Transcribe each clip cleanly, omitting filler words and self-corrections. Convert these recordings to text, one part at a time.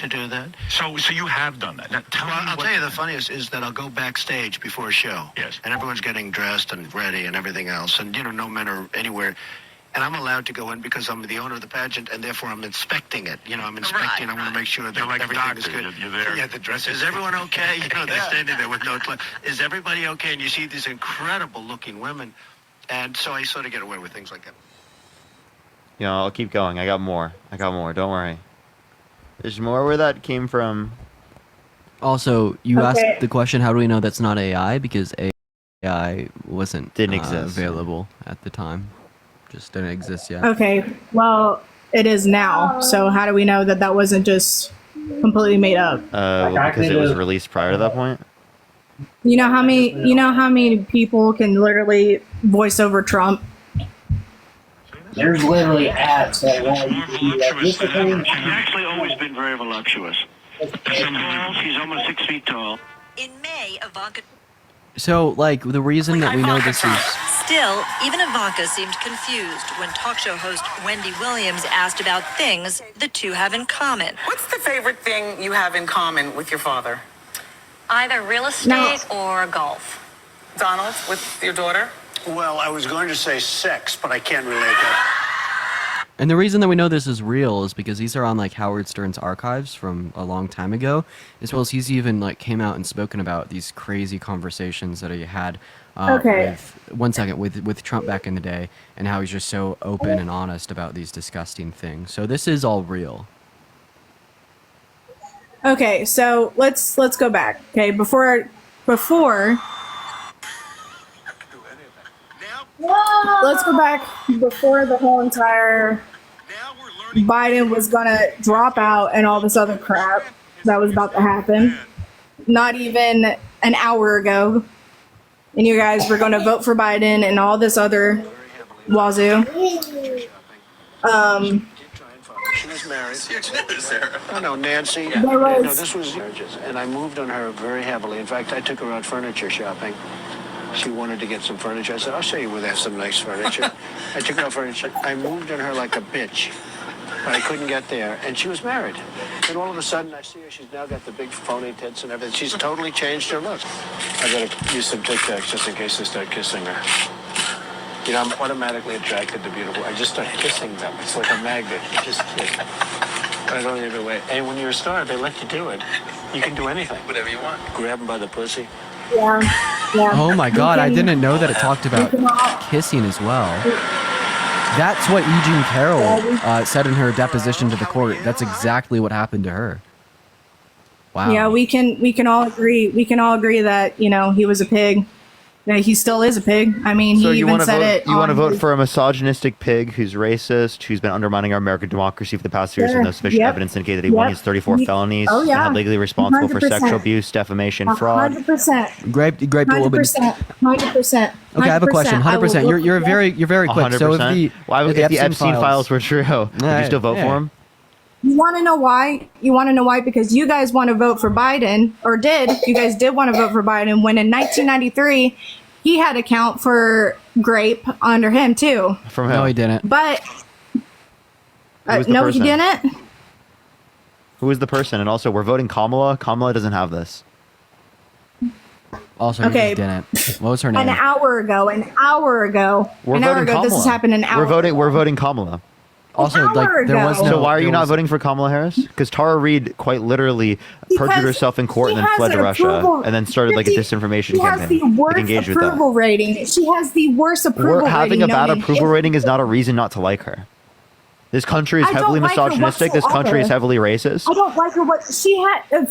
to do that. So you have done that. Now, I'll tell you the funniest is that I'll go backstage before a show. Yes. And everyone's getting dressed and ready and everything else. And, no men are anywhere. And I'm allowed to go in because I'm the owner of the pageant, and therefore I'm inspecting it. I'm inspecting. I want to make sure that like everything is doctor. good. You're there. Yeah, the dress. Is everyone okay? They're standing there with no clothes. Is everybody okay? And you see these incredible-looking women. And so I sort of get away with things like that. I'll keep going. I got more. Don't worry. There's more where that came from. Also, you asked the question, how do we know that's not AI? Because AI didn't exist available at the time. Just didn't exist yet. Okay, well, it is now. So how do we know that wasn't just completely made up? Because it was released prior to that point. You know how many people can literally voice over Trump? There's literally apps that allow you to do that. She's actually always been very voluptuous. She's almost 6 feet tall. In May, Ivanka... So, the reason that we know this is... Still, even Ivanka seemed confused when talk show host Wendy Williams asked about things the two have in common. What's the favorite thing you have in common with your father? Either real estate or golf. Donald, with your daughter? Well, I was going to say sex, but I can't relate that. And the reason that we know this is real is because these are on Howard Stern's archives from a long time ago, as well as he's even came out and spoken about these crazy conversations that he had with Trump back in the day, and how he's just so open and honest about these disgusting things. So this is all real. Okay, so let's go back. Okay, before let's go back before the whole entire Biden was gonna drop out and all this other crap that was about to happen. Not even an hour ago, and you guys were gonna vote for Biden and all this other wazoo. She was married. No, Nancy. This was marriages, and I moved on her very heavily. In fact, I took her out furniture shopping. She wanted to get some furniture. I said, I'll show you where there's some nice furniture. I took her out furniture. I moved on her like a bitch, but I couldn't get there. And she was married. And all of a sudden, I see her. She's now got the big phony tits and everything. She's totally changed her look. I gotta use some Tic Tacs just in case I start kissing her. I'm automatically attracted to beautiful. I just start kissing them. It's like a magnet. You just kiss. I don't even wait. And when you're a star, they let you do it. You can do anything. Whatever you want. Grab them by the pussy. Yeah. Oh my God, I didn't know that it talked about kissing as well. That's what E. Jean Carroll said in her deposition to the court. That's exactly what happened to her. Wow. Yeah, we can all agree. We can all agree that he was a pig. Yeah, he still is a pig. I mean, So he even said it. You want to vote for a misogynistic pig who's racist, who's been undermining our American democracy for the past years, and no sufficient evidence indicate that he won his 34 felonies, and had legally responsible for sexual abuse, defamation, fraud. 100%. Grape a little bit. 100%. Okay, I have a question. 100%. You're very quick. 100%. So if the Epstein files were true, would you still vote for him? You want to know why? Because you guys want to vote for Biden, or did. You guys did want to vote for Biden when in 1993, he had a count for grape under him, too. From him? No, he didn't. But, no, he didn't. Who is the person? And also, we're voting Kamala. Kamala doesn't have this. Also, he just didn't. What was her name? An hour ago. We're voting Kamala. This has happened an hour ago. We're voting Kamala. Also, there was no... So why are you not voting for Kamala Harris? Because Tara Reade quite literally perjured herself in court and then fled to Russia and then started a disinformation campaign. She has the worst approval rating. She has the worst approval rating. Having a bad approval rating is not a reason not to like her. This country is heavily misogynistic. This country is heavily racist. I don't like her. What she had...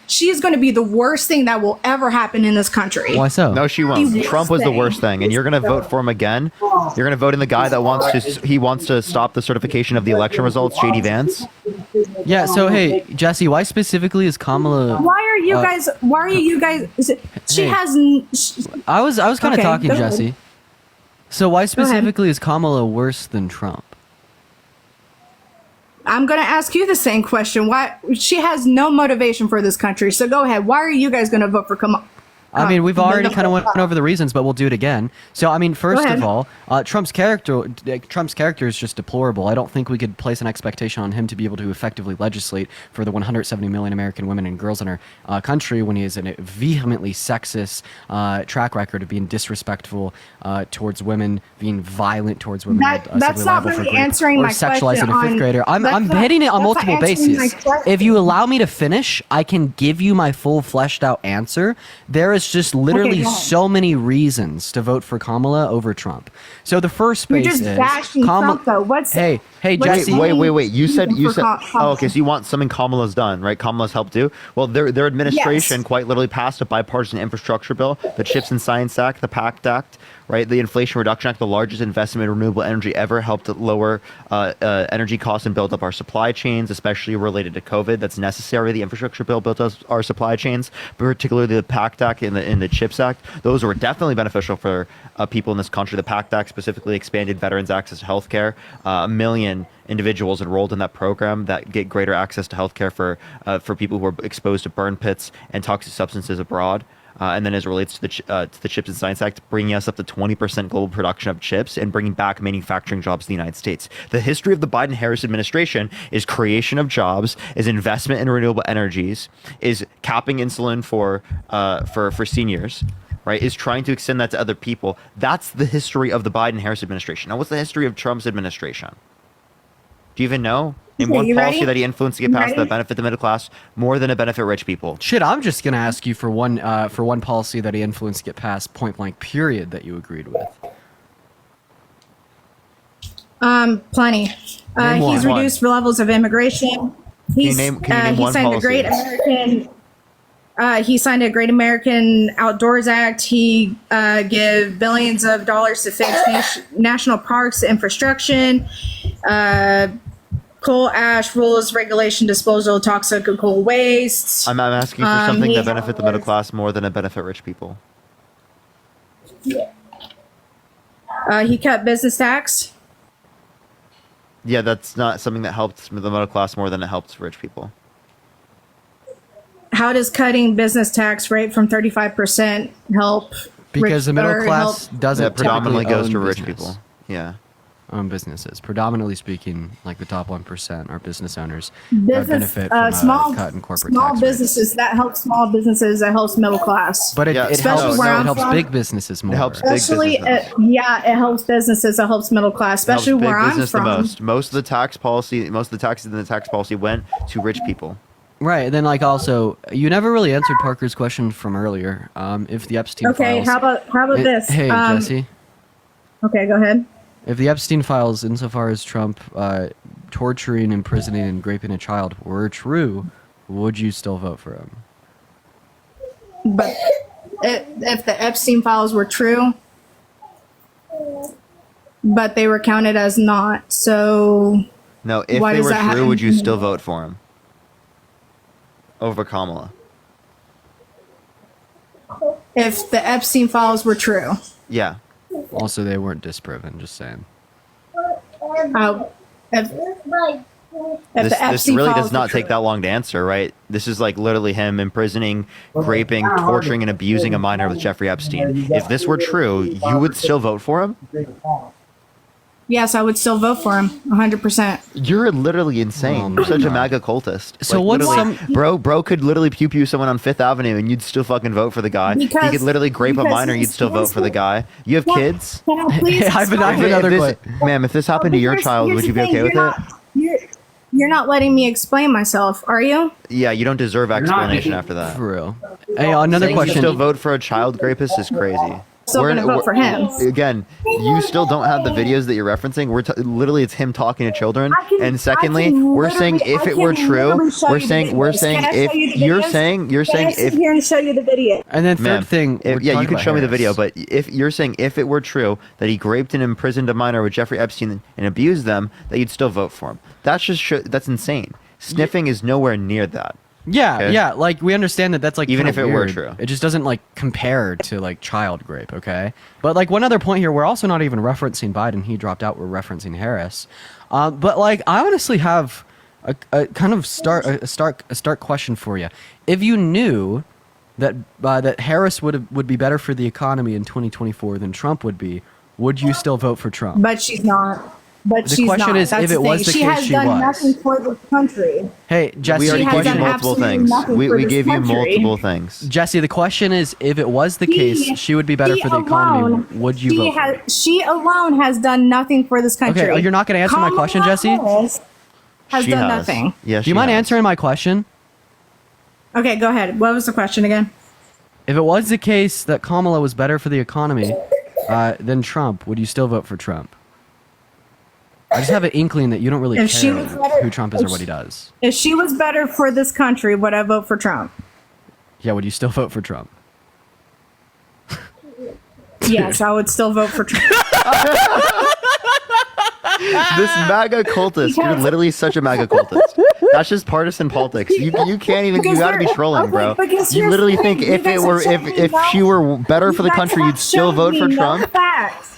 She is going to be the worst thing that will ever happen in this country. Why so? No, she won't. Trump was the worst thing, and you're going to vote for him again. You're going to vote in the guy that wants to stop the certification of the election results, J.D. Vance. Yeah. So hey, Jesse, why specifically is Kamala? Why are you guys? She has. I was kind of talking, Jesse. So why specifically is Kamala worse than Trump? I'm going to ask you the same question. Why? She has no motivation for this country. So go ahead. Why are you guys going to vote for Kamala? I mean, we've already kind of went over the reasons, but we'll do it again. So, I mean, first of all, Trump's character is just deplorable. I don't think we could place an expectation on him to be able to effectively legislate for the 170 million American women and girls in our country when he has a vehemently sexist track record of being disrespectful towards women, being violent towards women. That's not really answering my question. Or sexualizing a fifth grader. I'm hitting it on multiple bases. If you allow me to finish, I can give you my full fleshed out answer. There is just literally so many reasons to vote for Kamala over Trump. So the first space is Kamala. Trump, though. Hey, Jesse. Wait. You said. Oh, okay. So you want something Kamala's done, right? Kamala's helped do. Well, their administration quite literally passed a bipartisan infrastructure bill, the Chips and Science Act, the PACT Act, right? The Inflation Reduction Act, the largest investment in renewable energy ever, helped lower energy costs and build up our supply chains, especially related to COVID. That's necessary. The infrastructure bill built up our supply chains, particularly the PACT Act and the Chips Act. Those were definitely beneficial for people in this country. The PACT Act specifically expanded veterans' access to health care. 1 million individuals enrolled in that program that get greater access to health care for people who are exposed to burn pits and toxic substances abroad. And then as it relates to the Chips and Science Act, bringing us up to 20% global production of chips and bringing back manufacturing jobs in the United States. The history of the Biden-Harris administration is creation of jobs, is investment in renewable energies, is capping insulin for seniors, right, is trying to extend that to other people. That's the history of the Biden-Harris administration. Now, what's the history of Trump's administration? Do you even know? In one policy that he influenced to get passed that benefit the middle class more than it benefit rich people. Shit, I'm just gonna ask you for one policy that he influenced to get passed, point blank, period, that you agreed with. Plenty. He's reduced levels of immigration. He signed a great American. He signed a Great American Outdoors Act. He gave billions of dollars to fix national parks infrastructure. Coal ash rules, regulation, disposal of toxic coal wastes. I'm asking for something that benefit the middle class more than it benefit rich people. He cut business tax. Yeah, that's not something that helped the middle class more than it helps rich people. How does cutting business tax rate from 35% help? Because the middle class doesn't predominantly goes to rich business. people. Yeah. Own businesses, predominantly speaking, like the top 1% are business owners that benefit from cut in corporate small tax businesses rates. That helps small businesses. That helps middle class. But it helps big businesses more. It helps especially big businesses. It helps businesses. It helps middle class, especially where I'm from. Most of the taxes in the tax policy went to rich people. Right, and then also, you never really answered Parker's question from earlier. If the Epstein files. How about this? Hey, Jesse. Okay, go ahead. If the Epstein files, insofar as Trump torturing, imprisoning, and raping a child were true, would you still vote for him? But if the Epstein files were true, but they were counted as not, so... No, if they were true, would you still vote for him? Over Kamala? If the Epstein files were true. Yeah. Also, they weren't disproven, just saying. This really does not take that long to answer, right? This is like literally him imprisoning, raping, torturing, and abusing a minor with Jeffrey Epstein. If this were true, you would still vote for him? Yes, I would still vote for him, 100%. You're literally insane. You're such a MAGA cultist. So like, what's bro could literally pew someone on Fifth Avenue and you'd still fucking vote for the guy. He could literally grape a minor, you'd still vote for the guy. You have kids? Can I please I have another question. Ma'am, if this happened to your child, would you be okay with it? You're not letting me explain myself, are you? Yeah, you don't deserve explanation after that. For real. Hey, another question. You still vote for a child rapist is crazy. Still gonna vote for him. Again, you still don't have the videos that you're referencing. Literally, it's him talking to children. And secondly, we're saying if it were true, we're saying if you're saying if here and show you the video. And then third thing, yeah, you can show me the video. But if you're saying if it were true that he raped and imprisoned a minor with Jeffrey Epstein and abused them, that you'd still vote for him. That's just that's insane. Sniffing is nowhere near that. Yeah, okay? yeah, like we understand that that's like even if it were weird. true, it just doesn't like compare to like child rape, okay? But like one other point here, we're also not even referencing Biden. He dropped out. We're referencing Harris. But like I honestly have a kind of stark question for you. If you knew that Harris would be better for the economy in 2024 than Trump would be, would you still vote for Trump? But she's not. But The she's question not. is, That's if the it was thing. the She case, has she done was. nothing for the country. Hey, Jesse, We already She has gave you done multiple absolutely things. nothing We for we this gave you country. multiple things. Jesse, the question is, if it was the case, she would be better for the economy. Would you vote? For her? She alone has done nothing for this country. Okay, you're not going to answer my question, Jesse? Harris has She done has. nothing. Yeah, Do you mind answering my question? Okay, go ahead. What was the question again? If it was the case that Kamala was better for the economy than Trump, would you still vote for Trump? I just have an inkling that you don't really If she care was better- who Trump is or what he does. If she was better for this country, would I vote for Trump? Yeah, would you still vote for Trump? Yes, I would still vote for Trump. This MAGA cultist, you're literally such a MAGA cultist. That's just partisan politics. You can't even. You gotta be trolling, bro. because You here's literally the thing, think you if guys it have were shown me if she were better for the You guys country, have you'd still shown vote me for no Trump. facts.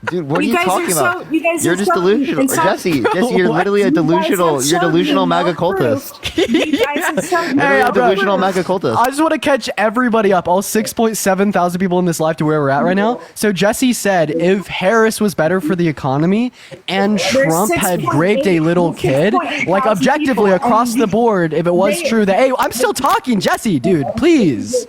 Dude, what are You you guys are talking about? so- you guys You're are just so delusional, inside- Jesse. Jesse, you're What? literally a You guys have delusional. You're a shown delusional me no MAGA proof. cultist. You guys have shown me Literally no a delusional proof. MAGA cultist. I just want to catch everybody up, all 6.7 thousand people in this live to where we're at right now. So Jesse said if Harris was better for the economy and Trump had 6.8 raped a little kid, 6.8 like thousand objectively people, across and the board, if it was they- true that, hey, I'm still talking, Jesse, dude, please,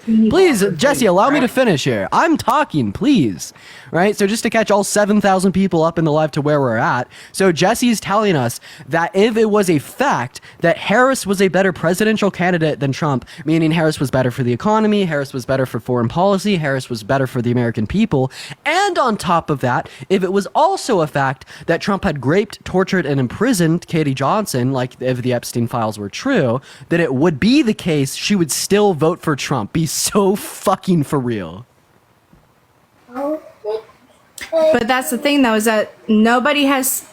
Jesse, allow me to finish here. I'm talking, please. Right? So just to catch all 7,000 people up in the live to where we're at. So Jesse's telling us that if it was a fact that Harris was a better presidential candidate than Trump, meaning Harris was better for the economy, Harris was better for foreign policy, Harris was better for the American people, and on top of that, if it was also a fact that Trump had raped, tortured, and imprisoned Katie Johnson, like if the Epstein files were true, then it would be the case she would still vote for Trump. Be so fucking for real. But that's the thing, though, is that nobody has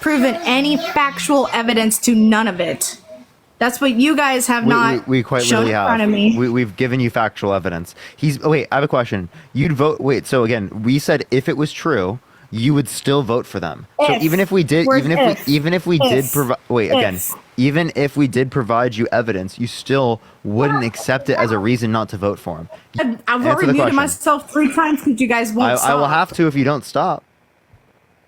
proven any factual evidence to none of it. That's what you guys have not We quite shown really in have. front of me. We've given you factual evidence. Wait, I have a question. You'd vote. Wait, so again, we said if it was true, you would still vote for them. So If. even if we did, Where's even if we if? did provide. Wait, again, If. even if we did provide you evidence, you still wouldn't accept it as a reason not to vote for him. I've Answer already the muted question. myself 3 times because you guys won't stop. I will have to if you don't stop.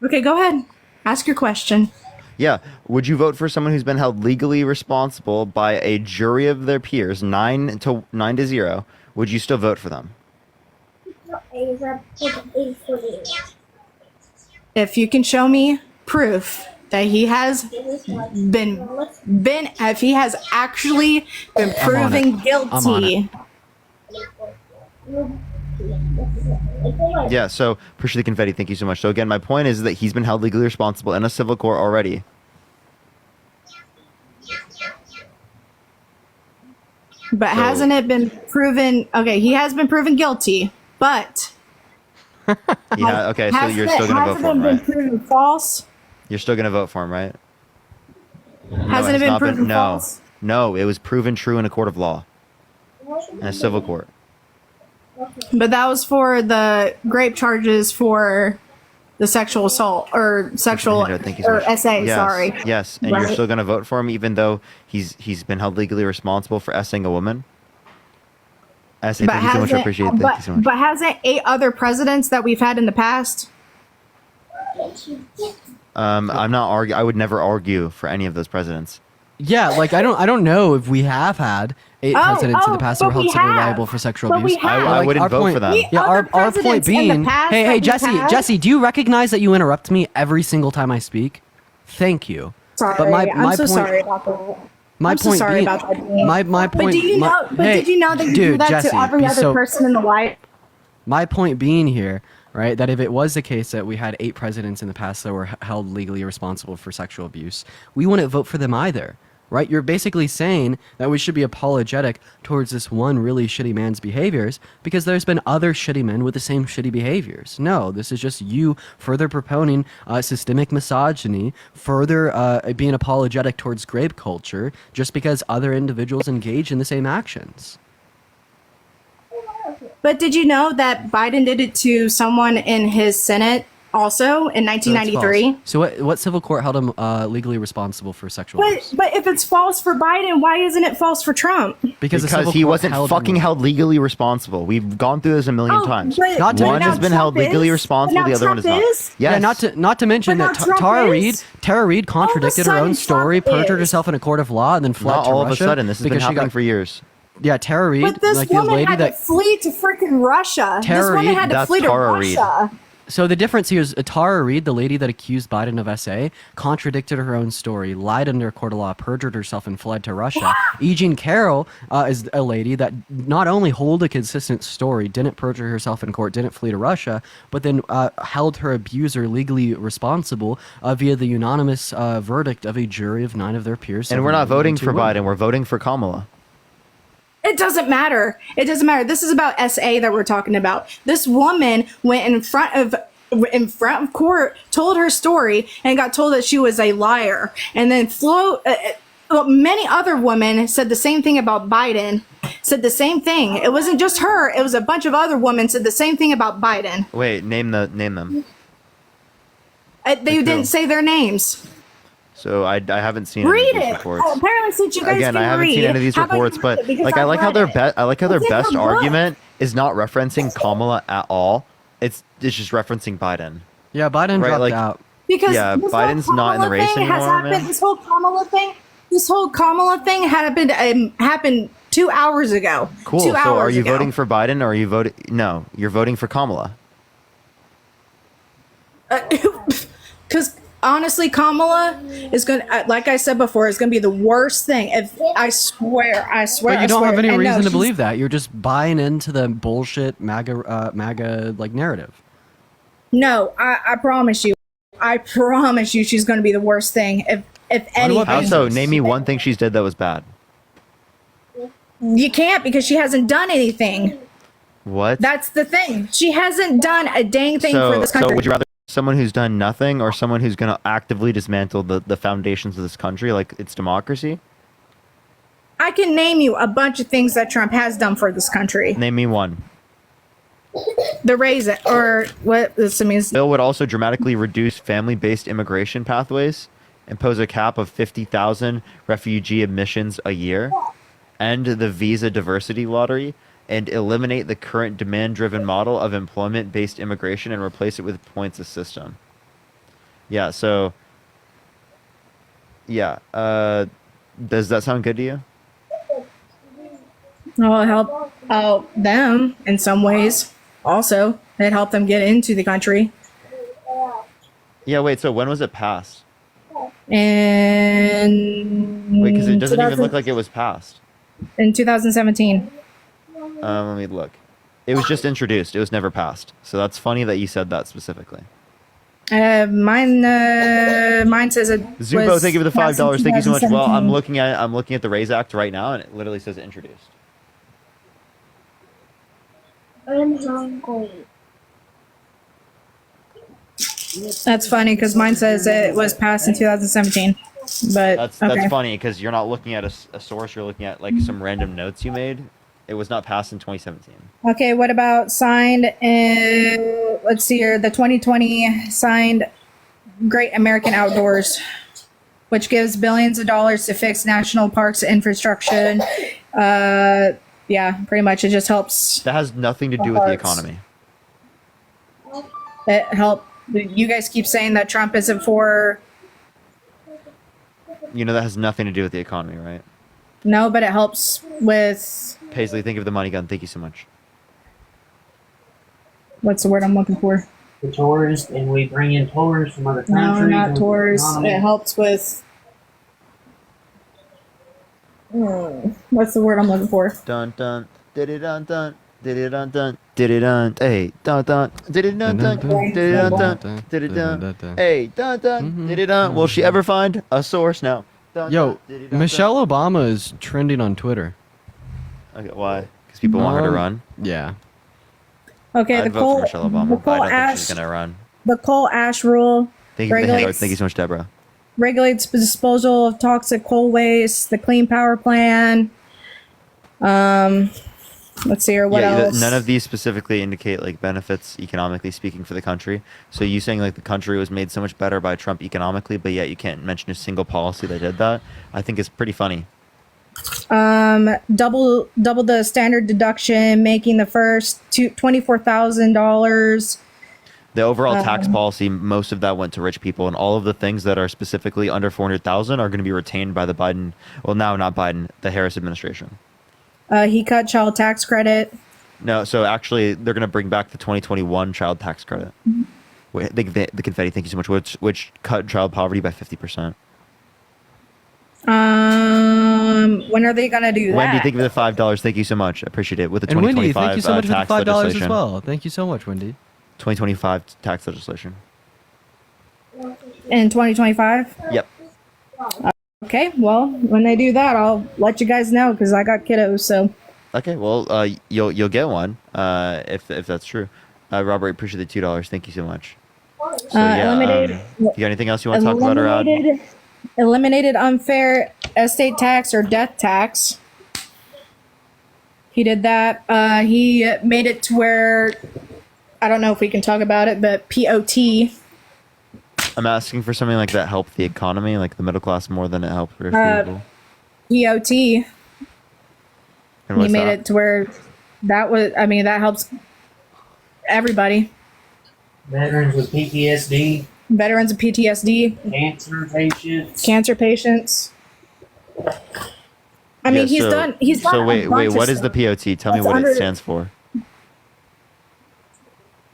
Okay, go ahead. Ask your question. Yeah. Would you vote for someone who's been held legally responsible by a jury of their peers, 9-0? Would you still vote for them? If you can show me proof that he has been if he has actually been proven I'm on guilty. Yeah, so appreciate the confetti. Thank you so much. So again, my point is that he's been held legally responsible in a civil court already. But hasn't it been proven? Okay, he has been proven guilty, but Yeah, okay, so you're still going to vote for him, hasn't it been right? proven false? You're still going to vote for him, right? Hasn't it it's been not proven no. false? No, it was proven true in a court of law. In a civil court. But that was for the grape charges for the sexual assault or sexual Thank you so or much. SA. Yes, Sorry. Yes, and you're Right. still going to vote for him even though he's been held legally responsible for essing a woman? Essay, thank you so much. I appreciate it. Thank you so much. But hasn't 8 other presidents that we've had in the past? I'm not I would never argue for any of those presidents. Yeah, like I don't know if we have had 8 presidents in the past that were but held we civilly have. liable for sexual But we abuse. have. I Like, wouldn't our vote point- for them. Yeah, Other our point presidents in the being, past hey, that we've Jesse, had- Jesse, do you recognize that you interrupt me every single time I speak? Thank you. Sorry, But my I'm so point, sorry about that. my I'm so point sorry being, about that, Dean. my point. But do you know? But hey, did you know that you dude, do that Jesse, to every be other so- person in the White? My point being here, right, that if it was the case that we had 8 presidents in the past that were held legally responsible for sexual abuse, we wouldn't vote for them either, right? You're basically saying that we should be apologetic towards this one really shitty man's behaviors because there's been other shitty men with the same shitty behaviors. No, this is just you further proponing systemic misogyny, further being apologetic towards grape culture just because other individuals engage in the same actions. But did you know that Biden did it to someone in his Senate also in So that's 1993. false. So what civil court held him legally responsible for sexual abuse? But if it's false for Biden, why isn't it false for Trump? Because the civil he court wasn't fucking held legally responsible. We've gone through this a million times. but- Not to but One now has been Trump held legally is. responsible. But The now other one is Trump not. is. Yes. Yeah, not to mention But that now Trump Tara Reade contradicted her sudden own story, Trump perjured is. herself in a court of law, and then fled Not to all Russia. of a sudden. This has been because she happening got- for years. Yeah, Tara Reade, But this like the woman lady had that. to flee to freaking Russia. Tara This woman Reade, had to that's flee to Tara Reade. Russia. So the difference here is Tara Reade, the lady that accused Biden of SA, contradicted her own story, lied under a court of law, perjured herself, and fled to Russia. E. Jean Carroll is a lady that not only hold a consistent story, didn't perjure herself in court, didn't flee to Russia, but then held her abuser legally responsible via the unanimous verdict of a jury of 9 of their peers. And we're 7 not men voting and 2 for women. Biden. We're voting for Kamala. It doesn't matter. It doesn't matter. This is about SA that we're talking about. This woman went in front of court, told her story, and got told that she was a liar. And then many other women said the same thing about Biden. Said the same thing. It wasn't just her. It was a bunch of other women said the same thing about Biden. Wait, name them. They didn't say their names. So I haven't seen Read any of these it. reports. Apparently, since you guys Again, can I haven't read, seen any of these how about you reports, read but it? Because like I like how their It's in best her book. argument is not referencing Kamala at all. It's just referencing Biden. Yeah, Biden Right, dropped like- out. Because Yeah, this whole Biden's not in the Kamala race thing has anymore, happened. man. This whole Kamala thing happened 2 hours ago. Cool. 2 So hours are you ago. voting for Biden or are you voting? No, you're voting for Kamala. Because honestly, Kamala is going to, like I said before, is going to be the worst thing. If I swear. But you don't have any And no, reason to she's- believe that. You're just buying into the bullshit MAGA like narrative. No, I promise you. I promise you she's going to be the worst thing. If anything. How so? Name me one thing she's did that was bad. You can't because she hasn't done anything. What? That's the thing. She hasn't done a dang thing for this country. So would you rather someone who's done nothing or someone who's going to actively dismantle the foundations of this country, like its democracy? I can name you a bunch of things that Trump has done for this country. Name me one. The raise it, or what this means. Bill would also dramatically reduce family-based immigration pathways, impose a cap of 50,000 refugee admissions a year, end the visa diversity lottery, and eliminate the current demand-driven model of employment-based immigration and replace it with points system. Yeah, so... Yeah, does that sound good to you? Well, it help out them in some ways. Also, it helped them get into the country. Yeah, wait, so when was it passed? And Wait, because it doesn't even look like it was passed. in 2017. Let me look. It was just introduced. It was never passed. So that's funny that you said that specifically. Mine says it. Zubo, was thank you for the passed in $5. Thank you so much. Well, 2017. I'm looking at the Raise Act right now, and it literally says introduced. I'm hungry. That's funny because mine says it was passed in 2017. But That's funny because you're not looking at a source. You're looking at like some random notes you made. It was not passed in 2017. Okay, what about signed in, let's see here, the 2020 signed Great American Outdoors, which gives billions of dollars to fix national parks infrastructure. Yeah, pretty much. It just helps. That has nothing to do with the economy. It help. You guys keep saying that Trump isn't for. You know that has nothing to do with the economy, right? No, but it helps with. Paisley, think of the money gun. Thank you so much. What's the word I'm looking for? The tourists, and we bring in tourists from other No, countries. not and tours. economy. It helps with. What's the word I'm looking for? Dun dun did it dun dun did it dun dun did it dun hey dun dun did it dun dun did it dun dun did it dun hey dun dun did it dun. Will she ever find a source now? Dun, Yo, dun, did it dun, Michelle Obama is trending on Twitter. dun. Okay, why? Because people want her to run. Yeah. Okay, I'd vote for Michelle Obama, but I don't think she's Ash, gonna run. the coal ash rule Thank you for the handout. regulates Thank you so much, Deborah. regulates the disposal of toxic coal waste, the Clean Power Plan. Let's see here. What else? None of these specifically indicate like benefits economically speaking for the country. So you saying like the country was made so much better by Trump economically, but yet you can't mention a single policy that did that, I think is pretty funny. Double the standard deduction, making the first $24,000. The overall tax policy, most of that went to rich people, and all of the things that are specifically under 400,000 are going to be retained by the Biden. Well, now not Biden, the Harris administration. He cut child tax credit. No, so actually, they're going to bring back the 2021 child tax credit. Wait, the confetti, thank you so much. Which cut child poverty by 50%. When are they gonna do that? Wendy, thank you for the $5. Thank you so much. I appreciate it. With the And Wendy, 2025 thank you so much for the tax $5 legislation. as well. Thank you so much, Wendy. 2025 tax legislation. In 2025? Yep. Okay, well, when they do that, I'll let you guys know because I got kiddos. So. Okay, well, you'll get one if that's true. Robert, appreciate the $2. Thank you so much. So yeah, you got anything else you want to talk about, or eliminated unfair estate tax or death tax. He did that. He made it to where, I don't know if we can talk about it, but POT. I'm asking for something like that helped the economy, like the middle class, more than it helped rich people. POT. He made it to where that was, I mean, that helps everybody. Veterans with PTSD. Veterans with PTSD. Cancer patients. I mean, he's done. So wait, what is the POT? Tell me what it stands for.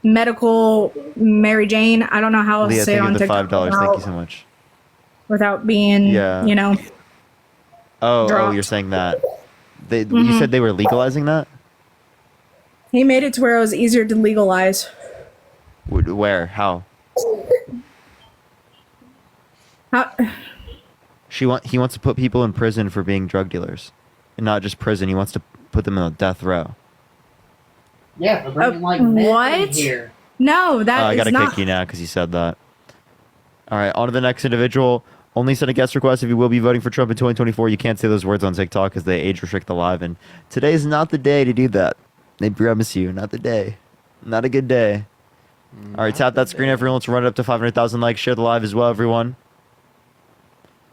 Medical Mary Jane. I don't know how else to say it on TikTok. $5. Thank you so much. Without being, you know. Oh, you're saying that. You said they were legalizing that? He made it to where it was easier to legalize. Where? How? He wants to put people in prison for being drug dealers, and not just prison. He wants to put them on a death row. Yeah, for bringing like what? Here. No, that I is gotta not. kick you now because you said that. All right, on to the next individual. Only send a guest request if you will be voting for Trump in 2024. You can't say those words on TikTok because they age restrict the live, and today's not the day to do that. They promise you, not the day. Not a good day. All right, tap that screen, everyone. Let's run it up to 500,000 likes. Share the live as well, everyone.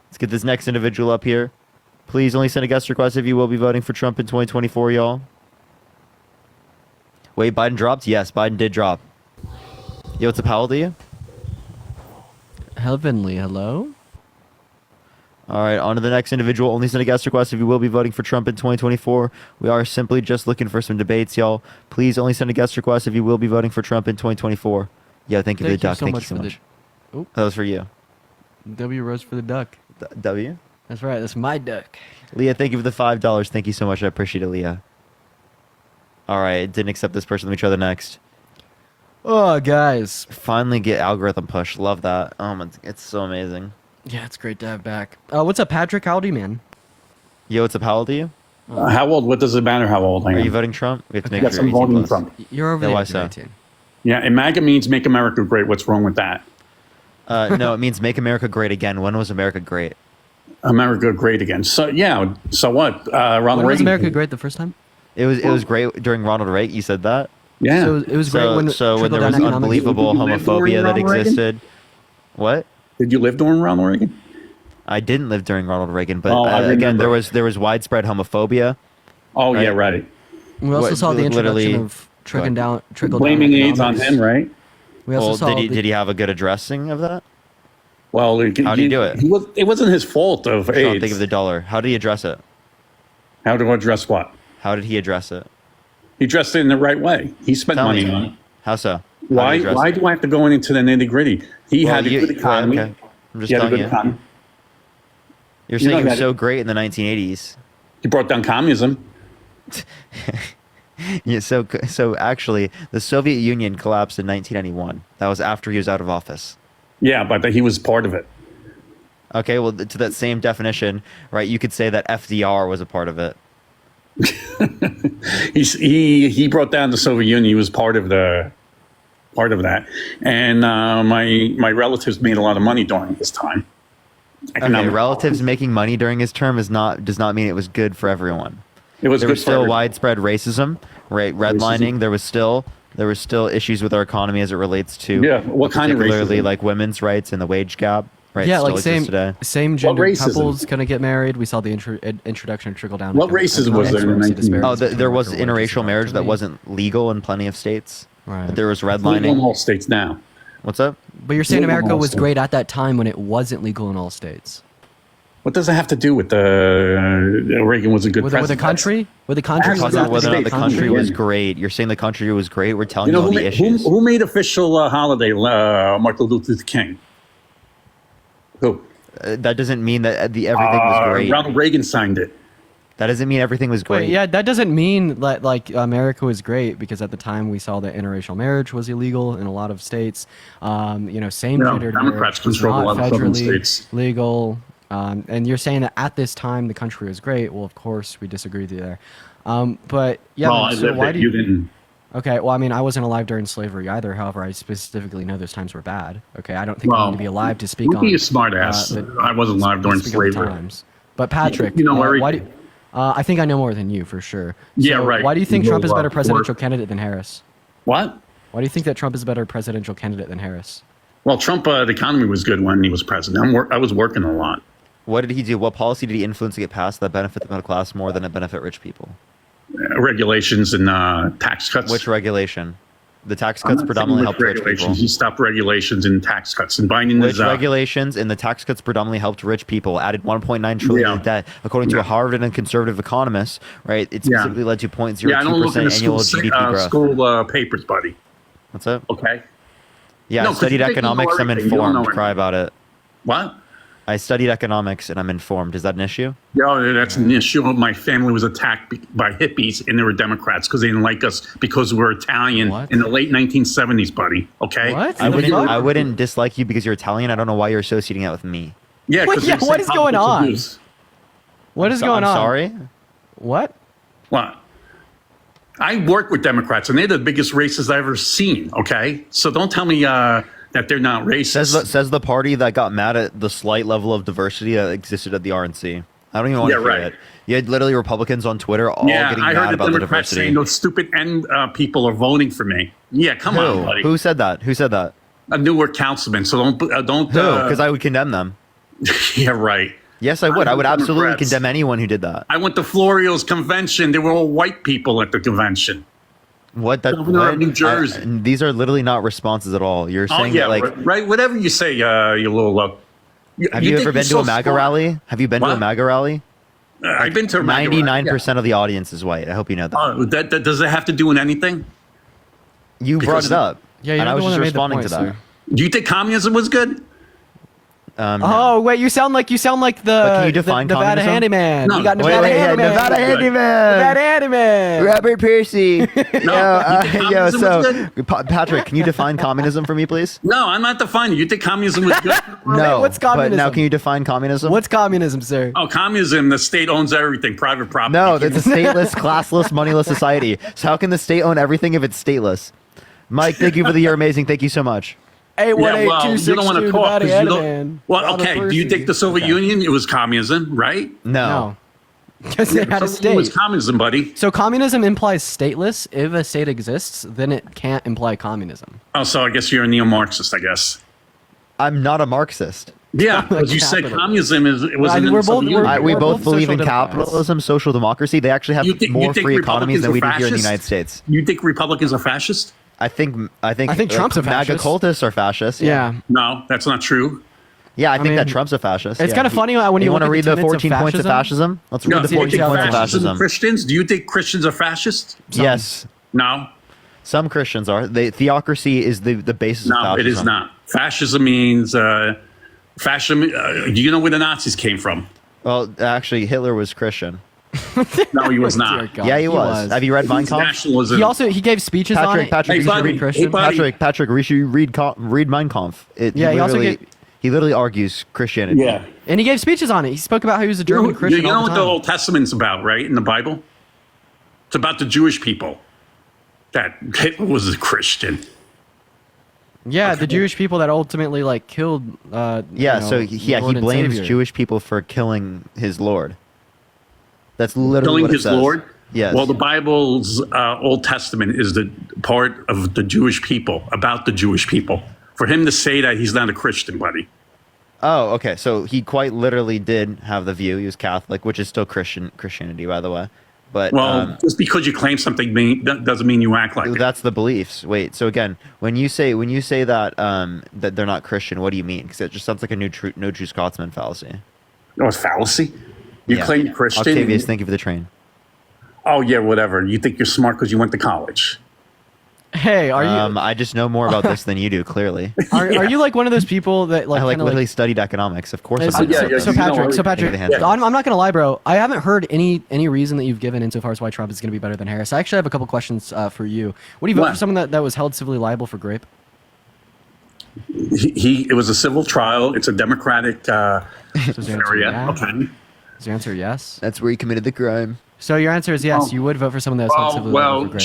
Let's get this next individual up here. Please only send a guest request if you will be voting for Trump in 2024, y'all. Wait, Biden dropped? Yes, Biden did drop. Yo, what's up? How old are you? Heavenly, hello? All right, on to the next individual. Only send a guest request if you will be voting for Trump in 2024. We are simply just looking for some debates, y'all. Please only send a guest request if you will be voting for Trump in 2024. Yeah, thank you for the duck. Thank you so much. That was for you. W rose for the duck. W? That's right. That's my duck. Leah, thank you for the $5. Thank you so much. I appreciate it, Leah. All right, didn't accept this person. Let me try the next. Oh, guys. Finally get algorithm push. Love that. It's so amazing. Yeah, it's great to have back. What's up, Patrick? How old are you, man? Yo, what's up? How old are you? How old? What does it matter how old I am? Are you voting Trump? We have to make yes, sure I'm voting plus. Trump. You're over why there. so? Yeah, and MAGA means make America great. What's wrong with that? No, it means make America great again. When was America great? America great again. So yeah. So what? Ronald when Reagan. Was America great the first time? It was great during Ronald Reagan. You said that. Yeah. So it was great when when there was unbelievable homophobia that existed. What? Did you live during Ronald Reagan? I didn't live during Ronald Reagan, but again, there was widespread homophobia. Oh yeah, right. We also saw the introduction of trickle down blaming AIDS on him, right? We also saw did he have a good addressing of that? Well, how did he do it? It wasn't his fault of AIDS. Think of the dollar. How did he address it? How to address what? How did he address it? He addressed it in the right way. He spent money on it. How so? Why do I have to go into the nitty gritty? He had a good economy. Okay. I'm just telling you. You're saying he was so great in the 1980s. He brought down communism. Yeah, so actually, the Soviet Union collapsed in 1991. That was after he was out of office. Yeah, but he was part of it. Okay, well, to that same definition, right? You could say that FDR was a part of it. he brought down the Soviet Union. He was part of that, and my relatives made a lot of money during his time. Okay, relatives making money during his term does not mean it was good for everyone. It was there good was still for widespread racism, right? Redlining. There was still issues with our economy as it relates to what kind of particularly racism? like women's rights and the wage gap. Right, Yeah, still like exists today. same gender racism? couples couldn't get married. We saw the introduction of trickle down. What racism was there in the 1980s? Oh, there was interracial marriage that wasn't legal in plenty of states. Right. But there was Legal in redlining. all states now. What's up? But you're saying Legal in America all was states. great at that time when it wasn't legal in all states. What does it have to do with Reagan was a good With president? the country? With the country? Actually, Talking about whether or not the States. country was Yeah. great. You're saying the country was great. We're telling You you, know all who, the ma- issues. who made official holiday Martin Luther King? Who? That doesn't mean that everything was great. Ronald Reagan signed it. That doesn't mean everything was great. Wait, yeah, that doesn't mean that like America was great because at the time we saw that interracial marriage was illegal in a lot of states. Same-gendered Democrats marriage was control a not lot of southern federally states. legal. And you're saying that at this time the country was great. Well, of course we disagree with you there. But yeah, Well, I so lived why it. do You didn't. Okay, well, I mean, I wasn't alive during slavery either. However, I specifically know those times were bad. Okay, I don't think I need to be alive to speak on. Be a smart ass. I wasn't alive during speak on the slavery. times. But Patrick, You know, why do? I think I know more than you for sure. Yeah, So right. Why do you think You Trump is a know, better or- presidential candidate than Harris? What? Why do you think that Trump is a better presidential candidate than Harris? Well, Trump, the economy was good when he was president. I was working a lot. What did he do? What policy did he influence to get passed that benefit the middle class more than it benefit rich people? Regulations and tax cuts. Which regulation? The tax I'm cuts not predominantly saying helped which rich people. regulations. He stopped regulations and tax cuts. And Biden Which is regulations and the tax cuts predominantly helped rich people, added 1.9 trillion in debt. According to a Harvard and conservative economist, right, it specifically led to 0.02% Yeah, I don't look into annual school, GDP growth. school papers, buddy. What's up? Okay. Yeah, No, I 'cause studied you think you know economics. I'm everything. You don't know informed. Cry about it. What? I studied economics and I'm informed. Is that an issue? No, that's an issue. My family was attacked by hippies, and they were Democrats because they didn't like us because we're Italian in the late 1970s, buddy. Okay. What? I wouldn't dislike you because you're Italian. I don't know why you're associating that with me. Yeah. What- yeah, what is going on? What is going on? Sorry. What? What? I work with Democrats, and they're the biggest racists I've ever seen. Okay, so don't tell me that they're not racist. Says the party that got mad at the slight level of diversity that existed at the RNC. I don't even want to hear it. You had literally Republicans on Twitter all getting I mad heard about the the Democrats diversity. saying those stupid N people are voting for me. Yeah, come on, buddy. Who said that? Who said that? A Newark councilman. So don't. Who? Because I would condemn them. Yeah, right. Yes, I would. I would absolutely Democrats. condemn anyone who did that. I went to Florio's convention. There were all white people at the convention. What? That? Governor of New Jersey. These are literally not responses at all. You're saying that like. right. Whatever you say, you little. Have you ever been to a MAGA rally? Have you been to a MAGA rally? I've been to a MAGA rally. 99% of the audience is white. I hope you know that. That does it have to do with anything? You brought it up. Yeah, you're and I the was one just that made the responding point, to that. sir. Do you think communism was good? Oh wait, you sound like the can you define the Nevada communism? handyman. No. You got Wait, Nevada handyman. Nevada handyman. Nevada handyman. Robert Piercy. No, you think communism was good? Patrick, can you define communism for me, please? No, I'm not defining. You think communism was good? No. what's But now, communism? can you define communism? What's communism, sir? Oh, communism, the state owns everything, private property. No, it's a stateless, classless, moneyless society. So how can the state own everything if it's stateless? Mike, thank you for the year amazing. Thank you so much. 818-262 you don't want to talk. Nevada 'Cause you don't- handyman. Well, Robert okay. Do you Piercy. think the Soviet Union, it was communism, right? No. Because it had a It was state. communism, buddy. So communism implies stateless. If a state exists, then it can't imply communism. Oh, so I guess you're a neo-Marxist, I guess. I'm not a Marxist. Yeah, because you said Capital. communism was in we're the Soviet both- Union. We We're both both believe social in democrats. capitalism, social democracy. They actually have You think more free economies Republicans than we do are here in the fascist? United States. You think Republicans are fascist? I think Trump's a MAGA fascist. cultists are fascists. Yeah. No, that's not true. Yeah, I think that mean, Trump's a fascist. it's yeah. kind of funny when you want look to at read the the tenets of 14 points of fascism? Let's read No, the do you 14 think points of fascism fascism. Christians? Do you think Christians are fascist? Yes. No. Some Christians are. Theocracy is the basis of No, fascism. it is not. Fascism means fascism. Do you know where the Nazis came from? Well, actually, Hitler was Christian. No, he was Dear not. God, Yeah, he was. Have you read Mein Kampf? Nationalism. He gave speeches on it. Patrick, Hey, you should buddy. read Christian. Hey, buddy. Patrick, you should read Mein Kampf. Yeah, He literally argues Christianity. Yeah. And he gave speeches on it. He spoke about how he was a German Christian. You know all what the the time. Old Testament's about, right? In the Bible? It's about the Jewish people. That Hitler was a Christian. Yeah, the Jewish people that ultimately killed. Yeah, so he Lord and blames Savior. Jewish people for killing his Lord. That's literally killing what it his says. Lord. Yes. Well, the Bible's Old Testament is the part of the Jewish people, about the Jewish people. For him to say that, he's not a Christian, buddy. Oh, okay. So he quite literally did have the view. He was Catholic, which is still Christianity, by the way. But well, just because you claim something that doesn't mean you act like it. That's the beliefs. Wait. So again, when you say that that they're not Christian, what do you mean? Because it just sounds like a no true Scotsman fallacy. Oh, it's fallacy. You claim you're Christian. Octavius, thank you for the train. Oh yeah, whatever. You think you're smart because you went to college. Hey, are you? I just know more about this than you do. Clearly, are you like one of those people that like I literally studied economics? Of course. So Patrick, I'm not gonna lie, bro. I haven't heard any reason that you've given insofar as why Trump is gonna be better than Harris. I actually have a couple questions for you. What do you vote for someone that was held civilly liable for rape? It was a civil trial. It's a Democratic area. Okay. Is your answer yes? That's where he committed the crime. So your answer is yes. You would vote for someone that was held civilly liable for rape.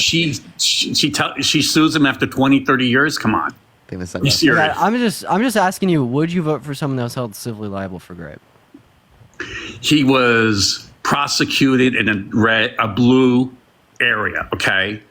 She sues him after 20, 30 years. Come on. You serious? Okay, I'm just asking you. Would you vote for someone that was held civilly liable for rape? He was prosecuted in a blue area. Okay.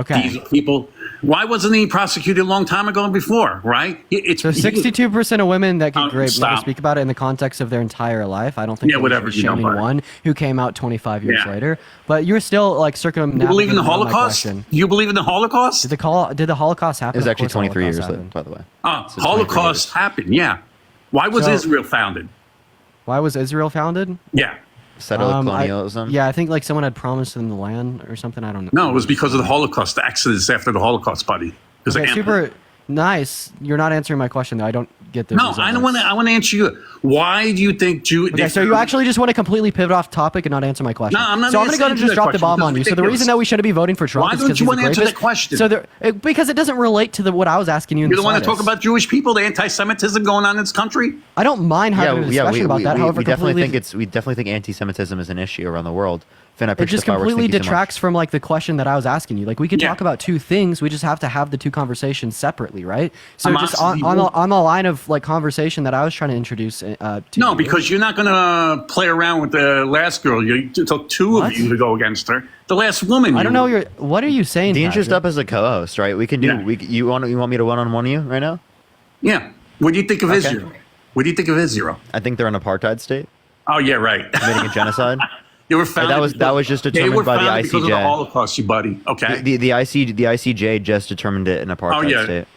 These people. Why wasn't he prosecuted a long time ago and before? Right. So 62% of women that get raped never speak about it in the context of their entire life. I don't think whatever. Shaming one who came out 25 years later, but you're still like circumnavigating. You believe in the Holocaust? You believe in the Holocaust? Did the Holocaust happen? It was actually 23 years later, by the way. Holocaust happened. Yeah. Why was Israel founded? Why was Israel founded? Yeah. Settler colonialism? I think like someone had promised them the land or something. I don't know. No, it was because of the Holocaust, the exodus after the Holocaust, buddy. Okay, super nice. You're not answering my question though. I don't get this. No, I don't want to. I want to answer you. Why do you think Jew? Okay, so you actually just want to completely pivot off topic and not answer my question. No, I'm not. So I'm going to go and just drop the bomb on you. So the reason that we shouldn't be voting for Trump is because he's a rapist. Why don't you want to answer that question? So because it doesn't relate to what I was asking you. You don't want to talk about Jewish people, the anti-Semitism going on in this country? I don't mind having a discussion about that. However, we definitely think anti-Semitism is an issue around the world. Finn, it just completely detracts from like the question that I was asking you. Like we could talk about two things. We just have to have the two conversations separately, right? So Hamas just on the line of like conversation that I was trying to introduce. No, because you're not going to play around with the last girl. You took two of you to go against her. The last woman. I don't know. What are you saying? Danger's up as a co-host, right? We can do. You want me to one-on-one you right now? Yeah. What do you think of Israel? What do you think of Israel? I think they're an apartheid state. Oh yeah, right. Committing a genocide. They were founded. That was just determined by the ICJ. Because of the Holocaust, you buddy. Okay. The ICJ just determined it an apartheid state.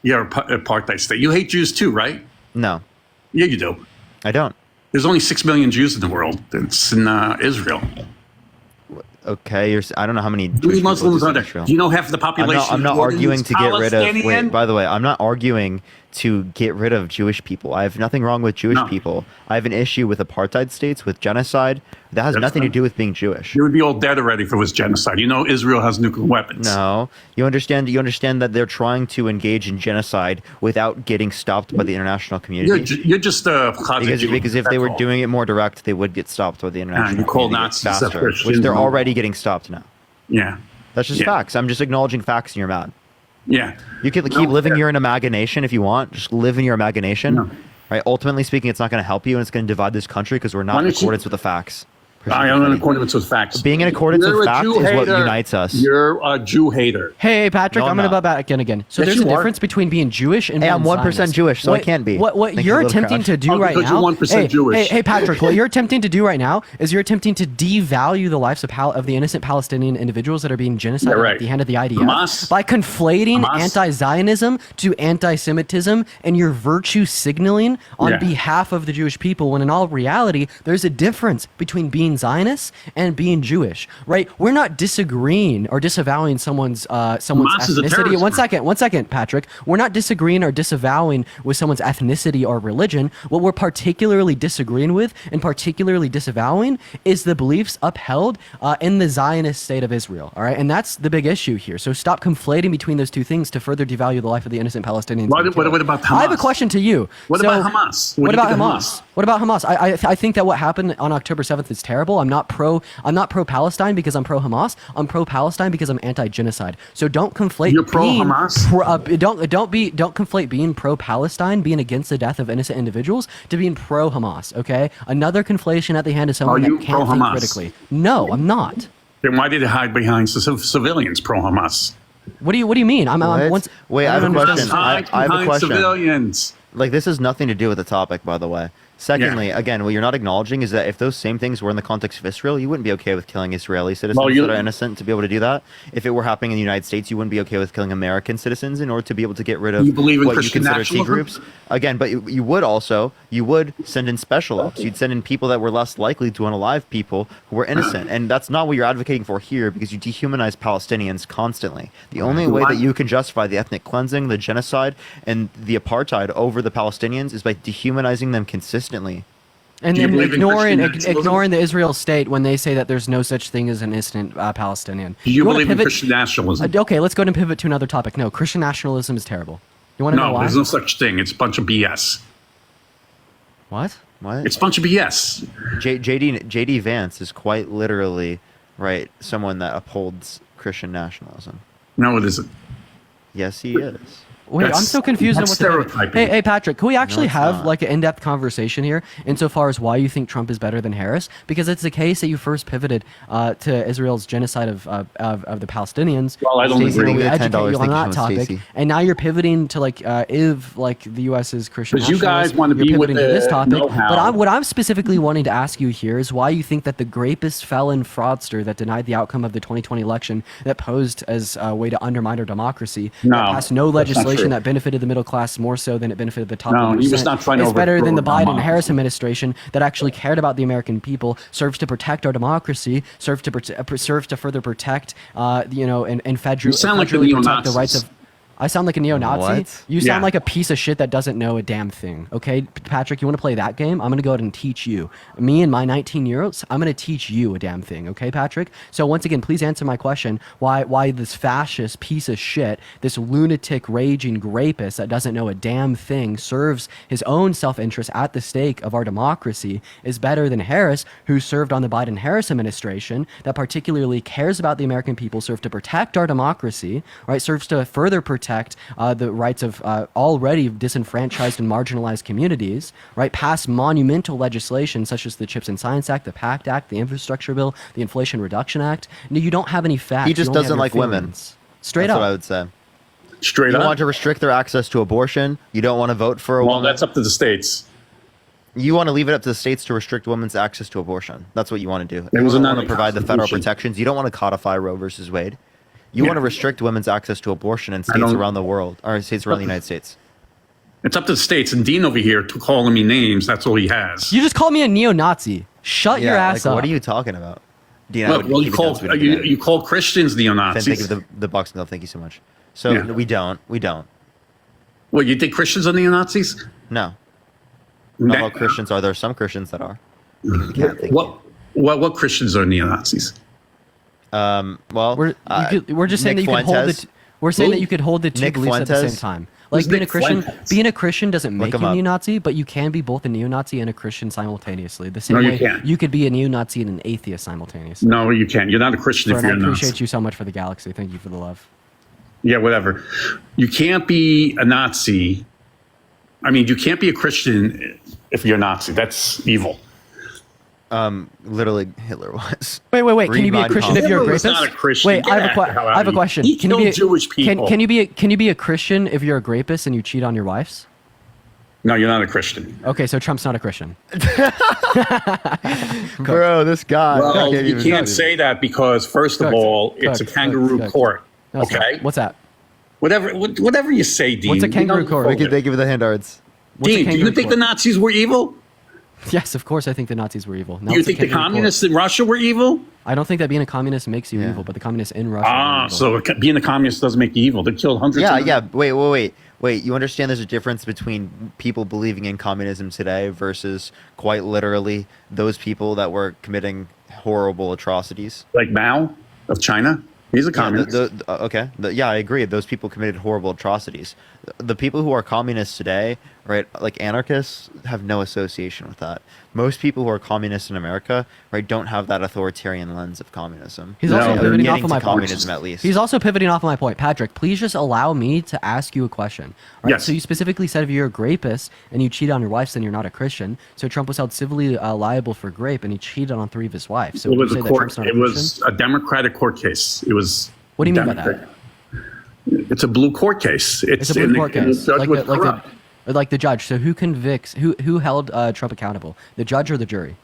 Yeah, apartheid state. You hate Jews too, right? No. Yeah, you do. I don't. There's only 6 million Jews in the world. It's in Israel. Okay, I don't know how many Jewish Muslims are there. Do you know half of the population? I'm not arguing to get rid of. Wait, by the way, I'm not arguing to get rid of Jewish people. I have nothing wrong with Jewish people. I have an issue with apartheid states, with genocide. That has nothing to do with being Jewish. You would be all dead already if it was genocide. You know Israel has nuclear weapons. No. You understand that they're trying to engage in genocide without getting stopped by the international community? You're just a because if they were doing it more direct, they would get stopped by the international community. You call Nazis faster, which they're already getting stopped now. Yeah. That's just facts. I'm just acknowledging facts and you're mad. Yeah. You can keep living your imagination if you want. Just live in your imagination. No. Right? Ultimately speaking, it's not going to help you and it's going to divide this country because we're not in accordance with the facts. I am in accordance with facts. Being in accordance with facts is what unites us. You're a Jew hater. Hey, Patrick, I'm going to butt back in again. So there's a difference between being Jewish and being I'm 1% Jewish, so I can't be. What you're attempting to do right now... You're 1% Jewish. Hey, Patrick, what you're attempting to do right now is you're attempting to devalue the lives of the innocent Palestinian individuals that are being genocided at the hand of the IDF by conflating anti-Zionism to anti-Semitism and your virtue signaling on behalf of the Jewish people, when in all reality, there's a difference between being Zionists and being Jewish, right? We're not disagreeing or disavowing someone's ethnicity. One second, Patrick. We're not disagreeing or disavowing with someone's ethnicity or religion. What we're particularly disagreeing with and particularly disavowing is the beliefs upheld in the Zionist state of Israel. All right, and that's the big issue here. So stop conflating between those two things to further devalue the life of the innocent Palestinians. What about Hamas? I have a question to you. What about Hamas? What about Hamas? What about Hamas? I think that what happened on October 7th is terror. terrible. I'm not pro Palestine because I'm pro Hamas. I'm pro Palestine because I'm anti-genocide. So don't conflate. You're pro Hamas. Don't conflate being pro Palestine, being against the death of innocent individuals, to being pro Hamas. Okay, another conflation at the hand of someone that can't think critically. No, I'm not. Then why did they hide behind civilians? Pro Hamas. What do you mean? Wait, I have a question. I have a question. Civilians. Like, this has nothing to do with the topic, by the way. Secondly, again, what you're not acknowledging is that if those same things were in the context of Israel, you wouldn't be okay with killing Israeli citizens that are innocent to be able to do that. If it were happening in the United States, you wouldn't be okay with killing American citizens in order to be able to get rid of what you consider T groups. Again, but you would send in special ops. You'd send in people that were less likely to unalive people who were innocent. And that's not what you're advocating for here, because you dehumanize Palestinians constantly. The only way that you can justify the ethnic cleansing, the genocide, and the apartheid over the Palestinians is by dehumanizing them consistently. And then ignoring the Israel state when they say that there's no such thing as an innocent Palestinian. Do you believe in Christian nationalism? Okay, let's go and pivot to another topic. No, Christian nationalism is terrible. You want to know why? No, there's no such thing. It's a bunch of BS. What? It's a bunch of BS. J.D. Vance is quite literally, right, someone that upholds Christian nationalism. No, it isn't. Yes, he is. Wait, I'm so confused on what stereotyping. Hey, Patrick, can we actually have like an in-depth conversation here insofar as why you think Trump is better than Harris? Because it's the case that you first pivoted to Israel's genocide of the Palestinians. Well, I don't agree. We educate you on that topic, and now you're pivoting to the U.S.'s Christian nationalism. Because you guys want to be with this topic. know-how. But what I'm specifically wanting to ask you here is why you think that the grapist, felon, fraudster that denied the outcome of the 2020 election, that posed as a way to undermine our democracy, that passed no legislation that benefited the middle class more so than it benefited the top 1%. He was not trying to it's better than the overthrow Biden-Harris administration that actually cared about the American people, serves to protect our democracy, serves to further protect, and federally You sound like a protect the rights of. I sound like a neo-Nazi? What? You sound like a piece of shit that doesn't know a damn thing. Okay, Patrick, you want to play that game? I'm going to go ahead and teach you. Me and my 19-year-olds, I'm going to teach you a damn thing. Okay, Patrick? So once again, please answer my question. Why this fascist piece of shit, this lunatic, raging rapist that doesn't know a damn thing, serves his own self-interest at the stake of our democracy, is better than Harris, who served on the Biden-Harris administration, that particularly cares about the American people, served to protect our democracy, right? Serves to further protect the rights of already disenfranchised and marginalized communities, right? Pass monumental legislation such as the Chips and Science Act, the PACT Act, the Infrastructure Bill, the Inflation Reduction Act. No, you don't have any facts. He just doesn't like women. Straight That's up. what I would say. Straight You up. want to restrict their access to abortion. You don't want to vote for a Well, woman. that's up to the states. You want to leave it up to the states to restrict women's access to abortion. That's what you want to do. It was You not want a to provide the federal constitution. protections. You don't want to codify Roe versus Wade. You want to restrict women's access to abortion in states around the world, or states around the United States. It's up to the states. And Dean over here to calling me names. That's all he has. You just called me a neo-Nazi. Shut your ass up. What are you talking about? Dean, Well, you call Christians neo-Nazis. Thank you for the boxing glove. Thank you so much. So we don't. Well, you think Christians are neo-Nazis? No. Not all Christians are. There are some Christians that are. What Christians are neo-Nazis? Well, we're just saying that you could hold the. We're saying that you could hold the two Nick beliefs at the Fuentes. same time. Like being a Christian doesn't make you him up. neo-Nazi, but you can be both a neo-Nazi and a Christian simultaneously. The same No, you way can't. you could be a neo-Nazi and an atheist simultaneously. No, you can't. You're not a Christian if Fern, I you're a appreciate Nazi. you so much for the galaxy. Thank you for the love. Yeah, whatever. You can't be a Nazi. I mean, you can't be a Christian if you're a Nazi. That's evil. Literally, Hitler was. Wait. Can Read you be a Mein Christian if Kampf. you're a Hitler was rapist? not a Christian. Wait, Get I the hell out have a of here. question. He Can you killed be a, Jewish people. Can you be a Christian if you're a rapist and you cheat on your wives? No, you're not a Christian. Okay, so Trump's not a Christian. Bro, this guy. Well, you can't say that because, first of all, it's a kangaroo court. No, it's Okay? not. What's that? Whatever you say, Dean. What's a kangaroo court? They give the handguards. Dean, do you think the Nazis were evil? Yes, of course I think the Nazis were evil. Do you think the communists in Russia were evil? I don't think that being a communist makes you evil, but the communists in Russia were evil. So being a communist doesn't make you evil. They killed hundreds of Wait. You understand there's a difference between people believing in communism today versus quite literally those people that were committing horrible atrocities? Like Mao of China? He's a communist. I agree. Those people committed horrible atrocities. The people who are communists today right? Like anarchists have no association with that. Most people who are communists in America, right, don't have that authoritarian lens of communism. He's also pivoting off of my communism point. at least. He's also pivoting off of my point. Patrick, please just allow me to ask you a question. Right? Yes. So you specifically said if you're a rapist and you cheat on your wife, then you're not a Christian. So Trump was held civilly liable for rape, and he cheated on 3 of his wives. So It would was you a say that court. Trump's not a It Christian? was a Democratic court case. It was. What do you mean by that? Democratic. It's a blue court case. It's a blue court case, judge was corrupt. like the judge. So who convicts? Who held Trump accountable? The judge or the jury?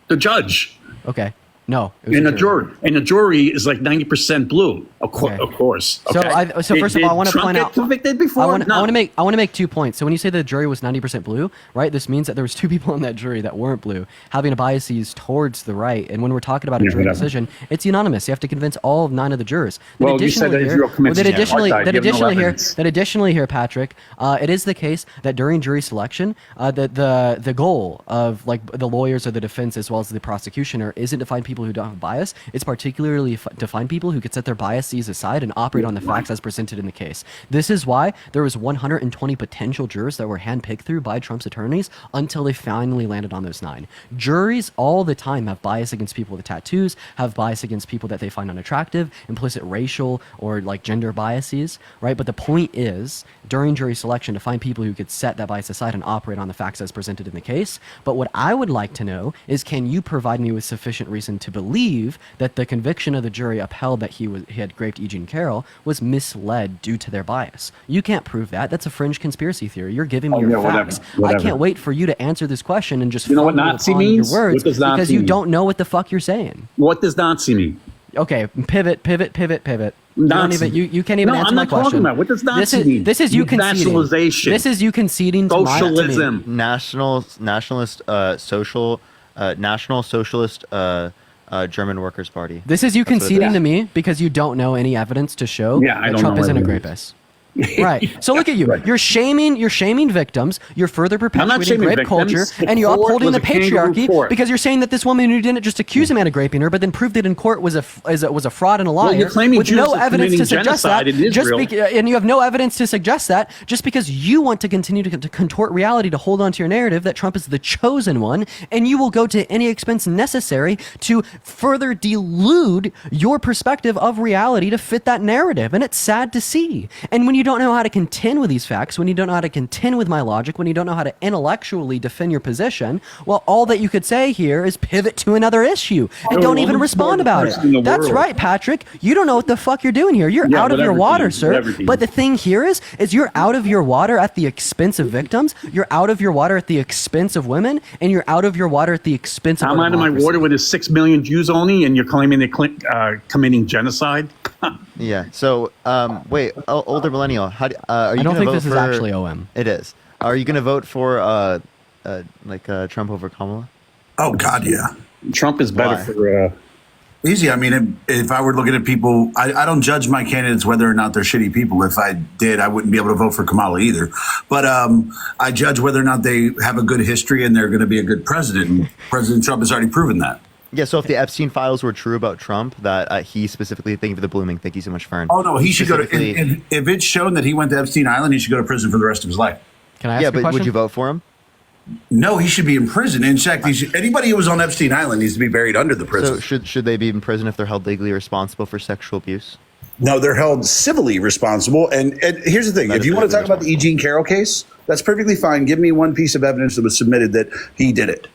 The judge. Okay. No. It was And the the jury. And the jury is like 90% blue. Of course. So, Okay. so first of all, I want to point out. Convicted before? I want No. to make 2 points. So when you say the jury was 90% blue, right? This means that there was 2 people on that jury that weren't blue, having a biases towards the right. And when we're talking about a jury decision, it's unanimous. You have to convince all 9 of the jurors. Well, you said that Israel commits genocide. You have no evidence. Additionally here, Patrick, it is the case that during jury selection, the goal of like the lawyers or the defense as well as the prosecutioner isn't to find people who don't have bias. It's particularly to find people who could set their biases aside and operate on the facts as presented in the case. This is why there was 120 potential jurors that were handpicked through by Trump's attorneys until they finally landed on those 9. Juries all the time have bias against people with tattoos, have bias against people that they find unattractive, implicit racial or like gender biases, right? But the point is, during jury selection, to find people who could set that bias aside and operate on the facts as presented in the case. But what I would like to know is, can you provide me with sufficient reason to believe that the conviction of the jury upheld that he had raped E. Jean Carroll was misled due to their bias? You can't prove that. That's a fringe conspiracy theory. You're giving me your facts. Whatever. I can't wait for you to answer this question and just You know what follow Nazi upon means? your words What does Nazi because you mean? don't know what the fuck you're saying. What does Nazi mean? Okay, pivot. Nazi. You can't even answer I'm my not talking question. about. What does Nazi mean? This is you conceding. Nationalization. This is you conceding to Socialism. National Socialist German Workers' Party. This is you conceding to me because you don't know any evidence to show that Trump isn't a rapist. Right. So look at you. Right. You're shaming victims. You're further perpetuating shaming rape victims. culture, The and you're court upholding was the a kangaroo patriarchy court. because you're saying that this woman who didn't just accuse a man of raping her, but then proved it in court was a fraud and a liar. Well, you're claiming with Jews no are evidence to committing suggest that. genocide in Israel. And you have no evidence to suggest that just because you want to continue to contort reality to hold on to your narrative that Trump is the chosen one, and you will go to any expense necessary to further delude your perspective of reality to fit that narrative. And it's sad to see. And when you don't know how to contend with these facts, when you don't know how to contend with my logic, when you don't know how to intellectually defend your position, well, all that you could say here is pivot to another issue and don't even respond about it. That's right, Patrick. You don't know what the fuck you're doing here. You're out of your water, sir. But the thing here is you're out of your water at the expense of victims. You're out of your water at the expense of women, and you're out of your water at the expense of I'm out of my water with his 6 million Jews only, and you're claiming they're committing genocide? Yeah. So, wait, older millennial, how do, are you? I don't think vote this is for, actually OM. It is. Are you going to vote for Trump over Kamala? Oh God, yeah. Trump is better for. Easy. I mean, if I were looking at people, I don't judge my candidates whether or not they're shitty people. If I did, I wouldn't be able to vote for Kamala either. But I judge whether or not they have a good history and they're going to be a good president. And President Trump has already proven that. Yeah, so if the Epstein files were true about Trump, that he specifically, thank you for the blooming, thank you so much, Fern. Oh, no, he should go to, if it's shown that he went to Epstein Island, he should go to prison for the rest of his life. Can I ask you a question? Would you vote for him? No, he should be in prison. In fact, anybody who was on Epstein Island needs to be buried under the prison. So should they be in prison if they're held legally responsible for sexual abuse? No, they're held civilly responsible. And here's the thing. If you want to talk about the E. Jean Carroll case, that's perfectly fine. Give me one piece of evidence that was submitted that he did it.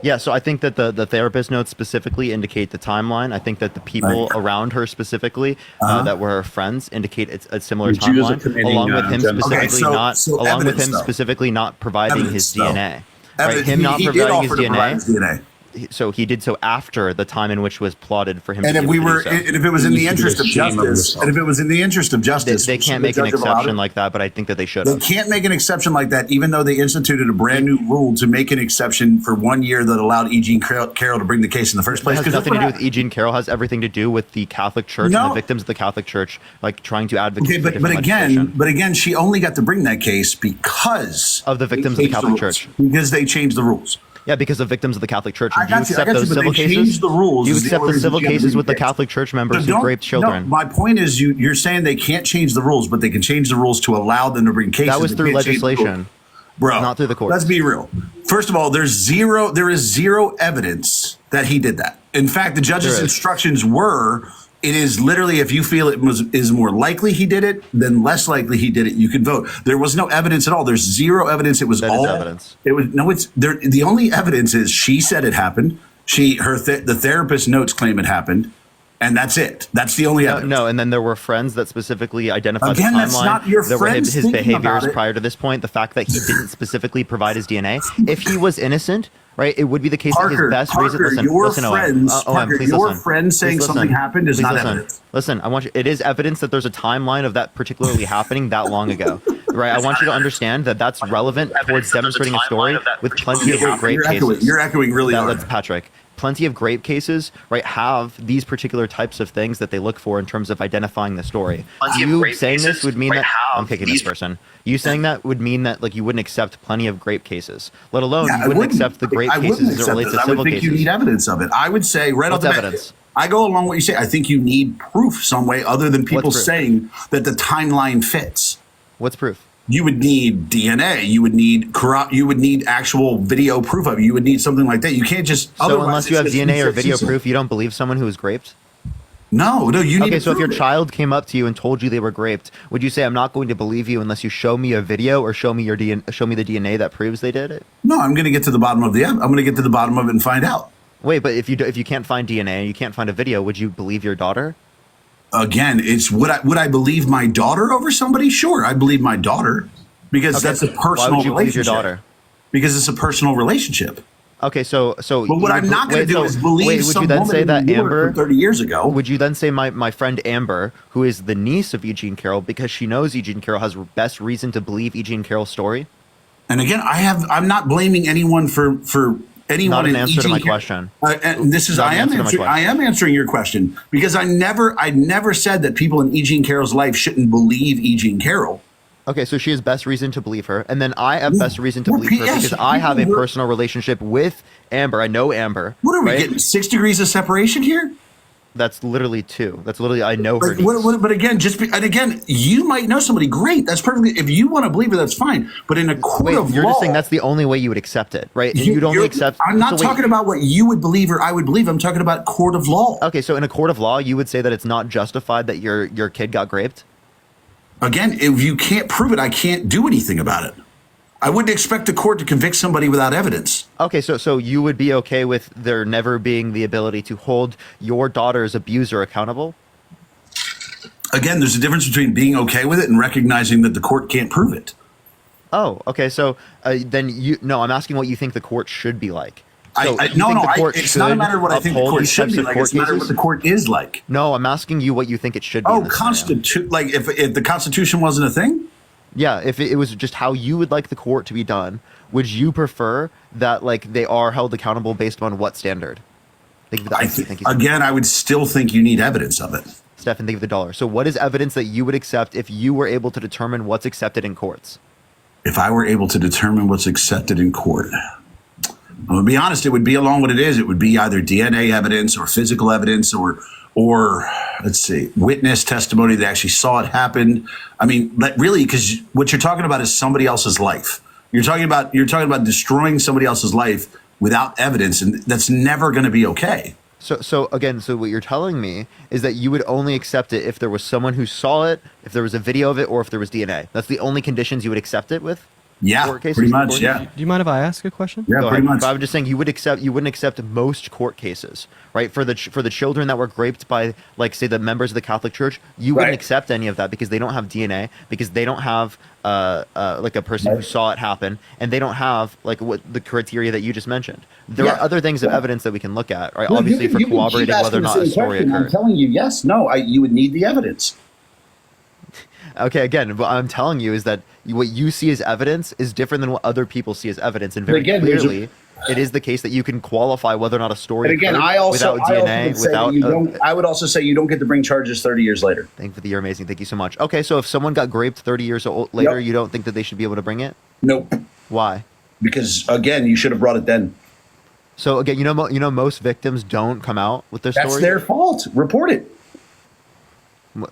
Yeah, so I think that the therapist notes specifically indicate the timeline. I think that the people around her specifically that were her friends indicate it's a similar timeline, along with him specifically not providing his DNA. Right? Him not providing his DNA. So he did so after the time in which was plotted for him. And if we were, and if it was in the interest of justice, they can't make an exception like that. But I think that they should. They can't make an exception like that, even though they instituted a brand new rule to make an exception for 1 year that allowed E. Jean Carroll to bring the case in the first place. It has nothing to do with E. Jean Carroll. It has everything to do with the Catholic Church and the victims of the Catholic Church, like trying to advocate. Okay, but again, she only got to bring that case because of the victims of the Catholic Church, because they changed the rules. Yeah, because of victims of the Catholic Church. I Do you got you, accept those but civil they cases? changed the rules. Do you is the accept only the civil reason you have to cases be with the fixed. Catholic Church members So who raped children? No, my point is, you're saying they can't change the rules, but they can change the rules to allow them to bring cases. That was They through can't change the rules. legislation. Bro, not through the courts. Let's be real. First of all, there is zero evidence that he did that. In fact, the judge's instructions were, it is literally, if you feel is more likely he did it, then less likely he did it, you can vote. There was no evidence at all. There's zero evidence. It was all evidence. It was no. It's there. The only evidence is she said it happened. The therapist notes claim it happened. And that's it. That's the only evidence. No, and then there were friends that specifically identified Again, the timeline. that's not your there were friends his thinking about behaviors it. prior to this point. The fact that he didn't specifically provide his DNA. If he was innocent, right, it would be the case that his best reason. Listen, your listen, friends, OM, please your listen. friend saying Please something listen. happened is Please not listen. evidence. Listen, I want you. It is evidence that there's a timeline of that particularly happening that long ago, right? I want you to understand that that's relevant towards demonstrating a story with plenty of great cases. You're echoing really hard. That's Patrick. Plenty of grape cases, right, have these particular types of things that they look for in terms of identifying the story. You saying this would mean that I'm picking this person. You saying that would mean that like you wouldn't accept plenty of grape cases, let alone you wouldn't accept the grape cases as it relates to civil I would think cases. you need evidence of it. I would say right off the bat, evidence? I go along with what you say. I think you need proof some way other than people proof? saying that the timeline fits. What's proof? You would need DNA. You would need actual video proof of it. You would need something like that. You can't just. So unless you have DNA or video proof, you don't believe someone who was raped? No, you need. Okay, to so if your prove it. child came up to you and told you they were raped, would you say I'm not going to believe you unless you show me a video or show me your show me the DNA that proves they did it? No, I'm going to get to the bottom of I'm going to get to the bottom of it and find out. Wait, but if you can't find DNA, you can't find a video, would you believe your daughter? Again, it's would I believe my daughter over somebody? Sure, I believe my daughter because that's a personal Why would you believe relationship. your daughter? Because it's a personal relationship. Okay, so But what I'm not going to do is believe would some you then woman say that who Amber from 30 years ago? Would you then say my friend Amber, who is the niece of E. Jean Carroll, because she knows E. Jean Carroll has best reason to believe E. Jean Carroll's story? And again, I'm not blaming anyone for anyone. Not an in answer to my E. Jean question. And this is I am answering your question because I never said that people in E. Jean Carroll's life shouldn't believe E. Jean Carroll. Okay, so she has best reason to believe her, and then I have best reason to believe her because I have a personal relationship with Amber. I know Amber. What are we getting? 6 degrees of separation here? That's literally 2. That's literally I know her. But again, you might know somebody. Great, that's perfectly. If you want to believe it, that's fine. But in a court of you're law, just saying that's the only way you would accept it, right? And you'd only accept. I'm not talking about what you would believe or I would believe. I'm talking about court of law. Okay, so in a court of law, you would say that it's not justified that your kid got raped. Again, if you can't prove it, I can't do anything about it. I wouldn't expect the court to convict somebody without evidence. Okay, so you would be okay with there never being the ability to hold your daughter's abuser accountable? Again, there's a difference between being okay with it and recognizing that the court can't prove it. Oh, okay. So then I'm asking what you think the court should be like. So it's not a matter of what I think the court should be like. It's a matter of what the court is like. No, I'm asking you what you think it should be. Oh, like if the Constitution wasn't a thing? Yeah, if it was just how you would like the court to be done, would you prefer that like they are held accountable based on what standard? Again, I would still think you need evidence of it. Stefan, think of the dollar. So what is evidence that you would accept if you were able to determine what's accepted in courts? If I were able to determine what's accepted in court, I'm going to be honest, it would be along what it is. It would be either DNA evidence or physical evidence or let's see, witness testimony that actually saw it happen. I mean, really, because what you're talking about is somebody else's life. You're talking about destroying somebody else's life without evidence, and that's never going to be okay. So what you're telling me is that you would only accept it if there was someone who saw it, if there was a video of it, or if there was DNA. That's the only conditions you would accept it with? Yeah, pretty much, yeah. Do you mind if I ask a question? Yeah, pretty much. But I'm just saying you wouldn't accept most court cases, right? For the children that were raped by, like, say, the members of the Catholic Church, you wouldn't accept any of that because they don't have DNA, because they don't have like a person who saw it happen, and they don't have like what the criteria that you just mentioned. There are other things of evidence that we can look at, right? Well, obviously, for corroborating whether or not a story occurred. I'm telling you, yes, no, you would need the evidence. Okay, again, what I'm telling you is that what you see as evidence is different than what other people see as evidence, and very clearly, it is the case that you can qualify whether or not a story occurred without DNA, I would also say you don't get to bring charges 30 years later. Thank you, you're amazing. Thank you so much. Okay, so if someone got raped 30 years later, you don't think that they should be able to bring it? Nope. Why? Because again, you should have brought it then. So again, most victims don't come out with their story. That's their fault. Report it.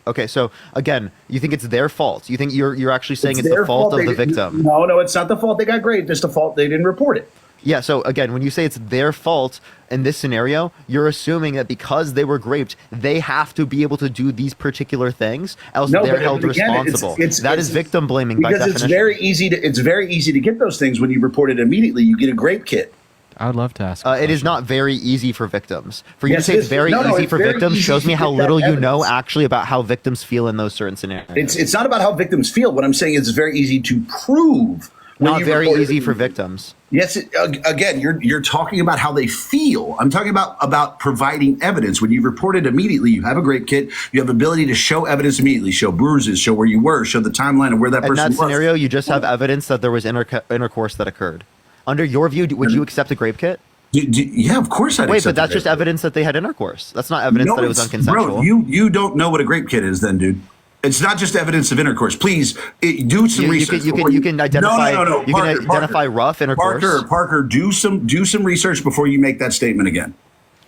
Okay, so again, you think it's their fault? You think you're actually saying it's the fault of the victim? No, it's not the fault they got raped. It's the fault they didn't report it. Yeah, so again, when you say it's their fault in this scenario, you're assuming that because they were raped, they have to be able to do these particular things, else they're held responsible. That is victim blaming by definition. Because it's very easy to get those things when you report it immediately. You get a grape kit. I would love to ask. It is not very easy for victims. For you to say it's very easy for victims shows me how little you know actually about how victims feel in those certain scenarios. It's not about how victims feel. What I'm saying is it's very easy to prove. Not very easy for victims. Yes, again, you're talking about how they feel. I'm talking about providing evidence. When you report it immediately, you have a grape kit. You have ability to show evidence immediately, show bruises, show where you were, show the timeline of where that person was. In that scenario, you just have evidence that there was intercourse that occurred. Under your view, would you accept a grape kit? Yeah, of course I'd accept. Wait, but that's just evidence that they had intercourse. That's not evidence that it was unconsensual. Bro, you don't know what a grape kit is then, dude. It's not just evidence of intercourse. Please do some research. You can identify. No. You can identify rough intercourse. Parker, do some research before you make that statement again.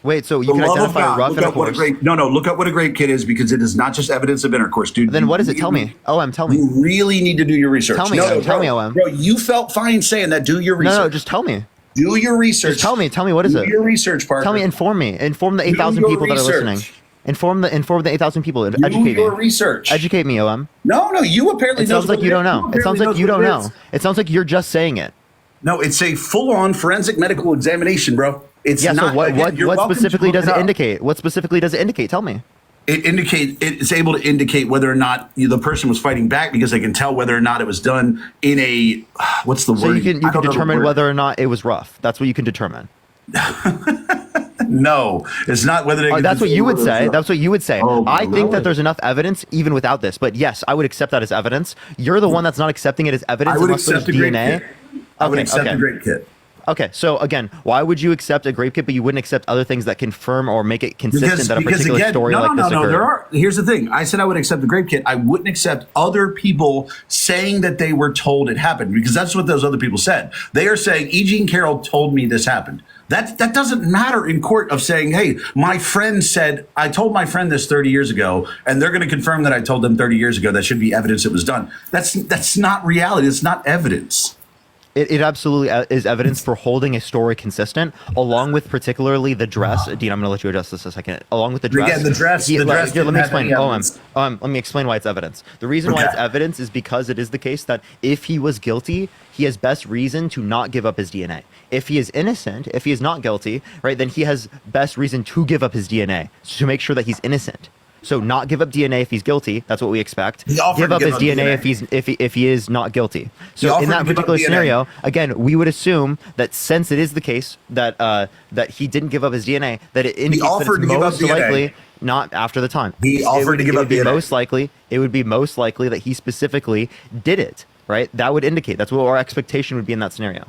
Wait, so you can identify rough intercourse? Look up what a grape kit is, because it is not just evidence of intercourse, dude. Then what is it? Tell me. OM, tell me. You really need to do your research. Tell me. Tell me, OM. Bro, you felt fine saying that. Do your research. No, just tell me. Do your research. Just tell me. Tell me, what is it? Do your research, Parker. Tell me. Inform me. Inform the 8,000 people that are listening. Inform the 8,000 people. Educate me. Do your research. Educate me, OM. No, you apparently. It sounds like you don't know. It sounds like you don't know. It sounds like you're just saying it. No, it's a full-on forensic medical examination, bro. It's not. So what specifically does it indicate? What specifically does it indicate? Tell me. It's able to indicate whether or not the person was fighting back, because they can tell whether or not it was done in a what's the word? So you can determine whether or not it was rough. That's what you can determine. No, it's not whether they. That's what you would say. That's what you would say. I think that there's enough evidence even without this. But yes, I would accept that as evidence. You're the one that's not accepting it as evidence unless there's DNA. I would accept the grape kit. Okay, so again, why would you accept a grape kit, but you wouldn't accept other things that confirm or make it consistent that a particular story like this occurred? Here's the thing. I said I would accept the grape kit. I wouldn't accept other people saying that they were told it happened, because that's what those other people said. They are saying, E. Jean Carroll told me this happened. That doesn't matter in court of saying, hey, my friend said, I told my friend this 30 years ago, and they're going to confirm that I told them 30 years ago. That should be evidence it was done. That's not reality. It's not evidence. It absolutely is evidence for holding a story consistent, along with particularly the dress. Dean, I'm going to let you address this a second. Along with the dress. Again, the dress. Let me explain. Let me explain why it's evidence. The reason why it's evidence is because it is the case that if he was guilty, he has best reason to not give up his DNA. If he is innocent, if he is not guilty, right, then he has best reason to give up his DNA to make sure that he's innocent. So not give up DNA if he's guilty. That's what we expect. Give up his DNA if he is not guilty. So in that particular scenario, again, we would assume that since it is the case that that he didn't give up his DNA, that it indicates that it's most likely not after the time. He offered to give up DNA. It would be most likely that he specifically did it. Right? That would indicate. That's what our expectation would be in that scenario.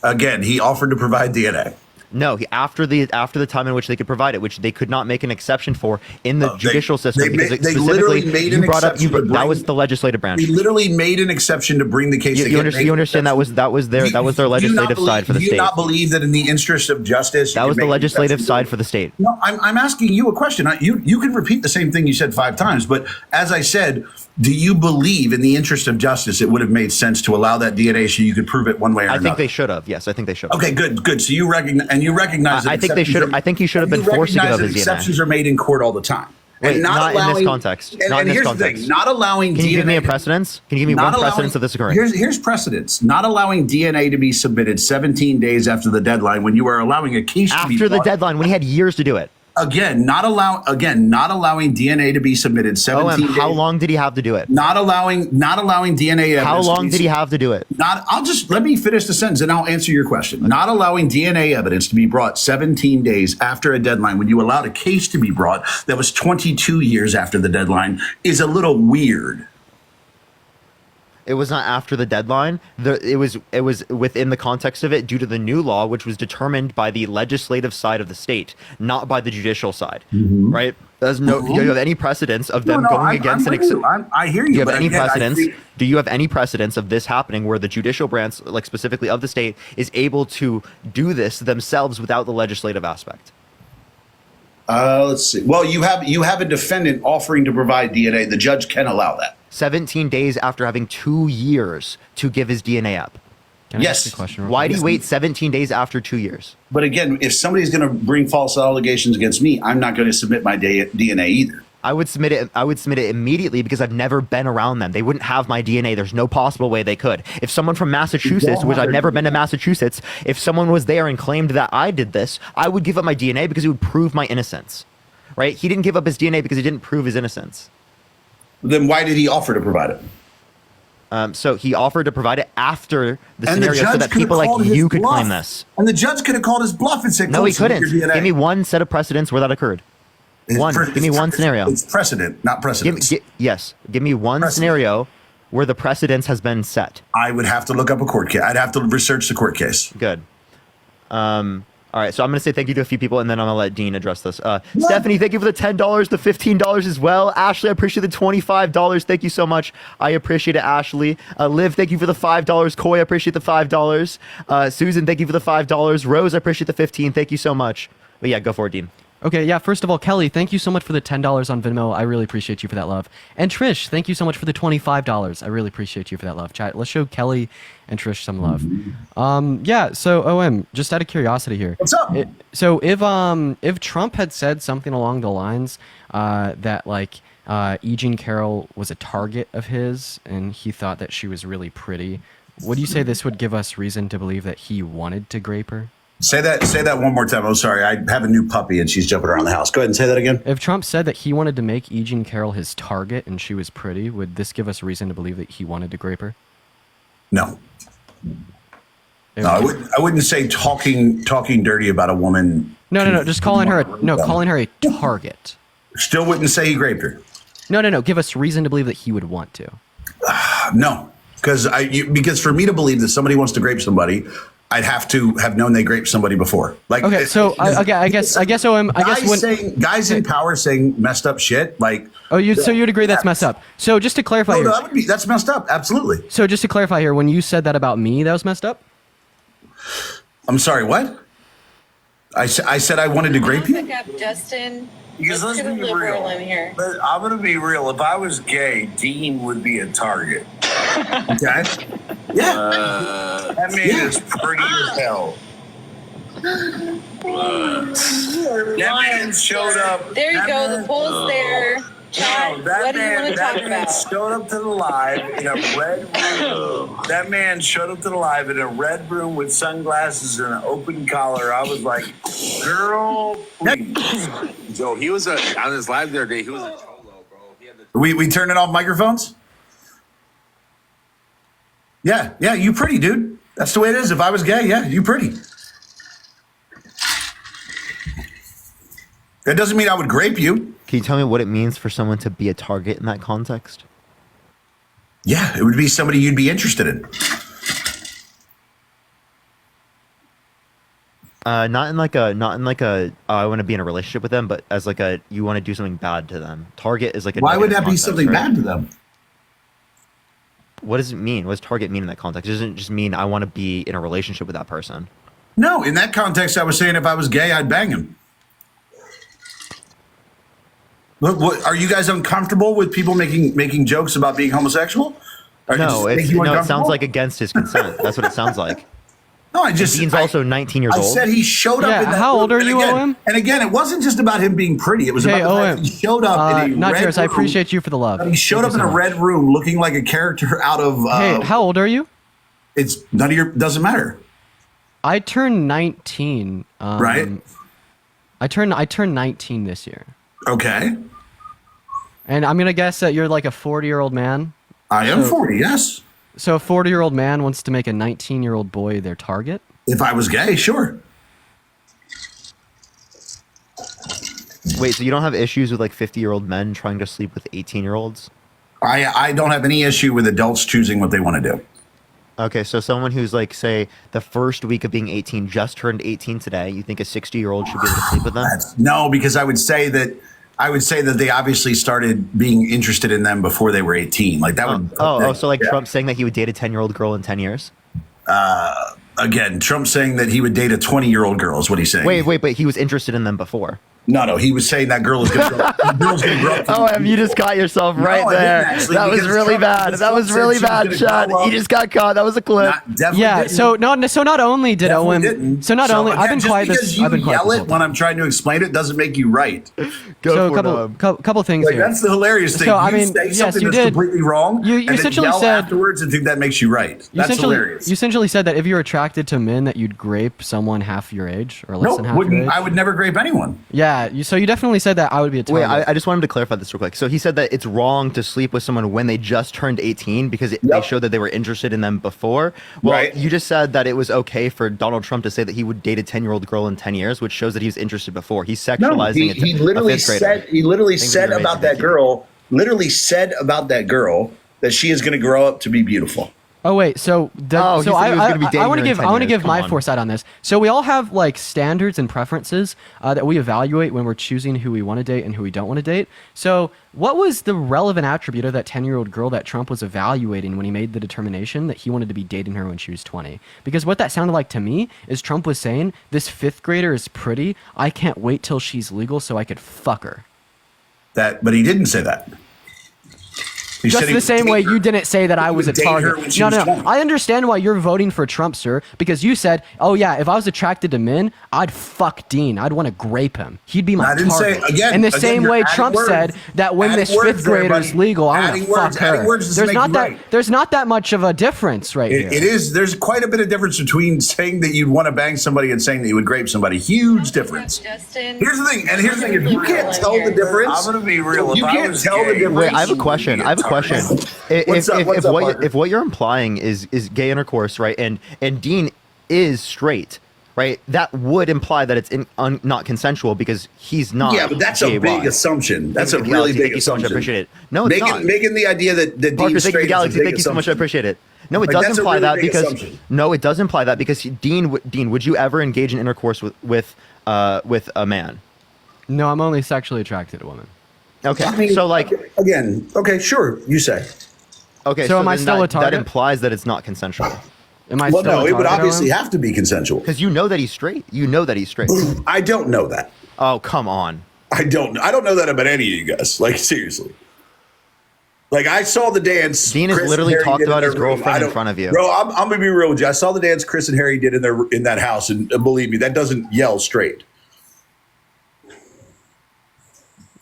Again, he offered to provide DNA. No, after the time in which they could provide it, which they could not make an exception for in the judicial system. They literally made an exception. That was the legislative branch. They literally made an exception to bring the case. You understand that was their legislative side for the state. Do you not believe that in the interest of justice? That was the legislative side for the state. No, I'm asking you a question. You can repeat the same thing you said 5 times, but as I said, do you believe in the interest of justice it would have made sense to allow that DNA so you could prove it one way or another? I think they should have. Yes, I think they should have. Okay, good. So you recognize that I think they should. I think he should have been forced to give up his DNA. Exceptions are made in court all the time. Wait, not in this context. And here's the thing: not allowing. Can you give me a precedence? Can you give me one precedence of this occurring? Here's precedence: not allowing DNA to be submitted 17 days after the deadline when you are allowing a case to be after the deadline when he had years to do it. Again, not allowing DNA to be submitted 17 days. How long did he have to do it? Not allowing DNA evidence. How long did he have to do it? Let me finish the sentence and I'll answer your question. Not allowing DNA evidence to be brought 17 days after a deadline when you allowed a case to be brought that was 22 years after the deadline is a little weird. It was not after the deadline. It was within the context of it due to the new law, which was determined by the legislative side of the state, not by the judicial side. Right? There's no. Do you have any precedence of them going against an? I hear you. Do you have any precedence? Do you have any precedence of this happening where the judicial branch, like specifically of the state, is able to do this themselves without the legislative aspect? Let's see. Well, you have a defendant offering to provide DNA. The judge can allow that. 17 days after having 2 years to give his DNA up. Can I ask you a question real Why quick? do you wait 17 days after 2 years? But again, if somebody's going to bring false allegations against me, I'm not going to submit my DNA either. I would submit it immediately because I've never been around them. They wouldn't have my DNA. There's no possible way they could. If someone from Massachusetts, which I've never been to Massachusetts, if someone was there and claimed that I did this, I would give up my DNA because it would prove my innocence. Right? He didn't give up his DNA because he didn't prove his innocence. Then why did he offer to provide it? So he offered to provide it after the scenario so that people like you could claim this. And the judge could have called his bluff and said, no, he couldn't. Give me one set of precedents where that occurred. Give me one scenario. It's precedent, not precedence. Yes. Give me one scenario where the precedence has been set. I would have to look up a court case. I'd have to research the court case. Good. All right, so I'm going to say thank you to a few people, and then I'm going to let Dean address this. Stephanie, thank you for the $10, the $15 as well. Ashley, I appreciate the $25. Thank you so much. I appreciate it, Ashley. Liv, thank you for the $5. Coy, I appreciate the $5. Susan, thank you for the $5. Rose, I appreciate the $15. Thank you so much. But yeah, go for it, Dean. Okay, yeah, first of all, Kelly, thank you so much for the $10 on Venmo. I really appreciate you for that love. And Trish, thank you so much for the $25. I really appreciate you for that love. Chat, let's show Kelly and Trish some love. Yeah, so OM, just out of curiosity here. What's up? So if Trump had said something along the lines that like E. Jean Carroll was a target of his and he thought that she was really pretty, would you say this would give us reason to believe that he wanted to grape her? Say that one more time. I'm sorry. I have a new puppy and she's jumping around the house. Go ahead and say that again. If Trump said that he wanted to make E. Jean Carroll his target and she was pretty, would this give us reason to believe that he wanted to grape her? No. No, I wouldn't say talking dirty about a woman. No. Just calling her a target. Still wouldn't say he raped her. No. Give us reason to believe that he would want to. No, because for me to believe that somebody wants to grape somebody, I'd have to have known they raped somebody before. Like, okay, so I guess OM. Guys in power saying messed up shit. Like, so you'd agree that's messed up. So just to clarify, that's messed up. Absolutely. So just to clarify here, when you said that about me, that was messed up. I'm sorry. What? I said I wanted to grape you. Justin. Because let's be real. I'm going to be real. If I was gay, Dean would be a target. Okay. Yeah. That man is pretty as hell. That man showed up. There you go. The poll's there. Chad, what do you want to talk about? That man showed up to the live in a red room. That man showed up to the live in a red room with sunglasses and an open collar. I was like, girl, please. Joe, he was on his live the other day. He was a cholo, bro. We turning off microphones? Yeah, you pretty, dude. That's the way it is. If I was gay, yeah, you pretty. That doesn't mean I would grape you. Can you tell me what it means for someone to be a target in that context? Yeah, it would be somebody you'd be interested in. Not in like a I want to be in a relationship with them, but as like a you want to do something bad to them. Target is like a. Why would that be something bad to them? What does it mean? What does target mean in that context? It doesn't just mean I want to be in a relationship with that person. No, in that context, I was saying if I was gay, I'd bang him. Look, are you guys uncomfortable with people making jokes about being homosexual? No, it sounds like against his consent. That's what it sounds like. No, Dean's also 19 years old. I said he showed up. Yeah, how old are you, OM? And again, it wasn't just about him being pretty. It was about the fact he showed up in a not red yours. room. I appreciate you for the love. He showed up in a red room looking like a character out of. Hey, how old are you? It's none of your. Doesn't matter. I turned 19. Right. I turned 19 this year. Okay. And I'm gonna guess that you're like a 40-year-old man. I am 40. Yes. So a 40-year-old man wants to make a 19-year-old boy their target? If I was gay, sure. Wait, so you don't have issues with like 50-year-old men trying to sleep with 18-year-olds? I don't have any issue with adults choosing what they want to do. Okay, so someone who's like, say, the first week of being 18, just turned 18 today, you think a 60-year-old should be able to sleep with them? No, because I would say that they obviously started being interested in them before they were 18. Like that would. So like Trump saying that he would date a 10-year-old girl in 10 years? Again, Trump saying that he would date a 20-year-old girl is what he's saying. Wait, but he was interested in them before. No, he was saying that girl is going to grow up. Oh, you just caught yourself right there. That was really bad. That was really bad, Chad. You just got caught. That was a clip. Yeah. So not only did Owen. So not only I've been quiet this. I've been quiet this when I'm trying to explain it doesn't make you right. So a couple things here. That's the hilarious thing. So I mean, say yes, something you that's did. completely wrong. You and essentially then yell said afterwards and think that makes you right. That's hilarious. You essentially said that if you're attracted to men, that you'd grape someone half your age or less than half your age. I would never grape anyone. Yeah. So you definitely said that I would be a target. Wait, I just wanted to clarify this real quick. So he said that it's wrong to sleep with someone when they just turned 18 because they showed that they were interested in them before. Well, you just said that it was okay for Donald Trump to say that he would date a 10-year-old girl in 10 years, which shows that he was interested before. He's sexualizing he literally said about that girl. Literally said about that girl that she is going to grow up to be beautiful. Oh wait, so I want to give my foresight on this. So we all have like standards and preferences that we evaluate when we're choosing who we want to date and who we don't want to date. So what was the relevant attribute of that 10-year-old girl that Trump was evaluating when he made the determination that he wanted to be dating her when she was 20? Because what that sounded like to me is Trump was saying, this 5th grader is pretty. I can't wait till she's legal so I could fuck her. But he didn't say that. Just the same way you didn't say that I was a target. No. I understand why you're voting for Trump, sir, because you said, oh, yeah, if I was attracted to men, I'd fuck Dean. I'd want to grape him. He'd be my target. In the same way Trump said that when this 5th grader is legal, I want to fuck her. There's not that much of a difference right here. It is. There's quite a bit of difference between saying that you'd want to bang somebody and saying that you would grape somebody. Huge difference. Here's the thing. If you can't tell the difference, I'm going to be real. You can't tell the difference. Wait, I have a question. If what you're implying is gay intercourse, right, and Dean is straight, right, that would imply that it's not consensual because he's not. Yeah, but that's a big assumption. That's a really big assumption. I appreciate it. No, it's not. Making the idea that Dean's straight is a big thank you so much. I appreciate it. No, it does imply that because Dean, would you ever engage in intercourse with a man? No, I'm only sexually attracted to women. Okay, okay, sure, you say. Okay, so am I still a target? That implies that it's not consensual. Am I well, still no, it would obviously have to be consensual. Because you know that he's straight. I don't know that. Oh, come on. I don't know that about any of you guys. Like, seriously. Like, I saw the dance. Dean has literally talked about his girlfriend in front of you. Bro, I'm going to be real with you. I saw the dance Chris and Harry did in that house, and believe me, that doesn't yell straight.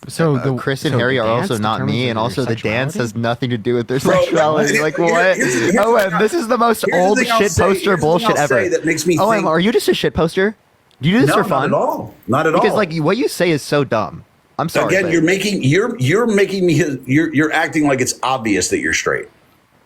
So Chris and Harry are also not me, and also the dance has nothing to do with their sexuality. Like what? This is the most old shit poster bullshit ever. That makes me think, are you just a shit poster? Do you do this for fun? Not at all. Not at all. Because like what you say is so dumb. I'm sorry. Again, you're acting like it's obvious that you're straight.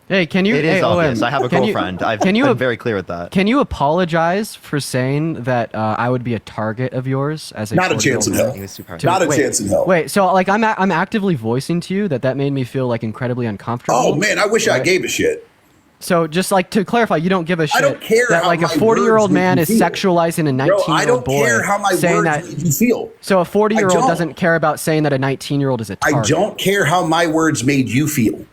Hey, can you? It is obvious. I have a girlfriend. I've been very clear with that. Can you apologize for saying that I would be a target of yours as a not a chance in hell? Not a chance in hell. Wait, so like I'm actively voicing to you that made me feel like incredibly uncomfortable. Oh man, I wish I gave a shit. So just like to clarify, you don't give a shit. I don't care that like a 40-year-old man is sexualizing a 19-year-old boy. I don't care how my words make you feel. So a 40-year-old doesn't care about saying that a 19-year-old is a target. I don't care how my words made you feel.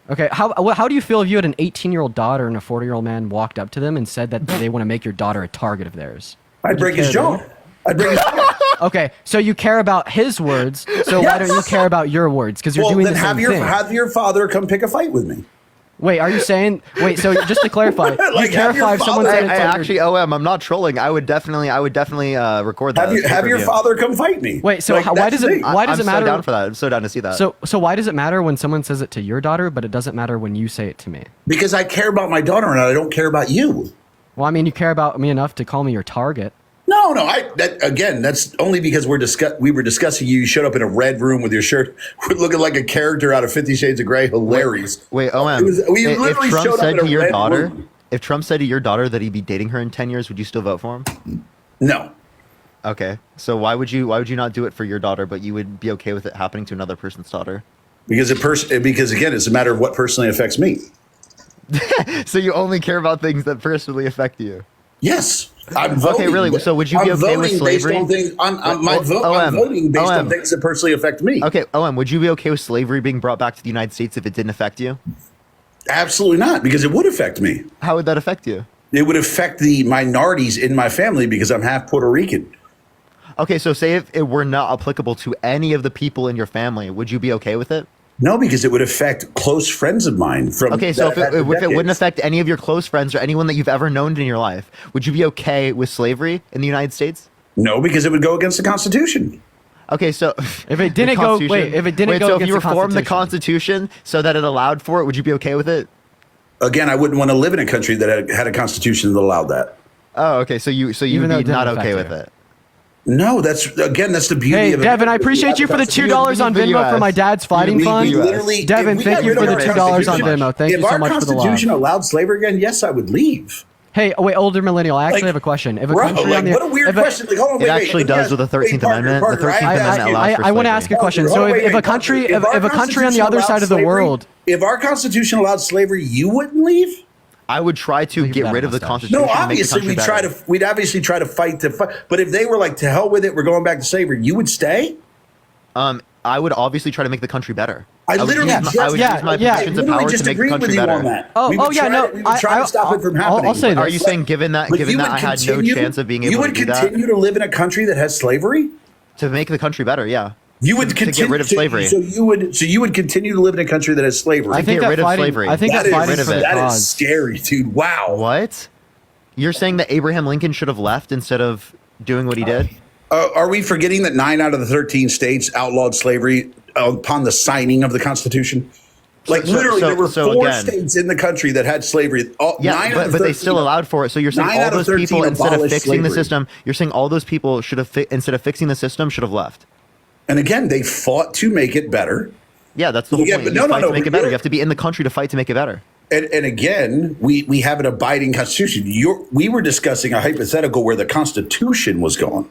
Okay, how do you feel if you had an 18-year-old daughter and a 40-year-old man walked up to them and said that they want to make your daughter a target of theirs? I'd break his jaw. Okay, so you care about his words, so why don't you care about your words? Because you're doing the same thing. Have your father come pick a fight with me. Wait, are you saying? Wait, so just to clarify, like, you clarify if someone said actually, I'm not trolling. I would definitely record that. Have your father come fight me. Wait, so why does it matter? I'm so down for that. I'm so down to see that. So why does it matter when someone says it to your daughter, but it doesn't matter when you say it to me? Because I care about my daughter and I don't care about you. Well, I mean, you care about me enough to call me your target. No. That's only because we were discussing you. You showed up in a red room with your shirt looking like a character out of 50 Shades of Grey. Hilarious. Wait, if Trump said to your daughter, if Trump said to your daughter that he'd be dating her in 10 years, would you still vote for him? No. Okay. So why would you not do it for your daughter, but you would be okay with it happening to another person's daughter? Because again, it's a matter of what personally affects me. So you only care about things that personally affect you. Yes. I'm voting. Okay, really? So would you be okay with slavery? I'm voting based on things that personally affect me. Okay, OM, would you be okay with slavery being brought back to the United States if it didn't affect you? Absolutely not, because it would affect me. How would that affect you? It would affect the minorities in my family because I'm half Puerto Rican. Okay, so say if it were not applicable to any of the people in your family, would you be okay with it? No, because it would affect close friends of mine. Okay, so if it wouldn't affect any of your close friends or anyone that you've ever known in your life, would you be okay with slavery in the United States? No, because it would go against the Constitution. Okay, so if it didn't go, so if you reformed the Constitution so that it allowed for it, would you be okay with it? Again, I wouldn't want to live in a country that had a Constitution that allowed that. Oh, okay, so you'd be not okay with it. No, that's the beauty of it. Hey, Devin, I appreciate you for the $2 on Venmo for my dad's fighting fund. Devin, thank you for the $2 on Venmo. Thank you so much for the love. If our Constitution allowed slavery again, yes, I would leave. Hey, wait, older millennial, I actually have a question. If a country on the, what a weird question. Like, hold on, it actually does with the 13th Amendment. The 13th Amendment allows for I want to ask a question. So if a country on the other side of the world, if our Constitution allowed slavery, you wouldn't leave? I would try to get rid of the Constitution. No, obviously we'd obviously try to fight. But if they were like, to hell with it, we're going back to slavery, you would stay? I would obviously try to make the country better. I would use my positions of power to make the country better. We would try to stop it from happening. I'll say this. Are you saying given that I had no chance of being able to do that? You would continue to live in a country that has slavery? To make the country better, yeah. You would to get rid of slavery. So you would continue to live in a country that has slavery. I think get rid of slavery. I think that is scary, dude. Wow. What? You're saying that Abraham Lincoln should have left instead of doing what he did? Are we forgetting that 9 out of the 13 states outlawed slavery upon the signing of the Constitution? Like literally, there were 4 states in the country that had slavery. But they still allowed for it. So you're saying all those people, instead of fixing the system, you're saying all those people should have, instead of fixing the system, should have left. And again, they fought to make it better. Yeah, that's the whole point. You fight to make it better. You have to be in the country to fight to make it better. And again, we have an abiding Constitution. We were discussing a hypothetical where the Constitution was gone.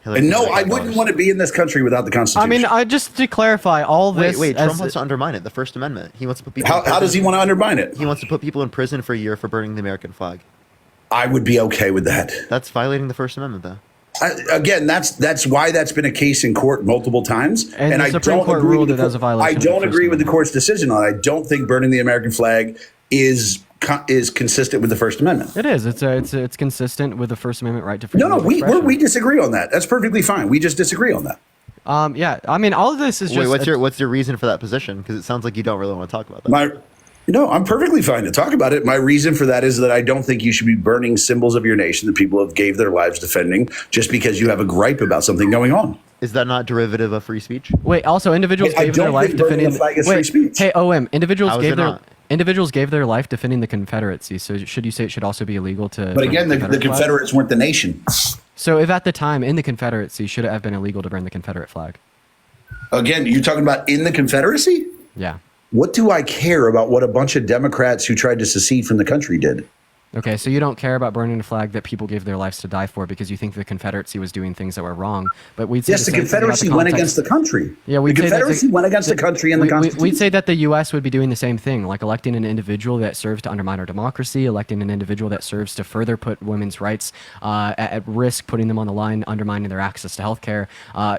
And no, I wouldn't want to be in this country without the Constitution. I mean, just to clarify, all this. Wait, Trump wants to undermine it. The First Amendment. He wants to put people. How does he want to undermine it? He wants to put people in prison for a year for burning the American flag. I would be okay with that. That's violating the First Amendment, though. Again, that's why that's been a case in court multiple times, and I don't agree with a violation. I don't agree with the court's decision on it. I don't think burning the American flag is consistent with the First Amendment. It is. It's consistent with the First Amendment right to freedom. No, we disagree on that. That's perfectly fine. We just disagree on that. Yeah. I mean, all of this is just. What's your reason for that position? Because it sounds like you don't really want to talk about that. No, I'm perfectly fine to talk about it. My reason for that is that I don't think you should be burning symbols of your nation that people have gave their lives defending just because you have a gripe about something going on. Is that not derivative of free speech? Wait, also individuals gave their life defending free speech. Hey, OM, individuals gave their life defending the Confederacy. So should you say it should also be illegal to? But again, the Confederates weren't the nation. So if at the time in the Confederacy, should it have been illegal to burn the Confederate flag? Again, you're talking about in the Confederacy? Yeah. What do I care about what a bunch of Democrats who tried to secede from the country did? Okay, so you don't care about burning a flag that people gave their lives to die for because you think the Confederacy was doing things that were wrong. But we'd say the Confederacy went against the country. Yeah, the Confederacy went against the country and the Constitution. We'd say that the U.S. would be doing the same thing, like electing an individual that serves to undermine our democracy, electing an individual that serves to further put women's rights at risk, putting them on the line, undermining their access to healthcare,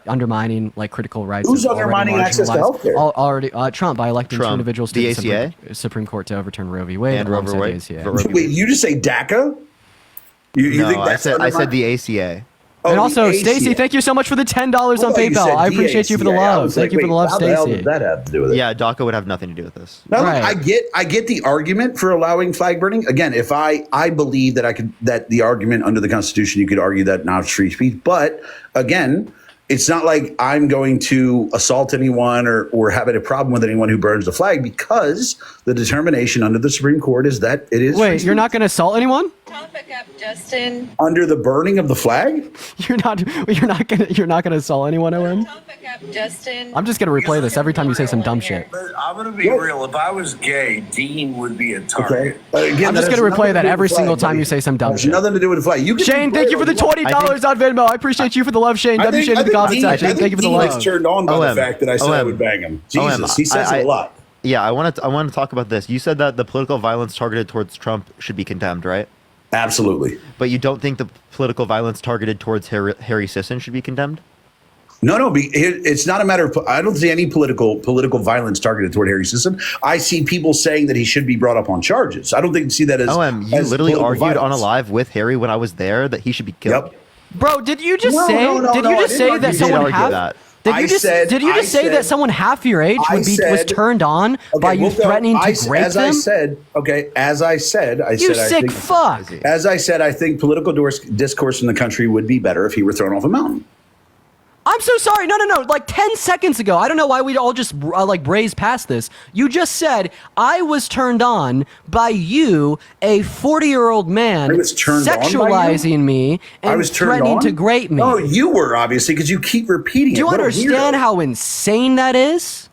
undermining like critical rights. Who's undermining access to healthcare? Already, Trump by electing 2 individuals to the the Supreme Court to overturn Roe v. Wade and Roe v. Wade. Wait, you just say DACA? You think I said the ACA. And also, Stacy, thank you so much for the $10 on PayPal. I appreciate you for the love. Thank you for the love, Stacy. How the hell did that have to do with it? Yeah, DACA would have nothing to do with this. No, right. I get the argument for allowing flag burning. Again, if I believe that the argument under the Constitution, you could argue that not free speech. But again, it's not like I'm going to assault anyone or have a problem with anyone who burns the flag, because the determination under the Supreme Court is that it is. Wait, you're not going to assault anyone? Topic up, Justin. Under the burning of the flag? You're not going to assault anyone, Owen? Topic up, Justin. I'm just gonna replay this every time you say some dumb shit. I'm gonna be real. If I was gay, Dean would be a target. I'm just gonna replay that every single time you say some dumb shit. Nothing to do with the flag. Shane, thank you for the $20 on Venmo. I appreciate you for the love, Shane. W Shane in the comment section. Thank you for the love. Dean turned on by the fact that I said I would bang him. Jesus, he says it a lot. Yeah, I want to talk about this. You said that the political violence targeted towards Trump should be condemned, right? Absolutely. But you don't think the political violence targeted towards Harry Sisson should be condemned? No, it's not a matter of. I don't see any political violence targeted toward Harry Sisson. I see people saying that he should be brought up on charges. I don't see that as. You literally argued on a live with Harry when I was there that he should be killed. Yep. Bro, did you just say that someone half? Did you just say that someone half your age was turned on by you threatening to rape them? As I said, you sick fuck. As I said, I think political discourse in the country would be better if he were thrown off a mountain. I'm so sorry. No. Like 10 seconds ago, I don't know why we all just braze past this. You just said I was turned on by you, a 40-year-old man, sexualizing me and threatening to grape me. Oh, you were obviously because you keep repeating it. Do you understand how insane that is?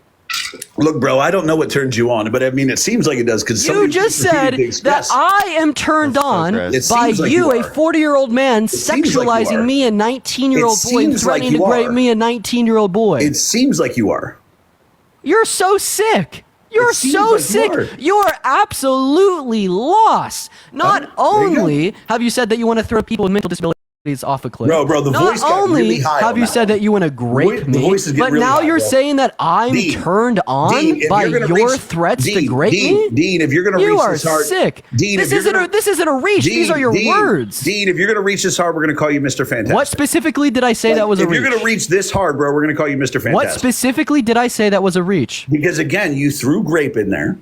Look, bro, I don't know what turns you on, but I mean, it seems like it does because you just said that I am turned on by you, a 40-year-old man, sexualizing me, a 19-year-old boy, and threatening to grape me, a 19-year-old boy. It seems like you are. You're so sick. You're so sick. You're absolutely lost. Not only have you said that you want to throw people with mental disabilities off a cliff. Bro, the voice got really high. Not only have you said that you want to grape me, but now you're saying that I'm turned on by your threats to grape me? Dean, if you're going to reach this hard... You are sick. Dean, this isn't a reach. These are your words. Dean, if you're going to reach this hard, we're going to call you Mr. Fantastic. What specifically did I say that was a reach? If you're going to reach this hard, bro, we're going to call you Mr. Fantastic. What specifically did I say that was a reach? Because, again, you threw grape in there.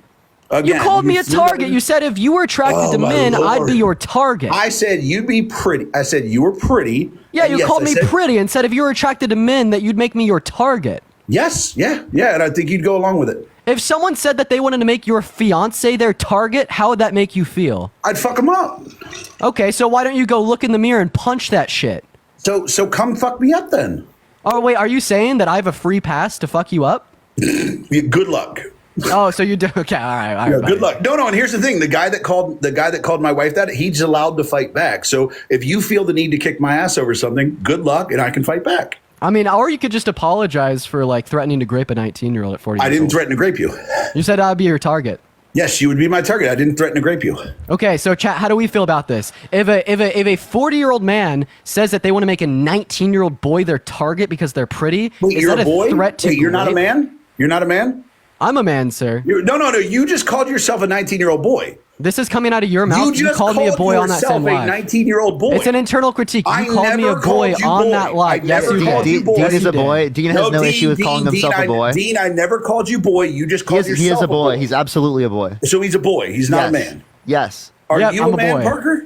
Again, you called me a target. You said if you were attracted to men, I'd be your target. I said you'd be pretty. I said you were pretty. Yeah, you called me pretty and said if you were attracted to men, that you'd make me your target. Yes, yeah, and I think you'd go along with it. If someone said that they wanted to make your fiance their target, how would that make you feel? I'd fuck them up. Okay, so why don't you go look in the mirror and punch that shit? So come fuck me up then. Oh, wait, are you saying that I have a free pass to fuck you up? Good luck. Oh, so you do? Okay, all right. Yeah, good luck. No, and here's the thing: the guy that called my wife that, he's allowed to fight back. So if you feel the need to kick my ass over something, good luck, and I can fight back. I mean, or you could just apologize for threatening to grape a 19-year-old at 40. I didn't threaten to grape you. You said I'd be your target. Yes, you would be my target. I didn't threaten to grape you. Okay, so chat, how do we feel about this? If a 40-year-old man says that they want to make a 19-year-old boy their target because they're pretty, is that a threat to? Wait, you're not a man? You're not a man? I'm a man, sir. No. You just called yourself a 19-year-old boy. This is coming out of your mouth. You called me a boy on that same live. A 19-year-old boy. It's an internal critique. You called me a boy on that live. Yes, you did. Dean is a boy. Dean has no issue with calling himself a boy. Dean, I never called you boy. You just called yourself a boy. He is a boy. He's absolutely a boy. So he's a boy. He's not a man. Yes. Are you a man, Parker?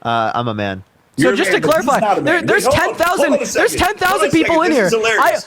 I'm a man. So just to clarify, there's 10,000 people in here.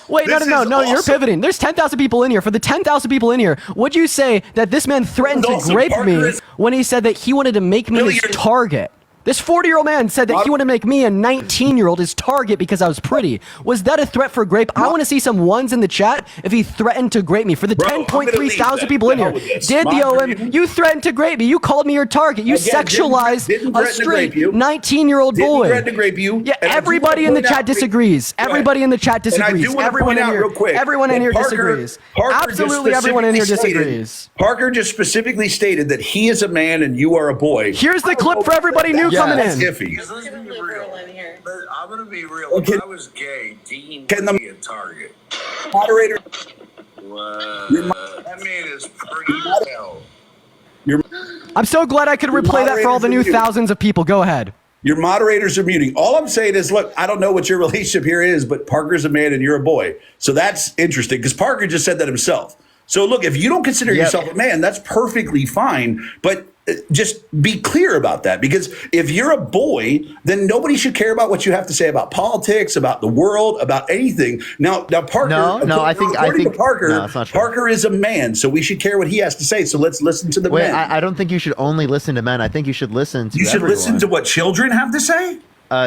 Wait, no, you're pivoting. There's 10,000 people in here. For the 10,000 people in here, would you say that this man threatened to grape me when he said that he wanted to make me his target? This 40-year-old man said that he wanted to make me a 19-year-old his target because I was pretty. Was that a threat for grape? I want to see some ones in the chat if he threatened to grape me. For the 10.3 thousand people in here, did the OM, you threatened to grape me. You called me your target. You sexualized a straight 19-year-old boy. Didn't threaten to grape you. Yeah, everybody in the chat disagrees. Everybody in the chat disagrees. Everyone in here disagrees. Absolutely everyone in here disagrees. Parker just specifically stated that he is a man and you are a boy. Here's the clip for everybody new coming in. I'm gonna be real. If I was gay, Dean would be a target. Moderator. That man is pretty hell. I'm so glad I could replay that for all the new thousands of people. Go ahead. Your moderators are muting. All I'm saying is, look, I don't know what your relationship here is, but Parker's a man and you're a boy. So that's interesting because Parker just said that himself. So look, if you don't consider yourself a man, that's perfectly fine. But just be clear about that, because if you're a boy, then nobody should care about what you have to say about politics, about the world, about anything. Now, Parker. I think Parker. No, that's not true. Parker is a man, so we should care what he has to say. So let's listen to the men. I don't think you should only listen to men. I think you should listen to. You should listen to what children have to say.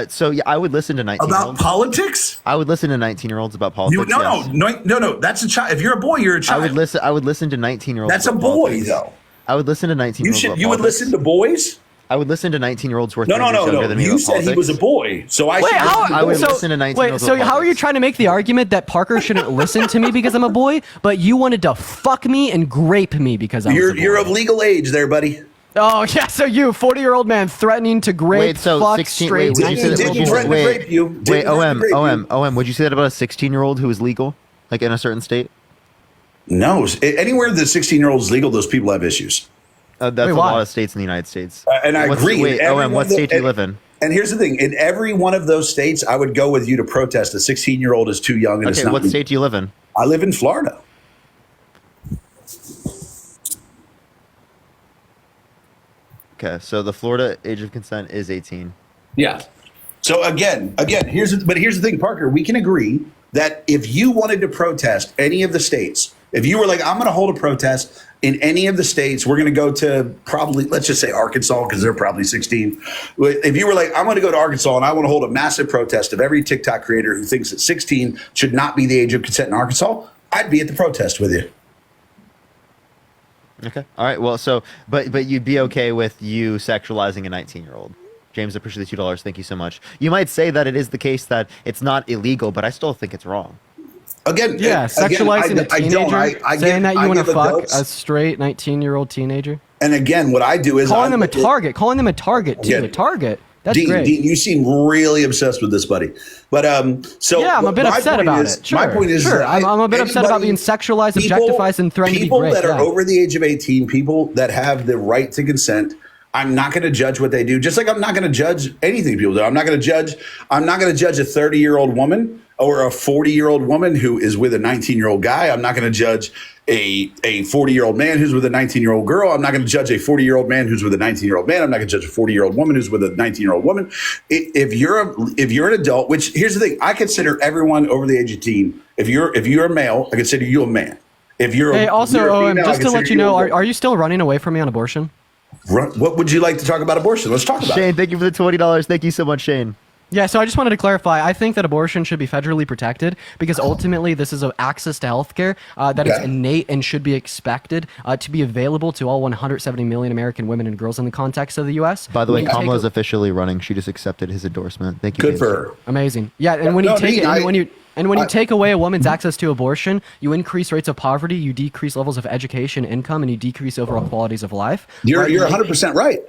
So yeah, I would listen to 19-year-olds. About politics? I would listen to 19-year-olds about politics. No. That's a child. If you're a boy, you're a child. I would listen to 19-year-olds. That's a boy, though. I would listen to 19-year-olds. You would listen to boys? I would listen to 19-year-olds worth No. younger than me. You said he was a boy, so I would listen to 19-year-olds. Wait, so how are you trying to make the argument that Parker shouldn't listen to me because I'm a boy, but you wanted to fuck me and grape me because I'm a boy? You're of legal age there, buddy. Oh, yeah, so you, 40-year-old man, threatening to grape, fuck, straight. Wait, OM, would you say that about a 16-year-old who is legal, like in a certain state? No. Anywhere that 16-year-old is legal, those people have issues. That's a lot of states in the United States. And I agree. Wait, OM, what state do you live in? And here's the thing. In every one of those states, I would go with you to protest. A 16-year-old is too young. And it's not what state do you live in? I live in Florida. Okay, so the Florida age of consent is 18. Yeah. So again, here's the thing, Parker. We can agree that if you wanted to protest any of the states, if you were like, I'm going to hold a protest in any of the states, we're going to go to probably, let's just say Arkansas, because they're probably 16. If you were like, I'm going to go to Arkansas and I want to hold a massive protest of every TikTok creator who thinks that 16 should not be the age of consent in Arkansas, I'd be at the protest with you. Okay. All right. Well, so, but you'd be okay with you sexualizing a 19-year-old. James, I appreciate the $2. Thank you so much. You might say that it is the case that it's not illegal, but I still think it's wrong. Again, sexualizing a teenager, saying that you want to fuck a straight 19-year-old teenager. And again, what I do is calling them a target too. A target. That's great. Dean, you seem really obsessed with this, buddy. But so yeah, I'm a bit upset about it. Sure, my point is, I'm a bit upset about being sexualized, objectified, and threatened to be raped. People that are over the age of 18, people that have the right to consent, I'm not going to judge what they do. Just like I'm not going to judge anything people do. I'm not going to judge a 30-year-old woman or a 40-year-old woman who is with a 19-year-old guy. I'm not going to judge a 40-year-old man who's with a 19-year-old girl. I'm not going to judge a 40-year-old man who's with a 19-year-old man. I'm not going to judge a 40-year-old woman who's with a 19-year-old woman. If you're an adult, which here's the thing, I consider everyone over the age of teen. If you're a male, I consider you a man. If you're female, just to let you know, are you still running away from me on abortion? What would you like to talk about abortion? Let's talk about Shane, thank you for the $20. Thank you so much, Shane. Yeah, so I just wanted to clarify. I think that abortion should be federally protected because ultimately this is an access to healthcare that is innate and should be expected to be available to all 170 million American women and girls in the context of the U.S. By the way, Kamala is officially running. She just accepted his endorsement. Thank you. Good for her. Amazing. Yeah, and when you take it, when you take away a woman's access to abortion, you increase rates of poverty, you decrease levels of education, income, and you decrease overall qualities of life. You're 100% right.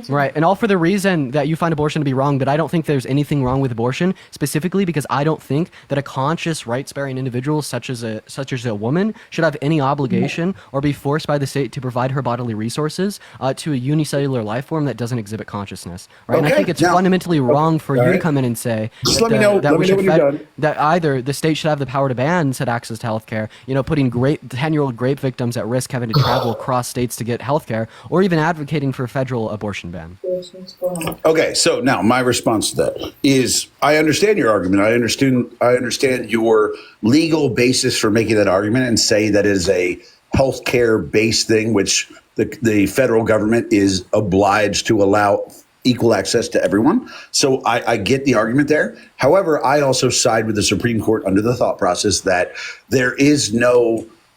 Right, and all for the reason that you find abortion to be wrong, but I don't think there's anything wrong with abortion, specifically because I don't think that a conscious rights-bearing individual such as a woman should have any obligation or be forced by the state to provide her bodily resources to a unicellular life form that doesn't exhibit consciousness. Right, and I think it's fundamentally wrong for you to come in and say that either the state should have the power to ban said access to healthcare, putting 10-year-old rape victims at risk having to travel across states to get healthcare, or even advocating for federal abortion ban. Okay, so now my response to that is I understand your argument. I understand your legal basis for making that argument and say that it is a healthcare based thing, which the federal government is obliged to allow equal access to everyone. So I get the argument there. However, I also side with the Supreme Court under the thought process that there is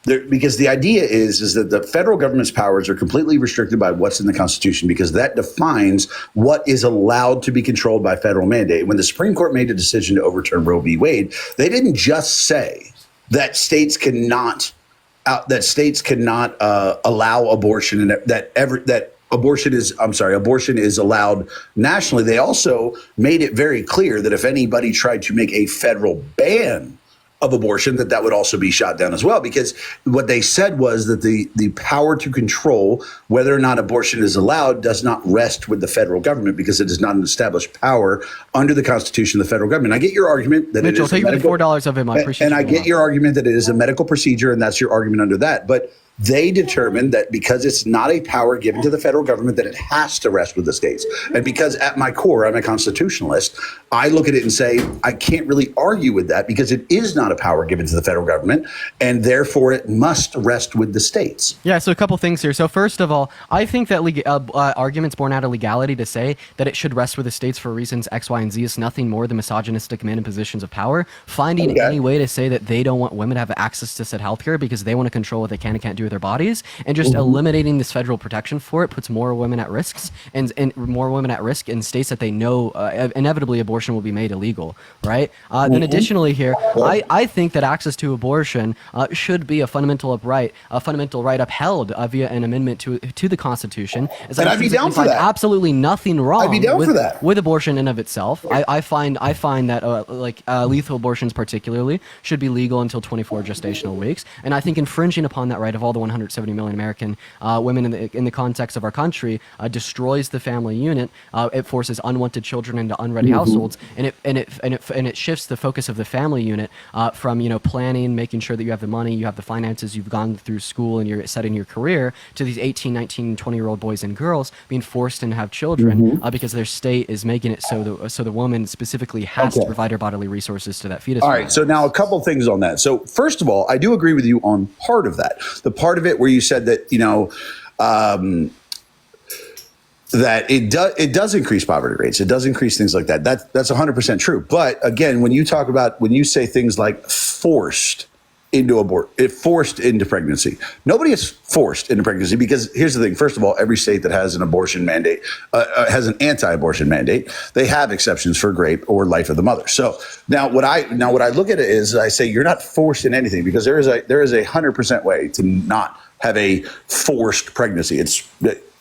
because the idea is that the federal government's powers are completely restricted by what's in the Constitution, because that defines what is allowed to be controlled by federal mandate. When the Supreme Court made a decision to overturn Roe v. Wade, they didn't just say that states cannot allow abortion and that abortion is allowed nationally. They also made it very clear that if anybody tried to make a federal ban of abortion, that would also be shot down as well, because what they said was that the power to control whether or not abortion is allowed does not rest with the federal government, because it is not an established power under the Constitution of the federal government. I get your argument that Mitchell, thank you for the $4 of him. I appreciate it. And I get your argument that it is a medical procedure, and that's your argument under that. But They determined that because it's not a power given to the federal government, that it has to rest with the states. And because at my core, I'm a constitutionalist, I look at it and say, I can't really argue with that because it is not a power given to the federal government, and therefore it must rest with the states. Yeah, so a couple things here. So first of all, I think that arguments born out of legality to say that it should rest with the states for reasons X, Y, and Z is nothing more than misogynistic men in positions of power, finding any way to say that they don't want women to have access to said healthcare because they want to control what they can and can't do with their bodies, and just eliminating this federal protection for it puts more women at risk, and more women at risk in states that they know inevitably abortion will be made illegal, right? Then additionally here, I think that access to abortion should be a fundamental right upheld via an amendment to the Constitution. And I'd be down for that. Absolutely nothing wrong I'd be down for that. with abortion in of itself. I find that lethal abortions particularly should be legal until 24 gestational weeks, and I think infringing upon that right of all the 170 million American women in the context of our country destroys the family unit. It forces unwanted children into unready households, and it shifts the focus of the family unit from planning, making sure that you have the money, you have the finances, you've gone through school, and you're setting your career, to these 18, 19, 20-year-old boys and girls being forced to have children because their state is making it so the woman specifically has to provide her bodily resources to that fetus. All right, so now a couple things on that. So first of all, I do agree with you on part of that. The part of it where you said that that it does increase poverty rates. It does increase things like that. That's 100% true. But again, when you say things like forced into pregnancy, nobody is forced into pregnancy, because here's the thing. First of all, every state that has an abortion mandate has an anti-abortion mandate. They have exceptions for rape or life of the mother. So now what I look at it is, I say you're not forced in anything, because there is a 100% way to not have a forced pregnancy. It's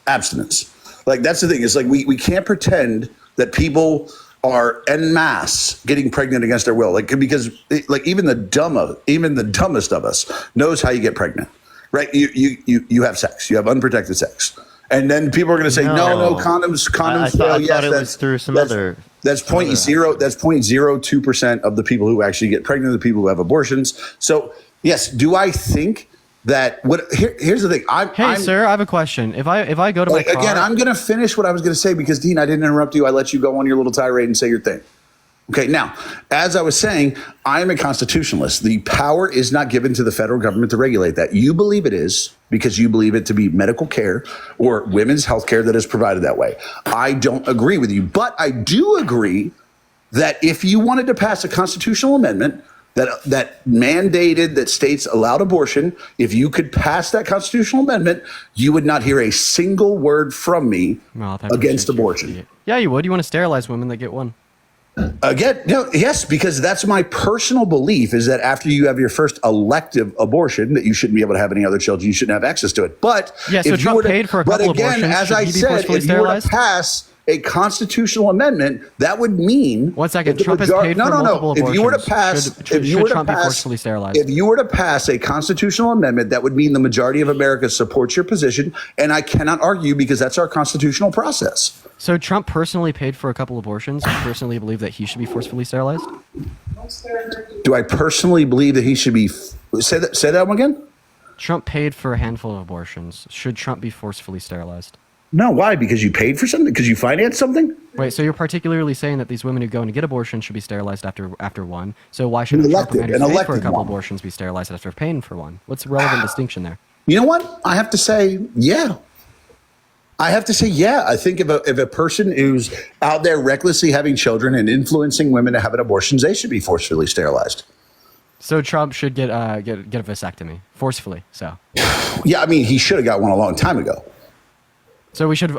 abstinence. Like, that's the thing. It's like we can't pretend that people are en masse getting pregnant against their will, because even the dumbest of us knows how you get pregnant, right? You have sex, you have unprotected sex, and then people are going to say no condoms I thought it was through some other. That's 0.02% of the people who actually get pregnant, the people who have abortions. So yes, do I think that here's the thing. Sir, I have a question. If I go to my car, again, I'm going to finish what I was going to say, because Dean, I didn't interrupt you. I let you go on your little tirade and say your thing. Okay. Now, as I was saying, I am a constitutionalist. The power is not given to the federal government to regulate that. You believe it is, because you believe it to be medical care or women's health care that is provided that way. I don't agree with you, but I do agree that if you wanted to pass a constitutional amendment that mandated that states allowed abortion, if you could pass that constitutional amendment, you would not hear a single word from me against abortion. Yeah, you would. You want to sterilize women that get one. Again, yes, because that's my personal belief, is that after you have your first elective abortion, that you shouldn't be able to have any other children. You shouldn't have access to it. But yeah, so Trump paid for a couple abortions. As I said, if you were to pass a constitutional amendment, that would mean 1 second. Trump has paid for multiple abortions. If you were to pass, should Trump be forcefully sterilized? If you were to pass a constitutional amendment, that would mean the majority of America supports your position, and I cannot argue, because that's our constitutional process. So Trump personally paid for a couple abortions. You personally believe that he should be forcefully sterilized? Do I personally believe that he should be? Say that one again. Trump paid for a handful of abortions. Should Trump be forcefully sterilized? No, why? Because you paid for something? Because you financed something? Wait, so you're particularly saying that these women who go and get abortions should be sterilized after one. So why should a Trump man who's paid for a couple abortions be sterilized after paying for one? What's the relevant distinction there? You know what? I have to say, yeah. I think if a person who's out there recklessly having children and influencing women to have abortions, they should be forcefully sterilized. So Trump should get a vasectomy forcefully. So yeah, I mean, he should have got one a long time ago. So we should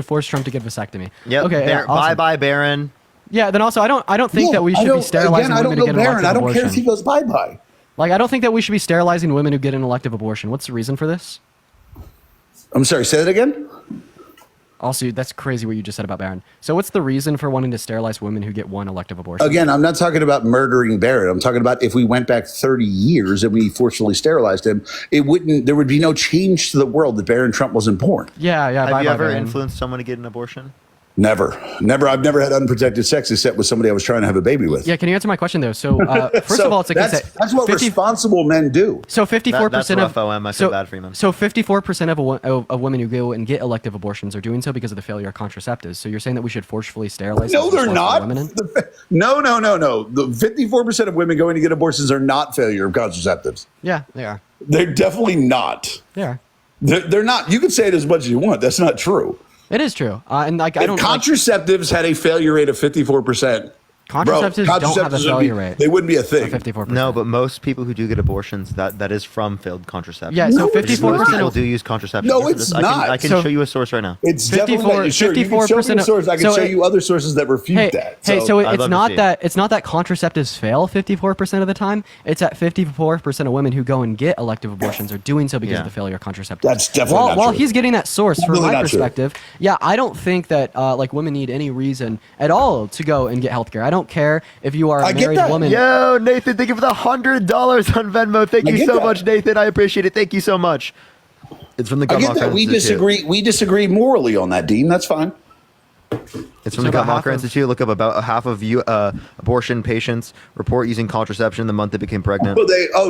force Trump to get vasectomy. Yep. Okay. Awesome. Bye, Barron. Yeah. Then also, I don't think that we should be sterilizing women to get an elective abortion. I don't care if he goes bye. Like, I don't think that we should be sterilizing women who get an elective abortion. What's the reason for this? I'm sorry. Say that again. Also, that's crazy what you just said about Barron. So what's the reason for wanting to sterilize women who get one elective abortion? Again, I'm not talking about murdering Barron. I'm talking about if we went back 30 years and we forcibly sterilized him, there would be no change to the world that Barron Trump wasn't born. Yeah. Have you ever influenced someone to get an abortion? Never. I've never had unprotected sex except with somebody I was trying to have a baby with. Yeah, can you answer my question though? So first of all, it's like that's what responsible men do. So 54% that's rough, OM. I feel bad for you, man. So 54% of women who go and get elective abortions are doing so because of the failure of contraceptives. So you're saying that we should forcefully sterilize? No, they're not. No. The 54% of women going to get abortions are not failure of contraceptives. Yeah, they are. They're definitely not. They are. They're not. You can say it as much as you want. That's not true. It is true. And like I don't. Contraceptives had a failure rate of 54%. Contraceptives don't have a failure rate. They wouldn't be a thing. 54%. No, but most people who do get abortions, that is from failed contraception. Yeah, so 54% people do use contraception. No, it's not. I can show you a source right now. It's definitely sure. You can show me a source. I can show you other sources that refute that. So it's not that contraceptives fail 54% of the time. It's that 54% of women who go and get elective abortions are doing so because of the failure of contraceptives. That's definitely not true. While he's getting that source, from my perspective, I don't think that like women need any reason at all to go and get healthcare. I don't care if you are a married woman. Yo, Nathan, thank you for the $100 on Venmo. Thank you so much, Nathan. I appreciate it. Thank you so much. It's from the I get that. We disagree morally on that, Dean. That's fine. It's from the Kamala Institute. Look up about half of abortion patients report using contraception in the month they became pregnant.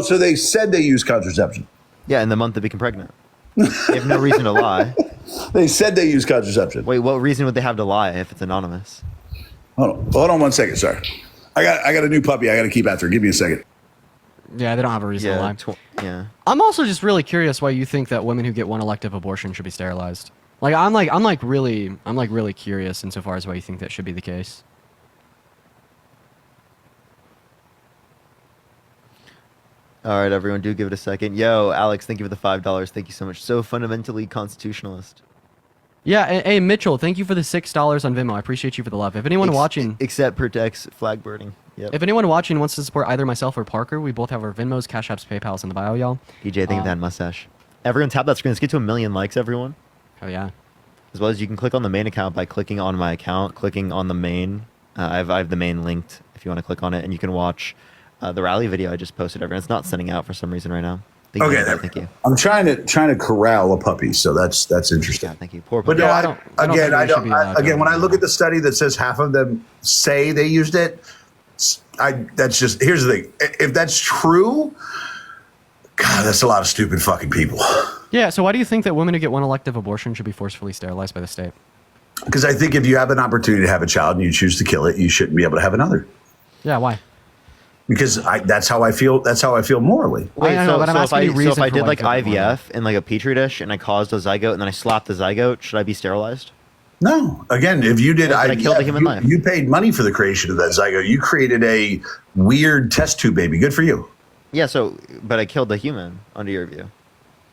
So they said they use contraception. Yeah, in the month they became pregnant. They have no reason to lie. They said they use contraception. Wait, what reason would they have to lie if it's anonymous? Hold on 1 second, sir. I got a new puppy I got to keep after. Give me a second. Yeah, they don't have a reason to lie. Yeah. I'm also just really curious why you think that women who get one elective abortion should be sterilized. I'm really curious insofar as why you think that should be the case. All right, everyone, do give it a second. Yo, Alex, thank you for the $5. Thank you so much. So fundamentally constitutionalist. Yeah, hey Mitchell, thank you for the $6 on Venmo. I appreciate you for the love. If anyone watching, except protects flag burning. Yep. If anyone watching wants to support either myself or Parker, we both have our Venmos, Cash Apps, PayPal's in the bio, y'all. DJ, thank you for that mustache. Everyone, tap that screen. Let's get to 1 million likes, everyone. Oh yeah. As well as you can click on the main account by clicking on my account, clicking on the main. I have the main linked if you want to click on it, and you can watch the rally video I just posted. Everyone, it's not sending out for some reason right now. Thank you. I'm trying to corral a puppy, so that's interesting. Yeah, thank you. Poor puppy. But no, again, when I look at the study that says half of them say they used it, that's just, here's the thing. If that's true, God, that's a lot of stupid fucking people. Yeah. So why do you think that women who get one elective abortion should be forcefully sterilized by the state? Because I think if you have an opportunity to have a child and you choose to kill it, you shouldn't be able to have another. Yeah. Why? Because that's how I feel. That's how I feel morally. Wait, so if I did like IVF in like a petri dish and I caused a zygote and then I slapped the zygote, should I be sterilized? No. Again, if you did I killed a human life. You paid money for the creation of that zygote. You created a weird test tube baby. Good for you. Yeah. But I killed the human under your view.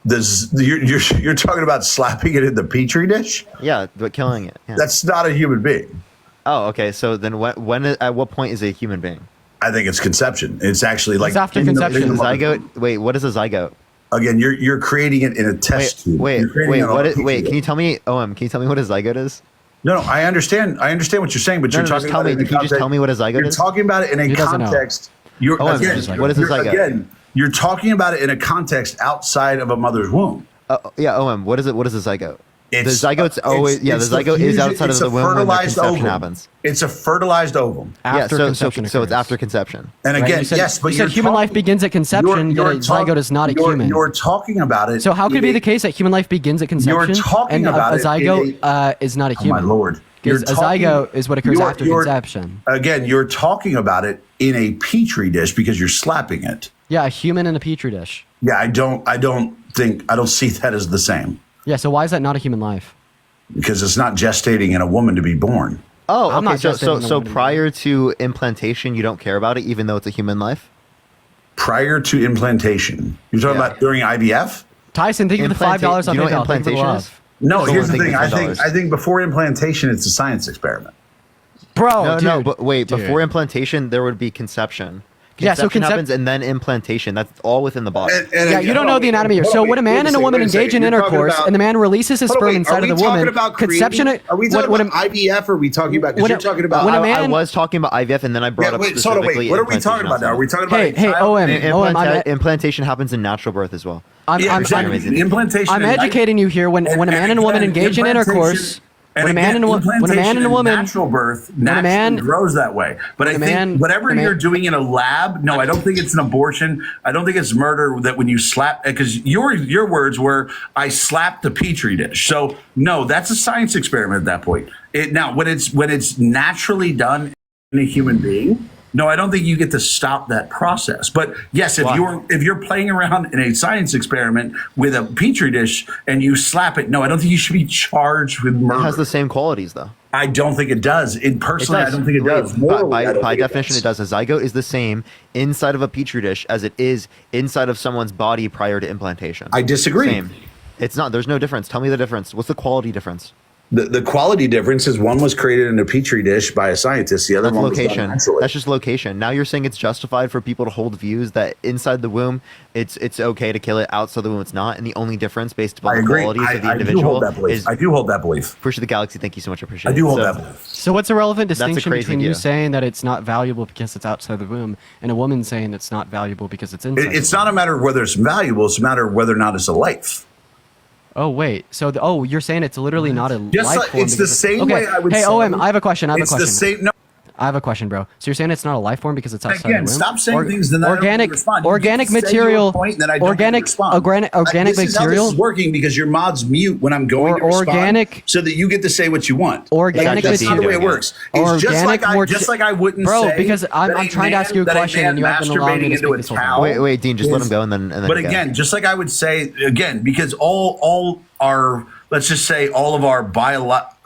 You're talking about slapping it in the petri dish? Yeah, but killing it. Yeah. That's not a human being. Oh, okay. So then at what point is it a human being? I think it's conception. It's actually like after conception. Zygote. Wait, what is a zygote? Again, you're creating it in a test tube. Wait. Can you tell me? Can you tell me what a zygote is? No, I understand. I understand what you're saying, but you're talking about it. Can you just tell me what a zygote is? You're talking about it in a context. What is a zygote? Again, you're talking about it in a context outside of a mother's womb. Yeah, what is it? What is a zygote? The zygote is outside of the womb when the conception happens. It's a fertilized ovum. So it's after conception. And again, yes, but you said human life begins at conception, yet a zygote is not a human. You're talking about it. So how could it be the case that human life begins at conception and a zygote is not a human? Oh my lord. Because a zygote is what occurs after conception. Again, you're talking about it in a petri dish because you're slapping it. Yeah, a human in a petri dish. Yeah, I don't see that as the same. Yeah, so why is that not a human life? Because it's not gestating in a woman to be born. Oh, okay. So prior to implantation, you don't care about it, even though it's a human life? Prior to implantation. You're talking about during IVF? Tyson, think of the $5 on PayPal. Implantation is? No, here's the thing. I think before implantation, it's a science experiment. Bro, but wait, before implantation, there would be conception. Conception happens and then implantation. That's all within the body. You don't know the anatomy here. So when a man and a woman engage in intercourse and the man releases his sperm inside of the woman, conception. Are we talking about IVF or are we talking about? Because you're talking about. I was talking about IVF and then I brought up specifically. What are we talking about now? Are we talking about? Implantation happens in natural birth as well. Implantation. I'm educating you here. When a man and a woman engage in intercourse. And when a man and a woman, natural birth naturally grows that way. But I think whatever you're doing in a lab, no, I don't think it's an abortion. I don't think it's murder. That when you slap, because your words were, I slapped the petri dish. So no, that's a science experiment at that point. Now when it's naturally done in a human being. No, I don't think you get to stop that process. But yes, if you're playing around in a science experiment with a petri dish and you slap it, no, I don't think you should be charged with murder. It has the same qualities, though. I don't think it does. Personally, I don't think it does. By definition, it does. A zygote is the same inside of a petri dish as it is inside of someone's body prior to implantation. I disagree. Same. It's not. There's no difference. Tell me the difference. What's the quality difference? The quality difference is one was created in a petri dish by a scientist. The other one was done naturally. That's just location. Now you're saying it's justified for people to hold views that inside the womb it's okay to kill it, outside the womb it's not, and the only difference based upon the qualities of the individual is. I do hold that belief. Push the Galaxy, thank you so much. I appreciate it. I do hold that belief. So what's a relevant distinction between you saying that it's not valuable because it's outside the womb and a woman saying it's not valuable because it's inside? It's not a matter of whether it's valuable. It's a matter of whether or not it's a life. Oh wait, so you're saying it's literally not a life form? It's the same way I would say. Hey, OM, I have a question. It's the same. No. I have a question, bro. So you're saying it's not a life form because it's outside the womb? Again, stop saying things that organic material. Organic material is working because your mod's mute when I'm going to respond, so that you get to say what you want. Organic that's not the way it works. It's just like I wouldn't say. Bro, because I'm trying to ask you a question and you have been allowing me to speak this whole time. Wait, Dean, just let him go and then. But again, just like I would say again, because all our, let's just say all of our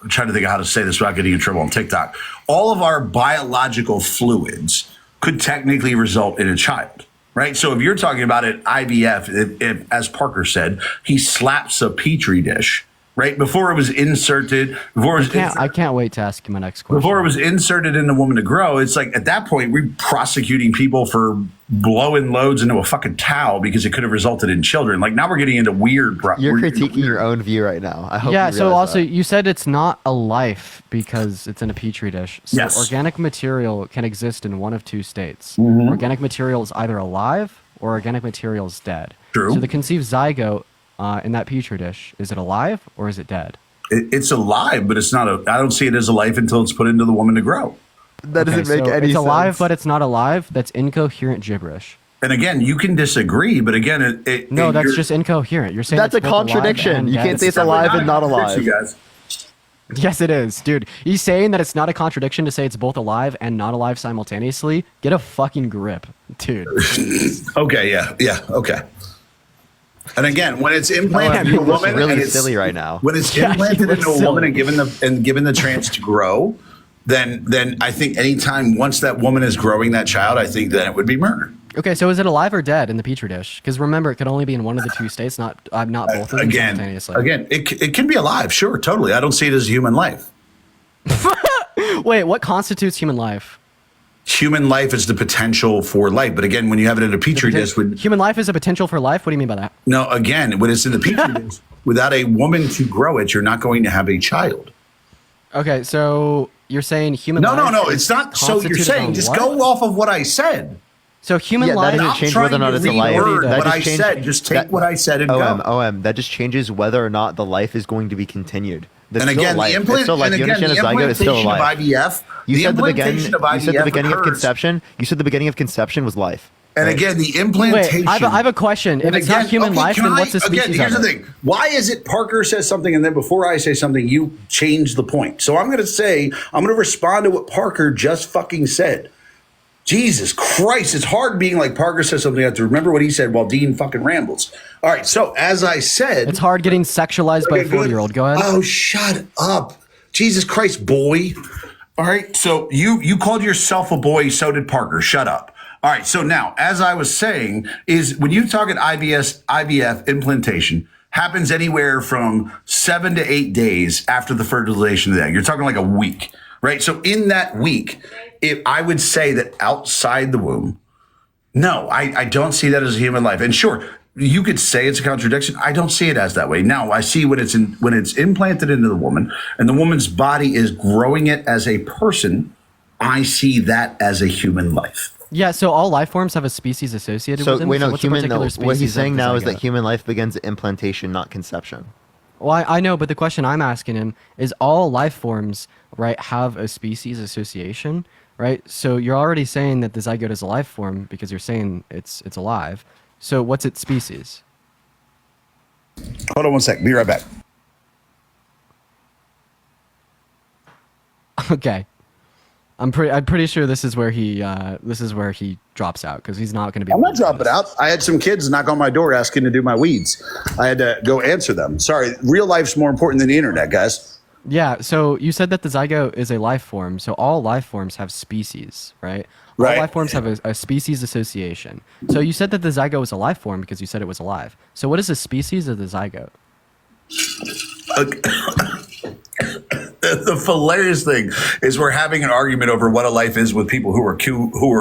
I'm trying to think of how to say this without getting in trouble on TikTok. All of our biological fluids could technically result in a child, right? So if you're talking about it, IVF, if, as Parker said, he slaps a petri dish, right? Before it was inserted, I can't wait to ask you my next question. Before it was inserted in the woman to grow, it's like at that point we're prosecuting people for blowing loads into a fucking towel because it could have resulted in children. Like now we're getting into weird. You're critiquing your own view right now. I hope. Yeah. So also you said it's not a life because it's in a petri dish. So yes. Organic material can exist in one of two states. Mm-hmm. Organic material is either alive or organic material is dead. True. So the conceived zygote in that petri dish, is it alive or is it dead? It's alive, but it's not. I don't see it as a life until it's put into the woman to grow. That doesn't make any sense. It's alive, but it's not alive. That's incoherent gibberish. And again, you can disagree, but again, that's just incoherent. You're saying that's a contradiction. You can't say it's alive and not alive. You guys. Yes, it is, dude. He's saying that it's not a contradiction to say it's both alive and not alive simultaneously. Get a fucking grip, dude. Okay, yeah, okay. And again, when it's implanted into a woman, really and it's silly right now. When it's implanted into a woman and given the chance to grow, then I think anytime once that woman is growing that child, I think that it would be murder. Okay, so is it alive or dead in the petri dish? Because remember, it could only be in one of the two states, not both of them simultaneously. Again, it can be alive, sure, totally. I don't see it as human life. Wait, what constitutes human life? Human life is the potential for life. But again, when you have it in a petri dish... Human life is a potential for life? What do you mean by that? No, again, when it's in the petri dish, without a woman to grow it, you're not going to have a child. Okay, so you're saying human life... No, it's not. So you're saying, just go off of what I said. So human life... That doesn't change whether or not it's a life. What I said, just take what I said and go. That just changes whether or not the life is going to be continued. And again, the implantation of IVF... You said the beginning of conception. You said the beginning of conception was life. And again, the implantation... Wait, I have a question. If it's not human life, then what's the species of it? Here's the thing. Why is it Parker says something and then before I say something, you change the point? So I'm going to respond to what Parker just fucking said. Jesus Christ, it's hard being like Parker says something. I have to remember what he said while Dean fucking rambles. All right, so as I said... It's hard getting sexualized by a 40-year-old. Go ahead. Oh, shut up. Jesus Christ, boy. All right, so you called yourself a boy, so did Parker. Shut up. All right, so now, as I was saying, is when you talk at IVF implantation, happens anywhere from 7 to 8 days after the fertilization of the egg. You're talking like a week, right? So in that week, I would say that outside the womb, no, I don't see that as a human life. And sure, you could say it's a contradiction. I don't see it as that way. Now I see when it's implanted into the woman and the woman's body is growing it as a person, I see that as a human life. Yeah, so all life forms have a species associated with them. What he's saying now is that human life begins at implantation, not conception. Well, I know, but the question I'm asking him is all life forms, right, have a species association, right? So you're already saying that the zygote is a life form because you're saying it's alive. So what's its species? Hold on one sec. Be right back. Okay. I'm pretty sure this is where he drops out because he's not going to be. I'm not dropping out. I had some kids knock on my door asking to do my weeds. I had to go answer them. Sorry, real life's more important than the internet, guys. Yeah. So you said that the zygote is a life form. So all life forms have species, right? All Right. life forms have a species association. So you said that the zygote was a life form because you said it was alive. So what is the species of the zygote? The hilarious thing is we're having an argument over what a life is with people who are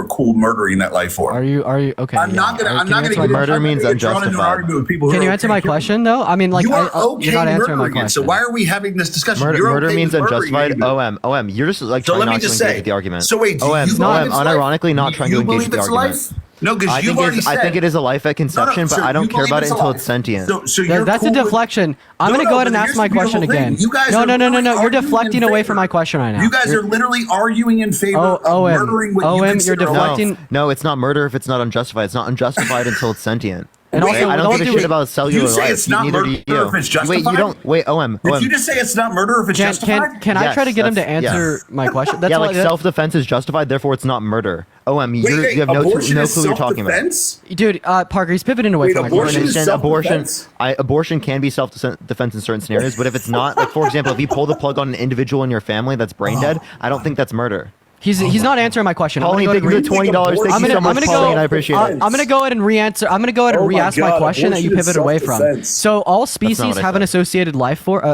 cool murdering that life form. Are you okay? I'm not gonna get murder means unjustified. Can you answer my question though? I mean, like, you are okay you're not answering my murdering it. question. So why are we having this discussion? Murder okay means with murdering unjustified. OM. You're just like So trying let me not to just engage say. with the argument. So wait, do OM. you believe it's Unironically life? not trying to You engage with believe the it's argument. life? No, because I think it is a life at conception, but I don't care about it until it's sentient. So you're That's cool a deflection. I'm going to go ahead and ask my question again. No. You're deflecting away from my question right now. You guys are literally arguing in favor of murdering what you consider you're deflecting. No, it's not murder if it's not unjustified. It's not unjustified until it's sentient. And also, I don't give a shit about cellular life. You say it's not Neither murder do you. if it's justified? Wait, you don't. Wait, OM. Did you just say it's not murder if it's justified? Can I try to get him to answer my question? That's like self-defense is justified, therefore it's not murder. OM, you have no clue what you're talking about. Dude, Parker, he's pivoting away from my question. Abortion can be self-defense in certain scenarios, but if it's not, like for example, if you pull the plug on an individual in your family that's brain dead, I don't think that's murder. He's not answering my question. Pauline, thank you for the $20. Thank you so much, Pauline. I appreciate it. I'm gonna go ahead and re-answer. I'm gonna go ahead and re-ask my question that you pivoted away from. So all species have an associated life form.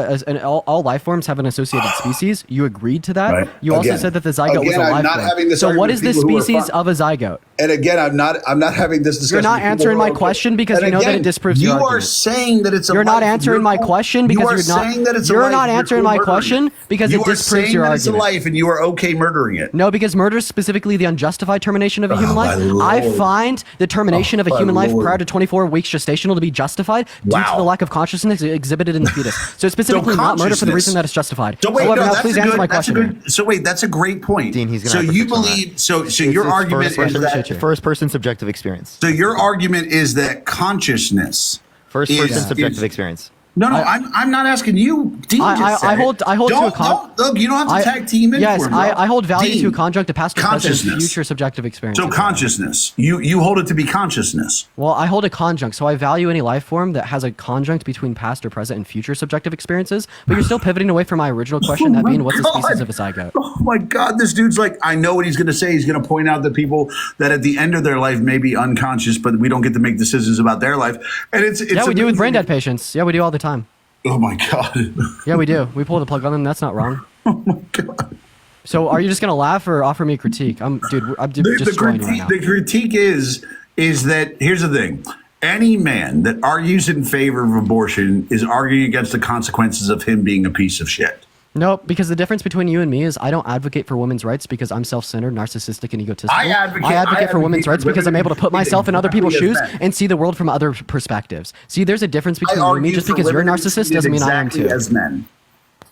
All life forms have an associated species. You agreed to that. Right. You also said that the zygote was a life form. So what is the species of a zygote? And again, I'm not having this discussion. You're not answering my question because you know that it disproves your argument. You are saying that it's a You're not life. answering my question because you're not. saying that it's a You're life. not answering my question because it disproves your argument. It's a argument. life, and you are okay murdering it. No, because murder is specifically the unjustified termination of a human life. my I Lord. find the termination of a my human life Lord. prior to 24 weeks gestational to be justified due to the lack of consciousness exhibited in the fetus. So it's specifically not murder for the reason that it's justified. So wait, However, no, now that's please a answer good, my that's a question. good. So wait, that's a great point. Dean, he's gonna so have to you fix on believe that. so your argument is that first person subjective experience. so your argument is that consciousness First person subjective experience. No, I'm not asking you. Dean just said I hold to a look, you don't have to tag team in Yes, for me. I hold value Dean, to a conjunct of past, present, and consciousness. future subjective experience. So consciousness, you hold it to be consciousness. Well, I hold a conjunct, so I value any life form that has a conjunct between past or present and future subjective experiences. But you're still pivoting away from my original question, that being what's the species of a zygote? Oh my God, this dude's like, I know what he's going to say. He's going to point out the people that at the end of their life may be unconscious, but we don't get to make decisions about their life. And it's yeah, we do with brain dead patients. Yeah, we do all the time. Oh my God. Yeah, we do. We pull the plug on them. That's not wrong. Oh my God. So are you just going to laugh or offer me a critique? I'm just destroying you right now. The critique is that, here's the thing. Any man that argues in favor of abortion is arguing against the consequences of him being a piece of shit. No, because the difference between you and me is I don't advocate for women's rights because I'm self-centered, narcissistic, and egotistical. I advocate for women's rights because I'm able to put myself in other people's shoes and see the world from other perspectives. See, there's a difference between you and me. Just because you're a narcissist doesn't mean I am too. As men.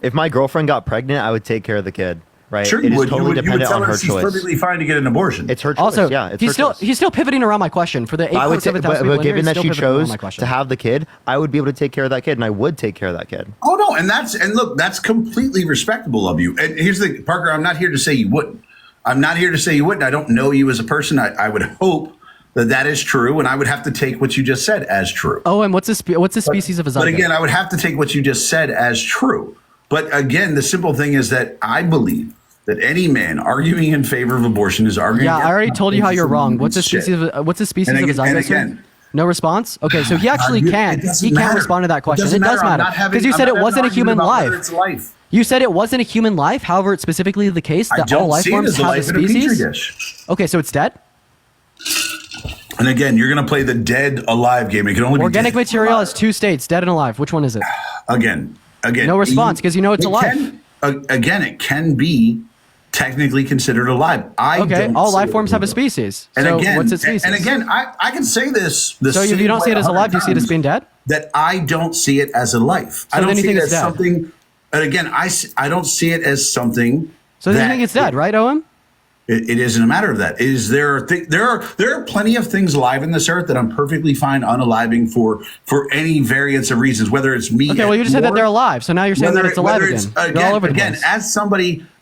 If my girlfriend got pregnant, I would take care of the kid. Right? Sure, it you is would. totally dependent on her she's choice. perfectly fine to get an abortion. It's her choice. Also, yeah, it's he's still pivoting around my question for the 8.7 thousand people. But given that she chose to to have the kid, I would be able to take care of that kid, and I would take care of that kid. Oh no, and look, that's completely respectable of you. And here's the thing, Parker, I'm not here to say you wouldn't. I don't know you as a person. I would hope that is true, and I would have to take what you just said as true. Oh, and what's the species of a zygote? But again, I would have to take what you just said as true. But again, the simple thing is that I believe that any man arguing in favor of abortion is arguing. Yeah, I already told you how you're wrong. What's the species of a zygote? No response? Okay, so he actually can. He can't respond to that question. It does matter. Because you said it wasn't a human life. You said it wasn't a human life. However, it's specifically the case that all life forms have a species. Okay, so it's dead? And again, you're going to play the dead alive game. It can only be organic material has two states, dead and alive. Which one is it? Again. No response because you know it's alive. Again, it can be technically considered alive. All life forms have a species. And so again, what's its species? And again, I can say this. So if you don't see it as alive, do you see it as being dead? That I don't see it as a life. So I don't then you see think it it's as dead. something. And again, I don't see it as something. So then you think it's dead, right, Owen? It isn't a matter of that. There are plenty of things alive in this earth that I'm perfectly fine unaliving for any variance of reasons, whether it's me. Okay, well, you just said that they're alive, so now you're saying that it's alive again. You're all over the place.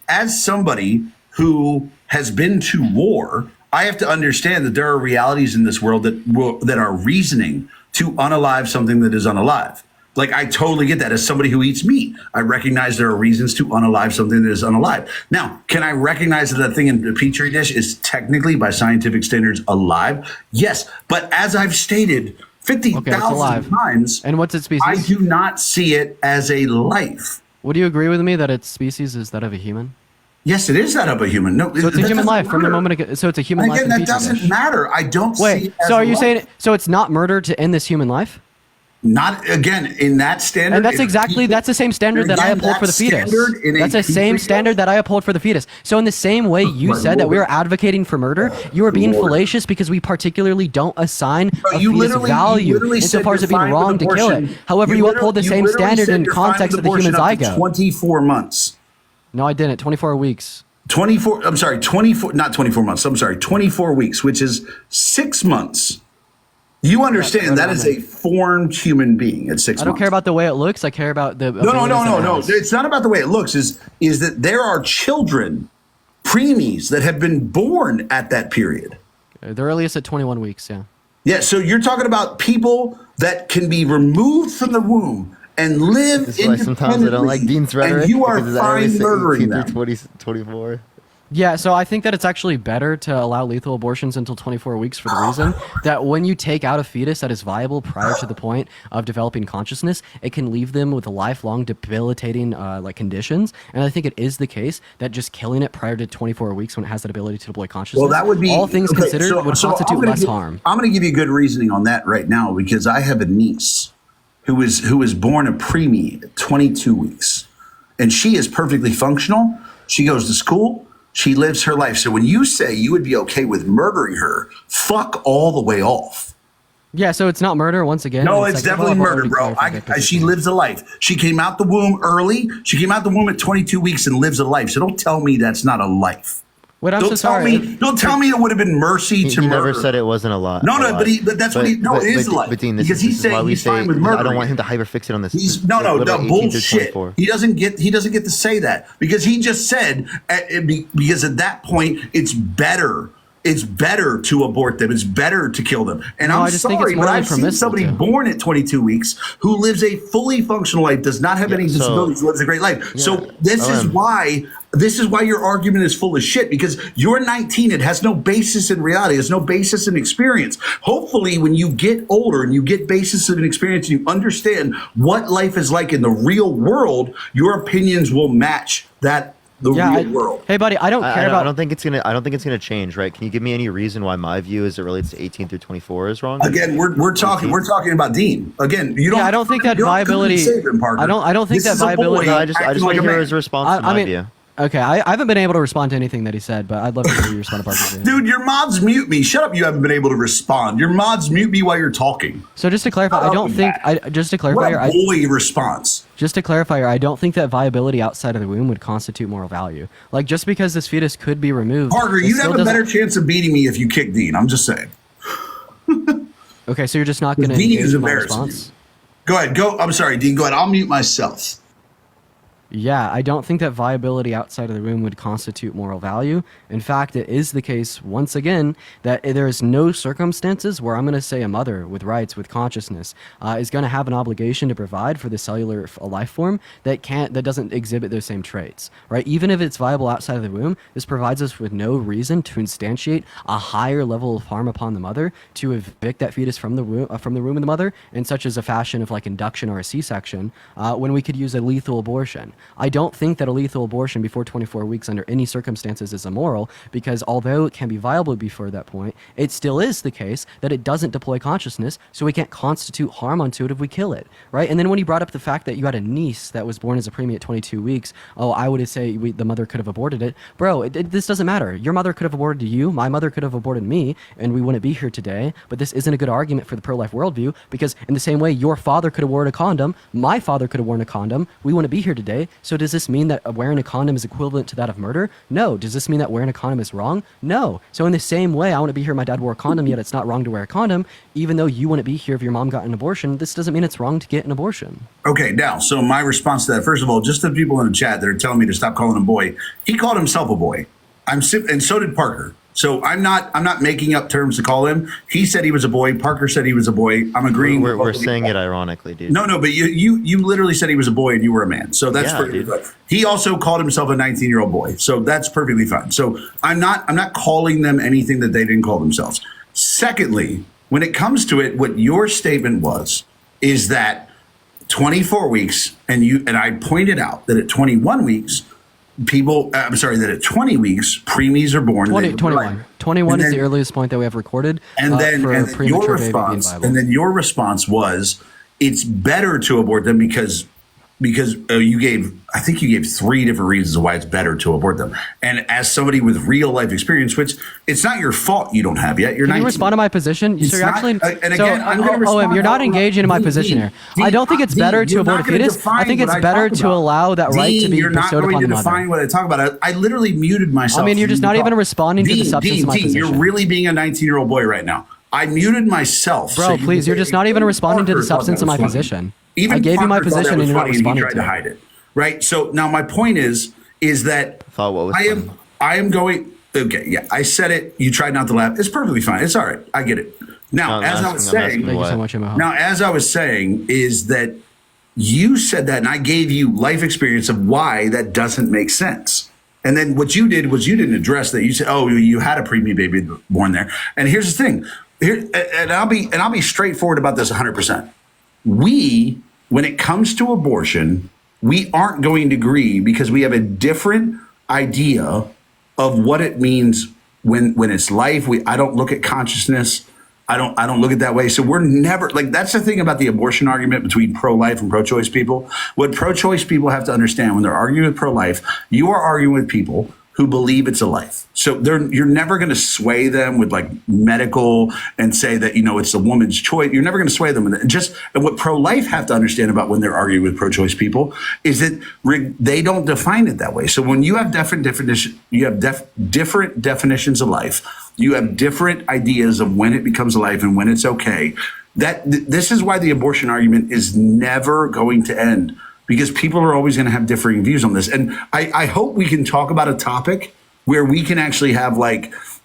As somebody who has been to war, I have to understand that there are realities in this world that are reasoning to unalive something that is unalive. Like, I totally get that. As somebody who eats meat, I recognize there are reasons to unalive something that is unalive. Now, can I recognize that that thing in the petri dish is technically, by scientific standards, alive? Yes, but as I've stated 50,000 times, and what's its species? I do not see it as a life. Would you agree with me that its species is that of a human? Yes, it is that of a human. No, so it's a human life from the moment. So it's a human life. Again, that doesn't matter. I don't see it as so are you life. saying so it's not murder to end this human life? Not again in that standard. And that's the same standard that I uphold for the fetus. That's the same standard that I uphold for the fetus. So in the same way you said that we are advocating for murder, you are being fallacious because we particularly don't assign a fetus value insofar as it being wrong to kill it. However, you uphold the same standard in context of the human zygote. 24 months. No, I didn't. 24 weeks. 24. I'm sorry. 24. Not 24 months. I'm sorry. 24 weeks, which is 6 months. You understand that is a formed human being at 6 months. I don't care about the way it looks. I care about the. No. It's not about the way it looks. Is that there are children, preemies, that have been born at that period. The earliest at 21 weeks. Yeah. Yeah. So you're talking about people that can be removed from the womb and live independently. Sometimes I don't like Dean's rhetoric. And you are fine murdering 18 them. through 24. Yeah, so I think that it's actually better to allow lethal abortions until 24 weeks for the reason that when you take out a fetus that is viable prior to the point of developing consciousness, it can leave them with lifelong debilitating conditions. And I think it is the case that just killing it prior to 24 weeks when it has that ability to deploy consciousness, well, that would be all things considered, would constitute less harm. I'm going to give you good reasoning on that right now because I have a niece who was born a preemie at 22 weeks, and she is perfectly functional. She goes to school. She lives her life. So when you say you would be okay with murdering her, fuck all the way off. Yeah, so it's not murder once again. No, it's definitely murder, bro. She lives a life. She came out the womb early. She came out the womb at 22 weeks and lives a life. So don't tell me that's not a life. Wait, I'm so sorry. Don't tell me it would have been mercy to murder. He never said it wasn't a lot. No, but that's what he. No, it is a life. Because he's saying he's fine with murder. I don't want him to hyperfixate on this. No, bullshit. He doesn't get to say that because he just said because at that point it's better. It's better to abort them. It's better to kill them. And I'm sorry, but I've seen somebody born at 22 weeks who lives a fully functional life, does not have any disabilities, lives a great life. Yeah. So this is why your argument is full of shit, because you're 19. It has no basis in reality. It has no basis in experience. Hopefully, when you get older and you get basis in experience and you understand what life is like in the real world, your opinions will match that. Real world. Hey, buddy, I don't care about. I don't think it's gonna change, right? Can you give me any reason why my view as it relates to 18 through 24 is wrong? Again, we're talking about Dean. Again, you don't. Yeah, I don't think that viability. I don't think that viability. No, I just want to hear his response to my view. Okay, I haven't been able to respond to anything that he said, but I'd love to hear you respond to Parker's view. Dude, your mods mute me. Shut up! You haven't been able to respond. Your mods mute me while you're talking. So just to clarify, I don't think. Just to clarify, what a bully response. Just to clarify, I don't think that viability outside of the womb would constitute moral value. Like, just because this fetus could be removed. Parker, you'd have a better chance of beating me if you kick Dean. I'm just saying. Okay, so you're just not going to engage in my response? Go ahead. I'm sorry, Dean. Go ahead. I'll mute myself. Yeah, I don't think that viability outside of the womb would constitute moral value. In fact, it is the case, once again, that there is no circumstances where I'm going to say a mother with rights, with consciousness, is going to have an obligation to provide for the cellular life form that doesn't exhibit those same traits, right? Even if it's viable outside of the womb, this provides us with no reason to instantiate a higher level of harm upon the mother, to evict that fetus from the womb of the mother in such as a fashion of like induction or a C-section, when we could use a lethal abortion. I don't think that a lethal abortion before 24 weeks under any circumstances is immoral, because although it can be viable before that point, it still is the case that it doesn't deploy consciousness, so we can't constitute harm onto it if we kill it, right? And then when you brought up the fact that you had a niece that was born as a preemie at 22 weeks, I would say the mother could have aborted it. Bro, this doesn't matter. Your mother could have aborted you, my mother could have aborted me, and we wouldn't be here today. But this isn't a good argument for the pro-life worldview, because in the same way your father could have worn a condom, my father could have worn a condom, we wouldn't be here today. So does this mean that wearing a condom is equivalent to that of murder? No. Does this mean that wearing a condom is wrong? No. So in the same way, I wouldn't be here if my dad wore a condom, yet it's not wrong to wear a condom. Even though you wouldn't be here if your mom got an abortion, this doesn't mean it's wrong to get an abortion. Okay, now, so my response to that, first of all, just the people in the chat that are telling me to stop calling him boy, he called himself a boy. And so did Parker. So I'm not making up terms to call him. He said he was a boy. Parker said he was a boy. I'm agreeing. We're saying it ironically, dude. No, but you literally said he was a boy and you were a man. So that's perfectly fine. He also called himself a 19-year-old boy. So that's perfectly fine. So I'm not calling them anything that they didn't call themselves. Secondly, when it comes to it, what your statement is that 24 weeks, and I pointed out that at 21 weeks, that at 20 weeks, preemies are born. 21 is the earliest point that we have recorded. And then your response was, it's better to abort them because you gave 3 different reasons why it's better to abort them. And as somebody with real life experience, which it's not your fault you don't have yet. Can you respond to my position? So you're actually, you're not engaging in my position here. I don't think it's better to abort a fetus. I think it's better to allow that right to be bestowed upon the mother. You're not going to define what I talk about. I literally muted myself. I mean, you're just not even responding to the substance of my position. You're really being a 19-year-old boy right now. I muted myself. Bro, please, you're just not even responding to the substance of my position. I gave you my position and you're not responding to it. He tried to hide it, right? So now my point is that I am going. Okay, yeah, I said it. You tried not to laugh. It's perfectly fine. It's all right. I get it. Now, as I was saying, thank you so much, now as I was saying is that you said that, and I gave you life experience of why that doesn't make sense. And then what you did was you didn't address that. You said, "Oh, you had a preemie baby born there." And here's the thing. And I'll be straightforward about this 100%. When it comes to abortion, we aren't going to agree because we have a different idea of what it means when it's life. I don't look at consciousness. I don't look at it that way. So we're never that's the thing about the abortion argument between pro-life and pro-choice people. What pro-choice people have to understand when they're arguing with pro-life, you are arguing with people who believe it's a life. So you're never going to sway them with medical and say that, it's the woman's choice. You're never going to sway them. And what pro-life have to understand about when they're arguing with pro-choice people is that they don't define it that way. So when you have different definitions of life, you have different ideas of when it becomes a life and when it's okay. This is why the abortion argument is never going to end. Because people are always going to have differing views on this. And I hope we can talk about a topic where we can actually have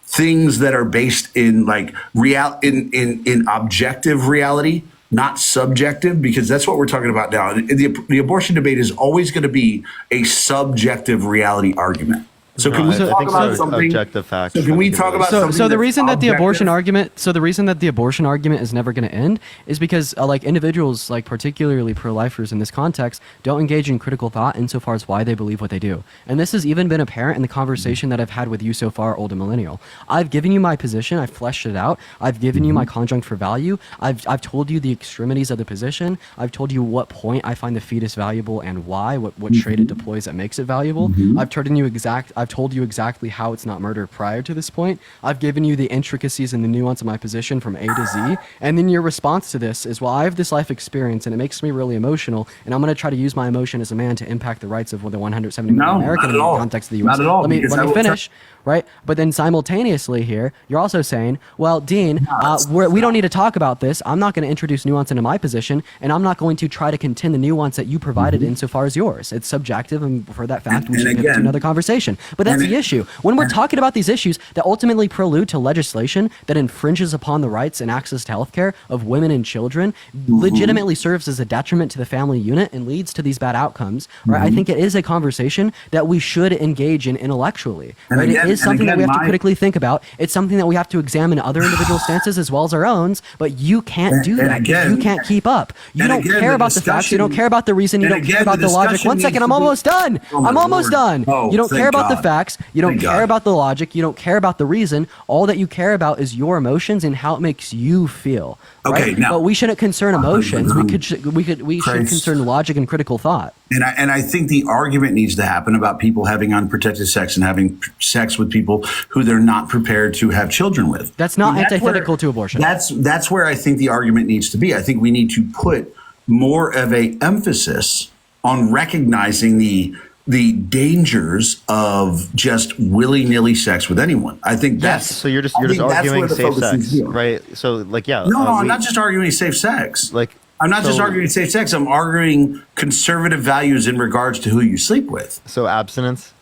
things that are based in in objective reality, not subjective, because that's what we're talking about now. The abortion debate is always going to be a subjective reality argument. So can we talk about something? Objective facts. So can we talk about something? So the reason that the abortion argument, is never going to end is because individuals, particularly pro-lifers in this context, don't engage in critical thought insofar as why they believe what they do. And this has even been apparent in the conversation that I've had with you so far, older millennial. I've given you my position. I've fleshed it out. I've given you my conjunct for value. I've told you the extremities of the position. I've told you what point I find the fetus valuable and why. What trait it deploys that makes it valuable. I've told you exactly how it's not murder prior to this point. I've given you the intricacies and the nuance of my position from A to Z. And then your response to this is, well, I have this life experience and it makes me really emotional. And I'm going to try to use my emotion as a man to impact the rights of the 170 million Americans in the context of the U.S. Not at all. Let me finish. Right. But then simultaneously here, you're also saying, well, Dean, we don't need to talk about this. I'm not going to introduce nuance into my position, and I'm not going to try to contend the nuance that you provided insofar as yours. It's subjective, and for that fact, we should get to another conversation. But that's the issue. When we're talking about these issues that ultimately prelude to legislation that infringes upon the rights and access to healthcare of women and children, legitimately serves as a detriment to the family unit and leads to these bad outcomes, right? I think it is a conversation that we should engage in intellectually. Right? It is something that we have to critically think about. It's something that we have to examine other individual stances as well as our own. But you can't do that. You can't keep up. You don't care about the facts. You don't care about the reason. You don't care about the logic. One second, I'm almost done. I'm almost done. You don't care about the facts. You don't care about the logic. You don't care about the reason. All that you care about is your emotions and how it makes you feel. Right? Okay, now, but we shouldn't concern emotions. We should concern logic and critical thought. And I think the argument needs to happen about people having unprotected sex and having sex with people who they're not prepared to have children with. That's not antithetical to abortion. That's where I think the argument needs to be. I think we need to put more of a emphasis on recognizing the dangers of just willy-nilly sex with anyone. I think that's so you're just arguing safe sex, right? So like I'm not just arguing safe sex. I'm not just arguing safe sex. I'm arguing conservative values in regards to who you sleep with. So abstinence?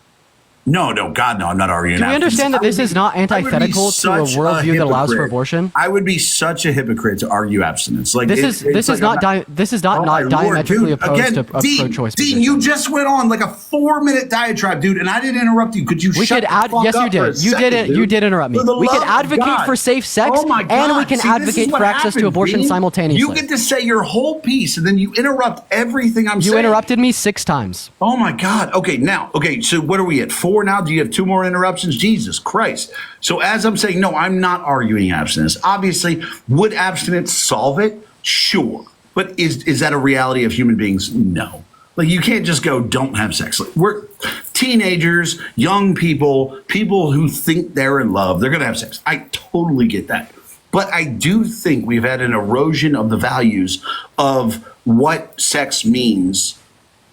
No, God, no, I'm not arguing. Do we understand that this is not antithetical to a worldview that allows for abortion? I would be such a hypocrite to argue abstinence. Like this is not diametrically opposed to pro-choice. Dean, you just went on like a 4-minute diatribe, dude, and I didn't interrupt you. Could you? We could add. Yes, you did. You did interrupt me. We could advocate for safe sex, and we can advocate for access to abortion simultaneously. You get to say your whole piece, and then you interrupt everything I'm saying. You interrupted me 6 times. Oh my God. Okay, now, so what are we at? 4 now? Do you have 2 more interruptions? Jesus Christ. So as I'm saying, no, I'm not arguing abstinence. Obviously, would abstinence solve it? Sure. But is that a reality of human beings? No. Like, you can't just go, don't have sex. Like, we're teenagers, young people who think they're in love. They're going to have sex. I totally get that. But I do think we've had an erosion of the values of what sex means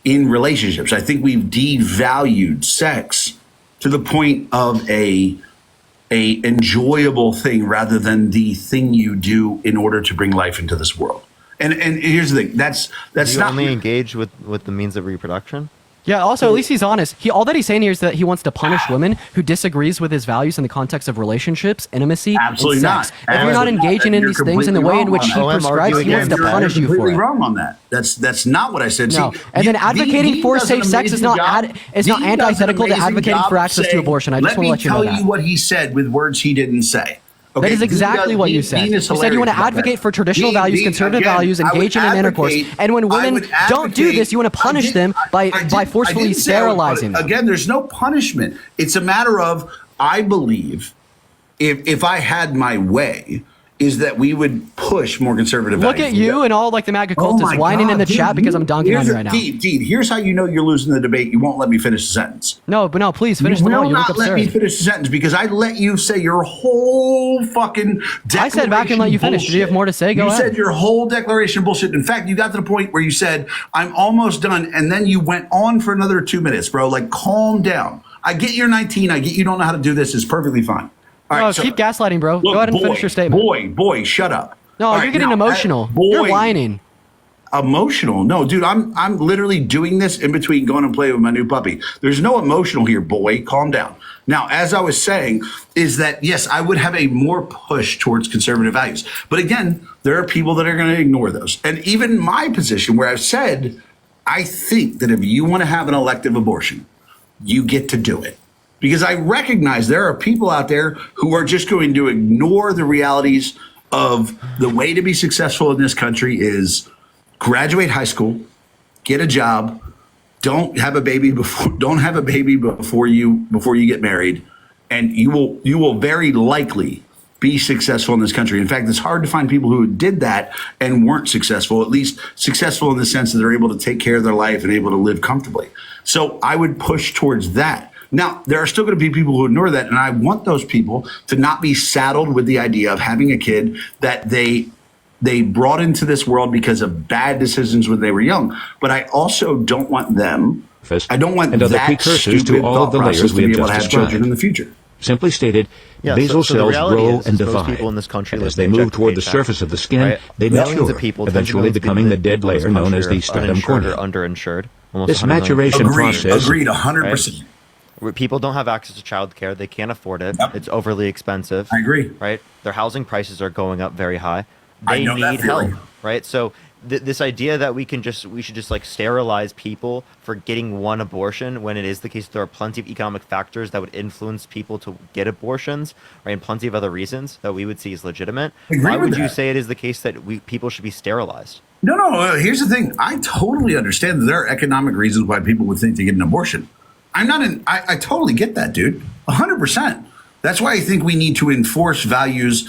in relationships. I think we've devalued sex to the point of a enjoyable thing rather than the thing you do in order to bring life into this world. And here's the thing: that's not only engage with the means of reproduction. Yeah, also, at least he's honest. All that he's saying here is that he wants to punish women who disagrees with his values in the context of relationships, intimacy, Absolutely and sex. not. If you're not engaging in these things in the way in which he prescribes, he wants to punish you for it. You're completely wrong on that. That's not what I said. No. And then advocating for safe sex is not antithetical to advocating for access to abortion. I just want to let you know that. Let me tell you what he said with words he didn't say. Okay, that is exactly what you said. You said you want to advocate for traditional values, conservative values, engaging in intercourse. And when women don't do this, you want to punish them by forcefully sterilizing them. Again, there's no punishment. It's a matter of, I believe, if I had my way, is that we would push more conservative values. Look at you and all like the MAGA cultists whining in the chat because I'm dunking on you right now. Deed, here's how you know you're losing the debate. You won't let me finish the sentence. No, please finish the sentence. You will not let me finish the sentence because I let you say your whole fucking declaration. I said back and let you finish. Do you have more to say? Go ahead. You said your whole declaration bullshit. In fact, you got to the point where you said, I'm almost done. And then you went on for another 2 minutes, bro. Like, calm down. I get you're 19. I get you don't know how to do this. It's perfectly fine. Right, keep gaslighting, bro. Go ahead and finish your statement. Boy, shut up. No, you're getting emotional. You're whining. Emotional? No, dude, I'm literally doing this in between going and playing with my new puppy. There's no emotional here, boy. Calm down. Now, as I was saying, is that, yes, I would have a more push towards conservative values. But again, there are people that are going to ignore those. And even my position where I've said, I think that if you want to have an elective abortion, you get to do it. Because I recognize there are people out there who are just going to ignore the realities of the way to be successful in this country is graduate high school, get a job, don't have a baby before you get married, and you will very likely be successful in this country. In fact, it's hard to find people who did that and weren't successful, at least successful in the sense that they're able to take care of their life and able to live comfortably. So I would push towards that. Now, there are still going to be people who ignore that, and I want those people to not be saddled with the idea of having a kid that they brought into this world because of bad decisions when they were young. But I also don't want them, I don't want that stupid to all of the layers we have just described. Children in the future. Simply stated, basal cells grow and divide, and as they move toward the surface of the skin, they mature, eventually becoming the dead layer known as the stratum corneum. Underinsured. This maturation process... Agreed, 100%. Where people don't have access to childcare, they can't afford it. It's overly expensive. I agree. Right? Their housing prices are going up very high. They need help, right? So this idea that we should just like sterilize people for getting one abortion, when it is the case that there are plenty of economic factors that would influence people to get abortions, right, and plenty of other reasons that we would see as legitimate. Why would you say it is the case that people should be sterilized? No. Here's the thing. I totally understand that there are economic reasons why people would think to get an abortion. I totally get that, dude. 100%. That's why I think we need to enforce values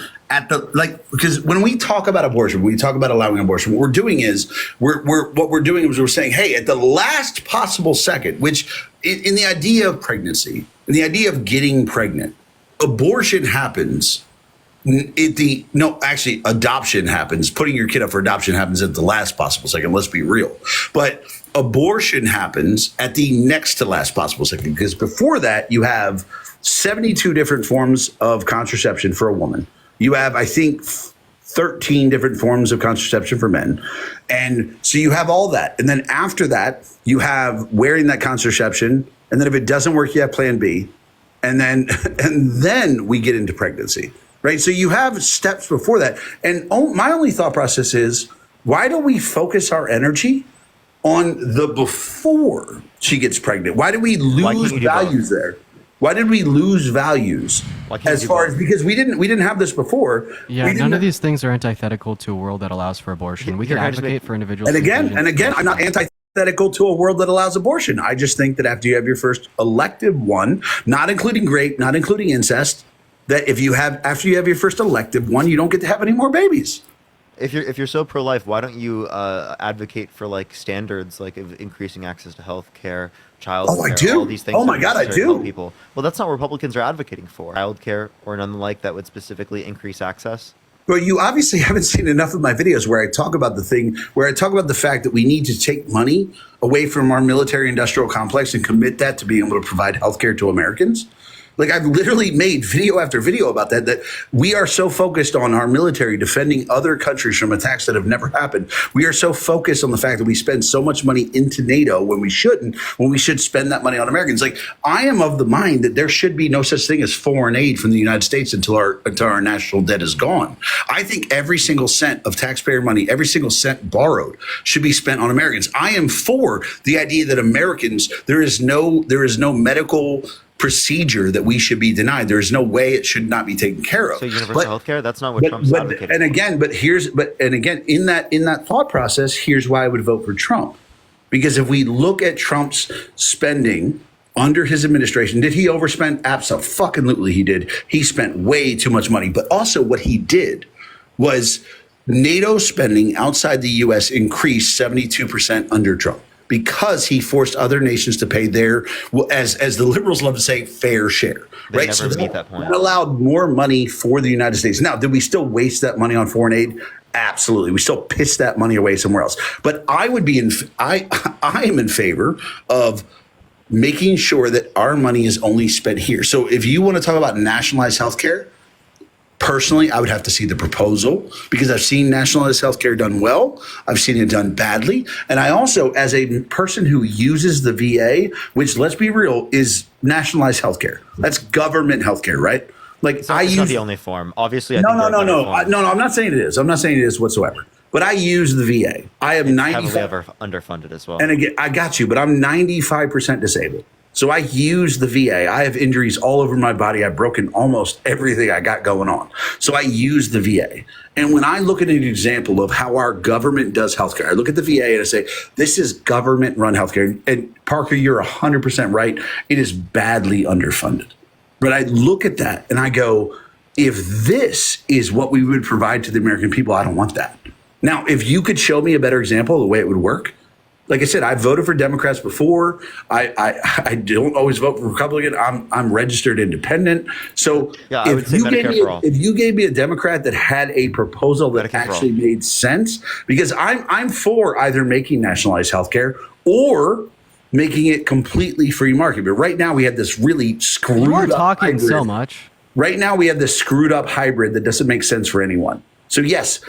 because when we talk about abortion, when we talk about allowing abortion, what we're doing is we're saying, hey, at the last possible second, which in the idea of pregnancy, in the idea of getting pregnant, abortion happens. Adoption happens. Putting your kid up for adoption happens at the last possible second. Let's be real. But abortion happens at the next to last possible second, because before that, you have 72 different forms of contraception for a woman. You have, I think, 13 different forms of contraception for men. And so you have all that. And then after that, you have wearing that contraception. And then if it doesn't work, you have plan B. And then we get into pregnancy, right? So you have steps before that. And my only thought process is, why don't we focus our energy on the before she gets pregnant? Why do we lose values there? Why did we lose values as because we didn't have this before? Yeah, none of these things are antithetical to a world that allows for abortion. We can advocate for individuals. And again, I'm not antithetical to a world that allows abortion. I just think that after you have your first elective one, not including rape, not including incest, that after you have your first elective one, you don't get to have any more babies. If you're so pro-life, why don't you advocate for like standards like of increasing access to health care, child care, I do. All these things? Oh my God, I do. People. Well, that's not what Republicans are advocating for. Child care or none like that would specifically increase access. Well, you obviously haven't seen enough of my videos where I talk about the fact that we need to take money away from our military industrial complex and commit that to being able to provide health care to Americans. Like, I've literally made video after video about that we are so focused on our military defending other countries from attacks that have never happened. We are so focused on the fact that we spend so much money into NATO when we shouldn't, when we should spend that money on Americans. Like, I am of the mind that there should be no such thing as foreign aid from the United States until our national debt is gone. I think every single cent of taxpayer money, every single cent borrowed, should be spent on Americans. I am for the idea that Americans, there is no medical procedure that we should be denied. There is no way it should not be taken care of. So universal health care, that's not what Trump's advocating. And again, in that thought process, here's why I would vote for Trump. Because if we look at Trump's spending under his administration, did he overspend? Absolutely he did. He spent way too much money. But also what he did was NATO spending outside the US increased 72% under Trump, because he forced other nations to pay their, as the liberals love to say, fair share. They never meet that point. That allowed more money for the United States. Now, did we still waste that money on foreign aid? Absolutely. We still piss that money away somewhere else. But I am in favor of making sure that our money is only spent here. So if you want to talk about nationalized healthcare, personally, I would have to see the proposal, because I've seen nationalized healthcare done well. I've seen it done badly. And I also, as a person who uses the VA, which, let's be real, is nationalized healthcare. That's government healthcare, right? Like, it's not the only form. Obviously, No, I'm not saying it is. I'm not saying it is whatsoever. But I use the VA. I am 95% heavily underfunded as well. And again, I got you, but I'm 95% disabled. So I use the VA. I have injuries all over my body. I've broken almost everything I got going on. So I use the VA. And when I look at an example of how our government does healthcare, I look at the VA and I say, this is government run healthcare. And Parker, you're 100% right. It is badly underfunded. But I look at that and I go, if this is what we would provide to the American people, I don't want that. Now, if you could show me a better example of the way it would work, like I said, I voted for Democrats before. I don't always vote for Republican. I'm registered independent. So yeah, I would say Medicare for all. If you gave me a Democrat that had a proposal that actually made sense, because I'm for either making nationalized health care or making it completely free market. But right now we have this really screwed up hybrid. You are talking so much. Right now we have this screwed up hybrid that doesn't make sense for anyone. So yes,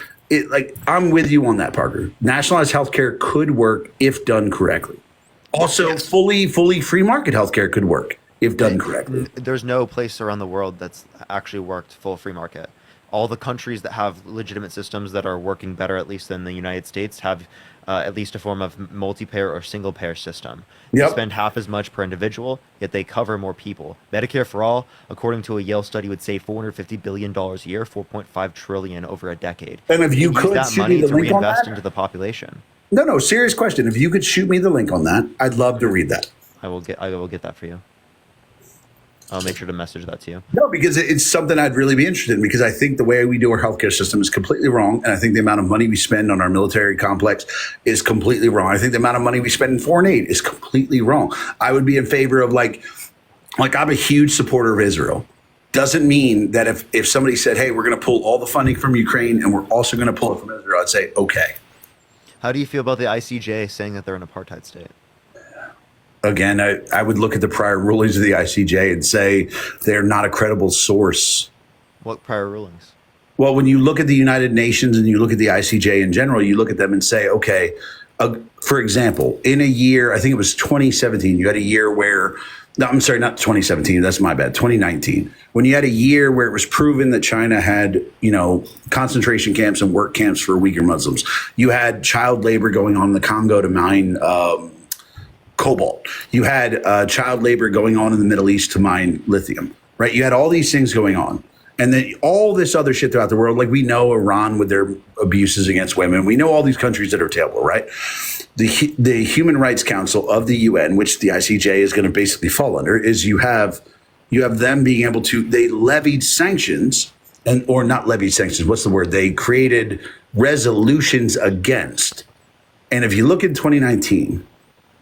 I'm with you on that, Parker. Nationalized healthcare could work if done correctly. Also, fully free market healthcare could work if done correctly. There's no place around the world that's actually worked full free market. All the countries that have legitimate systems that are working better, at least than the United States, have at least a form of multi-payer or single-payer system. They spend half as much per individual, yet they cover more people. Medicare for all, according to a Yale study, would save $450 billion a year, $4.5 trillion over a decade. And if you could that shoot money me the to link on reinvest that? into the population. No, serious question. If you could shoot me the link on that, I'd love to read that. I will get that for you. I'll make sure to message that to you. No, because it's something I'd really be interested in, because I think the way we do our healthcare system is completely wrong. And I think the amount of money we spend on our military complex is completely wrong. I think the amount of money we spend in foreign aid is completely wrong. I would be in favor of like I'm a huge supporter of Israel. Doesn't mean that if somebody said, hey, we're going to pull all the funding from Ukraine and we're also going to pull it from Israel, I'd say, okay. How do you feel about the ICJ saying that they're an apartheid state? Again, I would look at the prior rulings of the ICJ and say they're not a credible source. What prior rulings? Well, when you look at the United Nations and you look at the ICJ in general, you look at them and say, okay, for example, in a year, I think it was 2017, you had a year where, no, I'm sorry, not 2017, that's my bad, 2019, when you had a year where it was proven that China had, concentration camps and work camps for Uyghur Muslims. You had child labor going on in the Congo to mine cobalt. You had child labor going on in the Middle East to mine lithium, right? You had all these things going on. And then all this other shit throughout the world, like we know Iran with their abuses against women. We know all these countries that are terrible, right? The Human Rights Council of the UN, which the ICJ is going to basically fall under, is you have them being able to, they levied sanctions, or not levied sanctions, what's the word? They created resolutions against. And if you look at 2019,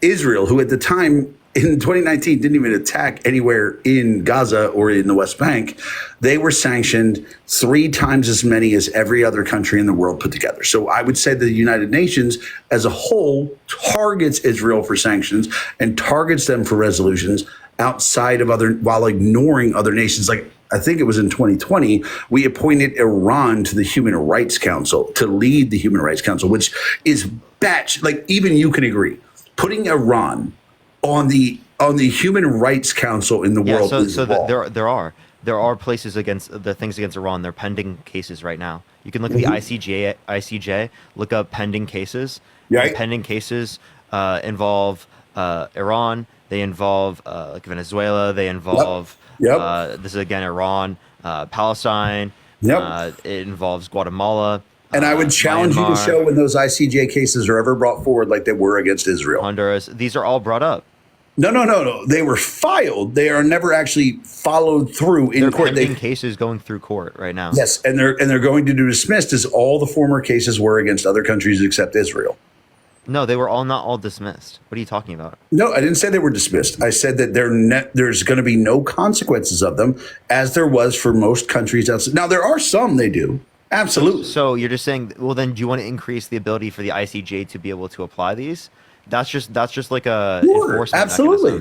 Israel, who at the time in 2019 didn't even attack anywhere in Gaza or in the West Bank, they were sanctioned 3 times as many as every other country in the world put together. So I would say the United Nations as a whole targets Israel for sanctions and targets them for resolutions outside of while ignoring other nations. Like I think it was in 2020, we appointed Iran to the Human Rights Council to lead the Human Rights Council, which is like even you can agree. Putting Iran on the Human Rights Council in the world. There are places against the things against Iran. They're pending cases right now. You can look at the ICJ, look up pending cases. Right. Pending cases involve Iran. They involve like Venezuela. They involve this is again Iran, Palestine. It involves Guatemala. And I would challenge you to show when those ICJ cases are ever brought forward like they were against Israel. Honduras. These are all brought up. No. They were filed. They are never actually followed through in court. Pending cases going through court right now. Yes, and they're going to be dismissed as all the former cases were against other countries except Israel. No, they were not all dismissed. What are you talking about? No, I didn't say they were dismissed. I said that there's going to be no consequences of them, as there was for most countries outside. Now, there are some they do. Absolutely. So you're just saying, well, then do you want to increase the ability for the ICJ to be able to apply these? That's just like a enforcement absolutely.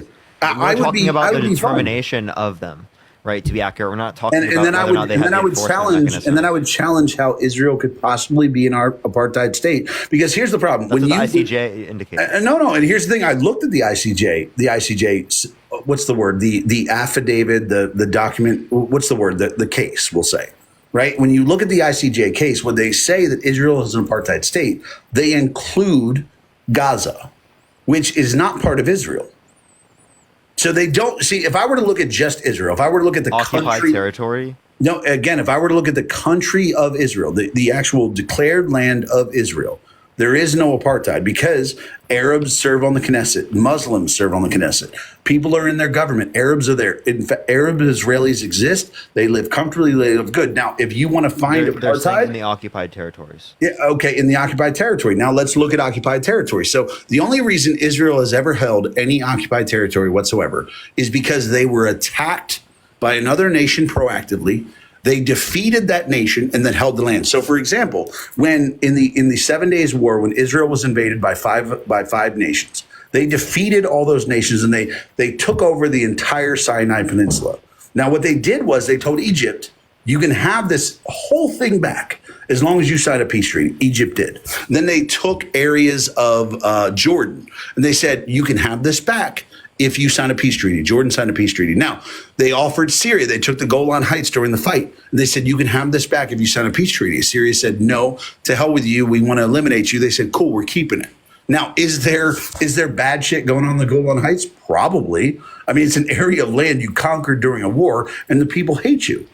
mechanism. We're talking about the determination of them, right? To be accurate, we're not talking about whether or not they have the enforcement mechanism. And then I would challenge how Israel could possibly be an apartheid state, because here's the problem. That's what the ICJ indicates. No. And here's the thing. I looked at the ICJ. What's the word? The affidavit, the document. What's the word? The case, we'll say. Right? When you look at the ICJ case, when they say that Israel is an apartheid state, they include Gaza, which is not part of Israel. So they don't see, if I were to look at just Israel, if I were to look at the occupied territory. No, again, if I were to look at the country of Israel, the actual declared land of Israel, there is no apartheid because Arabs serve on the Knesset. Muslims serve on the Knesset. People are in their government. Arabs are there. In fact, Arab Israelis exist. They live comfortably. They live good. Now, if you want to find apartheid in the occupied territories. Yeah, okay, in the occupied territory. Now, let's look at occupied territory. So the only reason Israel has ever held any occupied territory whatsoever is because they were attacked by another nation proactively. They defeated that nation and then held the land. So, for example, when in the 7 Days War, when Israel was invaded by five nations, they defeated all those nations and they took over the entire Sinai Peninsula. Now, what they did was they told Egypt, you can have this whole thing back as long as you sign a peace treaty. Egypt did. Then they took areas of Jordan and they said, you can have this back if you sign a peace treaty. Jordan signed a peace treaty. Now, they offered Syria. They took the Golan Heights during the fight. And they said, you can have this back if you sign a peace treaty. Syria said, no, to hell with you. We want to eliminate you. They said, cool, we're keeping it. Now, is there bad shit going on in the Golan Heights? Probably. I mean, it's an area of land you conquered during a war, and the people hate you.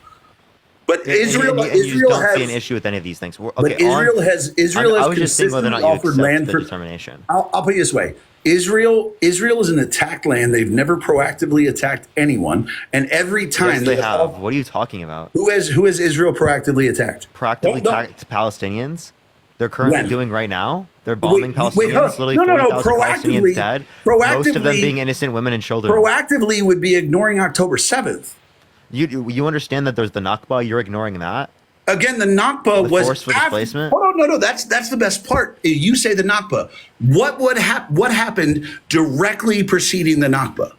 But Israel has an issue with any of these things. Okay, but Israel has consistently offered land for determination. I'll put it this way: Israel is an attacked land. They've never proactively attacked anyone, and every time they have. What are you talking about? Who has Israel proactively attacked? Proactively attacked Palestinians. They're currently doing right now. They're bombing Palestinians. Literally 40,000 Palestinians dead. Most of them being innocent women and children. Proactively would be ignoring October 7th. You understand that there's the Nakba. You're ignoring that. Again, the Nakba was forceful displacement. Hold on, no. That's the best part. You say the Nakba. What happened directly preceding the Nakba?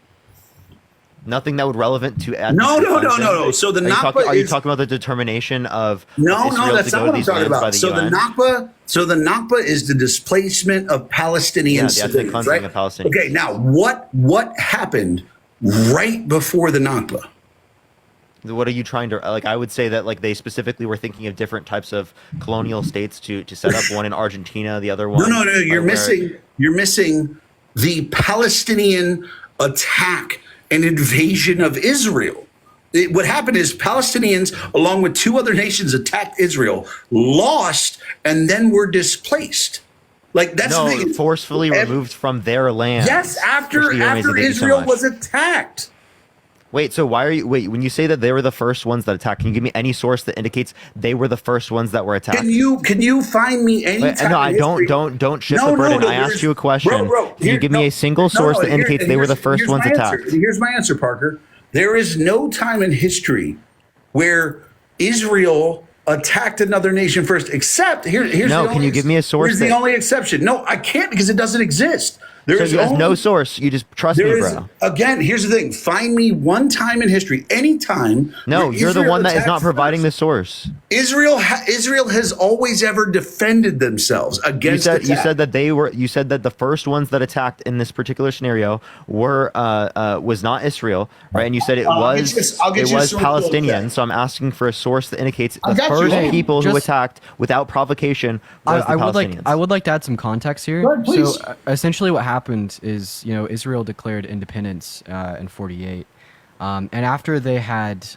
Nothing that would relevant to no. So the Nakba are you talking about the determination of no, Israel that's not what I'm talking about. So the Nakba is the displacement of Palestinian civilians, right? Of Palestinians. Okay, now what happened right before the Nakba? What are you trying to like? I would say that like they specifically were thinking of different types of colonial states to set up one in Argentina, the other one. No. You're missing the Palestinian attack and invasion of Israel. What happened is Palestinians, along with two other nations, attacked Israel, lost, and then were displaced. Like that's forcefully removed from their land. Yes, after Israel was attacked. Wait, so when you say that they were the first ones that attacked, can you give me any source that indicates they were the first ones that were attacked? Can you find me any time? No, I don't shift the burden. I asked you a question. Can you give me a single source that indicates they were the first ones attacked? Here's my answer, Parker. There is no time in history where Israel attacked another nation first, except here's can you give me a source? Here's the only exception. No, I can't because it doesn't exist. There's no source. You just trust me, bro. Again, here's the thing. Find me one time in history, any time. No, you're the one that is not providing the source. Israel has always ever defended themselves against attack. You said that you said that the first ones that attacked in this particular scenario was not Israel, right? And you said it was Palestinians. So I'm asking for a source that indicates the first people who attacked without provocation was the Palestinians. I would like to add some context here. Go ahead, so essentially what happened is, Israel declared independence in 48. And after they had,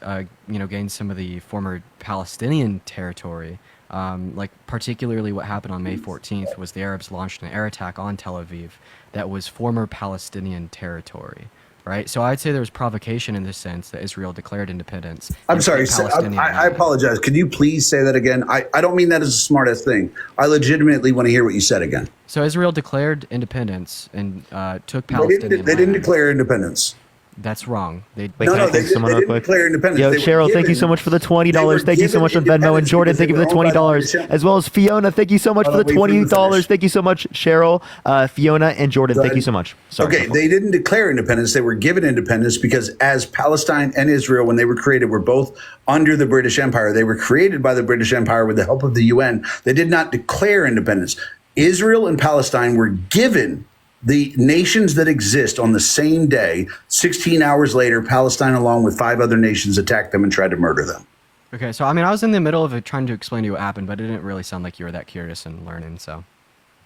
gained some of the former Palestinian territory, like particularly what happened on May 14th was the Arabs launched an air attack on Tel Aviv that was former Palestinian territory. Right, so I'd say there was provocation in the sense that Israel declared independence. I'm sorry, I apologize. Could you please say that again? I don't mean that as a smart-ass thing. I legitimately want to hear what you said again. So Israel declared independence and took Palestinian They didn't declare independence. That's wrong. They didn't declare independence. Yo, Cheryl, thank you so much for the $20. Thank you so much on Venmo. And Jordan, thank you for the $20. As well as Fiona, thank you so much for the $20. Thank you so much, Cheryl, Fiona, and Jordan. Thank you so much. Sorry. Okay, they didn't declare independence. They were given independence because as Palestine and Israel, when they were created, were both under the British Empire. They were created by the British Empire with the help of the UN. They did not declare independence. Israel and Palestine were given the nations that exist on the same day. 16 hours later, Palestine, along with 5 other nations, attacked them and tried to murder them. Okay, so I was in the middle of trying to explain to you what happened, but it didn't really sound like you were that curious and learning, so.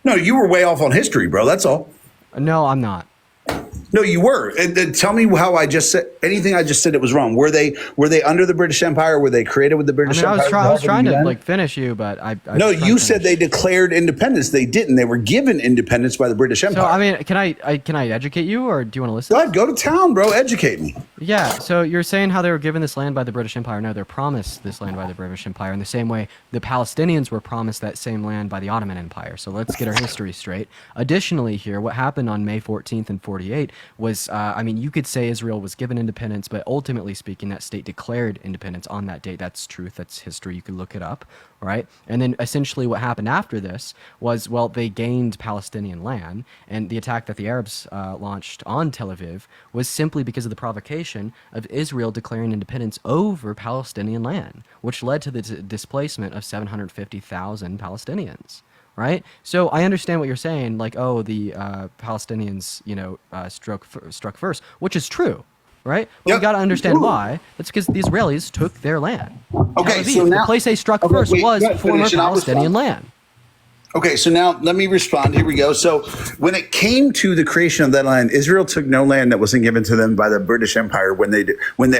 No, you were way off on history, bro. That's all. No, I'm not. No, you were. And tell me how I just said anything I just said it was wrong. Were they under the British Empire? Were they created with the British Empire? I was trying to finish you, but I no, you said they declared independence. They didn't. They were given independence by the British Empire. So can I educate you, or do you want to listen? Go ahead, go to town, bro. Educate me. Yeah. So you're saying how they were given this land by the British Empire. No, they're promised this land by the British Empire. In the same way, the Palestinians were promised that same land by the Ottoman Empire. So let's get our history straight. Additionally, here, what happened on May 14th and 48 was, you could say Israel was given independence, but ultimately speaking, that state declared independence on that date. That's truth. That's history. You can look it up, right? And then essentially what happened after this was, they gained Palestinian land, and the attack that the Arabs launched on Tel Aviv was simply because of the provocation of Israel declaring independence over Palestinian land, which led to the displacement of 750,000 Palestinians. right? So I understand what you're saying, like, oh, the Palestinians, struck first, which is true, right? But we got to understand why. That's because the Israelis took their land. Okay, Tel Aviv, so now the place they struck first was former Palestinian land. Okay, so now let me respond. Here we go. So when it came to the creation of that land, Israel took no land that wasn't given to them by the British Empire when they,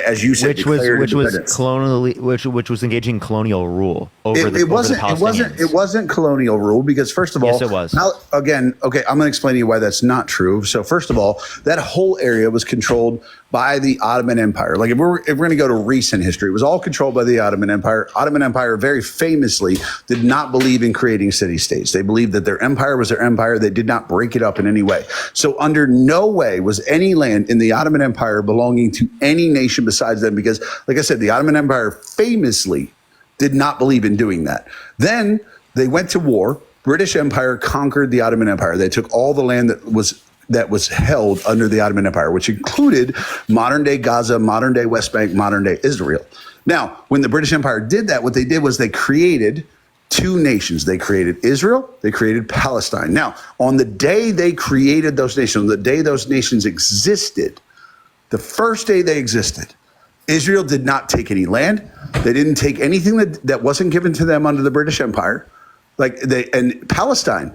as you said, which was colonially, which was engaging in colonial rule over the Palestinians. It wasn't colonial rule because first of all, yes, it was. Again, okay, I'm going to explain to you why that's not true. So first of all, that whole area was controlled by the Ottoman Empire. Like if we're going to go to recent history, it was all controlled by the Ottoman Empire. Ottoman Empire very famously did not believe in creating city-states. They believed that their empire was their empire. They did not break it up in any way. So under no way was any land in the Ottoman Empire belonging to any nation besides them because, like I said, the Ottoman Empire famously did not believe in doing that. Then they went to war. British Empire conquered the Ottoman Empire. They took all the land that was held under the Ottoman Empire, which included modern-day Gaza, modern-day West Bank, modern-day Israel. Now, when the British Empire did that, what they did was they created two nations. They created Israel, they created Palestine. Now, on the day they created those nations, on the day those nations existed, the first day they existed, Israel did not take any land. They didn't take anything that wasn't given to them under the British Empire. And Palestine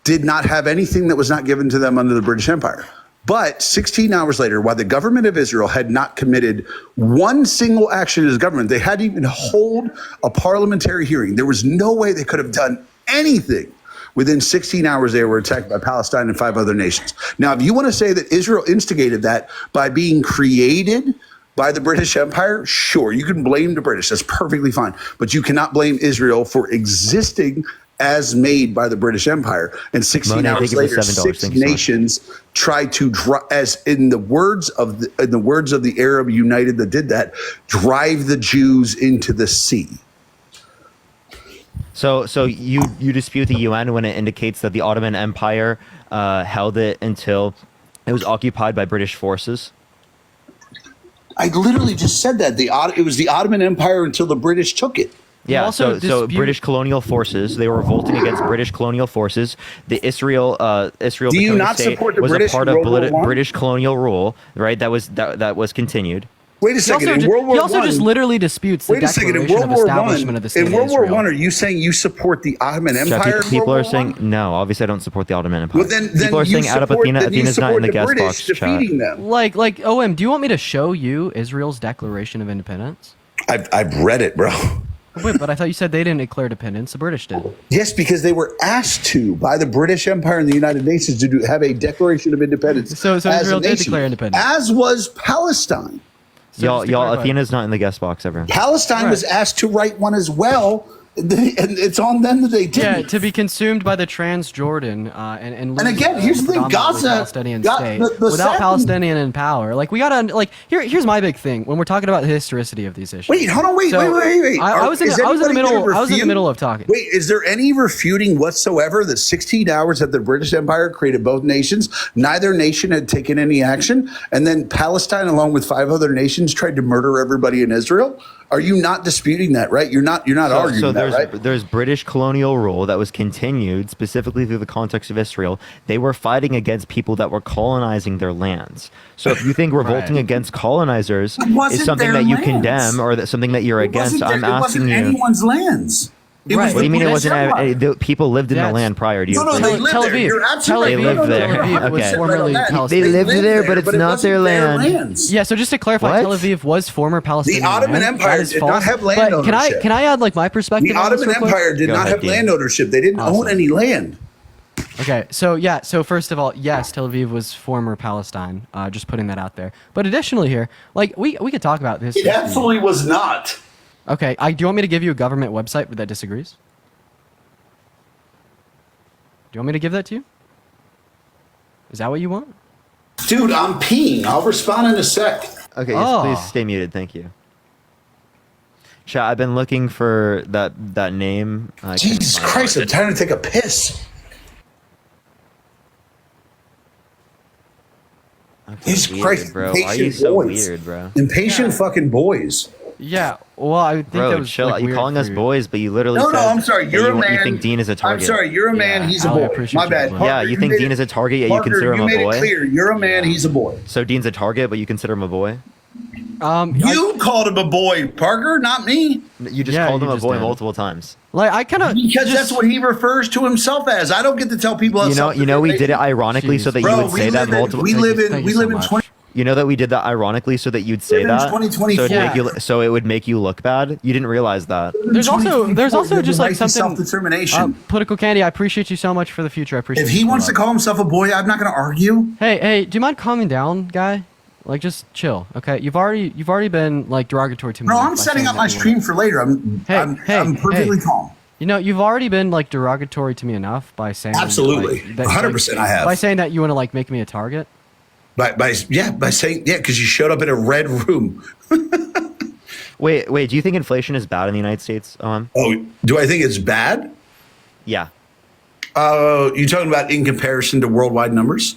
did not have anything that was not given to them under the British Empire. But 16 hours later, while the government of Israel had not committed one single action as government, they hadn't even hold a parliamentary hearing. There was no way they could have done anything. Within 16 hours, they were attacked by Palestine and 5 other nations. Now, if you want to say that Israel instigated that by being created by the British Empire, sure, you can blame the British. That's perfectly fine. But you cannot blame Israel for existing as made by the British Empire. And 16 hours later, 6 nations tried to, as in the words of the Arab United that did that, drive the Jews into the sea. So you dispute the UN when it indicates that the Ottoman Empire held it until it was occupied by British forces? I literally just said that. It was the Ottoman Empire until the British took it. Yeah, so British colonial forces, they were revolting against British colonial forces. The Israel Do you not support the was British a part of World War British colonial rule, right? That was continued. Wait a second. He also just literally disputes the declaration of establishment of the state in World of Israel. War I, are you saying you support the Ottoman Empire? People are saying no. Obviously, I don't support the Ottoman Empire. Well, then people are saying out of Athena. Athena's not in the guest box chat. Like OM, do you want me to show you Israel's Declaration of Independence? I've read it, bro. Wait, but I thought you said they didn't declare independence. The British did. Yes, because they were asked to by the British Empire and the United Nations to have a Declaration of Independence. So Israel did declare independence. As was Palestine. So y'all, Athena's not in the guest box, everyone. Palestine was asked to write one as well. And it's on them that they didn't. Yeah, to be consumed by the Transjordan and again, here's the thing: Gaza, Palestinian state without Palestinian in power. Like we gotta here's my big thing when we're talking about the historicity of these issues. Wait, hold on, wait. I was in the middle of talking. Wait, is there any refuting whatsoever that 16 hours that the British Empire created both nations, neither nation had taken any action, and then Palestine, along with 5 other nations, tried to murder everybody in Israel? Are you not disputing that, right? You're not arguing that, right? There's British colonial rule that was continued specifically through the context of Israel. They were fighting against people that were colonizing their lands. So if you think revolting against colonizers is something that you condemn or that something that you're against, I'm asking you. It wasn't anyone's lands. What do you mean it wasn't? People lived in the land prior to you. No, they lived there. You're absolutely right. They lived there. Okay. They lived there, but it's not their land. Yeah, so just to clarify, Tel Aviv was former Palestinian. The Ottoman Empire did not have land ownership. Can I add my perspective? The Ottoman Empire did not have land ownership. They didn't own any land. Okay, so first of all, yes, Tel Aviv was former Palestine. Just putting that out there. But additionally here, we could talk about this. It absolutely was not. Okay, do you want me to give you a government website that disagrees? Do you want me to give that to you? Is that what you want? Dude, I'm peeing. I'll respond in a sec. Okay, please stay muted. Thank you. Chat, I've been looking for that name. Jesus Christ, I'm trying to take a piss. Jesus Christ, bro. Why are you so weird, bro? Impatient fucking boys. Yeah, well, I think Bro, that was chill. like, You weird calling us for you. boys, but you literally No, said I'm sorry. that You're a you man. think Dean is a target. I'm sorry. You're a man. He's a Ali, I boy. appreciate My you, bad. Parker. Yeah, you think Dean is a target, yet you Parker, consider him you a made boy? it clear. You're a man. He's a boy. So Dean's a target, but you consider him a boy? You called him a boy, Parker, not me. You just called him a boy multiple times. Like I kind of because that's what he refers to himself as. I don't get to tell people. You know, we did it ironically so that you would say that multiple. We live in 20. You know that we did that ironically so that you'd say that. 2024. So it would make you look bad. You didn't realize that. There's also just like something self-determination. Political candy. I appreciate you so much for the future. I appreciate. If he wants to call himself a boy, I'm not going to argue. Hey, do you mind calming down, guy? Like, just chill, okay? You've already been like derogatory to me. No, I'm setting up my stream for later. I'm perfectly calm. You know, you've already been like derogatory to me enough by saying absolutely, 100%. I have by saying that you want to like make me a target. By saying because you showed up in a red room. Wait. Do you think inflation is bad in the United States? Oh, do I think it's bad? Yeah. You talking about in comparison to worldwide numbers?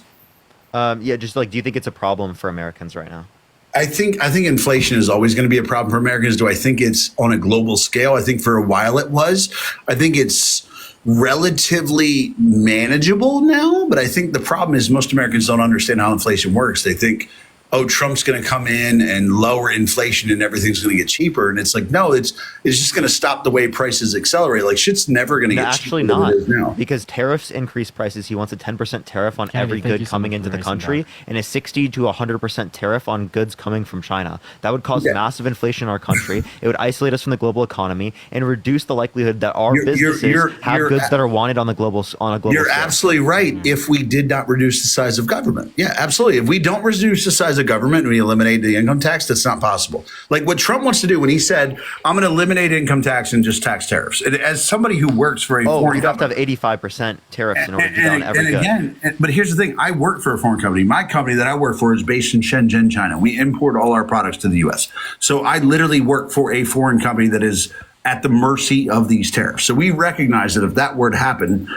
Yeah. Just like, do you think it's a problem for Americans right now? I think inflation is always going to be a problem for Americans. Do I think it's on a global scale? I think for a while it was. I think it's relatively manageable now, but I think the problem is most Americans don't understand how inflation works. They think, oh, Trump's going to come in and lower inflation and everything's going to get cheaper. And it's like, no, it's just going to stop the way prices accelerate. Like shit's never going to get actually cheaper not than it is now. Because tariffs increase prices. He wants a 10% tariff on every good coming into the country and a 60 to 100% tariff on goods coming from China. That would cause massive inflation in our country. It would isolate us from the global economy and reduce the likelihood that our businesses have goods that are wanted on a global scale. You're absolutely right. If we did not reduce the size of government. Yeah, absolutely. If we don't reduce the size of government and we eliminate the income tax, that's not possible. Like what Trump wants to do when he said, I'm going to eliminate income tax and just tax tariffs. And as somebody who works for a foreign you'd have to have 85% tariffs in order to do that on every good. But here's the thing. I work for a foreign company. My company that I work for is based in Shenzhen, China. We import all our products to the U.S. So I literally work for a foreign company that is at the mercy of these tariffs. So we recognize that if that were to happen,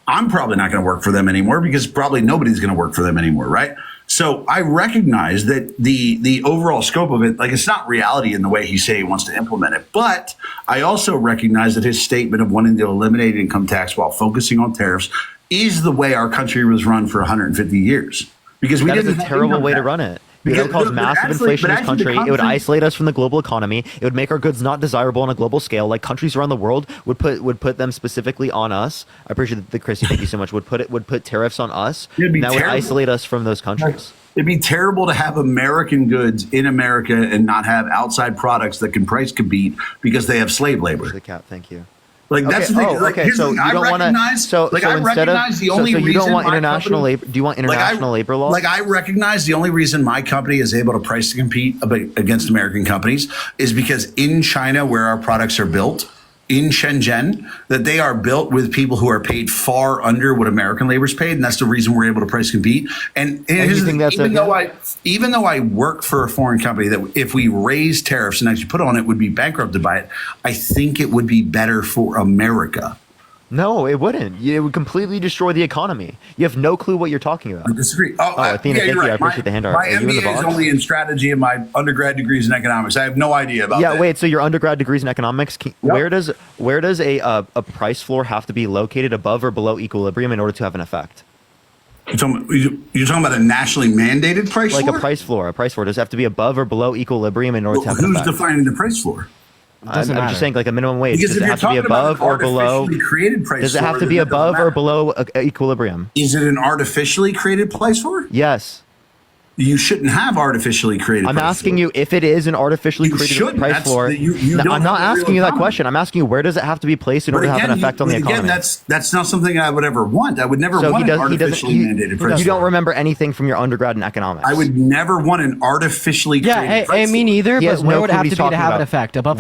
I'm probably not going to work for them anymore because probably nobody's going to work for them anymore, right? So I recognize that the overall scope of it, like it's not reality in the way he say he wants to implement it. But I also recognize that his statement of wanting to eliminate income tax while focusing on tariffs is the way our country was run for 150 years. Because that is a terrible way to run it. It would cause massive inflation in this country. It would isolate us from the global economy. It would make our goods not desirable on a global scale. Like countries around the world would put them specifically on us. I appreciate that, Chrissy. Thank you so much. Would put tariffs on us. And that would isolate us from those countries. It'd be terrible to have American goods in America and not have outside products that can price compete because they have slave labor. The cat. Thank you. Like that's the thing. Like, so you don't want to. So instead of you don't want international labor. Do you want international labor law? Like I recognize the only reason my company is able to price to compete against American companies is because in China, where our products are built, in Shenzhen, that they are built with people who are paid far under what American labor is paid, and that's the reason we're able to price compete. And even though I work for a foreign company, that if we raise tariffs and actually put on it would be bankrupted by it, I think it would be better for America. No, it wouldn't. It would completely destroy the economy. You have no clue what you're talking about. I disagree. Athena, thank you. I appreciate the hand art. My MBA is only in strategy and my undergrad degrees in economics. I have no idea about that. Wait, so your undergrad degrees in economics, where does a price floor have to be located above or below equilibrium in order to have an effect? You're talking about a nationally mandated price floor? Like a price floor. A price floor does it have to be above or below equilibrium in order to have an effect. Who's defining the price floor? I'm just saying, like a minimum wage. Because does it have to be above or below? Does it have to be above or below equilibrium? Is it an artificially created price floor? Yes. You shouldn't have artificially created. I'm asking you if it is an artificially created price floor. I'm not asking you that question. I'm asking you where does it have to be placed in order to have an effect on the economy? Again, that's not something I would ever want. I would never want an artificially mandated price floor. You don't remember anything from your undergrad in economics. I would never want an artificially created price floor. Me neither. But where would it have to be to have an effect? Above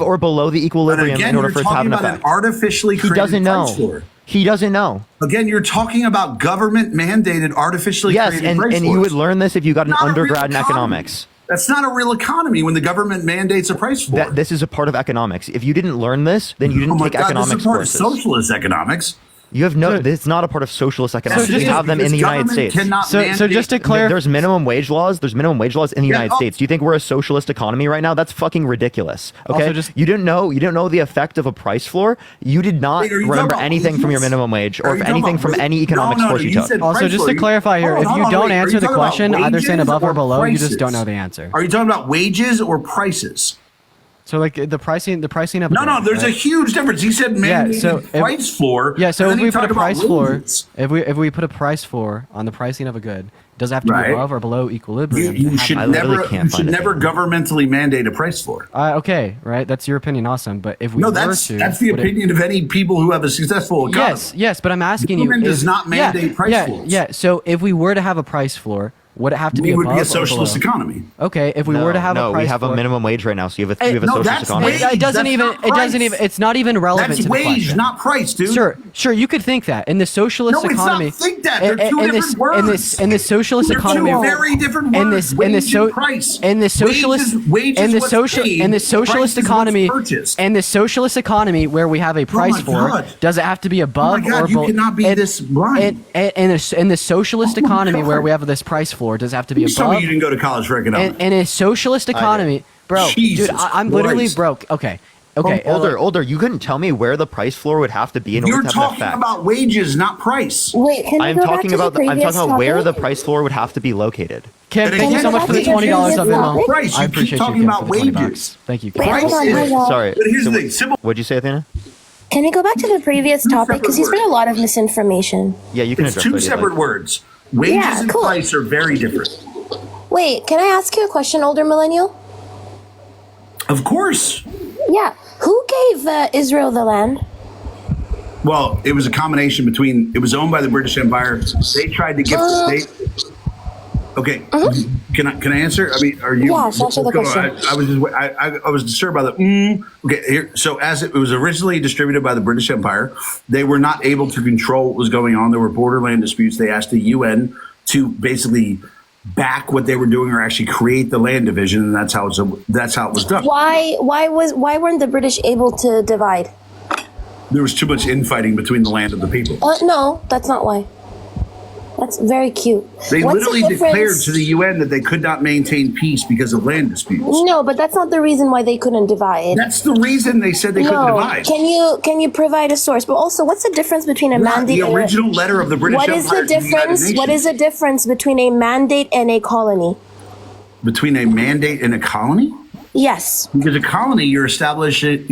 or below the equilibrium in order for it to have an effect? Artificially created price floor. He doesn't know. Again, you're talking about government mandated artificially created price floors. And you would learn this if you got an undergrad in economics. That's not a real economy when the government mandates a price floor. This is a part of economics. If you didn't learn this, then you didn't take economics this is a part courses. Of socialist economics. You have no. It's not a part of socialist economics. You have them in the United States. So just to clarify, there's minimum wage laws. There's minimum wage laws in the United States. Do you think we're a socialist economy right now? That's fucking ridiculous. Okay. You didn't know the effect of a price floor. You did not remember anything from your minimum wage or anything from any economics course you took. Also, just to clarify here, if you don't answer the question, either saying above or below, you just don't know the answer. Are you talking about wages or prices? So like the pricing of no, there's a huge difference. He said price floor. Yeah, so if we put a price floor, if we put a price floor on the pricing of a good, does it have to be above or below equilibrium? You should never governmentally mandate a price floor. Okay, right. That's your opinion, awesome. But if we that's the opinion of any people who have a successful economy. Yes, but I'm asking you. Does not mandate price floors. Yeah. So if we were to have a price floor, would it have to be above? We would be a socialist economy. Okay, if we were to have a price we have a minimum wage right now, so you have a socialist economy. It doesn't even. It's not even relevant to the question. That's wage, not price, dude. Sure. You could think that in the socialist economy. No, it's not. Think that. They're two different words. In the socialist economy. They're two very different words. In the socialist economy where we have a price floor, does it have to be above or below? You cannot be this blind. In the socialist economy where we have this price floor, does it have to be above? Tell me you didn't go to college for economics. In a socialist economy, bro, dude, I'm literally broke. Okay. Older. You couldn't tell me where the price floor would have to be in order to have You're talking about wages, not price. Wait, can I'm talking about where the price floor would have to be $. Kim, thank you so much for the $20 of Venmo. Price. I You appreciate keep talking you, Kim, about for the $20. wages. Thank you. Sorry. But here's the thing. Simple. What'd you say, Athena? Can we go back to the previous topic? Because he's been a lot of misinformation. Yeah, you can address two separate words. Wages and price are very different. Wait, can I ask you a question, older millennial? Of course. Yeah. Who gave Israel the land? Well, it was a combination between, it was owned by the British Empire. They tried to give the state. Okay. Can I answer? I mean, are you? Yeah, answer the question. I was disturbed by the. Okay, here. So as it was originally distributed by the British Empire, they were not able to control what was going on. There were borderland disputes. They asked the UN to basically back what they were doing or actually create the land division, and that's how it was done. Why weren't the British able to divide? There was too much infighting between the land and the people. No, that's not why. That's very cute. They literally declared to the UN that they could not maintain peace because of land disputes. No, but that's not the reason why they couldn't divide. That's the reason they said they couldn't divide. Can you provide a source? But also, what's the difference between a mandate? The original letter of the British Empire. What is the difference between a mandate and a colony? Between a mandate and a colony? Yes. Because a colony, you're establishing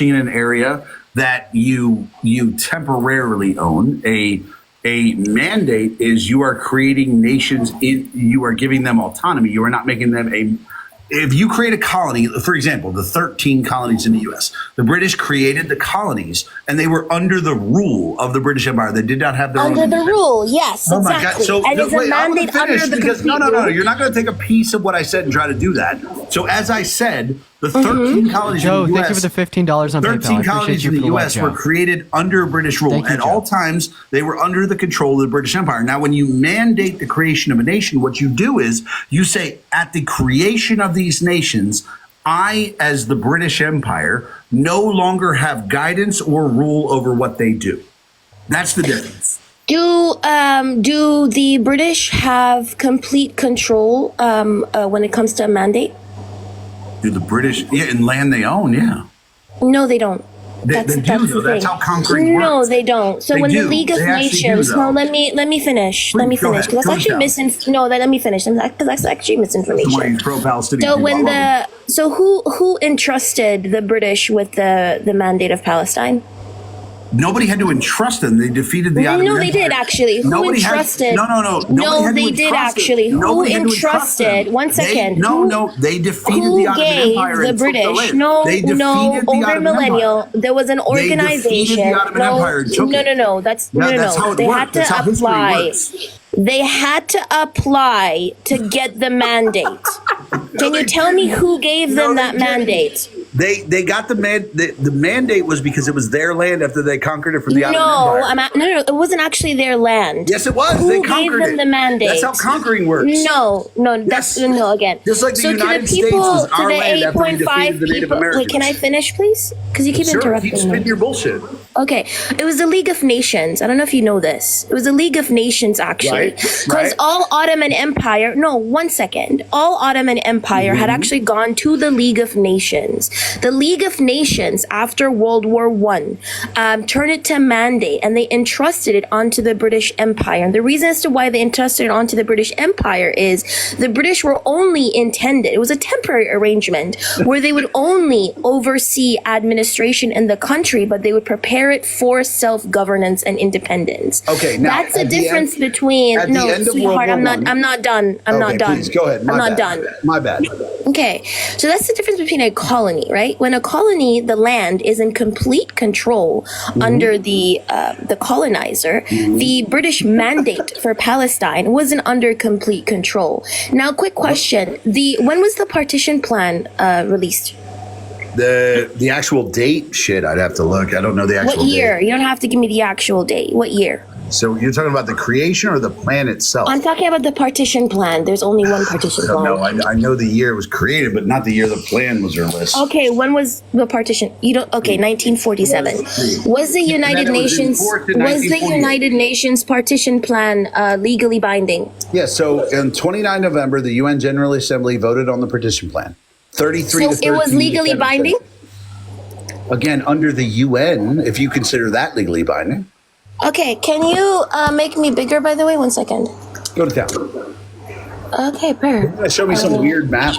in an area that you temporarily own. A mandate is you are creating nations, you are giving them autonomy. You are not making them if you create a colony, for example, the 13 colonies in the U.S., the British created the colonies and they were under the rule of the British Empire. They did not have their own. Under the rule, yes, oh exactly. My God. So, and it's a mandate under the complete No. You're not going to take a piece of what I said and try to do that. So as I said, the 13 colonies Joe, in the U.S. thank you for the $15 on PayPal. 13 colonies in the U.S. were created under British rule. At all times, they were under the control of the British Empire. Now, when you mandate the creation of a nation, what you do is you say, at the creation of these nations, I, as the British Empire, no longer have guidance or rule over what they do. That's the difference. Do the British have complete control when it comes to a mandate? Do the British? Yeah, in land they own, yeah. No, they don't. They do, though. That's how conquering works. No, they don't. So when the League of Nations, let me finish. Let me finish because that's actually let me finish because that's actually misinformation. Why you pro-Palestinian? So who entrusted the British with the mandate of Palestine? Nobody had to entrust them. They defeated the Ottoman No, they did actually. Who entrusted? No, they did actually. Who entrusted? 1 second. No, they defeated the Ottoman Empire. Who gave the British? No, older millennial. There was an organization. No. That's no. They had to apply. They had to apply to get the mandate. Can you tell me who gave them that mandate? They got the mandate was because it was their land after they conquered it from the Ottoman Empire. No, it wasn't actually their land. Yes, it was. Who gave them the mandate? That's how conquering works. No, again. Just like the United States was our land after we defeated the Native Americans. Wait, can I finish, please? Because you keep interrupting me. Keep spitting your bullshit. Okay, it was the League of Nations. I don't know if you know this. It was the League of Nations, actually. Because all Ottoman Empire, no, 1 second. All Ottoman Empire had actually gone to the League of Nations. The League of Nations, after World War I, turned it to a mandate, and they entrusted it onto the British Empire. And the reason as to why they entrusted it onto the British Empire is the British were only intended, it was a temporary arrangement, where they would only oversee administration in the country, but they would prepare it for self-governance and independence. Okay, now that's the difference between. No, sweetheart, I'm not done. I'm not done. Please go ahead. I'm not done. My bad. Okay, so that's the difference between a colony, right? When a colony, the land is in complete control under the colonizer. The British mandate for Palestine wasn't under complete control. Now, quick question: when was the partition plan released? The actual date, shit, I'd have to look. I don't know the actual What year? date. You don't have to give me the actual date. What year? So you're talking about the creation or the plan itself? I'm talking about the partition plan. There's only one partition plan. No, I know the year it was created, but not the year the plan was released. Okay, when was the partition? You don't. Okay, 1947. Was the United Nations? Was the United Nations partition plan legally binding? Yeah. So on 29 November, the UN General Assembly voted on the partition plan. 33 So to 13. it was legally binding? Again, under the UN, if you consider that legally binding. Okay, can you make me bigger, by the way? 1 second. Go to town. Okay, per. Show me some weird map.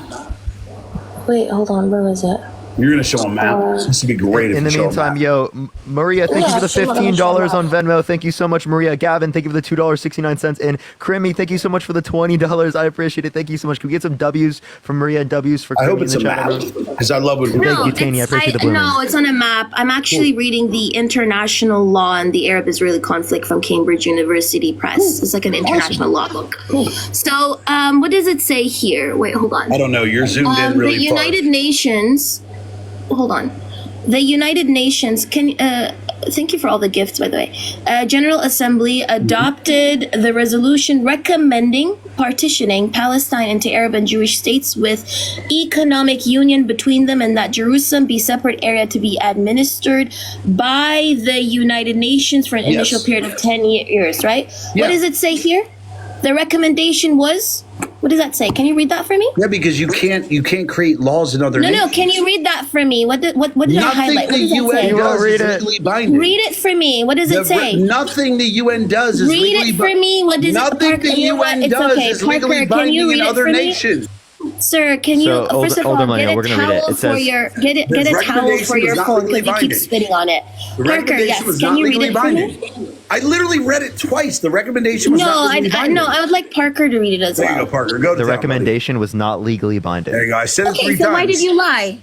Wait, hold on. Where was it? You're going to show a map? This would be great if in you the show a meantime, map. yo, Maria, thank you for the $15 on Venmo. Thank you so much, Maria. Gavin, thank you for the $2.69. And Crimmy, thank you so much for the $20. I appreciate it. Thank you so much. Can we get some W's from Maria and W's for Crimmy? I hope it's a map, because I love when Thank you, Tanya. I appreciate the blooming. No, it's on a map. I'm actually reading the International Law and the Arab-Israeli Conflict from Cambridge University Press. It's like an international law book. So, what does it say here? Wait, hold on. I don't know. You're zoomed in really The far. United Nations. Hold on. The United Nations thank you for all the gifts, by the way. General Assembly adopted the resolution recommending partitioning Palestine into Arab and Jewish states with economic union between them, and that Jerusalem be separate area to be administered by the United Nations for an initial period of 10 years, right? Yeah. What does it say here? The recommendation was, what does that say? Can you read that for me? Yeah, because you can't create laws in other nations. No, can you read that for me? What did I highlight? What does that say? Read it. Legally binding. Read it for me. What does it say? Nothing the UN does is legally binding. Read it for me. What does Nothing the UN does is legally binding in other nations. Sir, can you first of all get a towel for your get a towel for your phone because you keep spitting on it. Parker, yes, can you read it for me? I literally read it twice. The recommendation was not legally binding. No, I would like Parker to read it as well. There you go, Parker. Go to the recommendation was not legally binding. There you go. I said it 3 times. Okay, so why did you lie?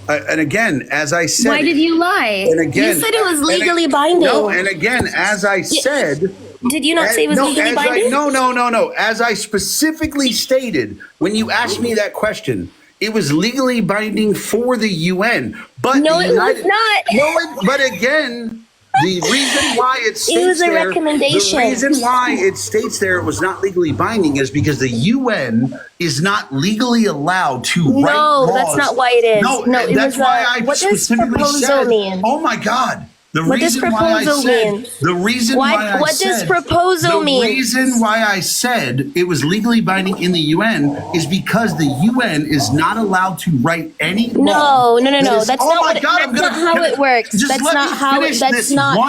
And again, as I said, why did you lie? And again, you said it was legally binding. No, and again, as I said. Did you not say it was legally binding? No. As I specifically stated, when you asked me that question, it was legally binding for the UN. But no, it was not. No, but again, the reason why it states it was a there, recommendation. The reason why it states there it was not legally binding is because the UN is not legally allowed to write laws. No, that's not why it is. No, it that's was why I specifically said. Mean? Oh my God. What does proposal mean? What does proposal mean? The reason why I said it was legally binding in the UN is because the UN is not allowed to write any law. No. That's not how it works. That's not how it works. That's not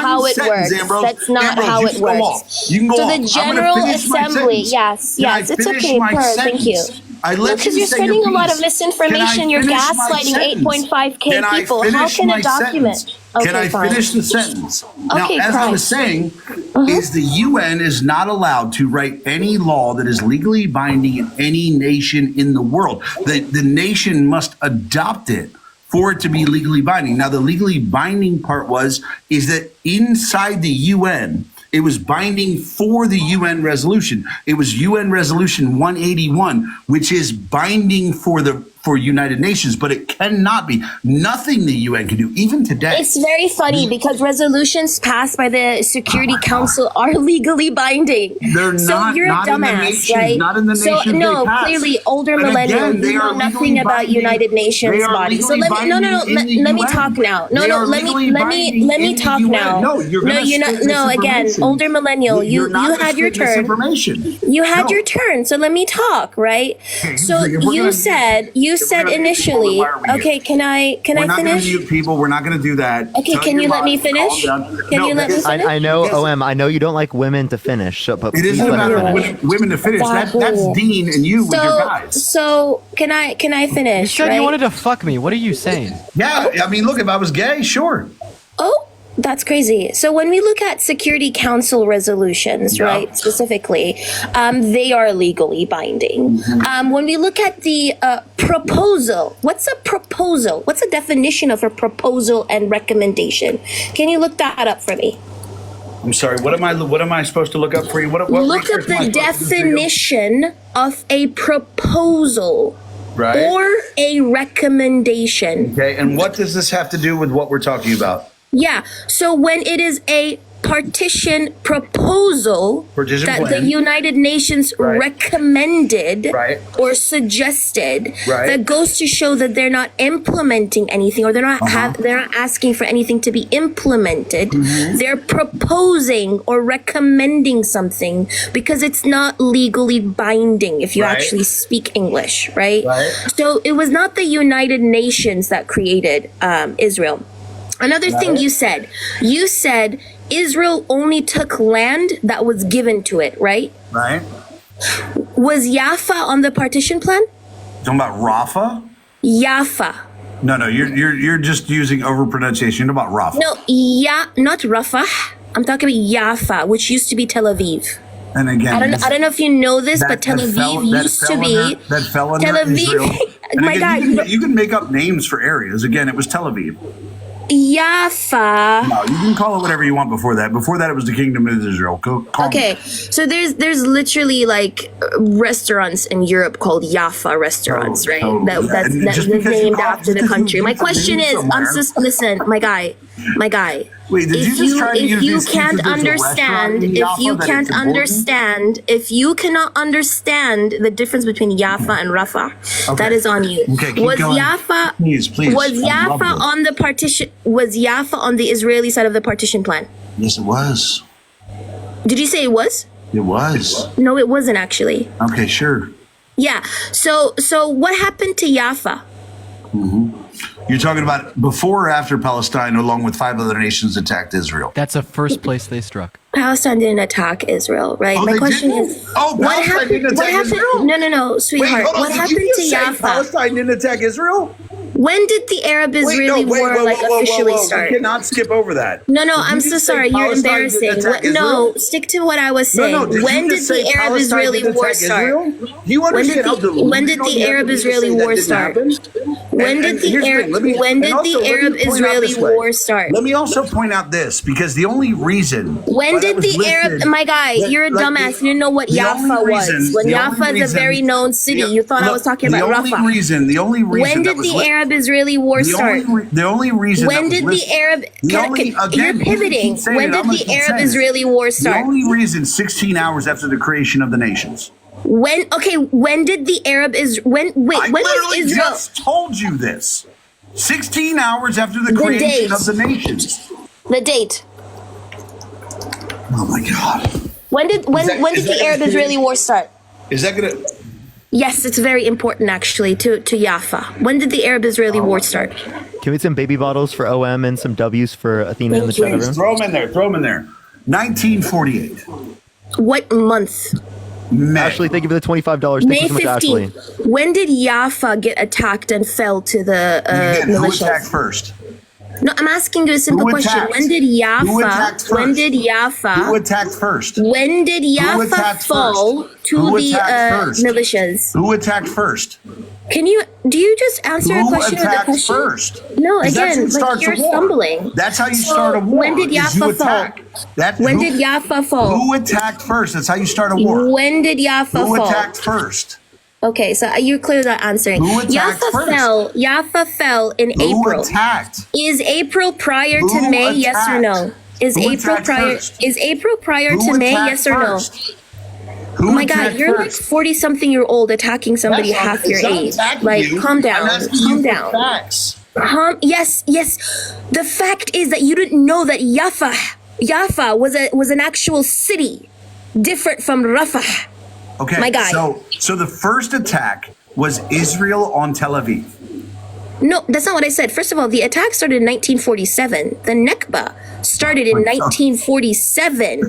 how it works. You can go so the General Assembly, yes, it's okay, thank you. Because you're spreading a lot of misinformation. You're gaslighting 8.5K people. How can a document? Can I finish the sentence? Now, as I was saying, is the UN is not allowed to write any law that is legally binding in any nation in the world. The nation must adopt it for it to be legally binding. Now, the legally binding part is that inside the UN, it was binding for the UN resolution. It was UN resolution 181, which is binding for for United Nations, but it cannot be. Nothing the UN can do, even today. It's very funny because resolutions passed by the Security Council are legally binding. They're so not. You're not a dumbass, in the nations, right? Not in the nations. So no, clearly older millennials, you know nothing about United Nations body. So let me let me talk now. Let me talk now. No, again, older millennial, you had your turn. You had your turn. So let me talk, right? So you said initially. Okay, can I finish? We're not going to mute people. We're not going to do that. Okay, can you let me finish? Can you let me finish? I know, OM. I know you don't like women to finish. So, but it isn't about women to finish. That's Dean and you with your guys. So can I finish? You said you wanted to fuck me. What are you saying? Yeah, I mean, look, if I was gay, sure. Oh, that's crazy. So when we look at Security Council resolutions, right, specifically, they are legally binding. When we look at the proposal, what's a proposal? What's the definition of a proposal and recommendation? Can you look that up for me? I'm sorry. What am I supposed to look up for you? What look up the definition of a proposal. Right. Or a recommendation. Okay, and what does this have to do with what we're talking about? Yeah, so when it is a partition proposal that the United Nations recommended or suggested, that goes to show that they're not implementing anything, or they're not asking for anything to be implemented. They're proposing or recommending something because it's not legally binding if you actually speak English, right? So it was not the United Nations that created Israel. Another thing you said Israel only took land that was given to it, right? Right. Was Jaffa on the partition plan? Talking about Rafah? Jaffa. No, you're just using overpronunciation. You're talking about Rafah. No, not Rafah. I'm talking about Jaffa, which used to be Tel Aviv. And again, I don't know if you know this, but Tel Aviv used to be Tel Aviv. Israel. My God, you can make up names for areas. Again, it was Tel Aviv. Jaffa. No, you can call it whatever you want before that. Before that, it was the Kingdom of Israel. Okay, so there's literally like restaurants in Europe called Jaffa restaurants, right? That's named after the country. My question is, listen, my guy. Wait, if you can't understand the difference between Jaffa and Rafah, that is on you. Okay, was Jaffa on the partition? Was Jaffa on the Israeli side of the partition plan? Yes, it was. Did you say it was? It was. No, it wasn't actually. Okay, sure. Yeah. So what happened to Jaffa? You're talking about before or after Palestine, along with 5 other nations, attacked Israel? That's the first place they struck. Palestine didn't attack Israel, right? Oh, my question is, what happened? No, sweetheart. Wait, what happened to Jaffa? Palestine didn't attack Israel? When did the Arab-Israeli war officially start? You cannot skip over that. No, I'm so sorry. You're embarrassing. No, stick to what I was saying. When did the Arab-Israeli war start? When did the Arab-Israeli war start? When did the Arab-Israeli war start? Let me also point out this, because the only reason... When did the Arab... My guy, you're a dumbass. You didn't know what Jaffa was. When Jaffa is a very known city, you thought I was talking about Rafah. The only reason... When did the Arab-Israeli war start? The only reason... When did the Arab... You're pivoting. When did the Arab-Israeli war start? The only reason 16 hours after the creation of the nations. When did the Arab is when I Israel just told you this. 16 hours after the creation of the nations. The date. Oh my God. When did the Arab-Israeli war start? Is that gonna? Yes, it's very important actually to Jaffa. When did the Arab-Israeli war start? Can we get some baby bottles for OM and some W's for Athena in the chat room? Throw them in there. 1948. What month? May. Ashley, thank you for the $25. Thank you so much, Ashley. When did Jaffa get attacked and fell to the militias? Who attacked first? No, I'm asking you a simple question. When did Jaffa? Who attacked first? When did Jaffa fall to the militias? Who attacked first? Do you just answer a question with a question? First? No, again, you're stumbling. That's how you start a war. When did Jaffa fall? When did Jaffa fall? Who attacked first? That's how you start a war. When did Jaffa fall? Who attacked first? Okay, so you're clearly not answering. Who attacked first? Jaffa fell in April. Who attacked? Is April prior to Who May? attacked? Yes or no? Is Who April attacked prior? first? Is April prior Who to May? attacked Yes or no? first? Who Oh my God, attacked you're first? like 40-something-year-old attacking somebody That's not- half your it's not age. attacking Like, you. calm I'm down. asking you Calm for down. facts. Yes. The fact is that you didn't know that Jaffa was an actual city, different from Rafah. Okay, My guy. So the first attack was Israel on Tel Aviv. No, that's not what I said. First of all, the attack started in 1947. The Nakba started in 1947,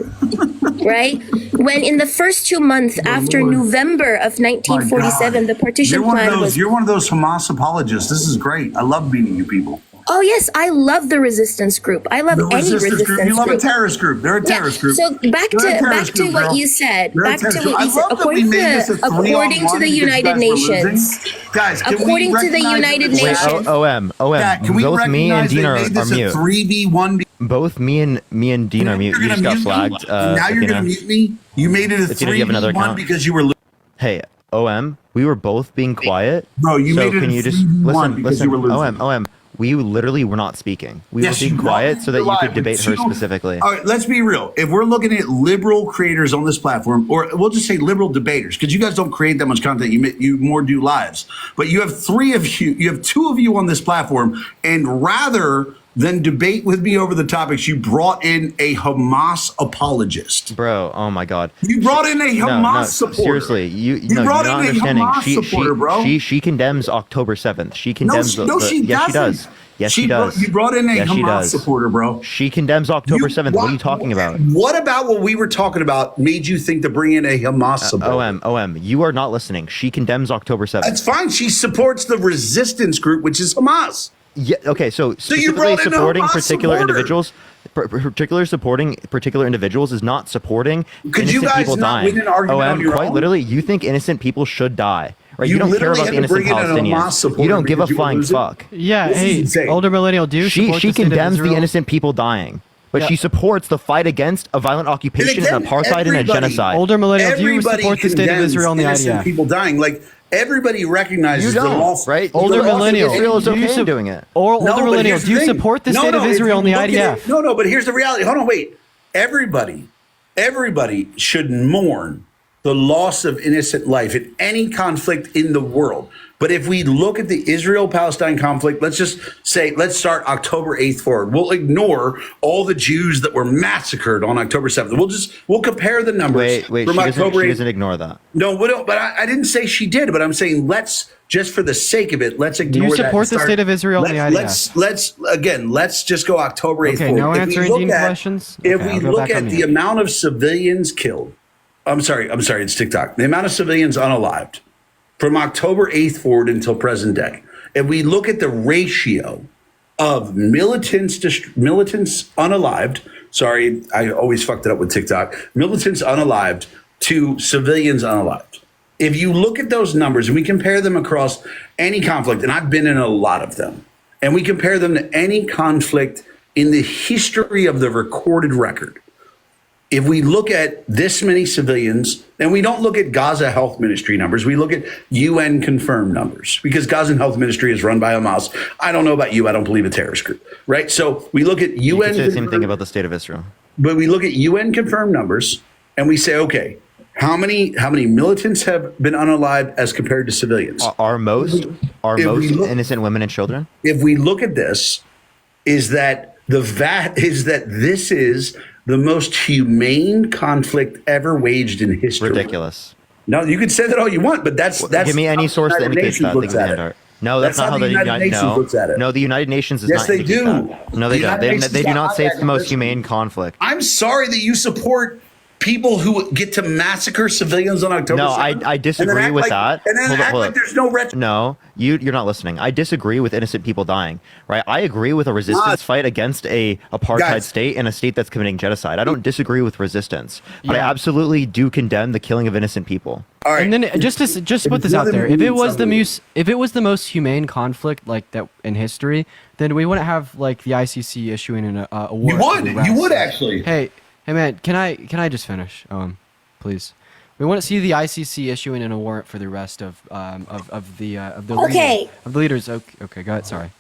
right? When in the first 2 months after November of 1947, the partition plan was... You're one of those Hamas apologists. This is great. I love meeting you people. Oh yes, I love the resistance group. I love any resistance group. You love a terrorist group. They're a terrorist group. So back to what you said. They're a Back to terrorist what you group. said. According to the United Nations. Guys, according to the United Nations. OM. Can we Both me and recognize they Dina made are this a mute. 3v1? Both me and Dina are mute. You just got flagged. Now you're going to mute me? You made it a 3v1 because you were... Hey, OM, we were both being quiet. Bro, you made it a 3v1 because you were losing. OM, we literally were not speaking. We were being quiet so that you could debate her specifically. All right, let's be real. If we're looking at liberal creators on this platform, or we'll just say liberal debaters, because you guys don't create that much content, you more do lives. But you have you have two of you on this platform, and rather than debate with me over the topics, you brought in a Hamas apologist. Bro, oh my God. You brought in a Hamas supporter. Seriously, you brought you're not in a understanding. Hamas supporter, bro. She condemns October 7th. She condemns No, she yes, doesn't. she does. Yes, she does. You brought in a yes, Hamas supporter, bro. She condemns October 7th. What are you talking about? What about what we were talking about made you think to bring in a Hamas supporter? OM, you are not listening. She condemns October 7th. That's fine. She supports the resistance group, which is Hamas. Yeah. Okay. So you specifically brought in a supporting Hamas particular supporter. individuals, supporting particular individuals is not supporting Could you innocent guys people not dying. win an argument on your quite own? literally, you think innocent people should die. Right? You don't care literally about the had to innocent bring in a Hamas Palestinians. supporter You don't give a because you were flying losing? fuck. Yeah, This is hey, insane. older millennial, do you support She the state of condemns the Israel? innocent people dying. But Yeah. she supports the fight against a violent occupation and apartheid and a genocide. Older millennial, do you Everybody support the state of condemns Israel and the innocent IDF? people dying. Like, everybody recognizes You the don't, loss. right? Older The loss of millennial, Israel is do you okay in doing it. Older but millennial, here's do you the thing. support the No, state of if Israel and the you look at IDF? it- No, but here's the reality. Hold on, wait. Everybody should mourn the loss of innocent life in any conflict in the world. But if we look at the Israel-Palestine conflict, let's just say, let's start October 8th forward. We'll ignore all the Jews that were massacred on October 7th. We'll compare the numbers Wait, from she October 8th. doesn't ignore that. No, but I didn't say she did, but I'm saying let's, just for the sake of it, let's Do ignore you that. support the state of Israel and the IDF? Let's just go October 8th Okay, forward. no If we answering look Dean at- questions? If Okay, we I'll go look back at on the mute. amount of civilians killed, I'm sorry, it's TikTok. The amount of civilians unalived from October 8th forward until present day. If we look at the ratio of militants unalived, sorry, I always fucked it up with TikTok, militants unalived to civilians unalived. If you look at those numbers and we compare them across any conflict, and I've been in a lot of them, and we compare them to any conflict in the history of the recorded record, if we look at this many civilians, and we don't look at Gaza Health Ministry numbers, we look at UN confirmed numbers, because Gaza Health Ministry is run by Hamas. I don't know about you. I don't believe a terrorist group, right? So we look at You UN. can say the same thing about the state of Israel. But we look at UN confirmed numbers, and we say, okay, how many militants have been unalived as compared to civilians? Are most innocent women and children? If we look at this, is that this is the most humane conflict ever waged in history. Ridiculous. No, you can say that all you want, but that's give me any source that indicates that. Looks at it. No, that's not how the United Nations looks at it. No, the United Nations does Yes, not they indicate do. that. No, they The don't. United Nations They do not say it's the most got humane conflict. I'm sorry that you support people who get to massacre civilians on October 7th. No, I disagree with that. And then act like there's no retro. No, you're not listening. I disagree with innocent people dying, right? I agree with a resistance fight against a apartheid state and a state that's committing genocide. I don't disagree with resistance, but I absolutely do condemn the killing of innocent people. All right. And then just to put this out there, if it was the most humane conflict like that in history, then we wouldn't have like the ICC issuing an award. You would actually. Hey man, can I just finish? Please. We want to see the ICC issuing in a warrant for the arrest of the leaders. Okay, go ahead. Sorry.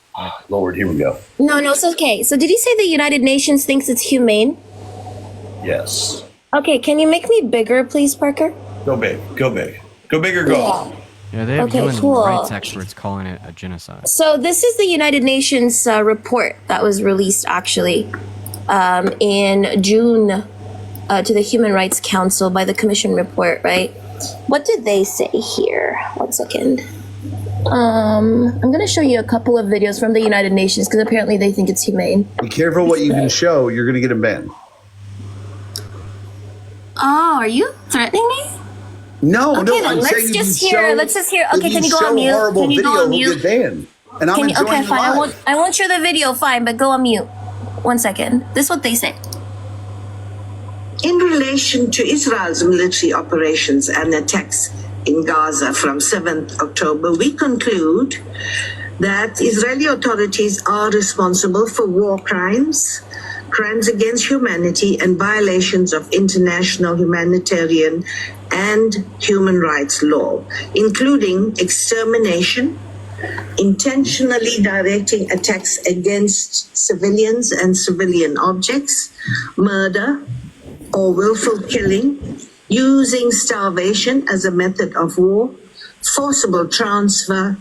Lord, here we go. No, it's okay. So did you say the United Nations thinks it's humane? Yes. Okay, can you make me bigger, please, Parker? Go big. Go big. Go big or go home. Yeah, they have human rights experts calling it a genocide. So this is the United Nations report that was released actually in June to the Human Rights Council by the Commission report, right? What did they say here? 1 second. I'm going to show you a couple of videos from the United Nations because apparently they think it's humane. Be careful what you can show. You're going to get a ban. Oh, are you threatening me? No, okay, then let's just hear. Okay, can you go on mute? Can you go on mute? And I'm enjoying okay, fine. live. I won't share the video, fine, but go on mute. 1 second. This is what they say. In relation to Israel's military operations and attacks in Gaza from 7th October, we conclude that Israeli authorities are responsible for war crimes, crimes against humanity, and violations of international humanitarian and human rights law, including extermination, intentionally directing attacks against civilians and civilian objects, murder or willful killing, using starvation as a method of war, forcible transfer,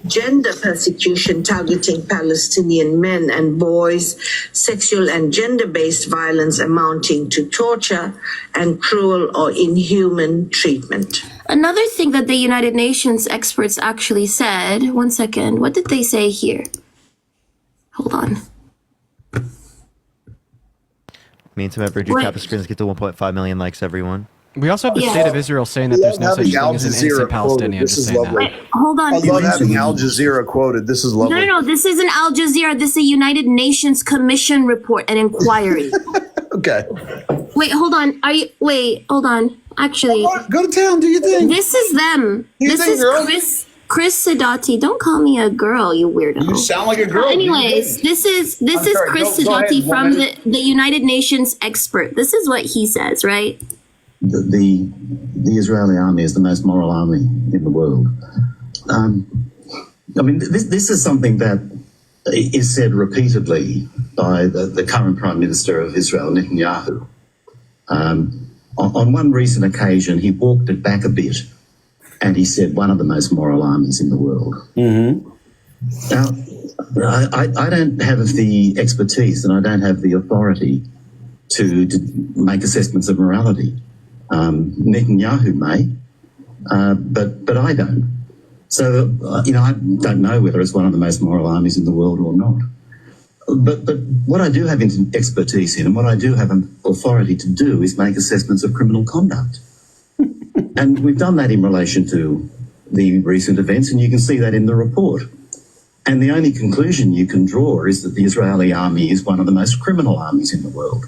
gender persecution targeting Palestinian men and boys, sexual and gender-based violence amounting to torture, and cruel or inhuman treatment. Another thing that the United Nations experts actually said, 1 second, what did they say here? Hold on. Me and Tim Everett do tap screens get to 1.5 million likes, everyone. We also have the state of Israel saying that there's no such thing as an innocent Palestinian. This is lovely. Hold on. I love having Al Jazeera quoted. This is lovely. No. This isn't Al Jazeera. This is a United Nations Commission report, an inquiry. Okay. Wait, hold on. Hold on. Actually. Go to town, do you think? This is them. This is Chris Sidoti. Don't call me a girl, you weirdo. You sound like a girl. Anyways, this is Chris Sidoti from the United Nations expert. This is what he says, right? The Israeli army is the most moral army in the world. I mean, this is something that is said repeatedly by the current Prime Minister of Israel, Netanyahu. On one recent occasion, he walked it back a bit and he said one of the most moral armies in the world. Mm-hmm. Now, I don't have the expertise and I don't have the authority to make assessments of morality. Netanyahu may, but I don't. So, I don't know whether it's one of the most moral armies in the world or not. But what I do have expertise in and what I do have an authority to do is make assessments of criminal conduct. And we've done that in relation to the recent events, and you can see that in the report. And the only conclusion you can draw is that the Israeli army is one of the most criminal armies in the world.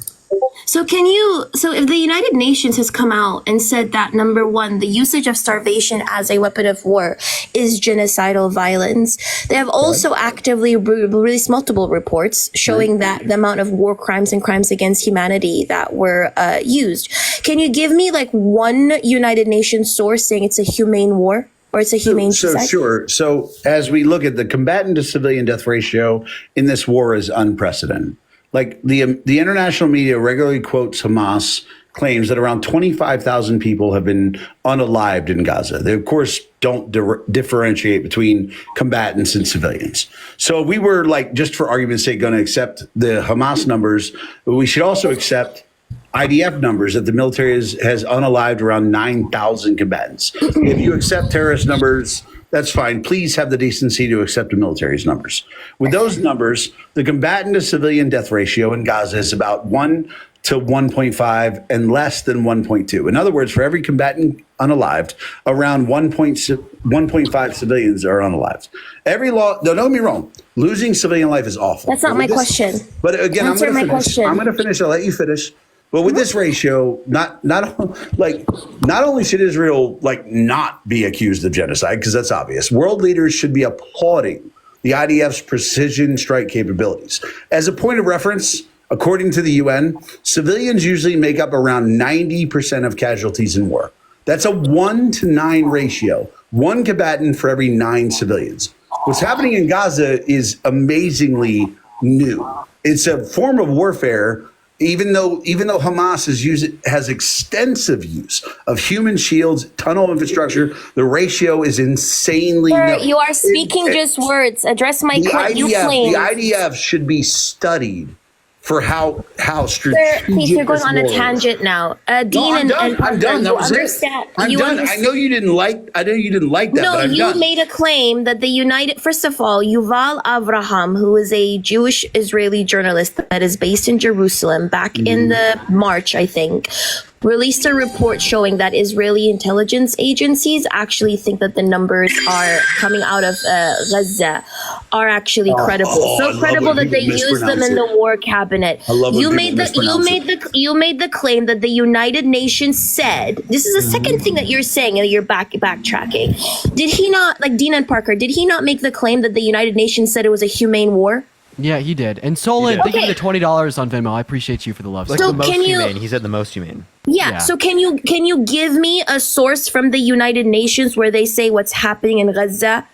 So if the United Nations has come out and said that, number one, the usage of starvation as a weapon of war is genocidal violence, they have also actively released multiple reports showing that the amount of war crimes and crimes against humanity that were used. Can you give me like one United Nations source saying it's a humane war? Or it's a humane genocide? Sure. So as we look at the combatant to civilian death ratio in this war is unprecedented. Like the international media regularly quotes Hamas claims that around 25,000 people have been unalived in Gaza. They, of course, don't differentiate between combatants and civilians. So we were like, just for argument's sake, going to accept the Hamas numbers. We should also accept IDF numbers that the military has unalived around 9,000 combatants. If you accept terrorist numbers, that's fine. Please have the decency to accept the military's numbers. With those numbers, the combatant to civilian death ratio in Gaza is about 1 to 1.5 and less than 1.2. In other words, for every combatant unalived, around 1.5 civilians are unalived. Don't get me wrong. Losing civilian life is awful. That's not my question. But again, I'm going to finish. I'll let you finish. But with this ratio, not only should Israel not be accused of genocide, because that's obvious. World leaders should be applauding the IDF's precision strike capabilities. As a point of reference, according to the UN, civilians usually make up around 90% of casualties in war. That's a 1 to 9 ratio. 1 combatant for every 9 civilians. What's happening in Gaza is amazingly new. It's a form of warfare. Even though Hamas has extensive use of human shields, tunnel infrastructure, the ratio is insanely Sir, low. you are speaking just words. Address my point. You claim the IDF should be studied for how strategic. Sir, please, you're going on a tangent now. Dean and Parker, I'm done. That was it. I'm done. I know you didn't like that. No, but I'm you done. made a claim that the United. First of all, Yuval Avraham, who is a Jewish Israeli journalist that is based in Jerusalem, back in the March, I think, released a report showing that Israeli intelligence agencies actually think that the numbers are coming out of Gaza are actually credible. So credible that they use them in the war cabinet. You made the claim that the United Nations said. This is the second thing that you're saying, and you're backtracking. Did he not, like Dean and Parker? Did he not make the claim that the United Nations said it was a humane war? Yeah, he did. And Solon, thank you for the $20 on Venmo. I appreciate you for the love. Like So the most can you- humane. He said the most humane. Yeah. So can you give me a source from the United Nations where they say what's happening in Gaza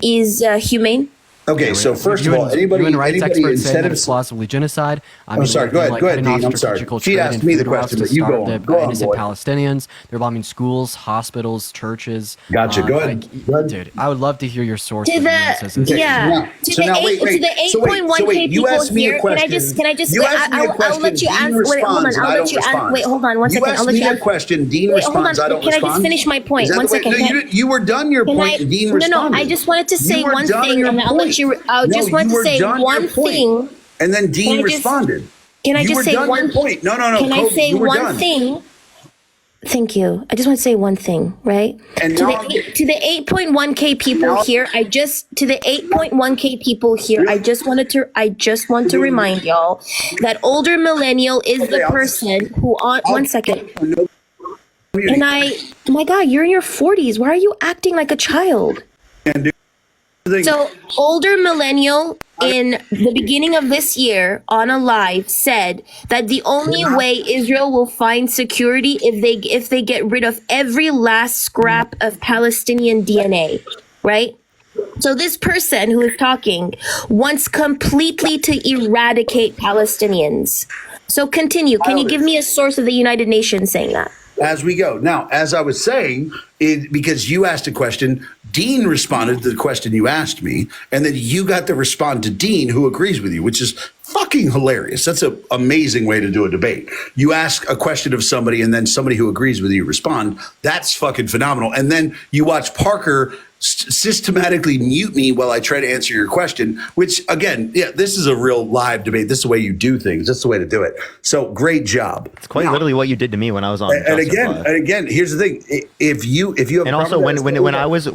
is humane? Okay, so first of all, anybody experts say that instead it's of possibly genocide. I'm sorry. Go ahead, Dean. I'm sorry. She asked me the question, but you go on. Go on, innocent boy. Palestinians. They're bombing schools, hospitals, churches. Gotcha. Go ahead. Dude, I would love to hear your source. To the 8.1K people here. Can I just? I'll let you answer. Wait, hold on. I'll let you answer. Wait, hold on. 1 second. You asked me a question. Dean responds. I don't respond. Can I just finish my point? 1 second. You were done your point. Dean responded. No. I just wanted to say one thing, and I'll let you. I just want to say one thing. And then Dean responded. Can I just say one point? No. Can I say one thing? Thank you. I just want to say one thing, right? And to the 8.1K people here, I just want to remind y'all that older millennial is the person who on 1 second. My God, you're in your 40s. Why are you acting like a child? So older millennial in the beginning of this year on a live said that the only way Israel will find security if they get rid of every last scrap of Palestinian DNA, right? So this person who is talking wants completely to eradicate Palestinians. So continue. Can you give me a source of the United Nations saying that? As we go. Now, as I was saying, because you asked a question, Dean responded to the question you asked me, and then you got to respond to Dean, who agrees with you, which is fucking hilarious. That's an amazing way to do a debate. You ask a question of somebody, and then somebody who agrees with you respond. That's fucking phenomenal. And then you watch Parker systematically mute me while I try to answer your question, which again, this is a real live debate. This is the way you do things. That's the way to do it. So great job. It's quite literally what you did to me when I was on. And again, here's the thing. If you have, and also when I was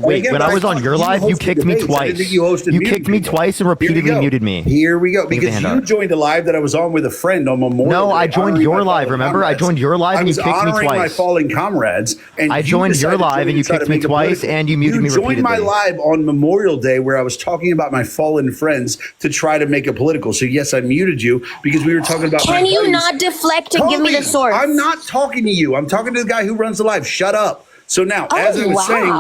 on your live, you kicked me twice. You kicked me twice and repeatedly muted me. Here we go. Because you joined a live that I was on with a friend on Memorial Day. No, I joined your live. Remember, I joined your live and you kicked me twice. I was honoring my fallen comrades. And I joined your live and you kicked me twice and you muted me repeatedly. You joined my live on Memorial Day where I was talking about my fallen friends to try to make it political. So yes, I muted you because we were talking about. Can you not deflect and give me the source? I'm not talking to you. I'm talking to the guy who runs the live. Shut up. So now, as I was saying,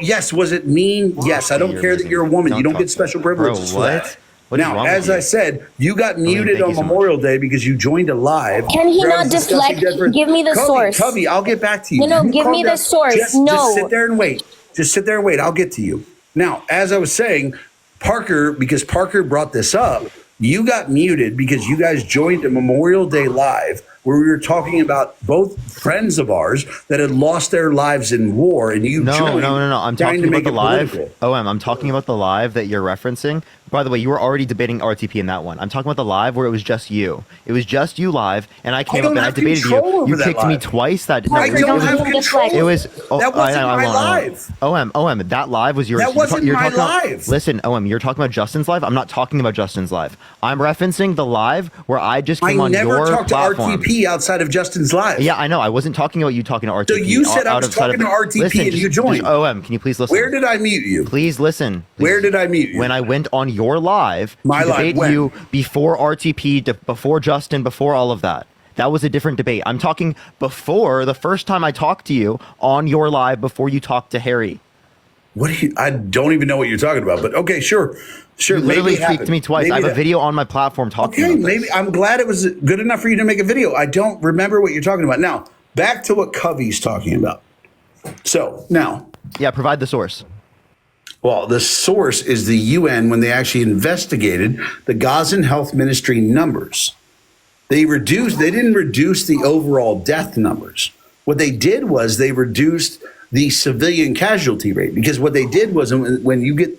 yes, was it mean? Yes, I don't care that you're a woman. You don't get special privileges for that. Now, as I said, you got muted on Memorial Day because you joined a live. Can he not deflect? Give me the source. Cubby, I'll get back to you. No, give me the source. Just sit there and wait. Just sit there and wait. I'll get to you. Now, as I was saying, because Parker brought this up, you got muted because you guys joined a Memorial Day live where we were talking about both friends of ours that had lost their lives in war, and you joined. No. I'm talking about the live. I'm talking about the live that you're referencing. By the way, you were already debating RTP in that one. I'm talking about the live where it was just you. It was just you live, and I came up and I debated you. You kicked me twice. I don't have control. It was. That wasn't my live. OM. That live was yours. That wasn't my live. Listen, OM. You're talking about Justin's live. I'm not talking about Justin's live. I'm referencing the live where I just came on your platform. I never talked to RTP outside of Justin's live. Yeah, I know. I wasn't talking about you talking to RTP. So you said I was talking to RTP and you joined. OM, can you please listen? Where did I mute you? Please listen. Where did I mute you? When I went on your live. My live. You before RTP, before Justin, before all of that. That was a different debate. I'm talking before the first time I talked to you on your live before you talked to Harry. I don't even know what you're talking about, but okay, sure. You literally speak to me twice. I have a video on my platform talking about this. Maybe I'm glad it was good enough for you to make a video. I don't remember what you're talking about. Now, back to what Covey's talking about. So now. Yeah, provide the source. Well, the source is the UN when they actually investigated the Gazan Health Ministry numbers. They didn't reduce the overall death numbers. What they did was they reduced the civilian casualty rate, because what they did was when you get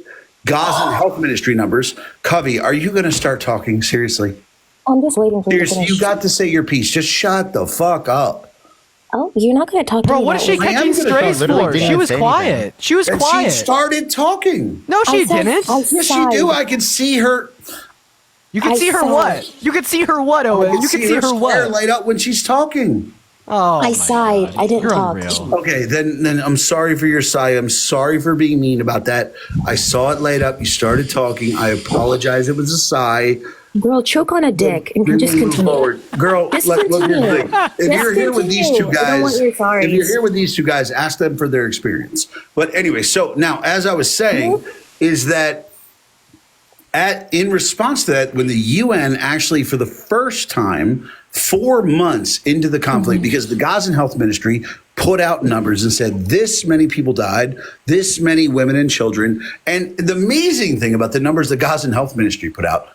Gazan Health Ministry numbers, Covey, are you going to start talking seriously? I'm just waiting for you to finish. You got to say your piece. Just shut the fuck up. Oh, you're not going to talk to me. Bro, what is she catching strays for? She was quiet. She was quiet. She started talking. No, she didn't. Yes, she do. I can see her. You can see her what? You can see her what, Owen? You can see her what? Light up when she's talking. Oh, I sighed. I didn't talk. Okay, then I'm sorry for your sigh. I'm sorry for being mean about that. I saw it light up. You started talking. I apologize. It was a sigh. Girl, choke on a dick and just continue. Forward. Girl, look, here's the thing. If you're here with these two guys, ask them for their experience. But anyway, so now, as I was saying, is that in response to that, when the UN actually, for the first time, 4 months into the conflict, because the Gazan Health Ministry put out numbers and said this many people died, this many women and children. And the amazing thing about the numbers the Gazan Health Ministry put out,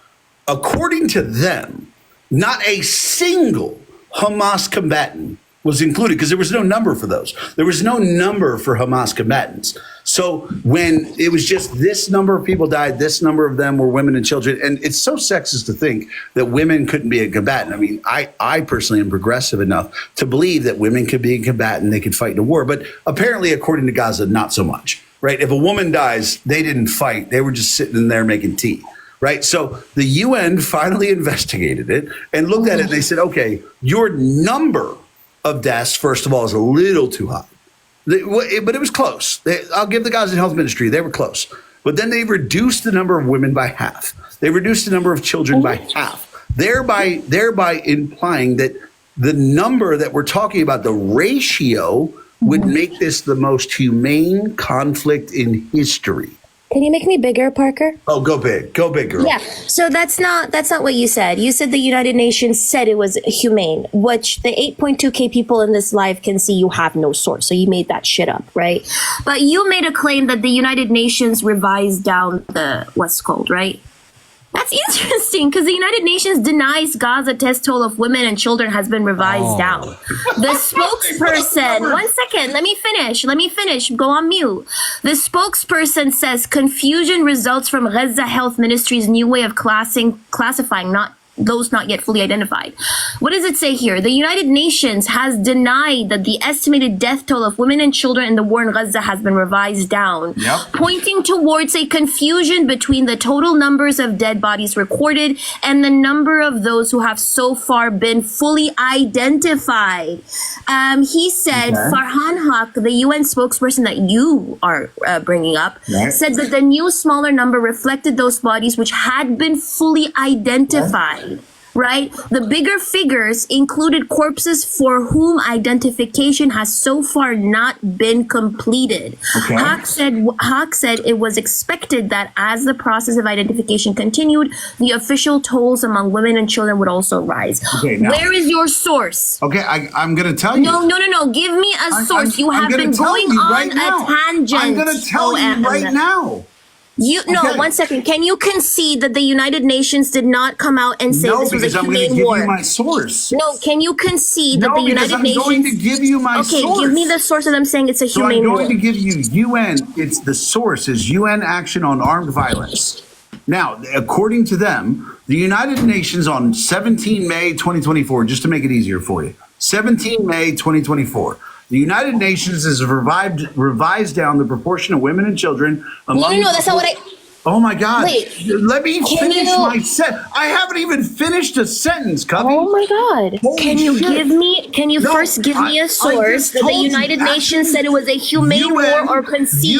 according to them, not a single Hamas combatant was included, because there was no number for those. There was no number for Hamas combatants. So when it was just this number of people died, this number of them were women and children. And it's so sexist to think that women couldn't be a combatant. I mean, I personally am progressive enough to believe that women could be a combatant, they could fight in a war. But apparently, according to Gaza, not so much, right? If a woman dies, they didn't fight. They were just sitting in there making tea. Right. So the UN finally investigated it and looked at it and they said, OK, your number of deaths, first of all, is a little too high. But it was close. I'll give the Gazan Health Ministry. They were close. But then they reduced the number of women by half. They reduced the number of children by half, thereby implying that the number that we're talking about, the ratio, would make this the most humane conflict in history. Can you make me bigger, Parker? Oh, go big, girl. Yeah. So that's not what you said. You said the United Nations said it was humane, which the 8.2K people in this live can see you have no source. So you made that shit up, right? But you made a claim that the United Nations revised down the what's called, right? That's interesting, because the United Nations denies Gaza death toll of women and children has been revised down. The spokesperson, one second, let me finish, go on mute. The spokesperson says confusion results from Gaza Health Ministry's new way of classifying those not yet fully identified. What does it say here? The United Nations has denied that the estimated death toll of women and children in the war in Gaza has been revised down, pointing towards a confusion between the total numbers of dead bodies recorded and the number of those who have so far been fully identified. He said, Farhan Haq, the UN spokesperson that you are bringing up, said that the new smaller number reflected those bodies which had been fully identified. Right? The bigger figures included corpses for whom identification has so far not been completed. Haq said it was expected that as the process of identification continued, the official tolls among women and children would also rise. Where is your source? Okay, I'm going to tell you. No. Give me a source. You have been going on a tangent. I'm going to tell you right now. One second. Can you concede that the United Nations did not come out and say this was a humane war? No, because I'm going to give you my source. No, can you concede that the United Nations... I'm going to give you my source. Okay, give me the source of them saying it's a humane war. I'm going to give you UN. It's the source is UN Action on Armed Violence. Now, according to them, the United Nations on 17 May 2024, just to make it easier for you, 17 May 2024, the United Nations has revised down the proportion of women and children among... No, that's not what I... Oh my God. Wait. Let me finish my sentence. I haven't even finished a sentence, Cubby. Oh my God. Can you first give me a source that the United Nations said it was a humane war or concede?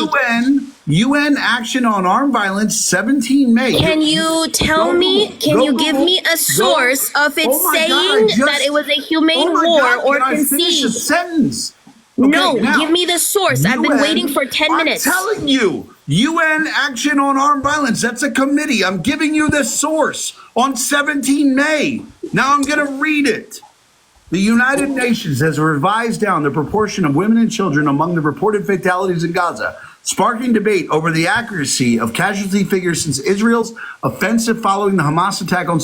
UN action on armed violence, 17 May. Can you tell me, can you give me a source of it saying that it was a humane war or finish a conceived? sentence? No, give me the source. I've been waiting for 10 minutes. I'm telling you, UN action on armed violence, that's a committee. I'm giving you the source on 17 May. Now I'm going to read it. The United Nations has revised down the proportion of women and children among the reported fatalities in Gaza, sparking debate over the accuracy of casualty figures since Israel's offensive following the Hamas attack on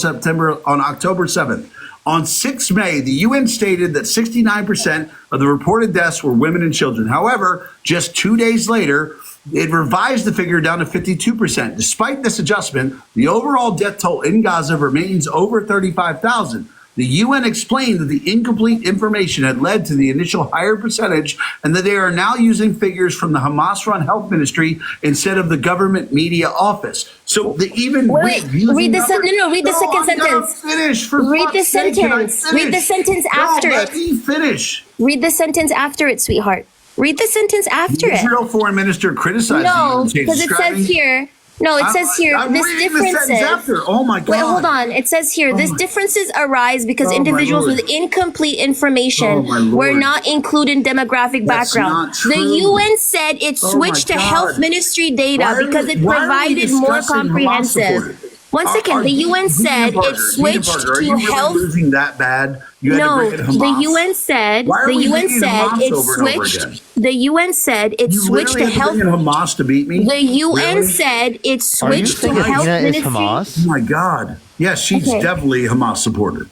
October 7th. On 6 May, the UN stated that 69% of the reported deaths were women and children. However, just 2 days later, it revised the figure down to 52%. Despite this adjustment, the overall death toll in Gaza remains over 35,000. The UN explained that the incomplete information had led to the initial higher percentage and that they are now using figures from the Hamas-run health ministry instead of the government media office. So the even read the second sentence. Read the sentence. Read the sentence after it. Let me finish. Read the sentence after it, sweetheart. Read the sentence after it. Israel foreign minister criticized No, because it says here. No, it says here, this differences. Oh my God. Wait, hold on. It says here, this differences arise because individuals with incomplete information were not included in demographic background. The UN said it switched to health ministry data because it provided more comprehensive. One second. The UN said it switched to health. Losing that bad? No, the UN said it switched. The UN said it switched to health. Hamas to beat me. The UN said it switched to health ministry. Hamas? Oh my God! Yes, she's definitely a Hamas supporter.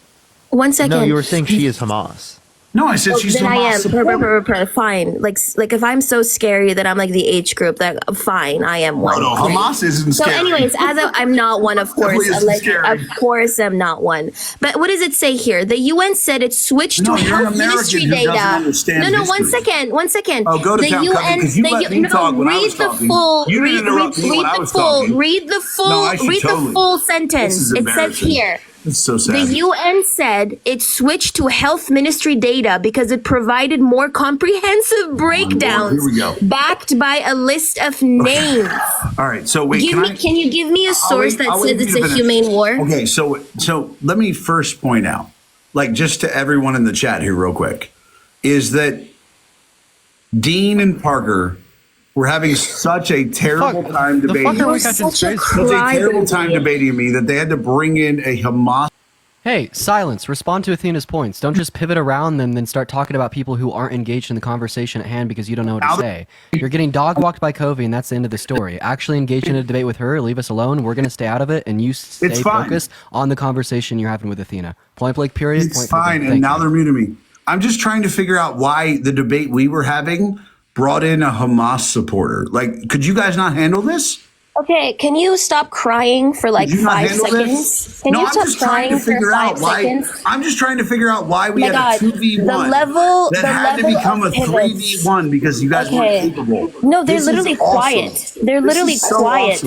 1 second. No, you were saying she is Hamas. No, I said she's then Hamas. I am. Fine. Like if I'm so scary that I'm like the age group, that fine, I am one. No, Hamas isn't scary. So, anyways, I'm not one, of course. Of course, I'm not one. But what does it say here? The UN said it switched to health ministry data. No, 1 second. 1 second. Oh, go to town, because you let me talk when I was talking. You didn't interrupt me when I was talking. Read the full sentence. It says here. It's so sad. The UN said it switched to health ministry data because it provided more comprehensive breakdowns backed by a list of names. All right, so wait, can you give me a source that says it's a humane war? Okay, so let me first point out, like just to everyone in the chat here real quick, is that Dean and Parker were having such a terrible time debating. Such a terrible time debating me that they had to bring in a Hamas. Hey, silence. Respond to Athena's points. Don't just pivot around them, then start talking about people who aren't engaged in the conversation at hand because you don't know what to say. You're getting dog-walked by Covey, and that's the end of the story. Actually engage in a debate with her. Leave us alone. We're going to stay out of it, and you stay focused on the conversation you're having with Athena. Point blank, period. It's fine, and now they're muting me. I'm just trying to figure out why the debate we were having brought in a Hamas supporter. Like, could you guys not handle this? Okay, can you stop crying for like 5 seconds? Can you stop crying for 5 seconds? I'm just trying to figure out why we had a 2v1 that had to become a 3v1 because you guys weren't capable. No, they're literally quiet. They're literally quiet.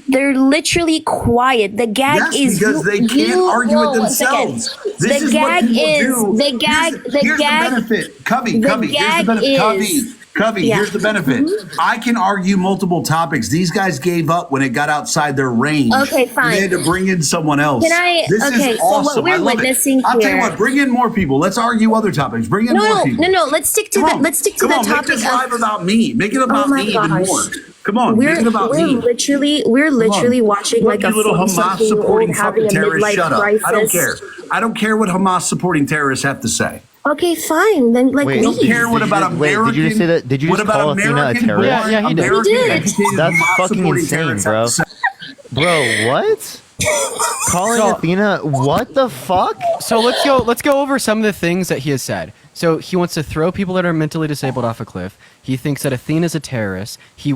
They're literally quiet. The gag is because they can't argue with themselves. This is what people do. Here's the benefit. Covey, here's the benefit. Covey, here's the benefit. I can argue multiple topics. These guys gave up when it got outside their range. Okay, fine. They had to bring in someone else. This is awesome. So what we're witnessing here. I'll tell you what. Bring in more people. Let's argue other topics. Bring in more people. No. Let's stick to the topic. Make this live about me. Make it about me even more. Come on, make it about me. We're literally watching like a little Hamas supporting having a midlife crisis. I don't care. I don't care what Hamas supporting terrorists have to say. Okay, fine. Then, like, I don't care what about American. Did you say that? Did you just call Athena a terrorist? Yeah, he did. That's fucking insane, bro. Bro, what? Calling Athena? What the fuck? So let's go over some of the things that he has said. So he wants to throw people that are mentally disabled off a cliff. He thinks that Athena's a terrorist. He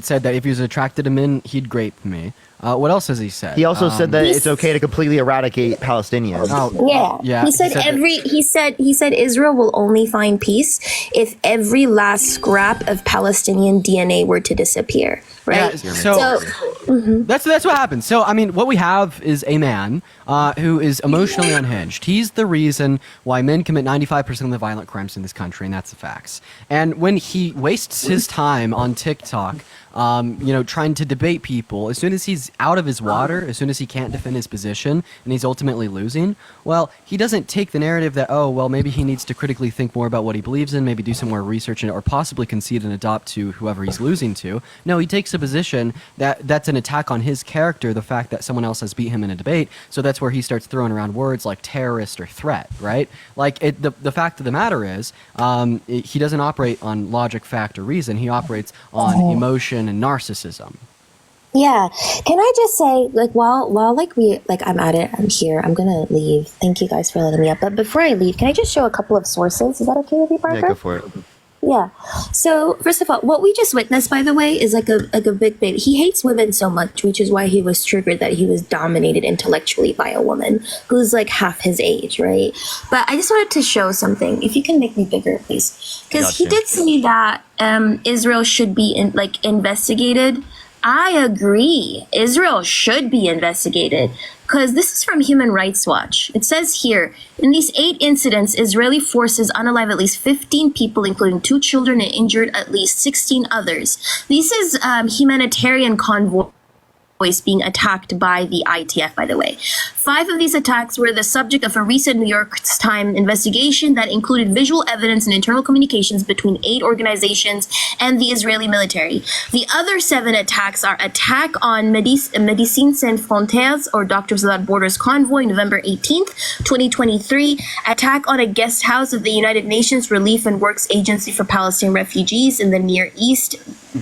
said that if he was attracted to men, he'd rape me. What else has he said? He also said that it's okay to completely eradicate Palestinians. Yeah. He said Israel will only find peace if every last scrap of Palestinian DNA were to disappear. Right. Yeah, so that's what happens. So I mean, what we have is a man who is emotionally unhinged. He's the reason why men commit 95% of the violent crimes in this country, and that's the facts. And when he wastes his time on TikTok trying to debate people. As soon as he's out of his water, as soon as he can't defend his position, and he's ultimately losing, well, he doesn't take the narrative that, oh, well, maybe he needs to critically think more about what he believes in, maybe do some more research, or possibly concede and adopt to whoever he's losing to. No, he takes a position that's an attack on his character, the fact that someone else has beat him in a debate. So that's where he starts throwing around words like terrorist or threat, right? Like, the fact of the matter is, he doesn't operate on logic, fact, or reason. He operates on emotion and narcissism. Yeah. Can I just say, I'm at it, I'm here, I'm gonna leave. Thank you guys for letting me up. But before I leave, can I just show a couple of sources? Is that okay with you, Parker? Yeah, go for it. Yeah. So first of all, what we just witnessed, by the way, is like a big baby. He hates women so much, which is why he was triggered that he was dominated intellectually by a woman who's like half his age, right? But I just wanted to show something. If you can make me bigger, please, because he did say that Israel should be investigated. I agree. Israel should be investigated. Because this is from Human Rights Watch. It says here, in these 8 incidents, Israeli forces unalive at least 15 people, including 2 children, and injured at least 16 others. This is humanitarian convoy being attacked by the ITF, by the way. 5 of these attacks were the subject of a recent New York Times investigation that included visual evidence and internal communications between 8 organizations and the Israeli military. The other 7 attacks are attack on Médecins Sans Frontières, or Doctors Without Borders convoy, November 18th, 2023, attack on a guest house of the United Nations Relief and Works Agency for Palestinian Refugees in the Near East,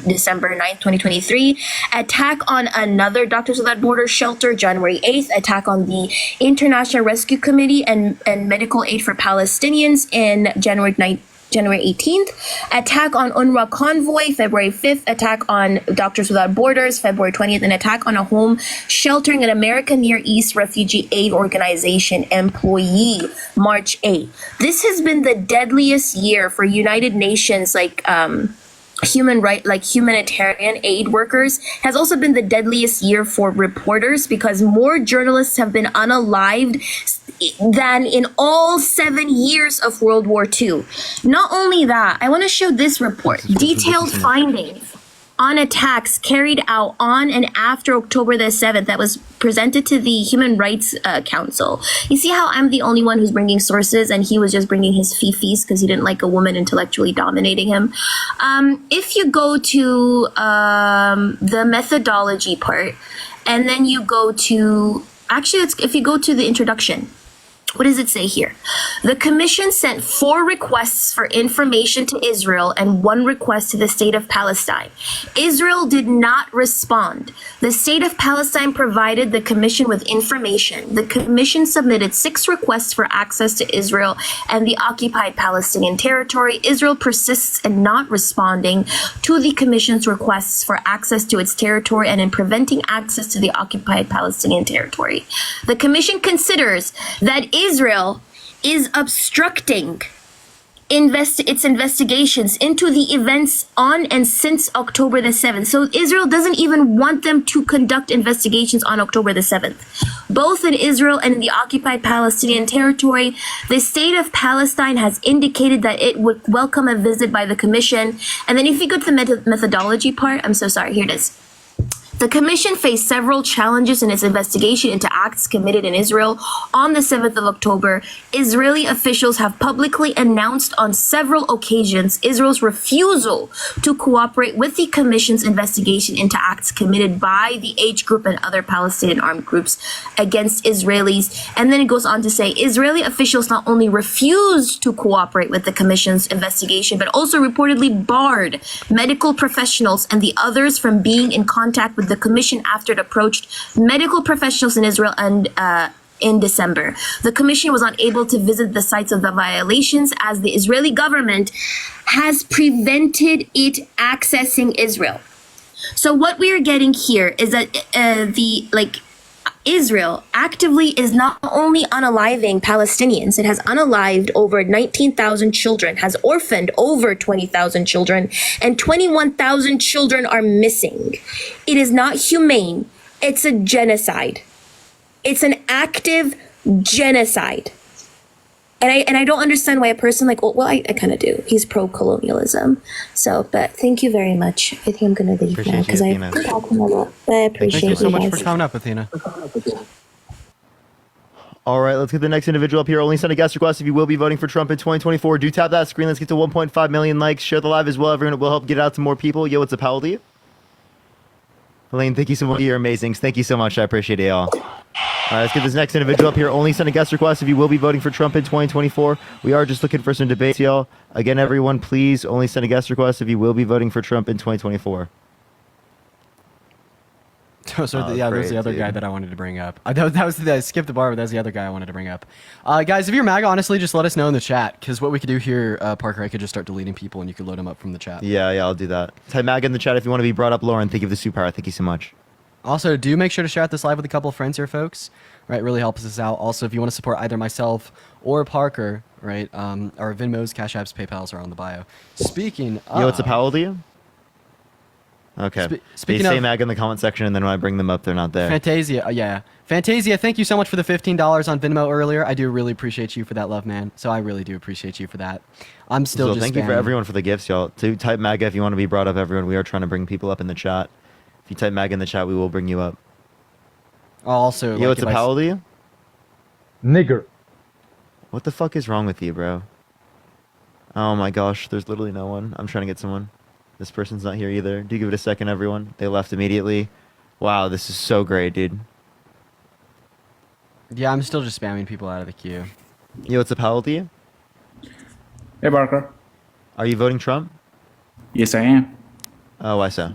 December 9th, 2023, attack on another Doctors Without Borders shelter, January 8th, attack on the International Rescue Committee and Medical Aid for Palestinians in January 18th, attack on UNRWA convoy, February 5th, attack on Doctors Without Borders, February 20th, and attack on a home sheltering an American Near East Refugee Aid Organization employee, March 8th. This has been the deadliest year for United Nations, humanitarian aid workers, has also been the deadliest year for reporters, because more journalists have been unalived than in all 7 years of World War II. Not only that, I want to show this report, detailed findings on attacks carried out on and after October the 7th that was presented to the Human Rights Council. You see how I'm the only one who's bringing sources and he was just bringing his fifis because he didn't like a woman intellectually dominating him. If you go to the methodology part, and then you go to, if you go to the introduction, what does it say here? The commission sent 4 requests for information to Israel and 1 request to the state of Palestine. Israel did not respond. The state of Palestine provided the commission with information. The commission submitted 6 requests for access to Israel and the occupied Palestinian territory. Israel persists in not responding to the commission's requests for access to its territory and in preventing access to the occupied Palestinian territory. The commission considers that Israel is obstructing its investigations into the events on and since October the 7th. So Israel doesn't even want them to conduct investigations on October the 7th. Both in Israel and in the occupied Palestinian territory, the state of Palestine has indicated that it would welcome a visit by the commission. And then if you go to the methodology part, I'm so sorry, here it is. The commission faced several challenges in its investigation into acts committed in Israel on the 7th of October. Israeli officials have publicly announced on several occasions Israel's refusal to cooperate with the commission's investigation into acts committed by the H group and other Palestinian armed groups against Israelis. And then it goes on to say Israeli officials not only refused to cooperate with the commission's investigation, but also reportedly barred medical professionals and the others from being in contact with the commission after it approached medical professionals in Israel and in December. The commission was unable to visit the sites of the violations as the Israeli government has prevented it accessing Israel. So what we are getting here is that Israel actively is not only unaliving Palestinians, it has unalived over 19,000 children, has orphaned over 20,000 children, and 21,000 children are missing. It is not humane. It's a genocide. It's an active genocide. And I don't understand why a person like, well, I kind of do. He's pro-colonialism. So, but thank you very much. I think I'm going to leave now because I'm talking a lot. But I appreciate Thank you so much guys. for coming up, Athena. All right, let's get the next individual up here. Only send a guest request if you will be voting for Trump in 2024. Do tap that screen. Let's get to 1.5 million likes. Share the live as well. Everyone, it will help get it out to more people. Yo, what's up, how old are you? Elaine, thank you so much. You're amazing. Thank you so much. I appreciate it, y'all. All right, let's get this next individual up here. Only send a guest request if you will be voting for Trump in 2024. We are just looking for some debates, y'all. Again, everyone, please only send a guest request if you will be voting for Trump in 2024. That was the other guy that I wanted to bring up. I skipped the bar, but that was the other guy I wanted to bring up. Guys, if you're MAGA, honestly, just let us know in the chat, because what we could do here, Parker, I could just start deleting people, and you could load them up from the chat. Yeah, I'll do that. Type MAGA in the chat if you want to be brought up. Lauren, thank you for the superpower. Thank you so much. Also, do make sure to share out this live with a couple of friends here, folks. Right, really helps us out. Also, if you want to support either myself or Parker, right, our Venmos, Cash Apps, PayPals are on the bio. Speaking of... Yo, what's up? How old are you? Okay. Speaking they say of, MAGA in the comment section, and then when I bring them up, they're not there. Fantasia, yeah. Fantasia, thank you so much for the $15 on Venmo earlier. I do really appreciate you for that, love, man. So I really do appreciate you for that. I'm still just thank you for everyone for the gifts, y'all. To type MAGA if you want to be brought up, everyone. We are trying to bring people up in the chat. If you type MAGA in the chat, we will bring you up. Also, yo, what's up? How old are you? Nigger. What the fuck is wrong with you, bro? Oh my gosh, there's literally no one. I'm trying to get someone. This person's not here either. Do give it a second, everyone. They left immediately. Wow, this is so great, dude. Yeah, I'm still just spamming people out of the queue. Yo, what's up? How old are you? Hey, Barker. Are you voting Trump? Yes, I am. Oh, why so?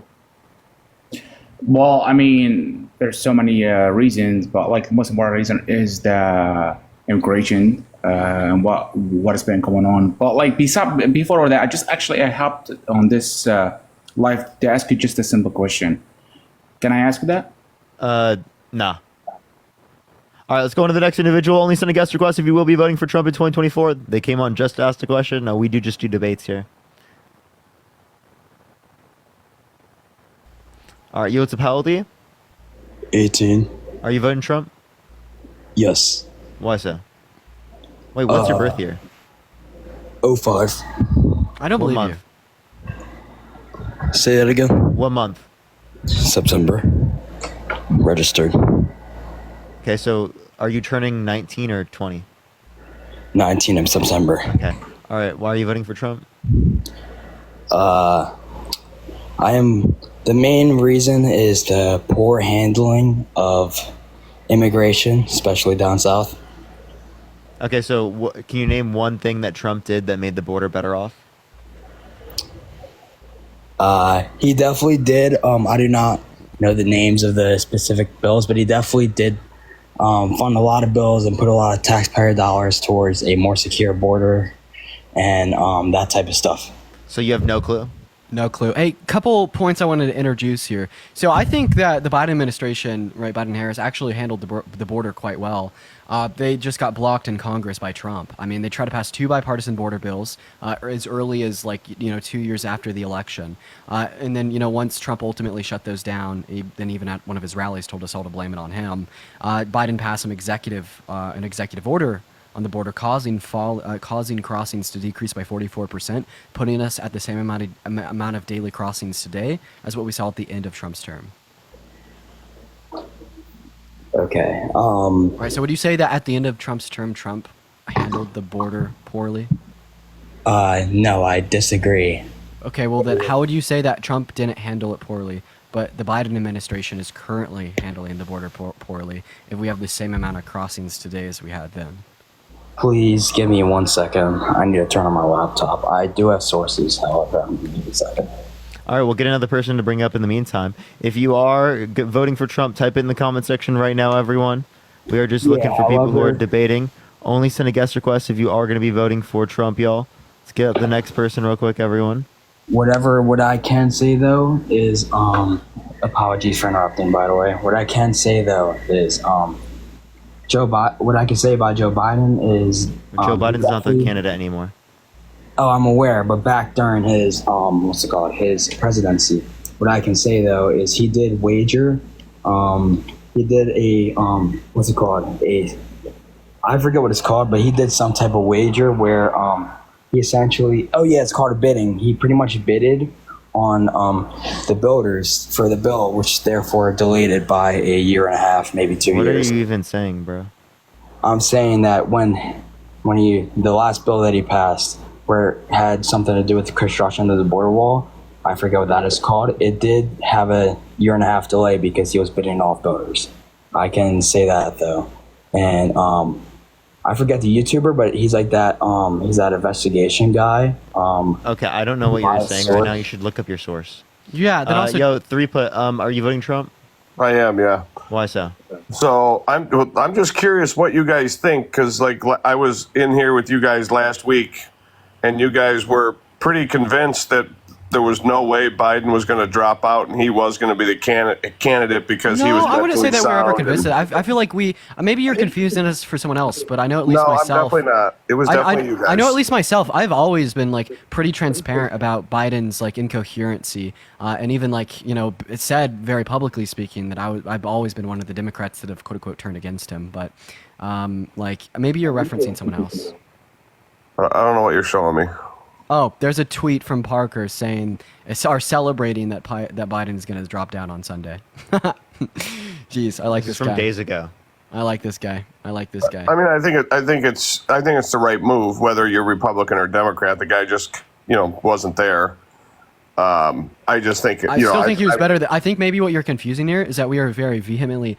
Well, I mean, there's so many reasons, but like most important reason is the immigration and what has been going on. But like before that, I helped on this live to ask you just a simple question. Can I ask you that? Nah. All right, let's go on to the next individual. Only send a guest request if you will be voting for Trump in 2024. They came on just to ask the question. No, we do just do debates here. All right, you, what's up? How old are you? 18. Are you voting Trump? Yes. Why so? Wait, what's your birth year? 05. I don't believe month? You. Say that again. What month? September. Registered. Okay, so are you turning 19 or 20? 19 in September. Okay. All right, why are you voting for Trump? The main reason is the poor handling of immigration, especially down south. Okay, so can you name one thing that Trump did that made the border better off? He definitely did. I do not know the names of the specific bills, but he definitely did fund a lot of bills and put a lot of taxpayer dollars towards a more secure border and that type of stuff. So you have no clue? No clue. Hey, couple points I wanted to introduce here. So I think that the Biden administration, right, Biden-Harris, actually handled the border quite well. They just got blocked in Congress by Trump. I mean, they tried to pass 2 bipartisan border bills as early as 2 years after the election. And then, once Trump ultimately shut those down, then even at one of his rallies told us all to blame it on him. Biden passed an executive order on the border, causing crossings to decrease by 44%, putting us at the same amount of daily crossings today as what we saw at the end of Trump's term. Okay. Right. So would you say that at the end of Trump's term, Trump handled the border poorly? No, I disagree. Okay. Well, then how would you say that Trump didn't handle it poorly, but the Biden administration is currently handling the border poorly if we have the same amount of crossings today as we had then? Please give me 1 second. I need to turn on my laptop. I do have sources, however, give me a second. All right, we'll get another person to bring up in the meantime. If you are voting for Trump, type it in the comment section right now, everyone. We are just looking for people who are debating. Only send a guest request if you are going to be voting for Trump, y'all. Let's get up the next person real quick, everyone. What I can say, though, is, apologies for interrupting, by the way. What I can say, though, is, what I can say about Joe Biden is... Joe Biden's not the candidate anymore. Oh, I'm aware, but back during his, his presidency, what I can say, though, is he did wager, he did a I forget what it's called, but he did some type of wager where he essentially, it's called a bidding. He pretty much bidded on the builders for the bill, which therefore delayed it by a year and a half, maybe 2 years. What are you even saying, bro? I'm saying that when the last bill that he passed, where it had something to do with the construction of the border wall, I forget what that is called. It did have a year and a half delay because he was bidding off voters. I can say that though. And I forget the YouTuber, but he's like that. He's that investigation guy. Okay, I don't know what you're saying right now. You should look up your source. Yeah. That also... Yo, 3 put. Are you voting Trump? I am. Yeah. Why so? So I'm just curious what you guys think, because like I was in here with you guys last week, and you guys were pretty convinced that there was no way Biden was going to drop out and he was going to be the candidate because he was. No, I wouldn't say that we're ever convinced. I feel like maybe you're confusing us for someone else, but I know at least myself. No, I'm definitely not. It was definitely you guys. I know at least myself. I've always been like pretty transparent about Biden's like incoherency, and even like it's said very publicly speaking that I've always been one of the Democrats that have quote unquote turned against him. But like maybe you're referencing someone else. I don't know what you're showing me. Oh, there's a tweet from Parker saying, or celebrating that Biden's going to drop down on Sunday. Jeez, I like this guy. From days ago. I like this guy. I mean, I think it's the right move, whether you're Republican or Democrat. The guy just, wasn't there. I just think, I still think he was better. I think maybe what you're confusing here is that we are very vehemently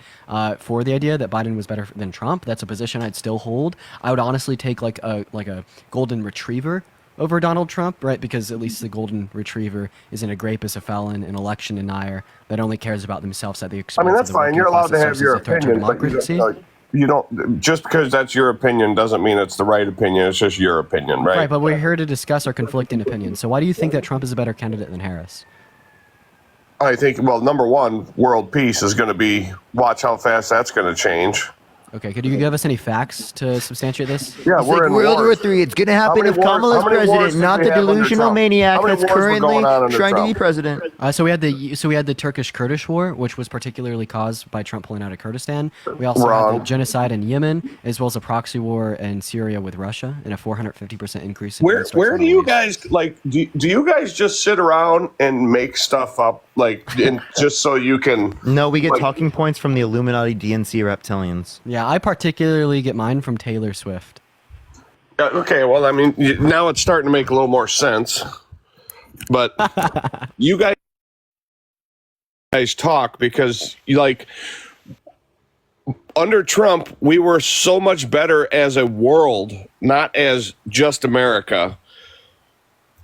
for the idea that Biden was better than Trump. That's a position I'd still hold. I would honestly take like a golden retriever over Donald Trump, right? Because at least the golden retriever isn't a rapist, a felon, an election denier that only cares about themselves at the expense. I mean, that's fine. You're allowed to have your opinion, but you don't. Just because that's your opinion doesn't mean it's the right opinion. It's just your opinion, right? Right, but we're here to discuss our conflicting opinions. So why do you think that Trump is a better candidate than Harris? I think, well, number one, world peace is going to be. Watch how fast that's going to change. Okay, could you give us any facts to substantiate this? Yeah, we're in World War III. It's going to happen if Kamala's president, not the delusional maniac that's currently trying to be president. So we had the Turkish-Kurdish war, which was particularly caused by Trump pulling out of Kurdistan. We also had the genocide in Yemen, as well as a proxy war in Syria with Russia, and a 450% increase. Where do you guys do you guys just sit around and make stuff up just so you can? No, we get talking points from the Illuminati, DNC, reptilians. Yeah, I particularly get mine from Taylor Swift. Okay, well, I mean, now it's starting to make a little more sense. But you guys talk because under Trump, we were so much better as a world, not as just America.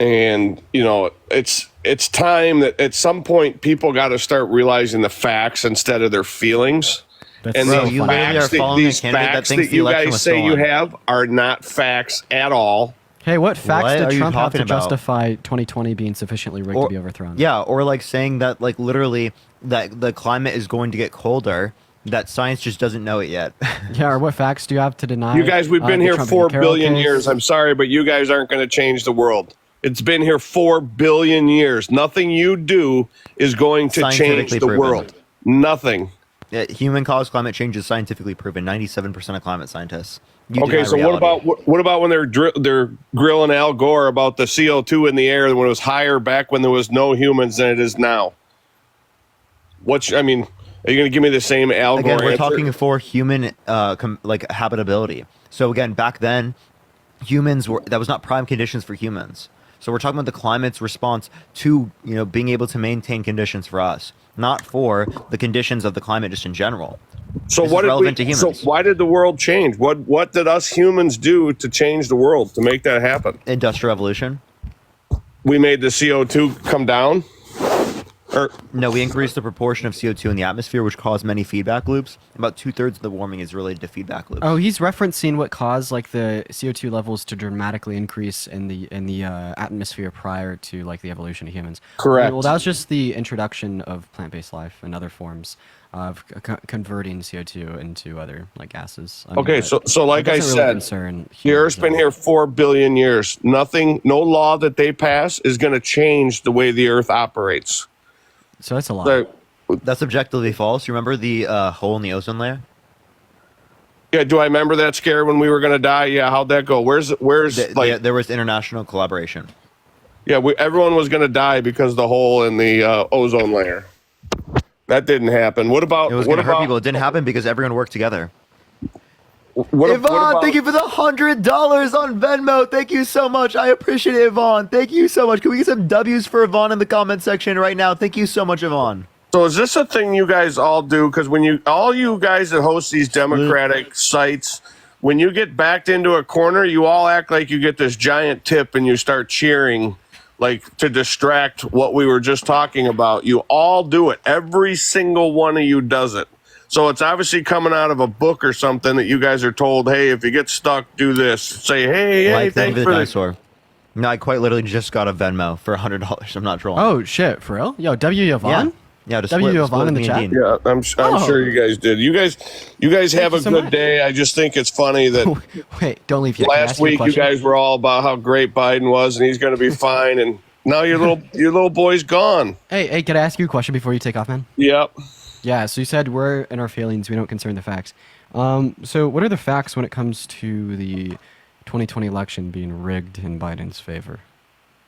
And, it's time that at some point people got to start realizing the facts instead of their feelings. And these facts that you guys say you have are not facts at all. Hey, what facts did Trump have to justify 2020 being sufficiently rigged to be overthrown? Yeah, or saying that literally that the climate is going to get colder, that science just doesn't know it yet. Yeah, or what facts do you have to deny? You guys, we've been here 4 billion years. I'm sorry, but you guys aren't going to change the world. It's been here 4 billion years. Nothing you do is going to change the world. Nothing. Yeah, human-caused climate change is scientifically proven. 97% of climate scientists. Okay, so what about when they're grilling Al Gore about the CO2 in the air when it was higher back when there was no humans than it is now? Are you going to give me the same Al Gore Again, we're answer? talking for human habitability. So again, back then, that was not prime conditions for humans. So we're talking about the climate's response to being able to maintain conditions for us, not for the conditions of the climate just in general. So So why did the world change? What did us humans do to change the world to make that happen? Industrial revolution. We made the CO2 come down. No, we increased the proportion of CO2 in the atmosphere, which caused many feedback loops. About 2/3 of the warming is related to feedback loops. Oh, he's referencing what caused the CO2 levels to dramatically increase in the atmosphere prior to the evolution of humans. Correct. Well, that was just the introduction of plant-based life and other forms of converting CO2 into other gases. So like I said, the Earth's been here 4 billion years. No law that they pass is going to change the way the Earth operates. So that's a lot. That's objectively false. You remember the hole in the ozone layer? Yeah, do I remember that scare when we were going to die? Yeah, how'd that go? There was international collaboration. Yeah, everyone was going to die because of the hole in the ozone layer. That didn't happen. What about? It was going to hurt people. It didn't happen because everyone worked together. Yvonne, thank you for the $100 on Venmo. Thank you so much. I appreciate it, Yvonne. Thank you so much. Can we get some W's for Yvonne in the comment section right now? Thank you so much, Yvonne. So is this a thing you guys all do? Because all you guys that host these Democratic sites, when you get backed into a corner, you all act like you get this giant tip and you start cheering, like to distract what we were just talking about. You all do it. Every single one of you does it. So it's obviously coming out of a book or something that you guys are told, hey, if you get stuck, do this. Say, hey, thanks for the dinosaur. No, I quite literally just got a Venmo for $100. I'm not trolling. Oh, shit. For real? Yo, W. Yvonne? Yeah, just W. Yvonne in the chat? Yeah, I'm sure you guys did. You guys have a good day. I just think it's funny that wait, don't leave yet. Last week you guys were all about how great Biden was and he's going to be fine, and now your little boy's gone. Hey, can I ask you a question before you take off, man? Yep. Yeah, so you said we're in our feelings, we don't concern the facts. So what are the facts when it comes to the 2020 election being rigged in Biden's favor?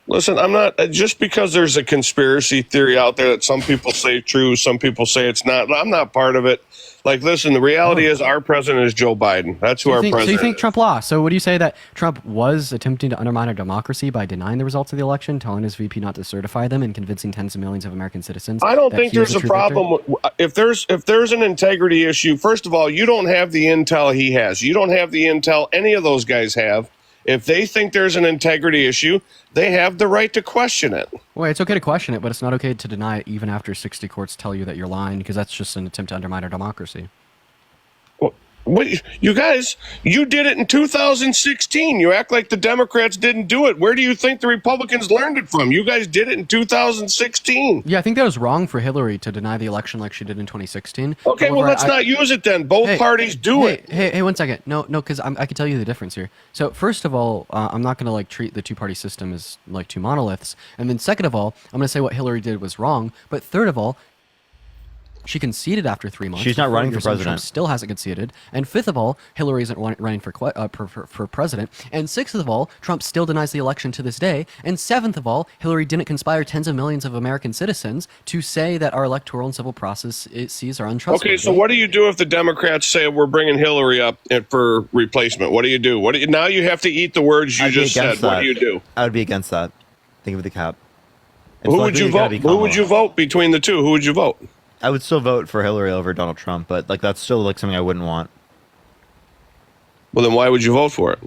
Listen, I'm not, just because there's a conspiracy theory out there that some people say true, some people say it's not, I'm not part of it. Like, listen, the reality is our president is Joe Biden. That's who our president is. So you think Trump lost. So would you say that Trump was attempting to undermine our democracy by denying the results of the election, telling his VP not to certify them, and convincing tens of millions of American citizens? I don't think there's a problem. If there's an integrity issue, first of all, you don't have the intel he has. You don't have the intel any of those guys have. If they think there's an integrity issue, they have the right to question it. Well, it's okay to question it, but it's not okay to deny it even after 60 courts tell you that you're lying, because that's just an attempt to undermine our democracy. What, you guys, you did it in 2016. You act like the Democrats didn't do it. Where do you think the Republicans learned it from? You guys did it in 2016. Yeah, I think that was wrong for Hillary to deny the election like she did in 2016. Okay, well, let's not use it then. Both parties do it. Hey, 1 second. No, because I can tell you the difference here. So first of all, I'm not going to treat the two-party system as two monoliths. And then second of all, I'm going to say what Hillary did was wrong. But third of all, she conceded after 3 months. She's not running for president. Trump still hasn't conceded. And fifth of all, Hillary isn't running for president. And sixth of all, Trump still denies the election to this day. And seventh of all, Hillary didn't conspire tens of millions of American citizens to say that our electoral and civil processes are untrustworthy. Okay, so what do you do if the Democrats say we're bringing Hillary up for replacement? What do you do? Now you have to eat the words you just said. What do you do? I would be against that. Think of the cap. Who would you vote? Who would you vote between the two? Who would you vote? I would still vote for Hillary over Donald Trump, but that's still something I wouldn't want. Well, then why would you vote for it?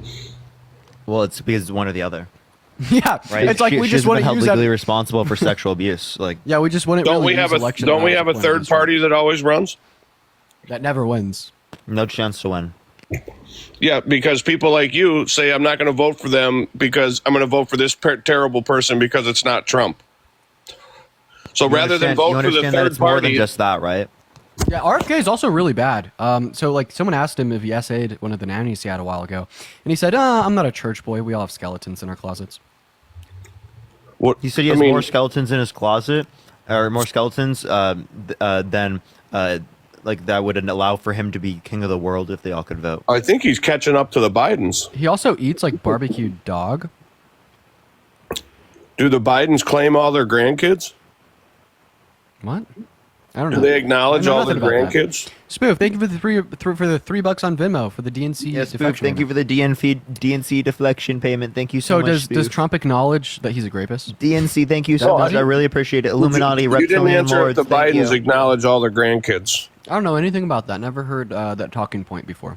Well, it's because it's one or the other. Yeah, right. It's we just want to use legally responsible for sexual abuse. Yeah, we just want to. Don't we have a third party that always runs? That never wins. No chance to win. Yeah, because people like you say I'm not going to vote for them because I'm going to vote for this terrible person because it's not Trump. So rather than vote for the third it's more party, than just that, right? Yeah, RFK is also really bad. So someone asked him if he essayed one of the nannies he had a while ago, and he said, I'm not a church boy. We all have skeletons in our closets. What he said he has more skeletons in his closet, or more skeletons than that would allow for him to be king of the world if they all could vote. I think he's catching up to the Bidens. He also eats barbecued dog. Do the Bidens claim all their grandkids? What? I don't know. Do they acknowledge all their grandkids? Spoof, thank you for the $3 on Venmo for the DNC. Yes, Spoof, thank you for the DNC deflection payment. Thank you so much. So does Trump acknowledge that he's a rapist? DNC, thank you so much. I really appreciate it. Illuminati, reptilian You didn't answer lords, if the Bidens acknowledge all their grandkids. I don't know anything about that. Never heard that talking point before.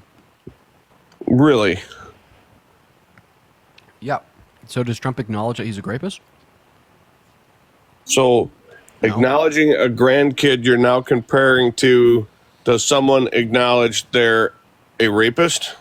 Really? Yeah. So does Trump acknowledge that he's a rapist? So, acknowledging a grandkid you're now comparing to, does someone acknowledge they're a rapist?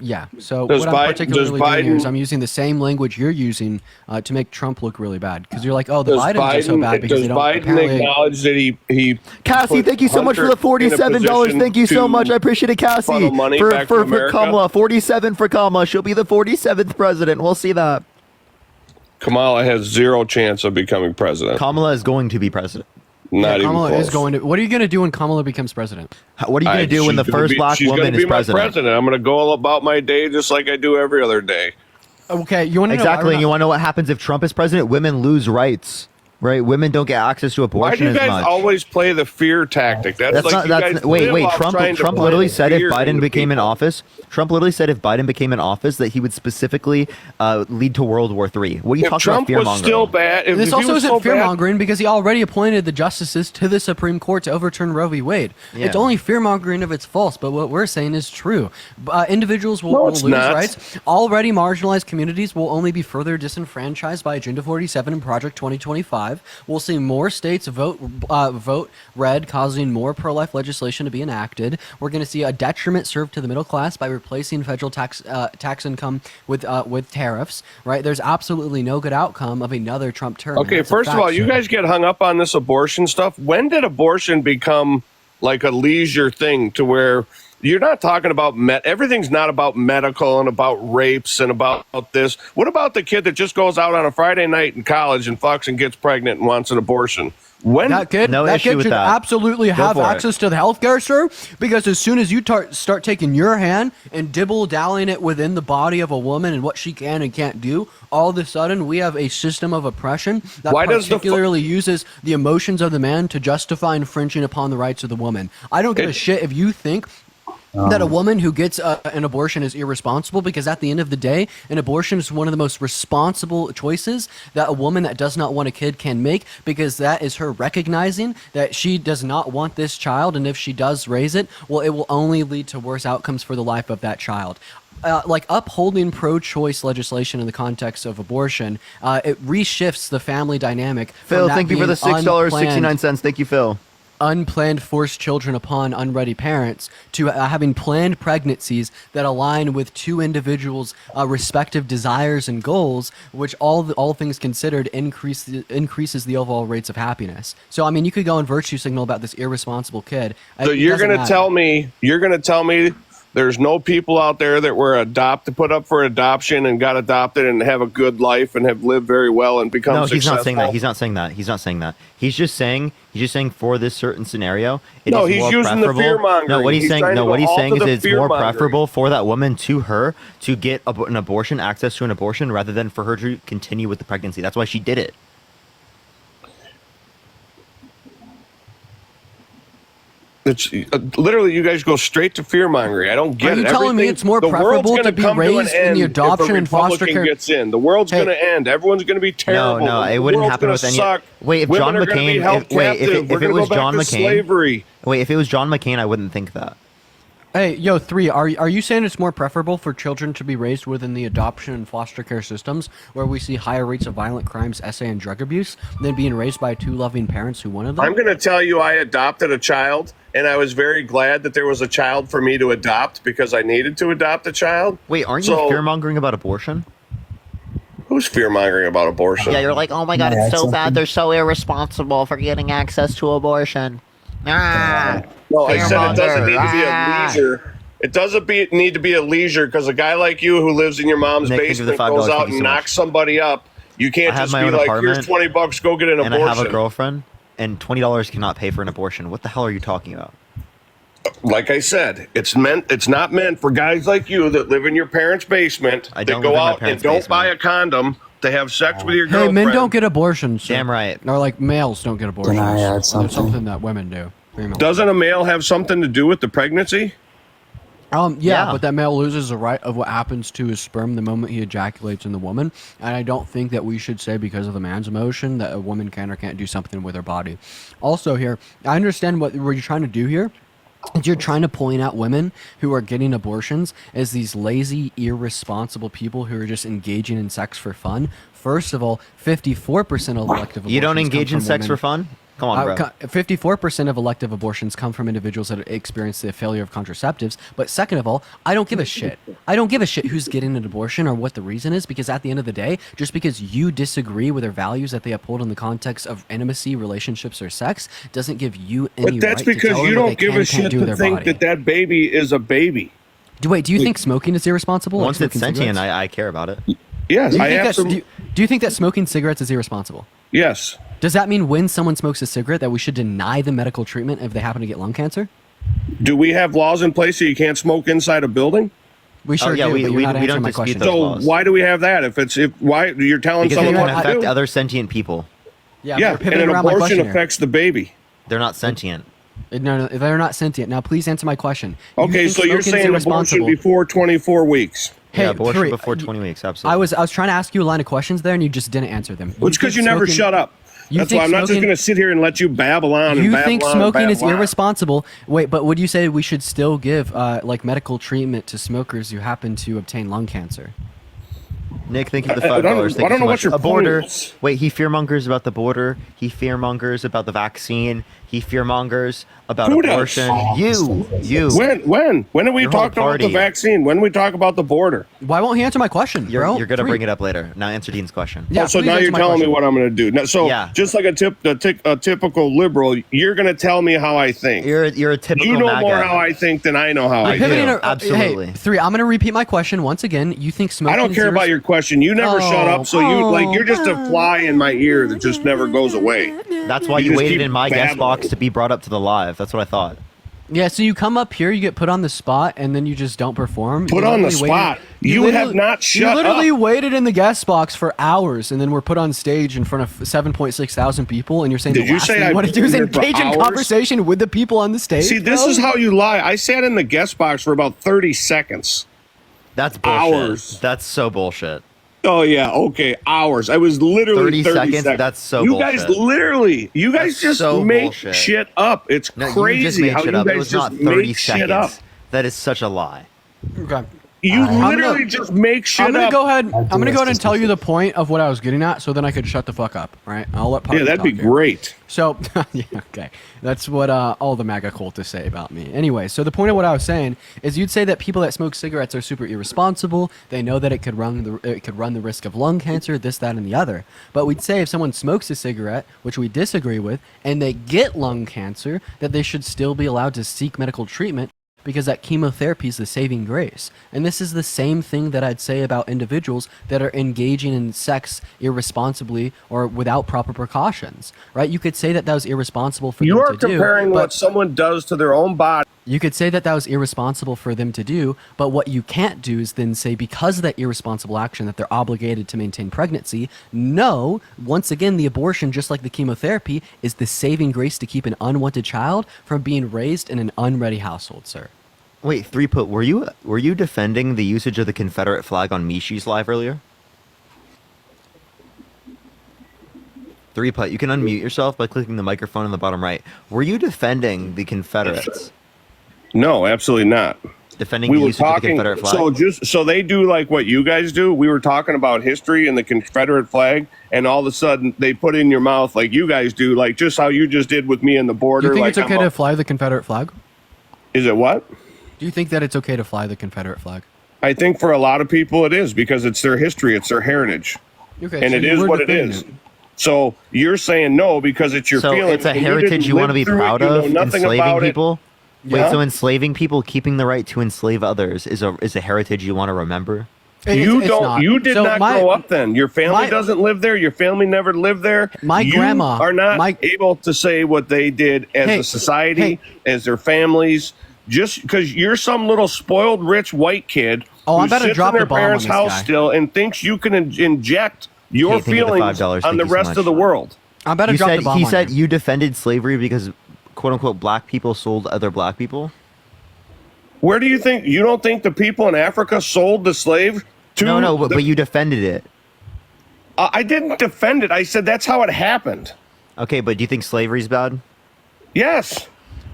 Yeah. So what I'm particularly doing here is I'm using the same language you're using to make Trump look really bad. Because you're like, oh, the Bidens are so bad because they don't Biden acknowledge that he Cassie, thank you so much for the $47. Thank you so much. I appreciate it, Cassie. For Kamala. 47 for Kamala. She'll be the 47th president. We'll see that. Kamala has zero chance of becoming president. Kamala is going to be president. Not even Kamala close. is going to. What are you going to do when Kamala becomes president? What are you going to do when the first black woman is president? I'm going to go about my day just like I do every other day. Okay, you want to exactly. And you want to know what happens if Trump is president? Women lose rights. Right, women don't get access to abortion. Why do you guys always play the fear tactic? That's like not. That's wait. Trump literally said if Biden became in office, that he would specifically lead to World War III. What are you talking about? Fear mongering. Still bad. This also isn't fear mongering because he already appointed the justices to the Supreme Court to overturn Roe v. Wade. Yeah. It's only fear mongering if it's false. But what we're saying is true. Individuals will lose rights. Already marginalized communities will only be further disenfranchised by Agenda 47 and Project 2025. We'll see more states vote red, causing more pro-life legislation to be enacted. We're going to see a detriment served to the middle class by replacing federal tax income with tariffs. Right? There's absolutely no good outcome of another Trump term. Okay, first of all, you guys get hung up on this abortion stuff. When did abortion become like a leisure thing to where you're not talking about everything's not about medical and about rapes and about this. What about the kid that just goes out on a Friday night in college and fucks and gets pregnant and wants an abortion? When that kid should absolutely have access to the healthcare, sir, because as soon as you start taking your hand and dibble-dallying it within the body of a woman and what she can and can't do, all of a sudden we have a system of oppression that particularly uses the emotions of the man to justify infringing upon the rights of the woman. I don't give a shit if you think that a woman who gets an abortion is irresponsible, because at the end of the day, an abortion is one of the most responsible choices that a woman that does not want a kid can make, because that is her recognizing that she does not want this child, and if she does raise it, well, it will only lead to worse outcomes for the life of that child. Like upholding pro-choice legislation in the context of abortion, it reshifts the family dynamic. Phil, thank you for the $6.69. Thank you, Phil. Unplanned forced children upon unready parents to having planned pregnancies that align with two individuals' respective desires and goals, which all things considered increases the overall rates of happiness. So I mean, you could go and virtue signal about this irresponsible kid. So you're going to tell me there's no people out there that were put up for adoption and got adopted and have a good life and have lived very well and become successful? No, he's not saying that. He's just saying for this certain scenario, he's using the fear mongering. No, what he's saying is it's more preferable for that woman to get an abortion, access to an abortion, rather than for her to continue with the pregnancy. That's why she did it. It's literally, you guys go straight to fear mongering. I don't get it. Are you telling me it's more preferable to be raised in the adoption and foster care? Gets in. The world's going to end. Everyone's going to be terrible. No, it wouldn't happen with any. Wait, if John McCain, if it was John McCain, if it was John McCain, I wouldn't think that. Hey, yo, 3, are you saying it's more preferable for children to be raised within the adoption and foster care systems, where we see higher rates of violent crimes, SA, and drug abuse, than being raised by two loving parents who wanted them? I'm going to tell you, I adopted a child, and I was very glad that there was a child for me to adopt, because I needed to adopt a child. Wait, aren't you fear-mongering about abortion? Who's fear-mongering about abortion? Yeah, you're like, oh my God, it's so bad. They're so irresponsible for getting access to abortion. No, I said it doesn't need to be a leisure. It doesn't need to be a leisure, because a guy like you who lives in your mom's basement goes out and knocks somebody up. You can't just be like, here's $20, go get an abortion. And I have a girlfriend, and $20 cannot pay for an abortion. What the hell are you talking about? Like I said, it's not meant for guys like you that live in your parents' basement, that go out and don't buy a condom to have sex with your girlfriend. Hey, men don't get abortions. So. Damn right. Or like males don't get abortions. Can I add something? There's something that women do. Doesn't a male have something to do with the pregnancy? Yeah, but that male loses the right of what happens to his sperm the moment he ejaculates in the woman. And I don't think that we should say, because of the man's emotion, that a woman can or can't do something with her body. Also here, I understand what you're trying to do here. You're trying to point out women who are getting abortions as these lazy, irresponsible people who are just engaging in sex for fun. First of all, 54% of elective abortions. You don't engage in sex for fun? Come on, bro. 54% of elective abortions come from individuals that experience the failure of contraceptives. But second of all, I don't give a shit. I don't give a shit who's getting an abortion or what the reason is, because at the end of the day, just because you disagree with their values that they uphold in the context of intimacy, relationships, or sex, doesn't give you any right to tell them. But that's because you don't give a shit to think that baby is a baby. Do you think smoking is irresponsible? Once it's sentient, I care about it. Yes, do you think that smoking cigarettes is irresponsible? Yes. Does that mean when someone smokes a cigarette that we should deny them medical treatment if they happen to get lung cancer? Do we have laws in place so you can't smoke inside a building? We sure do, but you're not answering my question. So why do we have that? Why you're telling because someone it can affect other sentient people. Yeah, and an abortion affects the baby. They're not sentient. No, they're not sentient. Now, please answer my question. Okay, so you're saying abortion before 24 weeks. Hey, abortion before 20 weeks, absolutely. I was trying to ask you a line of questions there, and you just didn't answer them. Well, it's because you never shut up. That's why I'm not just going to sit here and let you babble on. You think smoking is irresponsible? Wait, but would you say we should still give like medical treatment to smokers who happen to obtain lung cancer? Nick, thank you for the $5. I don't know what your border. point is. Wait, he fearmongers about the border. He fearmongers about the vaccine. He fearmongers about abortion. You. When are we talking about the vaccine? When we talk about the border? Why won't he answer my question, bro? You're gonna bring it up later. Now answer Dean's question. Yeah. So now you're telling me what I'm going to do. Now, so just like a typical liberal, you're going to tell me how I think. You're a typical. You know MAGA. more how I think than I know how I think. Absolutely. Hey, 3. I'm going to repeat my question once again. You think smoking? I don't care about your question. You never shut up, so you're just a fly in my ear that just never goes away. That's why you waited in my guest box to be brought up to the live. That's what I thought. Yeah, so you come up here, you get put on the spot, and then you just don't perform. Put on the spot. You have not shut up. You literally waited in the guest box for hours, and then we're put on stage in front of 7.6 thousand people, and you're saying the last thing you want to do is engage in conversation with the people on the stage. See, this is how you lie. I sat in the guest box for about 30 seconds. That's bullshit. Hours. That's so bullshit. Oh yeah, okay, hours. I was literally 30 seconds. That's so you bullshit. You guys just make shit up. It's crazy how you guys just make shit up. That is such a lie. Okay. You literally just make shit up. I'm gonna go ahead and tell you the point of what I was getting at, so then I could shut the fuck up, right? I'll let Parker that'd be great. So, yeah, okay, that's what all the MAGA cultists say about me. Anyway, so the point of what I was saying is, you'd say that people that smoke cigarettes are super irresponsible. They know that it could run the risk of lung cancer, this, that, and the other. But we'd say if someone smokes a cigarette, which we disagree with, and they get lung cancer, that they should still be allowed to seek medical treatment, because that chemotherapy is the saving grace. And this is the same thing that I'd say about individuals that are engaging in sex irresponsibly or without proper precautions, right? You could say that was irresponsible for them to do. You're comparing what someone does to their own body. You could say that was irresponsible for them to do, but what you can't do is then say, because of that irresponsible action, that they're obligated to maintain pregnancy. No, once again, the abortion, just like the chemotherapy, is the saving grace to keep an unwanted child from being raised in an unready household, sir. Wait, 3 put, were you defending the usage of the Confederate flag on Mishi's live earlier? 3 put, you can unmute yourself by clicking the microphone in the bottom right. Were you defending the Confederates? No, absolutely not. Defending the usage of the Confederate flag? So they do like what you guys do. We were talking about history and the Confederate flag, and all of a sudden they put in your mouth like you guys do, like just how you just did with me in the border. Do you think like it's okay to fly the Confederate flag? Is it what? Do you think that it's okay to fly the Confederate flag? I think for a lot of people it is, because it's their history, it's their heritage. Okay, and so it is what it is. So you're saying no because it's your feeling. So it's a heritage you want to be proud of, enslaving people? Yeah. Wait, so enslaving people, keeping the right to enslave others is a heritage you want to remember? You did not grow up then. Your family doesn't live there. Your family never lived there. My grandma are not able to say what they did as a society, as their families. Just because you're some little spoiled rich white kid who sits in their parents' house still and thinks you can inject your feelings on the rest of the world. I'm about to drop the bomb. He said you defended slavery because, quote unquote, black people sold other black people? Where do you think? You don't think the people in Africa sold the slave to? No, but you defended it. I didn't defend it. I said that's how it happened. Okay, but do you think slavery's bad? Yes.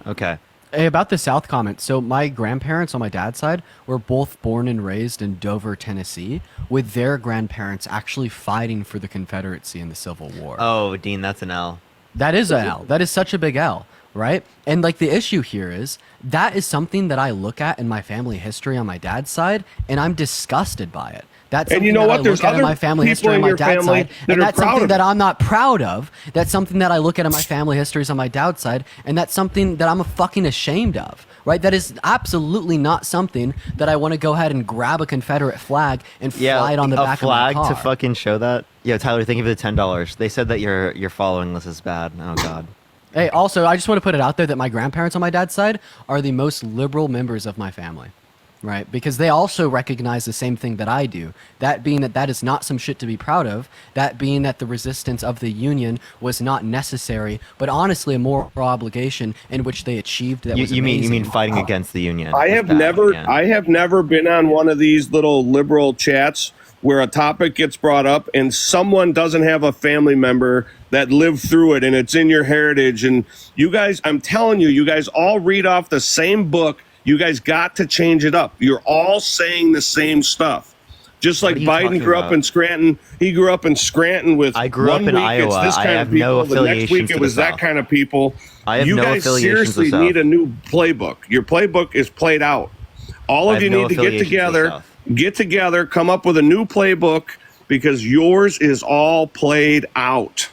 Okay. Hey, about the South comment. So my grandparents on my dad's side were both born and raised in Dover, Tennessee, with their grandparents actually fighting for the Confederacy in the Civil War. Oh, Dean, that's an L. That is an L. That is such a big L, right? And like the issue here is that is something that I look at in my family history on my dad's side, and I'm disgusted by it. That's something you know that I look at in my family history on my dad's side, and that's something that I'm not proud of. That's something that I look at in my family histories on my dad's side, and that's something that I'm fucking ashamed of, right? That is absolutely not something that I want to go ahead and grab a Confederate flag and fly it on the back of my car. A flag to fucking show that? Yeah, Tyler, think of the $10. They said that your following list is bad. Oh, God. Hey, also, I just want to put it out there that my grandparents on my dad's side are the most liberal members of my family. Right, because they also recognize the same thing that I do. That being that is not some shit to be proud of. That being that the resistance of the Union was not necessary, but honestly a moral obligation in which they achieved. That was amazing. You mean fighting against the Union? I have never been on one of these little liberal chats where a topic gets brought up and someone doesn't have a family member that lived through it and it's in your heritage. And you guys, I'm telling you, you guys all read off the same book. You guys got to change it up. You're all saying the same stuff. Just like Biden grew up in Scranton. He grew up in Scranton with I grew up in Iowa. It's this kind of people. The next week it was that kind of people. You guys seriously need a new playbook. Your playbook is played out. All of you need to get together, come up with a new playbook because yours is all played out.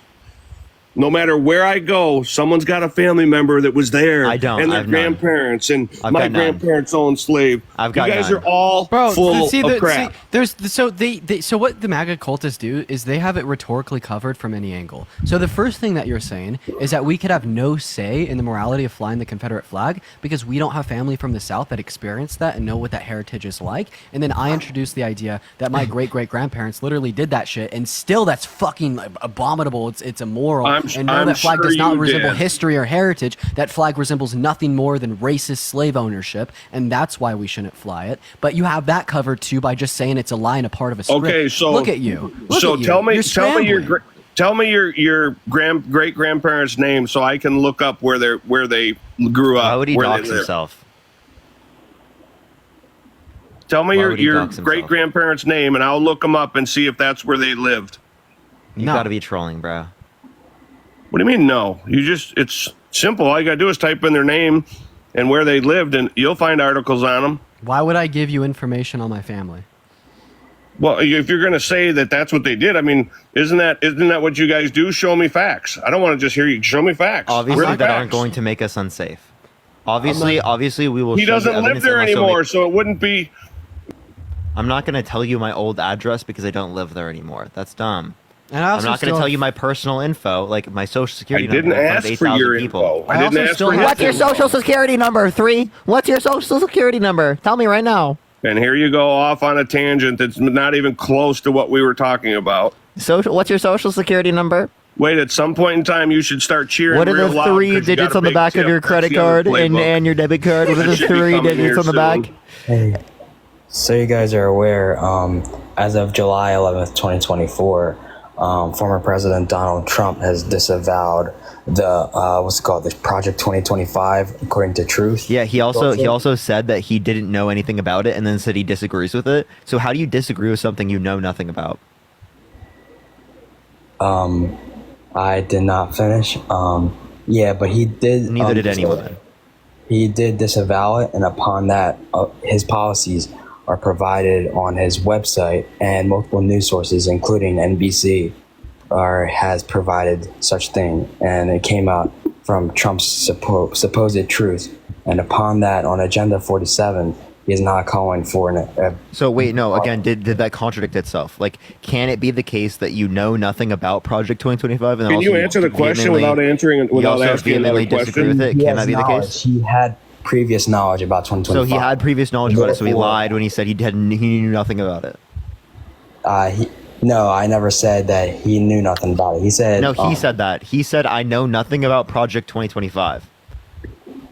No matter where I go, someone's got a family member that was there. I don't. And their grandparents, and my grandparents owned slave. You guys are all full of crap. So what the MAGA cultists do is they have it rhetorically covered from any angle. So the first thing that you're saying is that we could have no say in the morality of flying the Confederate flag because we don't have family from the South that experienced that and know what that heritage is like. And then I introduced the idea that my great-great-grandparents literally did that shit, and still that's fucking abominable. It's immoral. And no, that flag does not resemble history or heritage. That flag resembles nothing more than racist slave ownership, and that's why we shouldn't fly it. But you have that covered too by just saying it's a lie and a part of a script. Okay, so look at you. Tell me your great grandparents' name so I can look up where they grew up. Why would he dox himself? Tell me your great grandparents' name, and I'll look them up and see if that's where they lived. You gotta be trolling, bro. What do you mean, no? It's simple. All you got to do is type in their name and where they lived, and you'll find articles on them. Why would I give you information on my family? Well, if you're going to say that that's what they did, I mean, isn't that what you guys do? Show me facts. I don't want to just hear you. Show me facts. Obviously, that aren't going to make us unsafe. Obviously, we will. He doesn't live there anymore, so it wouldn't be. I'm not going to tell you my old address because I don't live there anymore. That's dumb. And I'm not going to tell you my personal info, like my social security number. I didn't ask for your info. I didn't ask for What's your social security number? 3? What's your social security number? Tell me right now. And here you go off on a tangent that's not even close to what we were talking about. What's your social security number? Wait, at some point in time, you should start cheering. What are the 3 digits on the back of your credit card and your debit card? What are the 3 digits on the back? Hey, so you guys are aware, as of July 11th, 2024, former President Donald Trump has disavowed the Project 2025, according to Truth. Yeah, he also said that he didn't know anything about it, and then said he disagrees with it. So how do you disagree with something you know nothing about? I did not finish. Yeah, but he did. Neither did anyone. He did disavow it, and upon that, his policies are provided on his website, and multiple news sources, including NBC, has provided such thing, and it came out from Trump's supposed truth. And upon that, on Agenda 47, he is not calling for So wait, no. Again, did that contradict itself? Like, can it be the case that you know nothing about Project 2025? And can you answer the question without asking another question? With it? Can that be the case? He had previous knowledge about 2025. So he had previous knowledge about it, so he lied when he said he knew nothing about it. No, I never said that he knew nothing about it. He said... No, he said that. He said, I know nothing about Project 2025.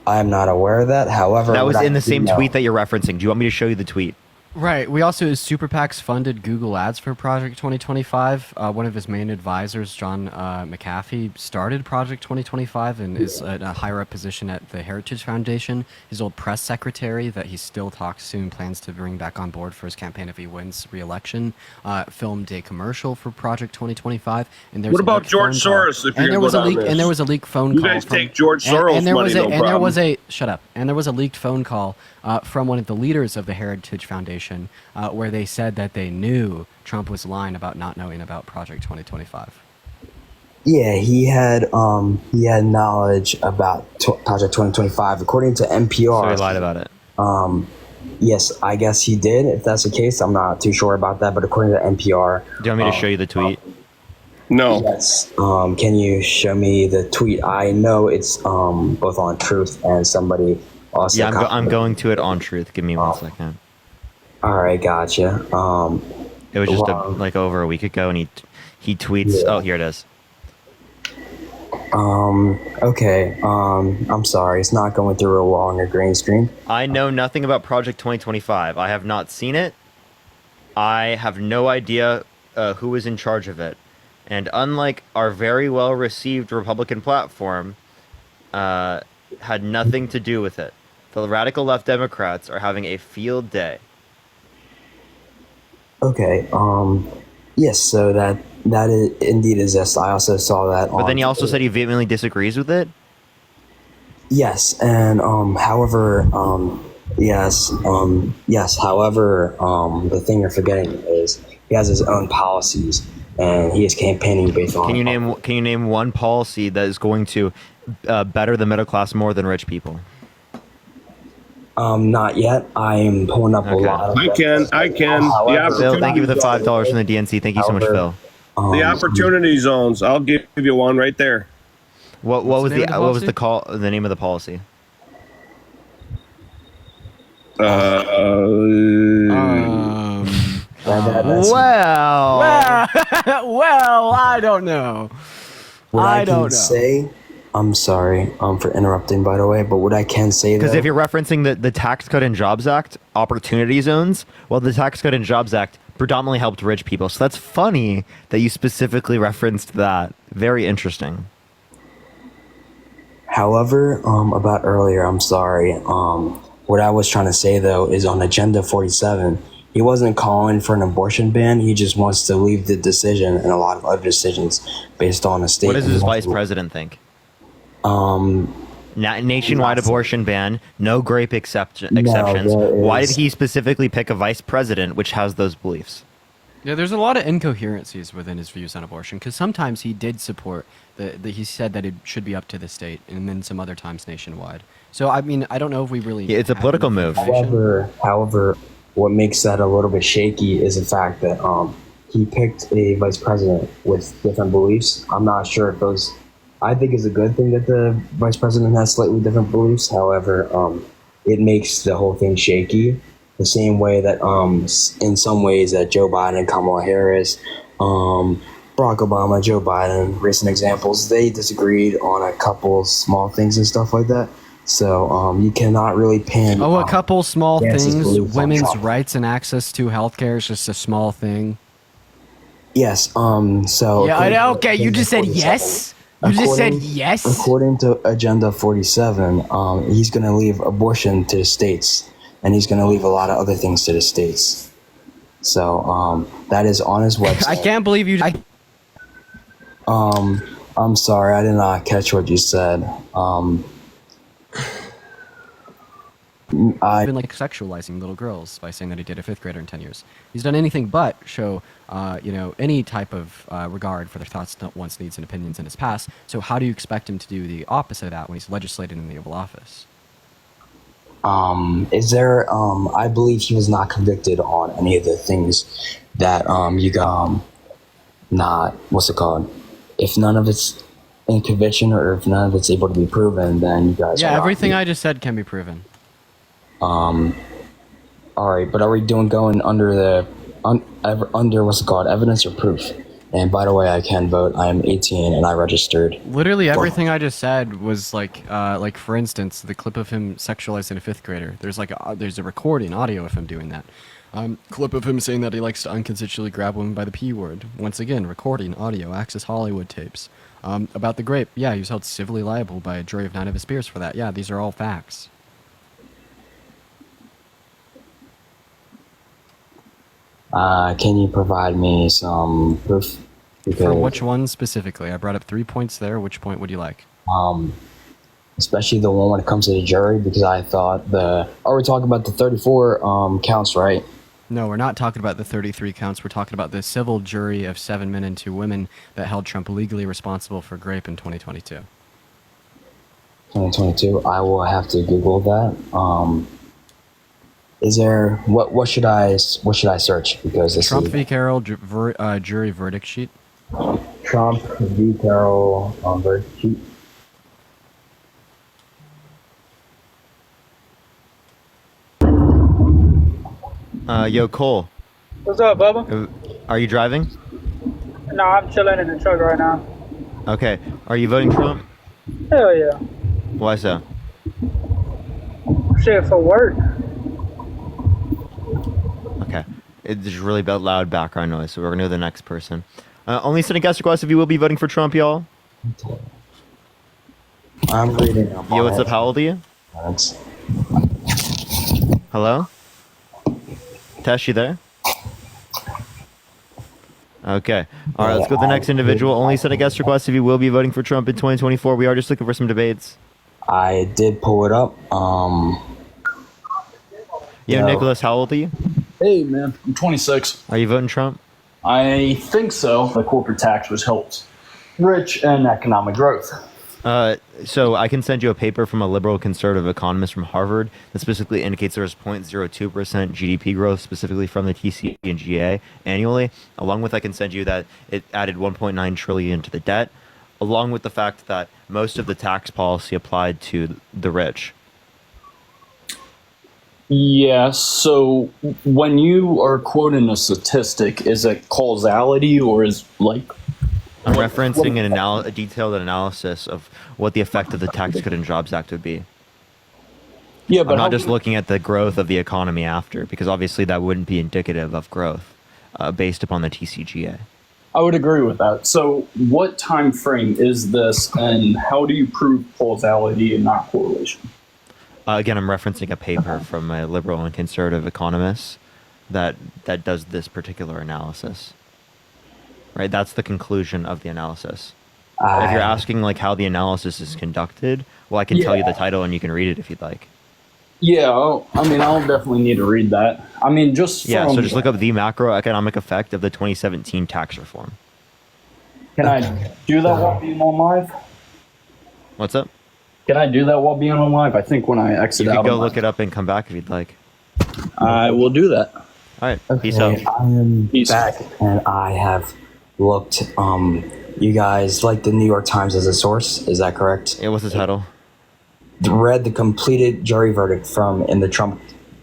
I am not aware of that. However... That was in the same tweet that you're referencing. Do you want me to show you the tweet? Right. We also, Super PACs funded Google Ads for Project 2025. One of his main advisors, John McAfee, started Project 2025 and is in a higher-up position at the Heritage Foundation. His old press secretary that he still talks to and plans to bring back on board for his campaign if he wins re-election, filmed a commercial for Project 2025. And there's what about George Soros? And there was a leak. And there was a leaked phone call. You guys take George Soros money, no problem. And there was a leaked phone call from one of the leaders of the Heritage Foundation, where they said that they knew Trump was lying about not knowing about Project 2025. Yeah, he had knowledge about Project 2025, according to NPR. So he lied about it. Yes, I guess he did. If that's the case, I'm not too sure about that. But according to NPR, do you want me to show you the tweet? No. Yes. Can you show me the tweet? I know it's both on Truth and somebody also. Yeah, I'm going to it on Truth. Give me 1 second. All right, gotcha. It was just like over a week ago, and he tweets. Yeah. Oh, here it is. Okay. I'm sorry. It's not going through real well on your green screen. I know nothing about Project 2025. I have not seen it. I have no idea who is in charge of it. And unlike our very well received Republican platform, had nothing to do with it. The radical left Democrats are having a field day. Okay. Yes. So that indeed exists. I also saw that. But then he also said he vehemently disagrees with it. Yes, and however, yes. However, the thing you're forgetting is he has his own policies, and he is campaigning based on. Can you name one policy that is going to better the middle class more than rich people? Not yet. I am pulling up a lot of. I can. Phil, thank you for the $5 from the DNC. Thank you so much, Phil. The opportunity zones. I'll give you one right there. What was the name of the policy? Well, I don't know. I don't know. I'm sorry for interrupting, by the way, but what I can say, because if you're referencing the Tax Cut and Jobs Act opportunity zones, well, the Tax Cut and Jobs Act predominantly helped rich people. So that's funny that you specifically referenced that. Very interesting. However, about earlier, I'm sorry. What I was trying to say, though, is on Agenda 47, he wasn't calling for an abortion ban. He just wants to leave the decision and a lot of other decisions based on a state. What does his vice president think? Nationwide abortion ban, no grape exceptions. Why did he specifically pick a vice president which has those beliefs? Yeah, there's a lot of incoherencies within his views on abortion, because sometimes he did support he said that it should be up to the state, and then some other times nationwide. So I mean, I don't know if we really. Yeah, it's a political move. However, what makes that a little bit shaky is the fact that he picked a vice president with different beliefs. I'm not sure if those. I think it's a good thing that the vice president has slightly different beliefs. However, it makes the whole thing shaky. The same way that, in some ways, that Joe Biden, Kamala Harris, Barack Obama, Joe Biden, recent examples, they disagreed on a couple small things and stuff like that. So you cannot really pin. A couple small things. Women's rights and access to healthcare is just a small thing. Yes. So. Yeah. Okay. You just said yes. You just said yes? According to Agenda 47, he's going to leave abortion to the states, and he's going to leave a lot of other things to the states. So that is on his website. I can't believe you. I'm sorry, I did not catch what you said. I've been sexualizing little girls by saying that he did a 5th grader in 10 years. He's done anything but show, any type of regard for their thoughts, wants, needs, and opinions in his past. So how do you expect him to do the opposite of that when he's legislating in the Oval Office? Is there? I believe he was not convicted on any of the things that you got. Not what's it called? If none of it's in conviction, or if none of it's able to be proven, then you guys. Yeah, everything I just said can be proven. All right, but are we going under under what's it called, evidence or proof? And by the way, I can vote. I am 18 and I registered. Literally everything I just said was like for instance, the clip of him sexualizing a 5th grader. There's there's a recording audio of him doing that. Clip of him saying that he likes to unconsensually grab women by the P word. Once again, recording audio, Access Hollywood tapes. About the grape, yeah, he was held civilly liable by a jury of 9 of his peers for that. Yeah, these are all facts. Can you provide me some proof? For which one specifically? I brought up 3 points there. Which point would you like? Especially the one when it comes to the jury, because I thought we're talking about the 34 counts, right? No, we're not talking about the 33 counts. We're talking about the civil jury of 7 men and 2 women that held Trump legally responsible for grape in 2022. 2022. I will have to Google that. Is there what should I search? Because this Trump is v. Carroll jury verdict sheet. Trump v. Carroll verdict sheet. Yo, Cole. What's up, Bubba? Are you driving? No, I'm chilling in the truck right now. Okay. Are you voting Trump? Hell yeah. Why so? Shit, for work. Okay. It's really loud background noise, so we're going to go to the next person. Only send a guest request if you will be voting for Trump, y'all. I'm reading. Yo, what's up? How old are you? Hello? Tesh, you there? Okay. All right, let's go to the next individual. Only send a guest request if you will be voting for Trump in 2024. We are just looking for some debates. I did pull it up. Yo, Nicholas, how old are you? Hey, man, I'm 26. Are you voting Trump? I think so. The corporate tax was helped rich and economic growth. So I can send you a paper from a liberal conservative economist from Harvard that specifically indicates there was 0.02% GDP growth specifically from the TC and GA annually. Along with, I can send you that it added 1.9 trillion to the debt, along with the fact that most of the tax policy applied to the rich. Yeah, so when you are quoting a statistic, is it causality or is like... I'm referencing a detailed analysis of what the effect of the Tax Cut and Jobs Act would be. Yeah, but I'm not just looking at the growth of the economy after, because obviously that wouldn't be indicative of growth based upon the TCGA. I would agree with that. So what time frame is this, and how do you prove causality and not correlation? Again, I'm referencing a paper from a liberal and conservative economist that does this particular analysis. Right, that's the conclusion of the analysis. If you're asking like how the analysis is conducted, well, I can tell you the title and you can read it if you'd like. Yeah, I mean, I'll definitely need to read that. I mean, just so just look up the macroeconomic effect of the 2017 tax reform. Can I do that while being on live? What's up? Can I do that while being on live? I think when I exit out. You can go look it up and come back if you'd like. I will do that. All right, peace out. I am back, and I have looked. You guys like the New York Times as a source? Is that correct? Yeah. What's the title? Read the completed jury verdict in the Trump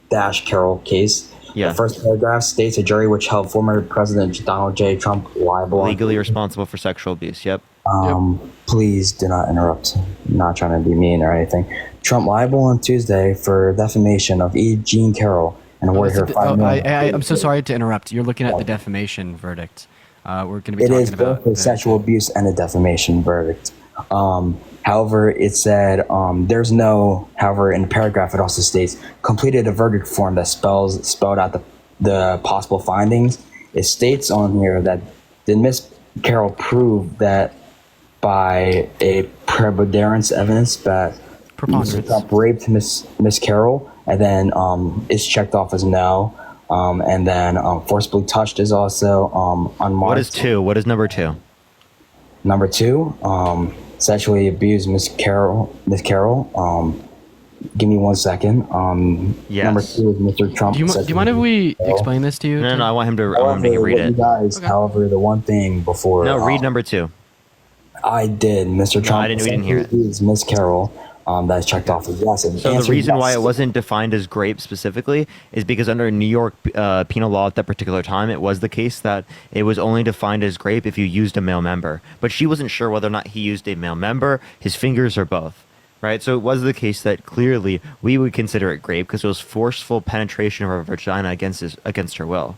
Carroll case. Yeah. The first paragraph states a jury which held former President Donald J. Trump liable. Legally responsible for sexual abuse. Yep. Please do not interrupt. I'm not trying to be mean or anything. Trump liable on Tuesday for defamation of E. Jean Carroll and awarded her $5 million. I'm so sorry to interrupt. You're looking at the defamation verdict. We're going to be talking about... It is both a sexual abuse and a defamation verdict. However, it said, there's no... However, in the paragraph, it also states, completed a verdict form that spelled out the possible findings. It states on here that did Miss Carroll prove that by a preponderance evidence that Mr. Trump raped Miss Carroll, and then it's checked off as no. And then forcibly touched is also unmarked. What is 2? What is number 2? Number 2, sexually abused Miss Carroll. Give me 1 second. Yes. Number 2 is Mr. Trump. Do you mind if we explain this to you? No, I want him to read it. Guys, however, the one thing before... No, read number 2. I did. Mr. Trump. We didn't hear it. Miss Carroll. That's checked off as yes. So the reason why it wasn't defined as grape specifically is because under New York penal law at that particular time, it was the case that it was only defined as grape if you used a male member. But she wasn't sure whether or not he used a male member, his fingers, or both. Right? So it was the case that clearly we would consider it grape because it was forceful penetration of her vagina against her will.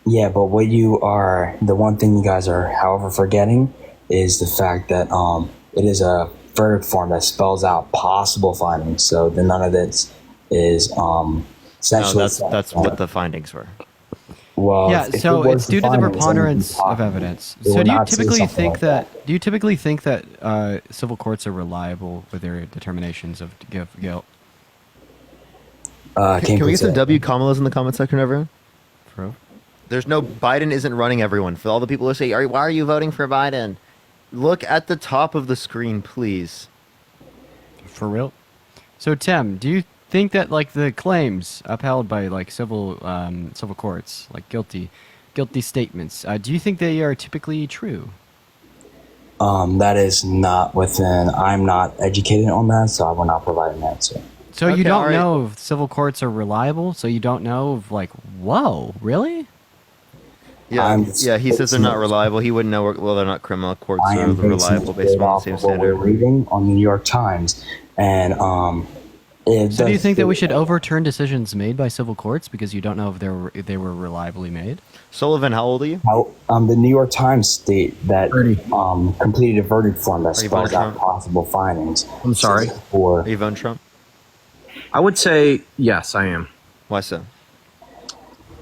Yeah, but the one thing you guys are, however, forgetting is the fact that it is a verdict form that spells out possible findings. So none of this is essentially... No, that's what the findings were. Well, yeah, so it's due to the preponderance of evidence. So do you typically think that civil courts are reliable with their determinations of guilt? Can we get some W Kamalas in the comment section, everyone? There's no Biden isn't running everyone. For all the people who say, why are you voting for Biden? Look at the top of the screen, please. For real? So Tim, do you think that like the claims upheld by like civil courts, like guilty statements, do you think they are typically true? That is not within. I'm not educated on that, so I will not provide an answer. So you don't know if civil courts are reliable? So you don't know if like, whoa, really? Yeah, he says they're not reliable. He wouldn't know whether or not criminal courts are reliable based on the same standard. We're reading on the New York Times, and so do you think that we should overturn decisions made by civil courts because you don't know if they were reliably made? Sullivan, how old are you? The New York Times state that completed a verdict form that spells out possible findings. I'm sorry. Are you voting Trump? I would say yes, I am. Why so?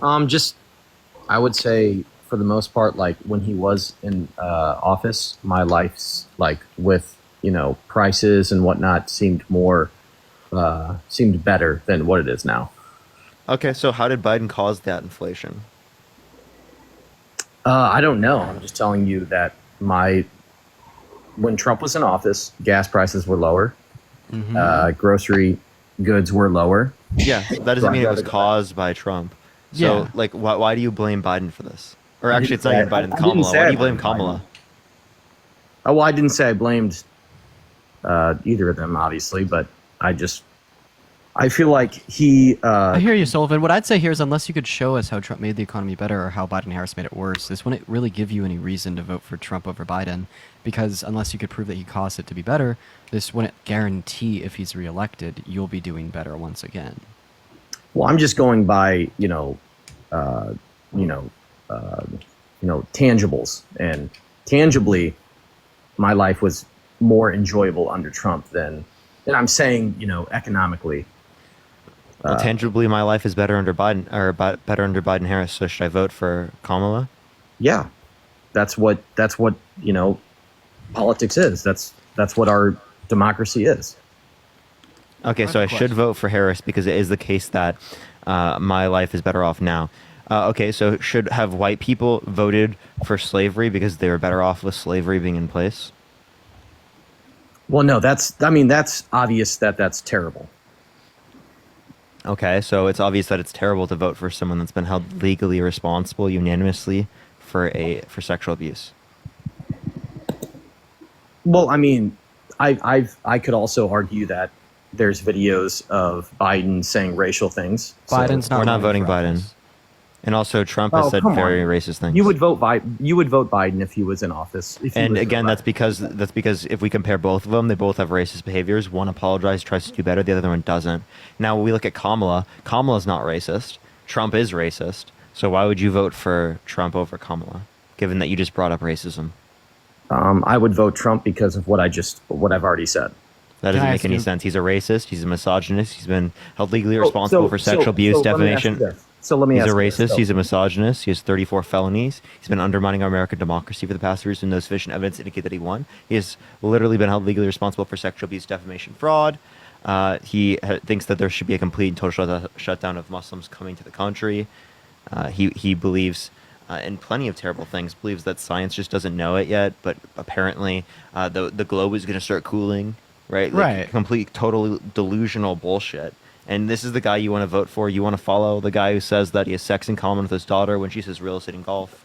I would say for the most part, like when he was in office, my life's like with prices and whatnot seemed better than what it is now. Okay, so how did Biden cause that inflation? I don't know. I'm just telling you that when Trump was in office, gas prices were lower, grocery goods were lower. Yeah, that doesn't mean it was caused by Trump. So, like, why do you blame Biden for this? Or actually, it's not even Biden, Kamala. Why do you blame Kamala? Oh, well, I didn't say I blamed either of them, obviously, but I feel like I hear you, Sullivan. What I'd say here is unless you could show us how Trump made the economy better or how Biden-Harris made it worse, this wouldn't really give you any reason to vote for Trump over Biden, because unless you could prove that he caused it to be better, this wouldn't guarantee if he's reelected, you'll be doing better once again. Well, I'm just going by, tangibles, and tangibly, my life was more enjoyable under Trump than I'm saying, economically. Well, tangibly, my life is better under Biden, or better under Biden-Harris. So should I vote for Kamala? Yeah, that's what politics is. That's what our democracy is. Okay, so I should vote for Harris because it is the case that my life is better off now. Okay, so should have white people voted for slavery because they were better off with slavery being in place? Well, no, that's obvious that's terrible. Okay, so it's obvious that it's terrible to vote for someone that's been held legally responsible unanimously for sexual abuse. Well, I could also argue that there's videos of Biden saying racial things. We're not voting Biden. And also, Trump has said very racist things. You would vote Biden if he was in office. And again, that's because if we compare both of them, they both have racist behaviors. One apologizes, tries to do better. The other one doesn't. Now, when we look at Kamala, Kamala's not racist. Trump is racist. So why would you vote for Trump over Kamala, given that you just brought up racism? I would vote Trump because of what I've already said. That doesn't make any sense. He's a racist. He's a misogynist. He's been held legally responsible for sexual abuse, defamation. So let me He's ask a racist. You, he's a misogynist. He has 34 felonies. He's been undermining our American democracy for the past years, and no sufficient evidence to indicate that he won. He has literally been held legally responsible for sexual abuse, defamation, fraud. He thinks that there should be a complete and total shutdown of Muslims coming to the country. He believes in plenty of terrible things. Believes that science just doesn't know it yet, but apparently the globe is going to start cooling. Right? Right. Complete, totally delusional bullshit. And this is the guy you want to vote for. You want to follow the guy who says that he has sex in common with his daughter when she says real estate and golf.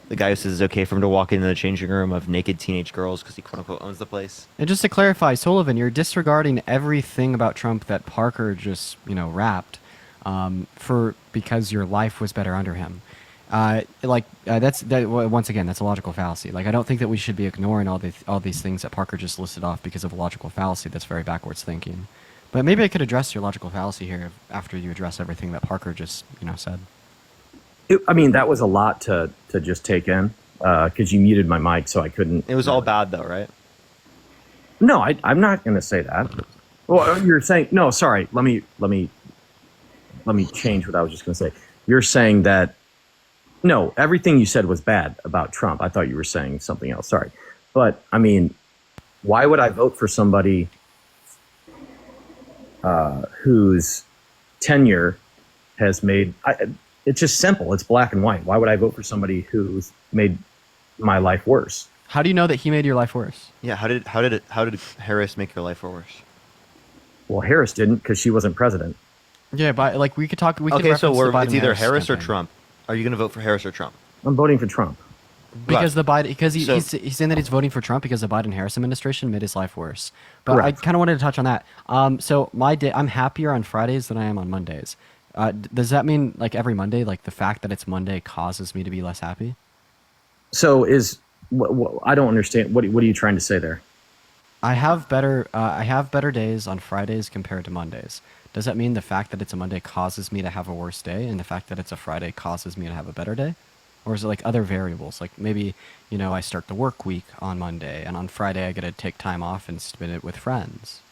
The guy who says it's okay for him to walk into the changing room of naked teenage girls because he quote unquote owns the place. And just to clarify, Sullivan, you're disregarding everything about Trump that Parker just rapped because your life was better under him. Once again, that's a logical fallacy. Like, I don't think that we should be ignoring all these things that Parker just listed off because of a logical fallacy. That's very backwards thinking. But maybe I could address your logical fallacy here after you address everything that Parker just said. That was a lot to just take in because you muted my mic, so I couldn't. It was all bad, though, right? No, I'm not going to say that. Well, you're saying no. Sorry, let me change what I was just going to say. You're saying that. No, everything you said was bad about Trump. I thought you were saying something else. Sorry. But, why would I vote for somebody who's tenure has made it's just simple. It's black and white. Why would I vote for somebody who's made my life worse? How do you know that he made your life worse? Yeah, how did Harris make your life worse? Well, Harris didn't because she wasn't president. Yeah, but like we could talk. Okay, so it's either Harris or Trump. Are you going to vote for Harris or Trump? I'm voting for Trump. Because he's saying that he's voting for Trump because the Biden-Harris administration made his life worse. But Correct. I kind of wanted to touch on that. So my day, I'm happier on Fridays than I am on Mondays. Does that mean like every Monday, like the fact that it's Monday causes me to be less happy? So I don't understand. What are you trying to say there? I have better days on Fridays compared to Mondays. Does that mean the fact that it's a Monday causes me to have a worse day, and the fact that it's a Friday causes me to have a better day? Or is it like other variables? Like maybe, I start the work week on Monday, and on Friday I get to take time off and spend it with friends.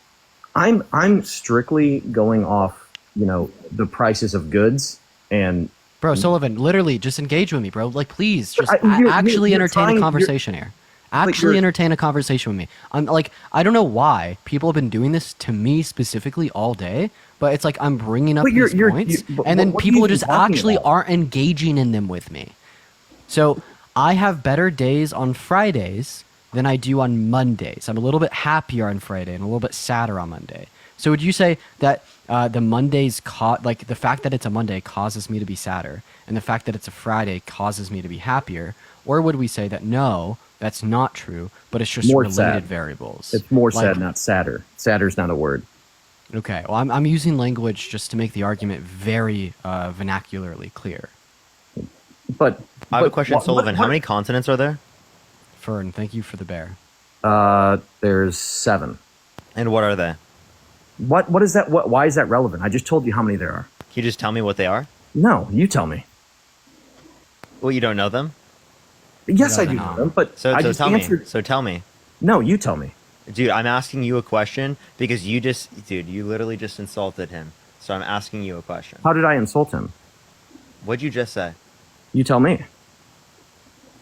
I'm strictly going off, the prices of goods and. Bro, Sullivan, literally, just engage with me, bro. Like, please, just actually entertain a conversation here. Actually entertain a conversation with me. I'm like, I don't know why people have been doing this to me specifically all day, but it's like I'm bringing up these points, and then people just actually aren't engaging in them with me. So I have better days on Fridays than I do on Mondays. I'm a little bit happier on Friday and a little bit sadder on Monday. So would you say that the Mondays, the fact that it's a Monday causes me to be sadder, and the fact that it's a Friday causes me to be happier? Or would we say that no, that's not true, but it's just related variables? It's more sad, not sadder. Sadder's not a word. Okay, well, I'm using language just to make the argument very vernacularly clear. But I have a question, Sullivan. How many consonants are there? Fern, thank you for the bear. There's 7. And what are they? What is that? Why is that relevant? I just told you how many there are. Can you just tell me what they are? No, you tell me. Well, you don't know them? Yes, I do know them, but I just answered. So tell me. No, you tell me. Dude, I'm asking you a question because you literally just insulted him. So I'm asking you a question. How did I insult him? What'd you just say? You tell me.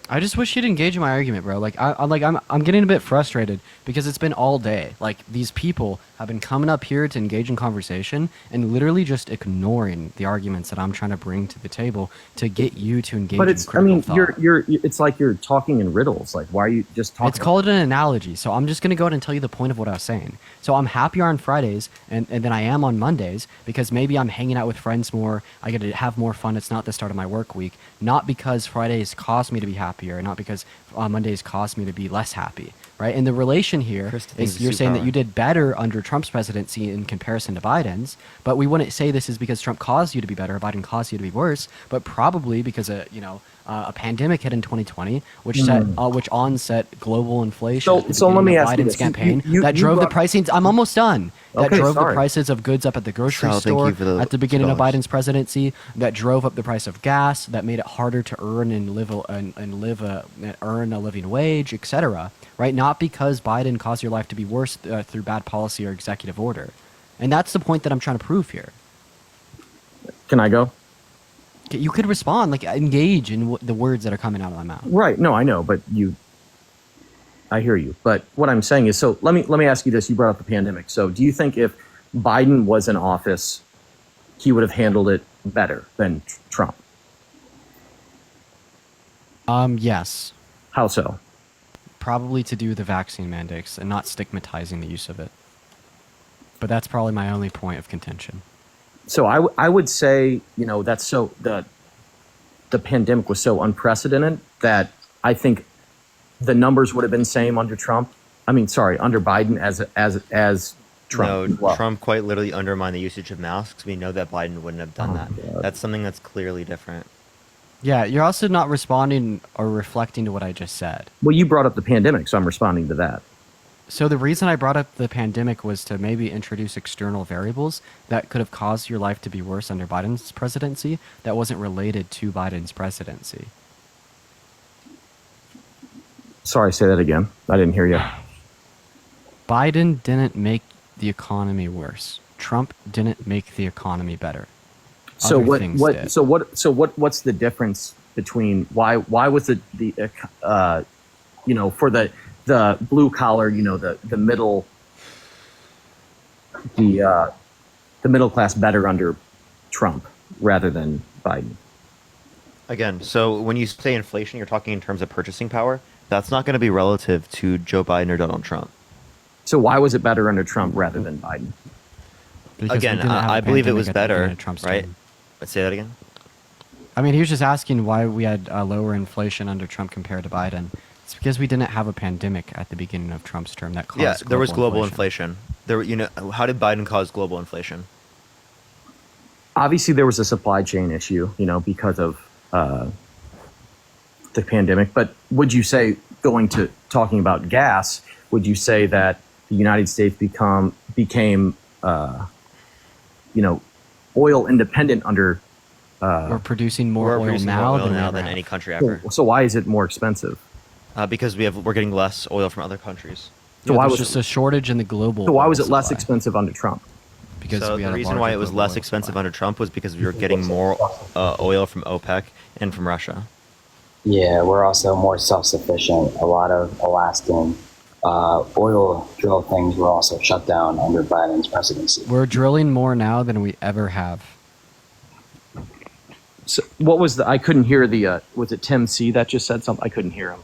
I just wish you'd engage in my argument, bro. Like I'm getting a bit frustrated because it's been all day. Like these people have been coming up here to engage in conversation and literally just ignoring the arguments that I'm trying to bring to the table to get you to engage. But it's, in thought. It's like you're talking in riddles. Like, why are you just talking? It's called an analogy. So I'm just gonna go ahead and tell you the point of what I was saying. So I'm happier on Fridays and than I am on Mondays because maybe I'm hanging out with friends more. I get to have more fun. It's not the start of my work week. Not because Fridays cause me to be happier, not because Mondays cause me to be less happy, right? And the relation here is you're saying that you did better under Trump's presidency in comparison to Biden's, but we wouldn't say this is because Trump caused you to be better, Biden caused you to be worse, but probably because a pandemic hit in 2020, which onset global inflation. So let me ask you Biden's this. campaign that drove the pricing. I'm almost done. That drove the prices of goods up at the grocery store at the beginning of Biden's presidency. That drove up the price of gas. That made it harder to earn and earn a living wage, etc. Right? Not because Biden caused your life to be worse through bad policy or executive order. And that's the point that I'm trying to prove here. Can I go? You could respond, like engage in the words that are coming out of my mouth. Right. No, I know, but I hear you. But what I'm saying is, so let me ask you this. You brought up the pandemic. So do you think if Biden was in office, he would have handled it better than Trump? Yes. How so? Probably to do with the vaccine mandates and not stigmatizing the use of it. But that's probably my only point of contention. So I would say, that's so the pandemic was so unprecedented that I think the numbers would have been same under Trump. Under Biden as Trump. No, well. Trump quite literally undermined the usage of masks. We know that Biden wouldn't have done that. God. That's something that's clearly different. Yeah, you're also not responding or reflecting to what I just said. Well, you brought up the pandemic, so I'm responding to that. So the reason I brought up the pandemic was to maybe introduce external variables that could have caused your life to be worse under Biden's presidency that wasn't related to Biden's presidency. Sorry, say that again. I didn't hear you. Biden didn't make the economy worse. Trump didn't make the economy better. So what's the difference between why was it for the blue collar, the middle class better under Trump rather than Biden. Again, so when you say inflation, you're talking in terms of purchasing power. That's not going to be relative to Joe Biden or Donald Trump. So why was it better under Trump rather than Biden? Because again, I believe it was better, right? Let's say that again. I mean, he was just asking why we had lower inflation under Trump compared to Biden. It's because we didn't have a pandemic at the beginning of Trump's term that caused there was global inflation. There, how did Biden cause global inflation? Obviously, there was a supply chain issue, because of the pandemic. But would you say, talking about gas, would you say that the United States became oil independent under? We're producing more oil now than any country ever. So why is it more expensive? Because we're getting less oil from other countries. So why was just a shortage in the global? So why was it less expensive under Trump? Because the reason why it was less expensive under Trump was because we were getting more oil from OPEC and from Russia. Yeah, we're also more self-sufficient. A lot of Alaskan oil drill things were also shut down under Biden's presidency. We're drilling more now than we ever have. So what was I couldn't hear was it Tim C that just said something? I couldn't hear him.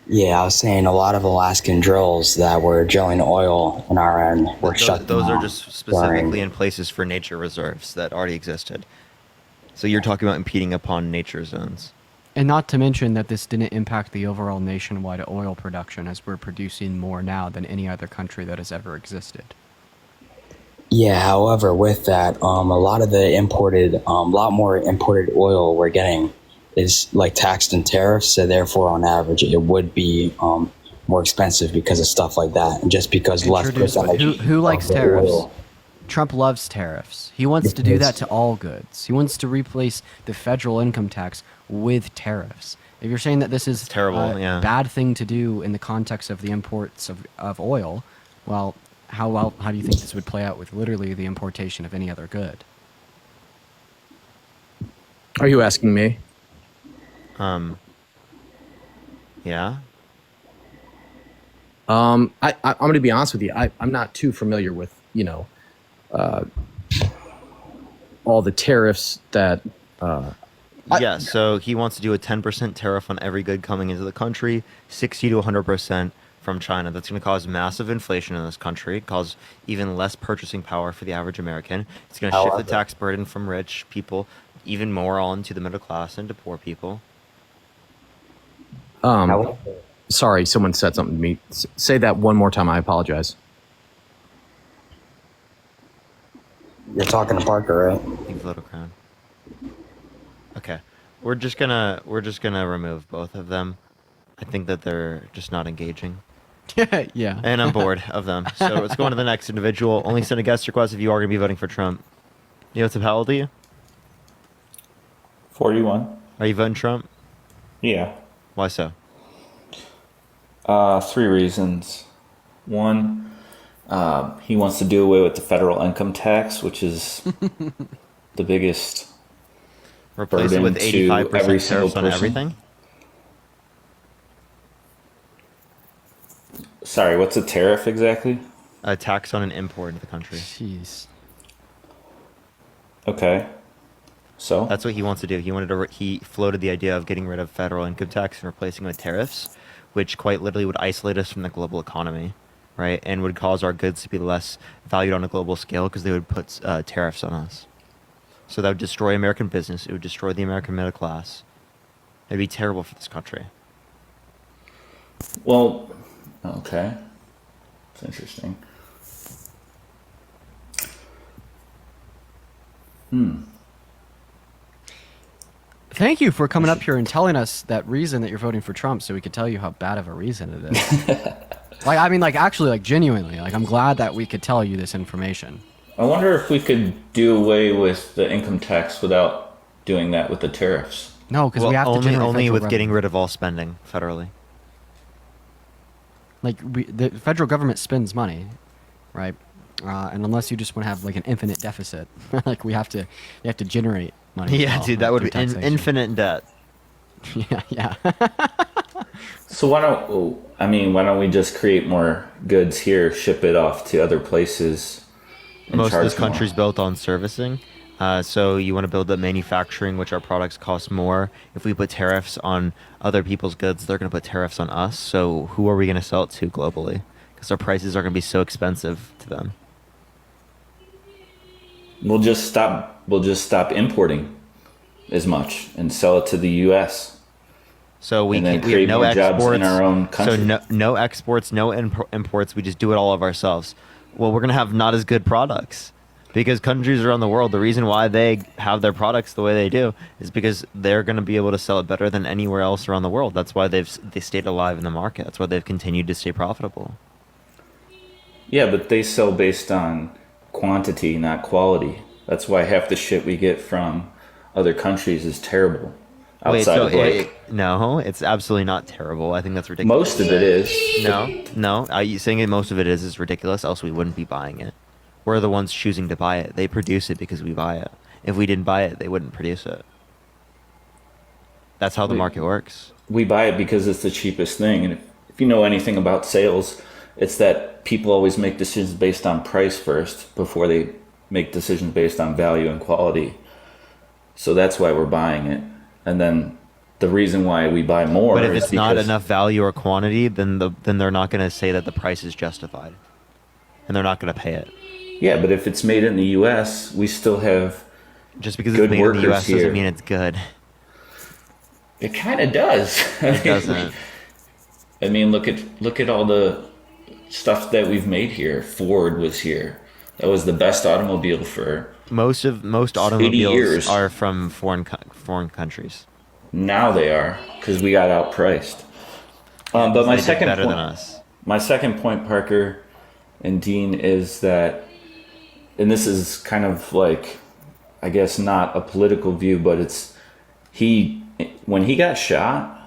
Yeah, I was saying a lot of Alaskan drills that were drilling oil on our end were shut down. Those are just specifically in places for nature reserves that already existed. So you're talking about impeding upon nature zones. And not to mention that this didn't impact the overall nationwide oil production, as we're producing more now than any other country that has ever existed. Yeah, however, with that, a lot of the lot more imported oil we're getting is like taxed in tariffs. So therefore, on average, it would be more expensive because of stuff like that. And just because less percentage. Who likes tariffs? Trump loves tariffs. He wants to do that to all goods. He wants to replace the federal income tax with tariffs. If you're saying that this is terrible, a bad thing to do in the context of the imports of oil, well, how do you think this would play out with literally the importation of any other good? Are you asking me? Yeah. I'm going to be honest with you. I'm not too familiar with, all the tariffs that. So he wants to do a 10% tariff on every good coming into the country, 60 to 100% from China. That's going to cause massive inflation in this country, cause even less purchasing power for the average American. It's going to shift the tax burden from rich people even more onto the middle class and to poor people. Sorry, someone said something to me. Say that one more time. I apologize. You're talking to Parker, right? Think Little Crown. Okay, we're just gonna remove both of them. I think that they're just not engaging. Yeah. And I'm bored of them. So let's go on to the next individual. Only send a guest request if you are going to be voting for Trump. How old are you? 41. Are you voting Trump? Yeah. Why so? 3 reasons. One, he wants to do away with the federal income tax, which is the biggest Replace it with 85% tariffs on everything? Sorry, what's a tariff exactly? A tax on an import into the country. Jeez. Okay. So? That's what he wants to do. He floated the idea of getting rid of federal income tax and replacing it with tariffs, which quite literally would isolate us from the global economy, right? And would cause our goods to be less valued on a global scale because they would put tariffs on us. So that would destroy American business. It would destroy the American middle class. It'd be terrible for this country. Well, okay. That's interesting. Thank you for coming up here and telling us that reason that you're voting for Trump so we could tell you how bad of a reason it is. Actually, genuinely, I'm glad that we could tell you this information. I wonder if we could do away with the income tax without doing that with the tariffs. No, because we have to only with getting rid of all spending federally. The federal government spends money, right? And unless you just want to have an infinite deficit, you have to generate money. Yeah, dude, that would be infinite debt. Yeah. So why don't we just create more goods here, ship it off to other places? Most of this country's built on servicing. So you want to build up manufacturing, which our products cost more. If we put tariffs on other people's goods, they're going to put tariffs on us. So who are we going to sell it to globally? Because our prices are going to be so expensive to them. We'll just stop importing as much and sell it to the U.S. So we have no exports in our own country. So no exports, no imports. We just do it all of ourselves. Well, we're going to have not as good products. Because countries around the world, the reason why they have their products the way they do is because they're going to be able to sell it better than anywhere else around the world. That's why they stayed alive in the market. That's why they've continued to stay profitable. Yeah, but they sell based on quantity, not quality. That's why half the shit we get from other countries is terrible. No, it's absolutely not terrible. I think that's ridiculous. Most of it is. No. Saying most of it is ridiculous, else we wouldn't be buying it. We're the ones choosing to buy it. They produce it because we buy it. If we didn't buy it, they wouldn't produce it. That's how the market works. We buy it because it's the cheapest thing. And if you know anything about sales, it's that people always make decisions based on price first before they make decisions based on value and quality. So that's why we're buying it. And then the reason why we buy more But if it's not enough value or quantity, then they're not going to say that the price is justified. And they're not going to pay it. Yeah, but if it's made in the U.S., we still have just because it's made in the U.S. doesn't mean it's good. It kind of does. It doesn't. I mean, look at all the stuff that we've made here. Ford was here. That was the best automobile for most automobiles are from foreign countries. Now they are because we got outpriced. But my second better point, than us. My second point, Parker and Dean, is that. And this is kind of like, I guess, not a political view, but it's when he got shot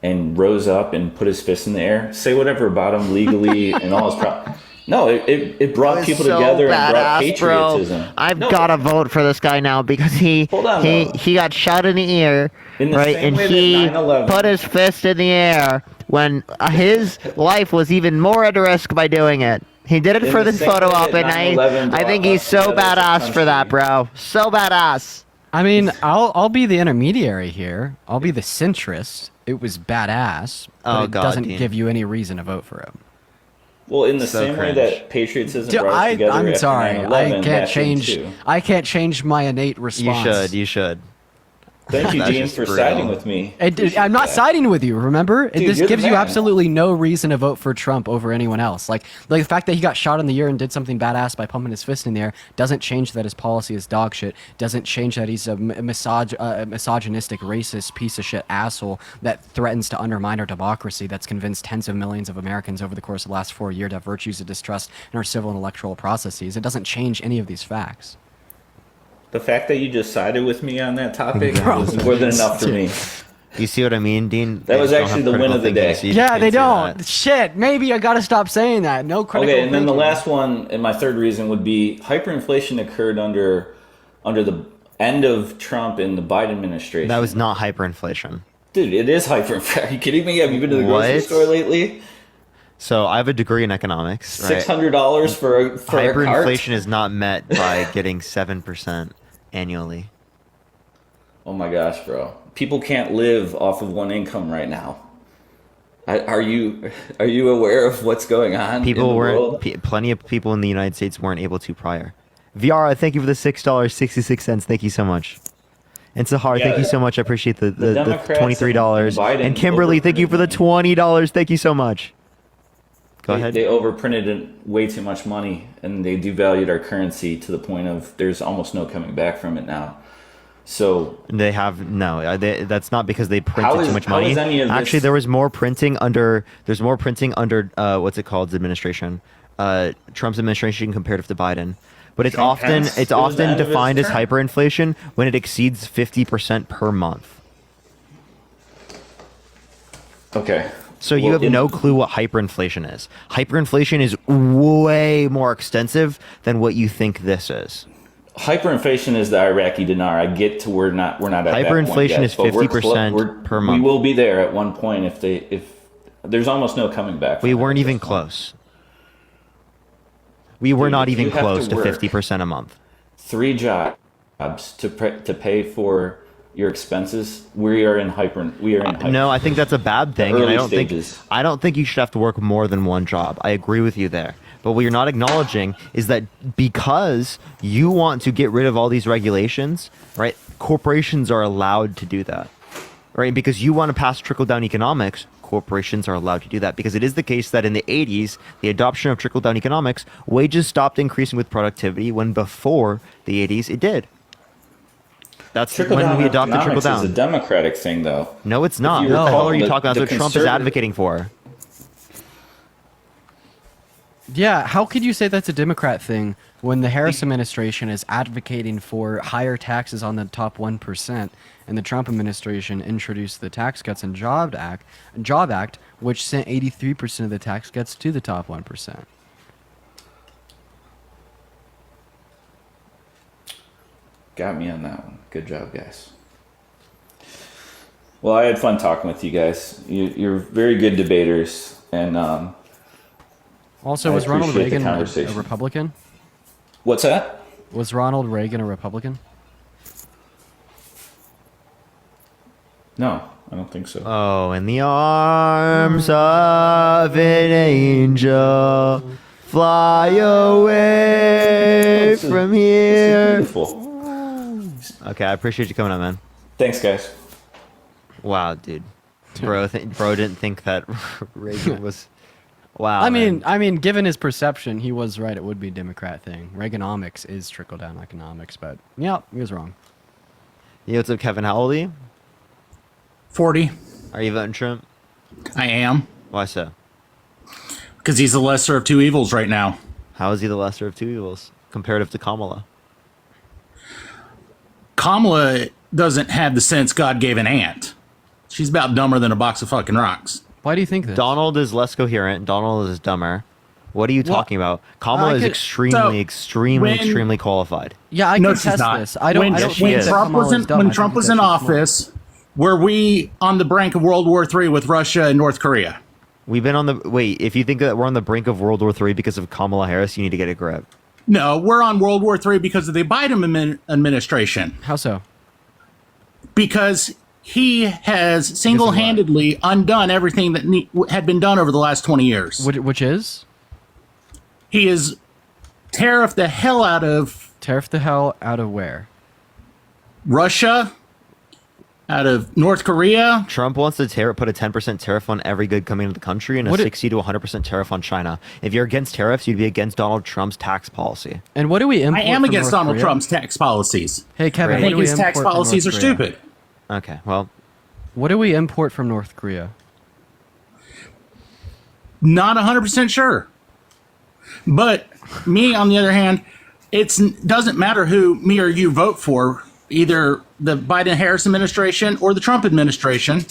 and rose up and put his fist in the air, say whatever about him legally and all his problems. No, it brought people together and brought patriotism. Bro. I've got to vote for this guy now because he got shot in the ear, right? And he put his fist in the air when his life was even more at risk by doing it. He did it for this photo op, and I think he's so badass for that, bro. So badass. I mean, I'll be the intermediary here. I'll be the centrist. It was badass, but it doesn't give you any reason to vote for him. Well, in the same way that patriotism brought us together I'm sorry. 9/11, I can't change my innate response. You should. Thank you, Dean, for siding with me. I'm not siding with you, remember? This gives you absolutely no reason to vote for Trump over anyone else. Like the fact that he got shot in the ear and did something badass by pumping his fist in the air doesn't change that his policy is dog shit, doesn't change that he's a misogynistic, racist, piece of shit asshole that threatens to undermine our democracy, that's convinced tens of millions of Americans over the course of the last 4 years to have virtues of distrust in our civil and electoral processes. It doesn't change any of these facts. The fact that you just sided with me on that topic was more than enough for me. You see what I mean, Dean? That was actually the win of the day. Yeah, they don't. Shit, maybe I gotta stop saying that. No critical Okay, and then thinking. the last one, and my third reason would be hyperinflation occurred under the end of Trump and the Biden administration. That was not hyperinflation. Dude, it is hyperinflation. Are you kidding me? Have you been to the grocery store lately? So I have a degree in economics. Right? $600 for a hyperinflation is not met by getting 7% annually. Oh my gosh, bro! People can't live off of one income right now. Are you aware of what's going on? People weren't. Plenty of people in the United States weren't able to prior. Viara, thank you for the $6.66. Thank you so much. And Sahar, thank you so much. I appreciate the $23. And Kimberly, thank you for the $20. Thank you so much. Go ahead. They overprinted way too much money, and they devalued our currency to the point of there's almost no coming back from it now. So they have no. That's not because they printed too much money. Actually, there's more printing under what's it called? Administration, Trump's administration compared to Biden. But it's often defined as hyperinflation when it exceeds 50% per month. Okay. So you have no clue what hyperinflation is. Hyperinflation is way more extensive than what you think this is. Hyperinflation is the Iraqi dinar. I get to we're not at hyperinflation that point yet, is 50% per month. We will be there at one point if there's almost no coming back. We weren't even close. We were not even close to 50% a month. 3 jobs jobs to pay for your expenses, we are in hyper. No, I think that's a bad thing, and stages. I don't think you should have to work more than one job. I agree with you there. But what you're not acknowledging is that because you want to get rid of all these regulations, right? Corporations are allowed to do that, right? Because you want to pass trickle-down economics, corporations are allowed to do that. Because it is the case that in the 80s, the adoption of trickle-down economics, wages stopped increasing with productivity when before the 80s it did. That's when we adopted trickle-down. It's a democratic thing, though. No, it's not. What the hell are you talking about? That's what Trump is advocating for. Yeah, how could you say that's a Democrat thing when the Harris administration is advocating for higher taxes on the top 1%, and the Trump administration introduced the Tax Cuts and Job Act, which sent 83% of the tax cuts to the top 1%? Got me on that one. Good job, guys. Well, I had fun talking with you guys. You're very good debaters, and also, was Ronald Reagan a Republican? What's that? Was Ronald Reagan a Republican? No, I don't think so. Oh, in the arms of an angel, fly away from here. Beautiful. Okay, I appreciate you coming on, man. Thanks, guys. Wow, dude. Bro didn't think that Reagan was... Wow. I mean, given his perception, he was right. It would be a Democrat thing. Reaganomics is trickle-down economics, but yeah, he was wrong. Yeah, what's up, Kevin? How old are you? 40. Are you voting Trump? I am. Why so? Because he's the lesser of two evils right now. How is he the lesser of two evils comparative to Kamala? Kamala doesn't have the sense God gave an ant. She's about dumber than a box of fucking rocks. Why do you think this? Donald is less coherent. Donald is dumber. What are you talking about? Kamala is extremely qualified. Yeah, I can test this. When Trump was in office, were we on the brink of World War III with Russia and North Korea? We've been on the... Wait, if you think that we're on the brink of World War III because of Kamala Harris, you need to get a grip. No, we're on World War III because of the Biden administration. How so? Because he has single-handedly undone everything that had been done over the last 20 years. Which is? He is tariffed the hell out of... Tariffed the hell out of where? Russia, out of North Korea. Trump wants to put a 10% tariff on every good coming into the country and a 60 to 100% tariff on China. If you're against tariffs, you'd be against Donald Trump's tax policy. And what do we import? I am against Donald Trump's tax policies. Hey, Kevin, I think his tax policies are stupid. Okay, well. What do we import from North Korea? Not 100% sure. But me, on the other hand, it doesn't matter who me or you vote for, either the Biden-Harris administration or the Trump administration.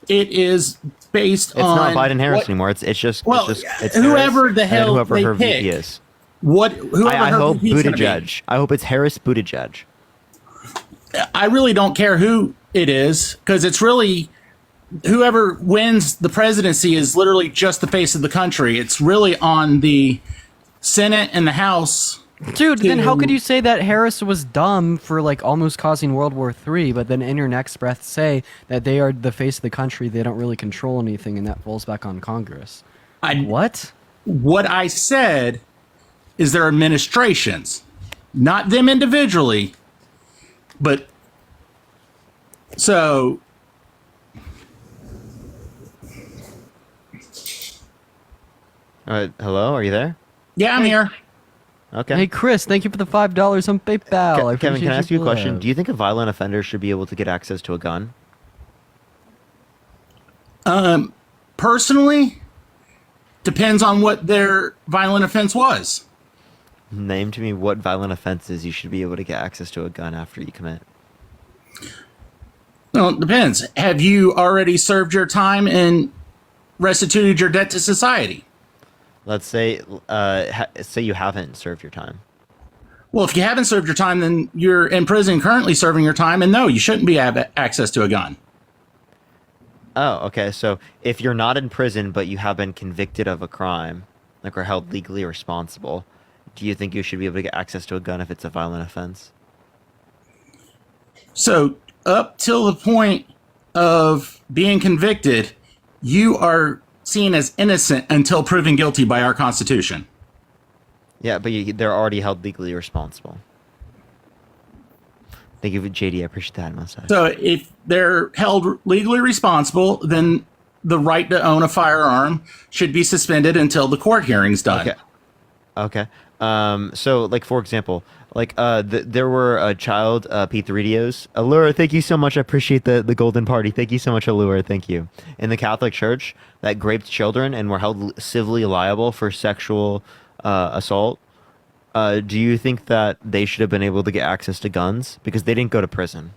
It is based on... It's not Biden-Harris anymore. It's just whoever Harris the hell whoever they her pick. VP is. I hope Buttigieg. I hope it's Harris Buttigieg. I really don't care who it is, because it's really... Whoever wins the presidency is literally just the face of the country. It's really on the Senate and the House. Dude, then how could you say that Harris was dumb for like almost causing World War III, but then in your next breath say that they are the face of the country, they don't really control anything, and that falls back on Congress? What? What I said is their administrations, not them individually, but so... Hello, are you there? Yeah, I'm here. Okay. Hey, Chris, thank you for the $5 on PayPal. Kevin, can I ask you a question? Do you think a violent offender should be able to get access to a gun? Personally, depends on what their violent offense was. Name to me what violent offenses you should be able to get access to a gun after you commit. Well, it depends. Have you already served your time and restituted your debt to society? Let's say, say you haven't served your time. Well, if you haven't served your time, then you're in prison currently serving your time, and no, you shouldn't be have access to a gun. Oh, okay. So if you're not in prison, but you have been convicted of a crime, like are held legally responsible, do you think you should be able to get access to a gun if it's a violent offense? So up till the point of being convicted, you are seen as innocent until proven guilty by our Constitution. Yeah, but they're already held legally responsible. Thank you, JD. I appreciate that, Moussa. So if they're held legally responsible, then the right to own a firearm should be suspended until the court hearing's done. Okay. So, like, for example, like, there were child P3DOs. Allure, thank you so much. I appreciate the golden party. Thank you so much, Allure. Thank you. In the Catholic Church that raped children and were held civilly liable for sexual assault. Do you think that they should have been able to get access to guns because they didn't go to prison?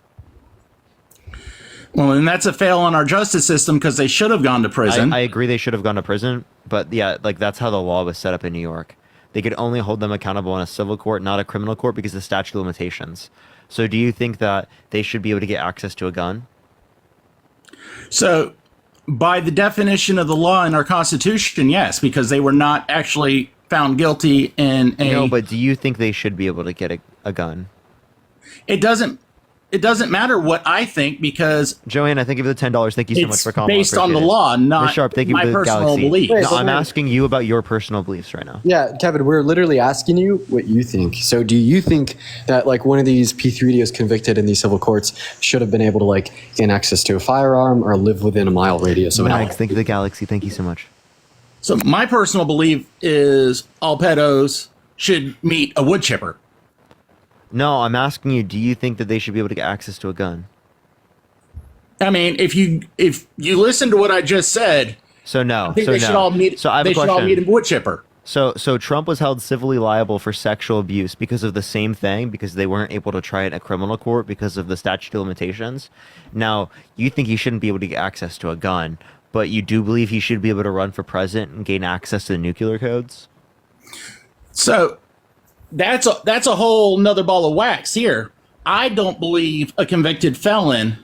Well, and that's a fail on our justice system because they should have gone to prison. I agree they should have gone to prison, but yeah, like that's how the law was set up in New York. They could only hold them accountable in a civil court, not a criminal court, because of the statute of limitations. So do you think that they should be able to get access to a gun? So by the definition of the law in our Constitution, yes, because they were not actually found guilty in a... No, but do you think they should be able to get a gun? It doesn't matter what I think because... Joanne, I thank you for the $10. Thank you so much for calling. It's based on the law, not Sharp, thank you my for the personal beliefs. No, I'm asking you about your personal beliefs right now. Yeah, Kevin, we're literally asking you what you think. So do you think that like one of these P3DOs convicted in these civil courts should have been able to like gain access to a firearm or live within a mile radius of Max, thank you, the Galaxy. Thank you so much. So my personal belief is all pedos should meet a wood chipper. No, I'm asking you, do you think that they should be able to get access to a gun? I mean, if you listen to what I just said, so no, I think so they no. should all meet. So I have a should all question. meet a wood chipper. So Trump was held civilly liable for sexual abuse because of the same thing, because they weren't able to try it in a criminal court because of the statute of limitations. Now, you think he shouldn't be able to get access to a gun, but you do believe he should be able to run for president and gain access to the nuclear codes? So that's a whole nother ball of wax here. I don't believe a convicted felon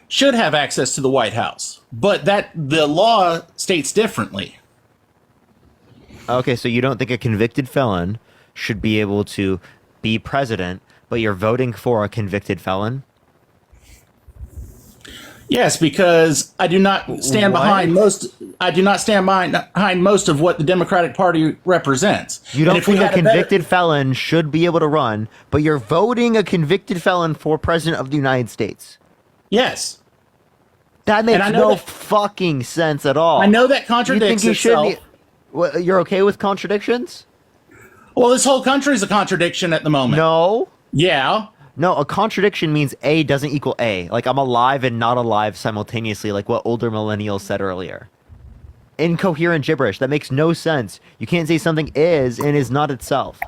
should have access to the White House, but that the law states differently. Okay, so you don't think a convicted felon should be able to be president, but you're voting for a convicted felon? Yes, because I do not stand behind most. I do not stand behind most of what the Democratic Party represents. You don't think a convicted felon should be able to run, but you're voting a convicted felon for president of the United States? Yes. That makes no fucking sense at all. I know that contradicts itself. You're okay with contradictions? Well, this whole country is a contradiction at the moment. No. Yeah. No, a contradiction means A doesn't equal A. Like, I'm alive and not alive simultaneously, like what older millennials said earlier. Incoherent gibberish. That makes no sense. You can't say something is and is not itself.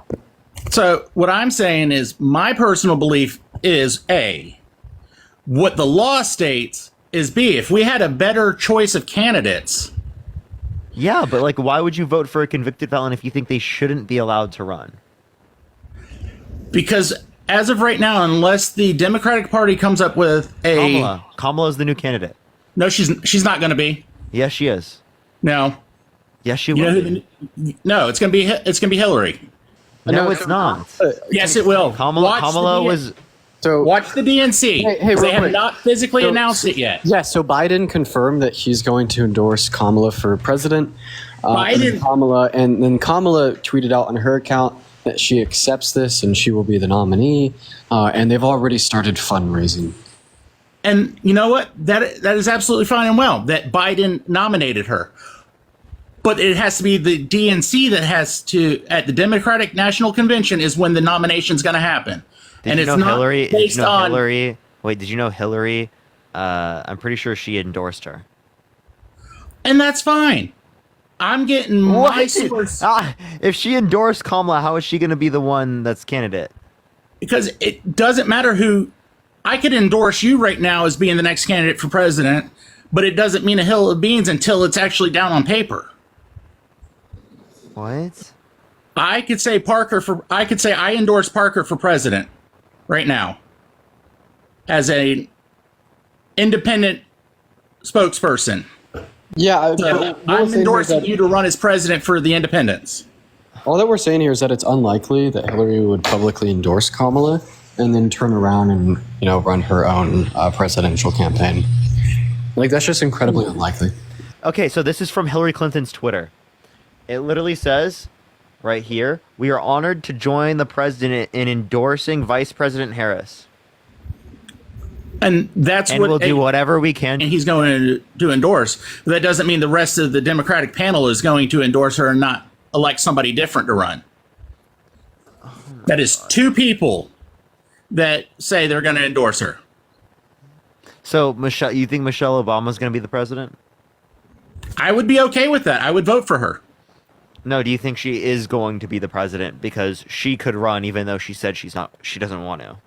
So what I'm saying is my personal belief is A. What the law states is B. If we had a better choice of candidates... Yeah, but like, why would you vote for a convicted felon if you think they shouldn't be allowed to run? Because as of right now, unless the Democratic Party comes up with a... Kamala is the new candidate. No, she's not going to be. Yes, she is. No. Yes, she will. No, it's going to be Hillary. No, it's not. Yes, it will. Kamala was... So watch the DNC. Hey, they have not physically announced it yet. Yeah, so Biden confirmed that he's going to endorse Kamala for president. And then Kamala tweeted out on her account that she accepts this and she will be the nominee. And they've already started fundraising. And you know what? That is absolutely fine and well that Biden nominated her. But it has to be the DNC that has to, at the Democratic National Convention, is when the nomination's going to happen. Did you know Hillary? Wait, did you know Hillary? I'm pretty sure she endorsed her. And that's fine. I'm getting my source. If she endorsed Kamala, how is she going to be the one that's candidate? Because it doesn't matter who. I could endorse you right now as being the next candidate for president, but it doesn't mean a hill of beans until it's actually down on paper. What? I could say I endorse Parker for president right now as a independent spokesperson. Yeah, I'm endorsing you to run as president for the independents. All that we're saying here is that it's unlikely that Hillary would publicly endorse Kamala. and then turn around and run her own presidential campaign. Like, that's just incredibly unlikely. Okay, so this is from Hillary Clinton's Twitter. It literally says right here, "We are honored to join the president in endorsing Vice President Harris." And we'll do whatever we can. And he's going to endorse. But that doesn't mean the rest of the Democratic panel is going to endorse her and not elect somebody different to run. That is two people that say they're going to endorse her. So, Michelle, you think Michelle Obama's going to be the president? I would be okay with that. I would vote for her. No, do you think she is going to be the president? Because she could run even though she said she doesn't want to.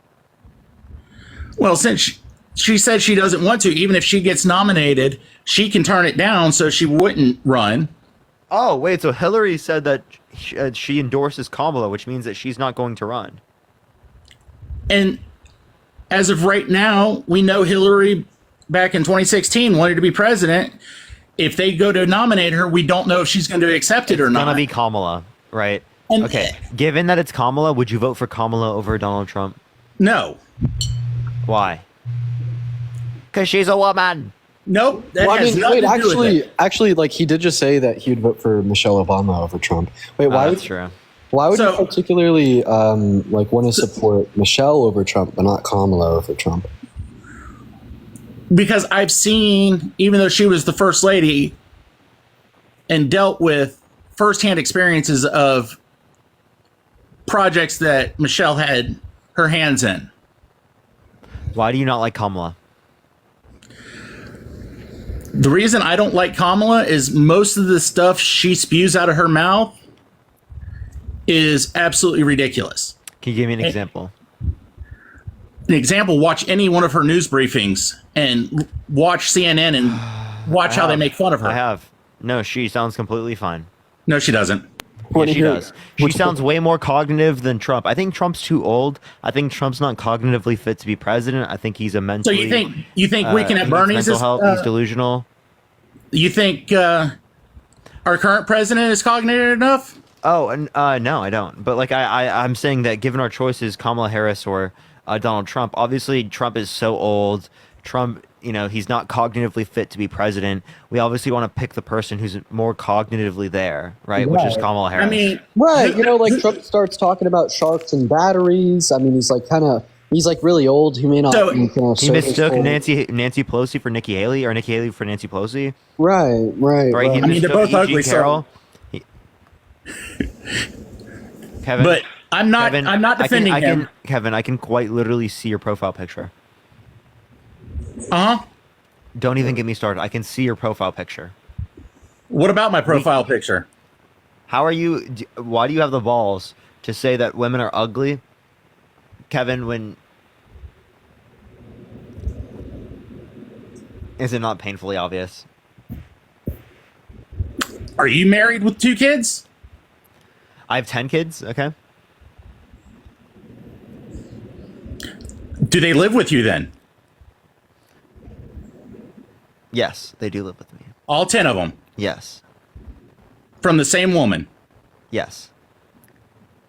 Well, since she said she doesn't want to, even if she gets nominated, she can turn it down so she wouldn't run. Oh, wait, so Hillary said that she endorses Kamala, which means that she's not going to run. And as of right now, we know Hillary back in 2016 wanted to be president. If they go to nominate her, we don't know if she's going to accept it or not. It's going to be Kamala, right? Okay, given that it's Kamala, would you vote for Kamala over Donald Trump? No. Why? Because she's a woman. Nope. Actually, like, he did just say that he would vote for Michelle Obama over Trump. Wait, why? That's true. Why would you particularly want to support Michelle over Trump, but not Kamala over Trump? Because I've seen, even though she was the first lady and dealt with firsthand experiences of projects that Michelle had her hands in. Why do you not like Kamala? The reason I don't like Kamala is most of the stuff she spews out of her mouth is absolutely ridiculous. Can you give me an example? An example, watch any one of her news briefings and watch CNN and watch how they make fun of her. I have. No, she sounds completely fine. No, she doesn't. Yeah, she does. She sounds way more cognitive than Trump. I think Trump's too old. I think Trump's not cognitively fit to be president. I think he's a mentally... So you think we can have Bernie's... mental health, he's delusional. You think our current president is cognitive enough? Oh, no, I don't. But like I'm saying that given our choices, Kamala Harris or Donald Trump, obviously Trump is so old. Trump, he's not cognitively fit to be president. We obviously want to pick the person who's more cognitively there, right? Which is Kamala Harris. I mean, right. Trump starts talking about sharks and batteries. I mean, he's like really old. He may not. He mistook Nancy Pelosi for Nikki Haley, or Nikki Haley for Nancy Pelosi. Right. He mistook they're both ugly. Carroll. Kevin, but I'm not defending him. Kevin, I can quite literally see your profile picture. Don't even get me started. I can see your profile picture. What about my profile picture? Why do you have the balls to say that women are ugly, Kevin, when... Is it not painfully obvious? Are you married with 2 kids? I have 10 kids, okay. Do they live with you then? Yes, they do live with me. All 10 of them? Yes. From the same woman? Yes.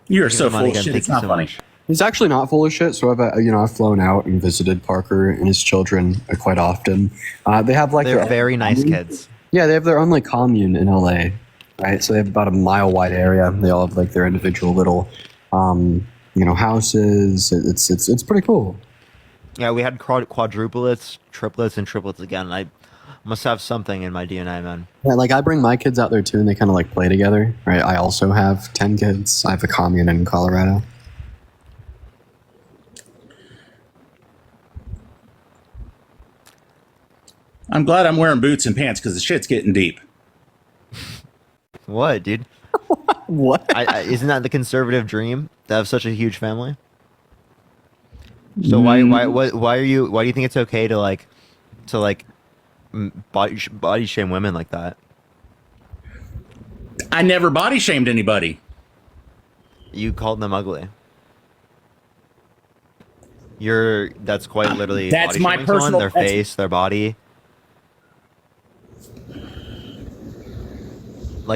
You're so full of shit, it's not funny. He's actually not full of shit. So I've flown out and visited Parker and his children quite often. They have they're very nice kids. Yeah, they have their own commune in LA, right? So they have about a mile-wide area. They all have their individual little, houses. It's pretty cool. Yeah, we had quadruplets, triplets, and triplets again. I must have something in my DNA, man. Yeah, I bring my kids out there too, and they kind of play together, right? I also have 10 kids. I have a commune in Colorado. I'm glad I'm wearing boots and pants because the shit's getting deep. What, dude? What? Isn't that the conservative dream to have such a huge family? So why do you think it's okay to body shame women like that? I never body shamed anybody. You called them ugly. That's quite literally that's my personal their face, their body.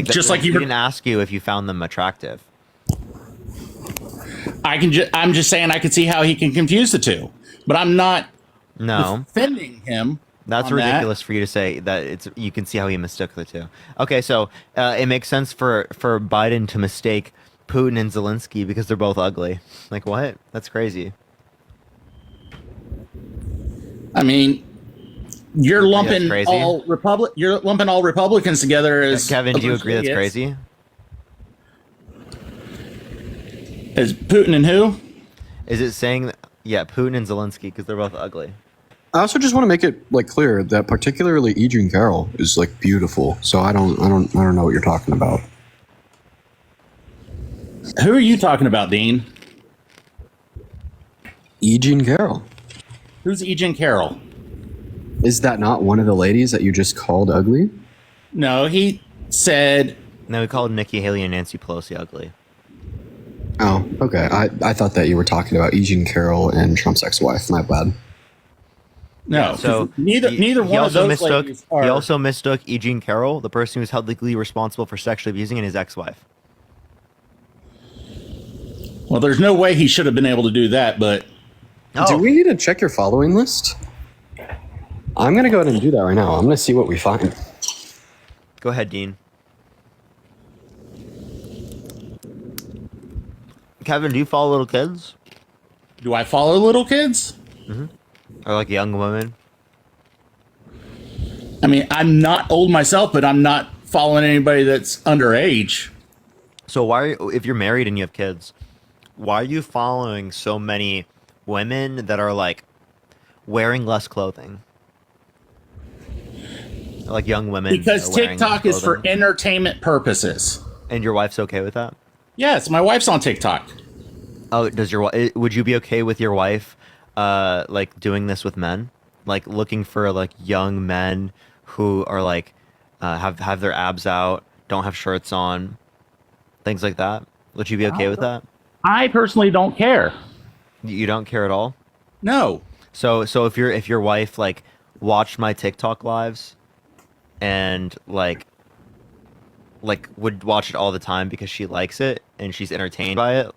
Just like you didn't ask you if you found them attractive. I'm just saying I could see how he can confuse the two, but I'm not defending him. That's ridiculous for you to say that you can see how he mistook the two. Okay, so it makes sense for Biden to mistake Putin and Zelensky because they're both ugly. Like what? That's crazy. I mean, you're lumping all Republicans together as Kevin, do you agree that's crazy? Is Putin and who? Is it saying that, Putin and Zelensky because they're both ugly? I also just want to make it clear that particularly E. Jean Carroll is beautiful. So I don't know what you're talking about. Who are you talking about, Dean? E. Jean Carroll. Who's E. Jean Carroll? Is that not one of the ladies that you just called ugly? No, he said. No, he called Nikki Haley and Nancy Pelosi ugly. Oh, okay. I thought that you were talking about E. Jean Carroll and Trump's ex-wife. My bad. No, so neither one of those ladies are. He also mistook E. Jean Carroll, the person who was held legally responsible for sexually abusing, and his ex-wife. Well, there's no way he should have been able to do that, but. Do we need to check your following list? I'm going to go ahead and do that right now. I'm going to see what we find. Go ahead, Dean. Kevin, do you follow little kids? Do I follow little kids? Mm-hmm. Or young women? I mean, I'm not old myself, but I'm not following anybody that's underage. So if you're married and you have kids, why are you following so many women that are wearing less clothing? Like young women. Because TikTok is for entertainment purposes. And your wife's okay with that? Yes, my wife's on TikTok. Oh, would you be okay with your wife doing this with men? Looking for young men who are have their abs out, don't have shirts on, things like that? Would you be okay with that? I personally don't care. You don't care at all? No. So if your wife watched my TikTok lives and would watch it all the time because she likes it and she's entertained by it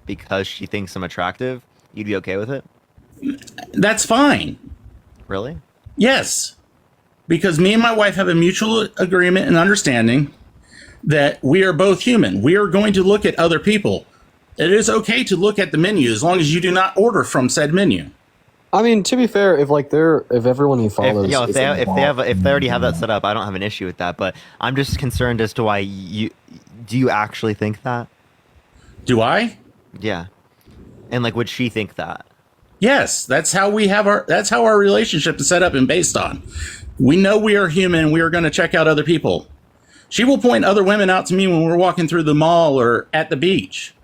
because she thinks I'm attractive, you'd be okay with it? That's fine. Really? Yes. Because me and my wife have a mutual agreement and understanding that we are both human. We are going to look at other people. It is okay to look at the menu as long as you do not order from said menu. I mean, to be fair, if everyone he follows, if they already have that set up, I don't have an issue with that. But I'm just concerned as to why do you actually think that? Do I? Yeah. And would she think that? Yes, that's how our relationship is set up and based on. We know we are human. We are going to check out other people. She will point other women out to me when we're walking through the mall or at the beach.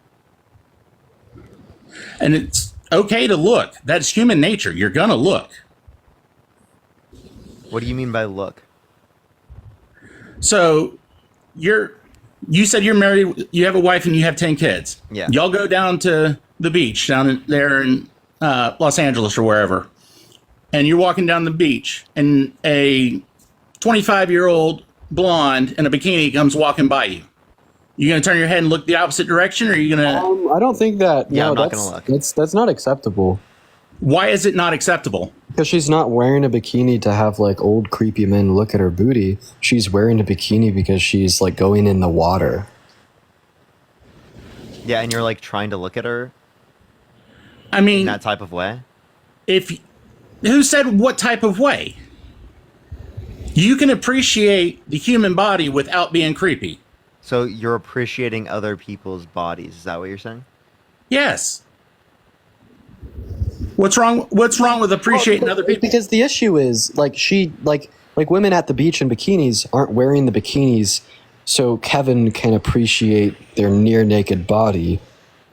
And it's okay to look. That's human nature. You're going to look. What do you mean by look? So you said you're married, you have a wife and you have 10 kids. Yeah. Y'all go down to the beach down there in Los Angeles or wherever. And you're walking down the beach and a 25-year-old blonde in a bikini comes walking by you. You gonna turn your head and look the opposite direction, or are you gonna? I don't think that. Yeah, no, I'm not gonna look. That's not acceptable. Why is it not acceptable? Because she's not wearing a bikini to have old creepy men look at her booty. She's wearing a bikini because she's going in the water. Yeah, and you're trying to look at her. I mean, in that type of way. Who said what type of way? You can appreciate the human body without being creepy. So you're appreciating other people's bodies. Is that what you're saying? Yes. What's wrong with appreciating other people? Because the issue is women at the beach in bikinis aren't wearing the bikinis so Kevin can appreciate their near naked body.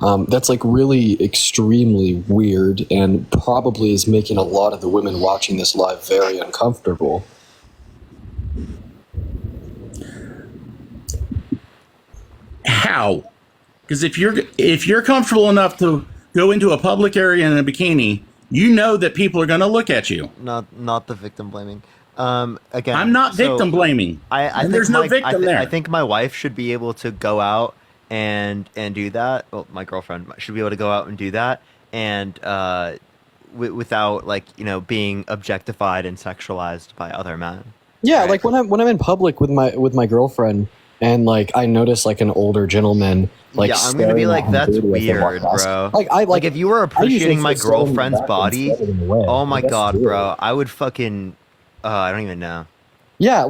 That's really extremely weird and probably is making a lot of the women watching this live very uncomfortable. How? Because if you're comfortable enough to go into a public area in a bikini, you know that people are going to look at you. Not the victim blaming. Again, I'm not victim blaming. There's no victim there. I think my wife should be able to go out and do that. Well, my girlfriend should be able to go out and do that, and without like being objectified and sexualized by other men. Yeah, right? Like when I'm in public with my girlfriend, and like I notice like an older gentleman. Like, yeah, I'm gonna be like, that's weird, bro. Like if you were appreciating my girlfriend's body, oh my god, bro, I would fucking, I don't even know. Yeah,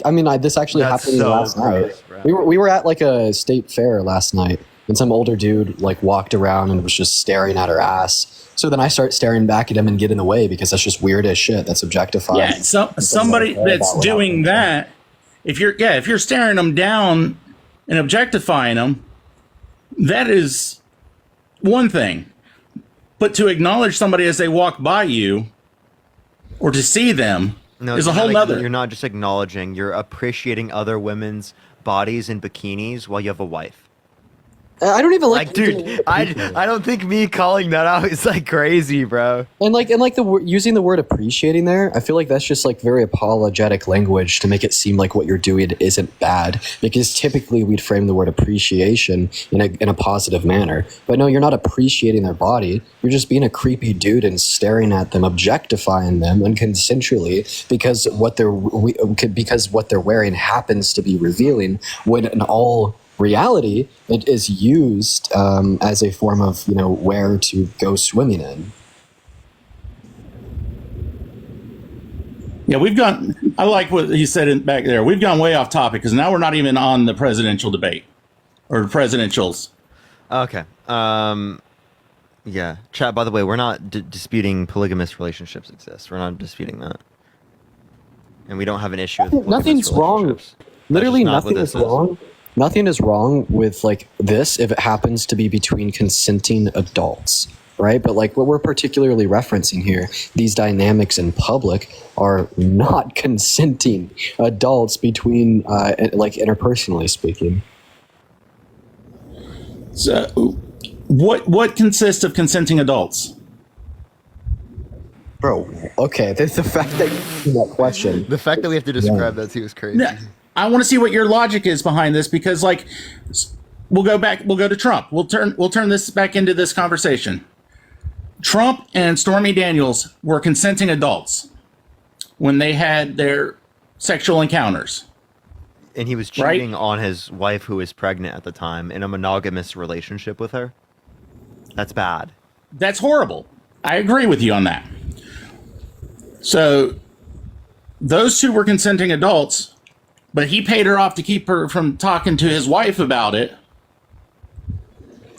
I mean, this actually happened last night. We were at like a state fair last night, and some older dude like walked around and was just staring at her ass. So then I start staring back at him and get in the way because that's just weird as shit. That's objectifying. Yeah, somebody that's doing that. If you're staring them down and objectifying them, that is one thing. But to acknowledge somebody as they walk by you, or to see them, is a whole nother. You're not just acknowledging; you're appreciating other women's bodies in bikinis while you have a wife. I don't even like dude. I don't think me calling that out is like crazy, bro. And using the word appreciating there, I feel like that's just like very apologetic language to make it seem like what you're doing isn't bad. Because typically we'd frame the word appreciation in a positive manner. But no, you're not appreciating their body. You're just being a creepy dude and staring at them, objectifying them unconsensually because what they're wearing happens to be revealing. When in all reality, it is used as a form of where to go swimming in. Yeah, I like what he said back there. We've gone way off topic because now we're not even on the presidential debate or presidentials. Okay. Yeah. Chat, by the way, we're not disputing polygamous relationships exist. We're not disputing that. And we don't have an issue with nothing's wrong. Literally nothing is wrong. Nothing is wrong with like this if it happens to be between consenting adults, right? But like what we're particularly referencing here, these dynamics in public are not consenting adults between like interpersonally speaking. So what consists of consenting adults? Bro, okay, there's the fact that you asked that question. The fact that we have to describe that too is crazy. Yeah. I want to see what your logic is behind this because, like, we'll go to Trump. We'll turn this back into this conversation. Trump and Stormy Daniels were consenting adults when they had their sexual encounters. And he was cheating on his wife who was pregnant at the time in a monogamous relationship with her. That's bad. That's horrible. I agree with you on that. So those two were consenting adults. But he paid her off to keep her from talking to his wife about it.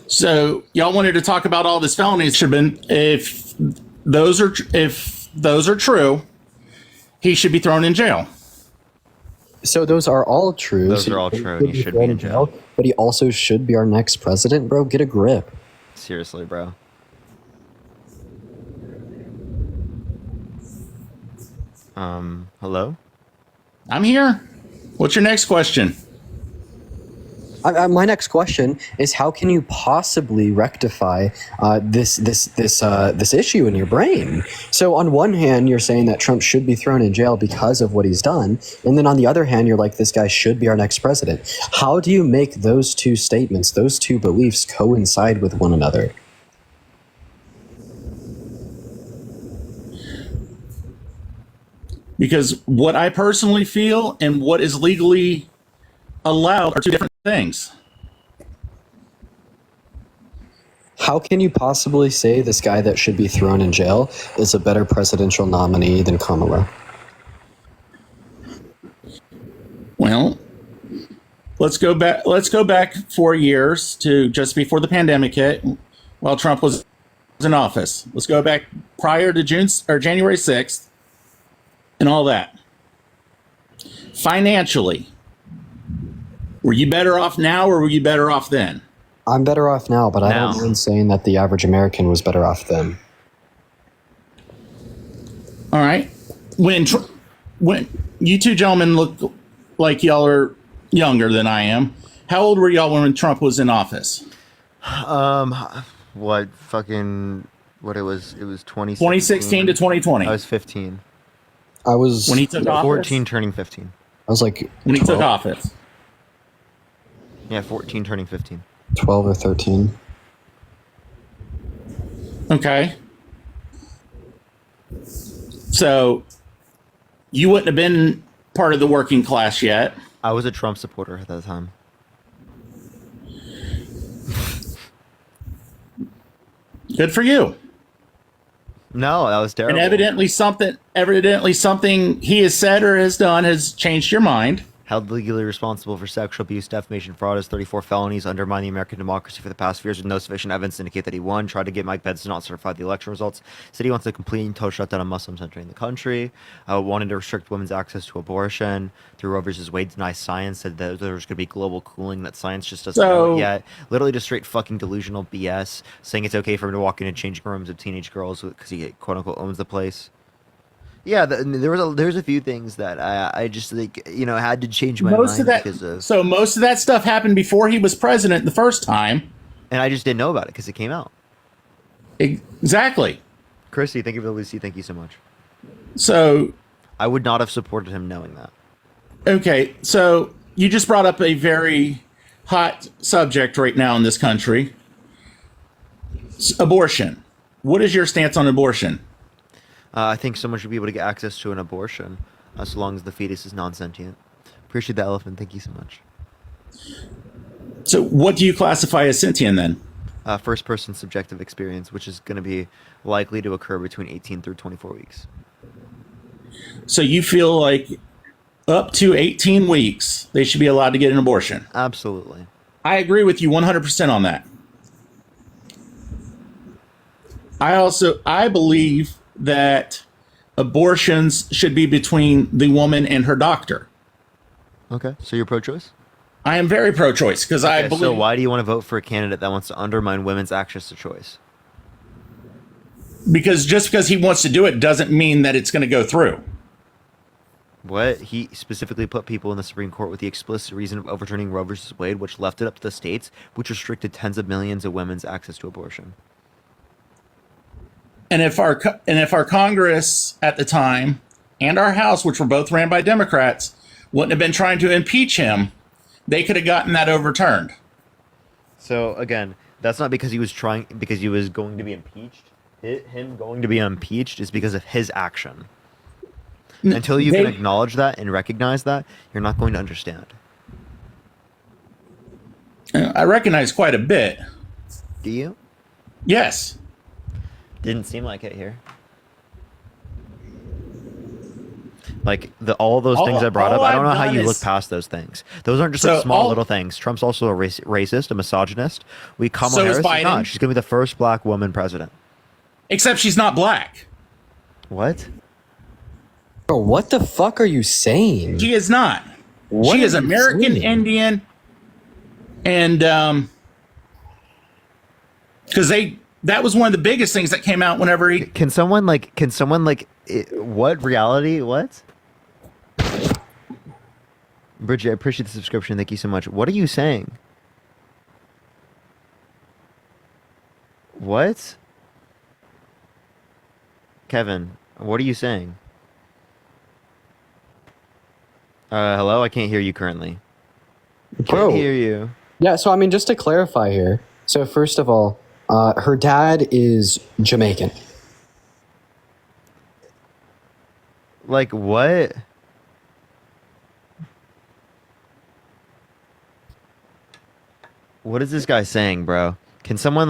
So y'all wanted to talk about all this felonies. Should have been if those are true, he should be thrown in jail. So those are all true. Those are all true. He should be in jail. But he also should be our next president, bro. Get a grip. Seriously, bro. Hello? I'm here. What's your next question? My next question is: how can you possibly rectify this issue in your brain? So on one hand, you're saying that Trump should be thrown in jail because of what he's done, and then on the other hand, you're like, this guy should be our next president. How do you make those two statements, those two beliefs, coincide with one another? Because what I personally feel and what is legally allowed are two different things. How can you possibly say this guy that should be thrown in jail is a better presidential nominee than Kamala? Well, let's go back 4 years to just before the pandemic hit, while Trump was in office. Let's go back prior to January 6th. And all that. Financially, were you better off now or were you better off then? I'm better off now, but I don't mind saying that the average American was better off then. All right. When you two gentlemen look like y'all are younger than I am, how old were y'all when Trump was in office? What it was 2016 to 2020. I was 15. I was when he took 14 office? turning 15. I was like when he took office. Yeah, 14 turning 15. 12 or 13. Okay. So you wouldn't have been part of the working class yet. I was a Trump supporter at that time. Good for you. No, that was terrible. And evidently something he has said or has done has changed your mind. Held legally responsible for sexual abuse, defamation, fraud, as 34 felonies, undermined the American democracy for the past 4 years with no sufficient evidence to indicate that he won. Tried to get Mike Pence to not certify the election results. Said he wants a complete and total shutdown of Muslims entering the country. Wanted to restrict women's access to abortion. Through Roe versus Wade, denied science. Said that there was going to be global cooling, that science just doesn't know it yet. Literally just straight fucking delusional BS. Saying it's okay for him to walk into changing rooms of teenage girls because he quote unquote owns the place. Yeah, there's a few things that I just had to change my mind because of. So most of that stuff happened before he was president the first time, and I just didn't know about it because it came out. Exactly. Christy, thank you for the Lucy. Thank you so much. So I would not have supported him knowing that. Okay, so you just brought up a very hot subject right now in this country: abortion. What is your stance on abortion? I think someone should be able to get access to an abortion as long as the fetus is non-sentient. Appreciate the elephant. Thank you so much. So what do you classify as sentient then? First-person subjective experience, which is going to be likely to occur between 18 through 24 weeks. So you feel like up to 18 weeks, they should be allowed to get an abortion? Absolutely. I agree with you 100% on that. I believe that abortions should be between the woman and her doctor. Okay, so you're pro-choice? I am very pro-choice because I believe. So why do you want to vote for a candidate that wants to undermine women's access to choice? Because just because he wants to do it doesn't mean that it's going to go through. What? He specifically put people in the Supreme Court with the explicit reason of overturning Roe versus Wade, which left it up to the states, which restricted tens of millions of women's access to abortion. And if our Congress at the time and our House, which were both ran by Democrats, wouldn't have been trying to impeach him, they could have gotten that overturned. So again, that's not because he was going to be impeached. Him going to be impeached is because of his action. Until you can acknowledge that and recognize that, you're not going to understand. I recognize quite a bit. Do you? Yes. Didn't seem like it here. Like all those things I brought up, I don't know how you look past those things. Those aren't just like small little things. Trump's also a racist, a misogynist. Kamala Harris is not. She's gonna be the first black woman president. Except she's not black. What? Bro, what the fuck are you saying? She is not. She is American Indian, and because that was one of the biggest things that came out whenever he. Can someone what reality? What? Bridget, I appreciate the subscription. Thank you so much. What are you saying? What? Kevin, what are you saying? Hello? I can't hear you currently. Can't hear you. Yeah, so I mean, just to clarify here. So first of all, her dad is Jamaican. Like what? What is this guy saying, bro? Can someone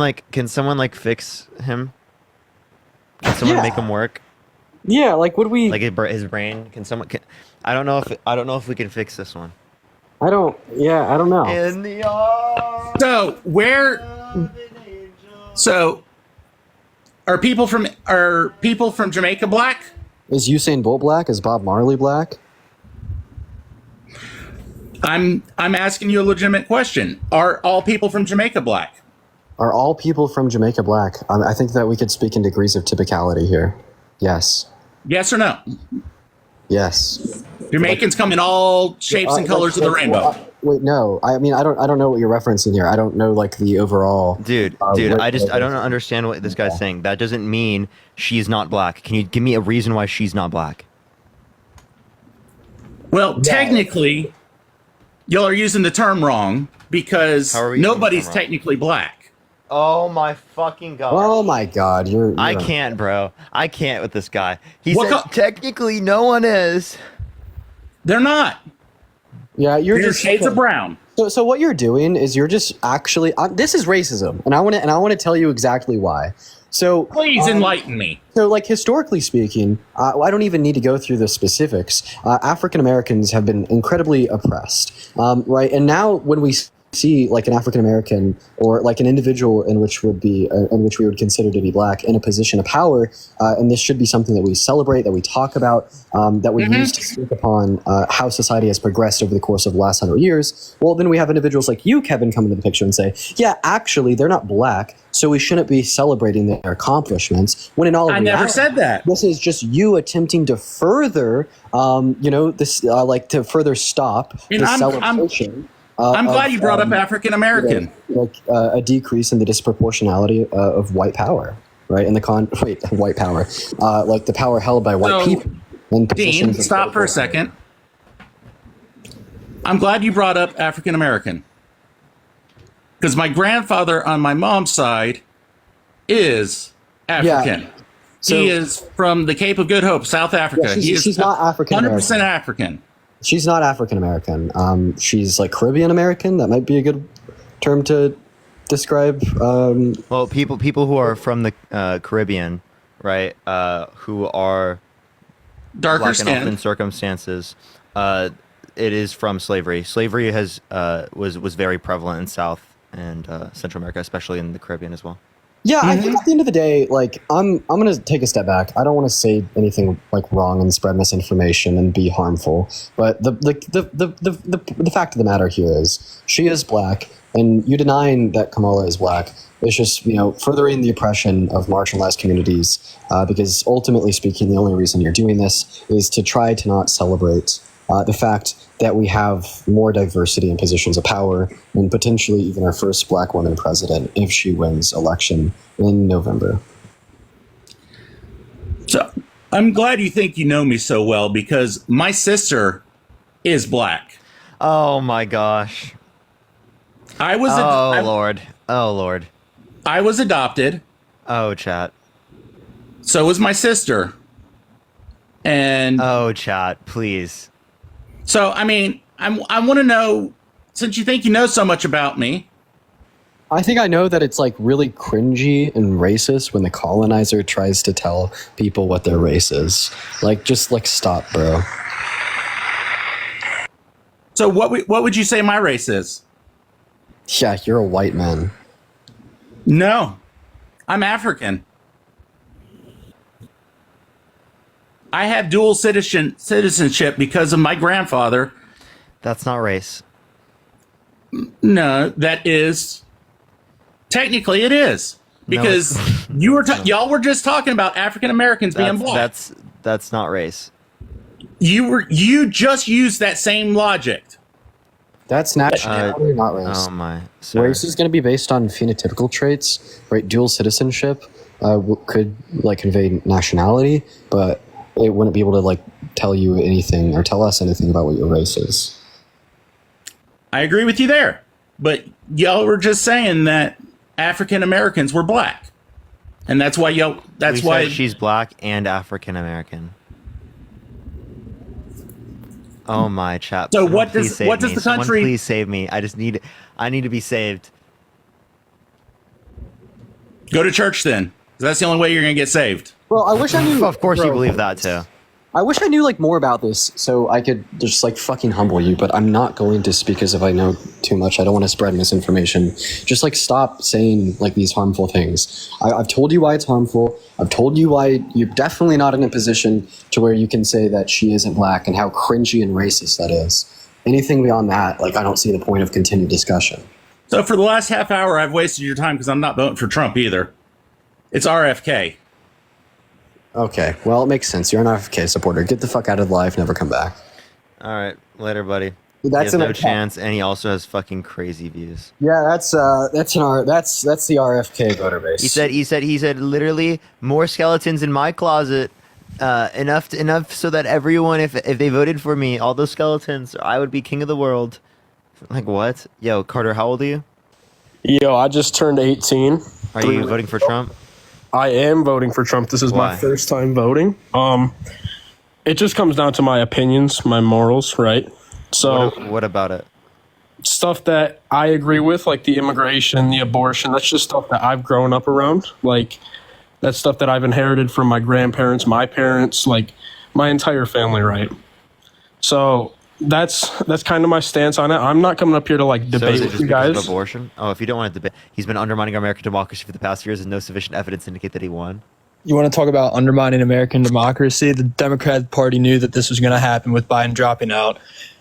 fix him? Can someone make him work? Yeah, like would we like his brain? I don't know if we can fix this one. I don't know. In the arms. So are people from Jamaica black? Is Usain Bolt black? Is Bob Marley black? I'm asking you a legitimate question. Are all people from Jamaica black? Are all people from Jamaica black? I think that we could speak in degrees of typicality here. Yes. Yes or no? Yes. Jamaicans come in all shapes and colors of the rainbow. Wait, no. I mean, I don't know what you're referencing here. I don't know like the overall. Dude, I don't understand what this guy's saying. That doesn't mean she's not black. Can you give me a reason why she's not black? Well, technically, Y'all are using the term wrong because nobody's technically black. Oh my fucking god. Oh my god, you're I can't, bro. I can't with this guy. He said technically no one is. They're not. Yeah, you're They're just shades of brown. So what you're doing is you're just actually this is racism, and I want to tell you exactly why. So please enlighten me. So, like, historically speaking, I don't even need to go through the specifics. African Americans have been incredibly oppressed, right? And now, when we see like an African American or like an individual in which we would consider to be black in a position of power, and this should be something that we celebrate, that we talk about, that we use to speak upon how society has progressed over the course of the last 100 years. Well, then we have individuals like you, Kevin, come into the picture and say, yeah, actually, they're not black, so we shouldn't be celebrating their accomplishments. When in all I never said that. This is just you attempting to further, to further stop the celebration. I'm glad you brought up African American. A decrease in the disproportionality of white power, right? In the white power, like the power held by white people. Dean, stop for a second. I'm glad you brought up African American because my grandfather on my mom's side is African. Yeah. He is from the Cape of Good Hope, South Africa. Yeah, she's not African American. 100% African. She's not African American. She's like Caribbean American. That might be a good term to describe. Well, people who are from the Caribbean, right? Who are darker skin in circumstances. It is from slavery. Slavery was very prevalent in South and Central America, especially in the Caribbean as well. Yeah, I think at the end of the day, like I'm gonna take a step back. I don't want to say anything like wrong and spread misinformation and be harmful. But the fact of the matter here is she is black, and you denying that Kamala is black is just furthering the oppression of marginalized communities. Because ultimately speaking, the only reason you're doing this is to try to not celebrate the fact that we have more diversity in positions of power and potentially even our first black woman president if she wins election in November. So I'm glad you think you know me so well because my sister is black. Oh my gosh. Lord. I was adopted. Oh, chat. So was my sister. And chat, please. So, I mean, I want to know, since you think you know so much about me. I think I know that it's like really cringy and racist when the colonizer tries to tell people what their race is. Like, just like stop, bro. So what would you say my race is? Yeah, you're a white man. No, I'm African. I have dual citizenship because of my grandfather. That's not race. No, that is. Technically, it is because y'all were just talking about African Americans being black. That's not race. You just used that same logic. That's nationality, not race. Oh my! Sorry. Race is going to be based on phenotypical traits, right? Dual citizenship could like convey nationality, but it wouldn't be able to like tell you anything or tell us anything about what your race is. I agree with you there, but y'all were just saying that African Americans were black, and that's why y'all. That's why she's black and African American. Oh my chat! So what does the country? Someone please save me! I need to be saved. Go to church then. That's the only way you're gonna get saved. Well, I wish I knew. Of course, you believe that too. I wish I knew like more about this so I could just like fucking humble you, but I'm not going to speak as if I know too much. I don't want to spread misinformation. Just like stop saying like these harmful things. I've told you why it's harmful. I've told you why you're definitely not in a position to where you can say that she isn't black and how cringy and racist that is. Anything beyond that, like I don't see the point of continued discussion. So for the last half hour, I've wasted your time because I'm not voting for Trump either. It's RFK. Okay, well, it makes sense. You're an RFK supporter. Get the fuck out of life. Never come back. All right, later, buddy. That's he has no chance, and he also has fucking crazy views. Yeah, that's the RFK voter base. He said literally more skeletons in my closet, enough so that everyone, if they voted for me, all those skeletons, I would be king of the world. Like what? Yo, Carter, how old are you? Yo, I just turned 18. Are you voting for Trump? I am voting for Trump. This is my first time voting. It just comes down to my opinions, my morals, right? So what about it? Stuff that I agree with, like the immigration, the abortion, that's just stuff that I've grown up around. Like, that's stuff that I've inherited from my grandparents, my parents, like my entire family, right? So that's kind of my stance on it. I'm not coming up here to like debate with you guys. Of abortion? Oh, if you don't want to debate, he's been undermining American democracy for the past years, and no sufficient evidence to indicate that he won. You want to talk about undermining American democracy? The Democrat Party knew that this was going to happen with Biden dropping out,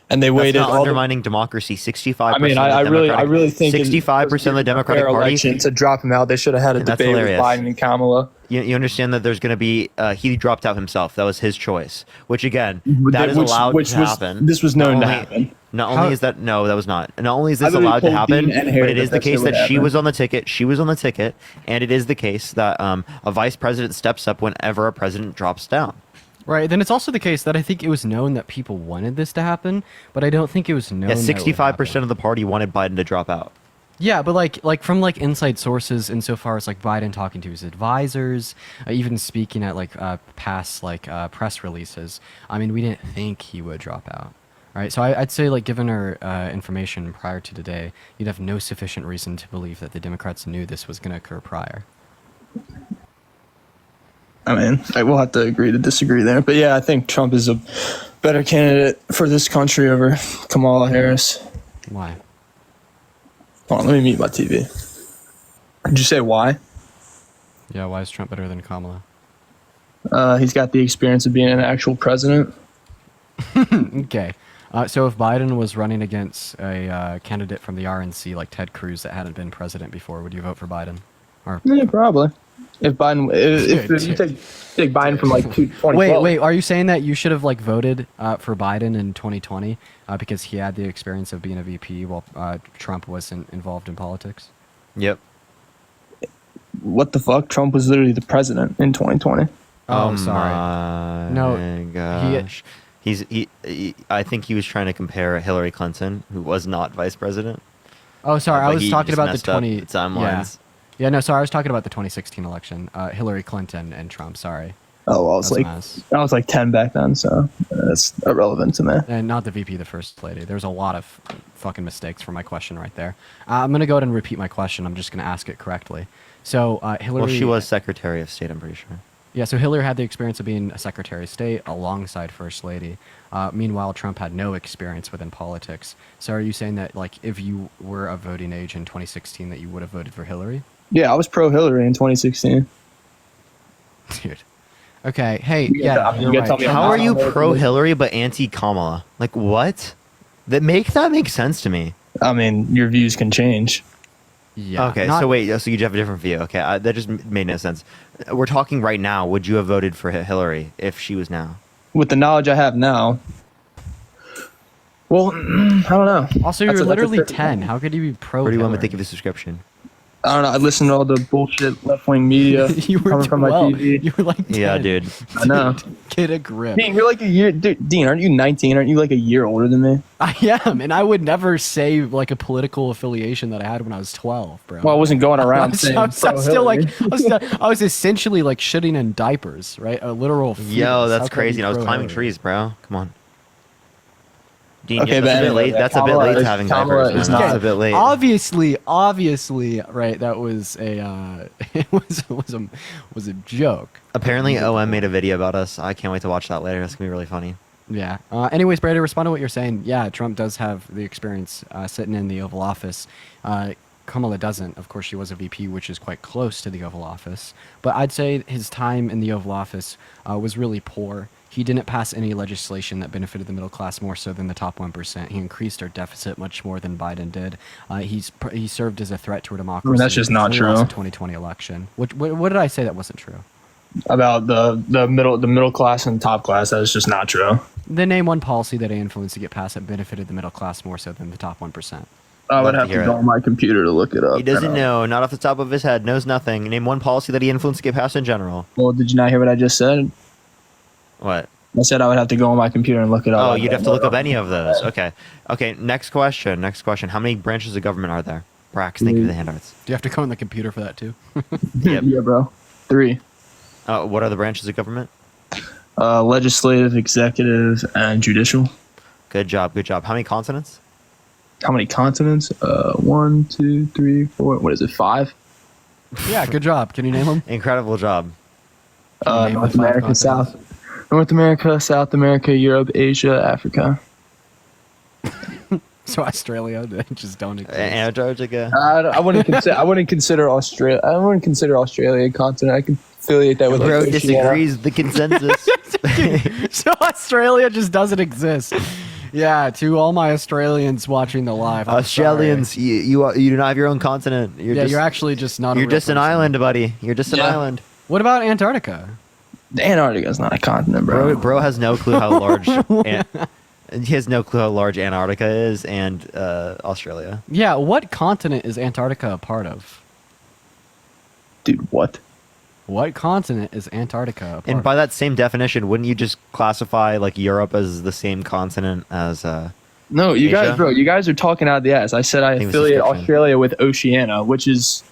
and they waited. That's not undermining democracy. 65%. I mean, I really think 65% of the Democratic Party election to drop him out. They should have had a debate with Biden and Kamala. You understand that there's going to be he dropped out himself. That was his choice. Which again, that is allowed to happen. This was known to happen. Not only is that that was not. Not only is this allowed to happen, but it is the case that she was on the ticket. She was on the ticket, and it is the case that a vice president steps up whenever a president drops down. Right. Then it's also the case that I think it was known that people wanted this to happen, but I don't think it was known. Yeah, 65% of the party wanted Biden to drop out. Yeah, but like from like inside sources, insofar as like Biden talking to his advisors, even speaking at like past like press releases. I mean, we didn't think he would drop out. Right. So I'd say like given our information prior to today, you'd have no sufficient reason to believe that the Democrats knew this was going to occur prior. I mean, I will have to agree to disagree there. But yeah, I think Trump is a better candidate for this country over Kamala Harris. Why? Hold on, let me mute my TV. Did you say why? Yeah, why is Trump better than Kamala? He's got the experience of being an actual president. Okay. So if Biden was running against a candidate from the RNC like Ted Cruz that hadn't been president before, would you vote for Biden? Or yeah, probably. If Biden, if you take Biden from like 2012. Wait, are you saying that you should have like voted for Biden in 2020 because he had the experience of being a VP while Trump wasn't involved in politics? Yep. What the fuck? Trump was literally the president in 2020. Oh, sorry. No, gosh. I think he was trying to compare Hillary Clinton, who was not vice president. Oh, sorry. I was talking about the timelines. Yeah, no, sorry. I was talking about the 2016 election. Hillary Clinton and Trump. Sorry. Oh, I was like 10 back then, so that's irrelevant to me. And not the VP, the first lady. There's a lot of fucking mistakes for my question right there. I'm gonna go ahead and repeat my question. I'm just gonna ask it correctly. So Hillary. Well, she was Secretary of State, I'm pretty sure. Yeah, so Hillary had the experience of being a Secretary of State alongside First Lady. Meanwhile, Trump had no experience within politics. So are you saying that, like, if you were of voting age in 2016, that you would have voted for Hillary? Yeah, I was pro-Hillary in 2016. Dude. Okay, hey, you're right. How are you pro-Hillary but anti-Kamala? Like, what? That makes sense to me. I mean, your views can change. Yeah. Okay, so wait, so you have a different view. Okay, that just made no sense. We're talking right now. Would you have voted for Hillary if she was now? With the knowledge I have now. Well, I don't know. Also, you're literally 10. How could you be pro-Hillary? What do you want me to think of his description? I don't know. I listened to all the bullshit left-wing media coming from my TV. You were like 10. Yeah, dude. I know. Get a grip. Dean, you're like a year. Dude, Dean, aren't you 19? Aren't you like a year older than me? I am, and I would never say like a political affiliation that I had when I was 12, bro. Well, I wasn't going around saying I was essentially like shitting in diapers, right? A literal. Fetus. Yo, that's crazy. And I was climbing trees, bro. Come on. Dean, okay, that's a bit late. That's a bit late to having diapers. Man. That's a bit late. Obviously, right? That was a it was a joke. Apparently, OM made a video about us. I can't wait to watch that later. It's gonna be really funny. Yeah. Anyways, Brady, respond to what you're saying. Yeah, Trump does have the experience sitting in the Oval Office. Kamala doesn't. Of course, she was a VP, which is quite close to the Oval Office. But I'd say his time in the Oval Office was really poor. He didn't pass any legislation that benefited the middle class more so than the top 1%. He increased our deficit much more than Biden did. He served as a threat to our democracy. I mean, that's just not true. The 2020 election. What did I say that wasn't true? About the middle class and top class, that is just not true. Then name one policy that he influenced to get passed that benefited the middle class more so than the top 1%. I would have to go on my computer to look it up. He doesn't know. Not off the top of his head. Knows nothing. Name one policy that he influenced to get passed in general. Well, did you not hear what I just said? What? I said I would have to go on my computer and look it up. Oh, you'd have to look up any of those. Okay. Okay, next question. How many branches of government are there? Brax, thank you for the handouts. Do you have to go on the computer for that too? Yep. Yeah, bro. 3. What are the branches of government? Legislative, executive, and judicial. Good job. How many consonants? How many continents? 1, 2, 3, 4. What is it? 5? Yeah, good job. Can you name them? Incredible job. North America, South America, Europe, Asia, Africa. So Australia, they just don't exist. Antarctica. I wouldn't consider Australia. I wouldn't consider Australia a continent. I can affiliate that with. Bro disagrees the consensus. So Australia just doesn't exist. Yeah, to all my Australians watching the live, Australians, you do not have your own continent. You're actually just not. You're just an island, buddy. You're just an island. What about Antarctica? Antarctica is not a continent, bro. Bro has no clue how large. He has no clue how large Antarctica is and Australia. Yeah, what continent is Antarctica a part of? Dude, what? What continent is Antarctica a part And of? by that same definition, wouldn't you just classify like Europe as the same continent as No, you Asia? guys, bro, you guys are talking out the ass. I said I affiliate Australia with Oceania, which is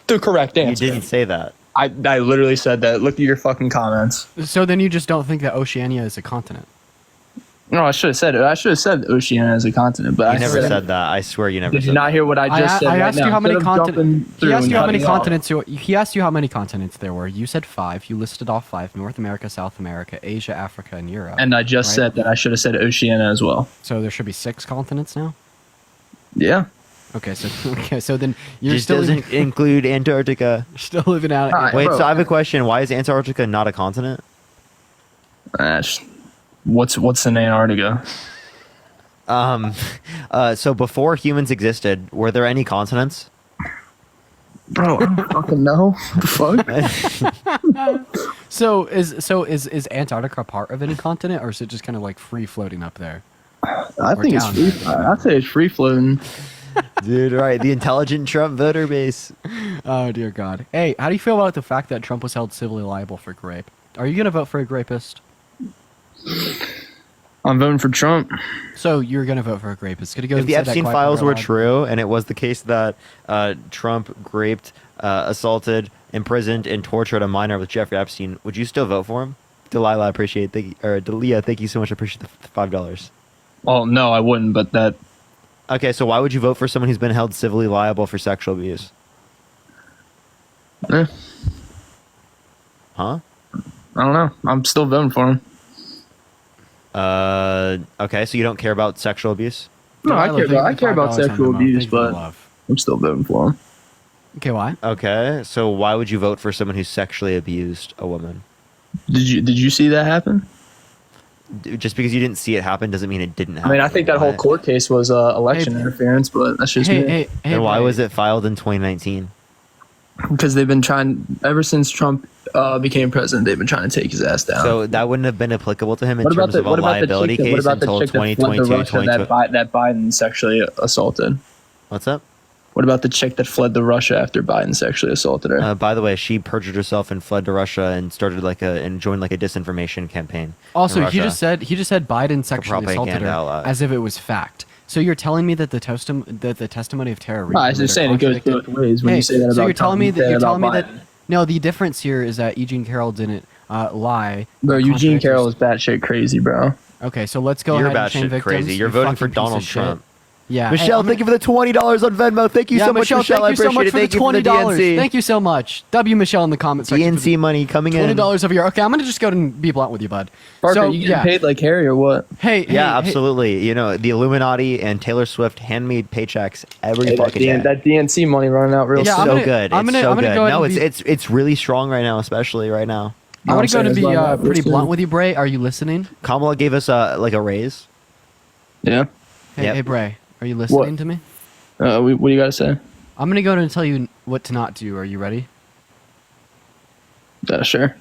the correct answer. You didn't say that. I literally said that. Look at your fucking comments. So then you just don't think that Oceania is a continent? No, I should have said it. I should have said Oceania as a continent, but You never said that. I swear you never said that. Did you not hear what I just said? I asked you how many continents. He asked you how many continents. continents. He asked you how many continents there were. You said 5. You listed off 5: North America, South America, Asia, Africa, and Europe. And I just said that I should have said Oceania as well. So there should be 6 continents now. Yeah. Okay, so then you're Just still doesn't include Antarctica. You're still living out. Wait, so I have a question. Why is Antarctica not a continent? What's in Antarctica? So before humans existed, were there any continents? Bro, I don't fucking know. What the fuck? So is Antarctica part of any continent, or is it just kind of like free floating up there? I think it's free. I'd say it's free floating. Dude, right. The intelligent Trump voter base. Oh, dear God. Hey, how do you feel about the fact that Trump was held civilly liable for rape? Are you going to vote for a rapist? I'm voting for Trump. So you're going to vote for a rapist. If the Epstein files were true, and it was the case that Trump raped, assaulted, imprisoned, and tortured a minor with Jeffrey Epstein, would you still vote for him? Delilah, Delia, thank you so much. I appreciate the $5. Oh, no, I wouldn't, but that... Okay, so why would you vote for someone who's been held civilly liable for sexual abuse? Eh. Huh? I don't know. I'm still voting for him. Okay, so you don't care about sexual abuse? No, I care about sexual abuse, but I'm still voting for him. Okay, why? Okay, so why would you vote for someone who sexually abused a woman? Did you see that happen? Just because you didn't see it happen doesn't mean it didn't happen. I mean, I think that whole court case was election interference, but that's just me. And why was it filed in 2019? Because they've been trying, ever since Trump became president, they've been trying to take his ass down. So that wouldn't have been applicable to him in terms of a liability case until 2022, that Biden sexually assaulted. What's up? What about the chick that fled to Russia after Biden sexually assaulted her? By the way, she perjured herself and fled to Russia and started joined a disinformation campaign. Also, he just said Biden sexually assaulted her as if it was fact. So you're telling me that the testimony of Tara Reade... I was just saying it goes both ways when you say that about. So you're telling me that no, the difference here is that Eugene Carroll didn't lie. Bro, Eugene Carroll is batshit crazy, bro. Okay, so let's go ahead and chain victims. Crazy. You're voting for Donald Trump. Yeah, Michelle, thank you for the $20 on Venmo. Thank you so much, Michelle. I appreciate it. Thank you for the DNC. Thank you so much. W Michelle in the comments section. DNC money coming in. $20 over here. Okay, I'm gonna just go and be blunt with you, bud. Parker, you getting paid like Harry or what? Yeah, absolutely. You know, the Illuminati and Taylor Swift hand-made paychecks every fucking day. That DNC money running out real soon. So good. It's so good. No, it's really strong right now, especially right now. I want to go to be pretty blunt with you, Bray. Are you listening? Kamala gave us a raise. Yeah. Hey, Bray. Are you listening to me? What do you got to say? I'm going to go and tell you what to not do. Are you ready? Sure.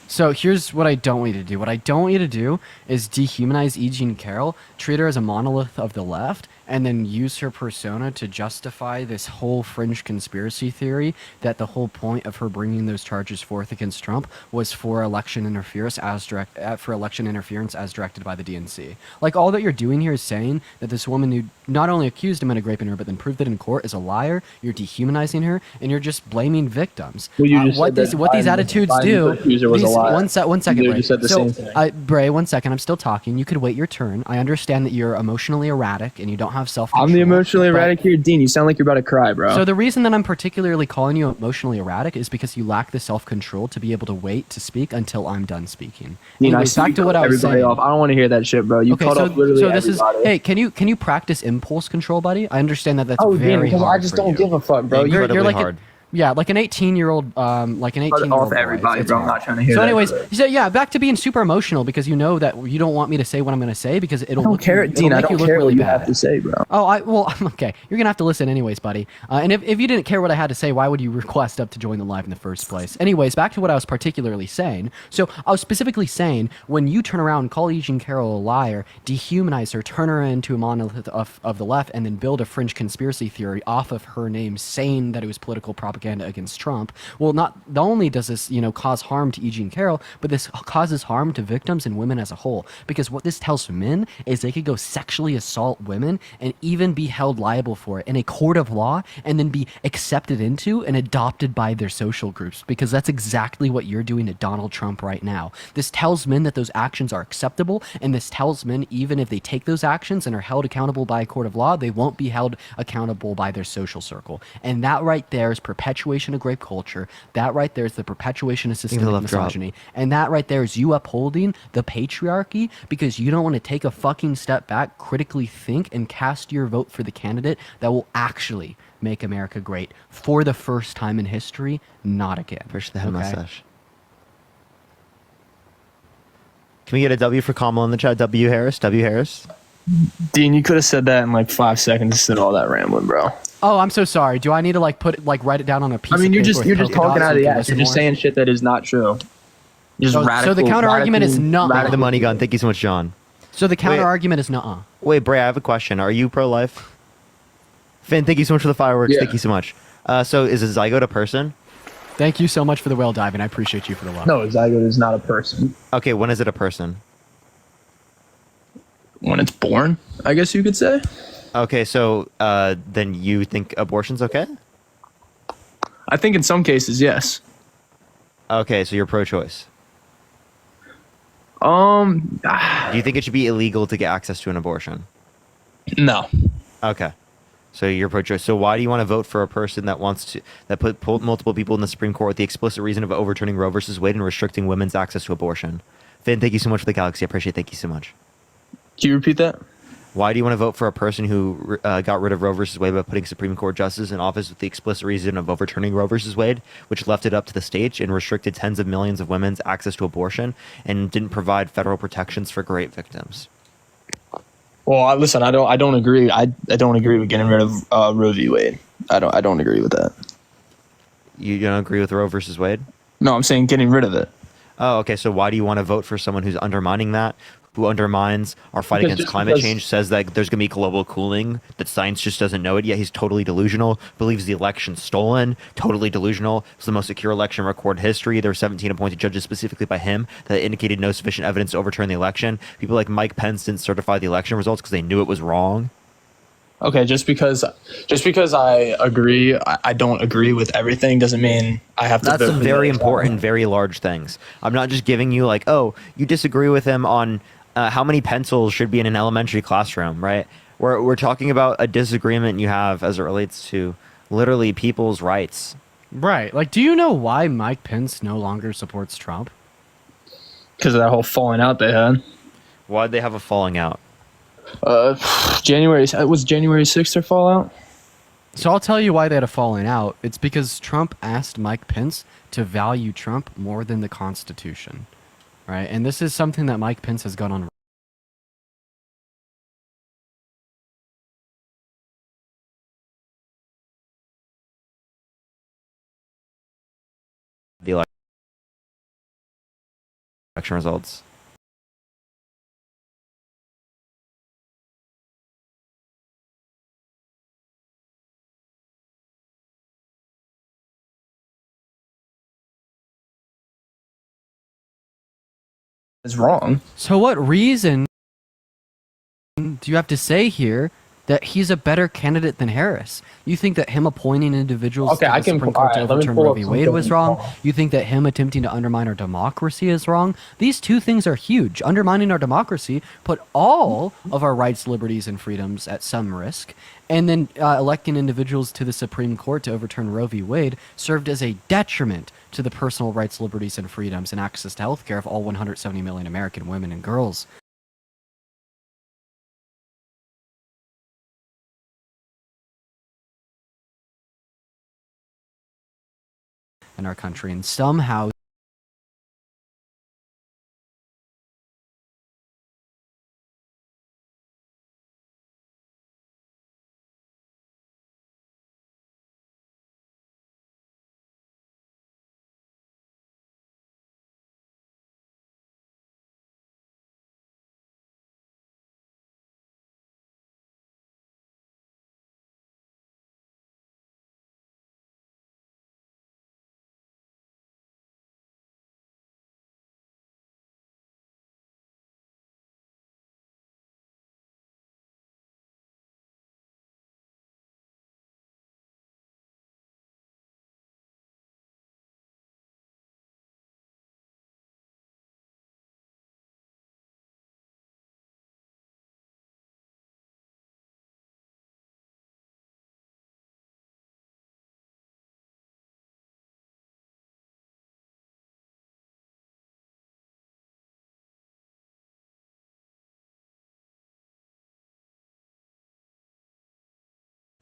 So here's what I don't want you to do. What I don't want you to do is dehumanize Eugene Carroll, treat her as a monolith of the left, and then use her persona to justify this whole fringe conspiracy theory that the whole point of her bringing those charges forth against Trump was for election interference as directed by the DNC. Like, all that you're doing here is saying that this woman who not only accused him of raping her but then proved it in court is a liar. You're dehumanizing her, and you're just blaming victims. What these attitudes do. One second, Bray. Bray, 1 second. I'm still talking. You could wait your turn. I understand that you're emotionally erratic and you don't have self-control. I'm the emotionally erratic here, Dean. You sound like you're about to cry, bro. So the reason that I'm particularly calling you emotionally erratic is because you lack the self-control to be able to wait to speak until I'm done speaking. Dean, Anyways, back to what I was saying. Off. I don't want to hear that shit, bro. You cut off literally everybody. Hey, can you practice impulse control, buddy? I understand that that's very Dean, hard. I just don't give a fuck, bro. You're like hard. Like an 18-year-old, off everybody, bro. I'm not trying to hear so that. anyways, back to being super emotional because you know that you don't want me to say what I'm going to say because it'll I don't care, Dean. I don't care what you have to say, bro. Okay. You're going to have to listen anyways, buddy. And if you didn't care what I had to say, why would you request up to join the live in the first place? Anyways, back to what I was particularly saying. So I was specifically saying when you turn around and call E. Jean Carroll a liar, dehumanize her, turn her into a monolith of the left, and then build a fringe conspiracy theory off of her name saying that it was political propaganda against Trump. Well, not only does this, cause harm to E. Jean Carroll, but this causes harm to victims and women as a whole. Because what this tells men is they could go sexually assault women and even be held liable for it in a court of law and then be accepted into and adopted by their social groups. Because that's exactly what you're doing to Donald Trump right now. This tells men that those actions are acceptable, and this tells men even if they take those actions and are held accountable by a court of law, they won't be held accountable by their social circle. And that right there is perpetuation of grape culture. That right there is the perpetuation of systemic misogyny. And that right there is you upholding the patriarchy because you don't want to take a fucking step back, critically think, and cast your vote for the candidate that will actually make America great for the first time in history, not again. Push the head mustache. Can we get a W for Kamala in the chat? W Harris? W Harris? Dean, you could have said that in like 5 seconds instead of all that rambling, bro. Oh, I'm so sorry. Do I need to write it down on a piece? You're just talking out of the ass. You're just saying shit that is not true. So the counter argument is not the money gun. Thank you so much, John. So the counter argument is nuh-uh. Wait, Bray, I have a question. Are you pro-life? Finn, thank you so much for the fireworks. Yeah. Thank you so much. So is a zygote a person? Thank you so much for the whale dive, and I appreciate you for the love. No, a zygote is not a person. Okay, when is it a person? When it's born, I guess you could say. Okay, so then you think abortion's okay? I think in some cases, yes. Okay, so you're pro-choice. Do you think it should be illegal to get access to an abortion? No. Okay. So you're pro-choice. So why do you want to vote for a person that put multiple people in the Supreme Court with the explicit reason of overturning Roe versus Wade and restricting women's access to abortion? Finn, thank you so much for the galaxy. I appreciate it. Thank you so much. Can you repeat that? Why do you want to vote for a person who got rid of Roe versus Wade by putting Supreme Court justices in office with the explicit reason of overturning Roe versus Wade, which left it up to the states and restricted tens of millions of women's access to abortion and didn't provide federal protections for rape victims? Well, listen, I don't agree. I don't agree with getting rid of Roe v. Wade. I don't agree with that. You don't agree with Roe versus Wade? No, I'm saying getting rid of it. Oh, okay. So why do you want to vote for someone who's undermining that, who undermines our fight against climate change, says that there's going to be global cooling, that science just doesn't know it yet? He's totally delusional, believes the election's stolen, totally delusional. It's the most secure election in recorded history. There were 17 appointed judges specifically by him that indicated no sufficient evidence to overturn the election. People like Mike Pence didn't certify the election results because they knew it was wrong. Okay, just because I agree, I don't agree with everything doesn't mean I have to. That's some very important, very large things. I'm not just giving you like, oh, you disagree with him on how many pencils should be in an elementary classroom, right? We're talking about a disagreement you have as it relates to literally people's rights. Right. Like, do you know why Mike Pence no longer supports Trump? Because of that whole falling out they had. Why'd they have a falling out? January 6th their fallout? So I'll tell you why they had a falling out. It's because Trump asked Mike Pence to value Trump more than the Constitution, right? And this is something that Mike Pence has gone on the election results. wrong. So what reason do you have to say here that he's a better candidate than Harris? You think that him appointing individuals to the Supreme Court to overturn Roe v. Wade was wrong? You think that him attempting to undermine our democracy is wrong? These two things are huge. Undermining our democracy put all of our rights, liberties, and freedoms at some risk. And then electing individuals to the Supreme Court to overturn Roe v. Wade served as a detriment to the personal rights, liberties, and freedoms and access to health care of all 170 million American women and girls. In our country, and somehow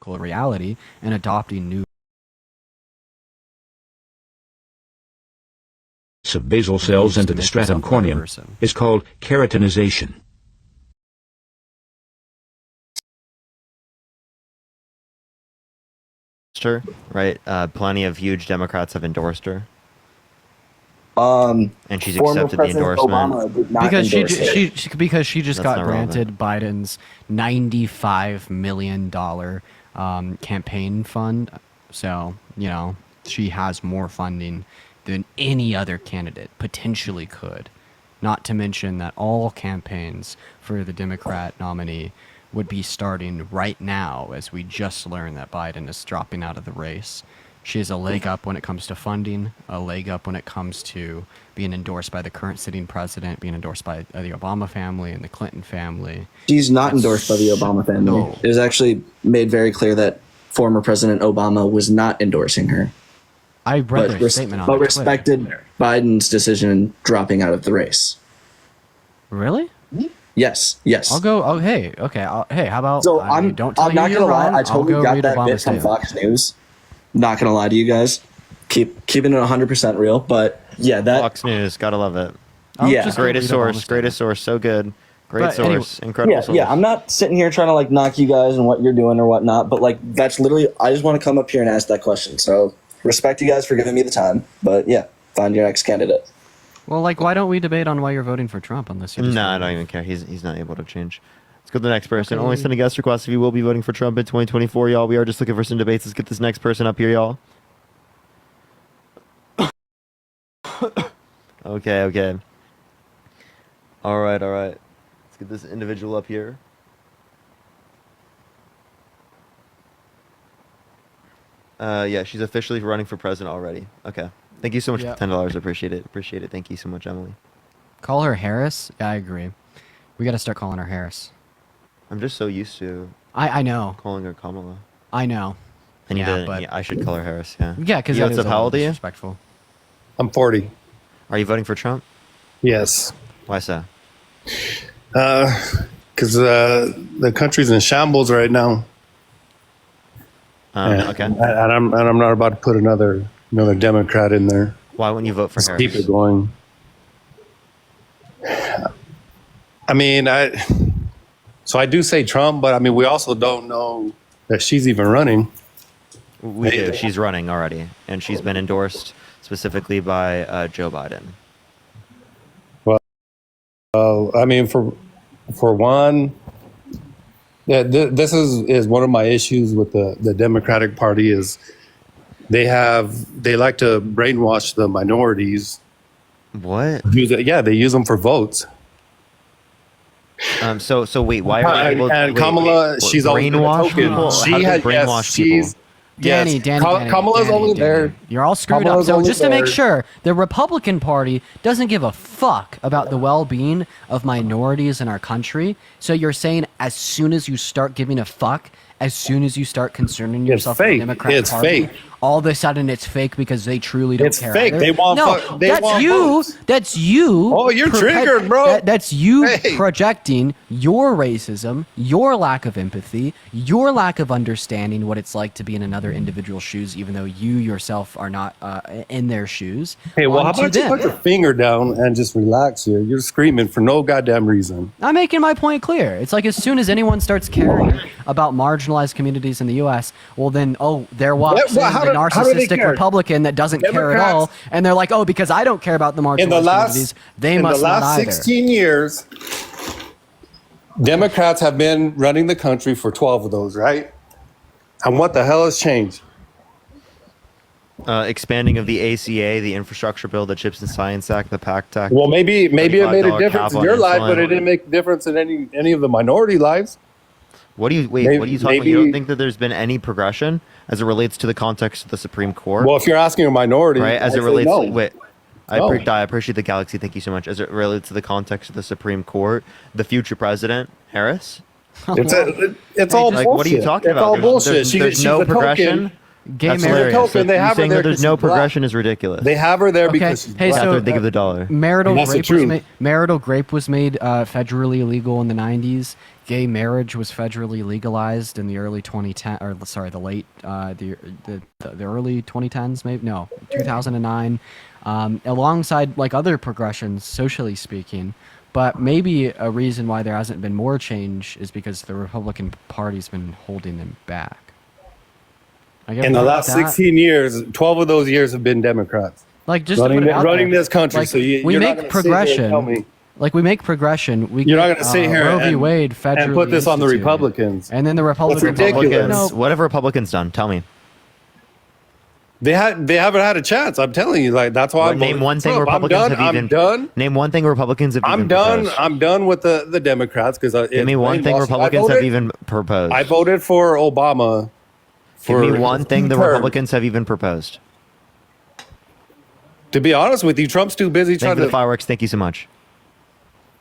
reality and adopting new of basal cells into the stratum corneum is called keratinization. Her, right? Plenty of huge Democrats have endorsed her. And she's accepted the endorsement because she just got granted relevant. Biden's $95 million campaign fund. So, you know, she has more funding than any other candidate potentially could. Not to mention that all campaigns for the Democrat nominee would be starting right now, as we just learned that Biden is dropping out of the race. She has a leg up when it comes to funding, a leg up when it comes to being endorsed by the current sitting president, being endorsed by the Obama family and the Clinton family. She's not endorsed by the Obama family. No. It was actually made very clear that former President Obama was not endorsing her. I read their statement on but Twitter. respected Biden's decision in dropping out of the race. Really? Yes. I'll go. Oh, hey. Okay. Hey, how about? So don't tell I'm me not you're gonna lie. wrong. I totally I'll go got read that Obama's bit from statement. Fox News. Not gonna lie to you guys. Keeping it 100% real, but yeah, that Fox News, gotta love it. Yeah, greatest source, so good. Great source, incredible source. Yeah, I'm not sitting here trying to like knock you guys and what you're doing or whatnot, but like that's literally, I just want to come up here and ask that question. So respect you guys for giving me the time, but yeah, find your next candidate. Well, like, why don't we debate on why you're voting for Trump unless you just I don't even care. He's not able to change. Let's go to the next person. Only send a guest request if you will be voting for Trump in 2024, y'all. We are just looking for some debates. Let's get this next person up here, y'all. Okay. All right. Let's get this individual up here. Yeah, she's officially running for president already. Okay. Thank you so much for the $10. Appreciate it. Thank you so much, Emily. Call her Harris? Yeah, I agree. We got to start calling her Harris. I'm just so used to I know. calling her Kamala. I know. And I should call her Harris, yeah. Yeah, because what's up, how old are you? Disrespectful. I'm 40. Are you voting for Trump? Yes. Why so? Because the country's in shambles right now. Okay. And I'm not about to put another Democrat in there. Why wouldn't you vote for Harris? Keep it going. I mean, so I do say Trump, but I mean, we also don't know that she's even running. We do. She's running already, and she's been endorsed specifically by Joe Biden. Well, I mean, for one, yeah, this is one of my issues with the Democratic Party is they like to brainwash the minorities What? Yeah, they use them for votes. So wait, why are they able? And Kamala, she's always been a brainwash token. people. She How do they had brainwash she's. people? Danny, Kamala's only there. You're all screwed Kamala's up. So only just to make there. sure, the Republican Party doesn't give a fuck about the well-being of minorities in our country. So you're saying as soon as you start giving a fuck, as soon as you start concerning yourself with the fake. Democrat It's Party, fake. all of a sudden it's fake because they truly don't It's care. fake. either. They want no, fu- they that's want you. votes. That's you. Oh, you're triggered, bro. That's you Hey. projecting your racism, your lack of empathy, your lack of understanding what it's like to be in another individual's shoes, even though you yourself are not in their shoes. Hey, well, how onto about you them. put your finger down and just relax here? You're screaming for no goddamn reason. I'm making my point clear. It's like as soon as anyone starts caring about marginalized communities in the U.S., well then, there walks Yeah, well, in how the do- how do they narcissistic care? Republican that doesn't care at Democrats- all, and they're like, oh, because I don't care about the marginalized In the communities, they must not last either. 16 years, Democrats have been running the country for 12 of those, right? And what the hell has changed? Expanding of the ACA, the infrastructure bill, the Chips and Science Act, the PACT Act. Well, maybe it made a $35 difference cap in on your life, insulin. but it didn't make a difference in any of the minority lives. What do you what are you talking about? You don't think that there's been any progression as it relates to the context of the Supreme Court? Well, if you're asking a minority, right? As I'd it say relates, no. wait, No. I appreciate the Galaxy. Thank you so much. As it relates to the context of the Supreme Court, the future president Harris. It's all like, bullshit. what are you talking It's about? all bullshit. There's she's no a progression. token. Gay That's marriage. hilarious. Token. They So have her saying there that there's 'cause no she's black. progression is ridiculous. They have her there Okay. because she's Hey, black. so, They give the dollar. Marital That's the rape truth. marital rape was made federally illegal in the 90s. Gay marriage was federally legalized in the early 2010 or sorry, the late the early 2010s maybe. No, 2009 alongside like other progressions socially speaking. But maybe a reason why there hasn't been more change is because the Republican Party's been holding them back. In the last 16 years, 12 of those years have been Democrats. Like just to put it out running there, this country. like, So we you're not make gonna progression. sit here and tell me. Like we make progression. We You're not get, going to sit here Roe v. Wade and federally put this on the instituted. Republicans. And then the Republicans. ridiculous. No, What have Republicans done? Tell me. They haven't had a chance. I'm telling you, like that's why. Name one thing Trump. Republicans have even. I'm done. Name one thing Republicans have even I'm done. proposed. I'm done with the Democrats because Give me one thing Republicans have even proposed. I voted for Obama. Give me one thing the term. Republicans have even proposed. To be honest with you, Trump's too busy Thank trying you for the to fireworks. Thank you so much.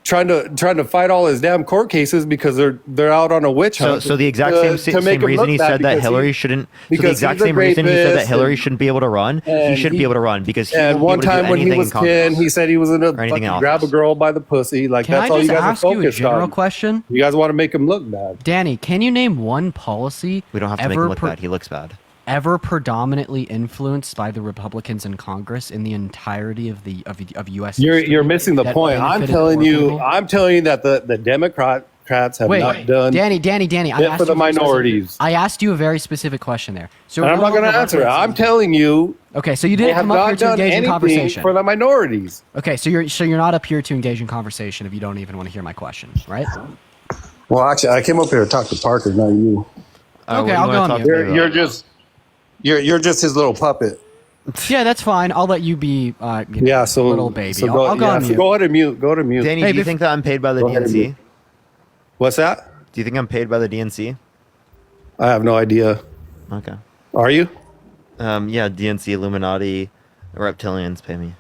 trying to fight all his damn court cases because they're out on a witch hunt. So the exact same make him reason look he bad said that because Hillary shouldn't. So the because exact he's a same reason he said that rapist Hillary and- shouldn't be able to run. He and shouldn't he- be able to run because he And won't one be able to do time when he anything was in Congress 10, he said he was gonna or anything fucking else. grab a girl by the pussy. Like Can that's I all just you guys are ask you a focused general on. question? You guys want to make him look bad. Danny, can you name one policy We don't have to make him look bad. He looks bad. ever predominantly influenced by the Republicans in Congress in the entirety of U.S. You're missing the that point. I'm benefited telling poor you. people? I'm telling you that the Democrats have Wait, not done Danny, I it asked for the you a very specific- minorities. I asked you a very specific question there. So And I'm not going to no answer it. longer I'm referencing- telling you. Okay, so you They didn't have come up here not to done engage in anything conversation. for the minorities. Okay, so you're not up here to engage in conversation if you don't even want to hear my question, right? Well, actually, I came up here to talk to Parker, not you. Okay, I'll go on mute. You're just his little puppet. Yeah, that's fine. I'll let you be. So little baby. So I'll go on so mute. go ahead and mute. Go to mute. Danny, do you think that I'm paid by the Go ahead and DNC? mute. What's that? Do you think I'm paid by the DNC? I have no idea. Okay. Are you? Yeah, DNC, Illuminati, reptilians pay me.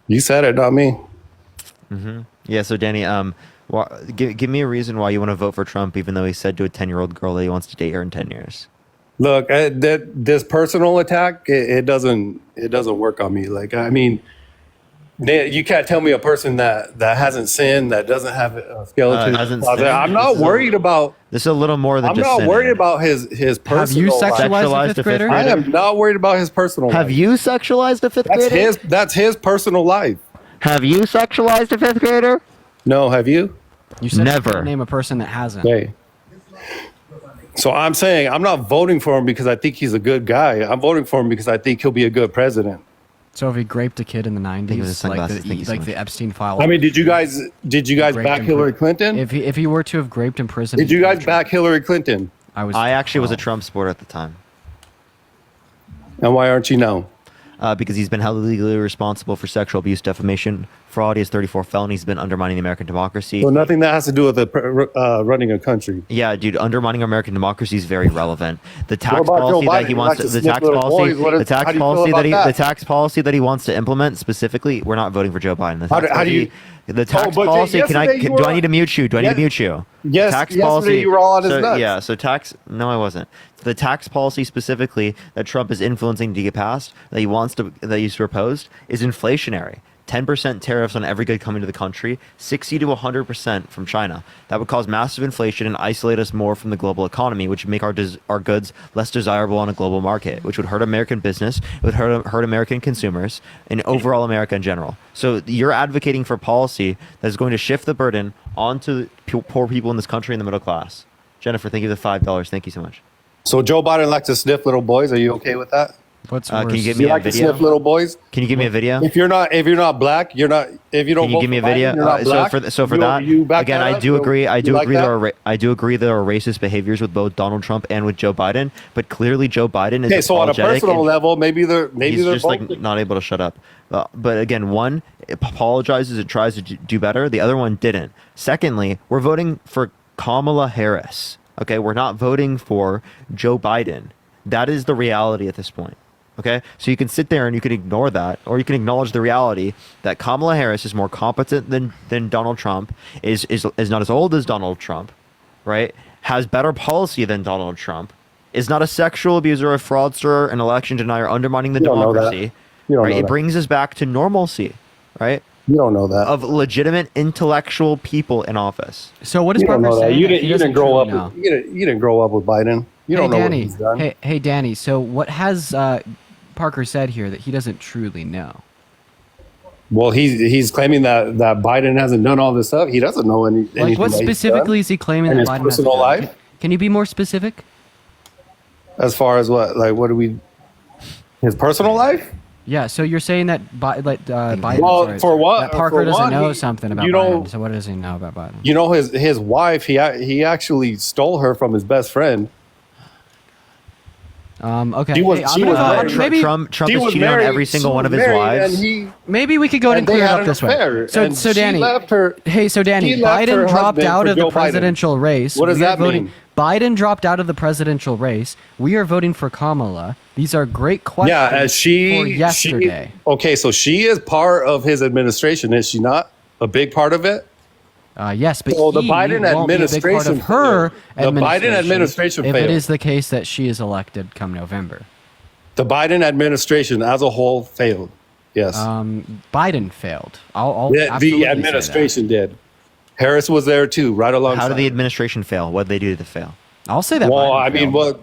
You said it, not me. Mm-hmm. Yeah. So Danny, give me a reason why you want to vote for Trump, even though he said to a 10-year-old girl that he wants to date her in 10 years. Look, this personal attack, it doesn't work on me. Like, I mean, you can't tell me a person that hasn't sinned, that doesn't have a skeleton. Hasn't closet. sinned. I'm not worried about. This is a little more than I'm just not sinning. worried about his personal. Have you sexualized life. a fifth grader? I am not worried about his personal. Have life. you sexualized a fifth grader? That's his personal life. Have you sexualized a fifth grader? No, have you? You said Never. You can't name a person that hasn't. Okay. So I'm saying I'm not voting for him because I think he's a good guy. I'm voting for him because I think he'll be a good president. So if he raped a kid in the Thank you for the 90s, sunglasses. Thank you so like much. the Epstein file. I mean, did you guys back Hillary Clinton? If he were to have raped in prison, Did you guys back Hillary Clinton? I actually was a Trump supporter at the time. And why aren't you now? because he's been held legally responsible for sexual abuse, defamation, fraud. He has 34 felonies. He's been undermining the American democracy. So nothing that has to do with running a country. Yeah, dude, undermining American democracy is very relevant. The tax about policy Joe that Biden? he wants, He likes the to tax snip little policy, boys. What is- the tax how do you feel policy about that he, that? the tax policy that he wants to implement specifically, we're not voting for Joe Biden. The How tax do- how do policy- you- the tax but policy? Can I? yesterday you Do I were- need to mute you? Do I need to mute you? Yes, Tax yesterday policy. you were all on his so, nuts. Yeah. So tax. No, I wasn't. The tax policy specifically that Trump is influencing to get passed, that he's proposed, is inflationary. 10% tariffs on every good coming to the country, 60 to 100% from China. That would cause massive inflation and isolate us more from the global economy, which would make our goods less desirable on a global market, which would hurt American business, it would hurt American consumers, and overall America in general. So you're advocating for policy that is going to shift the burden onto poor people in this country and the middle class. Jennifer, thank you for the $5. Thank you so much. So Joe Biden likes to sniff little boys. Are you okay with that? What's Can you give You me a like to video? sniff little boys? Can you give me a video? If you're not black, you're not. If you don't, Can you vote give me a for Biden, video? you're not black. So for You- that, you back again, that I up? do agree. I You do like agree that? I do agree there are racist behaviors with both Donald Trump and with Joe Biden. But clearly, Joe Biden is Okay, so on a apologetic personal and level, maybe they're he's they're just both. like not able to shut up. But again, one apologizes and tries to do better. The other one didn't. Secondly, we're voting for Kamala Harris. Okay, we're not voting for Joe Biden. That is the reality at this point. Okay, so you can sit there and you can ignore that, or you can acknowledge the reality that Kamala Harris is more competent than Donald Trump, is not as old as Donald Trump, right? Has better policy than Donald Trump, is not a sexual abuser, a fraudster, an election denier, undermining the You don't know that. democracy. You don't Right? know It that. brings us back to normalcy, right? You don't know that. Of legitimate intellectual people in office. So what is You don't Parker know that. saying? You that he didn't doesn't grow up. truly know? You didn't grow up with Biden. You don't know Danny, what he's done. Hey, Danny. So what has Parker said here that he doesn't truly know? Well, he's claiming that Biden hasn't done all this stuff. He doesn't know anything. Like, what that he's specifically done is he claiming in that his Biden personal hasn't done? life? Can you be more specific? As far as what, like, what do we? His personal life? Yeah. So you're saying that Biden. Well, sorry, for what? That Parker for doesn't one, know he- something about you know- Biden. So what does he know about Biden? You know, his wife. He actually stole her from his best friend. Okay. She was- Hey, I'm she gonna was go- married. maybe Trump She has was cheated on married- every single she one was of his married, wives. and he- maybe we could go ahead and they clear it had up an this affair, way. So and she Danny, left her- hey, so Danny, she left her Biden dropped husband out for of the Joe Biden. presidential race. What does We are that voting, mean? Biden dropped out of the presidential race. We are voting for Kamala. These are great questions. Yeah, as for she yesterday. Okay, so she is part of his administration, is she not? A big part of it. Yes, but So the he Biden won't be a big part administration of her failed. The Biden administration if failed. it is the case that she is elected come November. The Biden administration as a whole failed. Yes. Biden failed. I'll the absolutely say that. administration did. Harris was there too, right alongside. How did the administration fail? What did they do to fail? I'll say that. Well, Biden I mean,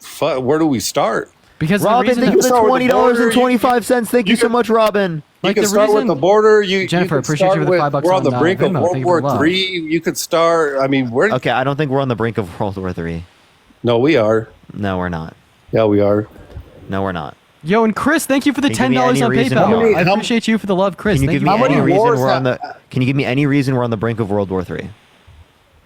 failed. where do we start? Because Robin, the reason thank you for the start with the $20.25. Thank you so much, Robin. You Like, can the start with reason- the border. You Jennifer, you can appreciate you start for the with, $5 we're on the on, brink of Venmo. World Thank you for War the love. III. You could start. I mean, where? Okay, I don't think we're on the brink of World War III. No, we are. No, we're not. Yeah, we are. No, we're not. Yo, and Chris, thank you for the Can you give me $10 any on reason PayPal. why? I appreciate you for the love, Chris. Can you Thank give me for any the love. reason wars we're on the? Can you give me any reason we're on the brink of World War III?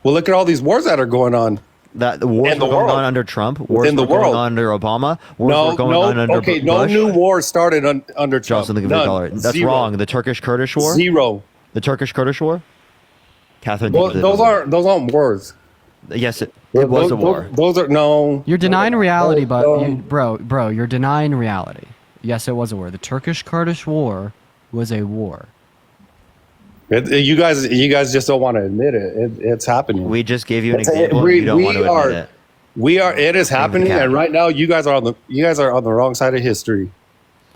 Well, look at all these wars that are going on. That the wars In the were going world. on under Trump. Wars Within the were going world. on under Obama. Wars No, were going no. on under Okay, Bush. no new war started under Trump. Johnson, thank you for the None. dollar. That's Zero. wrong. The Turkish-Kurdish war. Zero. The Turkish-Kurdish war. Catherine. Well, thank you for the those aren't wars. Yes, it was a war. Those are no. You're denying reality, but no. bro, you're denying reality. Yes, it was a war. The Turkish-Kurdish war was a war. You guys just don't want to admit it. It's happening. We just gave you an It's- example. we- You don't we want to are- admit it. We are. It is happening, cap. and right now you guys are on the wrong side of history.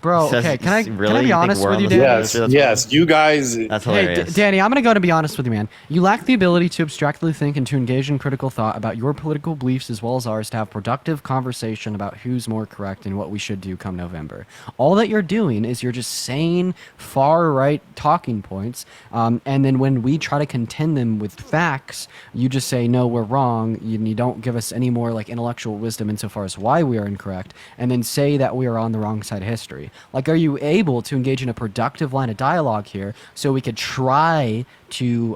Bro, Says- okay, can I really? be You think honest we're with on you, the Danny? same Yes, page? That's yes. You guys. That's Hey, hilarious. Danny, I'm going to go to be honest with you, man. You lack the ability to abstractly think and to engage in critical thought about your political beliefs as well as ours to have productive conversation about who's more correct and what we should do come November. All that you're doing is you're just saying far-right talking points, and then when we try to contend them with facts, you just say, no, we're wrong, and you don't give us any more like intellectual wisdom insofar as why we are incorrect, and then say that we are on the wrong side of history. Like, are you able to engage in a productive line of dialogue here so we could try to,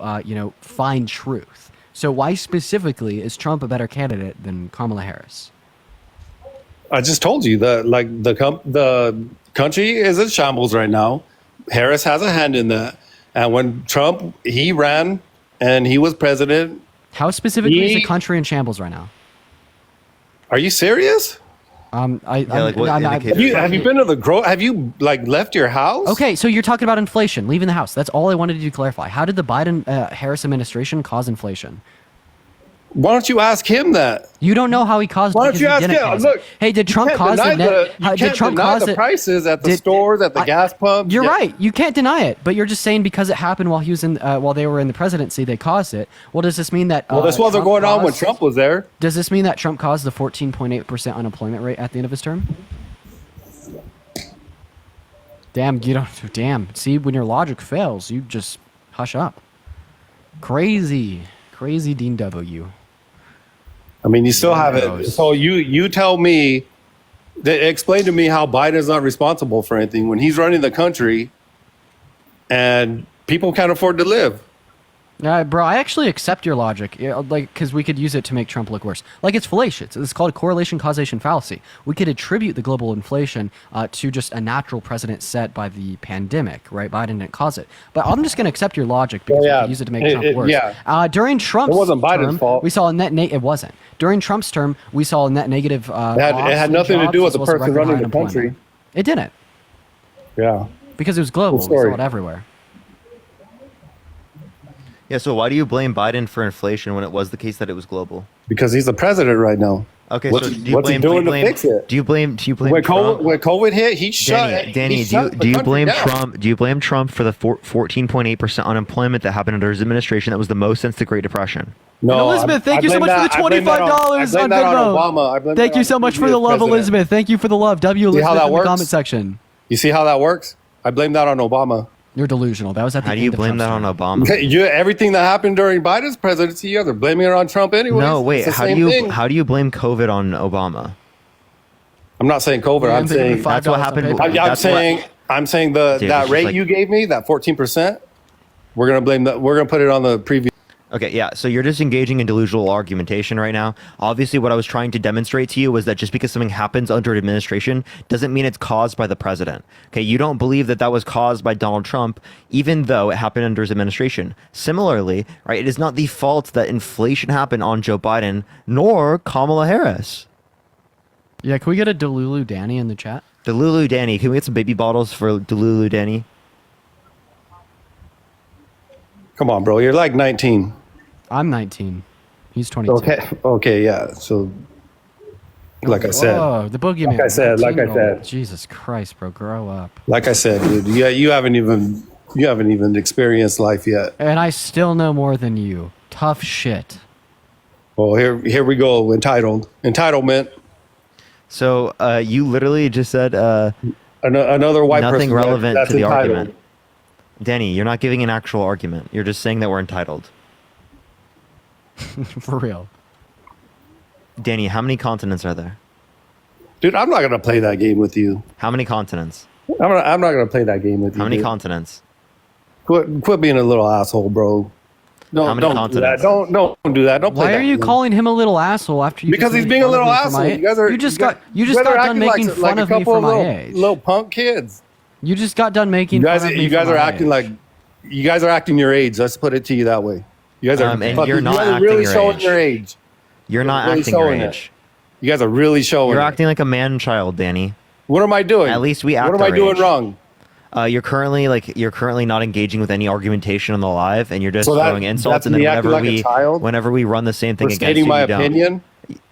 find truth? So why specifically is Trump a better candidate than Kamala Harris? I just told you that, like the country is in shambles right now. Harris has a hand in that. And when Trump, he ran and he was president. How specifically is the country in shambles right now? Are you serious? what Have you been to the have you like left your house? Okay, so you're talking about inflation, leaving the house. That's all I wanted to clarify. How did the Biden Harris administration cause inflation? Why don't you ask him that? You don't know how he caused it. Why don't you ask him? Look, hey, did Trump cause it? Did Trump cause the prices at the stores, at the gas pumps? You're right. You can't deny it. But you're just saying because it happened while he was in, while they were in the presidency, they caused it. Well, does this mean that? Well, this wasn't going on when Trump was there. Does this mean that Trump caused the 14.8% unemployment rate at the end of his term? Damn, you don't. Damn. See, when your logic fails, you just hush up. Crazy Dean W. I mean, you still have it. So you tell me, explain to me how Biden's not responsible for anything when he's running the country and people can't afford to live. Bro, I actually accept your logic, because we could use it to make Trump look worse. Like, it's fallacious. It's called correlation causation fallacy. We could attribute the global inflation to just a natural precedent set by the pandemic, right? Biden didn't cause it. But I'm just going to accept your logic because we could use it to make Trump worse. During Trump's it wasn't Biden's term, fault. we saw a net it wasn't. During Trump's term, we saw a net negative. It had nothing to do with the person running the country. It didn't. Yeah. Because it was global. We saw it everywhere. Yeah, so why do you blame Biden for inflation when it was the case that it was global? Because he's the president right now. Okay, what's he doing to fix it? Do you blame when Trump? When COVID hit, he shut. Danny, do you blame Trump? Do you blame Trump for the 14.8% unemployment that happened under his administration? That was the most since the Great Depression. No, and Elizabeth, thank you so much for the $25 on Venmo. Thank you so much for the love, Elizabeth. Thank you for the love. W Elizabeth in the comment section. You see how that works? I blame that on Obama. You're delusional. That was at the How do you blame that on Obama? Everything that happened during Biden's presidency, they're blaming it on Trump anyway. No, wait. How do you blame COVID on Obama? I'm not saying COVID. I'm saying that's what happened. I'm saying that rate you gave me, that 14%. We're gonna blame that. We're gonna put it on the previous. Okay, yeah, so you're just engaging in delusional argumentation right now. Obviously, what I was trying to demonstrate to you was that just because something happens under an administration doesn't mean it's caused by the president. Okay, you don't believe that was caused by Donald Trump, even though it happened under his administration. Similarly, right, it is not the fault that inflation happened on Joe Biden, nor Kamala Harris. Yeah, can we get a Delulu Danny in the chat? Delulu Danny, can we get some baby bottles for Delulu Danny? Come on, bro, you're like 19. I'm 19. He's 22. Okay, yeah. So, like I said, the boogeyman. Like I said. Jesus Christ, bro, grow up. Like I said, dude, you haven't even experienced life yet. And I still know more than you. Tough shit. Well, here we go. Entitlement. So, you literally just said another white nothing person relevant that's to the entitled. argument. Danny, you're not giving an actual argument. You're just saying that we're entitled. For real. Danny, how many continents are there? Dude, I'm not going to play that game with you. How many continents? I'm not going to play that game with you. How many dude. continents? Quit being a little asshole, bro. No, how many don't continents? do that. Don't do that. Don't play Why that are you game. calling him a little asshole after you? Because he's being a little asshole. You just got done making fun of me for my age. Little punk kids. You just got done making fun of me. You guys are acting like you guys are acting your age. Let's put it to you that way. You guys are and you're not acting really your showing age. your age. You're not really acting your showing age. You guys are really showing. You're acting like a man-child, Danny. What am I doing? At least we act. What am I doing wrong? You're currently not engaging with any argumentation on the live, and you're just throwing insults. And then whenever we run the same thing against you, my you don't. opinion.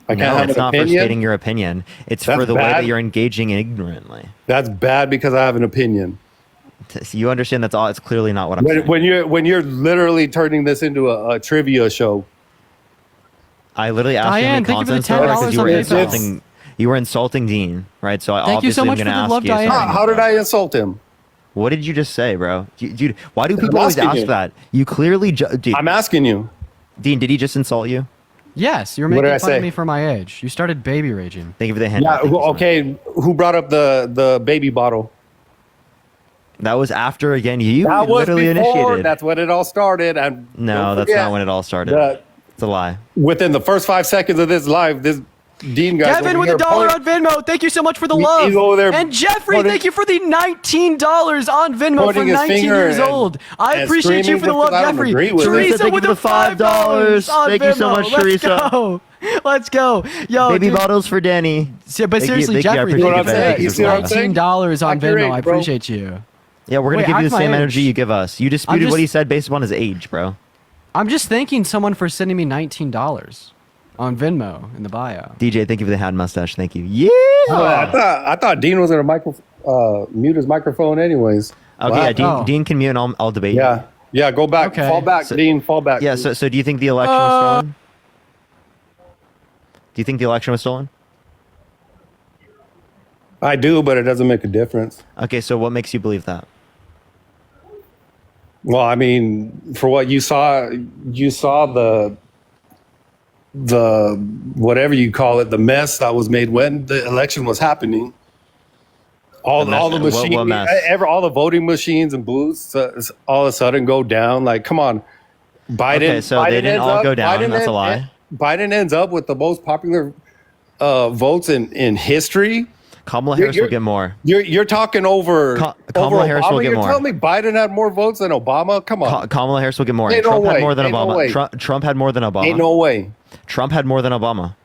I can't have it's an not opinion. for stating your opinion. It's for the way that you're engaging ignorantly. That's bad because I have an opinion. You understand that's all. It's clearly not what I'm saying. When you're literally turning this into a trivia show. I literally asked you how many consonants there were because you were insulting Dean, right? So I obviously am going to ask you. How did I insult him? What did you just say, bro? Dude, why do people always ask that? You clearly, dude, I'm asking you. Dean, did he just insult you? Yes, you're making fun of me for my age. You started baby raging. Thank you for the hint. Yeah, okay. Who brought up the baby bottle? That was after again. You that was literally before, initiated. That's when it all started. And no, that's not when it all started. It's a lie. Within the first 5 seconds of this live, Dean guys. Kevin with $1 on Venmo. Thank you so much for the love. He's over there and Jeffrey, thank you for the $19 on Venmo for 19 years old. I appreciate you for the love, Jeffrey. Teresa with the $5 on Thank you so much, Teresa. Let's go. Yo, baby dude. bottles for Danny. Yeah, but seriously, Jeffrey, you see what I'm saying? $19 on Venmo. I appreciate you. Yeah, we're going to give you the same energy you give us. You disputed what he said based upon his age, bro. I'm just thanking someone for sending me $19 on Venmo in the bio. DJ, thank you for the hat mustache. Thank you. Yeah. I thought Dean was going to mute his microphone anyways. Okay, yeah, Dean can mute and I'll debate you. Yeah, go back. Okay. Fall back, Dean. Fall back. Yeah, so do you think the election was stolen? Do you think the election was stolen? I do, but it doesn't make a difference. Okay, so what makes you believe that? Well, I mean, for what you saw the whatever you call it, the mess that was made when the election was happening. All the machines, all the voting machines and booths, all of a sudden go down. Like, come on, Biden. Okay, so they didn't all go down. That's a lie. Biden ends up with the most popular votes in history. Kamala Harris will get more. You're talking over Kamala Harris Obama? will get You're more. telling me Biden had more votes than Obama? Come on. Kamala Harris will get more. Ain't Trump no had way. more than Ain't no Obama. way. Trump had more than Obama. Ain't no way. Trump had more than Obama.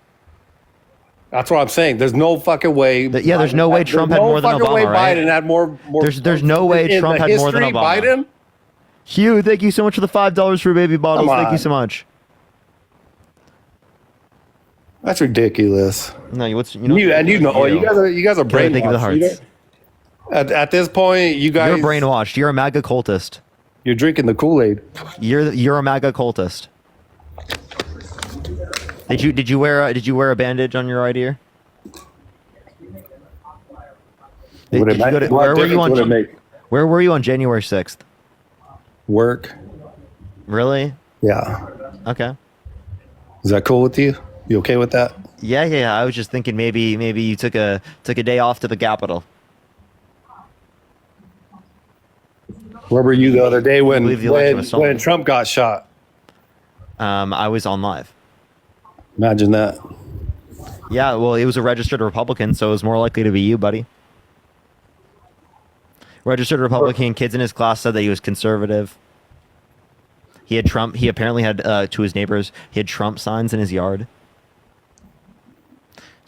That's what I'm saying. There's no fucking way. There's no way Trump had more than Obama, way right? Biden had more There's no way Trump had more than Obama. Biden? Hugh, thank you so much for the $5 for baby bottles. Thank you so much. That's ridiculous. No, you guys are brainwashed. Thank you for the hearts. At this point, you guys, you're brainwashed. You're a MAGA cultist. You're drinking the Kool-Aid. You're a MAGA cultist. Did you wear a bandage on your right ear? Where were you on January 6th? Work. Really? Yeah. Okay. Is that cool with you? You okay with that? Yeah. I was just thinking maybe you took a day off to the Capitol. Where were you the other day when Trump got shot? I was on live. Imagine that. Yeah, well, he was a registered Republican, so it was more likely to be you, buddy. Registered Republican, kids in his class said that he was conservative. He apparently had, to his neighbors, he had Trump signs in his yard.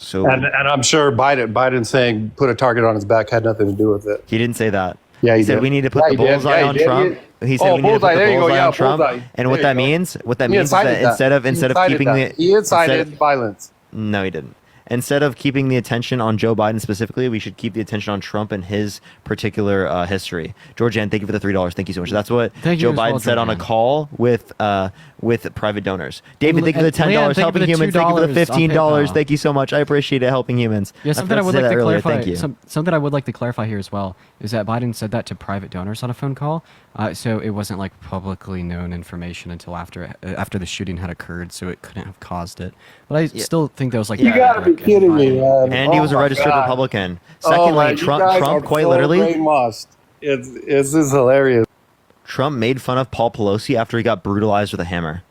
So, and I'm sure Biden saying put a target on his back had nothing to do with it. He didn't say that. Yeah, he said we need to put the bullseye on Trump. He said we need to put the bullseye on Trump. And what that means is that instead of keeping he incited violence. No, he didn't. Instead of keeping the attention on Joe Biden specifically, we should keep the attention on Trump and his particular history. Georgianne, thank you for the $3. Thank you so much. That's what Joe Biden said on a call with private donors. David, thank you for the $10. Helping humans. Thank you for the $15. Thank you so much. I appreciate it. Helping humans. Yeah, something I would like to clarify. Something I would like to clarify here as well is that Biden said that to private donors on a phone call, so it wasn't like publicly known information until after the shooting had occurred, so it couldn't have caused it. But I still think that was like you gotta be kidding me, man. And he was a registered Republican. Secondly, Trump quite literally. This is hilarious. Trump made fun of Paul Pelosi after he got brutalized with a hammer.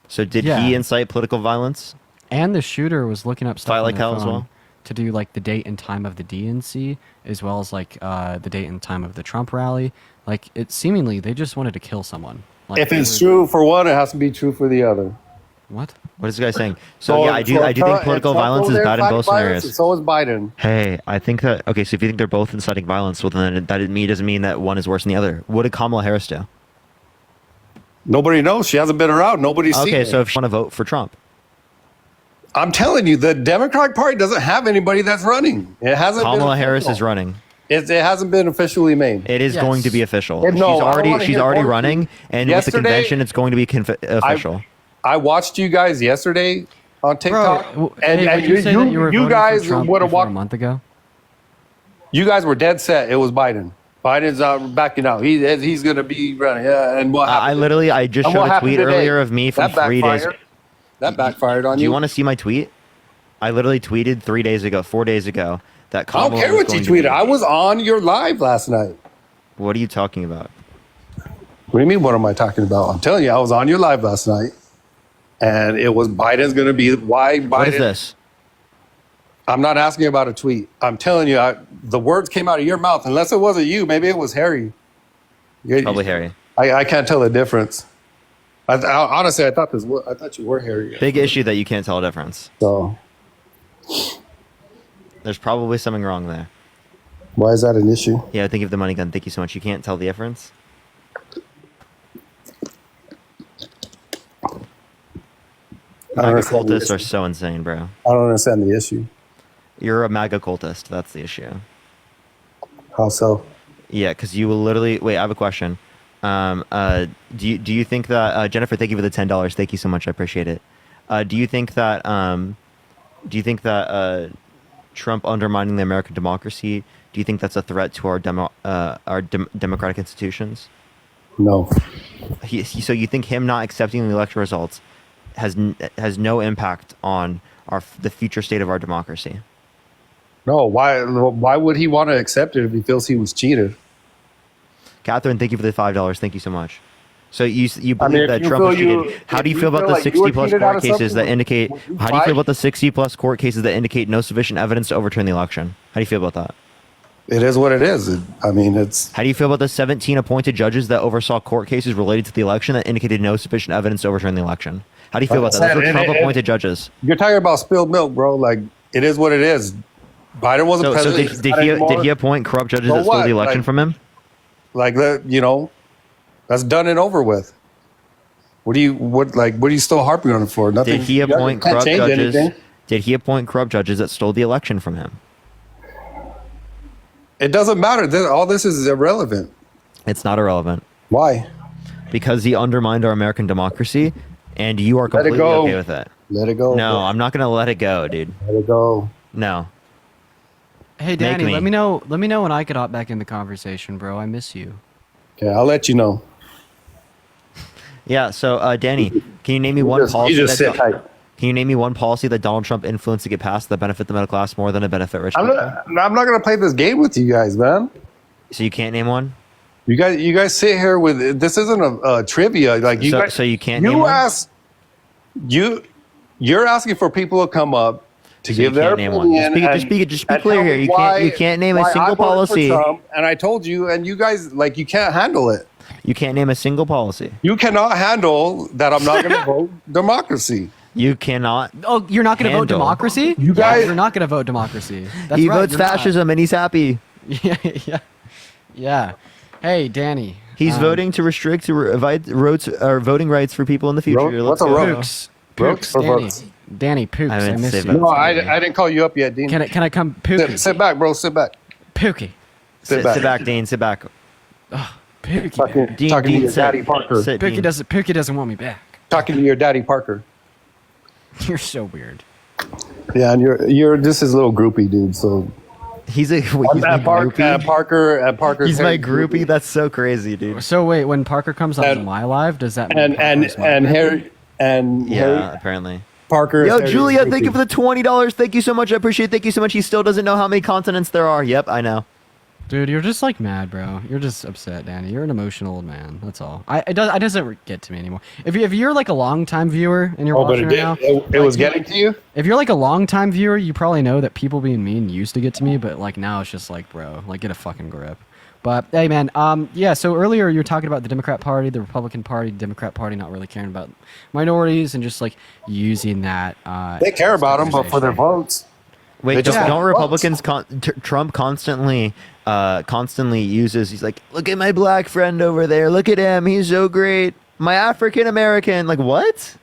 So did he incite political violence? And the shooter was looking up stuff Fight on like their hell as phone well? to do like the date and time of the DNC, as well as like the date and time of the Trump rally. Like it seemingly they just wanted to kill someone. Like, if it's true for one, it has to be true for the other. What? What is this guy saying? So yeah, I do think political violence is bad in both scenarios. So is Biden. Hey, I think that so if you think they're both inciting violence, well then that doesn't mean that one is worse than the other. What did Kamala Harris do? Nobody knows. She hasn't been around. Nobody's seen Okay, so if you want to vote for Trump. I'm telling you, the Democratic Party doesn't have anybody that's running. It hasn't. Kamala Harris is running. It hasn't been officially made. It is going to be official. No, she's already running, and with the convention, it's going to be official. I watched you guys yesterday on TikTok, and you guys would have walked a month ago. You guys were dead set. It was Biden. Biden's backing out. He's going to be running. Yeah, and what happened? I just showed a tweet earlier of me from 3 days. That backfired on you. Do you want to see my tweet? I literally tweeted 4 days ago that Kamala. I don't care what you tweeted. I was on your live last night. What are you talking about? What do you mean? What am I talking about? I'm telling you, I was on your live last night, and it was Biden's going to be why Biden. What is this? I'm not asking about a tweet. I'm telling you, the words came out of your mouth. Unless it wasn't you, maybe it was Harry. Probably Harry. I can't tell the difference. Honestly, I thought you were Harry. Big issue that you can't tell a difference. So there's probably something wrong there. Why is that an issue? Yeah, think of the money gun. Thank you so much. You can't tell the difference. MAGA cultists are so insane, bro. I don't understand the issue. You're a MAGA cultist. That's the issue. How so? Yeah, because you will literally... Wait, I have a question. Do you think that... Jennifer, thank you for the $10. Thank you so much. I appreciate it. Do you think that... Trump undermining the American democracy, do you think that's a threat to our democratic institutions? No. So you think him not accepting the election results has no impact on the future state of our democracy? No. Why would he want to accept it if he feels he was cheated? Catherine, thank you for the $5. Thank you so much. So you believe that Trump was cheated? How do you feel about the 60 plus court cases that indicate? How do you feel about the 60 plus court cases that indicate no sufficient evidence to overturn the election? How do you feel about that? It is what it is. It's. How do you feel about the 17 appointed judges that oversaw court cases related to the election that indicated no sufficient evidence to overturn the election? How do you feel about that? Those were Trump-appointed judges. You're talking about spilled milk, bro. Like, it is what it is. Biden wasn't president. So did he appoint corrupt judges that stole the election from him? Like that, that's done and over with. What are you still harping on it for? Nothing. Did he appoint corrupt judges? Did he appoint corrupt judges that stole the election from him? It doesn't matter. All this is irrelevant. It's not irrelevant. Why? Because he undermined our American democracy, and you are completely okay with it. Let it go. No, I'm not gonna let it go, dude. Let it go. No. Hey, Danny, let me know when I could hop back in the conversation, bro. I miss you. Okay, I'll let you know. Yeah. So, Danny, can you name me one policy? You just sit tight. Can you name me one policy that Donald Trump influenced to get passed that benefit the middle class more than it benefit rich people? I'm not gonna play this game with you guys, man. So you can't name one? You guys sit here with this isn't a trivia. Like you guys, so you can't. Name one? You're asking for people to come up to give their opinion. Just be clear here. You can't name a single policy. And I told you, and you guys you can't handle it. You can't name a single policy. You cannot handle that. I'm not going to vote democracy. You cannot. Oh, you're not going to vote democracy? You guys, you're not going to vote democracy. That's he right, votes fascism, and he's happy. Yeah. Hey, Danny. He's voting to restrict voting rights for people in the future. What's a road? Pooks, Danny, Pooks. I miss you. No, I didn't call you up yet, Dean. Can I come, Pookie? Sit back, bro. Sit back. Pookie. Sit back, Dean. Sit back. Oh, Pookie. Talking to your daddy Parker. Pookie doesn't want me back. Talking to your daddy Parker. You're so weird. Yeah, and you're this is a little groupie, dude. So he's my groupie. Parker. He's my groupie. That's so crazy, dude. So wait, when Parker comes on my live, does that mean and Harry and Harry, apparently Parker. Yo, Julia, thank you for the $20. Thank you so much. I appreciate it. Thank you so much. He still doesn't know how many continents there are. Yep, I know. Dude, you're just like mad, bro. You're just upset, Danny. You're an emotional old man. That's all. It doesn't get to me anymore. If you're like a long-time viewer and you're watching right now, it was getting to you. If you're like a long-time viewer, you probably know that people being mean used to get to me, but like now it's just like, bro, like get a fucking grip. But hey, man, yeah. So earlier you were talking about the Democrat Party, the Republican Party, Democrat Party not really caring about minorities and just like using that. They care about them, but for their votes. Wait, don't Republicans? Trump constantly uses. He's like, look at my black friend over there. Look at him. He's so great. My African American. Like what?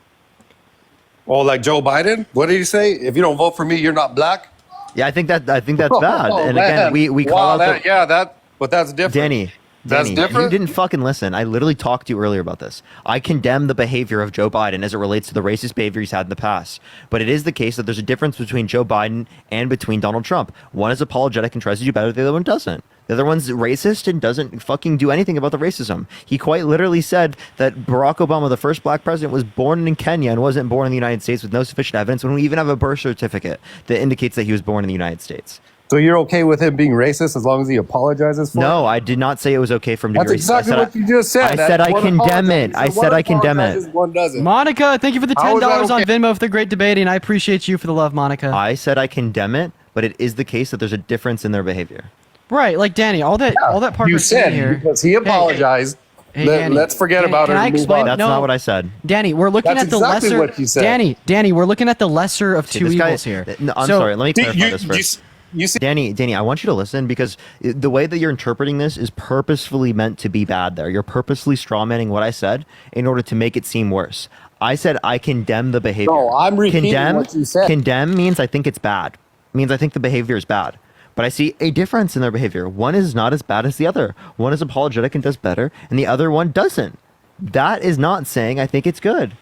Oh, like Joe Biden? What did he say? If you don't vote for me, you're not black. Yeah, I think that's bad. And again, we call out that. But that's different. Danny, that's different. You didn't fucking listen. I literally talked to you earlier about this. I condemn the behavior of Joe Biden as it relates to the racist behavior he's had in the past. But it is the case that there's a difference between Joe Biden and between Donald Trump. One is apologetic and tries to do better. The other one doesn't. The other one's racist and doesn't fucking do anything about the racism. He quite literally said that Barack Obama, the first black president, was born in Kenya and wasn't born in the United States with no sufficient evidence when we even have a birth certificate that indicates that he was born in the United States. So you're okay with him being racist as long as he apologizes for it? No, I did not say it was okay for him to That's be racist. exactly what you just said. I said I condemn it. I said I condemn it. One doesn't. Monica, thank you for the How is $10 that on okay? Venmo for the great debating. I appreciate you for the love, Monica. I said I condemn it, but it is the case that there's a difference in their behavior. Right, like Danny, all that Parker's You said saying here. because he apologized. Hey, Danny, let's forget Danny, about it. can I And move explain? on. That's No. not what I said. Danny, we're looking That's at the exactly lesser. what you said. Danny, we're looking at the lesser of two this guy- evils here. No, I'm So- sorry. Let me clarify this first. You see, Danny, I want you to listen because the way that you're interpreting this is purposefully meant to be bad there. You're purposely strawmanning what I said in order to make it seem worse. I said I condemn the behavior. No, I'm repeating condemn, what you said. Condemn means I think it's bad. Means I think the behavior is bad. But I see a difference in their behavior. One is not as bad as the other. One is apologetic and does better, and the other one doesn't. That is not saying I think it's good.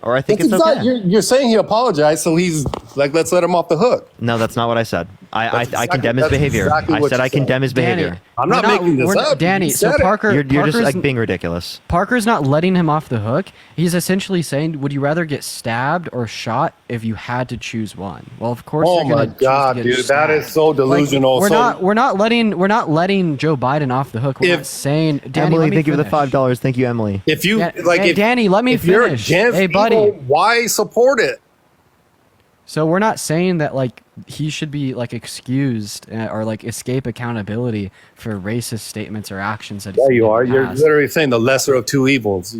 Or I think it's okay. You're saying he apologized, so he's like, let's let him off the hook. No, that's not what I said. I condemn his that's behavior. exactly I what said you I said. condemn his Danny, behavior. I'm not making this up. Danny, You so said it. Parker, You're just Parker's- like being ridiculous. Parker's not letting him off the hook. He's essentially saying, would you rather get stabbed or shot if you had to choose one? Well, of course Oh you're my gonna God, choose to get dude, that stabbed. is so delusional. We're So- not letting Joe Biden off the hook. We're not saying Danny, Emily, let me thank you for the finish. $5. Thank you, Emily. If you Hey, Danny, let me if you're finish. against Hey, buddy. evil, why support it? So we're not saying that like he should be like excused or like escape accountability for racist statements or actions that he's Yeah, you made in are. the You're past. literally saying the lesser of two evils.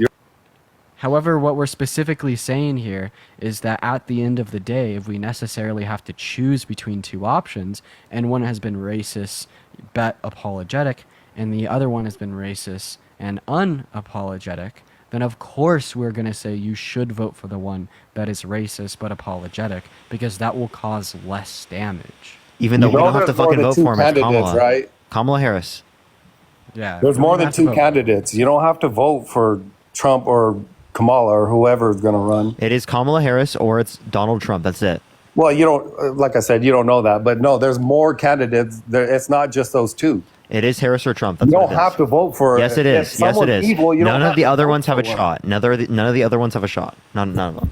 However, what we're specifically saying here is that at the end of the day, if we necessarily have to choose between two options, and one has been racist but apologetic, and the other one has been racist and unapologetic, then of course we're going to say you should vote for the one that is racist but apologetic, because that will cause less damage. Even though You we know don't have to there's more fucking than vote two for him, it's candidates, Kamala. right? Kamala Harris. Yeah. There's we more don't than have to two vote. candidates. You don't have to vote for Trump or Kamala or whoever is going to run. It is Kamala Harris or it's Donald Trump. That's it. Well, you don't, like I said, you don't know that. But no, there's more candidates. It's not just those two. It is Harris or Trump. That's You what don't it is. have to vote for. Yes, it if is. Yes, it someone's is. evil, you don't None have of the to other vote ones have a for one. shot. None of the other ones have a shot. None of them.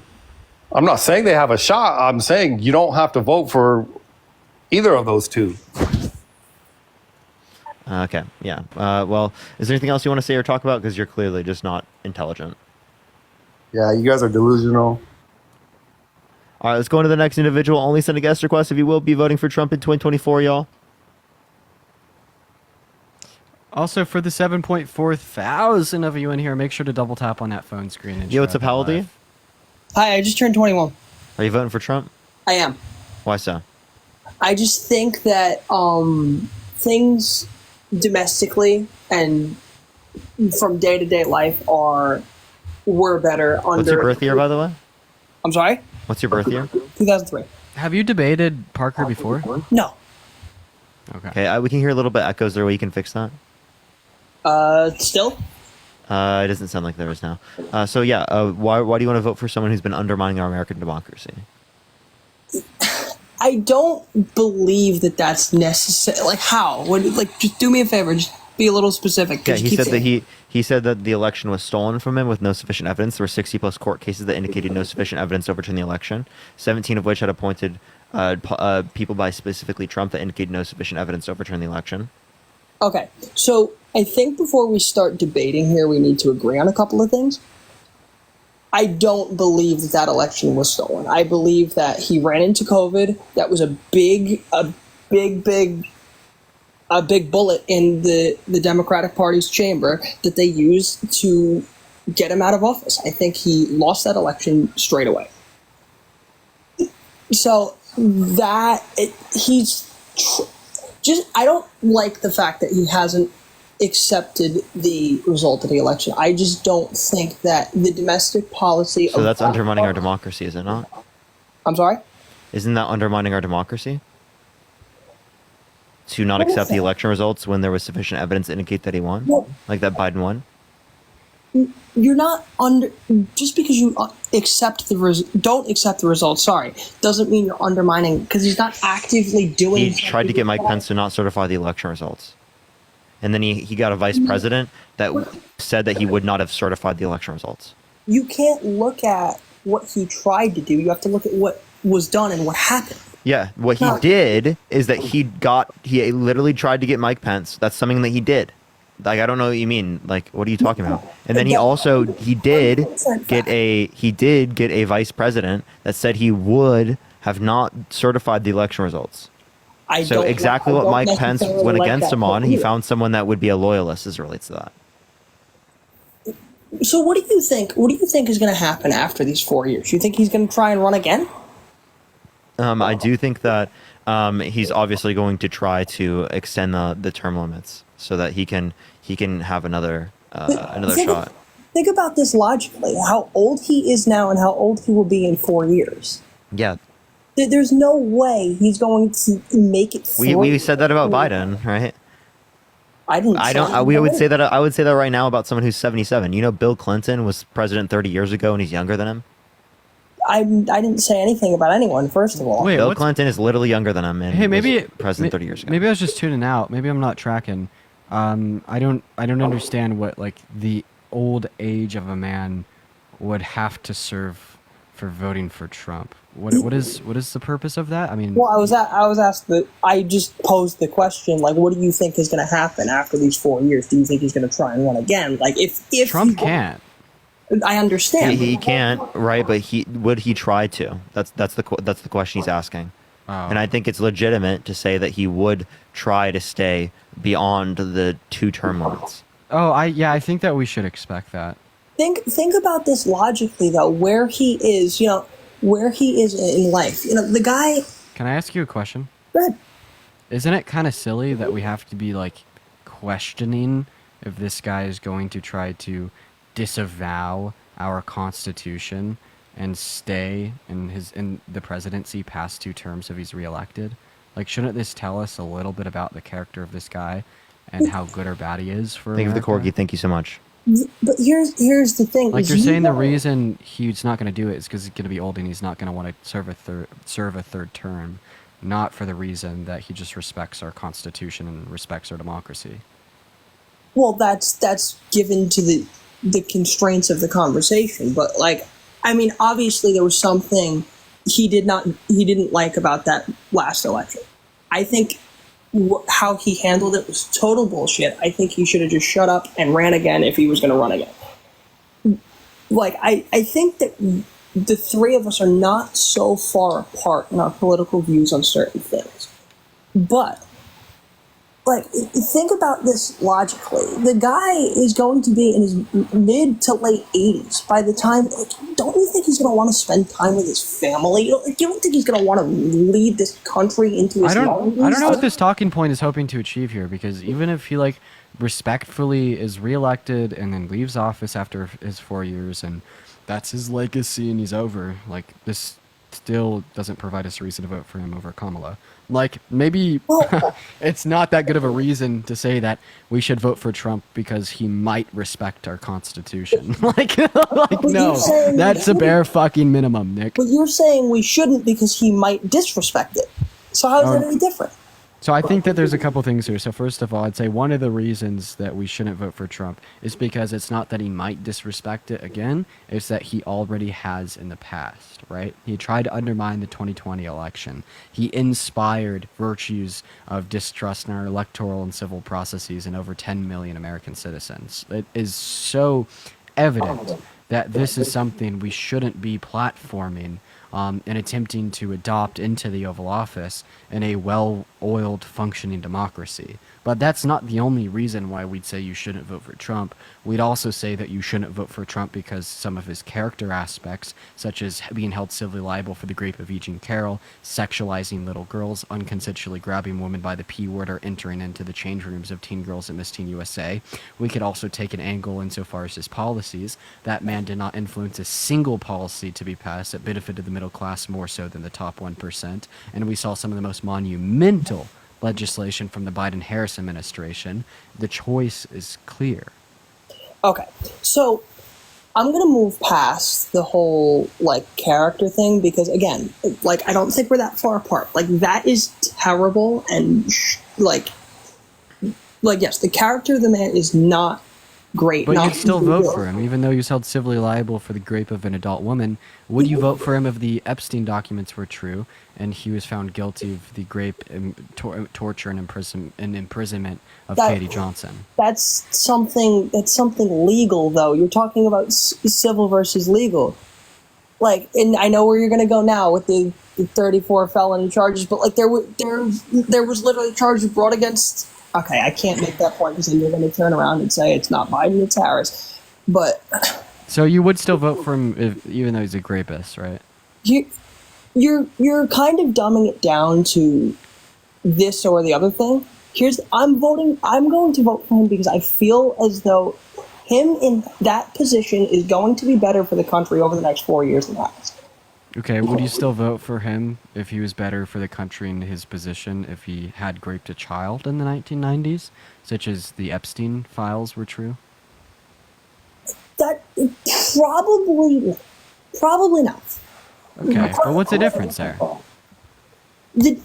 I'm not saying they have a shot. I'm saying you don't have to vote for either of those two. Okay. Yeah. Well, is there anything else you want to say or talk about? Because you're clearly just not intelligent. Yeah, you guys are delusional. All right, let's go on to the next individual. Only send a guest request if you will be voting for Trump in 2024, y'all. Also, for the 7.4 thousand of you in here, make sure to double tap on that phone screen. And Yo, what's share up, that how old are you? live. Hi, I just turned 21. Are you voting for Trump? I am. Why so? I just think that things domestically and from day to day life were better under. What's your birth year, by the way? I'm sorry? What's your birth year? 2003. Have you debated Parker before? No. Okay, we can hear a little bit echoes there. You can fix that. Still? It doesn't sound like there is now. So yeah, why do you want to vote for someone who's been undermining our American democracy? I don't believe that that's necessary. Like, how? Just do me a favor. Just be a little specific. Yeah, 'cause he you keep said that saying- he said that the election was stolen from him with no sufficient evidence. There were 60 plus court cases that indicated no sufficient evidence to overturn the election. 17 of which had appointed people by specifically Trump that indicated no sufficient evidence to overturn the election. Okay, so I think before we start debating here, we need to agree on a couple of things. I don't believe that election was stolen. I believe that he ran into COVID. That was a big bullet in the Democratic Party's chamber that they used to get him out of office. I think he lost that election straight away. So I don't like the fact that he hasn't accepted the result of the election. I just don't think that the domestic policy. So that's undermining our democracy, is it not? I'm sorry? Isn't that undermining our democracy? To not accept the election results when there was sufficient evidence to indicate that he won? Well- Like that Biden won? You're not just because you don't accept the results. Sorry, doesn't mean you're undermining, because he's not actively doing. He tried to get Mike Pence to not certify the election results. And then he got a vice president that said that he would not have certified the election results. You can't look at what he tried to do. You have to look at what was done and what happened. Yeah, what he did is that he literally tried to get Mike Pence. That's something that he did. Like, I don't know what you mean. Like, what are you talking about? And then he did get a vice president that said he would have not certified the election results. So exactly what Mike Pence went against him on, he found someone that would be a loyalist as it relates to that. So what do you think? What do you think is going to happen after these 4 years? You think he's going to try and run again? I do think that he's obviously going to try to extend the term limits so that he can have another shot. Think about this logically: how old he is now and how old he will be in 4 years. Yeah. There's no way he's going to make it. We said that about Biden, right? I would say that. I would say that right now about someone who's 77. You know, Bill Clinton was president 30 years ago, and he's younger than him. I didn't say anything about anyone. First of all, Bill Clinton is literally younger than him. And hey, maybe president 30 years ago. Maybe I was just tuning out. Maybe I'm not tracking. I don't understand what like the old age of a man would have to serve for voting for Trump. What is the purpose of that? I mean, well, I was asked that. I just posed the question, like, what do you think is going to happen after these 4 years? Do you think he's going to try and run again? Like, if Trump can't. I understand. He can't, right? But would he try to? That's the question he's asking. Oh. And I think it's legitimate to say that he would try to stay beyond the 2 term limits. Oh, I think that we should expect that. Think about this logically, though. Where he is, where he is in life. The guy. Can I ask you a question? Go ahead. Isn't it kind of silly that we have to be like questioning if this guy is going to try to disavow our Constitution and stay in the presidency past 2 terms if he's reelected? Like, shouldn't this tell us a little bit about the character of this guy and how good or bad he is for America? Thank you for the corgi. Thank you so much. But here's the thing. Like, you're saying the reason he's not going to do it is because he's going to be old and he's not going to want to serve a third term, not for the reason that he just respects our Constitution and respects our democracy. Well, that's given to the constraints of the conversation, but like, I mean, obviously there was something he didn't like about that last election. I think how he handled it was total bullshit. I think he should have just shut up and ran again if he was going to run again. Like, I think that the 3 of us are not so far apart in our political views on certain things. But, like, think about this logically. The guy is going to be in his mid to late 80s by the time. Don't you think he's going to want to spend time with his family? You don't think he's going to want to lead this country into his? I don't know what this talking point is hoping to achieve here, because even if he like respectfully is reelected and then leaves office after his 4 years and that's his legacy and he's over, like, this still doesn't provide us a reason to vote for him over Kamala. Like, maybe it's not that good of a reason to say that we should vote for Trump because he might respect our Constitution. like no, that's a bare fucking minimum, Nick. But you're saying we shouldn't because he might disrespect it. So how is that any different? So I think that there's a couple things here. So first of all, I'd say one of the reasons that we shouldn't vote for Trump is because it's not that he might disrespect it again, it's that he already has in the past, right? He tried to undermine the 2020 election. He inspired virtues of distrust in our electoral and civil processes in over 10 million American citizens. It is so evident that this is something we shouldn't be platforming and attempting to adopt into the Oval Office in a well-oiled, functioning democracy. But that's not the only reason why we'd say you shouldn't vote for Trump. We'd also say that you shouldn't vote for Trump because some of his character aspects, such as being held civilly liable for the rape of Eugene Carroll, sexualizing little girls, unconsensually grabbing women by the P word, or entering into the change rooms of teen girls at Miss Teen USA. We could also take an angle insofar as his policies. That man did not influence a single policy to be passed that benefited the middle class more so than the top 1%. And we saw some of the most monumental legislation from the Biden-Harris administration. The choice is clear. Okay, so I'm going to move past the whole, like, character thing because, again, like, I don't think we're that far apart. Like, that is terrible and, yes, the character of the man is not great. But not you'd still easily vote good. for him, even though he's held civilly liable for the rape of an adult woman. Would you vote for him if the Epstein documents were true and he was found guilty of the rape, torture, and imprisonment of Katie Johnson? That's something legal, though. You're talking about civil versus legal. Like, and I know where you're going to go now with the 34 felony charges, but like there was literally charges brought against. Okay, I can't make that point because then you're going to turn around and say it's not Biden, it's Harris. But so you would still vote for him even though he's a rapist, right? You're kind of dumbing it down to this or the other thing. I'm going to vote for him because I feel as though him in that position is going to be better for the country over the next 4 years than that. Okay, would you still vote for him if he was better for the country in his position if he had raped a child in the 1990s, such as the Epstein files were true? That probably not. Okay, but what's the difference there? The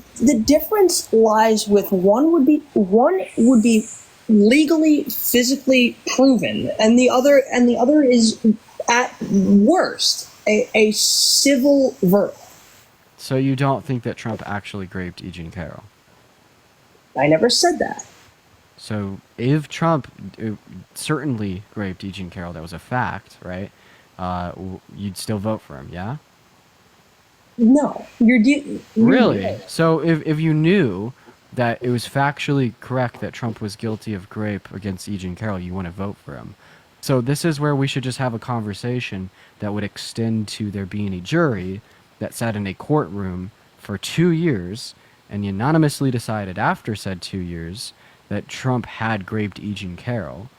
difference lies with one would be legally, physically proven, and the other is at worst a civil verdict. So you don't think that Trump actually raped E. Jean Carroll? I never said that. So if Trump certainly raped E. Jean Carroll, that was a fact, right? You'd still vote for him, yeah? No, really? So if you knew that it was factually correct that Trump was guilty of rape against E. Jean Carroll, you wouldn't vote for him. So this is where we should just have a conversation that would extend to there being a jury that sat in a courtroom for 2 years and unanimously decided after said 2 years that Trump had raped E. Jean Carroll.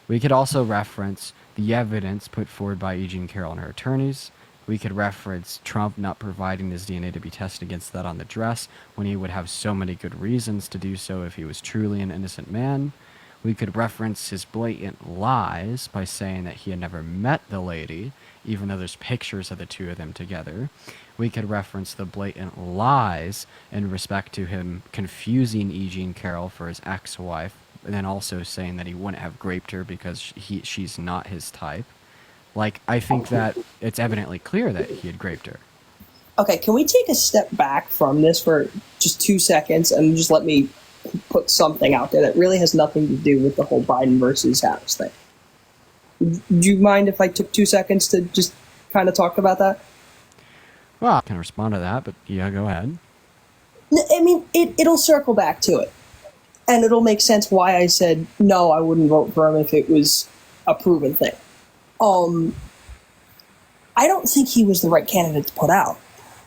We could also reference the evidence put forward by E. Jean Carroll and her attorneys. We could reference Trump not providing his DNA to be tested against that on the dress when he would have so many good reasons to do so if he was truly an innocent man. We could reference his blatant lies by saying that he had never met the lady, even though there's pictures of the two of them together. We could reference the blatant lies in respect to him confusing E. Jean Carroll for his ex-wife, and then also saying that he wouldn't have raped her because she's not his type. Like, I think that it's evidently clear that he had raped her. Okay, can we take a step back from this for just 2 seconds and just let me put something out there that really has nothing to do with the whole Biden versus Harris thing? Do you mind if I took 2 seconds to just kind of talk about that? Well, I can respond to that, but yeah, go ahead. I mean, it'll circle back to it. And it'll make sense why I said, no, I wouldn't vote for him if it was a proven thing. I don't think he was the right candidate to put out.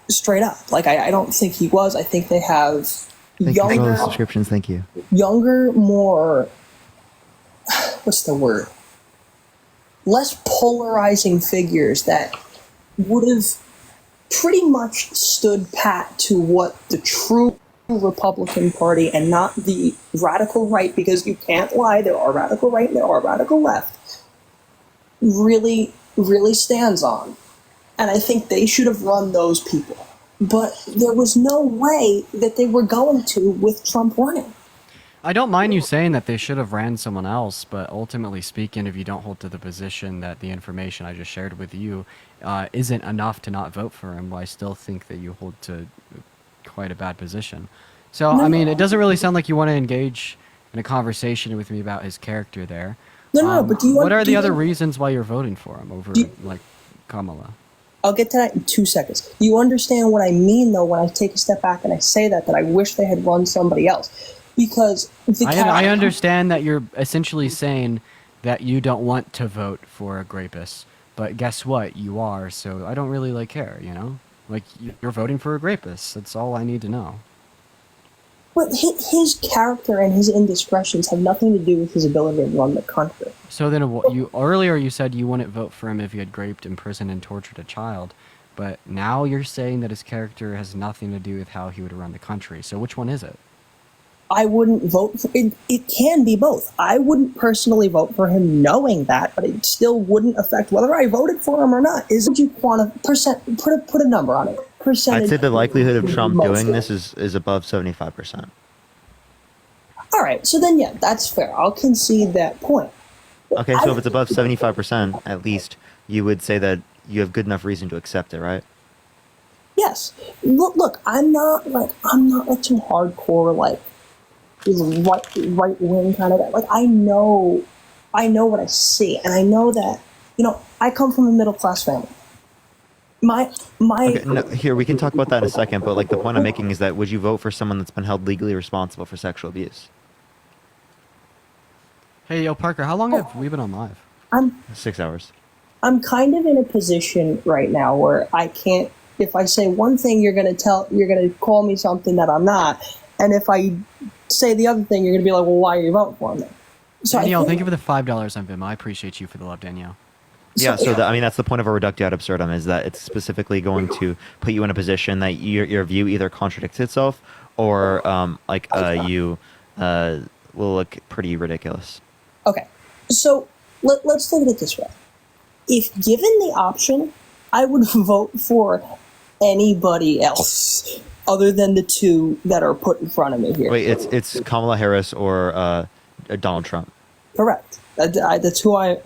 Straight up. Like, I don't think he was. I think they have Thank you for the subscriptions. Thank you. Younger, more, what's the word? Less polarizing figures that would have pretty much stood pat to what the true Republican Party and not the radical right, because you can't lie, there are radical right and there are radical left, really stands on. And I think they should have run those people. But there was no way that they were going to with Trump running. I don't mind you saying that they should have ran someone else, but ultimately speaking, if you don't hold to the position that the information I just shared with you isn't enough to not vote for him, well, I still think that you hold to quite a bad position. So, no. I mean, it doesn't really sound like you want to engage in a conversation with me about his character there. No, but do you what are the other reasons why you're voting for him over, like, Kamala? I'll get to that in 2 seconds. You understand what I mean, though, when I take a step back and I say that I wish they had run somebody else. Because I understand that you're essentially saying that you don't want to vote for a rapist, but guess what? You are, so I don't really care, you know? Like, you're voting for a rapist. That's all I need to know. But his character and his indiscretions have nothing to do with his ability to run the country. So then, earlier you said you wouldn't vote for him if he had raped, imprisoned, and tortured a child, but now you're saying that his character has nothing to do with how he would run the country. So which one is it? I wouldn't vote for it. It can be both. I wouldn't personally vote for him knowing that, but it still wouldn't affect whether I voted for him or not. Would you want to put a number on it? Percentage. I'd say the likelihood of Trump doing this is above 75%. All right, so then yeah, that's fair. I'll concede that point. Okay, so if it's above 75%, at least, you would say that you have good enough reason to accept it, right? Yes. Look, I'm not like too hardcore like right wing kind of guy. Like I know what I see, and I know that I come from a middle class family. Okay, no, here we can talk about that in a second, but like the point I'm making is that would you vote for someone that's been held legally responsible for sexual abuse? Hey, yo, Parker, how long have we been on live? 6 hours. I'm kind of in a position right now where I can't. If I say one thing, you're gonna call me something that I'm not, and if I say the other thing, you're gonna be like, well, why are you voting for me? So Danielle, thank you for the $5 on Venmo. I appreciate you for the love, Danielle. Yeah, so that's the point of a reductio ad absurdum, is that it's specifically going to put you in a position that your view either contradicts itself or you will look pretty ridiculous. Okay, so let's look at it this way. If given the option, I would vote for anybody else other than the two that are put in front of me here. Wait, it's Kamala Harris or Donald Trump. Correct. That's who I'm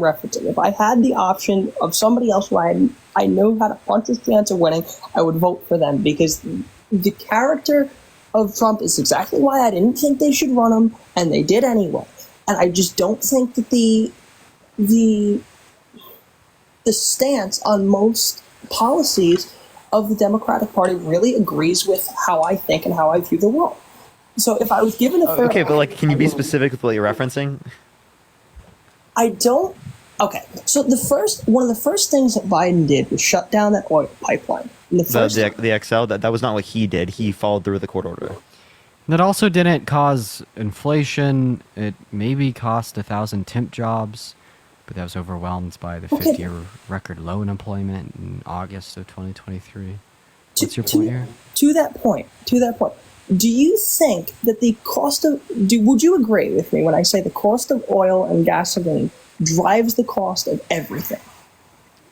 referencing. If I had the option of somebody else who I know had a puncher's chance of winning, I would vote for them, because the character of Trump is exactly why I didn't think they should run him, and they did anyway. And I just don't think that the stance on most policies of the Democratic Party really agrees with how I think and how I view the world. So if I was given a fair okay, but like, can you be specific with what you're referencing? I don't. Okay, so one of the first things that Biden did was shut down that oil pipeline. The XL, that was not what he did. He followed through with the court order. That also didn't cause inflation. It maybe cost 1,000 temp jobs, but that was overwhelmed by the 50-year record low unemployment in August of 2023. What's your point here? To that point, do you think that the cost of would you agree with me when I say the cost of oil and gasoline drives the cost of everything?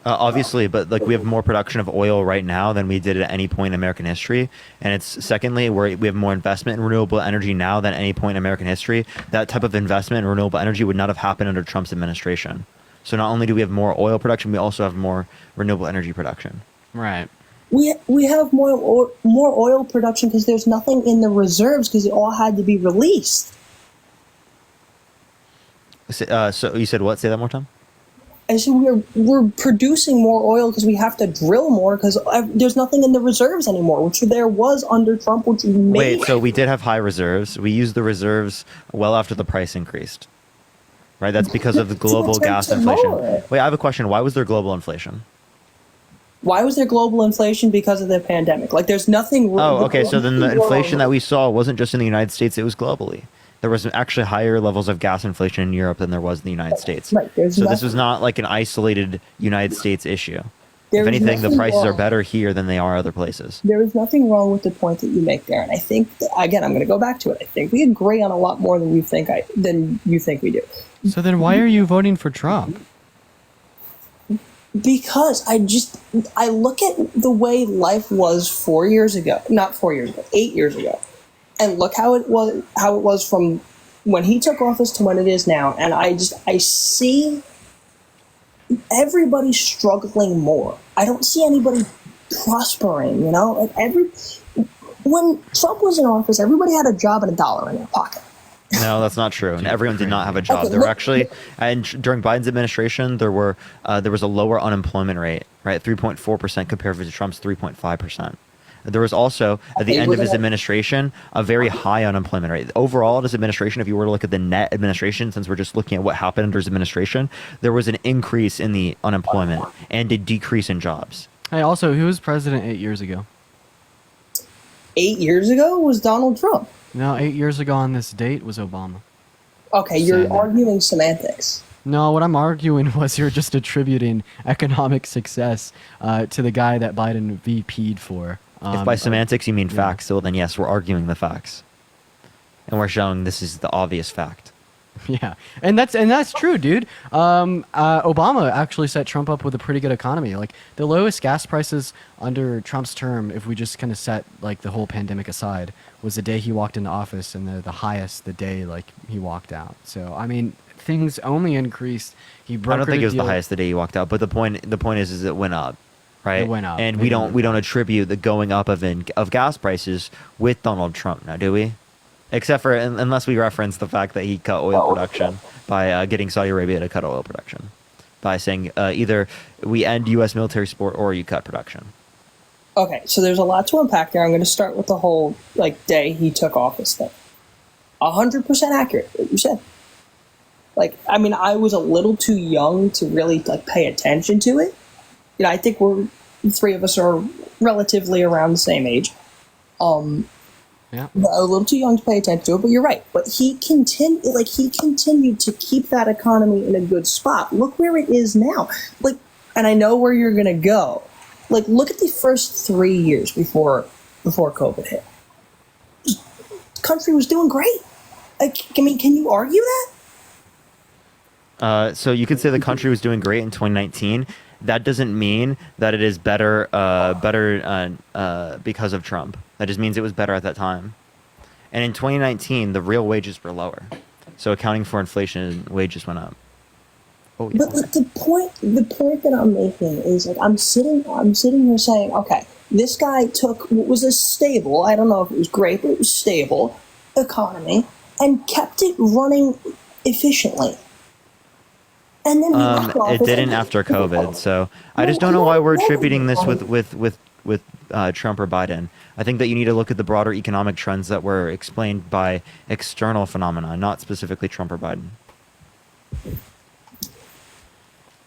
Obviously, but like we have more production of oil right now than we did at any point in American history, and it's secondly we have more investment in renewable energy now than any point in American history. That type of investment in renewable energy would not have happened under Trump's administration. So not only do we have more oil production, we also have more renewable energy production. Right. We have more oil production because there's nothing in the reserves because it all had to be released. So you said what? Say that more time. I said we're producing more oil because we have to drill more because there's nothing in the reserves anymore, which there was under Trump, which made. Wait, so we did have high reserves. We used the reserves well after the price increased, right? That's because of the global gas inflation. Wait, I have a question. Why was there global inflation? Why was there global inflation? Because of the pandemic. Like, there's nothing wrong. Oh, okay. So then the inflation that we saw wasn't just in the United States; it was globally. There was actually higher levels of gas inflation in Europe than there was in the United States. Right, so this was not like an isolated United States issue. If anything, the prices are better here than they are other places. There is nothing wrong with the point that you make there, and I think again, I'm going to go back to it. I think we agree on a lot more than you think we do. So then, why are you voting for Trump? Because I look at the way life was 4 years ago, not 4 years ago, 8 years ago. And look how it was from when he took office to when it is now. And I see everybody struggling more. I don't see anybody prospering, when Trump was in office, everybody had a job and $1 in their pocket. No, that's not true. And everyone did not have a job. There were actually, and during Biden's administration, there was a lower unemployment rate, right? 3.4% compared to Trump's 3.5%. There was also, at the end of his administration, a very high unemployment rate. Overall, in his administration, if you were to look at the net administration, since we're just looking at what happened under his administration, there was an increase in the unemployment and a decrease in jobs. Hey, also, who was president 8 years ago? 8 years ago was Donald Trump. No, 8 years ago on this date was Obama. Okay, you're arguing semantics. No, what I'm arguing was you're just attributing economic success to the guy that Biden VP'd for. If by semantics you mean facts, so then yes, we're arguing the facts. And we're showing this is the obvious fact. Yeah, and that's true, dude. Obama actually set Trump up with a pretty good economy. Like the lowest gas prices under Trump's term, if we just kind of set like the whole pandemic aside, was the day he walked into office, and the highest the day like he walked out. So I mean, things only increased. I don't think it was the highest the day he walked out, but the point is it went up, right? It went up, and we don't attribute the going up of gas prices with Donald Trump now, do we? Except for unless we reference the fact that he cut oil production by getting Saudi Arabia to cut oil production by saying either we end U.S. military support or you cut production. Okay, so there's a lot to unpack there. I'm going to start with the whole like day he took office thing. 100% accurate what you said. Like, I mean, I was a little too young to really like pay attention to it. You know, I think the three of us are relatively around the same age. Yeah. A little too young to pay attention to it, but you're right. But he continued to keep that economy in a good spot. Look where it is now. Like, and I know where you're gonna go. Like, look at the first 3 years before COVID hit. The country was doing great. Like, I mean, can you argue that? So you could say the country was doing great in 2019. That doesn't mean that it is better because of Trump. That just means it was better at that time. And in 2019, the real wages were lower. So accounting for inflation, wages went up. Oh, yeah. But the point that I'm making is like I'm sitting here saying, okay, this guy took what was a stable, I don't know if it was great, but it was stable economy and kept it running efficiently. And then it didn't after COVID. So I just don't know why we're attributing this with Trump or Biden. I think that you need to look at the broader economic trends that were explained by external phenomena, not specifically Trump or Biden.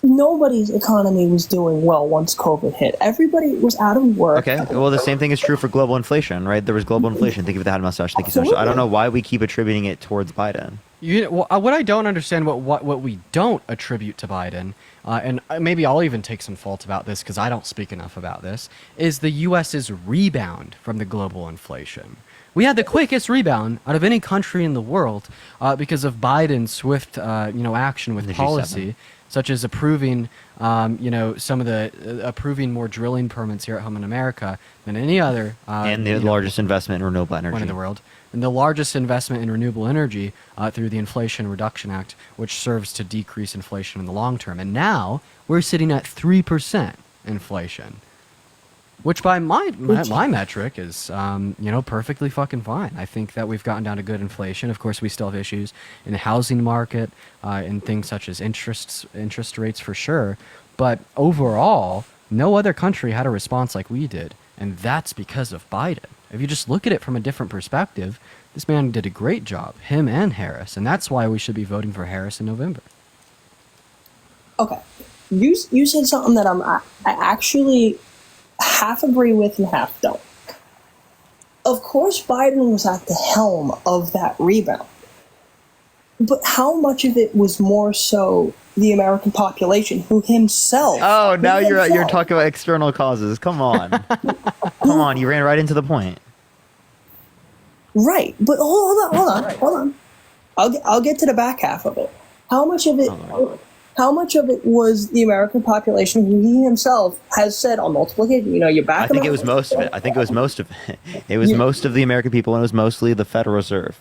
Nobody's economy was doing well once COVID hit. Everybody was out of work. Okay, well, the same thing is true for global inflation, right? There was global inflation. Think of the had mustache. Thank you so much. I don't know why we keep attributing it towards Biden. What I don't understand, what we don't attribute to Biden, and maybe I'll even take some fault about this because I don't speak enough about this, is the U.S.'s rebound from the global inflation. We had the quickest rebound out of any country in the world because of Biden's swift, action with policy, such as approving, approving more drilling permits here at home in America than any other. And the largest investment in renewable energy. One in the world. And the largest investment in renewable energy through the Inflation Reduction Act, which serves to decrease inflation in the long term. And now we're sitting at 3% inflation, which by my metric is, perfectly fucking fine. I think that we've gotten down to good inflation. Of course, we still have issues in the housing market, in things such as interest rates for sure. But overall, no other country had a response like we did. And that's because of Biden. If you just look at it from a different perspective, this man did a great job, him and Harris. And that's why we should be voting for Harris in November. Okay. You said something that I actually half agree with and half don't. Of course, Biden was at the helm of that rebound. But how much of it was more so the American population who himself... Oh, now you're talking about external causes. Come on. Come on, you ran right into the point. Right, but hold on. I'll get to the back half of it. How much of it was the American population who he himself has said on multiple occasions, you back I think it was most of it. It was most of the American people, and it was mostly the Federal Reserve.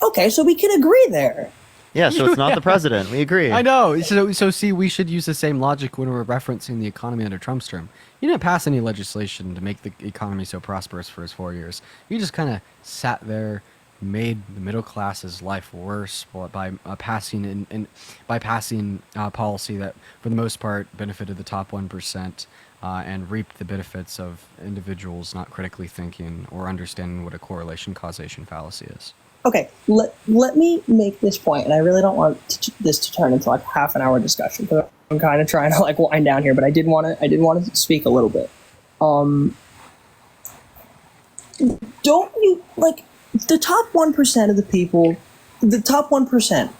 Okay, so we can agree there. Yeah, so it's not the president. We agree. I know. So see, we should use the same logic when we're referencing the economy under Trump's term. He didn't pass any legislation to make the economy so prosperous for his 4 years. He just kind of sat there, made the middle class's life worse by passing policy that, for the most part, benefited the top 1% and reaped the benefits of individuals not critically thinking or understanding what a correlation causation fallacy is. Okay, let me make this point, and I really don't want this to turn into like a half an hour discussion, because I'm kind of trying to like wind down here, but I did want to speak a little bit. Don't you like the top 1% of the people, the top 1%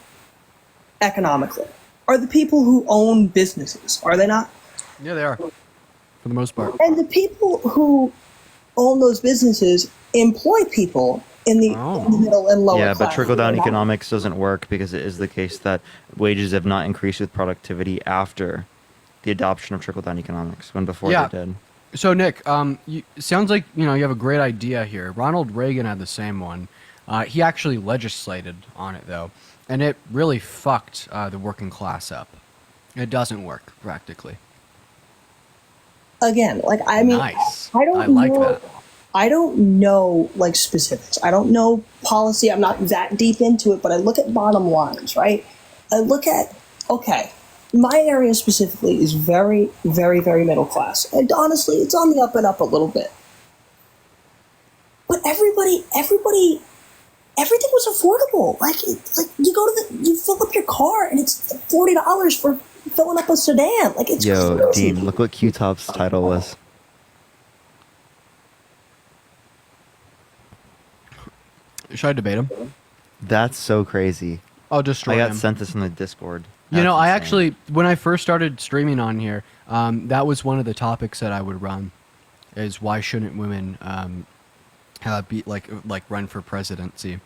economically are the people who own businesses, are they not? Yeah, they are, for the most part. And the people who own those businesses employ people in the middle and lower Yeah, class. but trickle-down economics doesn't work because it is the case that wages have not increased with productivity after the adoption of trickle-down economics, when before they did. So Nick, sounds like you have a great idea here. Ronald Reagan had the same one. He actually legislated on it though, and it really fucked the working class up. It doesn't work practically. Again, I mean, nice. I don't I like know. that. I don't know specifics. I don't know policy. I'm not that deep into it, but I look at bottom lines, right? I look at, my area specifically is very, very, very middle class. And honestly, it's on the up and up a little bit. But everybody, everything was affordable. You go to you fill up your car and it's $40 for filling up a sedan. It's Yo, crazy. Dean, look what Q-Top's title was. Should I debate him? That's so crazy. I'll destroy I got him. sent this in the Discord. I actually, when I first started streaming on here, that was one of the topics that I would run, is why shouldn't women be run for presidency?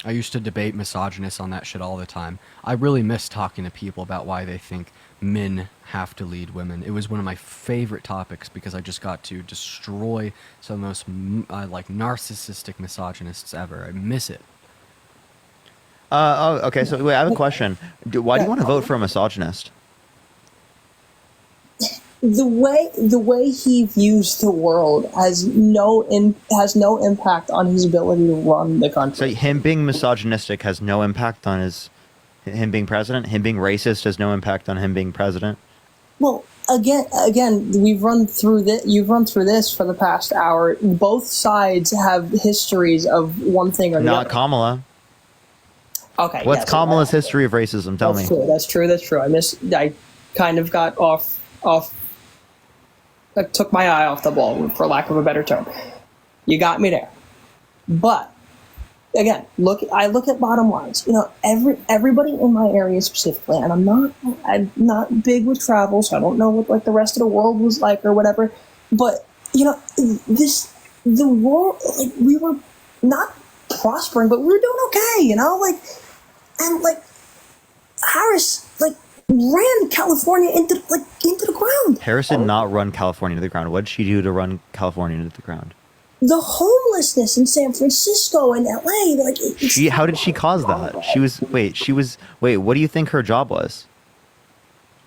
I used to debate misogynists on that shit all the time. I really miss talking to people about why they think men have to lead women. It was one of my favorite topics because I just got to destroy some of the most narcissistic misogynists ever. I miss it. Okay, so wait, I have a question. Why do you want to vote for a misogynist? The way he views the world has no impact on his ability to run the country. So him being misogynistic has no impact on him being president? Him being racist has no impact on him being president? Well, again, we've run through this. You've run through this for the past hour. Both sides have histories of one thing or the other. Not Kamala. Okay. What's Kamala's history of racism? Tell me. That's true. I kind of got off. I took my eye off the ball, for lack of a better term. You got me there. But again, I look at bottom lines. Everybody in my area specifically, and I'm not big with travel, so I don't know what the rest of the world was like or whatever. But the world, we were not prospering, but we were doing okay. And Harris ran California into the ground. Harris did not run California to the ground. What did she do to run California into the ground? The homelessness in San Francisco and LA, How did she cause that? What do you think her job was?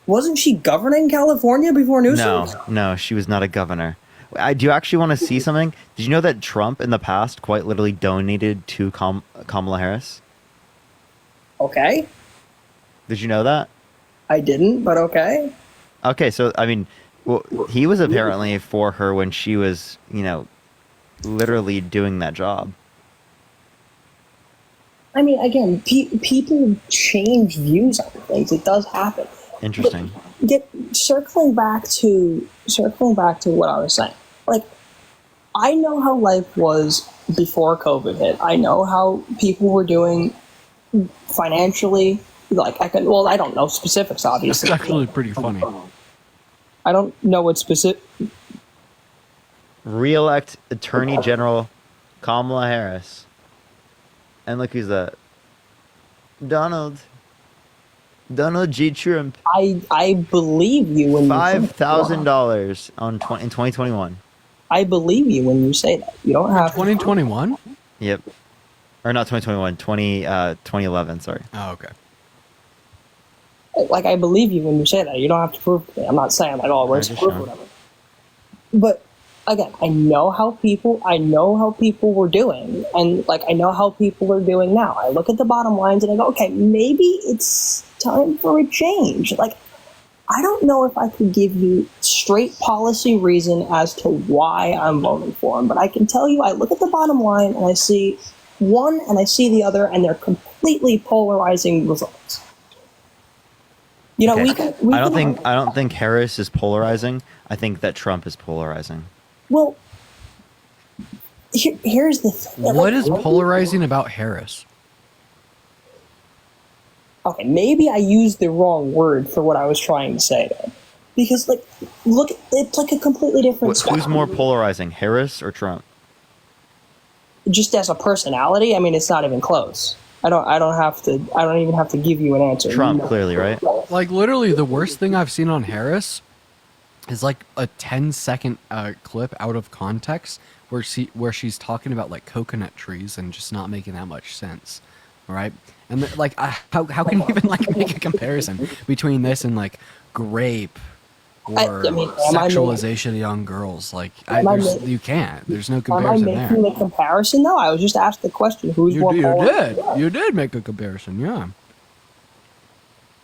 Wasn't she governing California before Newsom? No, she was not a governor. Do you actually want to see something? Did you know that Trump in the past quite literally donated to Kamala Harris? Okay. Did you know that? I didn't, but okay. Okay, so he was apparently for her when she was, literally doing that job. I mean, again, people change views on things. It does happen. Interesting. Circling back to what I was saying. I know how life was before COVID hit. I know how people were doing financially. I don't know specifics, obviously. It's actually pretty funny. I don't know what specific. Re-elect Attorney General Kamala Harris. And look who's that. Donald J. Trump. I believe you when $5,000 in 2021. I believe you when you say that. You don't have 2021? Yep. Or not 2021, 2011, sorry. Oh, okay. I believe you when you say that. You don't have to prove it to me. I'm not saying that all works proof or whatever. But again, I know how people were doing, and I know how people are doing now. I look at the bottom lines and I go, okay, maybe it's time for a change. I don't know if I could give you straight policy reason as to why I'm voting for him, but I can tell you I look at the bottom line and I see one and I see the other, and they're completely polarizing results. Okay. I don't think Harris is polarizing. I think that Trump is polarizing. Well, here's the thing. What is polarizing about Harris? Okay, maybe I used the wrong word for what I was trying to say there. Because, look, it's a completely different Who's more polarizing, Harris or Trump? just as a personality, I mean, it's not even close. I don't even have to give you an answer. Trump, clearly, right? Like, literally, the worst thing I've seen on Harris is like a 10-second clip out of context where she's talking about like coconut trees and just not making that much sense, right? And how can you even like make a comparison between this and like grape or sexualization of young girls? Like, you can't. There's no comparison there. Am I making the comparison? No, I was just asked the question: who's more polarized? You did make a comparison, yeah.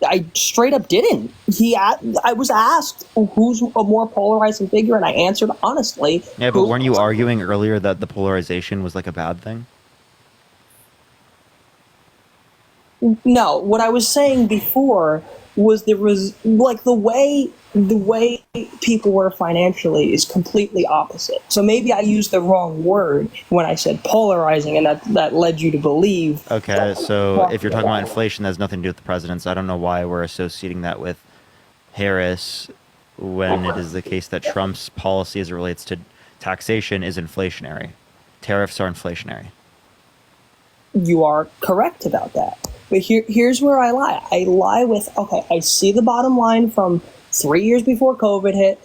I straight up didn't. I was asked who's a more polarizing figure, and I answered honestly. Yeah, but weren't you arguing earlier that the polarization was like a bad thing? No, what I was saying before was there was like the way people were financially is completely opposite. So maybe I used the wrong word when I said polarizing, and that led you to believe. Okay, so if you're talking about inflation, that has nothing to do with the presidents. I don't know why we're associating that with Harris when it is the case that Trump's policy as it relates to taxation is inflationary. Tariffs are inflationary. You are correct about that. But here's where I lie. I lie with, okay, I see the bottom line from 3 years before COVID hit.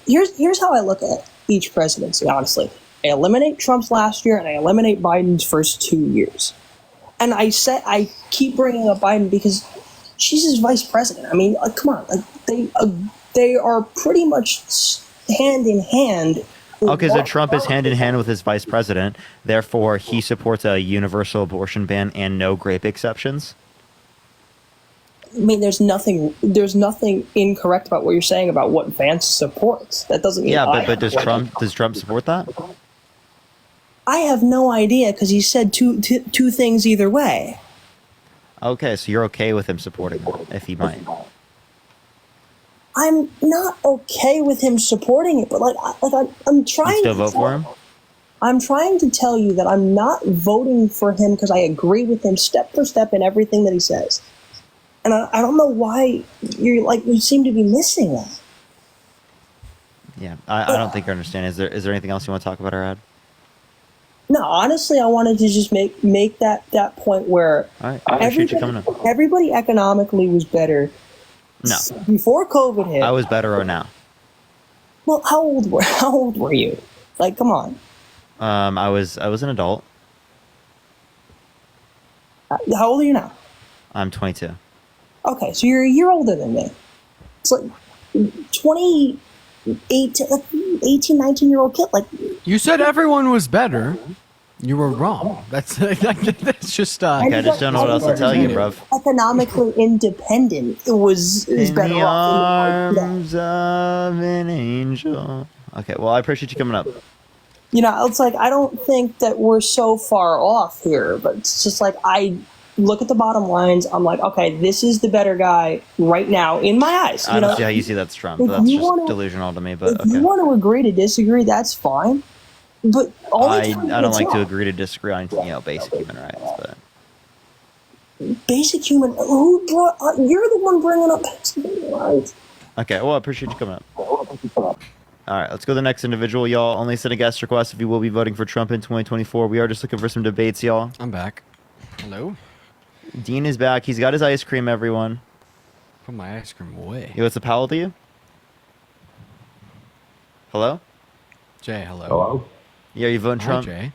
Here's how I look at each presidency, honestly. I eliminate Trump's last year, and I eliminate Biden's first 2 years. And I keep bringing up Biden because she's his vice president. I mean, come on. Like, they are pretty much hand in hand. Okay, so Trump is hand in hand with his vice president. Therefore, he supports a universal abortion ban and no grape exceptions. I mean, there's nothing incorrect about what you're saying about what Vance supports. That doesn't mean. Yeah, but does Trump support that? I have no idea because he said two things either way. Okay, so you're okay with him supporting it, if he might. I'm not okay with him supporting it, but I'm trying. You still vote for him? I'm trying to tell you that I'm not voting for him because I agree with him step for step in everything that he says, and I don't know why you seem to be missing that. Yeah, I don't think I understand. Is there anything else you want to talk about, Arad? No, honestly, I wanted to just make that point where everybody economically was better. No. Before COVID hit. I was better or now? Well, how old were you? Like, come on. I was an adult. How old are you now? I'm 22. Okay, so you're a year older than me. It's like 18, 19-year-old kid. Like, you said everyone was better. You were wrong. That's just. Okay, I just don't know what else to tell you, bruv. Economically independent is better off. In the arms of an angel. Okay, well, I appreciate you coming up. You know, it's like I don't think that we're so far off here, but it's just like I look at the bottom lines. I'm like, okay, this is the better guy right now in my eyes. I don't see how you see that's Trump. That's just delusional to me. But if you want to agree to disagree, that's fine. But I don't like to agree to disagree on basic human rights, but basic human. You're the one bringing up basic human rights. Okay, well, I appreciate you coming up. All right, let's go to the next individual, y'all. Only send a guest request if you will be voting for Trump in 2024. We are just looking for some debates, y'all. I'm back. Hello. Dean is back. He's got his ice cream, everyone. Put my ice cream away. Yo, what's the pal to you? Hello? Jay, hello. Hello? Yeah, you voting Trump? Jay.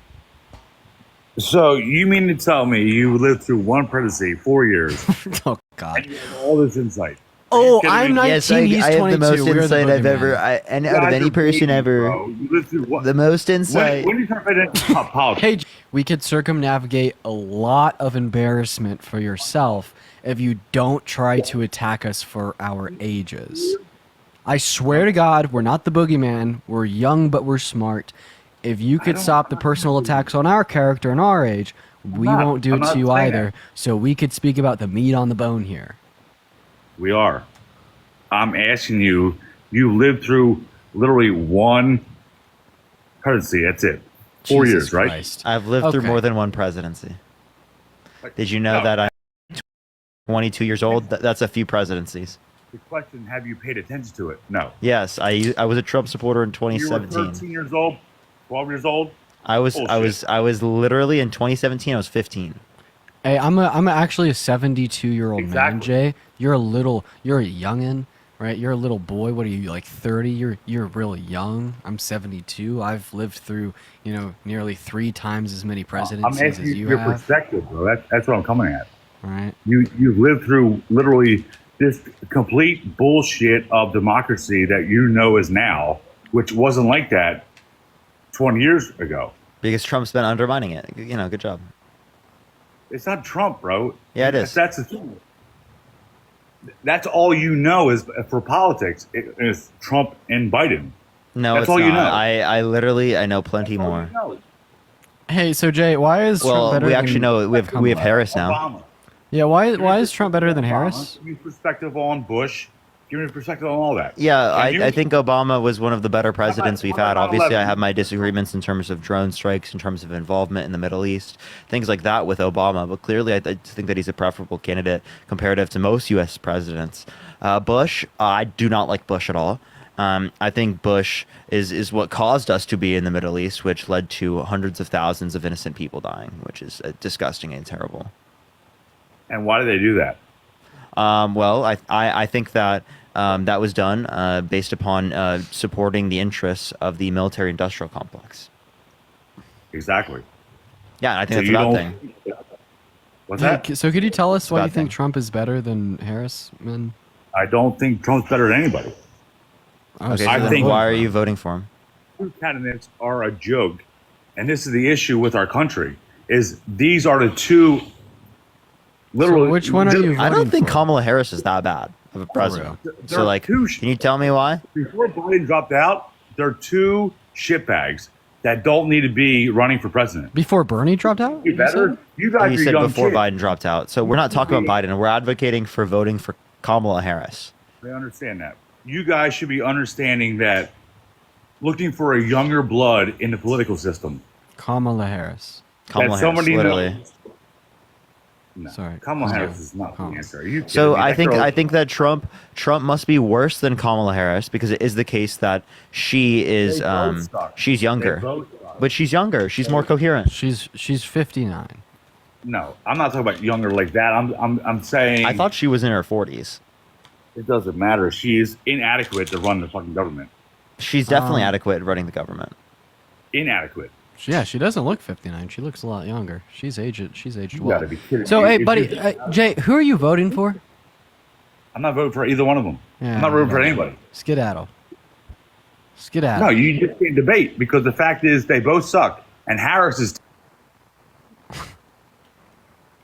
So you mean to tell me you lived through one presidency, 4 years? Oh, God. And you have all this insight. Oh, I'm 19, yes, he's 22. I have the most insight I've ever, out of any person ever. The most insight. When you start politics? Hey, we could circumnavigate a lot of embarrassment for yourself if you don't try to attack us for our ages. I swear to God, we're not the boogeyman. We're young, but we're smart. If you could stop the personal attacks on our character and our age, we won't do it to you either. So we could speak about the meat on the bone here. We are. I'm asking you, you lived through literally one presidency. That's it. 4 years, right? Christ. I've lived through more than one presidency. Did you know that I'm 22 years old? That's a few presidencies. The question, have you paid attention to it? No. Yes, I was a Trump supporter in 2017. You were 13 years old, 12 years old? I was literally in 2017. I was 15. Hey, I'm actually a 72-year-old man, Jay. You're a youngin', right? You're a little boy. What are you, like 30? You're really young. I'm 72. I've lived through, nearly 3 times as many presidencies I'm asking as you your have. perspective, bro. That's what I'm coming at. All right. You've lived through literally this complete bullshit of democracy that is now, which wasn't like that 20 years ago. Because Trump's been undermining it. Good job. It's not Trump, bro. Yeah, it is. That's the thing. That's all you know is for politics. It's Trump and Biden. No, that's it's all not. you know. I know plenty more. Hey, so Jay, why is Trump better? We actually know we have Harris now. Obama. Yeah, why is Trump better than Harris? Give me perspective on Bush. Give me perspective on all that. Yeah, I think Obama was one of the better presidents we've had. Obviously, I have my disagreements in terms of drone strikes, in terms of involvement in the Middle East, things like that with Obama. But clearly, I think that he's a preferable candidate comparative to most U.S. presidents. Bush, I do not like Bush at all. I think Bush is what caused us to be in the Middle East, which led to hundreds of thousands of innocent people dying, which is disgusting and terrible. And why did they do that? Well, I think that that was done based upon supporting the interests of the military-industrial complex. Exactly. Yeah, I think that's a bad thing. What's that? So could you tell us why you think Trump is better than Harris, man? I don't think Trump's better than anybody. Okay, so I think why are you voting for him? Two candidates are a joke, and this is the issue with our country. Is these are the two. Literally, so which one are you voting I don't think for? Kamala Harris is that bad of a president. So, like, can you tell me why? Before Biden dropped out, there are 2 shitbags that don't need to be running for president. Before Bernie dropped out? You better. You guys you are said young before kids. Biden dropped out. So we're not talking about Biden. We're advocating for voting for Kamala Harris. I understand that. You guys should be understanding that looking for a younger blood in the political system. Kamala Harris. Kamala Harris, literally. No. Sorry. Kamala Harris is not the answer. Are you kidding So me? I That think girl- that Trump must be worse than Kamala Harris because it is the case that she is she's younger, but she's younger. She's more coherent. She's 59. No, I'm not talking about younger like that. I'm saying I thought she was in her 40s. it doesn't matter. She is inadequate to run the fucking government. She's definitely adequate at running the government. Inadequate. Yeah, she doesn't look 59. She looks a lot younger. She's aged. She's aged You well. gotta be kidding So, me. hey, If buddy, you- Jay, who are you voting for? I'm not voting for either one of them. Yeah, I'm not voting for anybody. Skedaddle. No, you just can't debate because the fact is they both suck. And Harris is.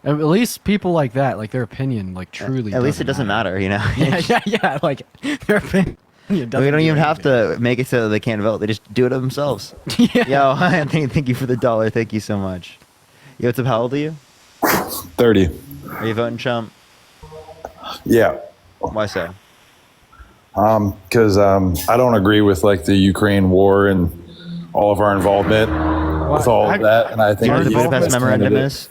At least people like that, like their opinion, like truly. At least it doesn't matter, you know. Yeah. Like their opinion. We don't even have to make it so that they can't vote. They just do it themselves. Yo, thank you for the $1. Thank you so much. Yo, what's up? How old are you? 30. Are you voting Trump? Yeah. Why so? Because I don't agree with like the Ukraine war and all of our involvement with all of that. And I Do you think know what the he's Budapest best Memorandum candidate. is?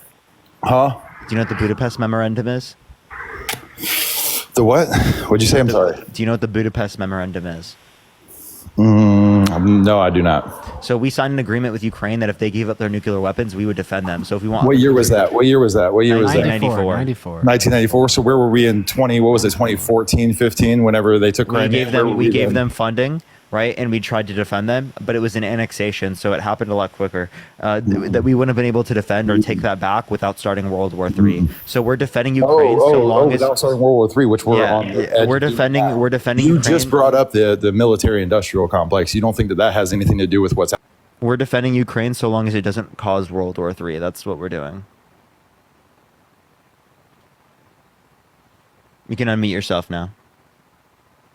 Huh? Do you know what the Budapest Memorandum is? The what? What'd you say? I'm sorry. Do you know what the Budapest Memorandum is? No, I do not. So we signed an agreement with Ukraine that if they gave up their nuclear weapons, we would defend them. So if we want, What year was that? What year was that? 1994. 1994. So where were we in 2014, 15, whenever they took Crimea? We gave them funding, right? And we tried to defend them, but it was an annexation, so it happened a lot quicker. That we wouldn't have been able to defend or take that back without starting World War III. So we're defending Ukraine so long as without starting World War III, which we're on. The edge we're of doing defending. that. We're defending. You Ukraine. just brought up the military-industrial complex. You don't think that has anything to do with what's happening? We're defending Ukraine so long as it doesn't cause World War III. That's what we're doing. You can unmute yourself now.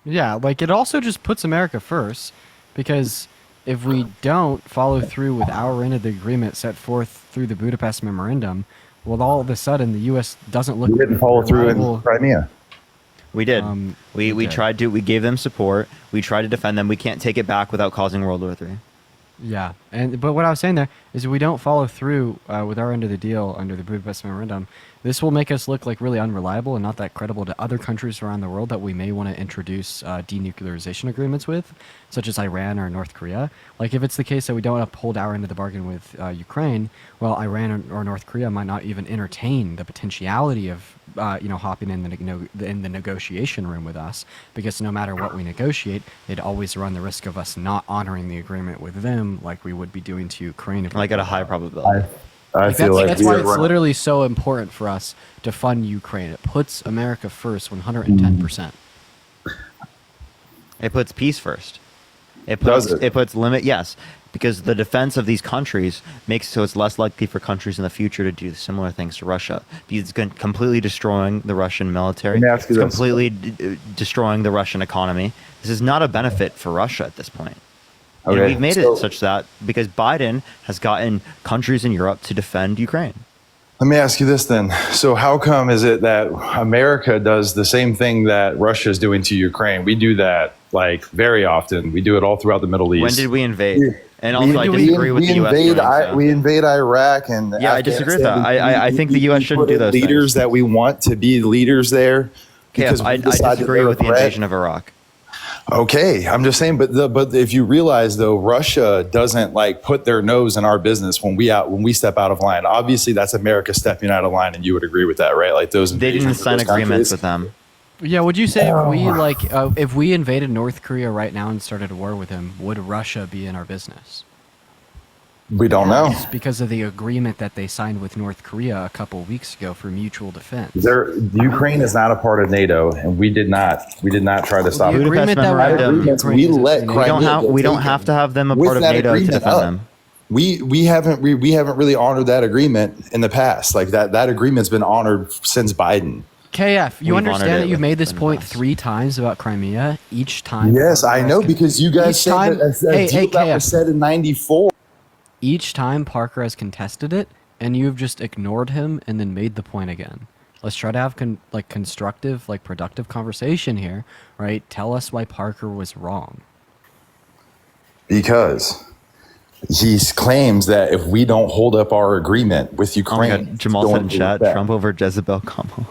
Yeah, like it also just puts America first, because if we don't follow through with our end of the agreement set forth through the Budapest Memorandum, well, all of a sudden the U.S. doesn't look. We didn't follow through in reliable. Crimea. We did. We did. tried to. We gave them support. We tried to defend them. We can't take it back without causing World War III. Yeah, but what I was saying there is if we don't follow through with our end of the deal under the Budapest Memorandum, This will make us look like really unreliable and not that credible to other countries around the world that we may want to introduce denuclearization agreements with, such as Iran or North Korea. Like if it's the case that we don't uphold our end of the bargain with Ukraine, well, Iran or North Korea might not even entertain the potentiality of hopping in the negotiation room with us, because no matter what we negotiate, they'd always run the risk of us not honoring the agreement with them, like we would be doing to Ukraine. Like at a high probability. I feel like that's why it's literally so important for us to fund Ukraine. It puts America first 110%. It puts peace first. It puts limit, yes, because the defense of these countries makes so it's less likely for countries in the future to do similar things to Russia. Because it's completely destroying the Russian military. It's completely destroying the Russian economy. This is not a benefit for Russia at this point. Okay. And we've made it such that because Biden has gotten countries in Europe to defend Ukraine. Let me ask you this then. So how come is it that America does the same thing that Russia is doing to Ukraine? We do that like very often. We do it all throughout the Middle East. When did we invade? And also, I disagree with the U.S. We invade Iraq and yeah, I disagree with that. I think the U.S. shouldn't do those leaders that we want to be leaders there. Because I disagree with the invasion of Iraq. Okay, I'm just saying, but if you realize though, Russia doesn't like put their nose in our business when we step out of line. Obviously, that's America stepping out of line, and you would agree with that, right? Like those they didn't sign agreements with them. Yeah, would you say if we invaded North Korea right now and started a war with him, would Russia be in our business? We don't know. It's because of the agreement that they signed with North Korea a couple weeks ago for mutual defense. Ukraine is not a part of NATO, and we did not try to stop the agreement we don't have to have them a part of NATO to defend them. We haven't really honored that agreement in the past. Like that agreement's been honored since Biden. KF, you understand that you've made this point 3 times about Crimea each time? Yes, I know, because you guys said that deal that was said in '94. Each time Parker has contested it, and you've just ignored him and then made the point again. Let's try to have constructive, productive conversation here, right? Tell us why Parker was wrong. Because he claims that if we don't hold up our agreement with Ukraine, Jamal said in chat, Trump over Jezebel Kamala.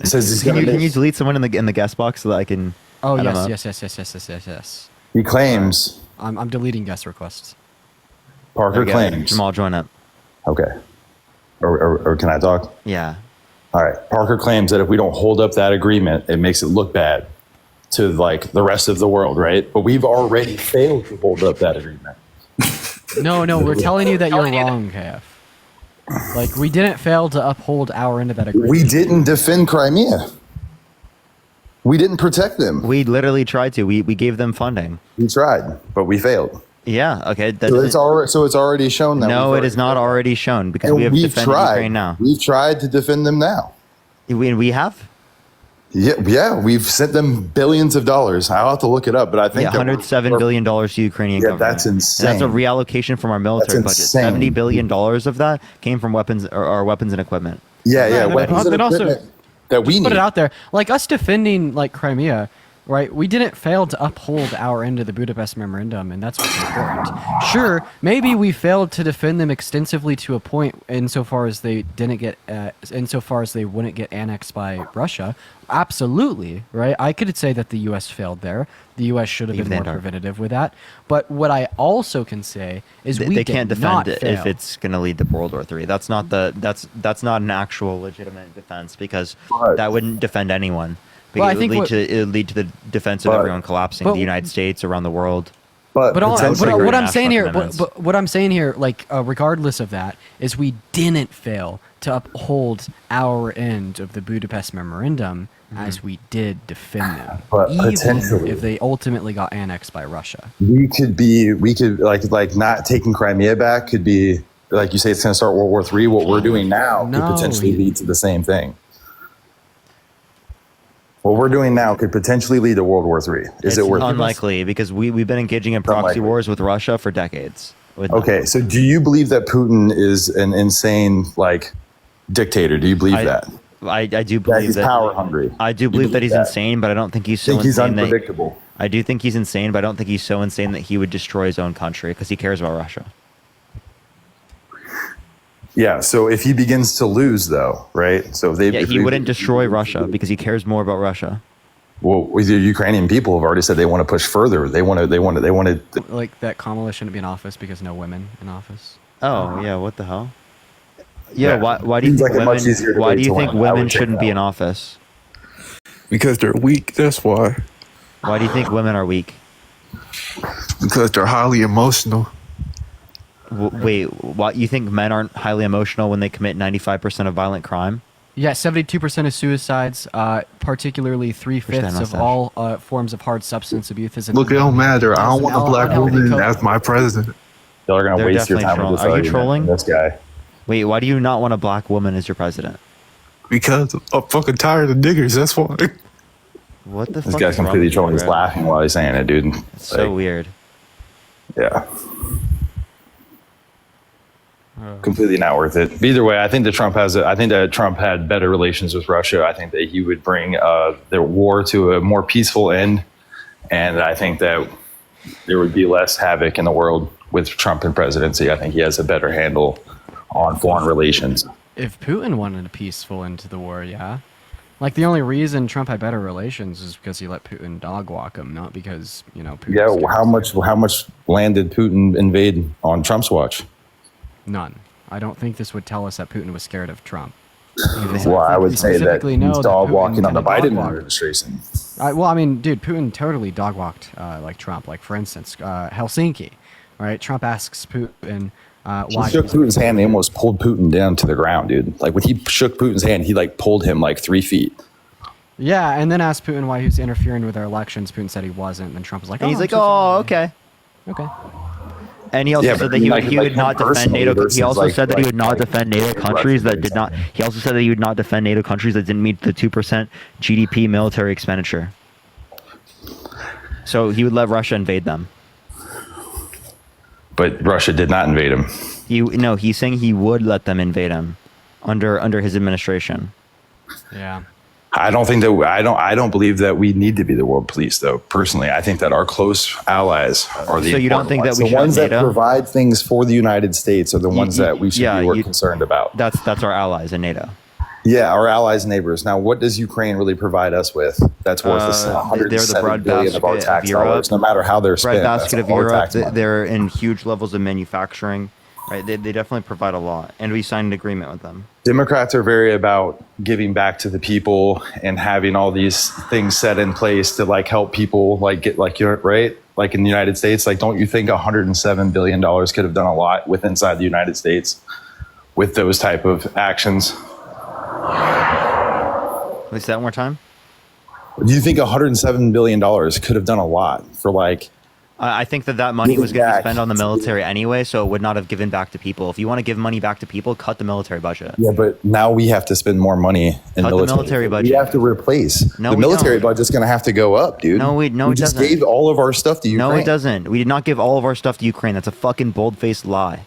Says can you delete someone in the guest box so that I can? Oh yes. He claims. I'm deleting guest requests. Parker claims. Jamal, join up. Okay. Or can I talk? Yeah. All right. Parker claims that if we don't hold up that agreement, it makes it look bad to like the rest of the world, right? But we've already failed to hold up that agreement. No, we're telling you that you're wrong, KF. Like, we didn't fail to uphold our end of that agreement. We didn't defend Crimea. We didn't protect them. We literally tried to. We gave them funding. We tried, but we failed. Yeah, okay. So it's already shown that. No, it is not already shown because we have defended Ukraine now. We've tried to defend them now. We have? Yeah, we've sent them billions of dollars. I'll have to look it up, but I think $107 billion to Ukrainian government. That's insane. And that's a reallocation from our military budget. $70 billion of that came from weapons or weapons and equipment. Yeah, weapons and equipment that we need. Put it out there, like us defending Crimea. Right, we didn't fail to uphold our end of the Budapest Memorandum, and that's what's important. Sure, maybe we failed to defend them extensively to a point, insofar as they wouldn't get annexed by Russia. Absolutely, right? I could say that the U.S. failed there. The U.S. should have been more preventative with that. But what I also can say is they can't defend it if it's going to lead to World War III. That's not that's not an actual legitimate defense because that wouldn't defend anyone. Well, it would lead to the defense of everyone collapsing, the United States, around the world. But what I'm saying here, regardless of that, is we didn't fail to uphold our end of the Budapest Memorandum as we did defend them, even if they ultimately got annexed by Russia. We could not taking Crimea back could be, like you say, it's going to start World War III. What we're doing now could potentially lead to the same thing. What we're doing now could potentially lead to World War III. Is it worth it? Unlikely, because we've been engaging in proxy wars with Russia for decades. Okay, so do you believe that Putin is an insane dictator? Do you believe that? I do believe he's power hungry. I do believe that he's insane, but I don't think he's so insane. He's unpredictable. I do think he's insane, but I don't think he's so insane that he would destroy his own country because he cares about Russia. Yeah. So if he begins to lose, though, right? So he wouldn't destroy Russia because he cares more about Russia. Well, the Ukrainian people have already said they want to push further. They want to. Like that Kamala shouldn't be in office because no women in office. Oh yeah, what the hell? Yeah, why do you think women? Why do you think women shouldn't be in office? Because they're weak. That's why. Why do you think women are weak? Because they're highly emotional. Wait, what? You think men aren't highly emotional when they commit 95% of violent crime? Yeah, 72% of suicides, particularly 3/5 of all forms of hard substance abuse. Is Look, it don't matter. I don't want a black woman as my president. Y'all are gonna waste your time with this. Are you trolling this guy? Wait, why do you not want a black woman as your president? Because I'm fucking tired of niggers. That's why. What the This fuck? guy's completely trolling. He's laughing while he's saying it, dude. It's so weird. Yeah. Completely not worth it. But either way, I think that Trump had better relations with Russia. I think that he would bring the war to a more peaceful end, and I think that there would be less havoc in the world with Trump in presidency. I think he has a better handle on foreign relations. If Putin wanted a peaceful end to the war, yeah. Like the only reason Trump had better relations is because he let Putin dog walk him, not because Putin. Yeah, how much land did Putin invade on Trump's watch? None. I don't think this would tell us that Putin was scared of Trump. Well, I would say that he's dog walking on the Biden administration. Well, I mean, dude, Putin totally dog walked like Trump. Like, for instance, Helsinki. Right? Trump asks Putin why. He shook Putin's hand and he almost pulled Putin down to the ground, dude. Like, when he shook Putin's hand, he like pulled him like 3 feet. Yeah, and then asked Putin why he was interfering with our elections. Putin said he wasn't. And then Trump was like, and he's like, oh, okay. Okay. And he also said that he would not defend NATO. He also said that he would not defend NATO countries that did not. He also said that he would not defend NATO countries that didn't meet the 2% GDP military expenditure. So he would let Russia invade them. But Russia did not invade him. He's saying he would let them invade him under his administration. Yeah. I don't believe that we need to be the world police, though. Personally, I think that our close allies are the. So you don't think that we should the ones that NATO? provide things for the United States are the ones that we should be more concerned about. That's our allies in NATO. Yeah, our allies, neighbors. Now, what does Ukraine really provide us with? That's worth $107 billion of our tax dollars, no matter how they're spent. Breadbasket of Europe. They're in huge levels of manufacturing. Right, they definitely provide a lot, and we signed an agreement with them. Democrats are very about giving back to the people and having all these things set in place to like help people get right, like in the United States. Like, don't you think $107 billion could have done a lot with inside the United States with those type of actions? At least that one more time. Do you think $107 billion could have done a lot for like? I think that money was going to be spent on the military anyway, so it would not have given back to people. If you want to give money back to people, cut the military budget. Yeah, but now we have to spend more money in cut the military budget. We have to replace. No, the military budget's going to have to go up, dude. No, we just gave all of our stuff to Ukraine. No, it doesn't. We did not give all of our stuff to Ukraine. That's a fucking bold-faced lie.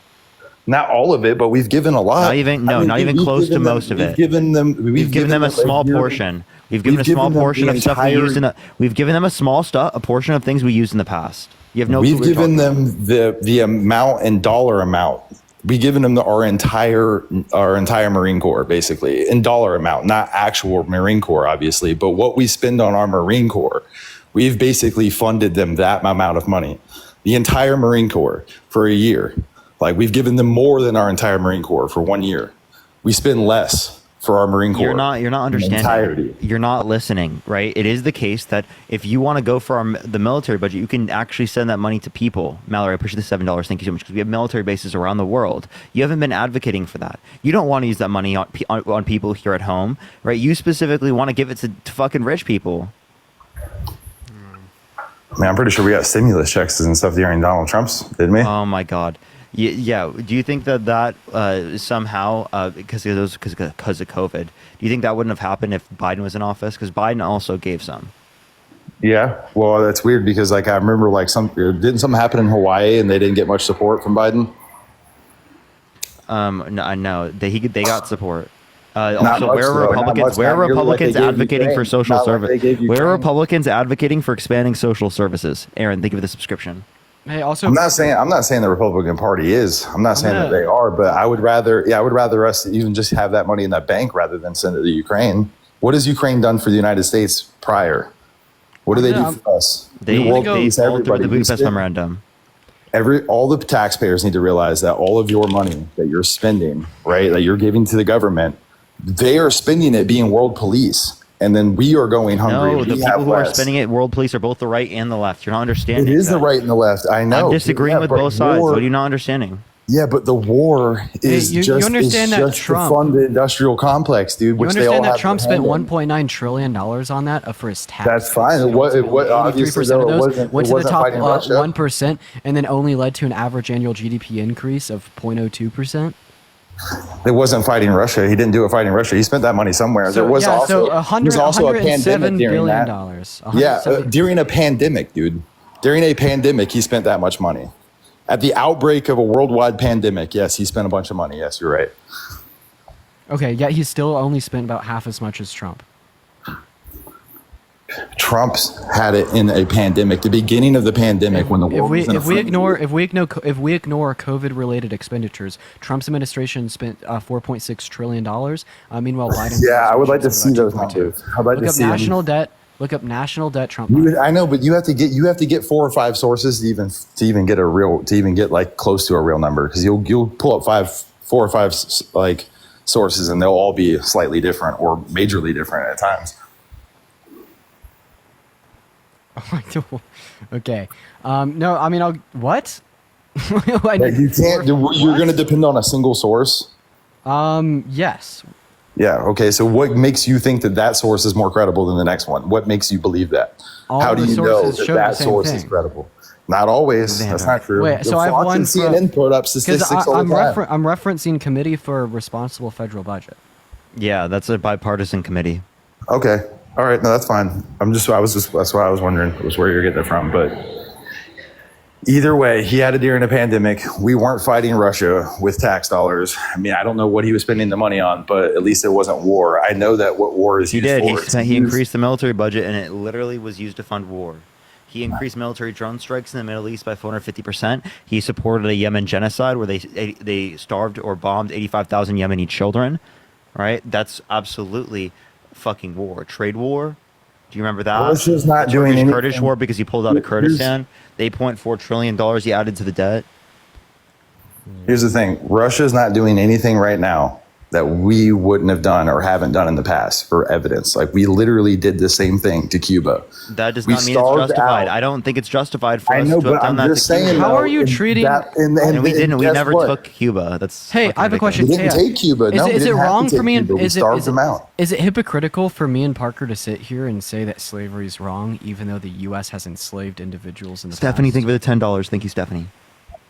Not all of it, but we've given a lot. Not even close to most of it. We've given them a small portion. We've given a small portion of stuff we used in the. We've given them a portion of things we used in the past. You have no. We've given them the amount and dollar amount. We've given them our entire Marine Corps, basically, in dollar amount, not actual Marine Corps, obviously, but what we spend on our Marine Corps, we've basically funded them that amount of money, the entire Marine Corps for a year. Like, we've given them more than our entire Marine Corps for 1 year. We spend less for our Marine Corps. You're not understanding. Entirety. You're not listening, right? It is the case that if you want to go for the military budget, you can actually send that money to people. Mallory, I appreciate the $7. Thank you so much. Because we have military bases around the world. You haven't been advocating for that. You don't want to use that money on people here at home, right? You specifically want to give it to fucking rich people. I mean, I'm pretty sure we got stimulus checks and stuff during Donald Trump's, didn't we? Oh my God. Yeah. Do you think that somehow because of COVID, do you think that wouldn't have happened if Biden was in office? Because Biden also gave some. Yeah. Well, that's weird because I remember didn't something happen in Hawaii and they didn't get much support from Biden? No, they got support. Also, where are Republicans advocating for social service? Where are Republicans advocating for expanding social services? Aaron, think of the subscription. Hey, also, I'm not saying the Republican Party is. I'm not saying that they are, but I would rather us even just have that money in that bank rather than send it to Ukraine. What has Ukraine done for the United States prior? What do they do for us? They altered the Budapest Memorandum. All the taxpayers need to realize that all of your money that you're spending, right, that you're giving to the government, they are spending it being world police. And then we are going hungry. No, the people who are spending it, world police, are both the right and the left. You're not understanding. It is the right and the left. I know. I'm disagreeing with both sides. What are you not understanding? Yeah, but the war is you understand that to fund the industrial complex, dude. You understand that Trump spent $1.9 trillion on that for his tax. That's fine. What obviously though, went to the top 1% and then only led to an average annual GDP increase of 0.02%. It wasn't fighting Russia. He didn't do it fighting Russia. He spent that money somewhere. There was also a pandemic during that. During a pandemic, dude. During a pandemic, he spent that much money. At the outbreak of a worldwide pandemic, yes, he spent a bunch of money. Yes, you're right. Okay, yet he still only spent about half as much as Trump. Trump's had it in a pandemic, the beginning of the pandemic, when the world was in a frenzy. If we ignore COVID-related expenditures, Trump's administration spent $4.6 trillion. Meanwhile, Biden. Yeah, I would like to see those numbers. I'd like to see national debt. Look up national debt. Trump. I know, but you have to get 4 or 5 sources to even get like close to a real number, because you'll pull up 4 or 5 like sources and they'll all be slightly different or majorly different at times. Okay. No, I mean, what? You can't. You're going to depend on a single source. Yes. Yeah. Okay. So, what makes you think that source is more credible than the next one? What makes you believe that? How do you know that source is credible? Not always. That's not true. Wait, so I have one. CNN put up statistics all the time. I'm referencing Committee for Responsible Federal Budget. Yeah, that's a bipartisan committee. Okay. All right, no, that's fine. That's why I was wondering was where you're getting it from. But either way, he had it during a pandemic. We weren't fighting Russia with tax dollars. I mean, I don't know what he was spending the money on, but at least it wasn't war. I know that what war is used for. He increased the military budget, and it literally was used to fund war. He increased military drone strikes in the Middle East by 450%. He supported a Yemen genocide where they starved or bombed 85,000 Yemeni children. Right? That's absolutely fucking war. Trade war. Do you remember that? Russia's not doing anything. Kurdish war because he pulled out of Kurdistan. The $8.4 trillion he added to the debt. Here's the thing. Russia's not doing anything right now that we wouldn't have done or haven't done in the past for evidence. Like, we literally did the same thing to Cuba. That does not mean it's justified. I don't think it's justified for us to have done that to Cuba. How are you treating... And we didn't. We never took Cuba. That's Hey, I have a question. We didn't take Cuba. No, is it wrong for me? We starved them out. Is it hypocritical for me and Parker to sit here and say that slavery is wrong, even though the U.S. has enslaved individuals in the Stephanie, past? thank you for the $10. Thank you, Stephanie.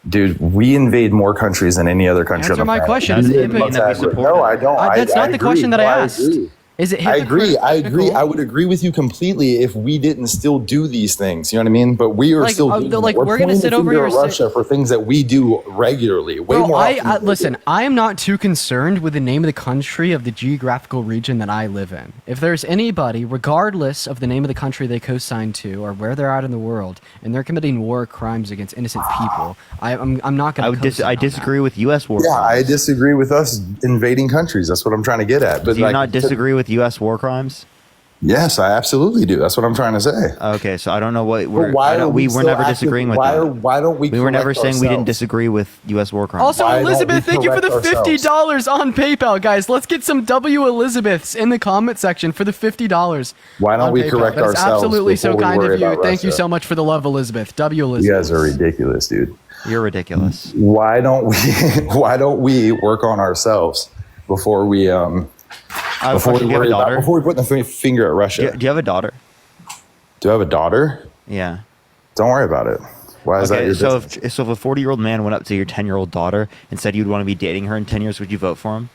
Dude, we invade more countries than any other country. Answer my question. Is it hypocritical? No, I don't. That's not the question that I asked. Is it hypocritical? I agree. I would agree with you completely if we didn't still do these things. You know what I mean? But we are still doing like, we're going to sit over here at Russia for things that we do regularly. Way more often. Listen, I am not too concerned with the name of the country of the geographical region that I live in. If there's anybody, regardless of the name of the country they co-sign to or where they're at in the world, and they're committing war crimes against innocent people, I'm not going to. I disagree with U.S. war. Yeah, I disagree with us invading countries. That's what I'm trying to get at. But do you not disagree with U.S. war crimes? Yes, I absolutely do. That's what I'm trying to say. Okay, so I don't know what we were never disagreeing with that. Why don't we? We were never saying we didn't disagree with U.S. war crimes. Also, Elizabeth, thank you for the $50 on PayPal, guys. Let's get some W Elizabeths in the comment section for the $50. Why don't we correct ourselves? That's absolutely so kind of you. Thank you so much for the love, Elizabeth. W Elizabeth. You guys are ridiculous, dude. You're ridiculous. Why don't we work on ourselves before we before we put the finger at Russia? Do you have a daughter? Do I have a daughter? Yeah. Don't worry about it. Why is that your business? So if a 40-year-old man went up to your 10-year-old daughter and said you'd want to be dating her in 10 years, would you vote for him?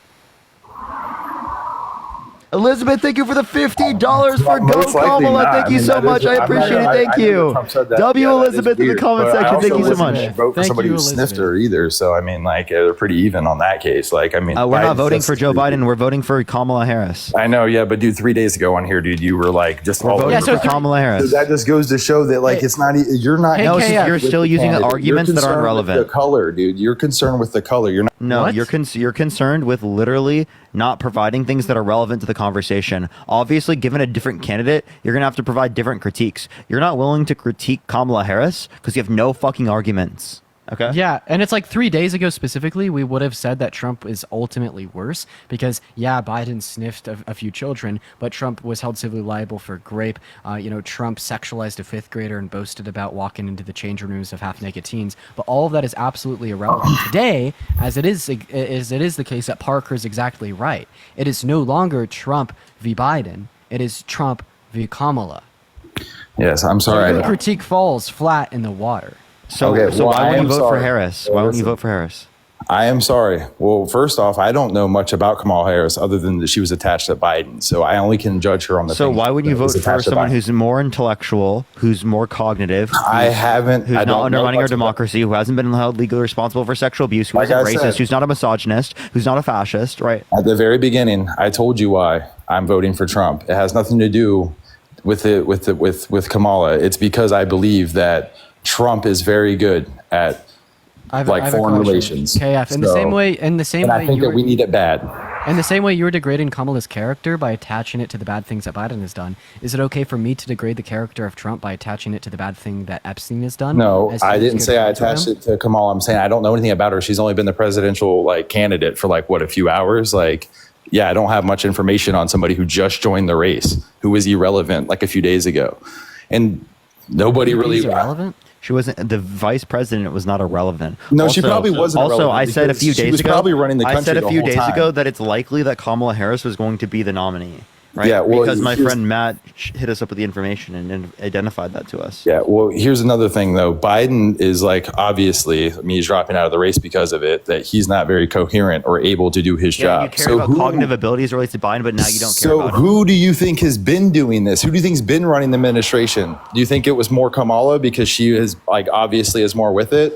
Elizabeth, thank you for the $50 for Go Most likely Kamala. not. Thank you so much. I appreciate it. Thank you. W Elizabeth in the comment section. Thank you so much. Vote for somebody who sniffed her either. So I mean, like they're pretty even on that case. Like I mean, we're not voting for Joe Biden. We're voting for Kamala Harris. I know, yeah, but dude, 3 days ago on here, dude, you were like just all voting for Kamala Harris. So that just goes to show that like it's not. You're not. No, you're still using arguments that aren't relevant. The color, dude. You're concerned with the color. You're not. No, you're concerned with literally not providing things that are relevant to the conversation. Obviously, given a different candidate, you're going to have to provide different critiques. You're not willing to critique Kamala Harris because you have no fucking arguments. Okay. Yeah, and it's like 3 days ago specifically, we would have said that Trump is ultimately worse because, yeah, Biden sniffed a few children, but Trump was held civilly liable for rape. Trump sexualized a 5th grader and boasted about walking into the changing rooms of half-naked teens. But all of that is absolutely irrelevant today, as it is the case that Parker's exactly right. It is no longer Trump v. Biden. It is Trump v. Kamala. Yes, I'm sorry. The critique falls flat in the water. So why won't you vote for Harris? Why won't you vote for Harris? I am sorry. Well, first off, I don't know much about Kamala Harris other than that she was attached to Biden. So I only can judge her on the. So why would you vote for someone who's more intellectual, who's more cognitive? Who's not undermining our democracy, who hasn't been held legally responsible for sexual abuse, who isn't racist, who's not a misogynist, who's not a fascist, right? At the very beginning, I told you why I'm voting for Trump. It has nothing to do with Kamala. It's because I believe that Trump is very good at foreign relations. KF, in the same way, I think that we need it bad. In the same way you were degrading Kamala's character by attaching it to the bad things that Biden has done, is it okay for me to degrade the character of Trump by attaching it to the bad thing that Epstein has done? No, I didn't say I attached it to Kamala. I'm saying I don't know anything about her. She's only been the presidential candidate for a few hours. Yeah, I don't have much information on somebody who just joined the race, who was irrelevant a few days ago, and nobody really irrelevant. She wasn't the vice president. Was not irrelevant. No, she probably wasn't. Also, I said a few days ago. Probably running the country. I said a few days ago that it's likely that Kamala Harris was going to be the nominee. Right? Yeah, well, because my friend Matt hit us up with the information and identified that to us. Yeah, well, here's another thing though. Biden is obviously, he's dropping out of the race because of it. That he's not very coherent or able to do his job. You care about cognitive abilities related to Biden, but now you don't care about. So who do you think has been doing this? Who do you think's been running the administration? Do you think it was more Kamala because she is obviously is more with it?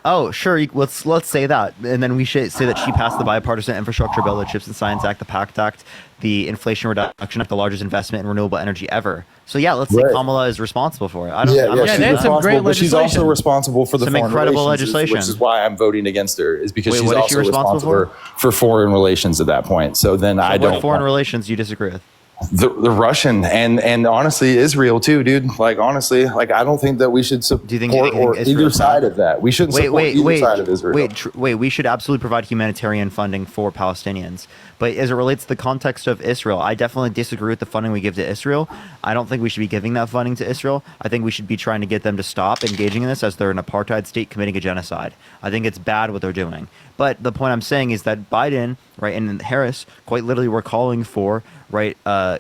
Oh, sure. Let's say that, and then we should say that she passed the bipartisan infrastructure bill, the Chips and Science Act, the PACT Act, the Inflation Reduction Act, the largest investment in renewable energy ever. So yeah, let's say Kamala is responsible for it. That's some great legislation. But she's also responsible for some incredible legislation, which is why I'm voting against her. Is because she's also responsible for foreign relations at that point. So then I don't. What foreign relations you disagree with? The Russian and honestly Israel too, dude. I don't think that we should support either side of that. We shouldn't support either side of Israel. Wait. We should absolutely provide humanitarian funding for Palestinians. But as it relates to the context of Israel, I definitely disagree with the funding we give to Israel. I don't think we should be giving that funding to Israel. I think we should be trying to get them to stop engaging in this as they're an apartheid state committing a genocide. I think it's bad what they're doing. But the point I'm saying is that Biden, and Harris quite literally were calling for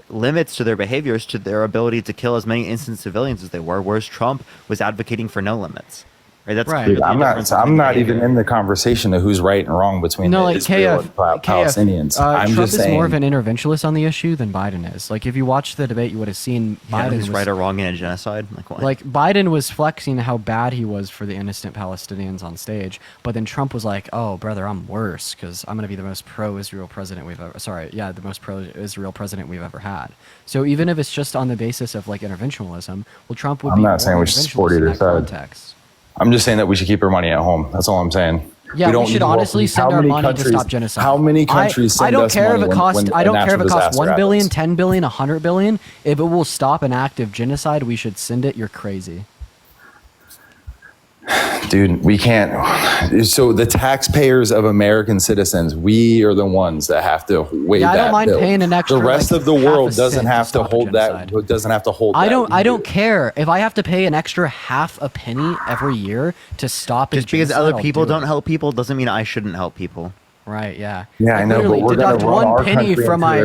limits to their behaviors, to their ability to kill as many innocent civilians as they were, whereas Trump was advocating for no limits. Right, that's right. Dude, I'm not even in the conversation of who's right and wrong between Israel and Palestinians. I'm Trump just saying, is more of an interventionist on the issue than Biden is. If you watch the debate, you would have seen Biden was right or wrong in a genocide. Biden was flexing how bad he was for the innocent Palestinians on stage, but then Trump was like, "Oh, brother, I'm worse because I'm going to be the most pro-Israel president we've ever." The most pro-Israel president we've ever had. So even if it's just on the basis of interventionism, well, Trump would. I'm not saying we should support either side. I'm just saying that we should keep our money at home. That's all I'm saying. Yeah, we should honestly send our money to stop genocide. How many countries send us money when I don't care if it costs 1 billion, happens? 10 billion, 100 billion. If it will stop an act of genocide, we should send it. You're crazy. Dude, we can't. So the taxpayers of American citizens, we are the ones that have to weigh that bill. I don't mind paying an extra. The rest of the world doesn't have to hold that. Doesn't have to hold. I don't care if I have to pay an extra half a penny every year to stop. Just because other people don't help people doesn't mean I shouldn't help people. Right? Yeah. Yeah, I know. But we're going to run our penny from my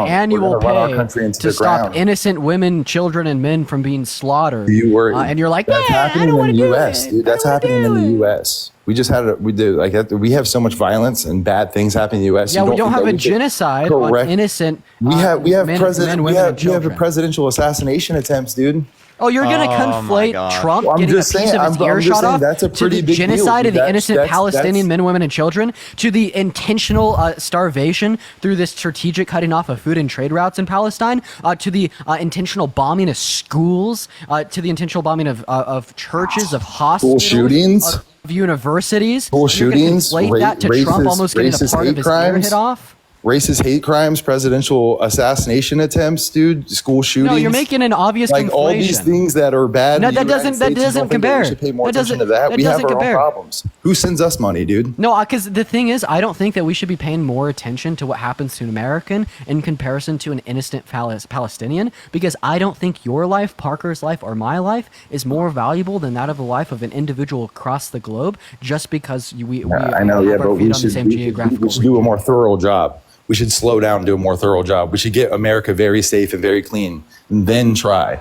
annual pay to stop innocent women, children, and men from being slaughtered. And you're like, that's happening in the U.S. Dude, that's happening in the U.S. We just had we have so much violence and bad things happening in the U.S. Yeah, we don't have a genocide on innocent. We have men, women, and we have children. presidential assassination attempts, dude. Oh, you're going to conflate Trump Well, getting a piece of his ear shot off that's a to pretty the big genocide deal, of the innocent that's Palestinian men, women, and children, to the intentional starvation through this strategic cutting off of food and trade routes in Palestine, to the intentional bombing of schools, to the intentional bombing of churches, of hospitals, school shootings, of universities. School shootings, conflate that to Trump almost getting a part of his ear hit off. Racist hate crimes, presidential assassination attempts, dude, school shootings. No, you're making an obvious conflation. All these things that are bad. No, that doesn't compare. We should pay more attention to that. We have our own problems. Who sends us money, dude? No, because the thing is, I don't think that we should be paying more attention to what happens to an American in comparison to an innocent Palestinian, because I don't think your life, Parker's life, or my life is more valuable than that of the life of an individual across the globe, just because we I know, have but our feet we on the should same geographical we should do a more thorough job. We should slow down and do a more thorough job. We should get America very safe and very clean, and then try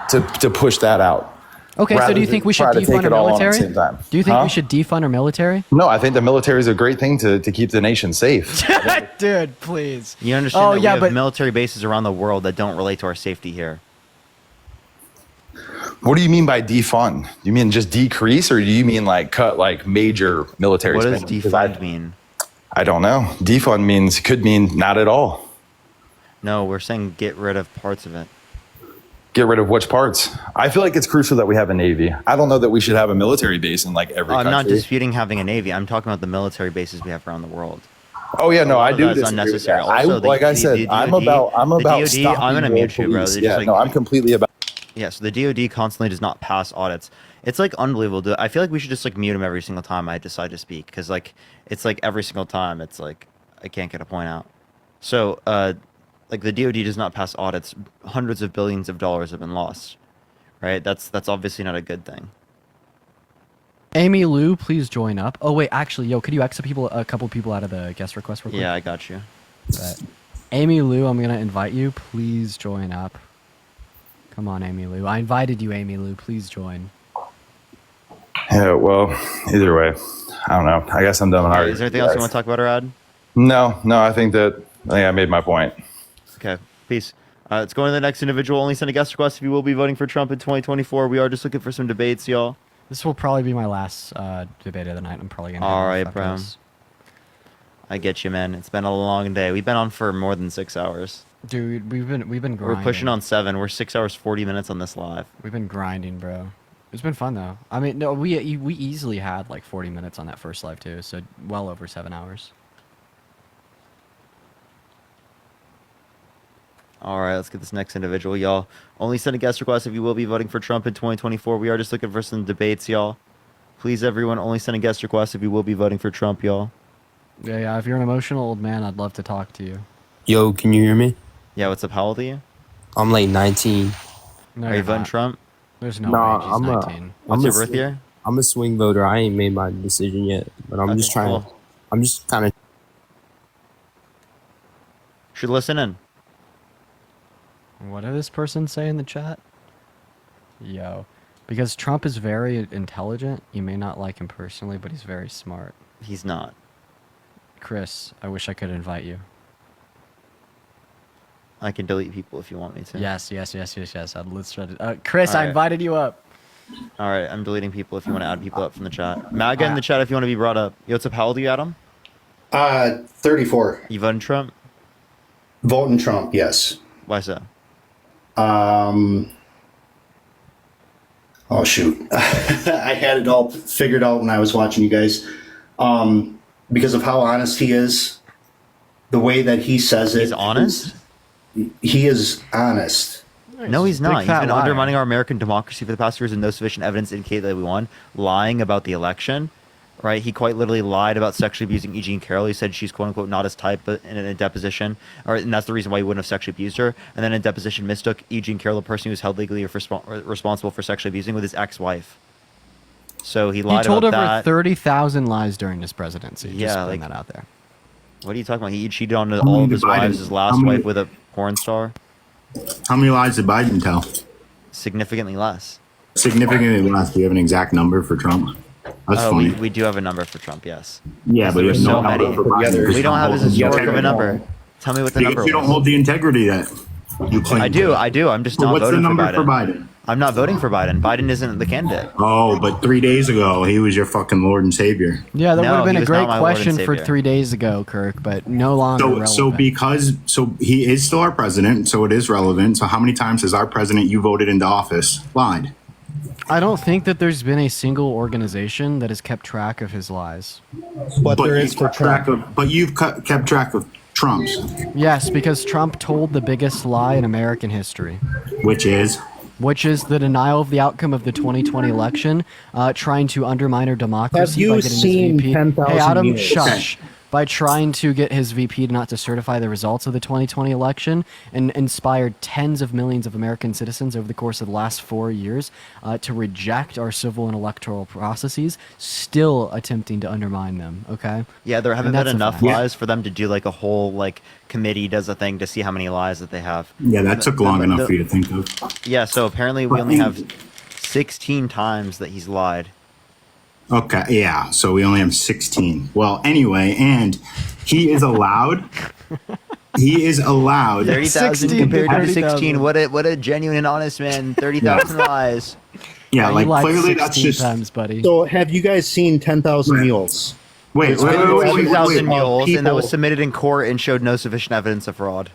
to push that out. Okay, so do you think we should defund our military? Do you think we should defund our military? No, I think the military is a great thing to keep the nation safe. Dude, please. You understand that we have military bases around the world that don't relate to our safety here. What do you mean by defund? Do you mean just decrease, or do you mean like cut like major military spending? What does defund mean? I don't know. Defund could mean not at all. No, we're saying get rid of parts of it. Get rid of which parts? I feel like it's crucial that we have a Navy. I don't know that we should have a military base in like every country. I'm not disputing having a Navy. I'm talking about the military bases we have around the world. Oh yeah, no, I do. That's unnecessary. Also, like I said, I'm about stopping I'm gonna mute you, bro. Yeah, no, I'm completely about. Yeah, so the DoD constantly does not pass audits. It's like unbelievable, dude. I feel like we should just like mute him every single time I decide to speak, because like it's like every single time it's like I can't get a point out. So like the DoD does not pass audits. Hundreds of billions of dollars have been lost, right? That's obviously not a good thing. Amy Lou, please join up. Oh wait, actually, could you exit a couple people out of the guest request real quick? Yeah, I got you. But Amy Lou, I'm gonna invite you. Please join up. Come on, Amy Lou. I invited you, Amy Lou. Please join. Yeah, well, either way, I don't know. I guess I'm done. Is there anything else you want to talk about, Reade? No, I think I made my point. Okay, peace. Let's go to the next individual. Only send a guest request if you will be voting for Trump in 2024. We are just looking for some debates, y'all. This will probably be my last debate of the night. I'm probably gonna. All right, bro. I get you, man. It's been a long day. We've been on for more than 6 hours. Dude, we've been grinding. We're pushing on 7. We're 6 hours 40 minutes on this live. We've been grinding, bro. It's been fun though. I mean, no, we easily had like 40 minutes on that first live too, so well over 7 hours. All right, let's get this next individual, y'all. Only send a guest request if you will be voting for Trump in 2024. We are just looking for some debates, y'all. Please, everyone, only send a guest request if you will be voting for Trump, y'all. Yeah. If you're an emotional old man, I'd love to talk to you. Yo, can you hear me? Yeah, what's up? How old are you? I'm like 19. No, are you voting Trump? There's no way he's 19. What's your birth year? I'm a swing voter. I ain't made my decision yet, but I'm just trying. Cool. I'm just kind of. Should listen in. What did this person say in the chat? Because Trump is very intelligent. You may not like him personally, but he's very smart. He's not. Chris, I wish I could invite you. I can delete people if you want me to. Yes. Let's try to. Chris, All right. I invited you up. All right, I'm deleting people if you want to add people up from the chat. MAGA in the chat if you want to be brought up. Yo, what's up? How old are you, Adam? 34. You voting Trump? Voting Trump, yes. Why so? Oh shoot. I had it all figured out when I was watching you guys. Because of how honest he is, the way that he says it. He's honest? He is honest. No, he's not. He's been undermining our American democracy for the past years with no sufficient evidence to indicate that we won. Lying about the election, right? He quite literally lied about sexually abusing E. Jean Carroll. He said she's quote unquote not his type, but in a deposition, and that's the reason why he wouldn't have sexually abused her. And then in deposition, mistook E. Jean Carroll, the person who was held legally responsible for sexually abusing, with his ex-wife. So he lied about that. He told over 30,000 lies during his presidency. Just putting that out there. What are you talking about? He cheated on all of his wives, his last wife with a porn star. How many lies did Biden tell? Significantly less. Significantly less. Do you have an exact number for Trump? That's funny. We do have a number for Trump, yes. Yeah, but there's no number for Biden. We don't have as historic of a number. Tell me what the number Because you don't was. hold the integrity that you claim. I do. I'm just not What's the voting number for for Biden? I'm not voting for Biden. Biden isn't the candidate. Oh, but 3 days ago, he was your fucking Lord and Savior. Yeah, that No, would have been he a was great not my Lord and question for Savior. 3 days ago, Kirk, but no longer relevant. So he is still our president, so it is relevant. So how many times has our president you voted into office lied? I don't think that there's been a single organization that has kept track of his lies. But there is for track of. But you've kept track of Trump's, Yes, because Trump told the biggest lie in American history. which is. Which is the denial of the outcome of the 2020 election, trying to undermine our democracy you by getting seen his VP. 10,000 Hey, Adam, years? shush. By trying to get his VP not to certify the results of the 2020 election and inspired tens of millions of American citizens over the course of the last 4 years to reject our civil and electoral processes, still attempting to undermine them, okay? Yeah, there haven't And been that's a enough fact. lies for them to do like a whole like committee does a thing to see how many lies that they have. Yeah, that took long enough for you to think of. Yeah, so apparently we only have 16 times that he's lied. Okay, yeah. So we only have 16. Well, anyway, and he is allowed. He is allowed 30,000 compared to 16. What a genuine and honest man. 30,000 lies. Yeah, You like lied clearly that's 16 just. times, buddy. So have you guys seen 10,000 Mules? Wait, 2,000 mules, and that people- was submitted in court and showed no sufficient evidence of fraud.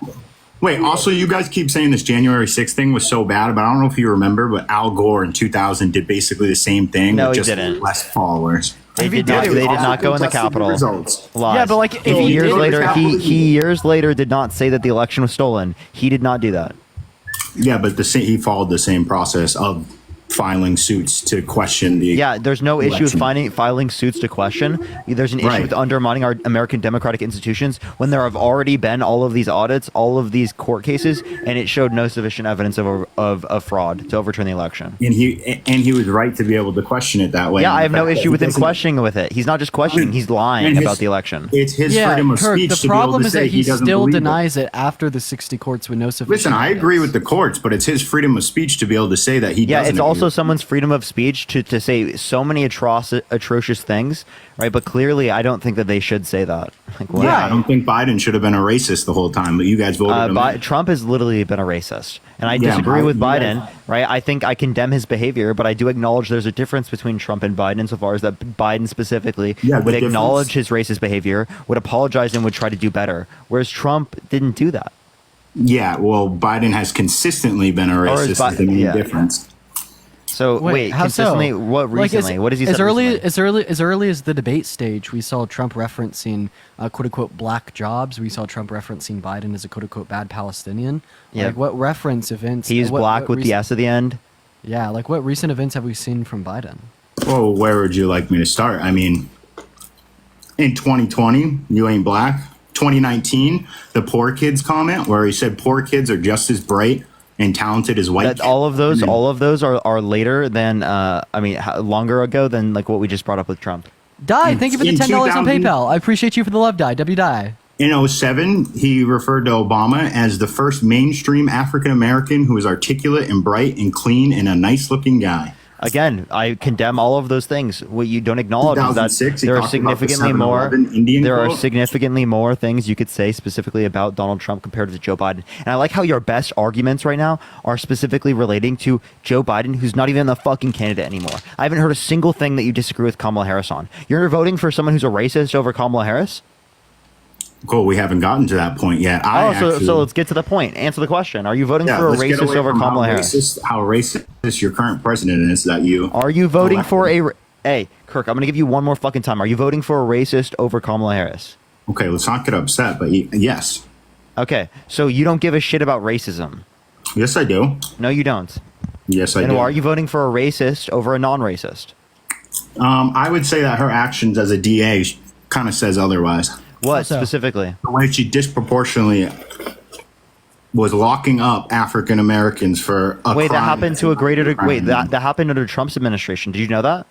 Wait, also, you guys keep saying this January 6th thing was so bad, but I don't know if you remember, but Al Gore in 2000 did basically the same thing No, with he just didn't. less followers. They did not go in the Capitol. Results. Lies. Yeah, but like if he he years did- later, he years later did not say that the election was stolen. He did not do that. Yeah, but he followed the same process of filing suits to question the. Yeah, there's no issue with election. filing suits to question. There's an issue Right. with undermining our American democratic institutions when there have already been all of these audits, all of these court cases, and it showed no sufficient evidence of fraud to overturn the election. And he was right to be able to question it that way. Yeah, I have no In fact, issue he with him doesn't- questioning with it. He's not just questioning; he's lying and his- about the election. It's his yeah, freedom of Kirk, speech the to be able problem to is say that he doesn't still believe it. denies it after the 60 courts with no sufficient Listen, I agree with the courts, but it's his freedom of speech to be able to say that he Yeah, doesn't. it's agree also with it. someone's freedom of speech to say so many atrocious things, right? But clearly, I don't think that they should say that. Like, what? Yeah, I don't think Biden should have been a racist the whole time, but you guys voted him in. Trump has literally been a racist, and I Yeah, disagree with you guys- Biden. Right? I think I condemn his behavior, but I do acknowledge there's a difference between Trump and Biden, insofar as that Biden specifically Yeah, the would difference- acknowledge his racist behavior, would apologize, and would try to do better, whereas Trump didn't do that. Yeah, well, Biden has consistently been a Or is racist. Bi- Is the main yeah. difference. So wait, how consistently, so? what Like, recently? What has he said as early recently? as early as the debate stage, we saw Trump referencing quote unquote black jobs. We saw Trump referencing Biden as a quote unquote bad Palestinian. Yeah. Like what reference events? He's what black with the recent- S at the end. Yeah, like what recent events have we seen from Biden? Well, where would you like me to start? I mean, in 2020, you ain't black. 2019, the poor kids comment where he said poor kids are just as bright and talented as white. That kids. all of those, And then- all of those are later than longer ago than like what we just brought up with Trump. Die, thank you for the In $10 on 2000 PayPal. I appreciate you for the love, Die. W Die. In 07, he referred to Obama as the first mainstream African American who is articulate and bright and clean and a nice looking guy. Again, I condemn all of those things. What you don't acknowledge is that 2006, he there are talked about the significantly more. 7-Eleven Indian There are quote. significantly more things you could say specifically about Donald Trump compared to Joe Biden. And I like how your best arguments right now are specifically relating to Joe Biden, who's not even the fucking candidate anymore. I haven't heard a single thing that you disagree with Kamala Harris on. You're voting for someone who's a racist over Kamala Harris? Cool, we haven't gotten to that point yet. So let's get to the point. Answer the question. Are you voting for a let's get racist away over from Kamala how Harris? How racist your current president is that you. Are you voting for a... Hey, Kirk, I'm going to give you one more fucking time. Are you voting for a racist over Kamala Harris? Okay, let's not get upset, but yes. Okay, so you don't give a shit about racism. Yes, I do. No, you don't. Yes, I Then do. why are you voting for a racist over a non-racist? I would say that her actions as a DA kind of says otherwise. What specifically? The way she disproportionately was locking up African Americans for a Wait, that crime. happened to a greater... Wait, that happened under Trump's administration. Did you know that?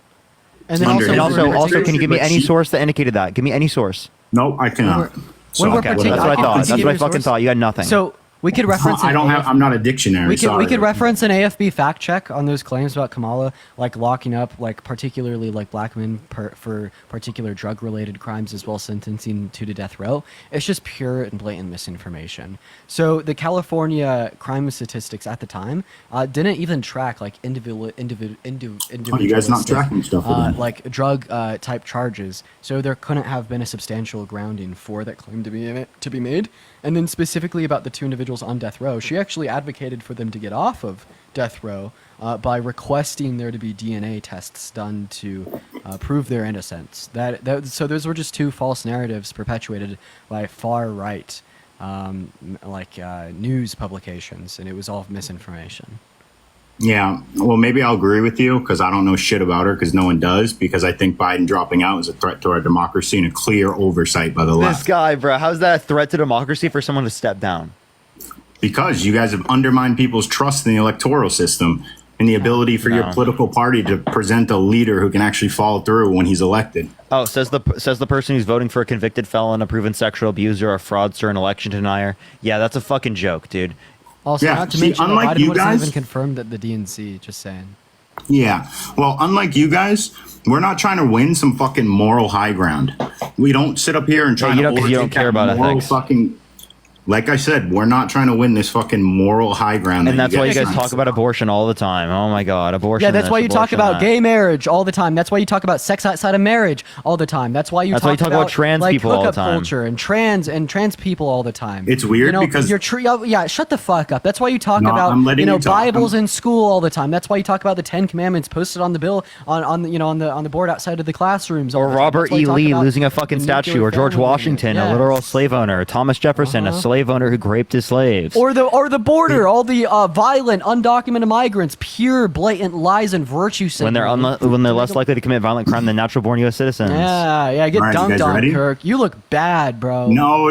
And then also, can you give me any source that indicated that? Give me any source. No, I cannot. That's what I thought. That's what I fucking thought. You had nothing. So We could reference. I'm not a dictionary. We could reference an AFB fact check on those claims about Kamala, like locking up, like particularly like black men for particular drug related crimes, as well as sentencing to death row. It's just pure and blatant misinformation. So the California crime statistics at the time didn't even track like individual. You guys not tracking stuff? Like drug type charges. So there couldn't have been a substantial grounding for that claim to be made. And then specifically about the two individuals on death row, she actually advocated for them to get off of death row by requesting there to be DNA tests done to prove their innocence. So those were just two false narratives perpetuated by far right news publications, and it was all misinformation. Yeah, well, maybe I'll agree with you because I don't know shit about her because no one does, because I think Biden dropping out is a threat to our democracy and a clear oversight by the left. This guy, bro, how's that a threat to democracy for someone to step down? Because you guys have undermined people's trust in the electoral system and the ability for your political party to present a leader who can actually follow through when he's elected. Oh, says the person who's voting for a convicted felon, a proven sexual abuser, a fraudster, an election denier. Yeah, that's a fucking joke, dude. Also, not to mention that Biden wasn't even confirmed at the DNC, just saying. Yeah. Well, unlike you guys, we're not trying to win some fucking moral high ground. We don't sit up here and try you don't care about ethics. Like I said, we're not trying to win this fucking moral high ground. And that's why you guys talk about abortion all the time. Oh my God, abortion. Yeah, that's why you talk about gay marriage all the time. That's why you talk about sex outside of marriage all the time. That's why you talk about trans people all the time. Culture and trans people all the time. It's weird because yeah, shut the fuck up. That's why you talk about Bibles in school all the time. That's why you talk about the 10 Commandments posted on the bill on the board outside of the classrooms. Or Robert E. Lee losing a fucking statue, or George Washington, a literal slave owner, Thomas Jefferson, a slave owner who raped his slaves, or the border, all the violent undocumented migrants, pure blatant lies and virtue signaling. when they're less likely to commit violent crime than natural born U.S. citizens. Get dunked on, Kirk. You look bad, bro. No,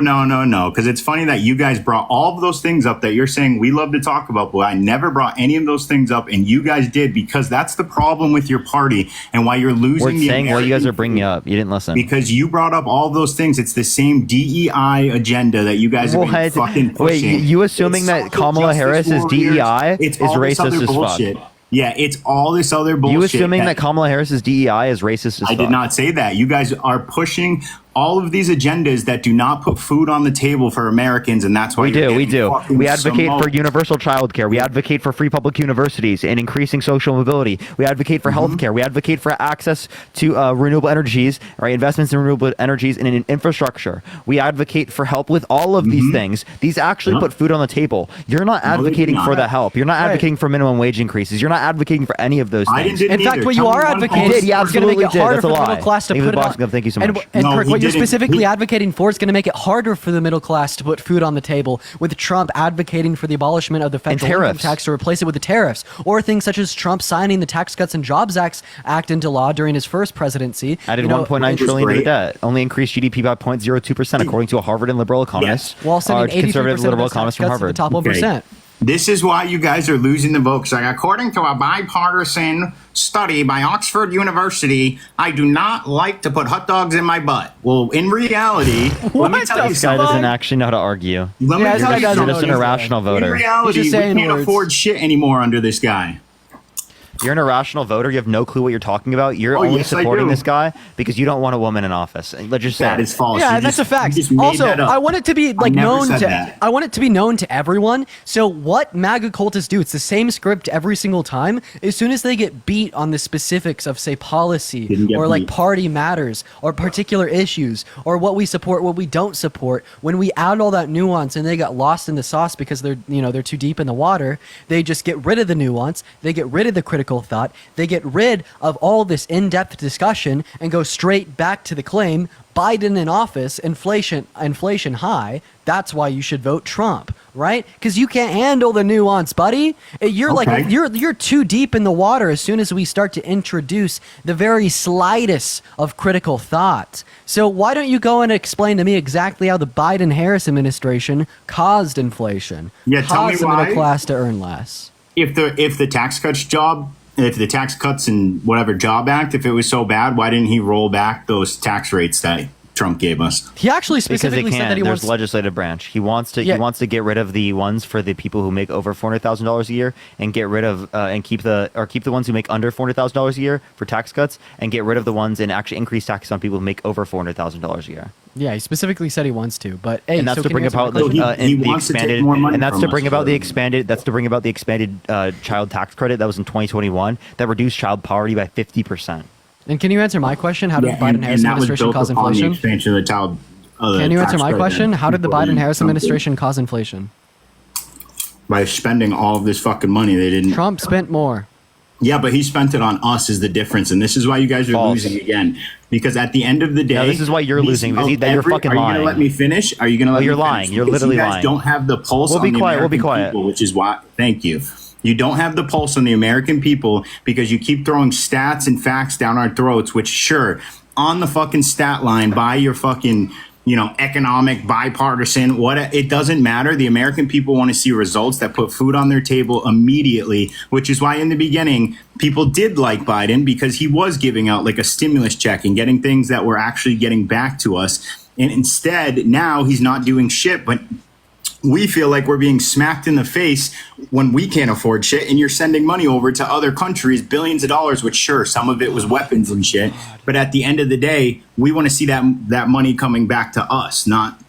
because it's funny that you guys brought all of those things up that you're saying we love to talk about, but I never brought any of those things up, and you guys did, because that's the problem with your party and why you're losing. We're saying what you guys are bringing up. You didn't listen because you brought up all those things. It's the same DEI agenda that you guys have been fucking pushing. Wait, you assuming that Kamala Harris is DEI is racist as fuck? Yeah, it's all this other bullshit. You assuming that Kamala Harris's DEI is racist as fuck? I did not say that. You guys are pushing all of these agendas that do not put food on the table for Americans, and that's why we do. We advocate for universal child care. We advocate for free public universities and increasing social mobility. We advocate for health care. We advocate for access to renewable energies, right? Investments in renewable energies and in infrastructure. We advocate for help with all of these things. These actually put food on the table. You're not advocating for that help. You're not advocating for minimum wage increases. You're not advocating for any of those things. In fact, what you are advocating is going to make it harder for the middle class to put it on. Thank you so much. And Kirk, what you're specifically advocating for is going to make it harder for the middle class to put food on the table, with Trump advocating for the abolishment of the federal income tax to replace it with the tariffs, or things such as Trump signing the Tax Cuts and Jobs Act into law during his first presidency. Added $1.9 trillion to the debt, only increased GDP by 0.02%, according to a Harvard and liberal economist. While sending 83% of the tax cuts to the top 1%. This is why you guys are losing the vote. According to a bipartisan study by Oxford University, I do not like to put hot dogs in my butt. Well, in reality, let me tell you something. This guy doesn't actually know how to argue. Let me tell you something. You're just an irrational voter. In reality, we can't afford shit anymore under this guy. You're an irrational voter. You have no clue what you're talking about. You're only supporting this guy because you don't want a woman in office. Let's just say that is false. Yeah, that's a fact. Also, I want it to be known to. I want it to be known to everyone. So what MAGA cultists do, it's the same script every single time. As soon as they get beat on the specifics of, say, policy or like party matters or particular issues or what we support, what we don't support, when we add all that nuance and they get lost in the sauce because they're too deep in the water, they just get rid of the nuance. They get rid of the critical thought. They get rid of all this in-depth discussion and go straight back to the claim: Biden in office, inflation high. That's why you should vote Trump, right? Because you can't handle the nuance, buddy. You're you're too deep in the water as soon as we start to introduce the very slightest of critical thought. So why don't you go and explain to me exactly how the Biden-Harris administration caused inflation, caused the middle class to earn less? If the Tax Cuts and whatever Job Act, if it was so bad, why didn't he roll back those tax rates that Trump gave us. He actually specifically said that he There's wants legislative branch. He wants to get rid of the ones for the people who make over $400,000 a year, and get rid of and keep the ones who make under $400,000 a year for tax cuts, and get rid of the ones and actually increase taxes on people who make over $400,000 a year. Yeah, he specifically said he wants to, but hey, and that's so to bring about the expanded, and that's to bring about the expanded. That's to bring about the expanded child tax credit that was in 2021 that reduced child poverty by 50%. And can you answer my question? How did the Biden-Harris administration cause inflation? Expansion of the child. Can you answer my question? How did the Biden-Harris administration cause inflation? By spending all of this fucking money, they didn't. Trump spent more. Yeah, but he spent it on us is the difference, and this is why you guys are losing again. Because at the end of the day, no, this is why you're losing. Because you're fucking lying. Are you gonna let me finish? Are you gonna let me you're finish? lying. You're Because literally you guys lying. Don't have the pulse. We'll be quiet. We'll be quiet. People, which is why. Thank you. You don't have the pulse on the American people because you keep throwing stats and facts down our throats. Which, sure, on the fucking stat line by your fucking, economic, bipartisan, it doesn't matter. The American people want to see results that put food on their table immediately, which is why in the beginning, people did like Biden because he was giving out like a stimulus check and getting things that were actually getting back to us. And instead, now he's not doing shit, but we feel like we're being smacked in the face when we can't afford shit, and you're sending money over to other countries, billions of dollars, which sure, some of it was weapons and shit. But at the end of the day, we want to see that money coming back to us, not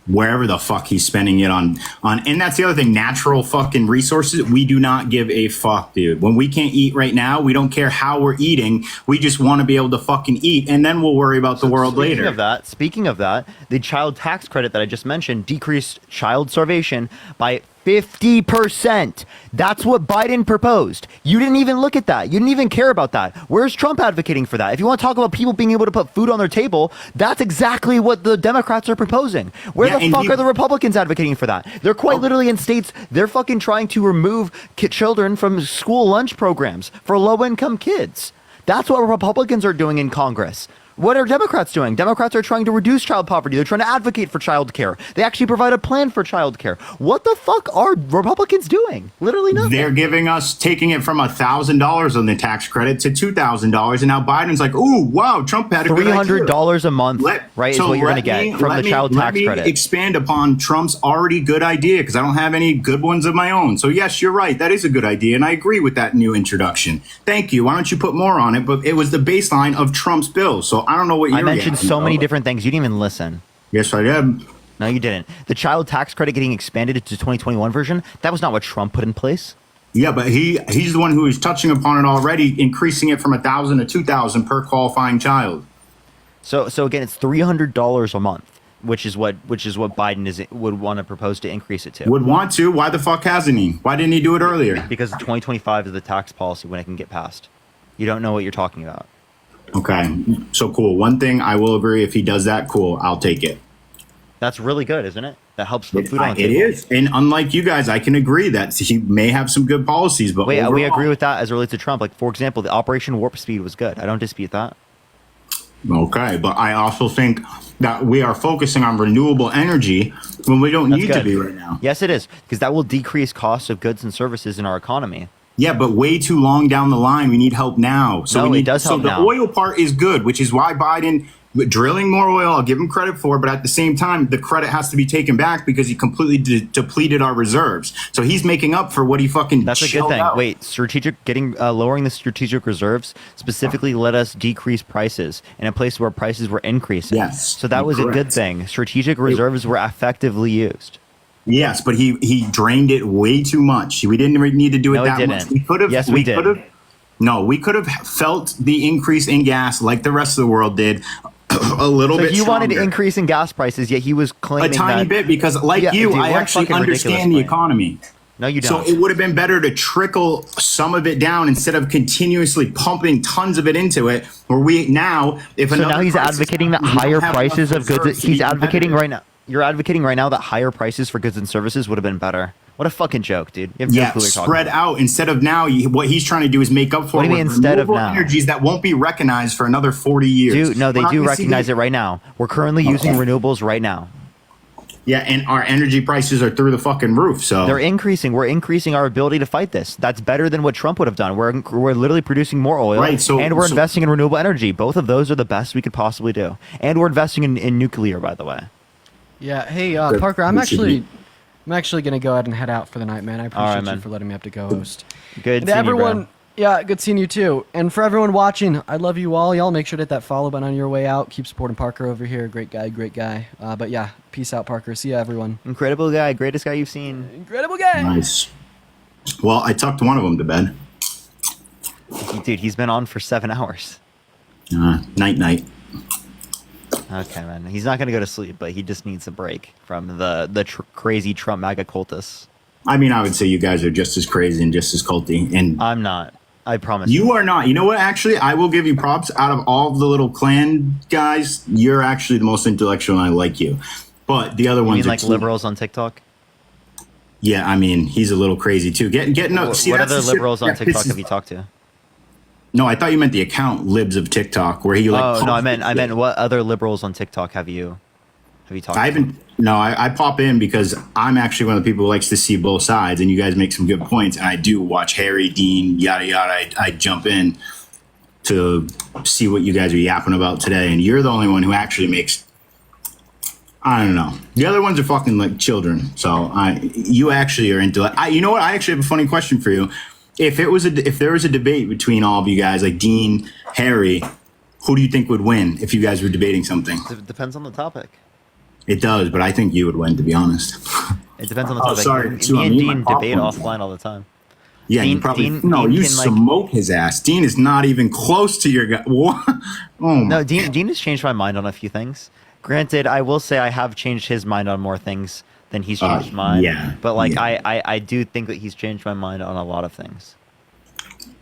wherever the fuck he's spending it on. And that's the other thing, natural fucking resources. We do not give a fuck, dude. When we can't eat right now, we don't care how we're eating. We just want to be able to fucking eat, and then we'll worry about the world later. Speaking of that, the child tax credit that I just mentioned decreased child starvation by 50%. That's what Biden proposed. You didn't even look at that. You didn't even care about that. Where's Trump advocating for that? If you want to talk about people being able to put food on their table, that's exactly what the Democrats are proposing. Where the fuck are the Republicans advocating for that? They're quite literally in states, they're fucking trying to remove children from school lunch programs for low-income kids. That's what Republicans are doing in Congress. What are Democrats doing? Democrats are trying to reduce child poverty. They're trying to advocate for child care. They actually provide a plan for child care. What the fuck are Republicans doing? Literally nothing. They're taking it from $1,000 on the tax credit to $2,000, and now Biden's like, "Ooh, wow, Trump had a good idea." $300 a month, is what you're going to get from the child tax credit. Let me expand upon Trump's already good idea because I don't have any good ones of my own. So yes, you're right. That is a good idea, and I agree with that new introduction. Thank you. Why don't you put more on it? But it was the baseline of Trump's bill, so I don't know what you're. I mentioned so many different things. You didn't even listen. Yes, I did. No, you didn't. The child tax credit getting expanded to 2021 version, that was not what Trump put in place. Yeah, but he's the one who is touching upon it already, increasing it from $1,000 to $2,000 per qualifying child. So again, it's $300 a month, which is what Biden would want to propose to increase it to. Would want to? Why the fuck hasn't he? Why didn't he do it earlier? Because 2025 is the tax policy when it can get passed. You don't know what you're talking about. Okay, so cool. One thing I will agree, if he does that, cool, I'll take it. That's really good, isn't it? That helps put food on the table. It is, and unlike you guys, I can agree that he may have some good policies, but we agree with that as it relates to Trump. Like, for example, the Operation Warp Speed was good. I don't dispute that. Okay, but I also think that we are focusing on renewable energy when we don't need to be right now. Yes, it is, because that will decrease costs of goods and services in our economy. Yeah, but way too long down the line, we need help now. So it does help now. So the oil part is good, which is why Biden drilling more oil, I'll give him credit for, but at the same time, the credit has to be taken back because he completely depleted our reserves. So he's making up for what he fucking. That's a good thing. Out. Wait, lowering the strategic reserves specifically let us decrease prices in a place where prices were increasing. Yes. So that was a good thing. Strategic reserves were effectively used. Yes, but he drained it way too much. We didn't need to do it that much. We could have. Yes, we did. No, we could have felt the increase in gas like the rest of the world did. A little bit. So you wanted to increase in gas prices, yet he was claiming a tiny bit because, I actually understand the economy. No, you don't. So it would have been better to trickle some of it down instead of continuously pumping tons of it into it. Where we now, now he's advocating that higher prices of goods. He's advocating right now. You're advocating right now that higher prices for goods and services would have been better. What a fucking joke, dude. You have no clue what you're talking spread about. out instead of now. What he's trying to do is make up for what do you mean instead of now? Energies that won't be recognized for another 40 years. No, they do recognize it right now. We're currently using renewables right now. Yeah, and our energy prices are through the fucking roof. So they're increasing. We're increasing our ability to fight this. That's better than what Trump would have done. We're literally producing more oil, right? So and we're investing in renewable energy. Both of those are the best we could possibly do, and we're investing in nuclear, by the way. Yeah. Hey, Parker, I'm actually gonna go ahead and head out for the night, man. I appreciate you for letting me up to co-host. Good. And everyone. Yeah, good seeing you too. And for everyone watching, I love you all. Y'all make sure to hit that follow button on your way out. Keep supporting Parker over here. Great guy. But yeah, peace out, Parker. See ya, everyone. Incredible guy. Greatest guy you've seen. Incredible guy. Nice. Well, I tucked one of them to bed. Dude, he's been on for 7 hours. Night. Okay, man. He's not going to go to sleep, but he just needs a break from the crazy Trump MAGA cultists. I mean, I would say you guys are just as crazy and just as culty. And I'm not. I promise. You are not. You know what? Actually, I will give you props. Out of all of the little clan guys, you're actually the most intellectual, and I like you. But the other ones mean like liberals on TikTok? Yeah, I mean, he's a little crazy too. What other liberals on TikTok have you talked to? No, I thought you meant the account Libs of TikTok, where he like. Oh no, I meant what other liberals on TikTok have you talked? I haven't. No, I pop in because I'm actually one of the people who likes to see both sides, and you guys make some good points. And I do watch Harry, Dean, yada yada. I jump in to see what you guys are yapping about today, and you're the only one who actually makes. I don't know. The other ones are fucking like children. So you actually are into it. You know what? I actually have a funny question for you. If there was a debate between all of you guys, like Dean, Harry, who do you think would win if you guys were debating something? It depends on the topic. It does, but I think you would win, to be honest. It depends on the topic. Sorry, me and Dean debate offline all the time. Yeah, Dean, you probably Dean you smoke his ass. Dean is not even close to your guy. What? No, Dean has changed my mind on a few things. Granted, I will say I have changed his mind on more things than he's changed mine. Yeah, but I do think that he's changed my mind on a lot of things.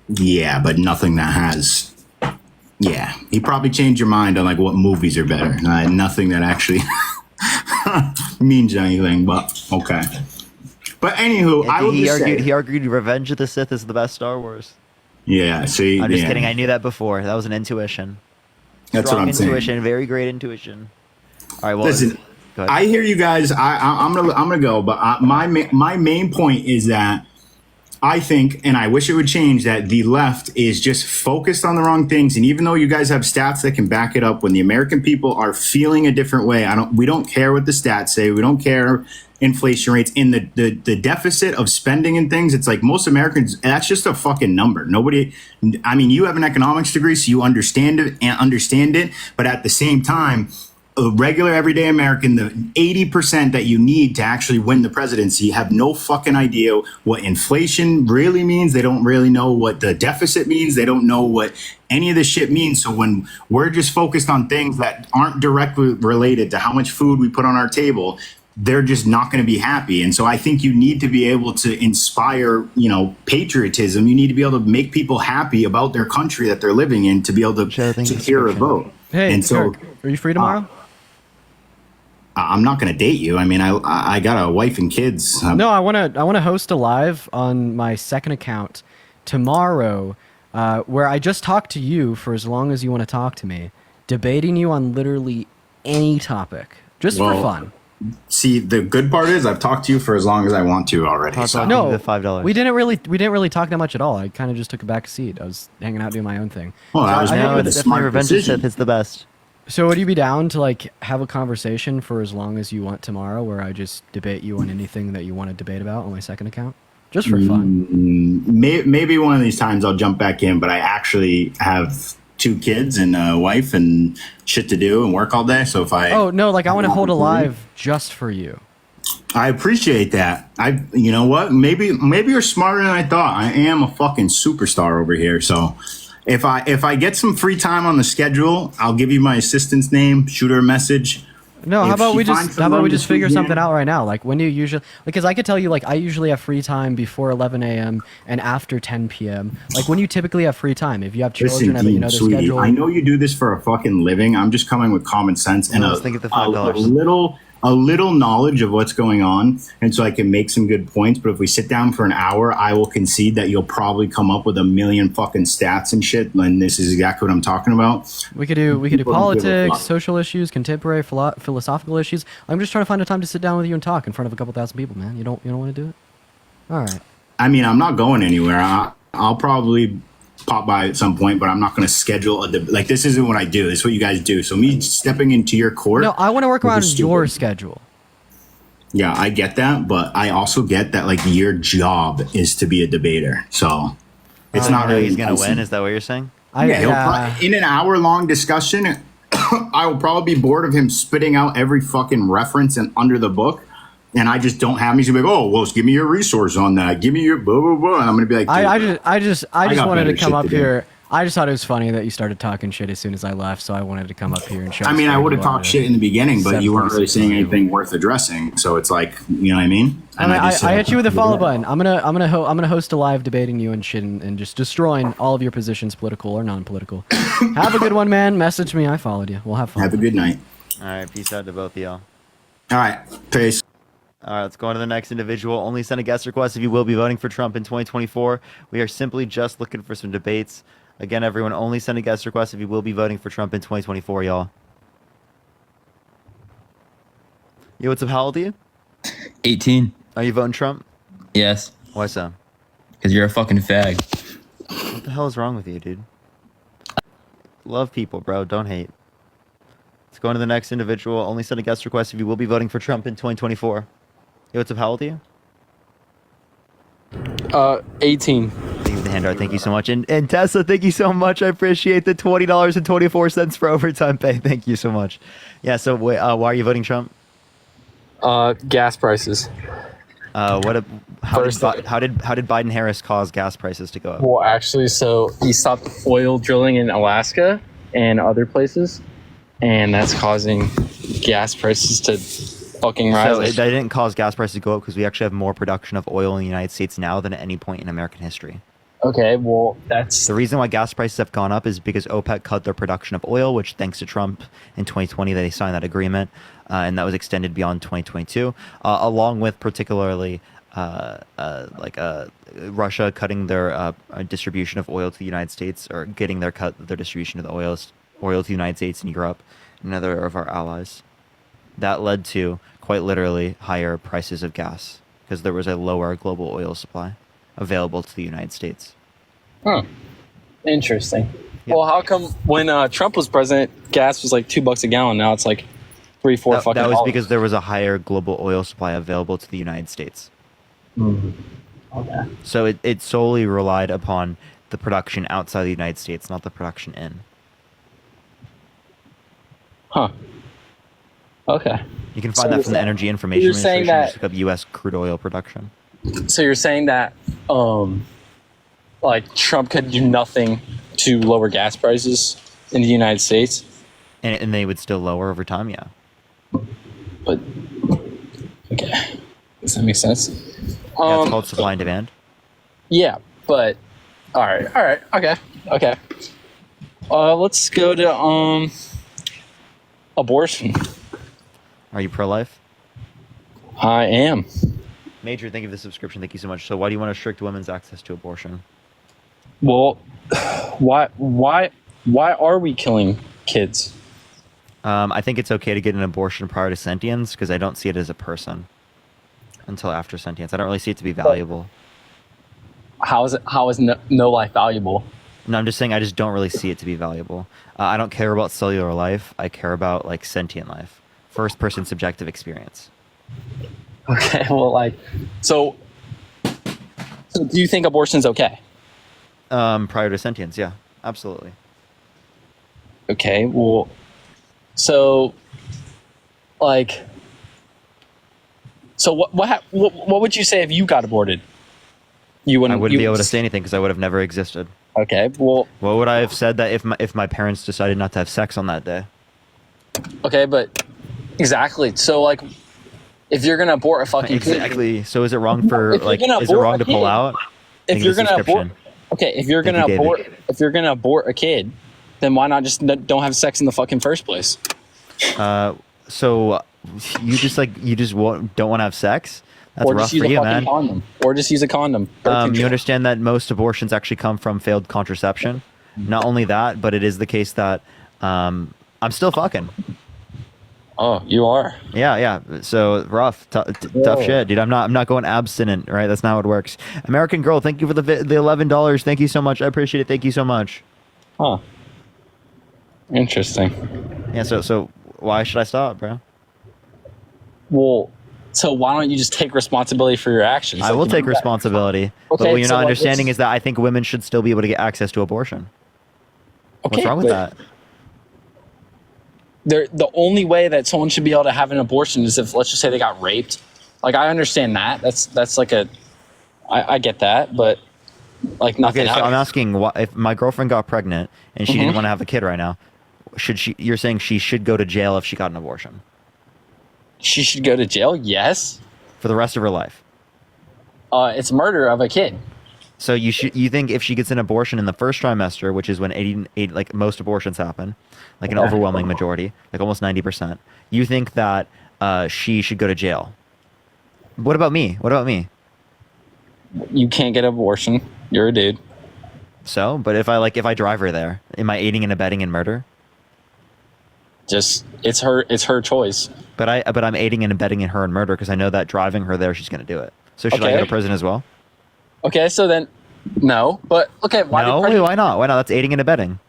Yeah, but nothing that has. Yeah, he probably changed your mind on like what movies are better. Nothing that actually means anything. But okay. But anywho, he argued Revenge of the Sith is the best Star Wars. Yeah, see, I'm just kidding. I knew that before. That was an intuition. That's Strong what I'm intuition, saying. Very great intuition. All right, well, listen. I hear you guys. I'm gonna go, but my main point is that I think, and I wish it would change, that the left is just focused on the wrong things. And even though you guys have stats that can back it up, when the American people are feeling a different way, we don't care what the stats say. We don't care inflation rates in the deficit of spending and things. It's like most Americans, that's just a fucking number. Nobody, I mean, you have an economics degree, so you understand it. But at the same time, a regular everyday American, the 80% that you need to actually win the presidency have no fucking idea what inflation really means. They don't really know what the deficit means. They don't know what any of this shit means. So when we're just focused on things that aren't directly related to how much food we put on our table, they're just not going to be happy. And so I think you need to be able to inspire, patriotism. You need to be able to make people happy about their country that they're living in to be able to secure a vote. Hey, and so, Kirk, are you free tomorrow? I'm not going to date you. I mean, I got a wife and kids. No, I want to host a live on my second account tomorrow, where I just talk to you for as long as you want to talk to me, debating you on literally any topic, just for fun. See, the good part is I've talked to you for as long as I want to already. No, the $5. We didn't really talk that much at all. I kind of just took a back seat. I was hanging out doing my own thing. Well, that was definitely Revenge of the Sith is the best. So would you be down to have a conversation for as long as you want tomorrow, where I just debate you on anything that you want to debate about on my second account, just for fun? Maybe one of these times I'll jump back in, but I actually have 2 kids and a wife and shit to do and work all day. So if I I want to hold a live just for you. I appreciate that. You know what? Maybe you're smarter than I thought. I am a fucking superstar over here. So if I get some free time on the schedule, I'll give you my assistant's name, shoot her a message. No, how about we just figure something out right now? Like, when do you usually, because I could tell you, I usually have free time before 11 a.m. and after 10 p.m. When you typically have free time, if you have children, Listen, Dean, their sweetie, schedule. I know you do this for a fucking living. I'm just coming with common sense and a a little knowledge of what's going on, and so I can make some good points. But if we sit down for an hour, I will concede that you'll probably come up with a million fucking stats and shit. And this is exactly what I'm talking about. We could do politics, social issues, contemporary philosophical issues. I'm just trying to find a time to sit down with you and talk in front of a couple thousand people, man. You don't want to do it? All right. I mean, I'm not going anywhere. I'll probably pop by at some point, but I'm not going to schedule like, this isn't what I do. This is what you guys do. So me stepping into your court. No, I want to work around your schedule. Yeah, I get that, but I also get that, like, your job is to be a debater. So it's not really. He's going to win. Is that what you're saying? In an hour-long discussion, I will probably be bored of him spitting out every fucking reference and under the book. And I just don't have me. He's gonna be like, oh, well, give me your resource on that. Give me your blah blah blah. And I'm gonna be like, I just wanted to come up here. I just thought it was funny that you started talking shit as soon as I left, so I wanted to come up here and show. I mean, I would have talked shit in the beginning, but you weren't really saying anything worth addressing. So it's like, you know what I mean? And I hit you with a follow button. I'm gonna host a live debating you and shit and just destroying all of your positions, political or non-political. Have a good one, man. Message me. I followed you. We'll have fun. Have a good night. All right, peace out to both of y'all. All right, peace. All right, let's go on to the next individual. Only send a guest request if you will be voting for Trump in 2024. We are simply just looking for some debates. Again, everyone, only send a guest request if you will be voting for Trump in 2024, y'all. Yo, what's up? How old are you? 18. Are you voting Trump? Yes. Why so? Because you're a fucking fag. What the hell is wrong with you, dude? Love people, bro. Don't hate. Let's go on to the next individual. Only send a guest request if you will be voting for Trump in 2024. Yo, what's up? How old are you? 18. Thank you for the handout. Thank you so much. And Tessa, thank you so much. I appreciate the $20.24 for overtime pay. Thank you so much. Yeah, so wait, why are you voting Trump? Gas prices. How did Biden Harris cause gas prices to go up? Well, actually, so he stopped oil drilling in Alaska and other places, and that's causing gas prices to fucking rise. So that didn't cause gas prices to go up because we actually have more production of oil in the United States now than at any point in American history. Okay, well, that's... The reason why gas prices have gone up is because OPEC cut their production of oil, which thanks to Trump in 2020, they signed that agreement, and that was extended beyond 2022, along with particularly Russia cutting their distribution of oil to the United States, or getting their distribution of the oil to the United States and Europe, and other of our allies. That led to, quite literally, higher prices of gas because there was a lower global oil supply available to the United States. Huh. Interesting. Yep. Well, how come when Trump was president, gas was like $2 a gallon? Now it's like $3-4 fucking. That was because there was a higher global oil supply available to the United States. Mm-hmm. Okay. So it solely relied upon the production outside the United States, not the production in. Huh. Okay. You can find that from the Energy Information Administration. Just look up U.S. crude oil production. So you're saying that, like, Trump could do nothing to lower gas prices in the United States? And they would still lower over time, yeah. But, okay. Does that make sense? Yeah, it's called supply and demand. Yeah, but, all right, okay. Let's go to, abortion. Are you pro-life? I am. Major, thank you for the subscription. Thank you so much. So why do you want to restrict women's access to abortion? Well, why are we killing kids? I think it's okay to get an abortion prior to sentience because I don't see it as a person until after sentience. I don't really see it to be valuable. How is no life valuable? No, I'm just saying I just don't really see it to be valuable. I don't care about cellular life. I care about, like, sentient life. First person subjective experience. Okay, well, like, so do you think abortion's okay? Prior to sentience, yeah, absolutely. Okay, well, so, like, so what would you say if you got aborted? I wouldn't be able to say anything because I would have never existed. Okay, well, what would I have said that if my parents decided not to have sex on that day? Okay, but exactly. So, like, if you're gonna abort a fucking kid, so is it wrong for, like, is it wrong to pull out? If you're gonna abort, okay, if you're gonna abort a kid, then why not just don't have sex in the fucking first place? So you just don't want to have sex. That's or rough just use for a you, fucking man. condom. Or just use a condom. You understand that most abortions actually come from failed contraception. Not only that, but it is the case that I'm still fucking. Oh, you are? Yeah. So rough, tough shit, dude. I'm not going abstinent, right? That's not how it works. American Girl, thank you for the $11. Thank you so much. I appreciate it. Thank you so much. Huh. Interesting. Yeah. So why should I stop, bro? Well, so why don't you just take responsibility for your actions? I will take responsibility. Okay, but what you're so not like, understanding is that I think women should still be able to get access to abortion. Okay, what's wrong with that? The only way that someone should be able to have an abortion is if, let's just say, they got raped. Like, I understand that. That's like I get that, but like nothing else. So I'm asking, if my girlfriend got pregnant and she didn't want to have a kid right now, you're saying she should go to jail if she got an abortion? She should go to jail? Yes. For the rest of her life? It's murder of a kid. So you think if she gets an abortion in the first trimester, which is when like most abortions happen, like an overwhelming majority, like almost 90%, you think that she should go to jail? What about me? You can't get an abortion. You're a dude. So, but if I drive her there, am I aiding and abetting in murder? Just it's her choice. But I'm aiding and abetting in her in murder because I know that driving her there, she's going to do it. So should I go to prison as well? Okay, so then no, but okay, why not? Why not? That's aiding and abetting.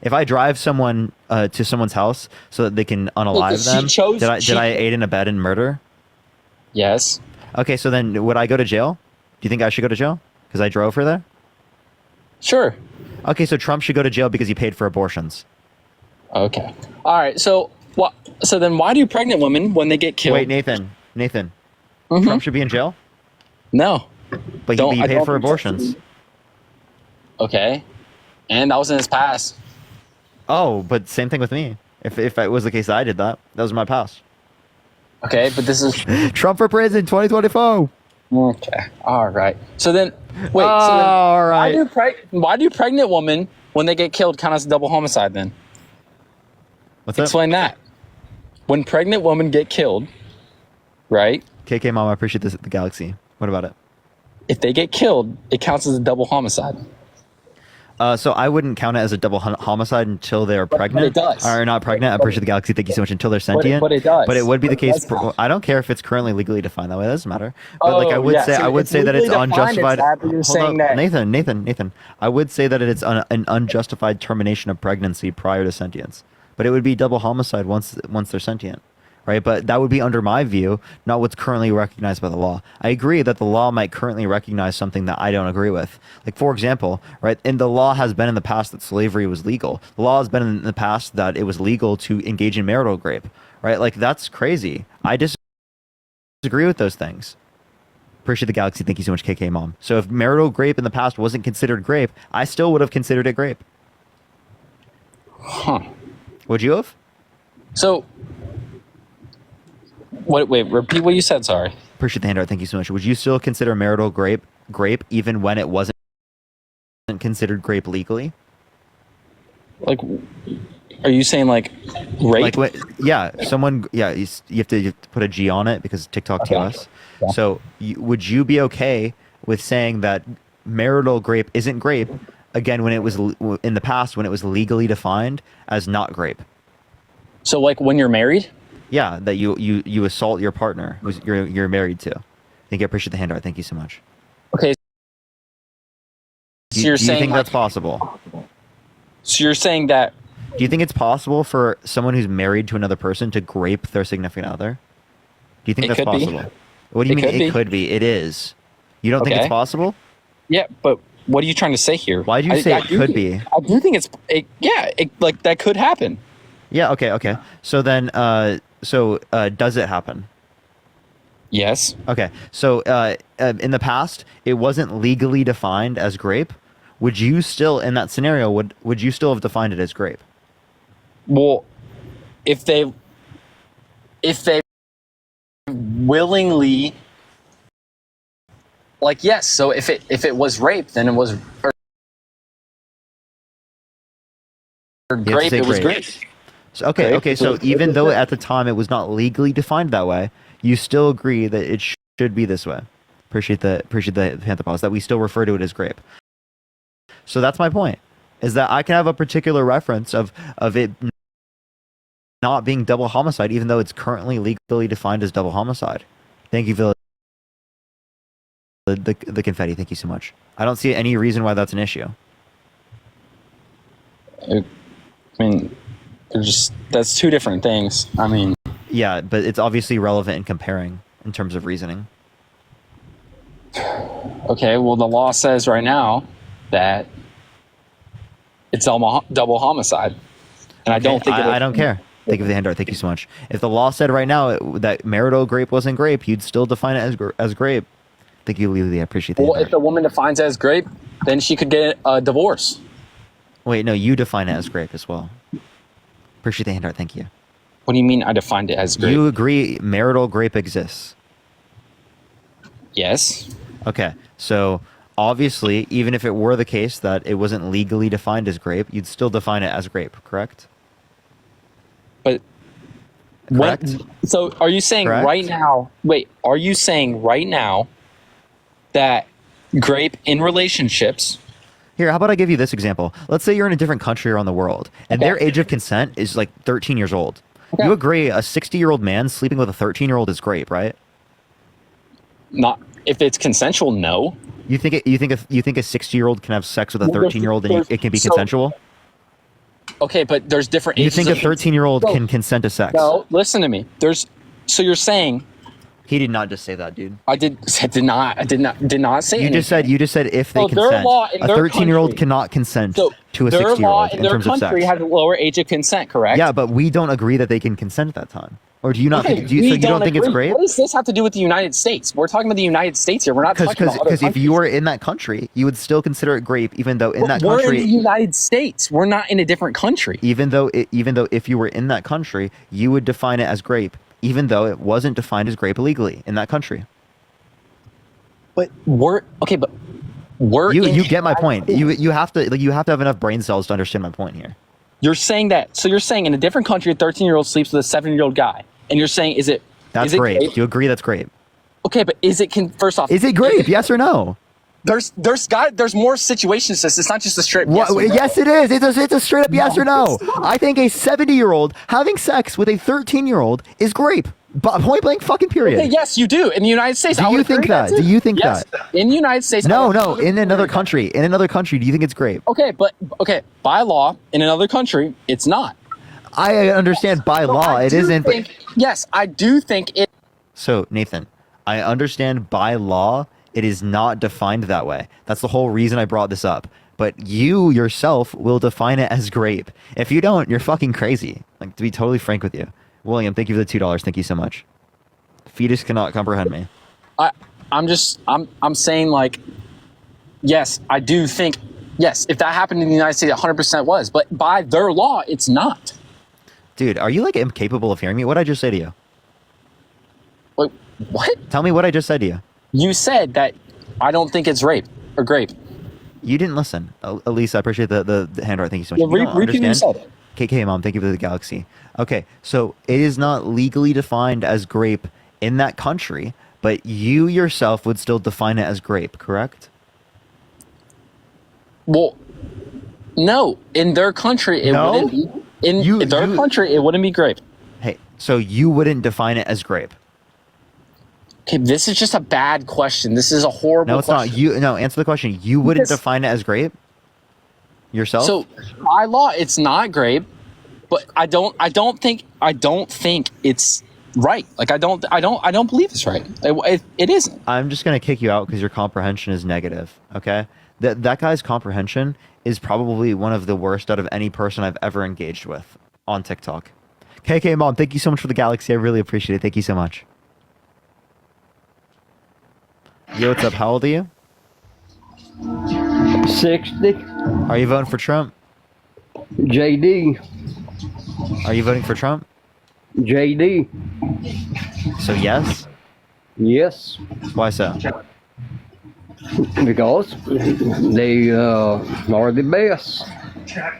If I drive someone to someone's house so that they can unalive them, did I aid and abet in murder? Yes. Okay, so then would I go to jail? Do you think I should go to jail because I drove her there? Sure. Okay, so Trump should go to jail because he paid for abortions. Okay. All right. So what? So then, why do pregnant women, when they get killed? Wait, Nathan. Trump should be in jail? No. But he paid for abortions. Okay. And that was in his past. Oh, but same thing with me. If it was the case that I did that was my past. Okay, but this is Trump for prison 2024. Okay. All right. So then, wait. All right. Why do pregnant women, when they get killed, count as a double homicide then? Explain that. When pregnant women get killed, right? KK Mom, I appreciate this at the Galaxy. What about it? If they get killed, it counts as a double homicide. So I wouldn't count it as a double homicide until they're pregnant. But it does. Or not pregnant. I appreciate the Galaxy. Thank you so much. Until they're sentient. But it does. But it would be the case. I don't care if it's currently legally defined that way. It doesn't matter. But I would say that it's unjustified. Nathan. I would say that it's an unjustified termination of pregnancy prior to sentience. But it would be double homicide once they're sentient. Right, but that would be under my view, not what's currently recognized by the law. I agree that the law might currently recognize something that I don't agree with. Like, for example, right, and the law has been in the past that slavery was legal. The law has been in the past that it was legal to engage in marital rape, right? Like, that's crazy. I disagree with those things. Appreciate the Galaxy. Thank you so much, KK Mom. So if marital rape in the past wasn't considered rape, I still would have considered it rape. Huh. Would you have? So... Wait, repeat what you said, sorry. Appreciate the handout, thank you so much. Would you still consider marital grape even when it wasn't considered grape legally? Like, are you saying like rape? Like, you have to put a G on it because TikTok TOS. Yeah. So would you be okay with saying that marital grape isn't grape, again, when it was in the past, when it was legally defined as not grape? So like when you're married? Yeah, that you assault your partner who you're married to. Thank you. I appreciate the handout. Thank you so much. Okay. So you're saying, do you think that's possible? So you're saying that... Do you think it's possible for someone who's married to another person to grape their significant other? Do you think that's possible? What do you mean it could be? It is. You don't think it's possible? Yeah, but what are you trying to say here? Why do you say it could be? I do think like that could happen. Yeah, okay. So then, does it happen? Yes. Okay, so in the past, it wasn't legally defined as grape. Would you still, in that scenario, would you still have defined it as grape? Well, if they willingly, like, yes. So if it was rape, then it was grape. It was grape. Okay. So even though at the time it was not legally defined that way, you still agree that it should be this way. Appreciate the Panther pause, that we still refer to it as grape. So that's my point, is that I can have a particular reference of it not being double homicide, even though it's currently legally defined as double homicide. Thank you for the confetti. Thank you so much. I don't see any reason why that's an issue. I mean, that's two different things. I mean, yeah, but it's obviously relevant in comparing in terms of reasoning. Okay, well, the law says right now that it's double homicide, and I don't think I don't care. Thank you for the hand art. Thank you so much. If the law said right now that marital grape wasn't grape, you'd still define it as grape. Thank you, Lily. I appreciate that. Well, if the woman defines it as grape, then she could get a divorce. Wait, no, you define it as grape as well. Appreciate the hand art. Thank you. What do you mean I defined it as grape? You agree marital grape exists? Yes. Okay, so obviously, even if it were the case that it wasn't legally defined as grape, you'd still define it as grape, correct? But correct? So are you saying right now, are you saying right now that grape in relationships... Here, how about I give you this example? Let's say you're in a different country around the world, and their age of consent is like 13 years old. Okay. You agree a 60-year-old man sleeping with a 13-year-old is grape, right? Not if it's consensual, no. You think a 60-year-old can have sex with a 13-year-old and it can be consensual? Okay, but there's different ages. You think a 13-year-old can consent to sex? No, listen to me. So you're saying... He did not just say that, dude. I did not say you anything. You just said if they consent. A 13-year-old cannot consent to a 60-year-old in terms of sex. Their law in their country has a lower age of consent, correct? Yeah, but we don't agree that they can consent at that time. Or do you not? Okay, you don't think it's grape? What does this have to do with the United States? We're talking about the United States here. We're not talking about other countries. Because if you were in that country, you would still consider it grape, even though in that country. We're in the United States. We're not in a different country. Even though if you were in that country, you would define it as grape, even though it wasn't defined as grape illegally in that country. But you get my point. You have to have enough brain cells to understand my point here. You're saying that. So you're saying in a different country, a 13-year-old sleeps with a 7-year-old guy, and you're saying that's grape? Do you agree that's grape? Okay, but first off, is it grape? Yes or no? There's more situations to this. It's not just a straight yes or no. Yes, it is. It's a straight up yes or no. I think a 70-year-old having sex with a 13-year-old is grape. Point blank fucking period. Okay, yes, you do. In the United States. Do you think that? Do you think that? In the United States. No. In another country. In another country, do you think it's grape? Okay, by law, in another country, it's not. I understand by law it isn't. Yes, I do think it. So, Nathan, I understand by law it is not defined that way. That's the whole reason I brought this up. But you yourself will define it as grape. If you don't, you're fucking crazy. Like, to be totally frank with you. William, thank you for the $2. Thank you so much. Fetus cannot comprehend me. I'm saying, like, yes, I do think, yes, if that happened in the United States, 100% was. But by their law, it's not. Dude, are you, like, incapable of hearing me? What did I just say to you? Wait, what? Tell me what I just said to you. You said that I don't think it's rape or grape. You didn't listen. Elisa, I appreciate the hand art. Thank you so much. Yeah, repeat what you said. KK Mom, thank you for the galaxy. Okay, so it is not legally defined as grape in that country, but you yourself would still define it as grape, correct? Well, no. In their country, it wouldn't be. In their country, it wouldn't be grape. Hey, so you wouldn't define it as grape? Okay, this is just a bad question. This is a horrible question. No, it's not. Answer the question. You wouldn't define it as grape? Yourself? So by law, it's not grape, but I don't think it's right. Like I don't believe it's right. It isn't. I'm just gonna kick you out because your comprehension is negative. Okay, that guy's comprehension is probably one of the worst out of any person I've ever engaged with on TikTok. KK Mom, thank you so much for the galaxy. I really appreciate it. Thank you so much. Yo, what's up? How old are you? 60. Are you voting for Trump? JD. Are you voting for Trump? JD. So yes? Yes. Why so? Because they are the best.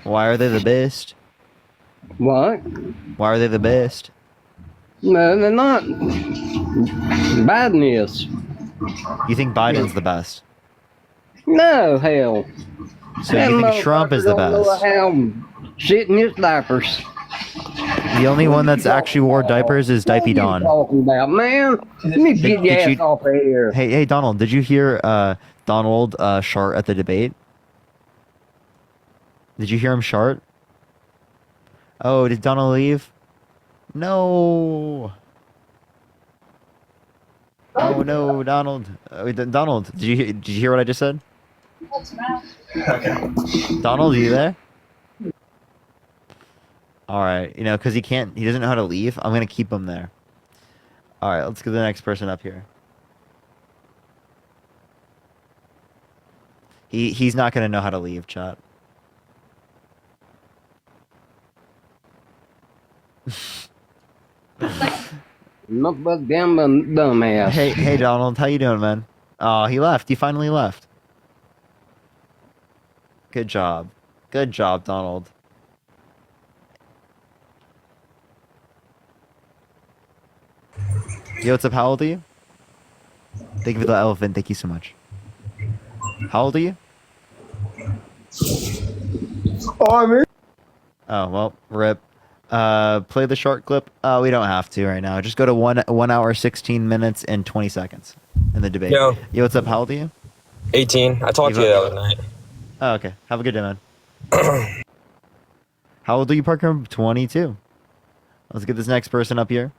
Why are they the best? What? Why are they the best? No, they're not. Biden is. You think Biden's the best? No, hell. So you think Trump is the best? Shit in his diapers. The only one that's actually wore diapers is Diaper Don. Talking about, man. Let me get your ass off of here. Hey, Donald, did you hear Donald shart at the debate? Did you hear him shart? Oh, did Donald leave? No. Oh no, Donald. Donald, did you hear what I just said? Okay. Donald, are you there? All right, because he doesn't know how to leave. I'm gonna keep him there. All right, let's get the next person up here. He's not gonna know how to leave, chat. Not but damn dumbass. Hey, Donald, how you doing, man? Oh, he left. He finally left. Good job, Donald. Yo, what's up? How old are you? Thank you for the elephant. Thank you so much. How old are you? Oh, well, rip. Play the short clip. We don't have to right now. Just go to 1 hour, 16 minutes, and 20 seconds in the debate. Yo, what's up? How old are you? 18. I talked to you the other night. Oh, okay. Have a good day, man. How old are you, Parker? 22. Let's get this next person up here.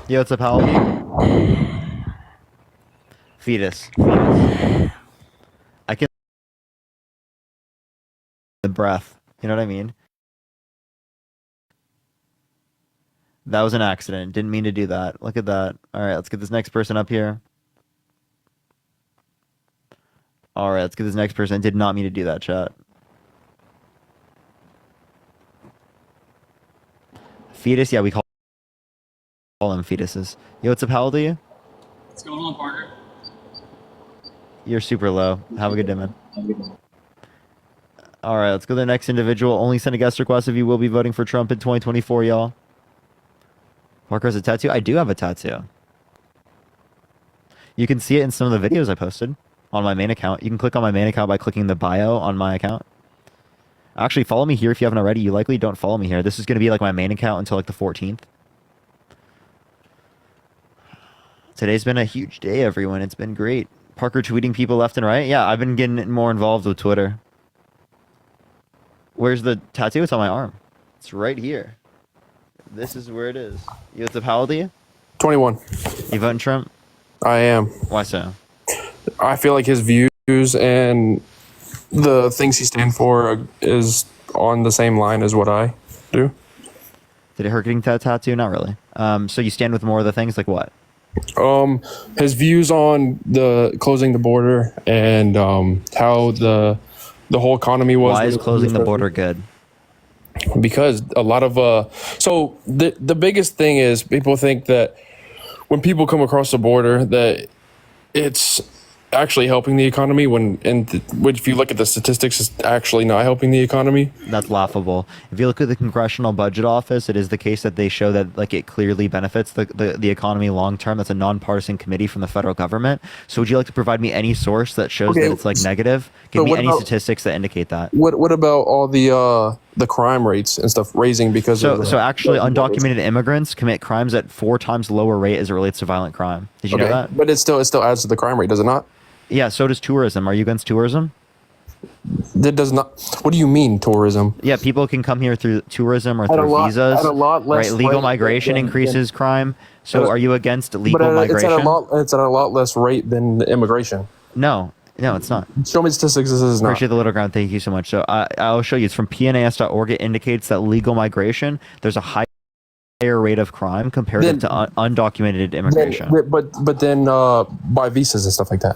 Yo, what's up? How old are you? Fetus. I can... The breath. You know what I mean? That was an accident. Didn't mean to do that. Look at that. All right, let's get this next person up here. All right, let's get this next person. I did not mean to do that, chat. Fetus? Yeah, we call them fetuses. Yo, what's up? How old are you? What's going on, Parker? You're super low. Have a good day, man. All right, let's go to the next individual. Only send a guest request if you will be voting for Trump in 2024, y'all. Parker has a tattoo? I do have a tattoo. You can see it in some of the videos I posted on my main account. You can click on my main account by clicking the bio on my account. Actually, follow me here if you haven't already. You likely don't follow me here. This is going to be like my main account until like the 14th. Today's been a huge day, everyone. It's been great. Parker tweeting people left and right. Yeah, I've been getting more involved with Twitter. Where's the tattoo? It's on my arm. It's right here. This is where it is. You, what's up? How old are you? 21. You voting Trump? I am. Why so? I feel like his views and the things he stands for is on the same line as what I do. Did it hurt getting that tattoo? Not really. So you stand with more of the things, like what? His views on the closing the border and how the whole economy was. Why is closing the border good? Because a lot of so the biggest thing is people think that when people come across the border that it's actually helping the economy which if you look at the statistics it's actually not helping the economy. That's laughable. If you look at the Congressional Budget Office, it is the case that they show that like it clearly benefits the economy long term. That's a nonpartisan committee from the federal government. So would you like to provide me any source that shows that it's like negative? Give me any statistics that indicate that. What about all the crime rates and stuff raising because of so actually undocumented immigrants commit crimes at 4 times lower rate as it relates to violent crime. Did you know that? But it still adds to the crime rate, does it not? Yeah, so does tourism. Are you against tourism? That does not. What do you mean tourism? Yeah, people can come here through tourism or through visas. At a lot less right, legal migration increases crime. So are you against legal migration? It's at a lot less rate than immigration. No, it's not. Show me statistics. This is not. Appreciate the little ground. Thank you so much. So I'll show you. It's from pnas.org. It indicates that legal migration, there's a higher rate of crime compared to undocumented immigration. But then by visas and stuff like that.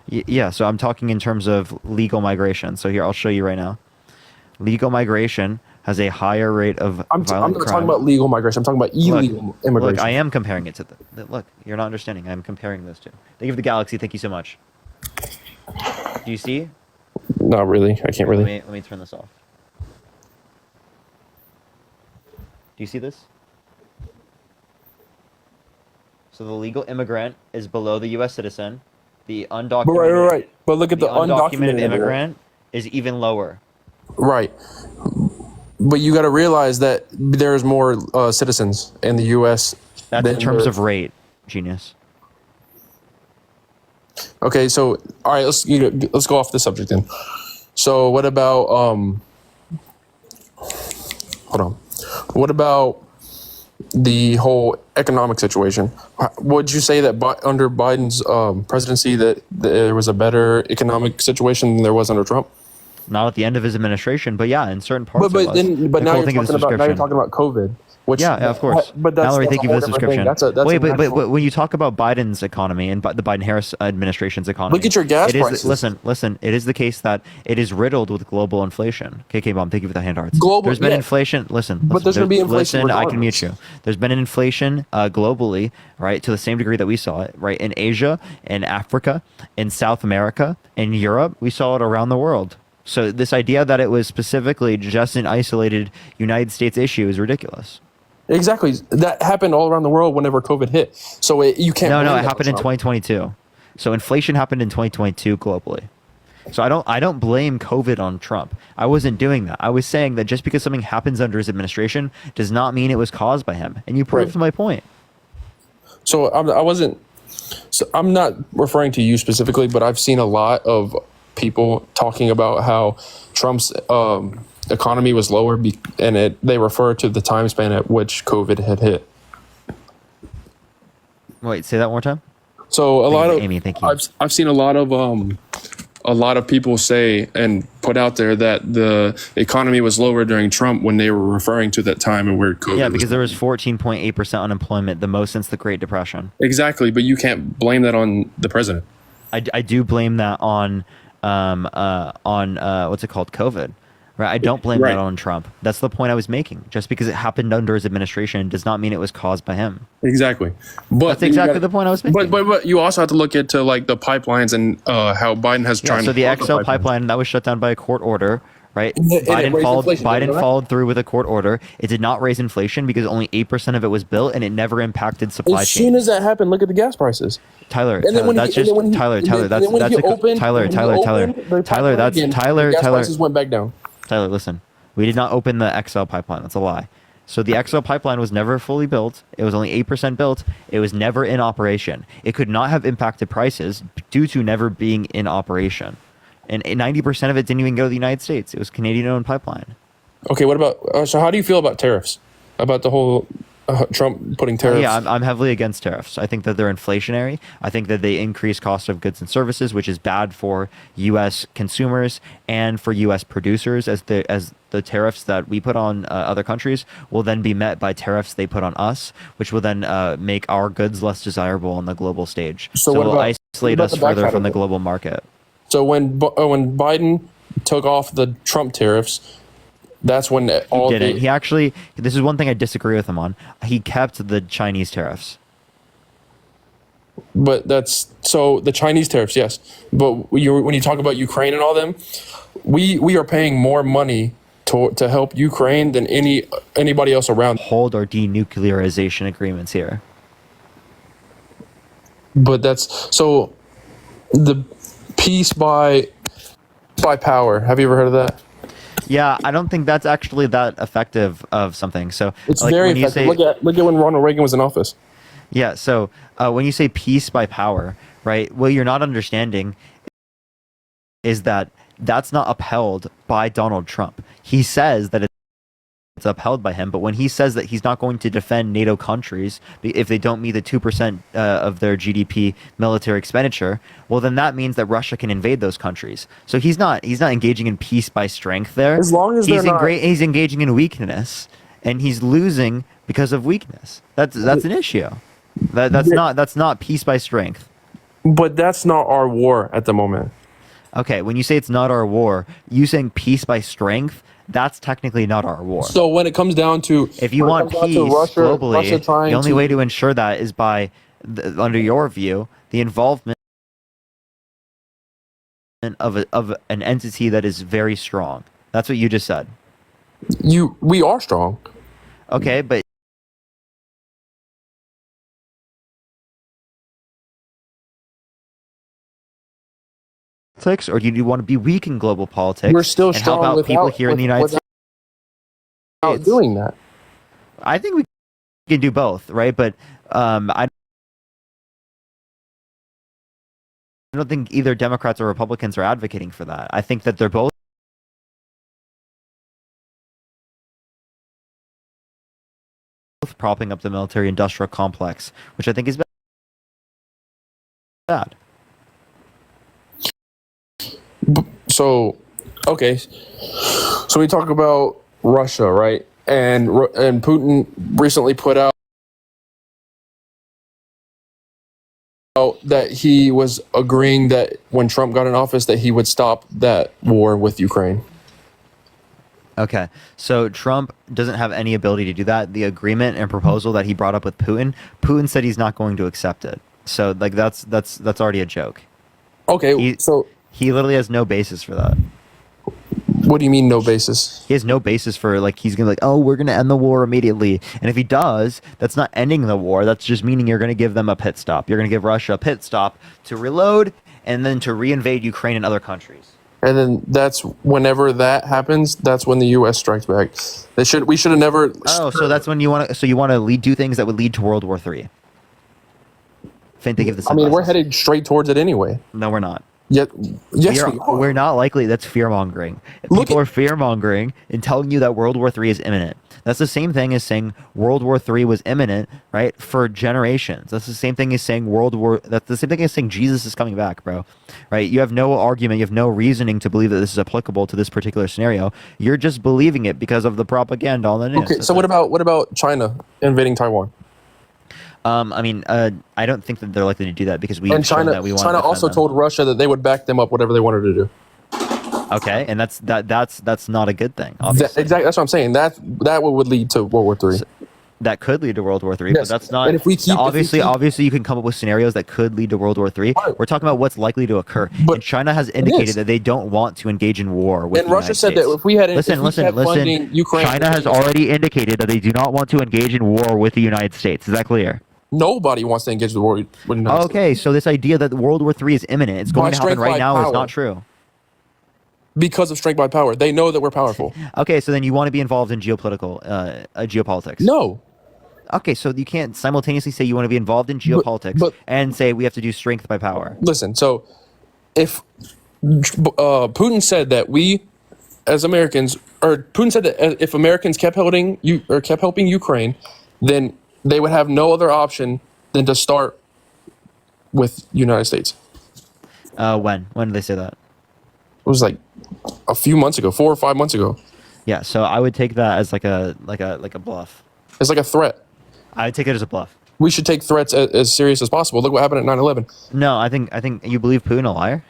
Yeah, so I'm talking in terms of legal migration. So here, I'll show you right now. Legal migration has a higher rate of violent crime. I'm not talking about legal migration. I'm talking about illegal immigration. Look, I am comparing it to look, you're not understanding. I'm comparing those two. Thank you for the galaxy. Thank you so much. Do you see? Not really. I can't really. Let me turn this off. Do you see this? So the legal immigrant is below the U.S. citizen. The undocumented, Right. But look at the undocumented immigrant is even lower. Right. But you got to realize that there's more citizens in the U.S. That's in terms of rate, genius. Okay, so all right, let's go off the subject then. So what about hold on. What about the whole economic situation? Would you say that under Biden's presidency that there was a better economic situation than there was under Trump? Not at the end of his administration, but yeah, in certain parts. But now you're talking about COVID. Which, yeah, of course. But that's, Mallory, that's thank you for this description. That's Wait, but when you talk about Biden's economy and the Biden-Harris administration's economy, look at your gas prices. Listen. It is the case that it is riddled with global inflation. KK Bomb, thank you for the hand hearts. There's been inflation. Listen. But there's going to be inflation. Listen, I can mute you. There's been an inflation globally, right, to the same degree that we saw it, right, in Asia, in Africa, in South America, in Europe. We saw it around the world. So this idea that it was specifically just an isolated United States issue is ridiculous. Exactly. That happened all around the world whenever COVID hit. So you can't. No, it happened in 2022. So inflation happened in 2022 globally. So I don't blame COVID on Trump. I wasn't doing that. I was saying that just because something happens under his administration does not mean it was caused by him. And you proved my point. So I'm not referring to you specifically, but I've seen a lot of people talking about how Trump's economy was lower, and they refer to the time span at which COVID had hit. Wait, say that one more time. So Amy, thank you. I've seen a lot of people say and put out there that the economy was lower during Trump when they were referring to that time and where COVID. Yeah, because there was 14.8% unemployment, the most since the Great Depression. Exactly, but you can't blame that on the president. I do blame that on what's it called, COVID. Right, I don't blame that on Trump. That's the point I was making. Just because it happened under his administration does not mean it was caused by him. Exactly, but that's exactly the point I was making. But you also have to look into like the pipelines and how Biden has tried. So the XL pipeline that was shut down by a court order, right? Biden followed through with a court order. It did not raise inflation because only 8% of it was built, and it never impacted supply chain. As soon as that happened, look at the gas prices. Tyler, that's prices went back down. Tyler, listen. We did not open the XL pipeline. That's a lie. So the XL pipeline was never fully built. It was only 8% built. It was never in operation. It could not have impacted prices due to never being in operation. And 90% of it didn't even go to the United States. It was Canadian-owned pipeline. Okay, what about... so how do you feel about tariffs? About the whole... Trump putting tariffs? Yeah, I'm heavily against tariffs. I think that they're inflationary. I think that they increase cost of goods and services, which is bad for U.S. consumers and for U.S. producers, as the tariffs that we put on other countries will then be met by tariffs they put on us, which will then make our goods less desirable on the global stage. So it will isolate us further from the global market. So when Biden took off the Trump tariffs, that's when all he didn't. He actually, this is one thing I disagree with him on. He kept the Chinese tariffs. But that's so the Chinese tariffs, yes. But when you talk about Ukraine and all them, we are paying more money to help Ukraine than anybody else around. Hold our denuclearization agreements here. But that's so the peace by power. Have you ever heard of that? Yeah, I don't think that's actually that effective of something. So it's like very effective. Look at when Ronald Reagan was in office. Yeah, so when you say peace by power, right, what you're not understanding is that that's not upheld by Donald Trump. He says that it's upheld by him, but when he says that he's not going to defend NATO countries if they don't meet the 2% of their GDP military expenditure, well, then that means that Russia can invade those countries. So he's not engaging in peace by strength there. As long as he's engaging in weakness, and he's losing because of weakness. That's an issue. That's not peace by strength. But that's not our war at the moment. Okay, when you say it's not our war, you saying peace by strength, that's technically not our war. So when it comes down to... If you want peace globally, the only way to ensure that is by, under your view, the involvement of an entity that is very strong. That's what you just said. We are strong. Okay, but politics, or do you want to be weak in global politics? We're still and help strong out people here in the United States? Without doing that. I think we can do both, right? But I don't think either Democrats or Republicans are advocating for that. I think that they're both propping up the military-industrial complex, which I think is bad. So, okay. So we talk about Russia, right? And Putin recently put out that he was agreeing that when Trump got in office that he would stop that war with Ukraine. Okay, so Trump doesn't have any ability to do that. The agreement and proposal that he brought up with Putin said he's not going to accept it. So like that's already a joke. Okay, so he literally has no basis for that. What do you mean no basis? He has no basis for like he's gonna oh we're gonna end the war immediately. And if he does, that's not ending the war. That's just meaning you're gonna give them a pit stop. You're gonna give Russia a pit stop to reload and then to reinvade Ukraine and other countries. And then that's whenever that happens, that's when the U.S. strikes back. We should have never. Oh, so that's when you want to do things that would lead to World War III. Think they give this. I mean, we're headed straight towards it anyway. No, we're not. Yes, we are. We're not likely. That's fear mongering. People are fear mongering and telling you that World War III is imminent. That's the same thing as saying World War III was imminent, right? For generations. That's the same thing as saying That's the same thing as saying Jesus is coming back, bro. Right? You have no argument. You have no reasoning to believe that this is applicable to this particular scenario. You're just believing it because of the propaganda on the news. Okay, so what about China invading Taiwan? I mean, I don't think that they're likely to do that because China also told Russia that they would back them up whatever they wanted to do. Okay, and that's not a good thing. Obviously. Exactly, that's what I'm saying. That would lead to World War III. That could lead to World War III, yes. But that's not. And if we keep, obviously, you can come up with scenarios that could lead to World War III. Right. We're talking about what's likely to occur. But and China has indicated that they don't want to engage in war with. And Russia said that if we had listen. Ukraine, China has already indicated that they do not want to engage in war with the United States. Is that clear? Nobody wants to engage the war with the United States. So this idea that World War III is imminent, it's going to happen right now, is not true. Because of strength by power. They know that we're powerful. Okay, so then you want to be involved in geopolitics. No. Okay, so you can't simultaneously say you want to be involved in geopolitics and say we have to do strength by power. Listen, so if Putin said that we, as Americans, or Putin said that if Americans kept helping Ukraine, then they would have no other option than to start with United States. When did they say that? It was like a few months ago, 4 or 5 months ago. Yeah, so I would take that as like a bluff. It's like a threat. I would take it as a bluff. We should take threats as serious as possible. Look what happened at 9/11. No, I think you believe Putin a liar?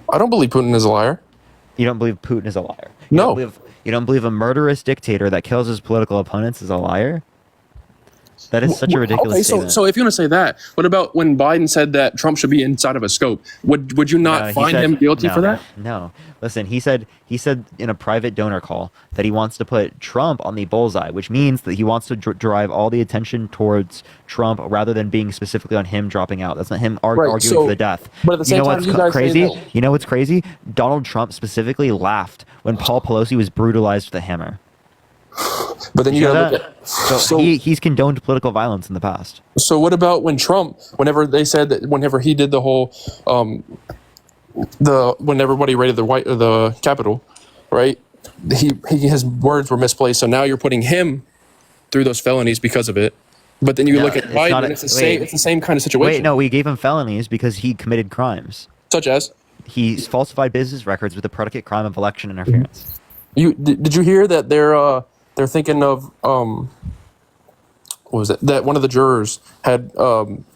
I don't believe Putin is a liar. You don't believe Putin is a liar? No. You don't believe a murderous dictator that kills his political opponents is a liar? That is such a ridiculous statement. So if you want to say that, what about when Biden said that Trump should be inside of a scope? Would you not find him guilty for that? No. Listen, he said in a private donor call that he wants to put Trump on the bullseye, which means that he wants to drive all the attention towards Trump rather than being specifically on him dropping out. That's not him arguing for the death. But at the same time, what's crazy? You know what's crazy? Donald Trump specifically laughed when Paul Pelosi was brutalized with a hammer. But then you gotta look at so he's condoned political violence in the past. So what about when Trump, whenever they said that, whenever he did the whole, when everybody raided the Capitol, right? His words were misplaced. So now you're putting him through those felonies because of it. But then you look at Biden, it's the same kind of situation. Wait, no, we gave him felonies because he committed crimes. Such as? He falsified business records with the predicate crime of election interference. Did you hear that they're thinking of what was it? That one of the jurors had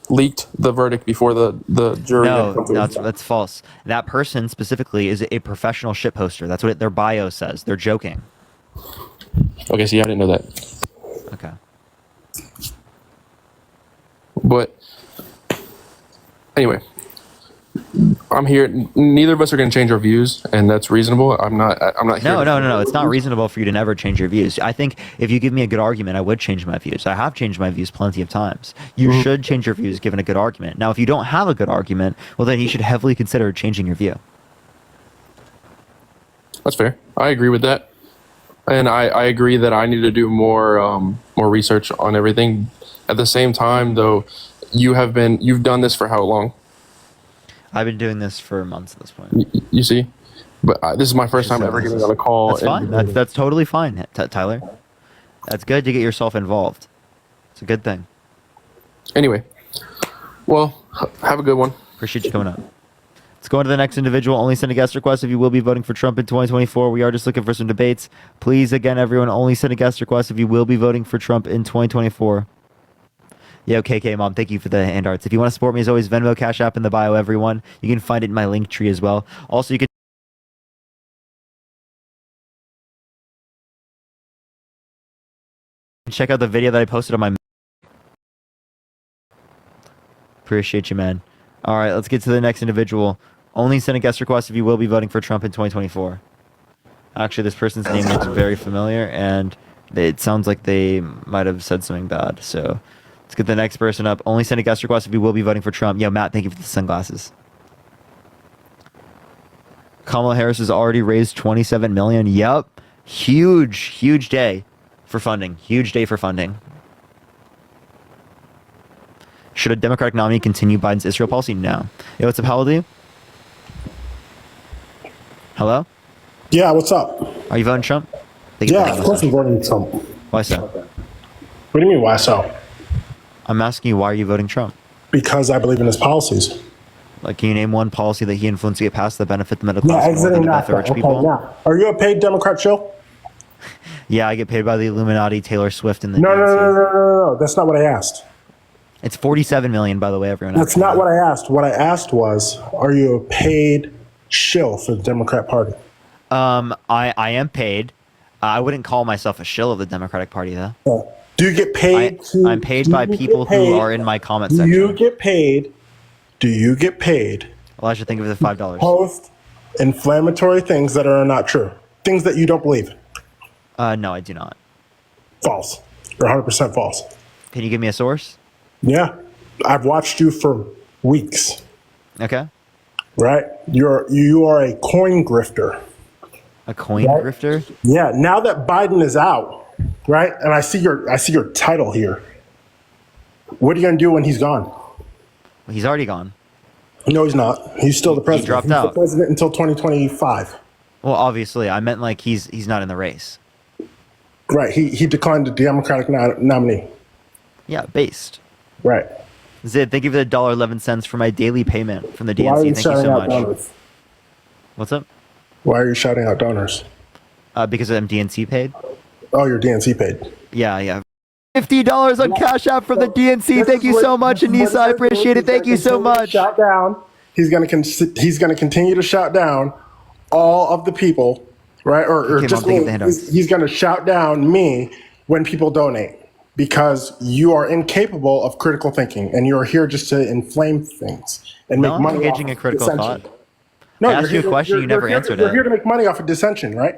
leaked the verdict before the jury. No, that's false. That person specifically is a professional shitposter. That's what their bio says. They're joking. Okay, see, I didn't know that. Okay. But anyway, I'm here. Neither of us are going to change our views, and that's reasonable. I'm not. No. It's not reasonable for you to never change your views. I think if you give me a good argument, I would change my views. I have changed my views plenty of times. You should change your views given a good argument. Now, if you don't have a good argument, well, then you should heavily consider changing your view. That's fair. I agree with that, and I agree that I need to do more research on everything. At the same time, though, you've done this for how long? I've been doing this for months at this point. You see, but this is my first time ever getting on a call. That's fine. That's totally fine, Tyler. That's good to get yourself involved. It's a good thing. Anyway, well, have a good one. Appreciate you coming up. Let's go on to the next individual. Only send a guest request if you will be voting for Trump in 2024. We are just looking for some debates. Please, again, everyone, only send a guest request if you will be voting for Trump in 2024. Yo, KK Mom, thank you for the hand arts. If you want to support me, as always, Venmo, Cash App in the bio, everyone. You can find it in my link tree as well. Also, you can check out the video that I posted on my... Appreciate you, man. All right, let's get to the next individual. Only send a guest request if you will be voting for Trump in 2024. Actually, this person's name looks very familiar, and it sounds like they might have said something bad, so... Let's get the next person up. Only send a guest request if you will be voting for Trump. Yo, Matt, thank you for the sunglasses. Kamala Harris has already raised $27 million. Yep. Huge day for funding. Huge day for funding. Should a Democratic nominee continue Biden's Israel policy? No. Yo, what's up, how old are you? Hello? Yeah, what's up? Are you voting Trump? Yeah, of course I'm voting Trump. Why so? What do you mean, why so? I'm asking you, why are you voting Trump? Because I believe in his policies. Like, can you name one policy that he influenced to get passed that benefit the middle class Yeah, more exiting than the that. rich people? Yeah. Are you a paid Democrat, Chill? Yeah, I get paid by the Illuminati, Taylor Swift, and the No. That's not what I asked. It's $47 million, by the way, everyone. That's not what I asked. What I asked was, are you a paid shill for the Democrat Party? I am paid. I wouldn't call myself a shill of the Democratic Party, though. Yeah. Do you get paid? I'm paid by people who are in my comment section. Do you get paid? Do you get paid? Well, I should think of it as $5. Post inflammatory things that are not true. Things that you don't believe. No, I do not. False. You're 100% false. Can you give me a source? Yeah. I've watched you for weeks. Okay. Right? You are a coin grifter. A coin grifter? Yeah. Now that Biden is out, right? And I see your title here. What are you gonna do when he's gone? Well, he's already gone. No, he's not. He's still the president. He dropped he's out. the president until 2025. Well, obviously, I meant like he's not in the race. Right. He declined the Democratic nominee. Yeah, based. Right. Zid, thank you for the $1.11 for my daily payment from the DNC. Why are you Thank you shouting so out much. donors? What's up? Why are you shouting out donors? Because I'm DNC paid. Oh, you're DNC paid. Yeah. $50 on Cash App from the DNC. Thank you so much, Anissa. I appreciate it. Thank you so much. Shout down. He's gonna continue to shout down all of the people, right? Or just me. He's gonna shout down me when people donate because you are incapable of critical thinking and you are here just to inflame things and make money. I'm engaging in critical thought. No, I asked you a question, you never answered it. You're here to make money off of dissension, right?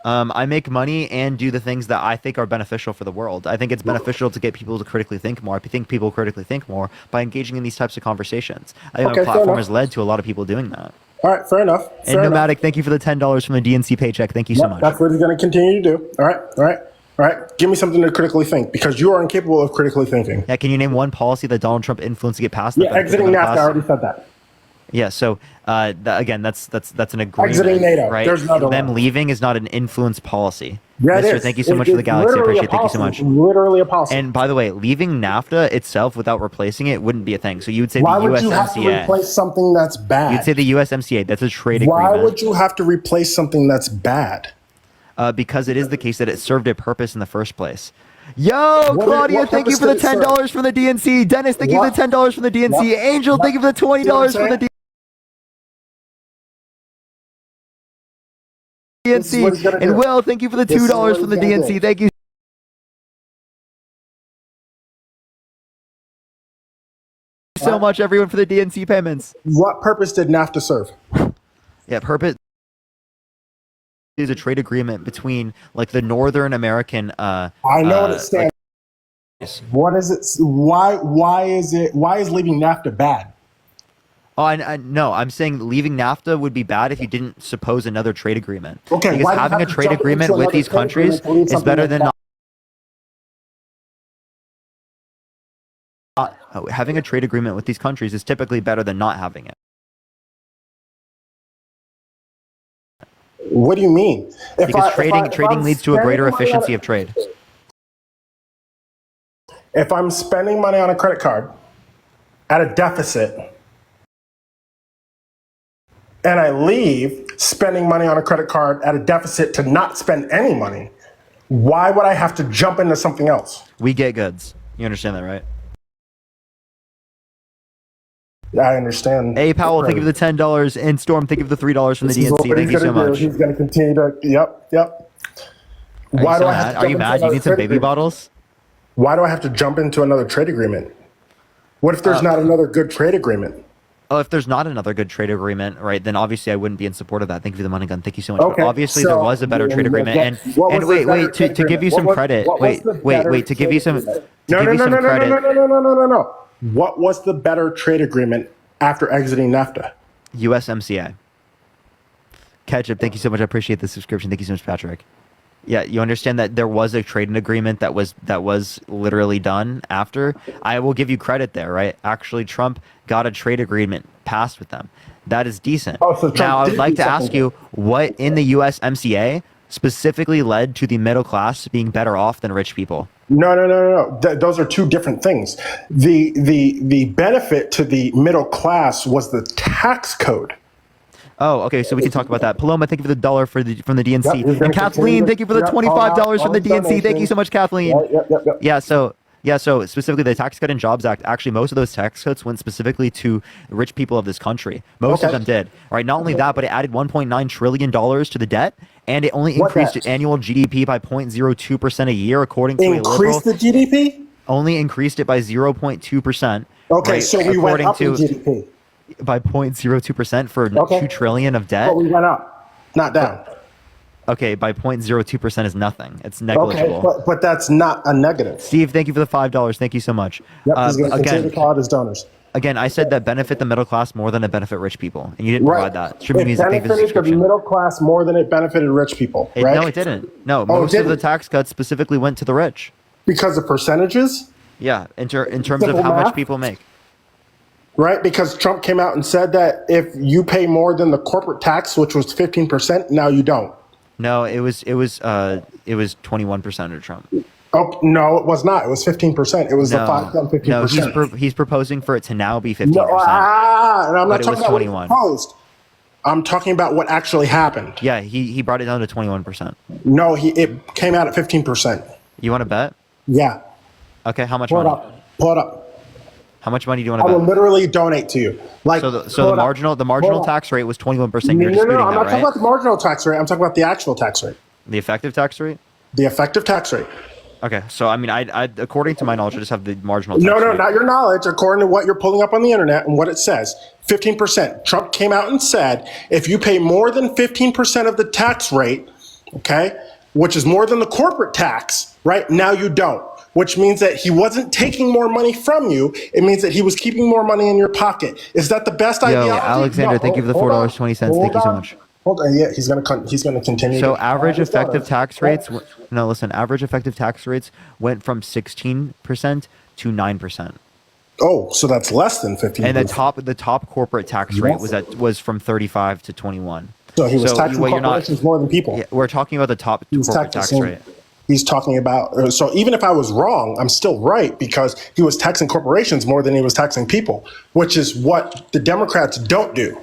I make money and do the things that I think are beneficial for the world. I think it's beneficial to get people to critically think more. I think people critically think more by engaging in these types of conversations. I think my platform has led to a lot of people doing that. All right, fair enough. And Nomadic, thank you for the $10 from the DNC paycheck. Thank you so much. That's what he's going to continue to do. All right. Give me something to critically think because you are incapable of critically thinking. Yeah, can you name one policy that Donald Trump influenced to get passed? Yeah, exiting NAFTA. I already said that. Yeah, so again, that's an agreement. Exiting NATO. Right? There's another Them one. leaving is not an influence policy. Yeah, Mister, thank you so much for the galaxy. I appreciate it. Thank you so much. Literally a policy. And by the way, leaving NAFTA itself without replacing it wouldn't be a thing. So you would say Why the USMCA. would you have to replace something that's bad? You'd say the USMCA. That's a trade agreement. Why would you have to replace something that's bad? Because it is the case that it served a purpose in the first place. Yo, Claudia, thank you for the $10 from the DNC. Dennis, thank you for the $10 from the DNC. Angel, thank you for the $20 from the DNC. And Will, thank you for the $2 from the DNC. Thank you so so much, everyone, for the DNC payments. What purpose did NAFTA serve? Yeah, purpose is a trade agreement between like the Northern American. I know what it stands. What is it? Why is leaving NAFTA bad? Oh, no, I'm saying leaving NAFTA would be bad if you didn't suppose another trade agreement. Okay, because having a trade agreement with these countries is better than not. Having a trade agreement with these countries is typically better than not having it. What do you mean? Because trading leads to a greater efficiency of trade. If I'm spending money on a credit card at a deficit and I leave spending money on a credit card at a deficit to not spend any money, why would I have to jump into something else? We get goods. You understand that, right? I understand. Hey, Powell, thank you for the $10. And Storm, thank you for the $3 from the DNC. Thank you so much. He's going to continue to. Yep. Why do I have to Are you mad? You need some baby bottles? Why do I have to jump into another trade agreement? What if there's not another good trade agreement? Oh, if there's not another good trade agreement, right, then obviously I wouldn't be in support of that. Thank you for the money gun. Thank you so much. Okay, but obviously so there was a better trade agreement. And wait, to give you some credit. Wait, to give you some No. What was the better trade agreement after exiting NAFTA? USMCA. Ketchup, thank you so much. I appreciate the subscription. Thank you so much, Patrick. Yeah, you understand that there was a trading agreement that was literally done after. I will give you credit there, right? Actually, Trump got a trade agreement passed with them. That is decent. Now, I would like to ask you, what in the USMCA specifically led to the middle class being better off than rich people? No. Those are two different things. The benefit to the middle class was the tax code. Oh, okay. So we can talk about that. Paloma, thank you for the $1 from the DNC. And Kathleen, thank you for the $25 from the DNC. Thank you so much, Kathleen. Yeah. So specifically the Tax Cut and Jobs Act, actually most of those tax cuts went specifically to rich people of this country. Most of them did. Right. Not only that, but it added $1.9 trillion to the debt, and it only increased annual GDP by 0.02% a year, according to a liberal. Increased the GDP? Only increased it by 0.2%. Okay, right, so we went up in GDP. By 0.02% for $2 trillion of debt. But we went up, not down. Okay, by 0.02% is nothing. It's negligible. Okay, but that's not a negative. Steve, thank you for the $5. Thank you so much. Yep, he's going to continue to call out his donors. Again, I said that benefit the middle class more than it benefit rich people, and you didn't provide that. It benefited the middle class more than it benefited rich people, right? No, it didn't. No, most of the tax cuts specifically went to the rich. Because of percentages? Yeah, in terms of how much people make. Right, because Trump came out and said that if you pay more than the corporate tax, which was 15%, now you don't. No, it was 21% under Trump. Oh no, it was not. It was 15%. It was the 15%. No, he's proposing for it to now be 15%. No, and I'm not talking about 21. what he proposed. I'm talking about what actually happened. Yeah, he brought it down to 21%. No, it came out at 15%. You want to bet? Yeah. Okay, how much money? Pull it up. How much money do you want to bet? I will literally donate to you. Like so the marginal tax rate was 21%. You're disputing I'm not right? talking about the marginal tax rate. I'm talking about the actual tax rate. The effective tax rate? The effective tax rate. Okay, so I mean, I according to my knowledge, I just have the marginal tax rate. No, not your knowledge. According to what you're pulling up on the internet and what it says, 15%. Trump came out and said, if you pay more than 15% of the tax rate, okay, which is more than the corporate tax, right, now you don't. Which means that he wasn't taking more money from you. It means that he was keeping more money in your pocket. Is that the best ideology? Alexander, thank you for the $4.20. Thank you so much. Hold on. Yeah, he's gonna continue. So average effective tax rates. No, listen. Average effective tax rates went from 16% to 9%. Oh, so that's less than 15%. And the top corporate tax rate was from 35 to 21. So he was taxing corporations more than people. Yeah, we're talking about the top corporate tax rate. He's talking about, so even if I was wrong, I'm still right because he was taxing corporations more than he was taxing people, which is what the Democrats don't do.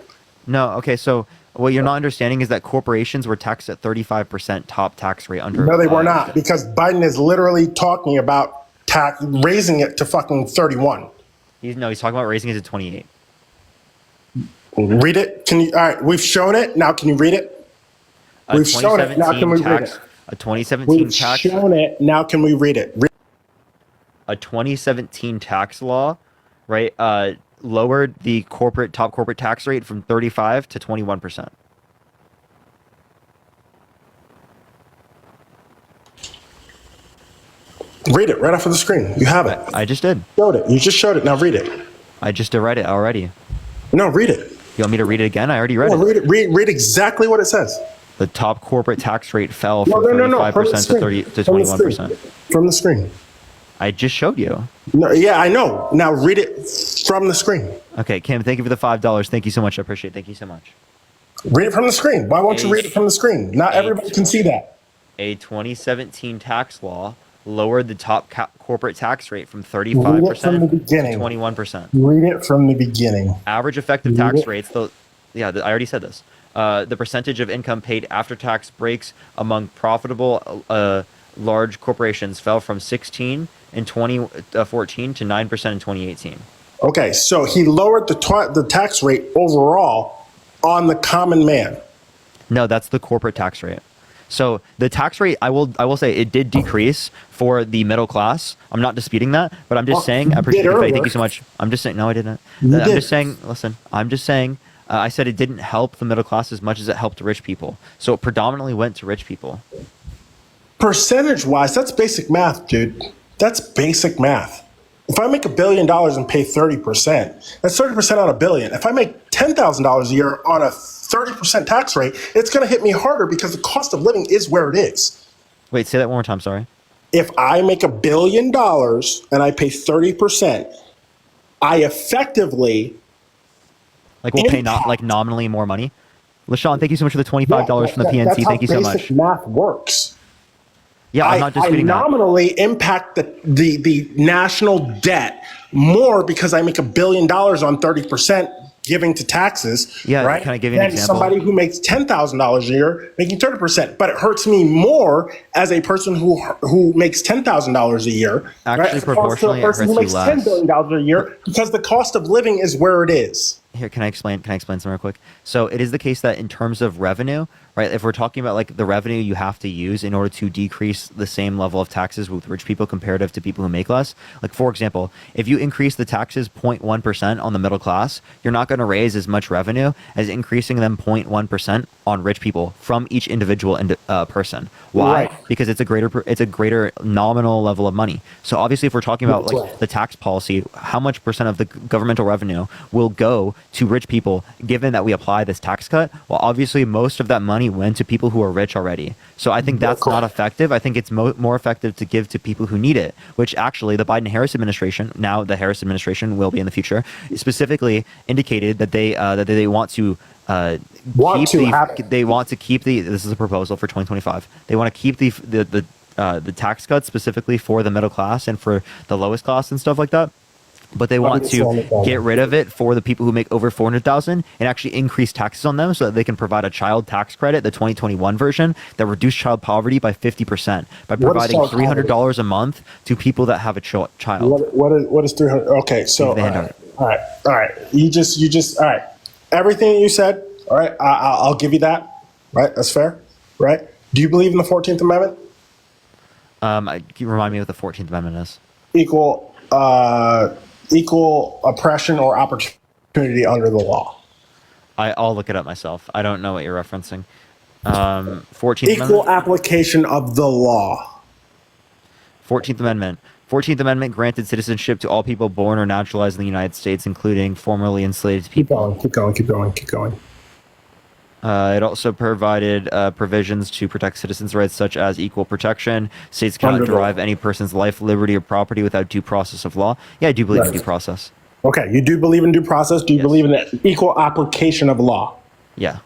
No, okay, so what you're not understanding is that corporations were taxed at 35% top tax rate under. No, they were not, because Biden is literally talking about raising it to fucking 31. He's talking about raising it to 28. Read it. All right, we've shown it. Now can you read it? We've shown it. Now can we read it? A 2017 We've shown it. Now can we read it? A 2017 tax law, right? lowered the top corporate tax rate from 35 to 21%. Read it right off of the screen. You have it. I just did. Showed it. You just showed it. Now read it. I just read it already. No, read it. You want me to read it again? I already read it. Read it. Read exactly what it says. The top corporate tax rate fell from 35% to 21%. From the screen. I just showed you. No, yeah, I know. Now read it from the screen. Okay, Kim, thank you for the $5. Thank you so much. I appreciate it. Thank you so much. Read it from the screen. Why won't you read it from the screen? Not everybody can see that. A 2017 tax law lowered the top corporate tax rate from 35% to 21%. Read it from the beginning. Average effective tax rates, I already said this. The percentage of income paid after tax breaks among profitable large corporations fell from 16 in 2014 to 9% in 2018. Okay, so he lowered the tax rate overall on the common man. No, that's the corporate tax rate. So the tax rate, I will say it did decrease for the middle class. I'm not disputing that, but I'm just saying, I appreciate it. Thank you so much. I'm just saying, no, I didn't. I'm just saying, listen, I'm just saying, I said it didn't help the middle class as much as it helped rich people. So it predominantly went to rich people. Percentage-wise, that's basic math, dude. That's basic math. If I make $1 billion and pay 30%, that's 30% on $1 billion. If I make $10,000 a year on a 30% tax rate, it's going to hit me harder because the cost of living is where it is. Wait, say that one more time. Sorry. If I make $1 billion and I pay 30%, I effectively will pay nominally more money. LaShawn, thank you so much for the $25 from the PNC. Thank you so much. Basic math works. Yeah, I'm not disputing that. I nominally impact the national debt more because I make $1 billion on 30% giving to taxes. Yeah, right? Can I give you an example? Somebody who makes $10,000 a year making 30%, but it hurts me more as a person who makes $10,000 a year. Actually, right? proportionally, it hurts you less. $10 billion a year because the cost of living is where it is. Here, can I explain something real quick? So it is the case that in terms of revenue, right, if we're talking about like the revenue you have to use in order to decrease the same level of taxes with rich people comparative to people who make less, like for example, if you increase the taxes 0.1% on the middle class, you're not going to raise as much revenue as increasing them 0.1% on rich people from each individual person. Why? Right. Because it's a greater nominal level of money. So obviously if we're talking about like the tax policy, how much percent of the governmental revenue will go to rich people given that we apply this tax cut? Well, obviously most of that money went to people who are rich already. So I think that's not effective. I think it's more effective to give to people who need it, which actually the Biden-Harris administration, now the Harris administration will be in the future, specifically indicated that they want to keep this is a proposal for 2025. They want to keep the tax cuts specifically for the middle class and for the lowest class and stuff like that. But they want to get rid of it for the people who make over $400,000 and actually increase taxes on them so that they can provide a child tax credit, the 2021 version, that reduced child poverty by 50% by providing $300 a month to people that have a child. What is 300? Okay, so all right. You just all right. Everything you said, all right. I'll give you that. Right, that's fair. Right. Do you believe in the 14th Amendment? Can you remind me what the 14th Amendment is? Equal oppression or opportunity under the law. I'll look it up myself. I don't know what you're referencing. 14th Equal Amendment? application of the law. 14th Amendment. 14th Amendment granted citizenship to all people born or naturalized in the United States, including formerly enslaved people. Keep going. It also provided provisions to protect citizens' rights, such as equal protection. States cannot derive any person's life, liberty, or property without due process of law. Yeah, I do believe in due process. Okay, you do believe in due process? Do you believe in the equal application of law? Yeah.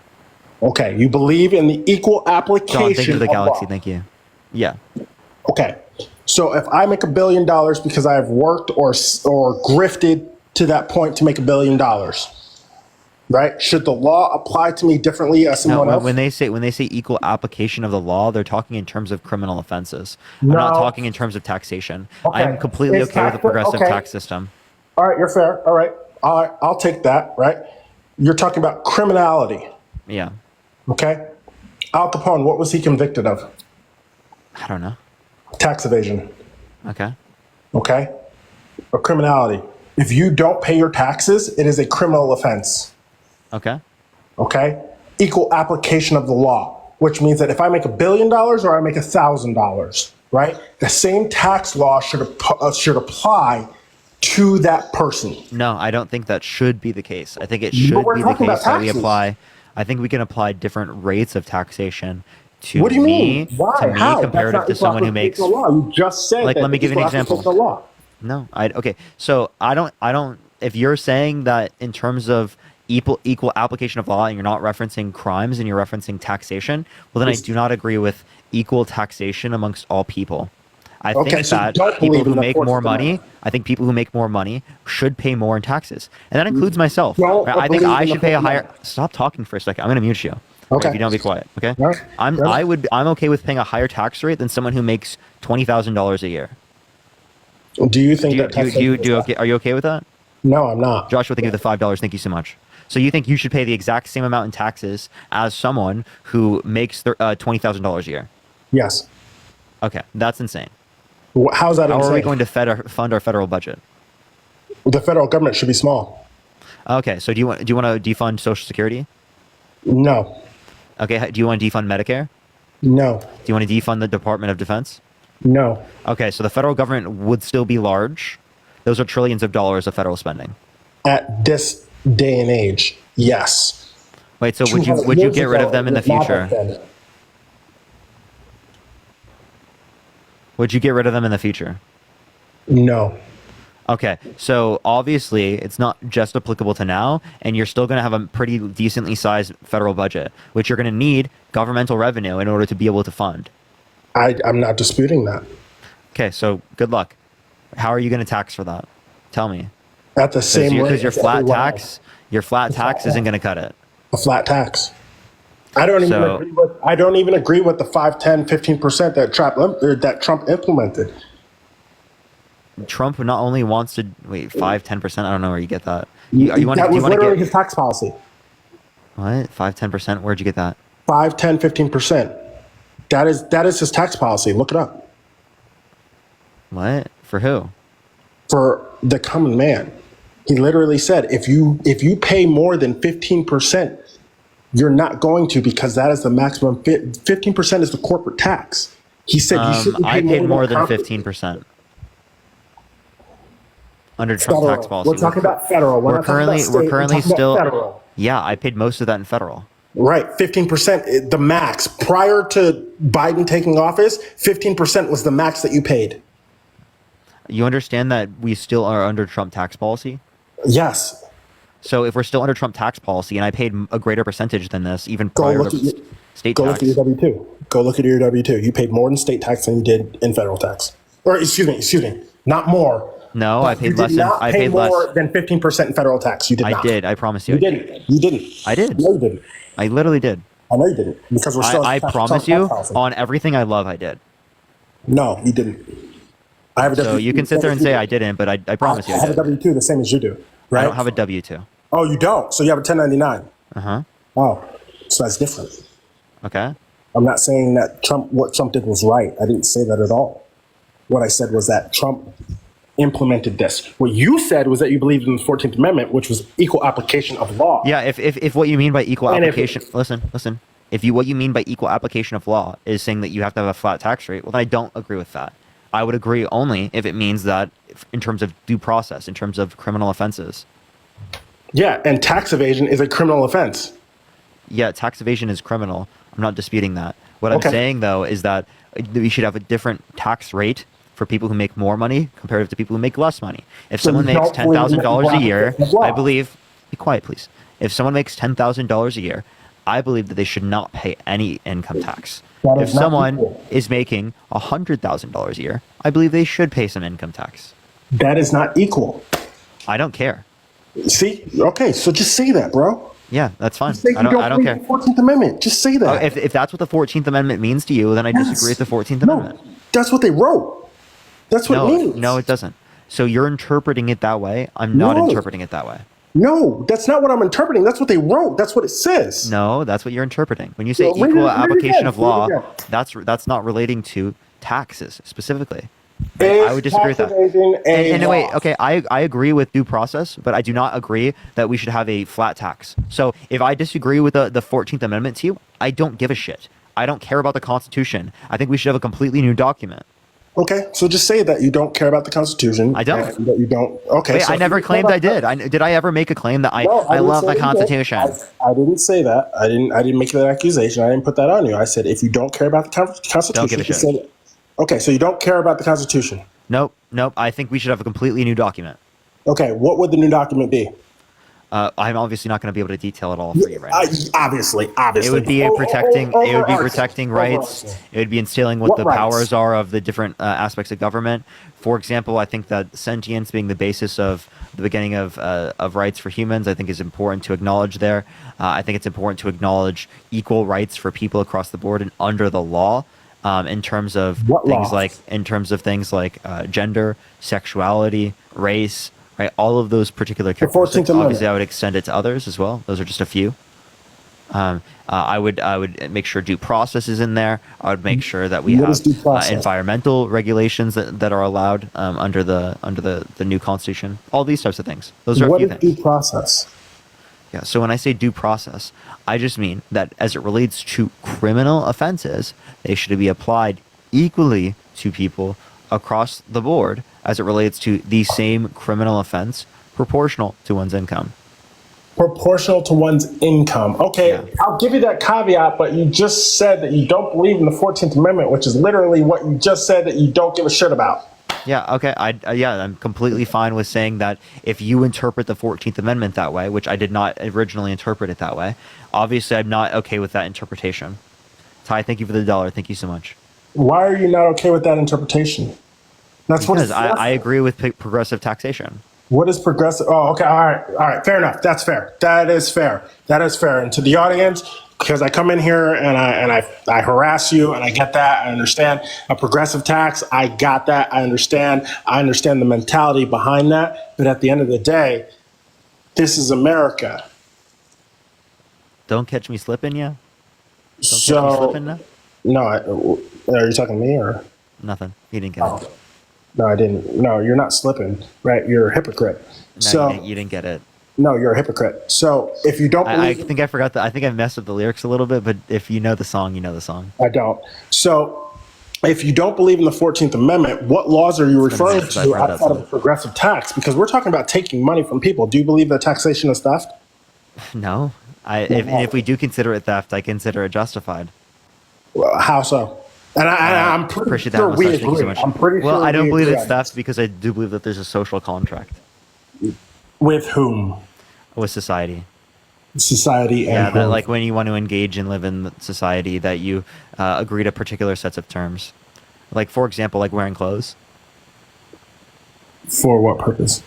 Okay, you believe in the equal application John, thank you for the galaxy. Law. Thank you. Yeah. Okay, so if I make $1 billion because I've worked or grifted to that point to make $1 billion, right? Should the law apply to me differently as someone else? When they say equal application of the law, they're talking in terms of criminal offenses. I'm not talking in terms of taxation. Okay. I'm completely okay with a progressive tax system. All right, you're fair. All right, I'll take that. Right? You're talking about criminality. Yeah. Okay. Al Capone, what was he convicted of? I don't know. Tax evasion. Okay. Okay. Or criminality. If you don't pay your taxes, it is a criminal offense. Okay. Okay? Equal application of the law, which means that if I make $1 billion or I make $1,000, right? The same tax law should apply to that person. No, I don't think that should be the case. I think it should be the case that we apply. I think we can apply different rates of taxation to what do you me, mean? Why? to me How? comparative to someone who makes. Law. You just said like, that let me give you an example. Law. No, okay. So I don't. If you're saying that in terms of equal application of law, and you're not referencing crimes and you're referencing taxation, well, then I do not agree with equal taxation amongst all people. I think that people who make more money, people who make more money should pay more in taxes, and that includes myself. I think I should pay a higher. Stop talking for a second. I'm going to mute you. Okay. If you don't be quiet. Okay. I'm okay with paying a higher tax rate than someone who makes $20,000 a year. Do you think are you okay with that? No, I'm not. Joshua, thank you for the $5. Thank you so much. So you think you should pay the exact same amount in taxes as someone who makes $20,000 a year? Yes. Okay, that's insane. How's that insane? How are we going to fund our federal budget? The federal government should be small. Okay, so do you want to defund Social Security? No. Okay, do you want to defund Medicare? No. Do you want to defund the Department of Defense? No. Okay, so the federal government would still be large. Those are trillions of dollars of federal spending. At this day and age, yes. Wait, so would you get rid of them in the future? Would you get rid of them in the future? No. Okay, so obviously it's not just applicable to now, and you're still going to have a pretty decently sized federal budget, which you're going to need governmental revenue in order to be able to fund. I'm not disputing that. Okay, so good luck. How are you going to tax for that? Tell me. At the same rate. Because your flat tax isn't going to cut it. A flat tax. I don't even agree with the 5, 10, 15% that Trump implemented. Trump not only wants to 5, 10%. I don't know where you get that. That was literally his tax policy. What? 5, 10%? Where'd you get that? 5, 10, 15%. That is his tax policy. Look it up. What? For who? For the common man. He literally said, if you pay more than 15%, you're not going to, because that is the maximum. 15% is the corporate tax. He said you shouldn't pay I paid more than 15%. Under Trump's tax policy. We're talking about federal. We're currently still. Federal. Yeah, I paid most of that in federal. Right, 15%, the max. Prior to Biden taking office, 15% was the max that you paid. You understand that we still are under Trump tax policy? Yes. So if we're still under Trump tax policy, and I paid a greater percentage than this, even prior to state tax. Go look at your W-2. Go look at your W-2. You paid more in state tax than you did in federal tax. Or excuse me, not more. No, I paid less. I paid more than 15% in federal tax. You did not. I did. I promise you. You didn't. You didn't. I did. No, you didn't. I literally did. I know you didn't, because we're still. I promise you, on everything I love, I did. No, you didn't. I have a W-2. So you can sit there and say I didn't, but I promise you I have did. a W-2 the same as you do, right? I don't have a W-2. Oh, you don't? So you have a 1099? Uh-huh. Oh, so that's different. Okay. I'm not saying that what Trump did was right. I didn't say that at all. What I said was that Trump implemented this. What you said was that you believed in the 14th Amendment, which was equal application of law. Yeah, if what you mean by equal application, listen. What you mean by equal application of law is saying that you have to have a flat tax rate, well, then I don't agree with that. I would agree only if it means that in terms of due process, in terms of criminal offenses. Yeah, and tax evasion is a criminal offense. Yeah, tax evasion is criminal. I'm not disputing that. What I'm saying, though, is that we should have a different tax rate for people who make more money compared to people who make less money. If someone makes $10,000 a year, I believe, be quiet, please. If someone makes $10,000 a year, I believe that they should not pay any income tax. If someone is making $100,000 a year, I believe they should pay some income tax. That is not equal. I don't care. See? Okay, so just say that, bro. Yeah, that's fine. I don't care. The 14th Amendment. Just say that. If that's what the 14th Amendment means to you, then I disagree with the 14th Amendment. That's what they wrote. That's what it means. No, it doesn't. So you're interpreting it that way. I'm not interpreting it that way. No, that's not what I'm interpreting. That's what they wrote. That's what it says. No, that's what you're interpreting. When you say equal application of law, that's not relating to taxes specifically. Right? I would disagree with that. And wait, okay, I agree with due process, but I do not agree that we should have a flat tax. So if I disagree with the 14th Amendment to you, I don't give a shit. I don't care about the Constitution. I think we should have a completely new document. Okay, so just say that you don't care about the Constitution. I don't. That you don't. Okay. Wait, so I never claimed I did. Did I ever make a claim that I love the Constitution? I didn't say that. I didn't make that accusation. I didn't put that on you. I said if you don't care about the Constitution, don't give a shit. Okay, so you don't care about the Constitution. Nope. I think we should have a completely new document. Okay, what would the new document be? I'm obviously not going to be able to detail it all for you right now. Obviously. It would be protecting rights. It would be instilling what the powers are of the different aspects of government. For example, I think that sentience being the basis of the beginning of rights for humans, I think is important to acknowledge there. I think it's important to acknowledge equal rights for people across the board and under the law. In terms of things like gender, sexuality, race, right? All of those particular characteristics. Obviously, I would extend it to others as well. Those are just a few. I would make sure due process is in there. I would make sure that we have environmental regulations that are allowed under the new Constitution. All these types of things. Those are a few things. What is due process? Yeah, so when I say due process, I just mean that as it relates to criminal offenses, they should be applied equally to people across the board as it relates to the same criminal offense, proportional to one's income. Proportional to one's income. Okay, yeah. I'll give you that caveat, but you just said that you don't believe in the 14th Amendment, which is literally what you just said that you don't give a shit about. Yeah, okay. I'm completely fine with saying that if you interpret the 14th Amendment that way, which I did not originally interpret it that way, obviously I'm not okay with that interpretation. Ty, thank you for the $1. Thank you so much. Why are you not okay with that interpretation? Because I agree with progressive taxation. What is progressive? Oh, okay. All right. Fair enough. That's fair. That is fair. And to the audience, because I come in here and I harass you, and I get that. I understand a progressive tax. I got that. I understand the mentality behind that. But at the end of the day, this is America. Don't catch me slipping, yeah? No, are you talking to me or? Nothing. You didn't get it. No, I didn't. No, you're not slipping, right? You're a hypocrite. No, you didn't get it. No, you're a hypocrite. So if you don't believe... I think I forgot that. I think I messed up the lyrics a little bit, but if you know the song, you know the song. I don't. So if you don't believe in the 14th Amendment, what laws are you referring to outside of progressive tax? Because we're talking about taking money from people. Do you believe that taxation is theft? No. If we do consider it theft, I consider it justified. Well, how so? And I'm pretty sure we agree. I'm pretty sure. Well, I don't believe it's theft because I do believe that there's a social contract. With whom? With society. Society and yeah, that like when you want to engage and live in society, that you agree to particular sets of terms. Like, for example, like wearing clothes. For what purpose?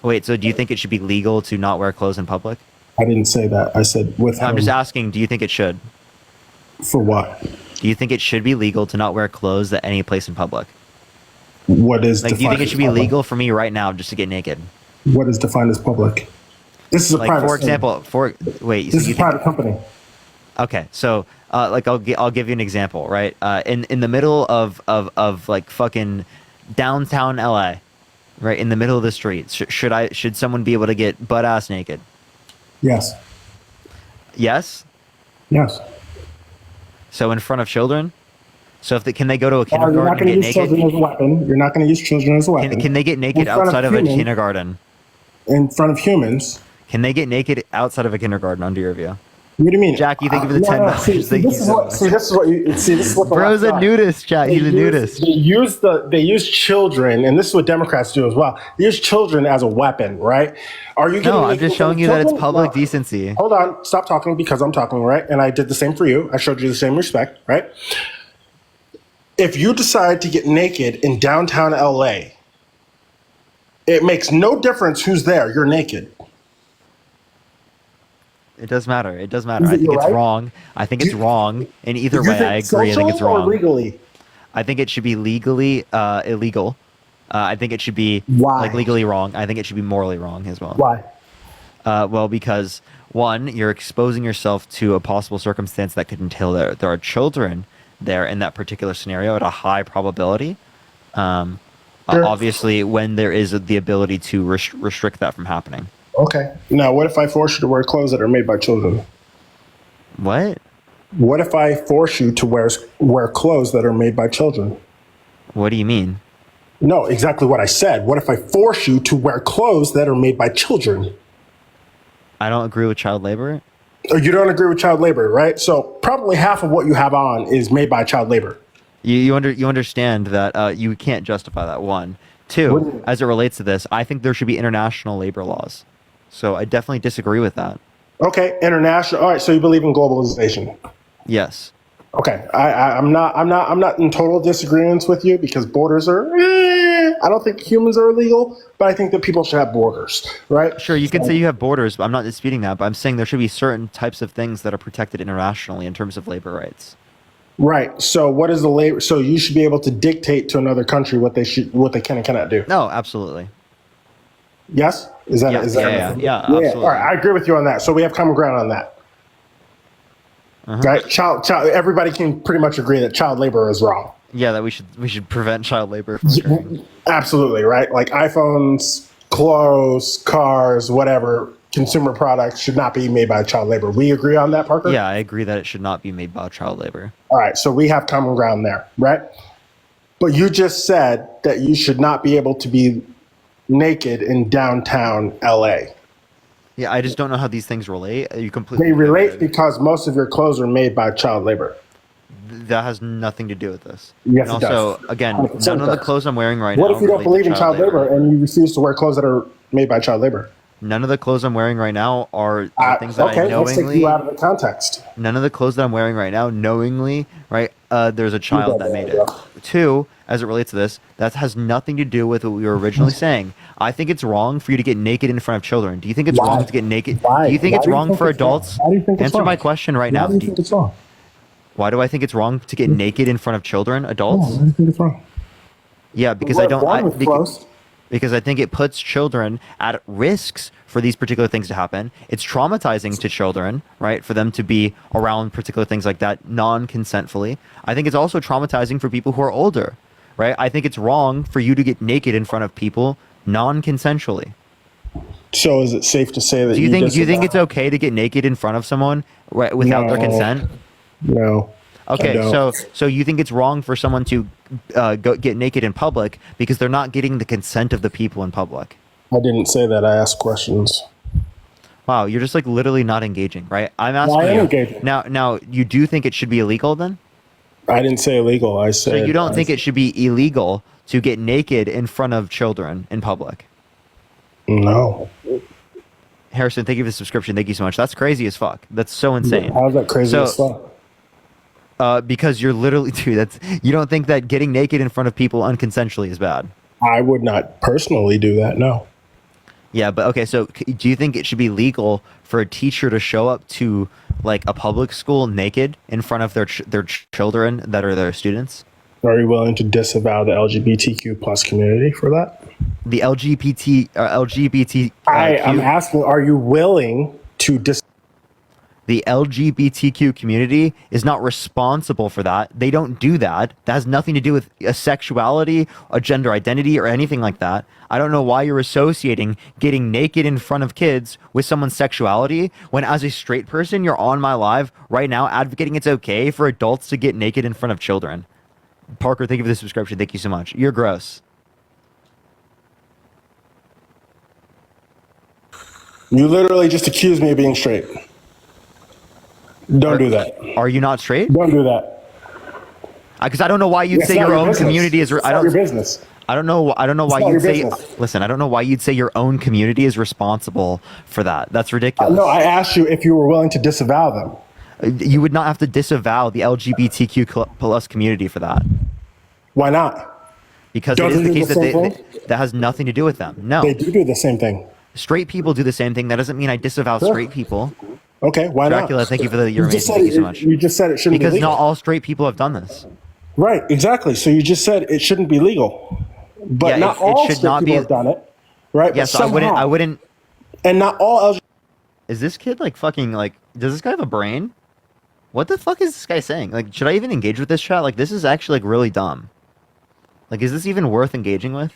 Wait, so do you think it should be legal to not wear clothes in public? I didn't say that. I said with I'm just asking, do you think it should? For what? Do you think it should be legal to not wear clothes at any place in public? What is like? Do you think it should be legal for me right now just to get naked? What is defined as public? This is a like, private. For example, this is a private company. Okay, so like I'll give you an example, right? In the middle of like fucking downtown LA, right in the middle of the street, should someone be able to get butt ass naked? Yes. Yes. Yes. So in front of children? So can they go to a kindergarten and get naked? You're not going to use children as a weapon. Can they get naked outside of a kindergarten? In front of humans. Can they get naked outside of a kindergarten under your view? What do you mean? Jack, you think of the 10 messages. This is what Bro's a nudist, Jack. He's a nudist. They use children, and this is what Democrats do as well. They use children as a weapon, right? Are you? No, I'm just showing you that it's public decency. Hold on, stop talking because I'm talking, right? And I did the same for you. I showed you the same respect, right? If you decide to get naked in downtown LA, it makes no difference who's there. You're naked. It does matter. I think it's wrong. I think it's wrong. In either way, I agree. I think it's wrong. Or legally? I think it should be legally illegal. I think it should be like legally wrong. I think it should be morally wrong as well. Why? Well, because one, you're exposing yourself to a possible circumstance that could entail there are children there in that particular scenario at a high probability. Obviously, when there is the ability to restrict that from happening. Okay. Now, what if I force you to wear clothes that are made by children? What? What if I force you to wear clothes that are made by children? What do you mean? No, exactly what I said. What if I force you to wear clothes that are made by children? I don't agree with child labor. Or you don't agree with child labor, right? So probably half of what you have on is made by child labor. You understand that you can't justify that, one. Two, as it relates to this, I think there should be international labor laws. So I definitely disagree with that. Okay, international. All right, so you believe in globalization? Yes. Okay, I'm not in total disagreement with you because borders are. I don't think humans are illegal, but I think that people should have borders, right? Sure, you can say you have borders, but I'm not disputing that. But I'm saying there should be certain types of things that are protected internationally in terms of labor rights. Right. So what is the labor? So you should be able to dictate to another country what they can and cannot do. No, absolutely. Yes. Is that? Yeah. Absolutely. All right, I agree with you on that. So we have common ground on that. Right. Child. Everybody can pretty much agree that child labor is wrong. Yeah, that we should prevent child labor from occurring. Absolutely, right? Like iPhones, clothes, cars, whatever, consumer products should not be made by child labor. We agree on that, Parker? Yeah, I agree that it should not be made by child labor. All right, so we have common ground there, right? But you just said that you should not be able to be naked in downtown LA. Yeah, I just don't know how these things relate. You completely. They relate because most of your clothes are made by child labor. That has nothing to do with this. Yes, and also, it does. Again, none of the clothes I'm wearing right now. What if you don't believe in child labor and you refuse to wear clothes that are made by child labor? None of the clothes I'm wearing right now are things that I knowingly. Okay, let's take you out of the context. None of the clothes that I'm wearing right now, knowingly, right? There's a child that made it. Two, as it relates to this, that has nothing to do with what we were originally saying. I think it's wrong for you to get naked in front of children. Do you think it's wrong to get naked? Do you think it's wrong for adults? Why do you think it's wrong? Answer my question right now. Why do you think it's wrong? Why do I think it's wrong to get naked in front of children, adults? Why do you think it's wrong? Yeah, because I don't. Because I think it puts children at risks for these particular things to happen. It's traumatizing to children, right, for them to be around particular things like that non-consentfully. I think it's also traumatizing for people who are older, right? I think it's wrong for you to get naked in front of people non-consensually. So is it safe to say that do you think it's okay to get naked in front of someone without their consent? No. Okay, so you think it's wrong for someone to go get naked in public because they're not getting the consent of the people in public? I didn't say that. I asked questions. Wow, you're just like literally not engaging, right? I'm asking you. Engaging. Now, you do think it should be illegal then? I didn't say illegal. I said. So you don't think it should be illegal to get naked in front of children in public? No. Harrison, thank you for the subscription. Thank you so much. That's crazy as fuck. That's so insane. How's that crazy as fuck? Because you're literally, dude, you don't think that getting naked in front of people unconsensually is bad? I would not personally do that, no. Yeah, but okay, so do you think it should be legal for a teacher to show up to like a public school naked in front of their children that are their students? Are you willing to disavow the LGBTQ plus community for that? The LGBT. I'm asking, are you willing to The LGBTQ community is not responsible for that. They don't do that. That has nothing to do with a sexuality, a gender identity, or anything like that. I don't know why you're associating getting naked in front of kids with someone's sexuality when as a straight person, you're on my live right now advocating it's okay for adults to get naked in front of children. Parker, thank you for the subscription. Thank you so much. You're gross. You literally just accused me of being straight. Don't do that. Are you not straight? Don't do that. Because I don't know why you'd say your own community is. I don't. Your business. I don't know. I don't know why you'd say. Listen, I don't know why you'd say your own community is responsible for that. That's ridiculous. No, I asked you if you were willing to disavow them. You would not have to disavow the LGBTQ plus community for that. Why not? Because it is the case that has nothing to do with them. No, they do the same thing. Straight people do the same thing. That doesn't mean I disavow straight people. Okay, why Dracula, not? Thank you for the. You're amazing. Thank you so much. You just said it shouldn't be legal. Because not all straight people have done this. Right, exactly. So you just said it shouldn't be legal, but yeah, not all straight people have done it. Right. Yes, I wouldn't. And not all. Is this kid like fucking like? Does this guy have a brain? What the fuck is this guy saying? Like, should I even engage with this chat? Like, this is actually like really dumb. Like, is this even worth engaging with?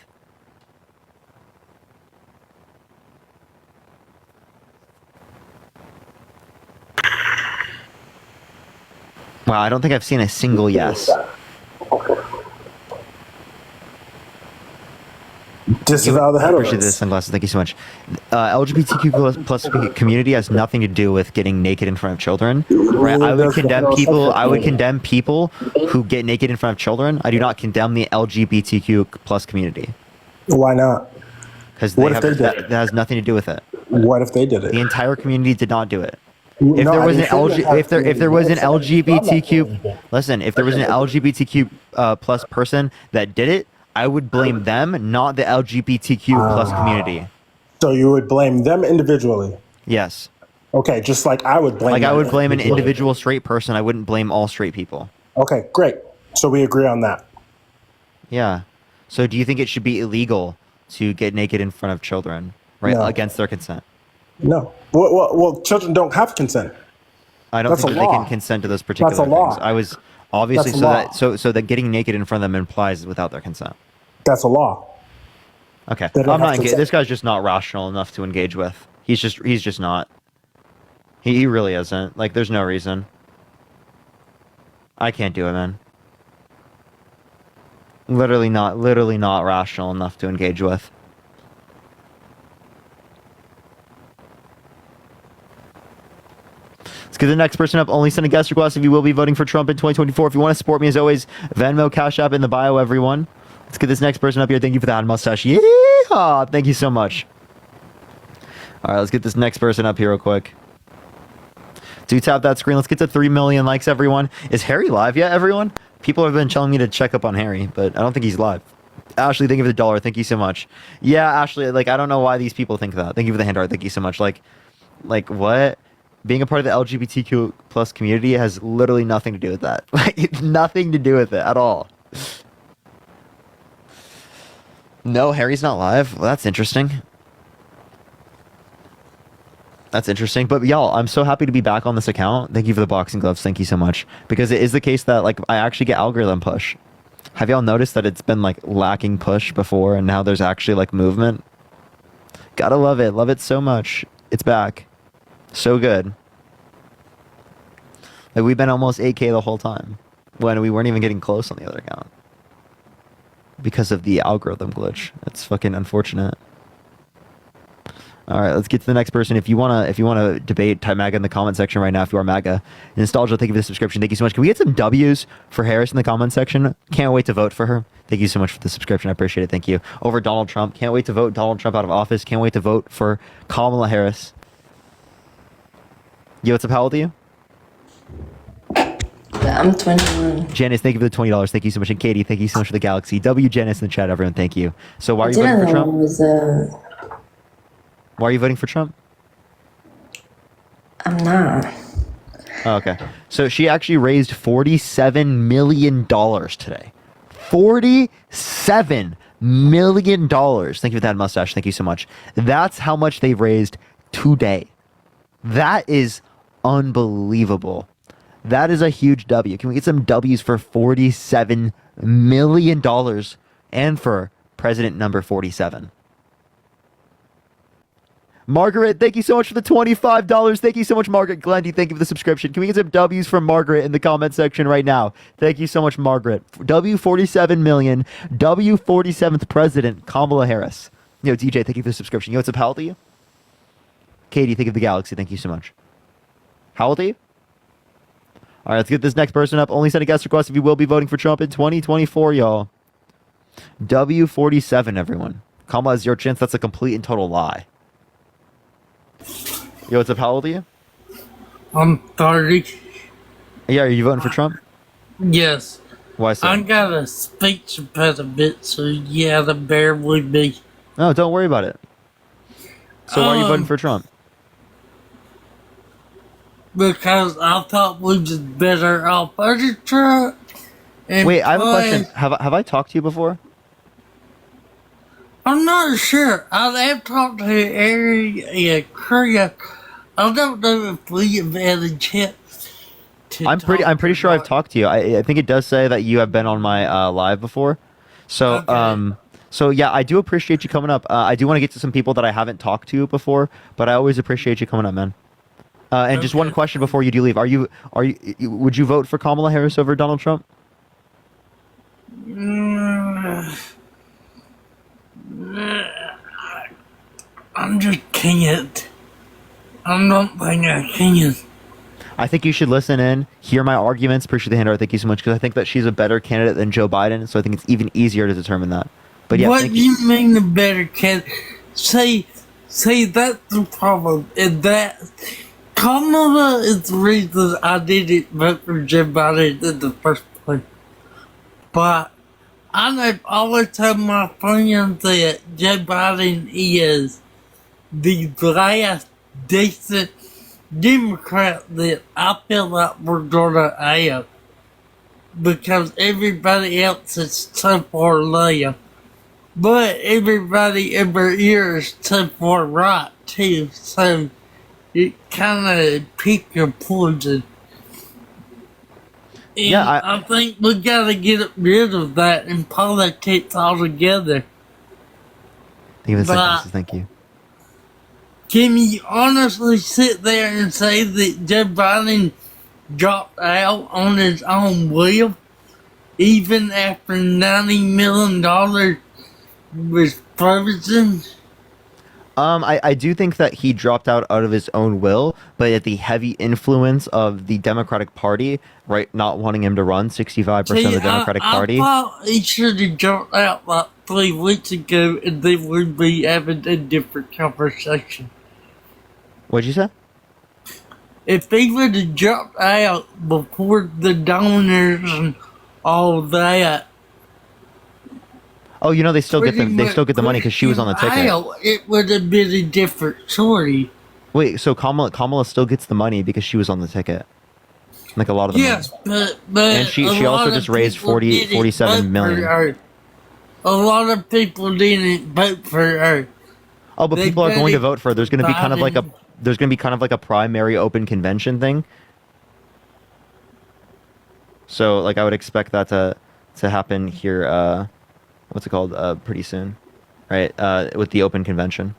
Wow, I don't think I've seen a single yes. Disavow the heteros. Appreciate this sunglasses. Thank you so much. LGBTQ plus community has nothing to do with getting naked in front of children. Right? I would condemn people. I would condemn people who get naked in front of children. I do not condemn the LGBTQ plus community. Why not? Because that has nothing to do with it. What if they did it? The entire community did not do it. If there was an LGBTQ, listen, if there was an LGBTQ plus person that did it, I would blame them, not the LGBTQ plus community. So you would blame them individually? Yes. Okay, just like I would blame. Like I would blame an individual straight person. I wouldn't blame all straight people. Okay, great. So we agree on that. Yeah. So do you think it should be illegal to get naked in front of children, right, against their consent? No. Well, children don't have consent. I don't think that they can consent to those particular things. I was obviously so that getting naked in front of them implies without their consent. That's a law. Okay. I'm not engaged. This guy's just not rational enough to engage with. He's just not. He really isn't. Like, there's no reason. I can't do it, man. Literally not rational enough to engage with. Let's get the next person up. Only send a guest request if you will be voting for Trump in 2024. If you want to support me, as always, Venmo, Cash App in the bio, everyone. Let's get this next person up here. Thank you for that mustache. Yeehaw! Thank you so much. All right, let's get this next person up here real quick. Do tap that screen. Let's get to 3 million likes, everyone. Is Harry live yet, everyone? People have been telling me to check up on Harry, but I don't think he's live. Ashley, thank you for the $1. Thank you so much. Yeah, Ashley, like, I don't know why these people think that. Thank you for the hand art. Thank you so much. Like what? Being a part of the LGBTQ plus community has literally nothing to do with that. Like, nothing to do with it at all. No, Harry's not live. Well, that's interesting. That's interesting. But y'all, I'm so happy to be back on this account. Thank you for the boxing gloves. Thank you so much. Because it is the case that, like, I actually get algorithm push. Have y'all noticed that it's been, like, lacking push before and now there's actually, like, movement? Gotta love it. Love it so much. It's back. So good. Like, we've been almost 8K the whole time when we weren't even getting close on the other account because of the algorithm glitch. It's fucking unfortunate. All right, let's get to the next person. If you wanna debate, type MAGA in the comment section right now. If you are MAGA, Nostalgia, thank you for the subscription. Thank you so much. Can we get some W's for Harris in the comment section? Can't wait to vote for her. Thank you so much for the subscription. I appreciate it. Thank you. Over Donald Trump. Can't wait to vote Donald Trump out of office. Can't wait to vote for Kamala Harris. Yo, what's up? How old are you? I'm 21. Janice, thank you for the $20. Thank you so much. And Katie, thank you so much for the Galaxy. W Janice in the chat, everyone. Thank you. So why are you voting for Trump? Why are you voting for Trump? I'm not. Oh, okay. So she actually raised $47 million today. $47 million. Thank you for that mustache. Thank you so much. That's how much they've raised today. That is unbelievable. That is a huge W. Can we get some W's for $47 million and for President number 47? Margaret, thank you so much for the $25. Thank you so much, Margaret. Glendy, thank you for the subscription. Can we get some W's from Margaret in the comment section right now? Thank you so much, Margaret. W47 million, W47th President, Kamala Harris. Yo, DJ, thank you for the subscription. Yo, what's up? How old are you? Katie, think of the Galaxy. Thank you so much. How old are you? All right, let's get this next person up. Only send a guest request if you will be voting for Trump in 2024, y'all. W47, everyone. Kamala has your chance. That's a complete and total lie. Yo, what's up? How old are you? I'm 30. Yeah, are you voting for Trump? Yes. Why so? I got a speech impediment, so you have to bear with me. No, don't worry about it. So why are you voting for Trump? Because I thought we was better off under Trump. Wait, I have a question. Have I talked to you before? I'm not sure. I have talked to Harry and Korea. I don't know if we have had a chance to I'm pretty sure I've talked to you. I think it does say that you have been on my live before. So, so yeah, I do appreciate you coming up. I do want to get to some people that I haven't talked to before, but I always appreciate you coming up, man. And just one question before you do leave: would you vote for Kamala Harris over Donald Trump? I'm just can't. I don't think I can. I think you should listen in, hear my arguments. Appreciate the handout. Thank you so much, because I think that she's a better candidate than Joe Biden. So I think it's even easier to determine that. But yeah, what do you mean the better candidate? See, that's the problem. Is that Kamala is the reason I didn't vote for Joe Biden in the first place. But I've always told my friends that Joe Biden is the last decent Democrat that I feel like we're gonna have, because everybody else is so far left, but everybody in their ear is so far right too, so it kind of pick your poison. And yeah, I think we gotta get rid of that in politics altogether. Thank you. Can you honestly sit there and say that Joe Biden dropped out on his own will, even after $90 million was frozen? I do think that he dropped out of his own will, but at the heavy influence of the Democratic Party, right, not wanting him to run, 65% of the Democratic Party. I thought he should have dropped out like 3 weeks ago, and then we'd be having a different conversation. What'd you say? If he would have dropped out before the donors and all that. Oh, you know they still get the money because she was on the ticket. It would have been a different story. Wait, so Kamala still gets the money because she was on the ticket, like a lot of the money. But and she also just raised 47 million. A lot of people didn't vote for her. Oh, but people are going to vote for her. There's going to be kind of like a primary open convention thing. So like I would expect that to happen here. What's it called? Pretty soon, right? With the open convention.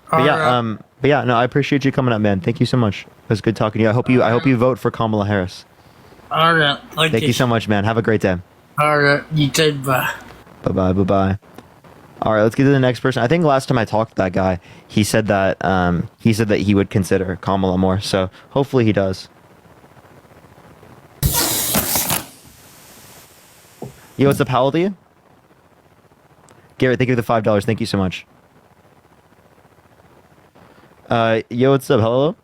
But yeah, no, I appreciate you coming up, man. Thank you so much. It was good talking to you. I hope you vote for Kamala Harris. All right. Thank you so much, man. Have a great day. All right. You too. Bye. Bye. All right, let's get to the next person. I think last time I talked to that guy, he said that he would consider Kamala more. So hopefully he does. Yo, what's up? How old are you? Garrett, thank you for the $5. Thank you so much. Yo, what's up? Hello?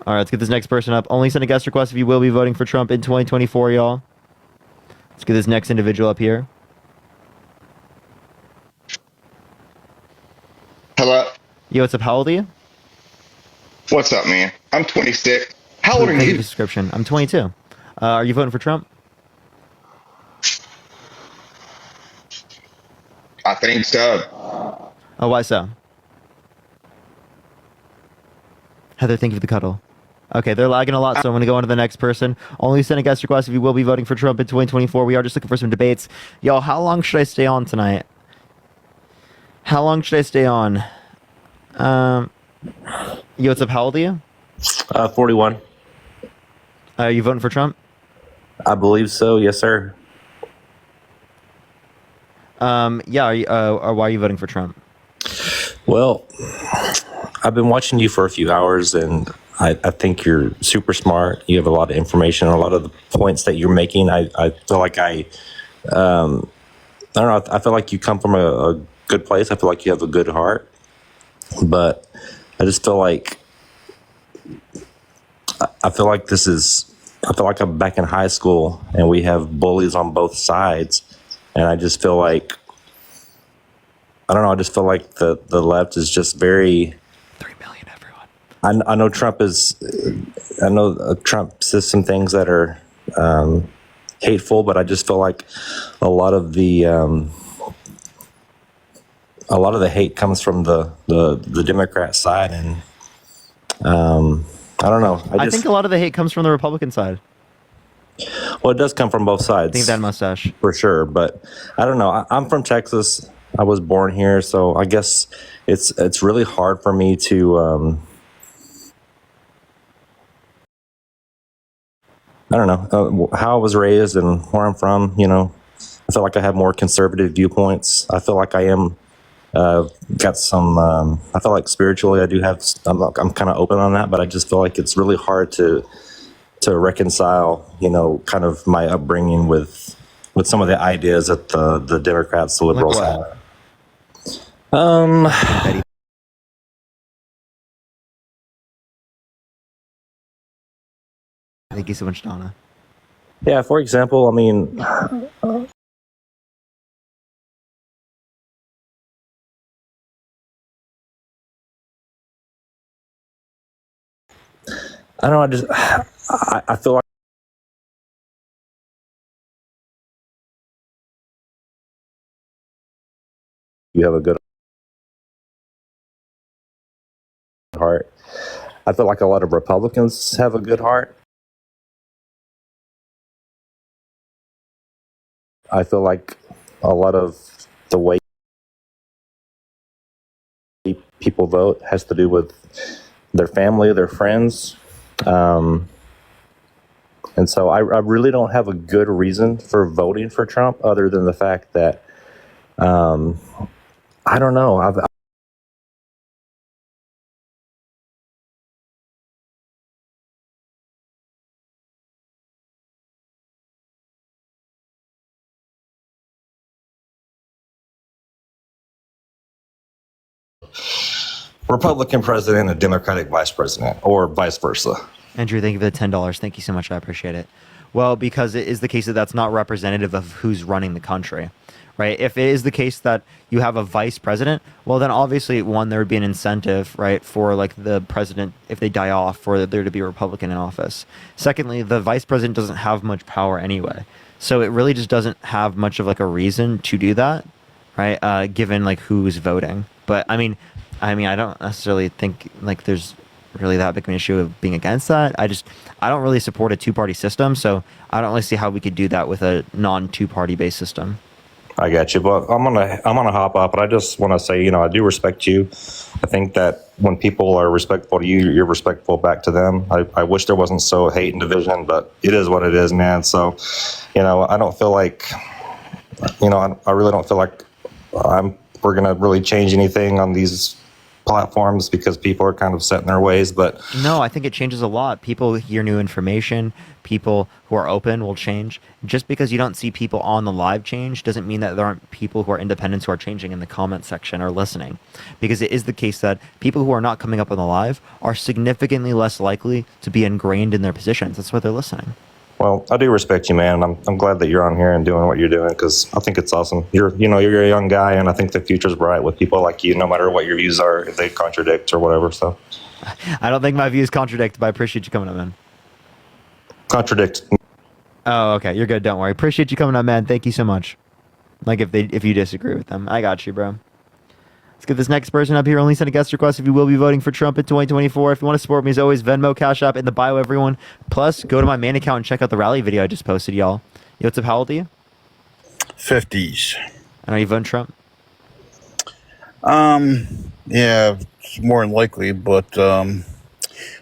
All right, let's get this next person up. Only send a guest request if you will be voting for Trump in 2024, y'all. Let's get this next individual up here. Hello? Yo, what's up? How old are you? What's up, man? I'm 26. How old are you? Description. I'm 22. Are you voting for Trump? I think so. Oh, why so? Heather, thank you for the cuddle. Okay, they're lagging a lot, so I'm going to go on to the next person. Only send a guest request if you will be voting for Trump in 2024. We are just looking for some debates. Y'all, how long should I stay on tonight? How long should I stay on? Yo, what's up? How old are you? 41. Are you voting for Trump? I believe so. Yes, sir. Yeah. Why are you voting for Trump? Well, I've been watching you for a few hours, and I think you're super smart. You have a lot of information. A lot of the points that you're making, I feel like I don't know. I feel like you come from a good place. I feel like you have a good heart, but I just feel like I feel like I'm back in high school, and we have bullies on both sides. And I just feel like, I don't know, I just feel like the left is just very... 3 million, everyone. I know Trump says some things that are hateful, but I just feel like a lot of the hate comes from the Democrat side, and I don't know. I think a lot of the hate comes from the Republican side. Well, it does come from both sides. I think that mustache. For sure. But I don't know. I'm from Texas. I was born here. So I guess it's really hard for me to, I don't know, how I was raised and where I'm from, you know. I feel like I have more conservative viewpoints. I feel like I am got some. I feel like spiritually, I do have. I'm kind of open on that, but I just feel like it's really hard to reconcile, you know, kind of my upbringing with some of the ideas that the Democrats, the liberals have. Thank you so much, Donna. Yeah, for example, I mean. I don't know. I feel like you have a good heart. I feel like a lot of Republicans have a good heart. I feel like a lot of the way people vote has to do with their family, their friends. And so I really don't have a good reason for voting for Trump other than the fact that, I don't know. Republican president and Democratic vice president, or vice versa. Andrew, thank you for the $10. Thank you so much. I appreciate it. Well, because it is the case that that's not representative of who's running the country, right? If it is the case that you have a vice president, well, then obviously, one, there would be an incentive, right, for like the president, if they die off, for there to be a Republican in office. Secondly, the vice president doesn't have much power anyway. So it really just doesn't have much of like a reason to do that, right? Given like who's voting. But I mean, I don't necessarily think like there's really that big of an issue of being against that. I don't really support a two-party system, so I don't really see how we could do that with a non-two-party based system. I got you, but I'm gonna hop up, but I just want to say, you know, I do respect you. I think that when people are respectful to you, you're respectful back to them. I wish there wasn't so hate and division, but it is what it is, man. So, you know, I don't feel like, you know, I really don't feel like we're gonna really change anything on these platforms because people are kind of set in their ways. But no, I think it changes a lot. People hear new information. People who are open will change. Just because you don't see people on the live change doesn't mean that there aren't people who are independents who are changing in the comment section or listening. Because it is the case that people who are not coming up on the live are significantly less likely to be ingrained in their positions. That's why they're listening. Well, I do respect you, man. I'm glad that you're on here and doing what you're doing because I think it's awesome. You're a young guy, and I think the future's bright with people like you, no matter what your views are, if they contradict or whatever. So, I don't think my views contradict, but I appreciate you coming up, man. Contradict. Oh, okay. You're good. Don't worry. Appreciate you coming up, man. Thank you so much. Like if you disagree with them, I got you, bro. Let's get this next person up here. Only send a guest request if you will be voting for Trump in 2024. If you want to support me, as always, Venmo, Cash App in the bio, everyone. Plus, go to my main account and check out the rally video I just posted, y'all. Yo, what's up? How old are you? 50s. And are you voting Trump? Yeah, it's more than likely, but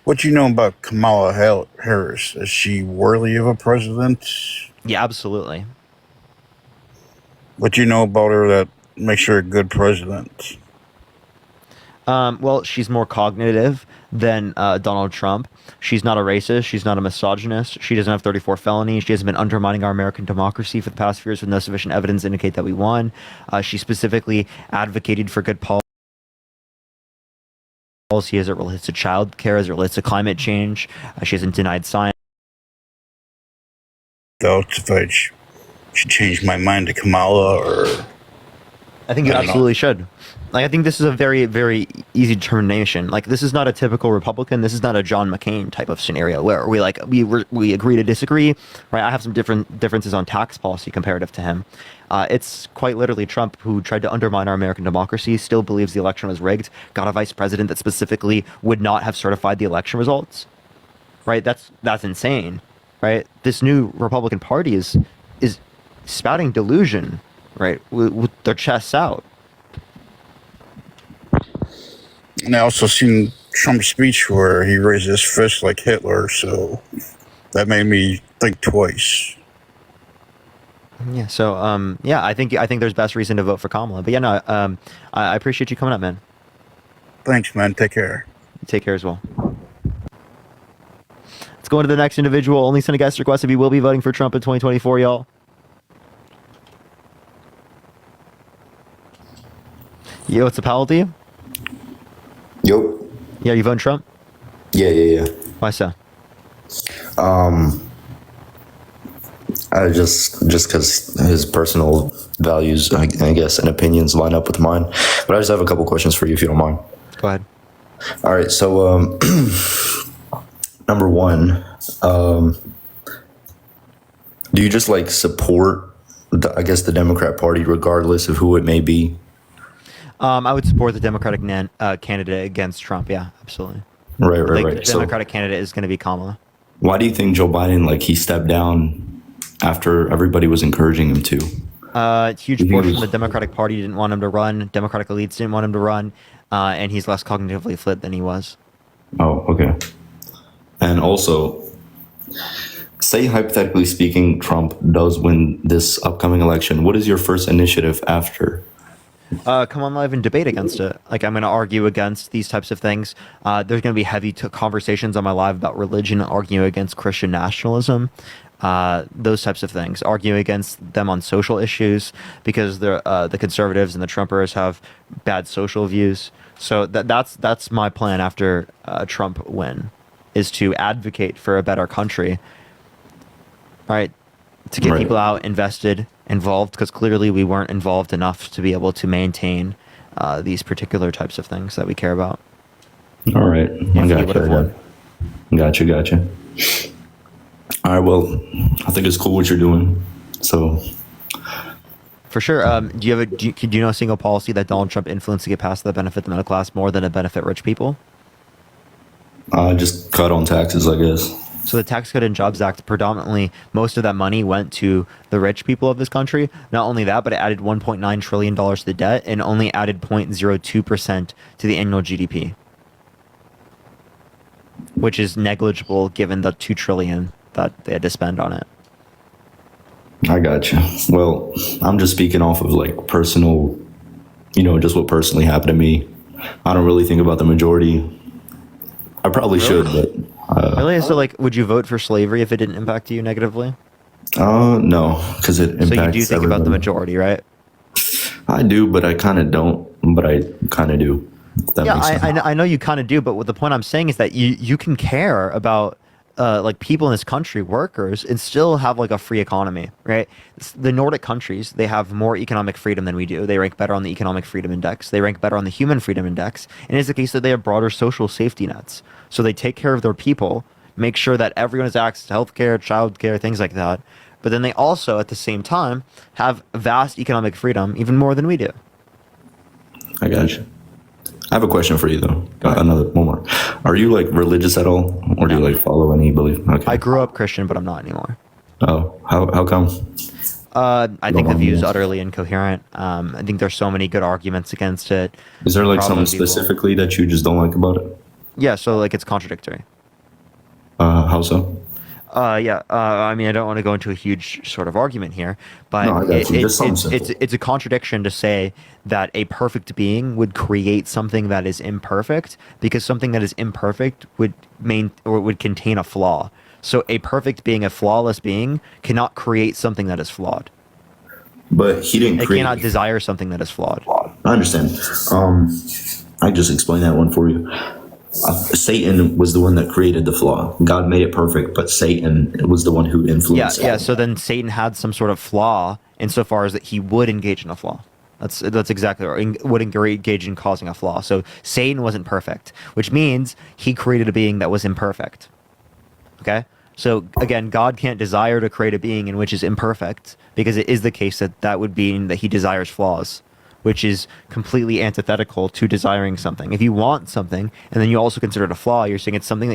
what you know about Kamala Harris? Is she worthy of a president? Yeah, absolutely. What you know about her that makes her a good president? Well, she's more cognitive than Donald Trump. She's not a racist. She's not a misogynist. She doesn't have 34 felonies. She hasn't been undermining our American democracy for the past few years with no sufficient evidence to indicate that we won. She specifically advocated for good policy as it relates to child care, as it relates to climate change. She hasn't denied science. Doubts if I should change my mind to Kamala or... I think you absolutely should. Like, I think this is a very, very easy determination. Like, this is not a typical Republican. This is not a John McCain type of scenario where we agree to disagree. Right? I have some differences on tax policy comparative to him. It's quite literally Trump, who tried to undermine our American democracy, still believes the election was rigged, got a vice president that specifically would not have certified the election results. Right? That's insane. right? This new Republican Party is spouting delusion, right, with their chests out. And I also seen Trump's speech where he raised his fist like Hitler, so that made me think twice. Yeah. So, I think there's best reason to vote for Kamala. But yeah, no, I appreciate you coming up, man. Thanks, man. Take care. Take care as well. Let's go on to the next individual. Only send a guest request if you will be voting for Trump in 2024, y'all. Yo, what's up, Powell to you? Yo. Yeah, you voting Trump? Yeah. Why so? I just because his personal values, I guess, and opinions line up with mine. But I just have a couple questions for you, if you don't mind. Go ahead. All right. So, number one, do you just like support the Democrat Party regardless of who it may be? I would support the Democratic candidate against Trump. Yeah, absolutely. Right. The Democratic candidate is going to be Kamala. Why do you think Joe Biden, he stepped down after everybody was encouraging him to? Huge portion of the Democratic Party didn't want him to run. Democratic elites didn't want him to run. And he's less cognitively fit than he was. Oh, okay. And also, say hypothetically speaking, Trump does win this upcoming election. What is your first initiative after? Come on live and debate against it. I'm going to argue against these types of things. There's going to be heavy conversations on my live about religion, arguing against Christian nationalism, those types of things. Arguing against them on social issues because the conservatives and the Trumpers have bad social views. So that's my plan after Trump win, is to advocate for a better country, right? To get people out, involved, because clearly we weren't involved enough to be able to maintain these particular types of things that we care about. All right. Gotcha. All right. Well, I think it's cool what you're doing. So. For sure. Do you know a single policy that Donald Trump influenced to get past that benefit the middle class more than it benefit rich people? Just cut on taxes, I guess. So the Tax Cut and Jobs Act, predominantly, most of that money went to the rich people of this country. Not only that, but it added $1.9 trillion to the debt and only added 0.02% to the annual GDP, which is negligible given the $2 trillion that they had to spend on it. I got you. Well, I'm just speaking off of personal, just what personally happened to me. I don't really think about the majority. I probably should, but. Really? So, would you vote for slavery if it didn't impact you negatively? No, because it impacts. So you do think about the majority, right? I do, but I kind of don't. But I kind of do. I know you kind of do, but the point I'm saying is that you can care about people in this country, workers, and still have a free economy, right? The Nordic countries, they have more economic freedom than we do. They rank better on the Economic Freedom Index. They rank better on the Human Freedom Index. And it's the case that they have broader social safety nets. So they take care of their people, make sure that everyone has access to healthcare, childcare, things like that. But then they also, at the same time, have vast economic freedom, even more than we do. I got you. I have a question for you, though. One more. Are you religious at all, or do you follow any belief? Okay. I grew up Christian, but I'm not anymore. Oh, how come? I think the view is utterly incoherent. I think there's so many good arguments against it. Is there something specifically that you just don't like about it? Yeah, so it's contradictory. How so? I don't want to go into a huge sort of argument here, but it's a contradiction to say that a perfect being would create something that is imperfect, because something that is imperfect would contain a flaw. So a perfect being, a flawless being, cannot create something that is flawed. But he didn't create. It cannot desire something that is flawed. I understand. I just explained that one for you. Satan was the one that created the flaw. God made it perfect, but Satan was the one who influenced it. Yeah. So then Satan had some sort of flaw insofar as that he would engage in a flaw. That's exactly right. Would engage in causing a flaw. So Satan wasn't perfect, which means he created a being that was imperfect. Okay? So again, God can't desire to create a being in which is imperfect, because it is the case that would mean that he desires flaws, which is completely antithetical to desiring something. If you want something and then you also consider it a flaw, you're saying it's something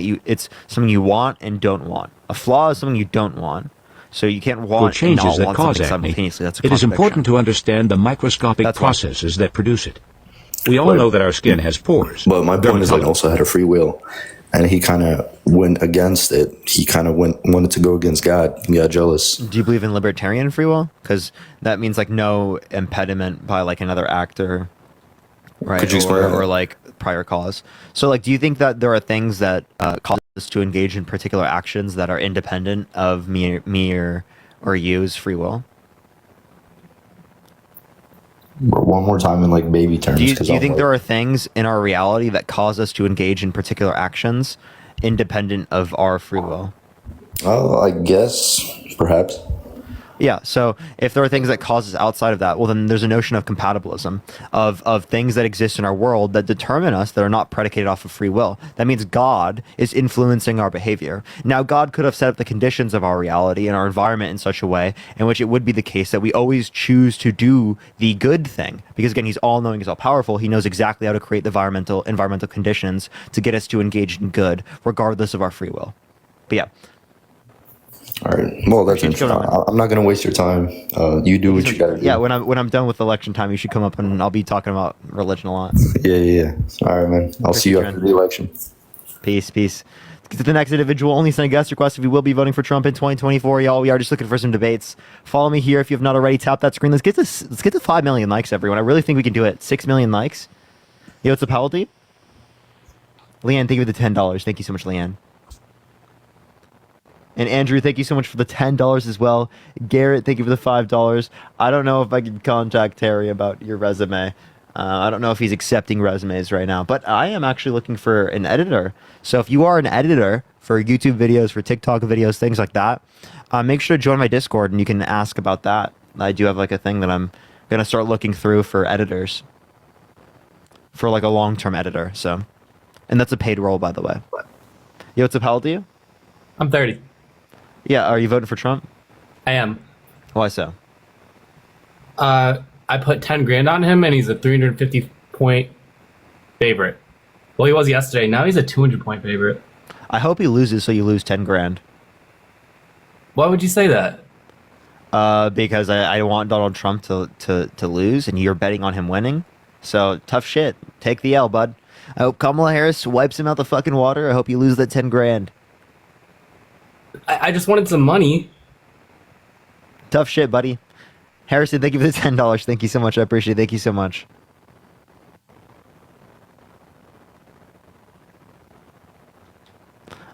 you want and don't want. A flaw is something you don't want. So you can't want and not want something simultaneously. That's a it is important to understand the microscopic processes that produce it. We all know that our skin has pores. But my point is that he also had a free will, and he kind of went against it. He kind of wanted to go against God. He got jealous. Do you believe in libertarian free will? Because that means like no impediment by like another actor, right? Could you explain that? Or like prior cause. So like, do you think that there are things that cause us to engage in particular actions that are independent of me or you's free will? One more time in like baby terms. Do you think there are things in our reality that cause us to engage in particular actions independent of our free will? Oh, I guess perhaps. Yeah, so if there are things that cause us outside of that, well, then there's a notion of compatibilism, of things that exist in our world that determine us that are not predicated off of free will. That means God is influencing our behavior. Now, God could have set up the conditions of our reality and our environment in such a way in which it would be the case that we always choose to do the good thing. Because again, he's all-knowing, he's all-powerful. He knows exactly how to create the environmental conditions to get us to engage in good, regardless of our free will. But yeah. All right. Well, that's interesting. I'm not going to waste your time. You do what you got to do. Yeah, when I'm done with election time, you should come up and I'll be talking about religion a lot. Yeah. All right, man. I'll see you after the election. Peace. Let's get to the next individual. Only send a guest request if you will be voting for Trump in 2024, y'all. We are just looking for some debates. Follow me here if you have not already. Tap that screen. Let's get to 5 million likes, everyone. I really think we can do it. 6 million likes. Yo, what's up, Pageant? Leanne, thank you for the $10. Thank you so much, Leanne. And Andrew, thank you so much for the $10 as well. Garrett, thank you for the $5. I don't know if I can contact Terry about your resume. I don't know if he's accepting resumes right now, but I am actually looking for an editor. So if you are an editor for YouTube videos, for TikTok videos, things like that, make sure to join my Discord and you can ask about that. I do have like a thing that I'm going to start looking through for editors, for like a long-term editor. So, and that's a paid role, by the way. Yo, what's up, how old are you? I'm 30. Yeah, are you voting for Trump? I am. Why so? I put 10 grand on him, and he's a 350 point favorite. Well, he was yesterday. Now he's a 200 point favorite. I hope he loses, so you lose 10 grand. Why would you say that? Because I want Donald Trump to lose, and you're betting on him winning. So tough shit. Take the L, bud. I hope Kamala Harris wipes him out the fucking water. I hope you lose that 10 grand. I just wanted some money. Tough shit, buddy. Harrison, thank you for the $10. Thank you so much. I appreciate it. Thank you so much.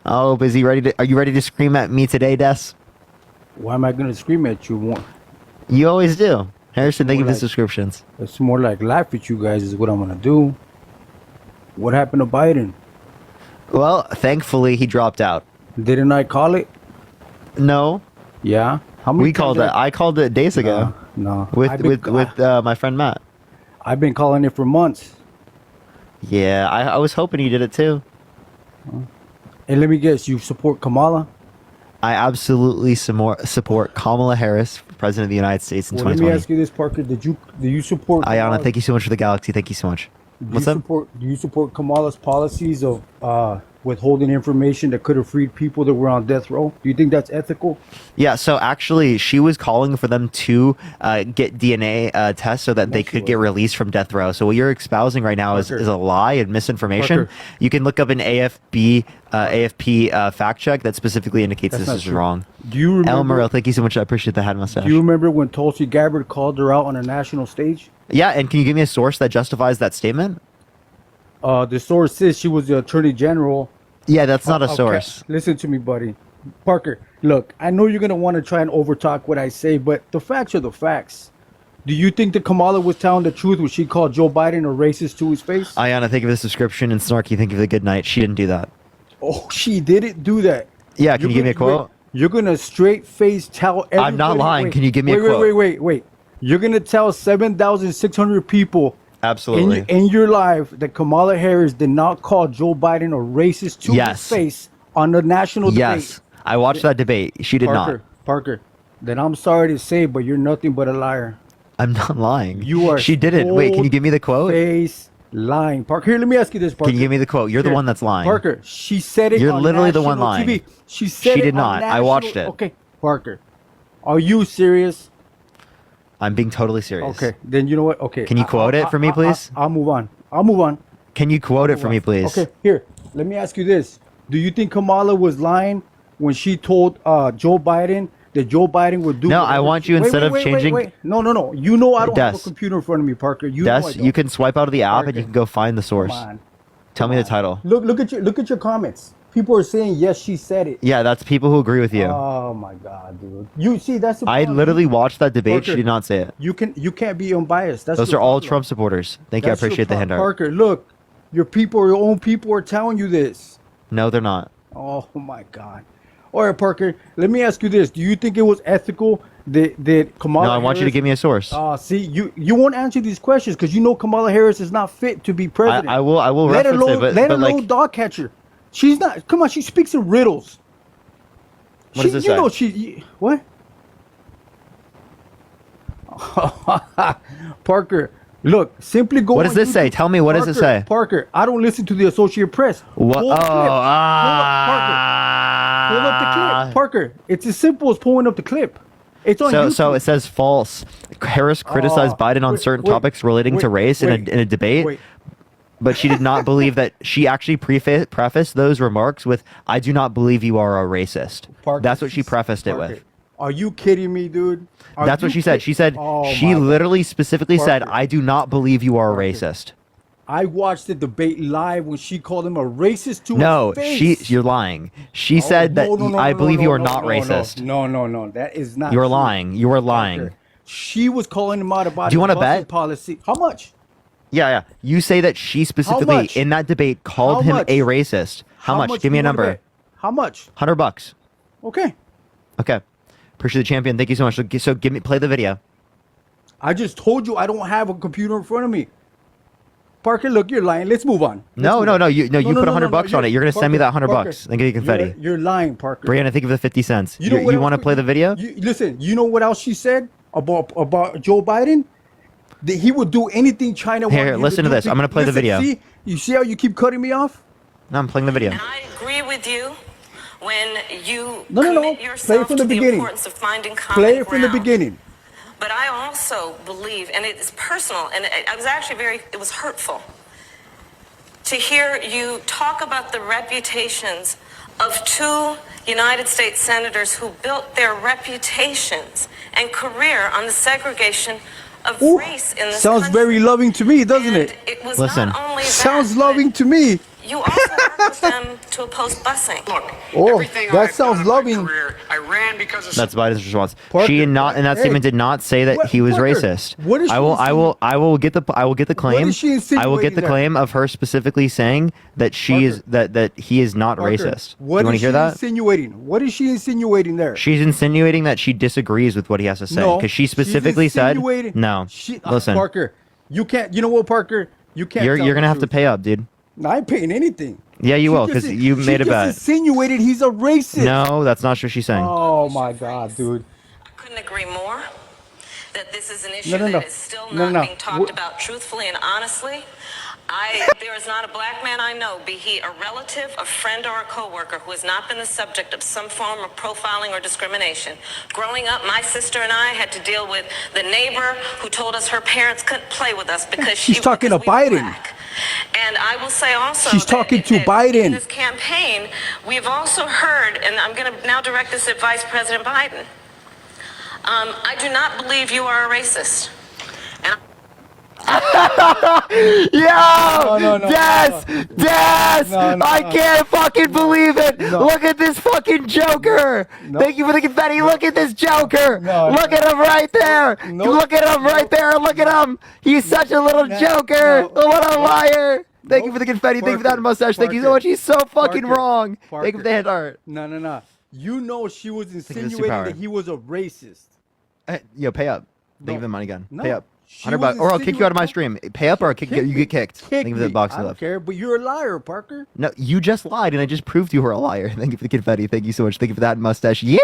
Oh, are you ready to scream at me today, Des? Why am I going to scream at you? You always do. Harrison, thank you for the subscriptions. It's more like laugh at you guys is what I'm going to do. What happened to Biden? Well, thankfully, he dropped out. Didn't I call it? No. Yeah? How many we called it. I called it days ago. No. With my friend Matt. I've been calling it for months. Yeah, I was hoping you did it too. And let me guess, you support Kamala? I absolutely support Kamala Harris, President of the United States in 2020. Let me ask you this, Parker. Do you support Ayana, Kamala? thank you so much for the galaxy. Thank you so much. What's up? Do you support Kamala's policies of withholding information that could have freed people that were on death row? Do you think that's ethical? Yeah, so actually, she was calling for them to get DNA tests so that they could get released from death row. So what you're espousing right now is a lie and misinformation. Parker. You can look up an AFP fact check that specifically indicates this is wrong. Do you remember? Elmer, thank you so much. I appreciate the hat mustache. Do you remember when Tulsi Gabbard called her out on a national stage? Yeah, and can you give me a source that justifies that statement? The source says she was the attorney general. Yeah, that's not a source. Listen to me, buddy. Parker, look, I know you're going to want to try and overtalk what I say, but the facts are the facts. Do you think that Kamala was telling the truth when she called Joe Biden a racist to his face? Ayana, thank you for the subscription, and Snarky, thank you for the good night. She didn't do that. Oh, she didn't do that. Yeah, can you give me a quote? You're going to straight face tell everybody. I'm not lying. Can you give me a quote? Wait. You're going to tell 7,600 people absolutely in your life that Kamala Harris did not call Joe Biden a racist to his face on the national debate. Yes, I watched that debate. She did not. Parker, then I'm sorry to say, but you're nothing but a liar. I'm not lying. You are. She didn't. Wait, can you give me the quote? Face lying, Parker. Here, let me ask you this, Parker. Can you give me the quote? You're the one that's lying. Parker, she said it. You're on literally the one national lying. TV. She said She it did on not. I national- watched it. Okay, Parker, are you serious? I'm being totally serious. Okay, then you know what? Okay. Can you quote it for me, please? I'll move on. I'll move on. Can you quote it for me, please? Okay, here. Let me ask you this. Do you think Kamala was lying when she told Joe Biden that Joe Biden would do? No, I want you instead of changing. Wait. No. You know I don't have a Des. computer in front of me, Parker. You Des, know I don't. you can swipe out of the app and you can go find the source. Come on. Tell me the title. Look at your comments. People are saying yes, she said it. Yeah, that's people who agree with you. Oh my God, dude. You see, that's the I problem. literally watched that debate. Parker, She did not say it. You can't be unbiased. That's Those your are all problem. Trump supporters. Thank you. I That's your appreciate the hand art. Parker, look, your own people are telling you this. No, they're not. Oh my God. All right, Parker. Let me ask you this: do you think it was ethical that Kamala? No, I want you to give me a source. See, you won't answer these questions because you know Kamala Harris is not fit to be president. I will Let reference alone, it, but, let but alone like, dog catcher. She's not. Come on, she speaks in riddles. What does it You say? know she what? Parker, look, simply go. What does on this say? YouTube. Tell me, what does it say? Parker, I don't listen to the Associated Press. What? Pull the clip. Pull up the clip. Parker, it's as simple as pulling up the clip. It's on YouTube. So it says false. Harris criticized Biden on certain topics relating to race in a debate. But she did not believe that. She actually prefaced those remarks with, "I do not believe you are a racist." Parker, That's what she prefaced it with. Are you kidding me, dude? That's what she said. She said, she literally specifically said, "I do not believe you are a racist." I watched the debate live when she called him a racist to No, his face. you're lying. She said that I believe you are not racist. No, that is not. You're true. lying. You are lying. Parker, she was calling him out about. Do you want wanna to bet? Policy. How much? Yeah. You say that she specifically much? in that debate called How him much? a racist. How much? Give do me a you wanna number. bet? How much? $100. Okay. Okay. Appreciate the champion. Thank you so much. So give me play the video. I just told you I don't have a computer in front of me. Parker, look, you're lying. Let's move on. No. You put $100 on it. You're gonna send me that $100 Parker, and get you confetti. You're lying, Parker. Brianna, think of the 50 cents. You know You, what want to else- play the video? Listen, you know what else she said about Joe Biden? That he would do anything China Here, wanted him listen to do. this. I'm gonna play the video. See, you see how you keep cutting me off? No, I'm playing the video. I agree with you when you No. commit Play yourself it from to the the beginning. importance of finding common Play it from the ground. beginning. But I also believe, and it's personal, and I was actually it was hurtful to hear you talk about the reputations of two United States senators who built their reputations and career on the segregation of race in this Sounds country. very loving to me, doesn't it? It was Listen. not only Sounds that, loving to me. you also worked with them to oppose busing. Look, Oh, that sounds loving. I ran because of That's Biden's response. Parker, She did not in that hey, statement did not say that what- he was Parker, racist. what is she I will get the claim. is she I will get insinuating the there? claim of her specifically saying that she is that he is not Parker, racist. You What want to is hear she that? insinuating? What is she insinuating there? She's insinuating that she disagrees with what he has to say No, because she she's specifically said insinuating- no. Listen, Parker, you can't. You know what, Parker? You can't. you're tell gonna the have to truth. pay up, dude. I ain't paying anything. Yeah, you She will just- because you she made a just bet. insinuated he's a racist. No, that's not what she's saying. Oh my God, dude. Couldn't agree more that this is an issue No. that is still not being talked about truthfully and honestly. There is not a black man I know, be he a relative, a friend, or a coworker, who has not been the subject of some form of profiling or discrimination. Growing up, my sister and I had to deal with the neighbor who told us her parents couldn't play with us because She's talking to because we were Biden. black. And I will say also She's talking to in Biden. this campaign, we've also heard, and I'm going to now direct this at Vice President Biden. I do not believe you are a racist. Yo! No. Des! I can't fucking believe it! Look at this fucking Joker! Thank you for the confetti. Look at this Joker! Look at him right there! Look at him right there! Look at him! He's such a little Joker! What a liar! Thank you for the confetti. Thank you for that mustache. Thank you so much. He's so fucking wrong. Thank you for the hand art. No. You know she was you for the insinuating superpower. that he was a racist. Yo, pay up. Thank you for the money gun. Pay up. She $100 was or I'll kick you out of my stream. Pay up or I'll kick you get kicked. Thank you for the me. box I don't left. care, but you're a liar, Parker. No, you just lied and I just proved you were a liar. Thank you for the confetti. Thank you so much. Thank you for that mustache. Yeah!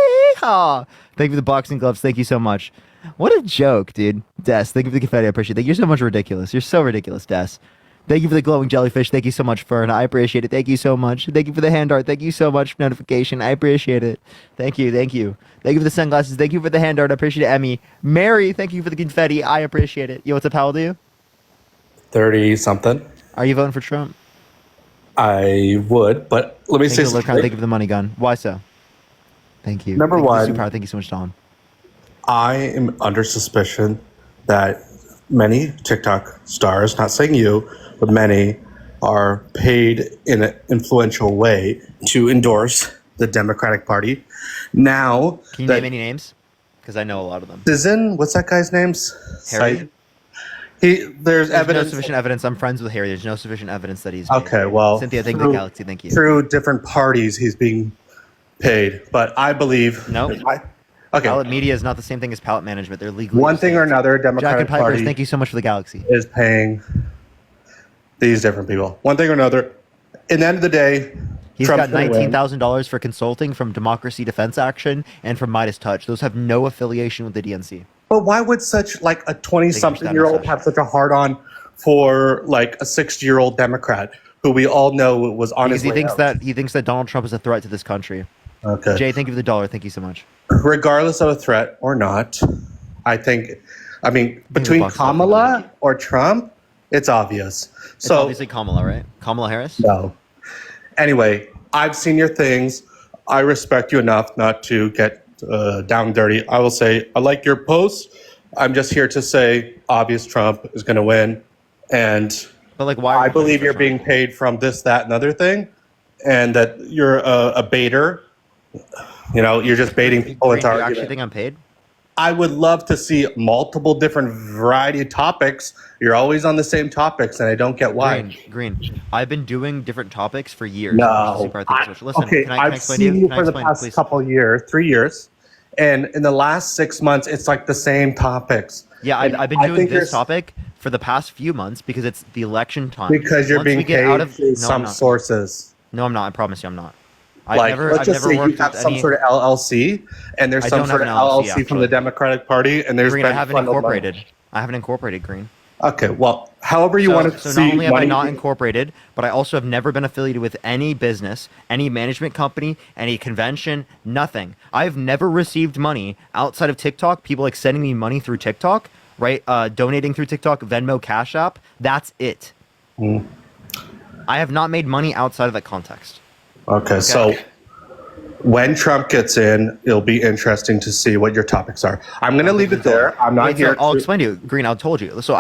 Thank you for the boxing gloves. Thank you so much. What a joke, dude. Des, thank you for the confetti. I appreciate it. You're so much ridiculous. You're so ridiculous, Des. Thank you for the glowing jellyfish. Thank you so much, Fern. I appreciate it. Thank you so much. Thank you for the hand art. Thank you so much for notification. I appreciate it. Thank you. Thank you. Thank you for the sunglasses. Thank you for the hand art. I appreciate it, Emmy. Mary, thank you for the confetti. I appreciate it. Yo, what's up? How old are you? 30 something. Are you voting for Trump? I would, but let me say something. something. Thank you for the money gun. Why so? Thank you. Number one. Thank you so much, Don. I am under suspicion that many TikTok stars, not saying you, but many, are paid in an influential way to endorse the Democratic Party. Now, can you name any names? Because I know a lot of them. What's that guy's names? Harry. There's evidence. No sufficient evidence. I'm friends with Harry. There's no sufficient evidence that he's okay. Well, Cynthia, thank you, Galaxy. Thank you. Through different parties, he's being paid, but I believe no. Okay. Palette media is not the same thing as palette management. They're legally one thing or another. Democratic Jack and Party. Thank you so much for the Galaxy. Is paying these different people one thing or another. In the end of the day, he's got $19,000 for consulting from Democracy Defense Action and from Midas Touch. Those have no affiliation with the DNC. But why would such like a 20-something-year-old have such a hard-on for like a 60-year-old Democrat who we all know was on his way out? He thinks that Donald Trump is a threat to this country. Okay. Jay, thank you for the dollar. Thank you so much. Regardless of a threat or not, I mean, between Kamala or Trump, it's obvious. It's obviously Kamala, right? Kamala Harris? No. Anyway, I've seen your things. I respect you enough not to get down dirty. I will say, I like your posts. I'm just here to say, obvious Trump is going to win. And but like, why? I believe you're being paid from this, that, and other thing. And that you're a baiter. You know, you're just baiting people into argument. Do you actually think I'm paid? I would love to see multiple different variety of topics. You're always on the same topics, and I don't get why. Green. I've been doing different topics for years. No. Listen, okay, I've seen you for the past couple years, 3 years, and in the last 6 months, it's like the same topics. Yeah, I've been doing this topic for the past few months because it's the election time. Because you're being paid through some sources. No, I'm not. I promise you, I'm not. Let's just say you have some sort of LLC, and there's some sort of LLC from the Democratic Party, and there's Green. I haven't incorporated. Green. Okay, well, however you want to see. So not only am I not incorporated, but I also have never been affiliated with any business, any management company, any convention, nothing. I've never received money outside of TikTok. People like sending me money through TikTok, right? Donating through TikTok, Venmo, Cash App. That's it. I have not made money outside of that context. Okay, so when Trump gets in, it'll be interesting to see what your topics are. I'm going to leave it there. I'm not here. I'll explain to you, Green. I told you. So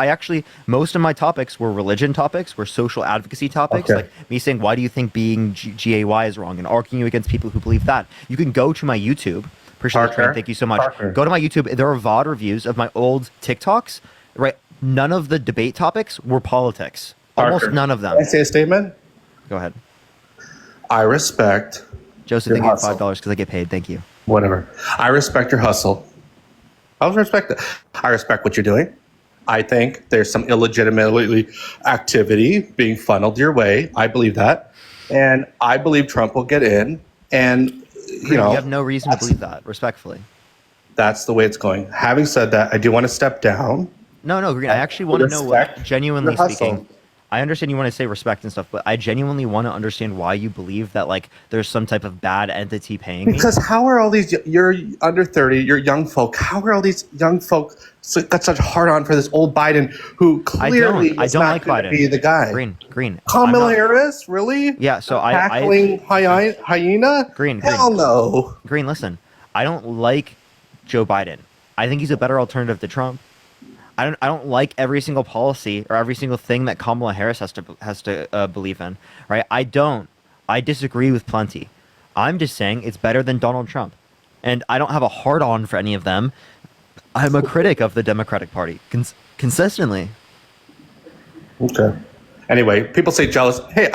most of my topics were religion topics, were social advocacy topics, like me saying, why do you think being GAY is wrong, and arguing against people who believe that. You can go to my YouTube. Appreciate the train. Thank you so much. Go to my YouTube. There are VOD reviews of my old TikToks. Right. None of the debate topics were politics. Almost none of them. Can I say a statement? Go ahead. I respect Joseph, thank you for $5 because I get paid. Thank you. Whatever. I respect your hustle. I respect it. I respect what you're doing. I think there's some illegitimate activity being funneled your way. I believe that. And I believe Trump will get in. And, you have no reason to believe that, respectfully. That's the way it's going. Having said that, I do want to step down. No, Green. I actually want to know what, genuinely speaking. I understand you want to say respect and stuff, but I genuinely want to understand why you believe that like there's some type of bad entity paying me. Because how are all these, you're under 30, you're young folk, how are all these young folk got such hard on for this old Biden who clearly is not going to be the guy? Green. Kamala Harris? Really? Yeah, so tackling hyena? Green. Hell no. Green, listen, I don't like Joe Biden. I think he's a better alternative to Trump. I don't like every single policy or every single thing that Kamala Harris has to believe in, right? I disagree with plenty. I'm just saying it's better than Donald Trump, and I don't have a hard on for any of them. I'm a critic of the Democratic Party consistently. Okay. Anyway, people say jealous. Hey,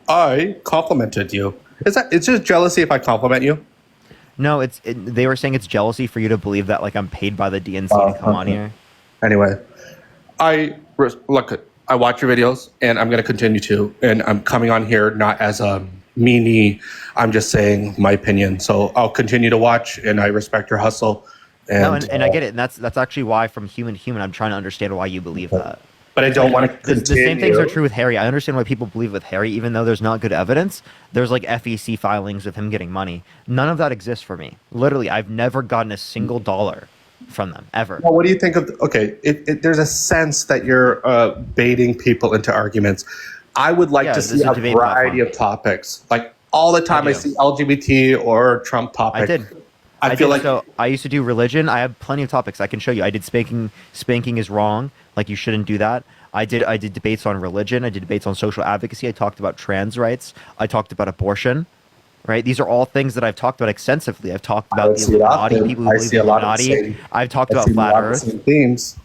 I complimented you. It's just jealousy if I compliment you? No, they were saying it's jealousy for you to believe that like I'm paid by the DNC to come on here. Anyway, I watch your videos, and I'm going to continue to, and I'm coming on here not as meanie. I'm just saying my opinion. So I'll continue to watch, and I respect your hustle. And I get it, and that's actually why, from human to human, I'm trying to understand why you believe that. But I don't want to continue. The same things are true with Harry. I understand why people believe with Harry, even though there's not good evidence. There's like FEC filings of him getting money. None of that exists for me. Literally, I've never gotten a single dollar from them ever. Well, what do you think of? Okay, there's a sense that you're baiting people into arguments. I would like to see a variety of topics. Like all the time, I see LGBT or Trump topics. I feel like I used to do religion. I have plenty of topics I can show you. I did spanking. Spanking is wrong. Like, you shouldn't do that. I did debates on religion. I did debates on social advocacy. I talked about trans rights. I talked about abortion. Right? These are all things that I've talked about extensively. I've talked about the Illuminati, people who believe in the Illuminati. I've talked about flat Earth. Themes.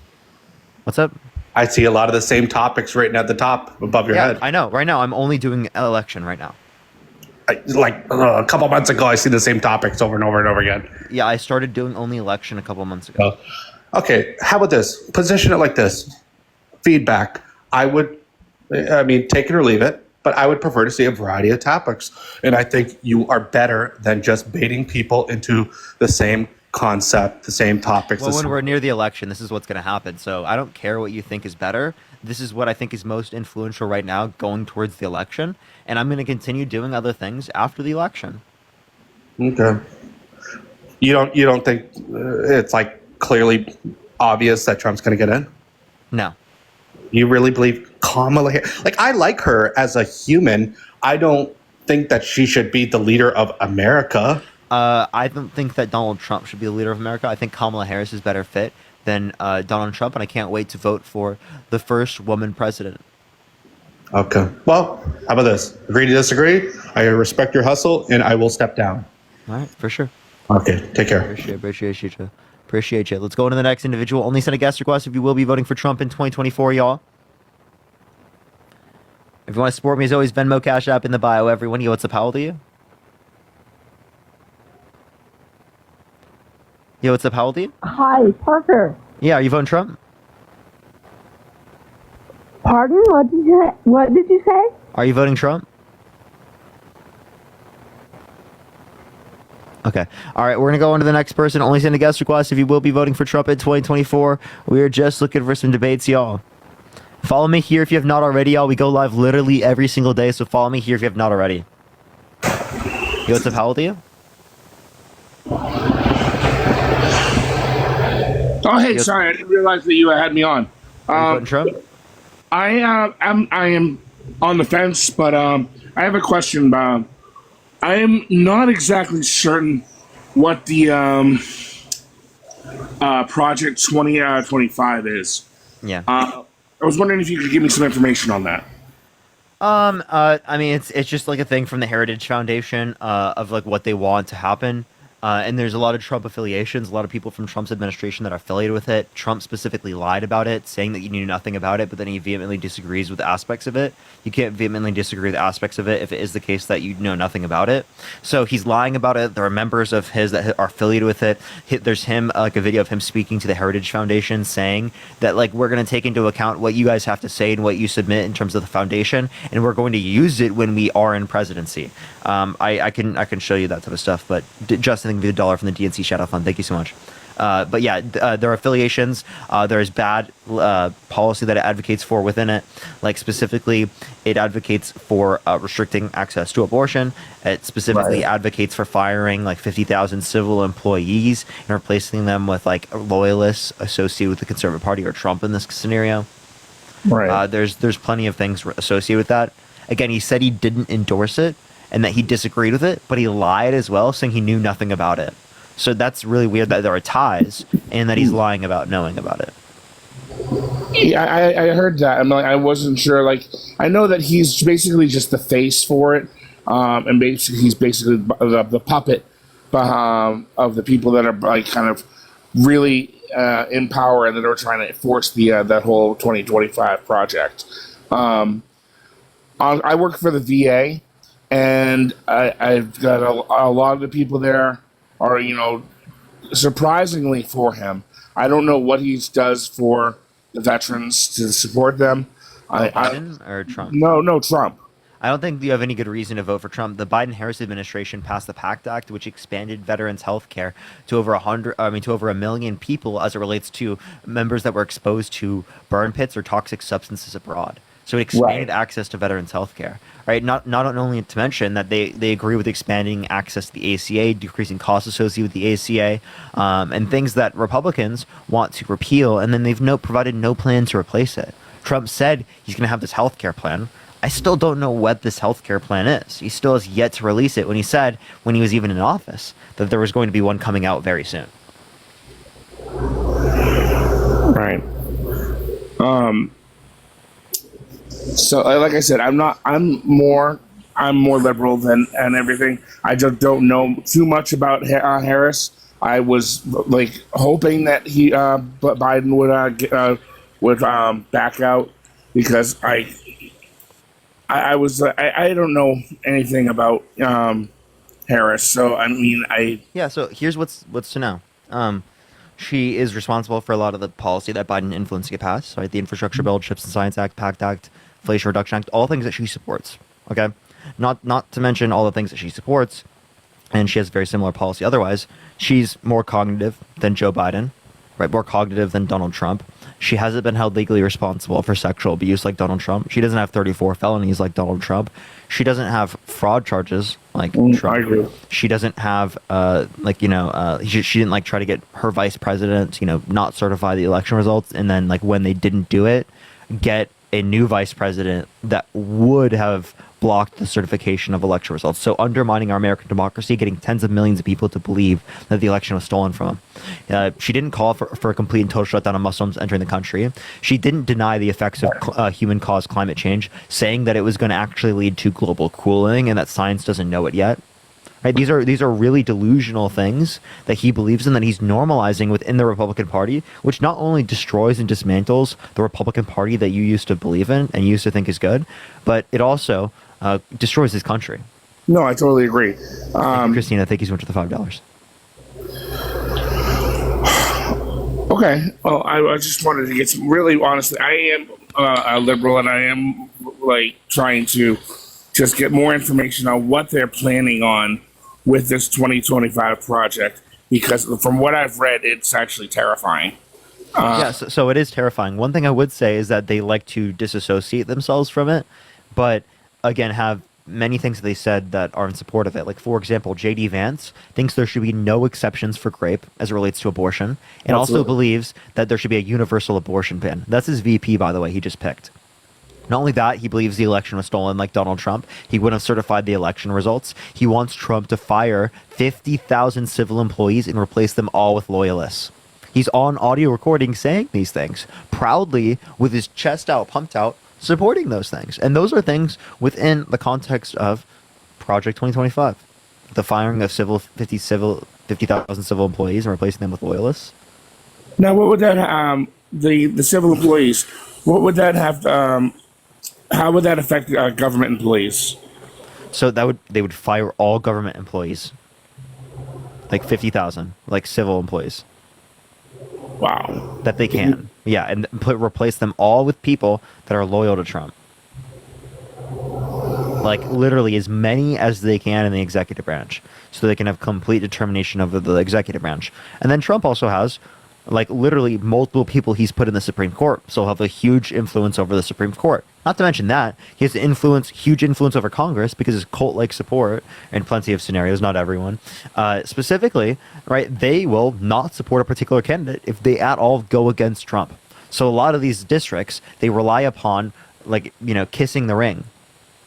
What's up? I see a lot of the same topics written at the top above your head. I know. Right now, I'm only doing election right now. A couple months ago, I see the same topics over and over and over again. Yeah, I started doing only election a couple months ago. Okay, how about this? Position it like this. Feedback. I mean, take it or leave it, but I would prefer to see a variety of topics. And I think you are better than just baiting people into the same concept, the same topics. Well, when we're near the election, this is what's going to happen. So I don't care what you think is better. This is what I think is most influential right now going towards the election. And I'm going to continue doing other things after the election. Okay. You don't think it's like clearly obvious that Trump's going to get in? No. You really believe Kamala? Like, I like her as a human. I don't think that she should be the leader of America. I don't think that Donald Trump should be the leader of America. I think Kamala Harris is better fit than Donald Trump, and I can't wait to vote for the first woman president. Okay. Well, how about this? Agree to disagree? I respect your hustle, and I will step down. All right, for sure. Okay, take care. Appreciate you. Let's go into the next individual. Only send a guest request if you will be voting for Trump in 2024, y'all. If you want to support me, as always, Venmo, Cash App in the bio, everyone. Yo, what's up? How old are you? Yo, what's up? How old are you? Hi, Parker. Yeah, are you voting Trump? Pardon? What did you say? Are you voting Trump? Okay. All right, we're going to go on to the next person. Only send a guest request if you will be voting for Trump in 2024. We are just looking for some debates, y'all. Follow me here if you have not already, y'all. We go live literally every single day, so follow me here if you have not already. Yo, what's up? How old are you? Oh, hey, sorry, I didn't realize that you had me on. Are you voting Trump? I am on the fence, but I have a question. I am not exactly certain what the Project 2025 is. Yeah. I was wondering if you could give me some information on that. I mean, it's just like a thing from the Heritage Foundation of like what they want to happen. And there's a lot of Trump affiliations, a lot of people from Trump's administration that are affiliated with it. Trump specifically lied about it, saying that you knew nothing about it, but then he vehemently disagrees with aspects of it. You can't vehemently disagree with aspects of it if it is the case that you know nothing about it. So he's lying about it. There are members of his that are affiliated with it. There's him, like a video of him speaking to the Heritage Foundation saying that, like, we're going to take into account what you guys have to say and what you submit in terms of the foundation, and we're going to use it when we are in presidency. I can show you that type of stuff, but Justin, the $1 from the DNC Shadow Fund. Thank you so much. But yeah, there are affiliations. There is bad policy that it advocates for within it. Like specifically, it advocates for restricting access to abortion. It specifically advocates for firing like 50,000 civil employees and replacing them with like loyalists associated with the Conservative Party or Trump in this scenario. Right. There's plenty of things associated with that. Again, he said he didn't endorse it and that he disagreed with it, but he lied as well, saying he knew nothing about it. So that's really weird that there are ties and that he's lying about knowing about it. Yeah, I heard that. I wasn't sure. Like, I know that he's basically just the face for it, and basically he's basically the puppet of the people that are like kind of really in power and that are trying to force the that whole 2025 project. I work for the VA. And I've got a lot of the people there are, surprisingly for him. I don't know what he does for the veterans to support them. Biden or Trump? No, Trump. I don't think you have any good reason to vote for Trump. The Biden-Harris administration passed the PACT Act, which expanded veterans' health care to over a million people as it relates to members that were exposed to burn pits or toxic substances abroad. So it expanded access to veterans' health care, right? Not only to mention that they agree with expanding access to the ACA, decreasing costs associated with the ACA, and things that Republicans want to repeal, and then they've provided no plan to replace it. Trump said he's going to have this health care plan. I still don't know what this health care plan is. He still has yet to release it when he said, when he was even in office, that there was going to be one coming out very soon. Right. So, like I said, I'm more liberal than and everything. I just don't know too much about Harris. I was like hoping that Biden would back out because I don't know anything about Harris. So I mean So here's what's to know. She is responsible for a lot of the policy that Biden influenced to get passed, right? The Infrastructure Bill, Chips and Science Act, PACT Act, Inflation Reduction Act, all things that she supports. Okay, not to mention all the things that she supports, and she has very similar policy. Otherwise, she's more cognitive than Joe Biden, right? More cognitive than Donald Trump. She hasn't been held legally responsible for sexual abuse like Donald Trump. She doesn't have 34 felonies like Donald Trump. She doesn't have fraud charges like Trump. I agree. She doesn't have she didn't try to get her vice president, not certify the election results, and then when they didn't do it, get a new vice president that would have blocked the certification of election results. So undermining our American democracy, getting tens of millions of people to believe that the election was stolen from them. She didn't call for a complete and total shutdown of Muslims entering the country. She didn't deny the effects of human-caused climate change, saying that it was going to actually lead to global cooling and that science doesn't know it yet. Right? These are really delusional things that he believes in, that he's normalizing within the Republican Party, which not only destroys and dismantles the Republican Party that you used to believe in and used to think is good, but it also destroys his country. No, I totally agree. Thank you, Christina, thank you so much for the $5. Okay. Well, I just wanted to get some really honestly. I am a liberal, and I am trying to just get more information on what they're planning on with this 2025 project, because from what I've read, it's actually terrifying. So it is terrifying. One thing I would say is that they like to disassociate themselves from it, but again, have many things that they said that are in support of it. Like, for example, J.D. Vance thinks there should be no exceptions for rape as it relates to abortion, and also believes that there should be a universal abortion ban. That's his VP, by the way, he just picked. Not only that, he believes the election was stolen like Donald Trump. He wouldn't have certified the election results. He wants Trump to fire 50,000 civil employees and replace them all with loyalists. He's on audio recording saying these things, proudly, with his chest out, pumped out, supporting those things. And those are things within the context of Project 2025. The firing of 50,000 civil employees and replacing them with loyalists. Now, what would that, the civil employees, what would that have, how would that affect government employees? So they would fire all government employees, like 50,000, like civil employees. Wow. That they can, and replace them all with people that are loyal to Trump. Like literally as many as they can in the executive branch, so they can have complete determination over the executive branch. And then Trump also has literally multiple people he's put in the Supreme Court, so he'll have a huge influence over the Supreme Court. Not to mention that he has huge influence over Congress because his cult-like support in plenty of scenarios, not everyone, specifically, right? They will not support a particular candidate if they at all go against Trump. So a lot of these districts, they rely upon kissing the ring.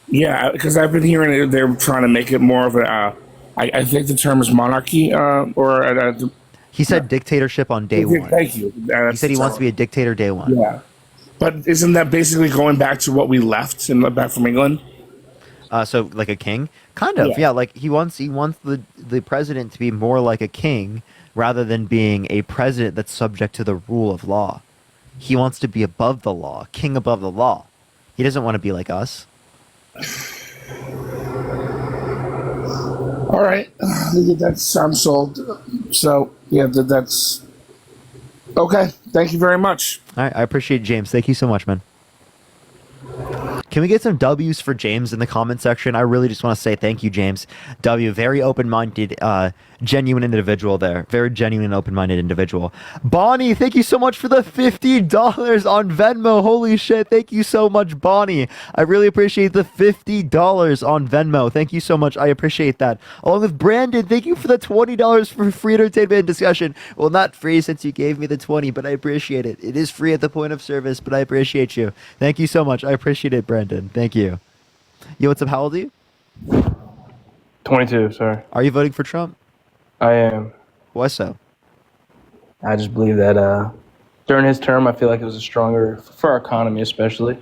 Yeah, because I've been hearing they're trying to make it more of a, I think the term is monarchy, he said dictatorship on day one. Thank you. He said he wants to be a dictator day one. Yeah. But isn't that basically going back to what we left back from England? So like a king? Kind of, yeah. He wants the president to be more like a king rather than being a president that's subject to the rule of law. He wants to be above the law, king above the law. He doesn't want to be like us. All right, I'm sold. So that's okay. Thank you very much. All right, I appreciate it, James. Thank you so much, man. Can we get some W's for James in the comment section? I really just want to say thank you, James. W, very open-minded, genuine individual there. Very genuine, open-minded individual. Bonnie, thank you so much for the $50 on Venmo. Holy shit, thank you so much, Bonnie. I really appreciate the $50 on Venmo. Thank you so much. I appreciate that. Along with Brandon, thank you for the $20 for free entertainment and discussion. Well, not free since you gave me the 20, but I appreciate it. It is free at the point of service, but I appreciate you. Thank you so much. I appreciate it, Brandon. Thank you. Yo, what's up? How old are you? 22, sorry. Are you voting for Trump? I am. Why so? I just believe that during his term, I feel like it was a stronger, for our economy especially.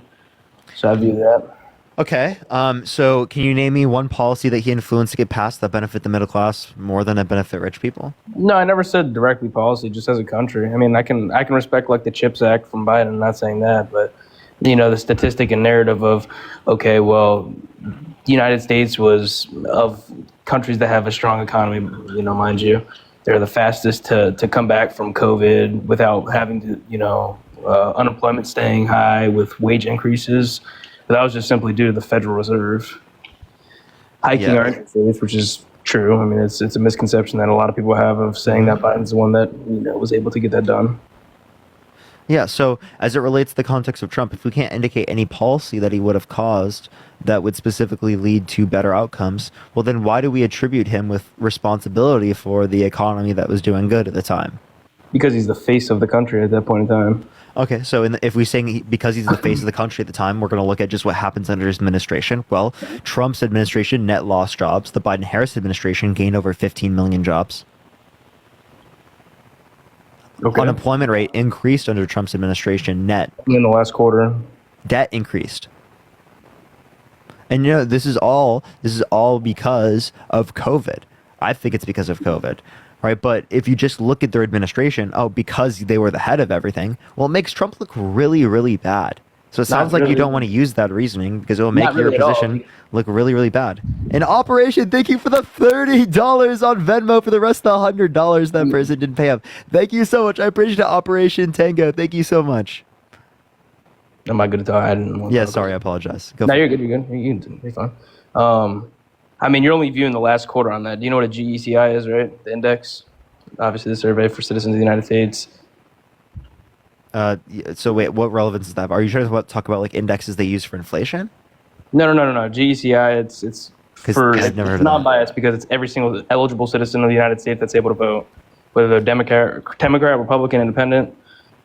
So I view that. Okay. So can you name me one policy that he influenced to get passed that benefit the middle class more than it benefit rich people? No, I never said directly policy, just as a country. I mean, I can respect like the CHIPS Act from Biden, I'm not saying that, but the statistic and narrative of, okay, well, the United States was of countries that have a strong economy, mind you, they're the fastest to come back from COVID without having to, unemployment staying high with wage increases. But that was just simply due to the Federal Reserve hiking our interest rates, which is true. I mean, it's a misconception that a lot of people have of saying that Biden's the one that was able to get that done. Yeah, so as it relates to the context of Trump, if we can't indicate any policy that he would have caused that would specifically lead to better outcomes, well, then why do we attribute him with responsibility for the economy that was doing good at the time? Because he's the face of the country at that point in time. Okay, so if we're saying because he's the face of the country at the time, we're going to look at just what happens under his administration. Well, Trump's administration net lost jobs. The Biden-Harris administration gained over 15 million jobs. Okay. Unemployment rate increased under Trump's administration net. In the last quarter. Debt increased. And this is all because of COVID. I think it's because of COVID. Right, but if you just look at their administration, because they were the head of everything, well, it makes Trump look really, really bad. So it sounds like you don't want to use that reasoning because it will make your position look really, really bad. And Operation, thank you for the $30 on Venmo for the rest of the $100 that person didn't pay up. Thank you so much. I appreciate it, Operation Tango. Thank you so much. Am I good at that? Yeah, sorry, I apologize. No, you're good. You're fine. I mean, you're only viewing the last quarter on that. Do you know what a GECI is, right? The index, obviously the survey for citizens of the United States. So wait, what relevance does that have? Are you trying to talk about like indexes they use for inflation? No. GECI, it's non-biased because it's every single eligible citizen of the United States that's able to vote, whether they're Democrat, Republican, Independent.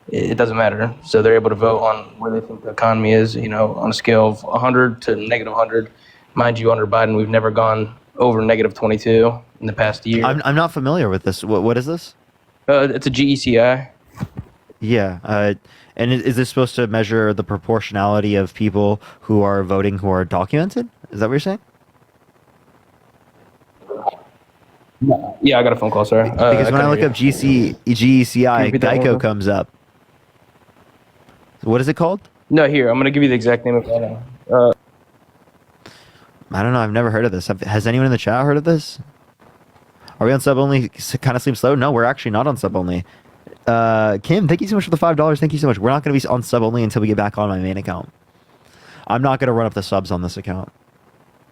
It doesn't matter. So they're able to vote on where they think the economy is. On a scale of 100 to negative 100. Mind you, under Biden, we've never gone over negative 22 in the past year. I'm not familiar with this. What is this? It's a GECI. Yeah. And is this supposed to measure the proportionality of people who are voting who are documented? Is that what you're saying? No. Yeah, I got a phone call, sorry. Because when I look up GECI, Geico comes up. What is it called? No, here, I'm going to give you the exact name of it right now. I don't know. I've never heard of this. Has anyone in the chat heard of this? Are we on sub only? Kind of seems slow. No, we're actually not on sub only. Kim, thank you so much for the $5. Thank you so much. We're not going to be on sub only until we get back on my main account. I'm not going to run up the subs on this account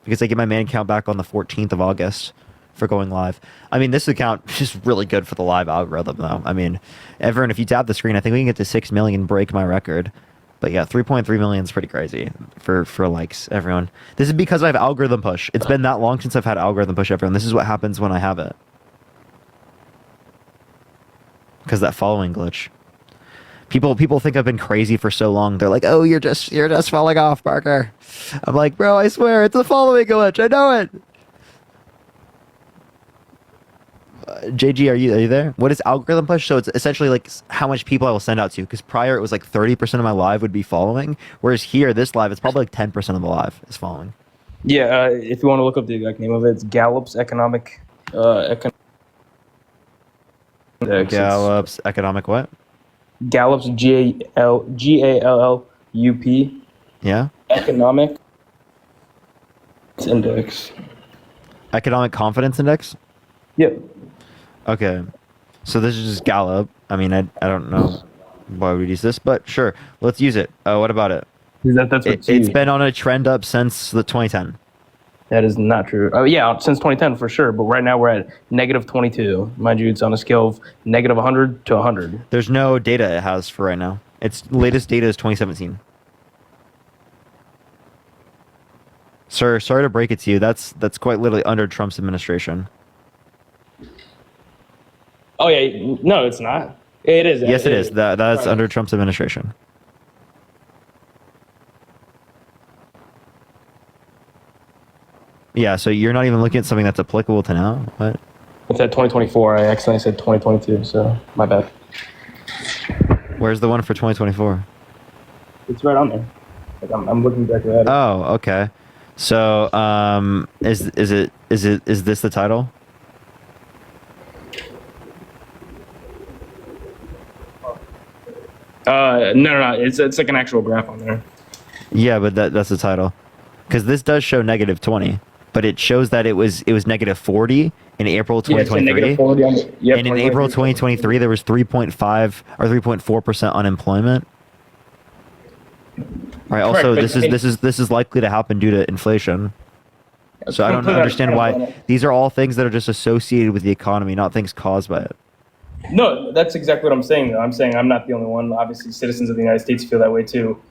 because I get my main account back on the 14th of August for going live. I mean, this account is just really good for the live algorithm, though. I mean, everyone, if you tap the screen, I think we can get to 6 million, break my record. But yeah, 3.3 million is pretty crazy for likes, everyone. This is because I have algorithm push. It's been that long since I've had algorithm push, everyone. This is what happens when I have it. Because that following glitch. People think I've been crazy for so long. They're like, "Oh, you're just falling off, Parker." I'm like, "Bro, I swear, it's a following glitch. I know it." JG, are you there? What is algorithm push? So it's essentially like how much people I will send out to. Because prior it was like 30% of my live would be following, whereas here this live it's probably like 10% of the live is following. Yeah, if you want to look up the exact name of it, it's Gallup's economic. Gallup's economic what? Gallup's GALLUP. Yeah. Economic index. Economic confidence index. Yep. Okay, so this is just Gallup. I mean, I don't know why we'd use this, but sure, let's use it. What about it? That's what It's been on a trend up since the 2010. That is not true. Oh yeah, since 2010 for sure. But right now we're at negative 22. Mind you, it's on a scale of negative 100 to 100. There's no data it has for right now. Its latest data is 2017. Sir, sorry to break it to you. That's quite literally under Trump's administration. Oh yeah, no, it's not. It is. Yes, it is. That's under Trump's administration. Yeah, so you're not even looking at something that's applicable to now? What? It's at 2024. I accidentally said 2022, so my bad. Where's the one for 2024? It's right on there. Like, I'm looking back at it. Oh, okay. So, is this the title? No. It's like an actual graph on there. Yeah, but that's the title. Because this does show negative 20. But it shows that it was negative 40 in April 2023. 40 and in April 2023, there was 3.5 or 3.4% unemployment. Right. Also, Correct, this is likely to happen due to inflation. So I don't understand why these are all things that are just associated with the economy, not things caused by it. No, that's exactly what I'm saying. Though. I'm saying I'm not the only one. Obviously, citizens of the United States feel that way too.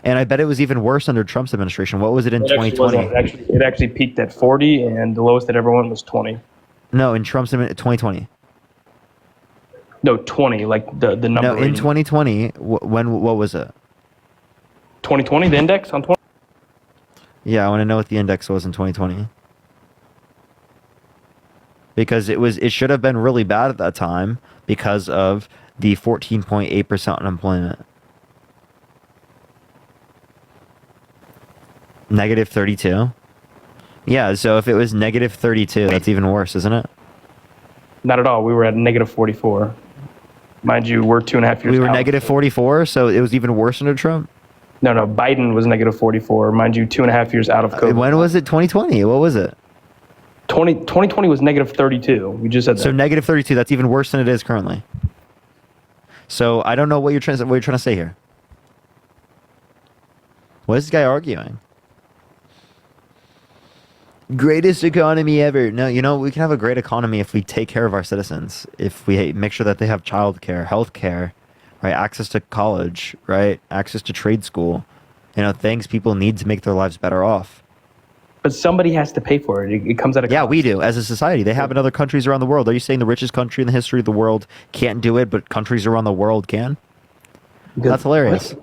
And I bet it was even worse under Trump's administration. What was it in 2020? It actually peaked at 40, and the lowest it ever went was 20. No, in Trump's 2020. No, 20, like the number. No, in 2020, what was it? 2020, the index on 20? Yeah, I want to know what the index was in 2020. Because it should have been really bad at that time because of the 14.8% unemployment. Negative 32. Yeah, so if it was negative 32, that's even worse, isn't it? Not at all. We were at negative 44. Mind you, we're 2.5 years. We were negative 44, so it was even worse under Trump. No, Biden was negative 44. Mind you, 2.5 years out of COVID. When was it? 2020? What was it? 2020 was negative 32. We just said that. So negative 32. That's even worse than it is currently. So I don't know what you're trying to say here. What is this guy arguing? Greatest economy ever. No, we can have a great economy if we take care of our citizens. If we make sure that they have childcare, healthcare, right? Access to college, right? Access to trade school. Things people need to make their lives better off. But somebody has to pay for it. It comes out of... Yeah, we do as a society. They have in other countries around the world. Are you saying the richest country in the history of the world can't do it, but countries around the world can? That's hilarious.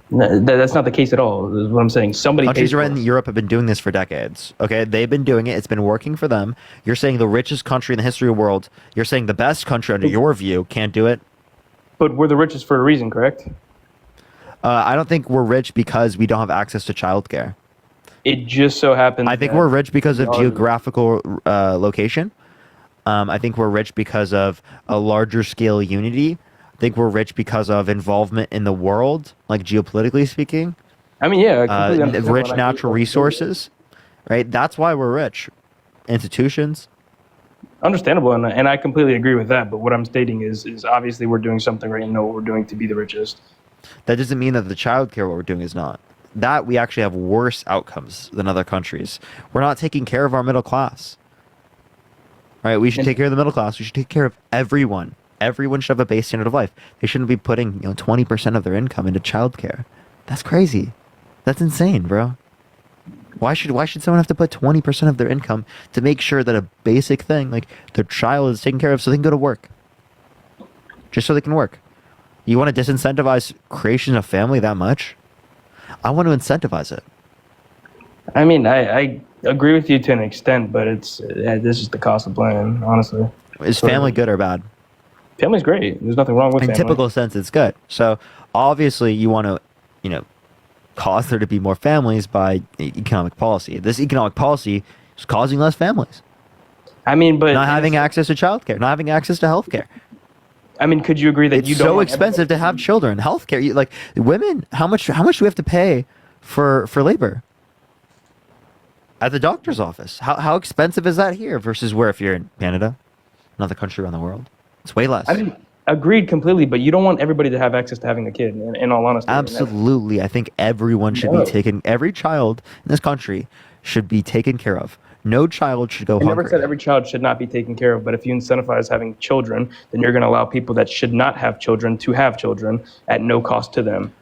No, that's not the case at all. Is what I'm saying. Countries around Europe have been doing this for decades. Okay, they've been doing it. It's been working for them. You're saying the richest country in the history of the world. You're saying the best country under your view can't do it. But we're the richest for a reason, correct? I don't think we're rich because we don't have access to childcare. It just so happens. I think we're rich because of geographical location. I think we're rich because of a larger scale unity. I think we're rich because of involvement in the world, like geopolitically speaking. I mean, yeah. Rich natural resources, right? That's why we're rich. Institutions. Understandable, and I completely agree with that. But what I'm stating is obviously we're doing something right now. What we're doing to be the richest. That doesn't mean that the childcare what we're doing is not. That we actually have worse outcomes than other countries. We're not taking care of our middle class. Right? We should take care of the middle class. We should take care of everyone. Everyone should have a base standard of life. They shouldn't be putting 20% of their income into childcare. That's crazy. That's insane, bro. Why should someone have to put 20% of their income to make sure that a basic thing like their child is taken care of so they can go to work? Just so they can work. You want to disincentivize creation of family that much? I want to incentivize it. I mean, I agree with you to an extent, but this is the cost of planning, honestly. Is family good or bad? Family's great. There's nothing wrong with family. In typical sense, it's good. So obviously you want to, cause there to be more families by economic policy. This economic policy is causing less families. I mean, but not having access to childcare, not having access to healthcare. I mean, could you agree that it's so expensive to have children? Healthcare, like women, how much do we have to pay for labor at the doctor's office? How expensive is that here versus where if you're in Canada, another country around the world? It's way less. Agreed completely, but you don't want everybody to have access to having a kid. In all honesty, Absolutely, I think everyone should be taken. Every child in this country should be taken care of. No child should go I never hungry. said every child should not be taken care of, but if you incentivize having children, then you're going to allow people that should not have children to have children at no cost to them.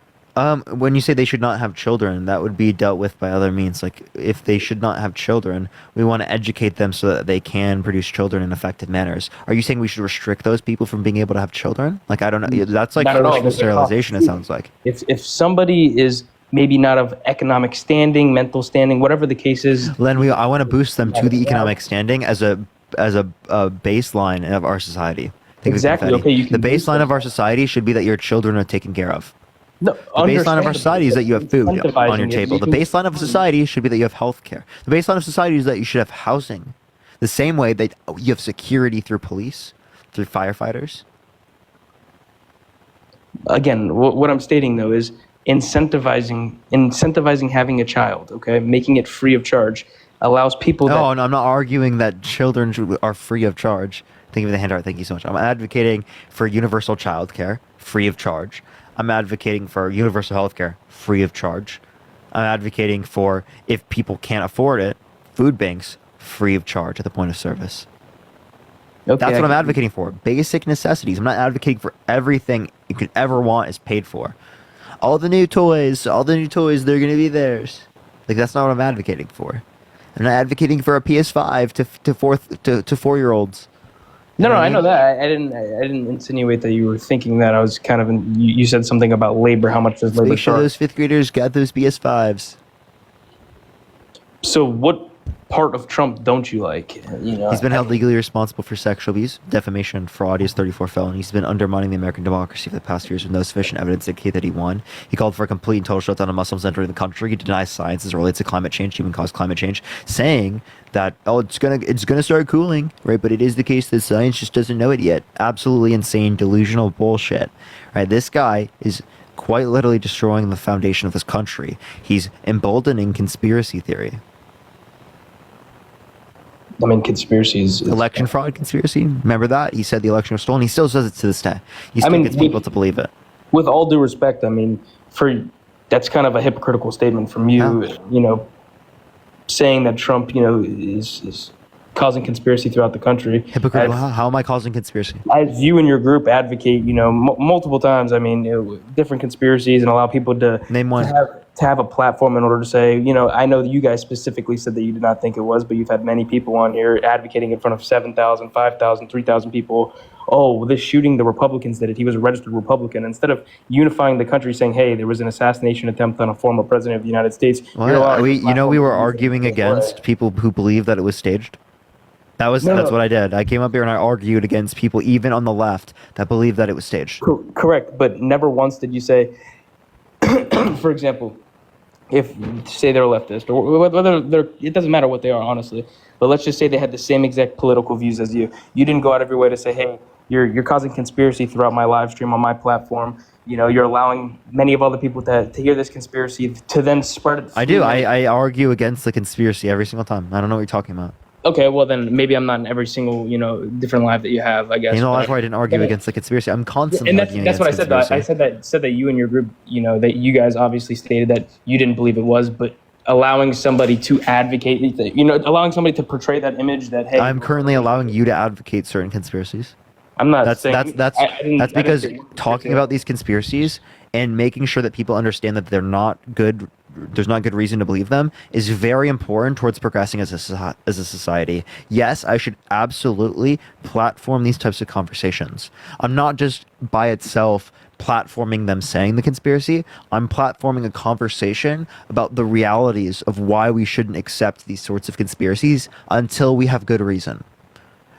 When you say they should not have children, that would be dealt with by other means. Like, if they should not have children, we want to educate them so that they can produce children in effective manners. Are you saying we should restrict those people from being able to have children? Like, I don't know. That's like forceful sterilization, it sounds like. If somebody is maybe not of economic standing, mental standing, whatever the case is. Len, I want to boost them to the economic standing as a baseline of our society. Exactly. Okay, the baseline of our society should be that your children are taken care of. No, the baseline of our society is that you have food on your table. The baseline of society should be that you have health care. The baseline of society is that you should have housing. The same way that you have security through police, through firefighters. Again, what I'm stating, though, is incentivizing having a child, okay? Making it free of charge allows people No, I'm not arguing that children are free of charge. Thank you for the handout. Thank you so much. I'm advocating for universal child care, free of charge. I'm advocating for universal health care, free of charge. I'm advocating for, if people can't afford it, food banks, free of charge at the point of service. Okay, That's what I'm advocating for. Basic necessities. I'm not advocating for everything you could ever want is paid for. All the new toys, they're going to be theirs. Like, that's not what I'm advocating for. I'm not advocating for a PS5 to 4-year-olds. No, I know that. I didn't insinuate that you were thinking that. I was kind of you said something about labor. How much does labor Make sure charge? those 5th graders got those PS5s. So what part of Trump don't you like? He's been held legally responsible for sexual abuse, defamation, fraud. He has 34 felonies. He's been undermining the American democracy for the past years with no sufficient evidence to indicate that he won. He called for a complete and total shutdown of Muslims entering the country. He denies science as it relates to climate change, human-caused climate change, saying that it's gonna start cooling, right? But it is the case that science just doesn't know it yet. Absolutely insane, delusional bullshit, right? This guy is quite literally destroying the foundation of this country. He's emboldening conspiracy theory. I mean, conspiracy is election fraud conspiracy. Remember that? He said the election was stolen. He still says it to this day. He still gets people to believe it. With all due respect, I mean, that's kind of a hypocritical statement from you. Yeah. Saying that Trump, is causing conspiracy throughout the country. Hypocritical? How am I causing conspiracy? As you and your group advocate, multiple times. I mean, different conspiracies and allow people to name one. To have a platform in order to say, I know that you guys specifically said that you did not think it was, but you've had many people on here advocating in front of 7,000, 5,000, 3,000 people. Oh, this shooting, the Republicans did it. He was a registered Republican. Instead of unifying the country, saying, hey, there was an assassination attempt on a former president of the United States. Well, we were arguing against people who believe that it was staged. That's what I did. I came up here and I argued against people, even on the left, that believe that it was staged. Correct, but never once did you say, for example, if say they're leftist or whether it doesn't matter what they are, honestly, but let's just say they had the same exact political views as you. You didn't go out of your way to say, hey, you're causing conspiracy throughout my live stream on my platform. You're allowing many of other people to hear this conspiracy to then spread it. I do. I argue against the conspiracy every single time. I don't know what you're talking about. Okay, well then maybe I'm not in every single different live that you have. I guess. That's why I didn't argue against the conspiracy. I'm constantly. And that's what I said. I said that you and your group, that you guys obviously stated that you didn't believe it was, but allowing somebody to advocate, allowing somebody to portray that image that hey. I'm currently allowing you to advocate certain conspiracies. I'm not. That's because talking about these conspiracies and making sure that people understand that they're not good. There's not good reason to believe them is very important towards progressing as a society. Yes, I should absolutely platform these types of conversations. I'm not just by itself platforming them saying the conspiracy. I'm platforming a conversation about the realities of why we shouldn't accept these sorts of conspiracies until we have good reason.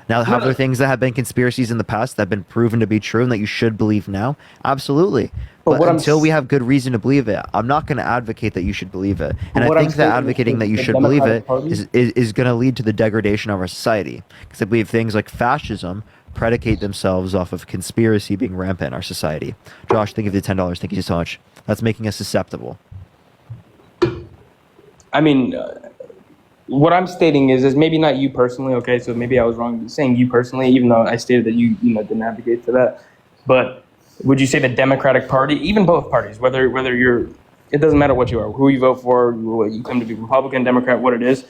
Now, have there things that have been conspiracies in the past that have been proven to be true and that you should believe now? Absolutely. But until we have good reason to believe it, I'm not going to advocate that you should believe it. And I think that advocating that you should believe it is going to lead to the degradation of our society. Because I believe things like fascism predicate themselves off of conspiracy being rampant in our society. Josh, thank you for the $10. Thank you so much. That's making us susceptible. I mean... what I'm stating is maybe not you personally, okay? So maybe I was wrong saying you personally, even though I stated that you didn't advocate for that. But would you say the Democratic Party, even both parties, whether you're, it doesn't matter what you are, who you vote for, you come to be Republican, Democrat, what it is,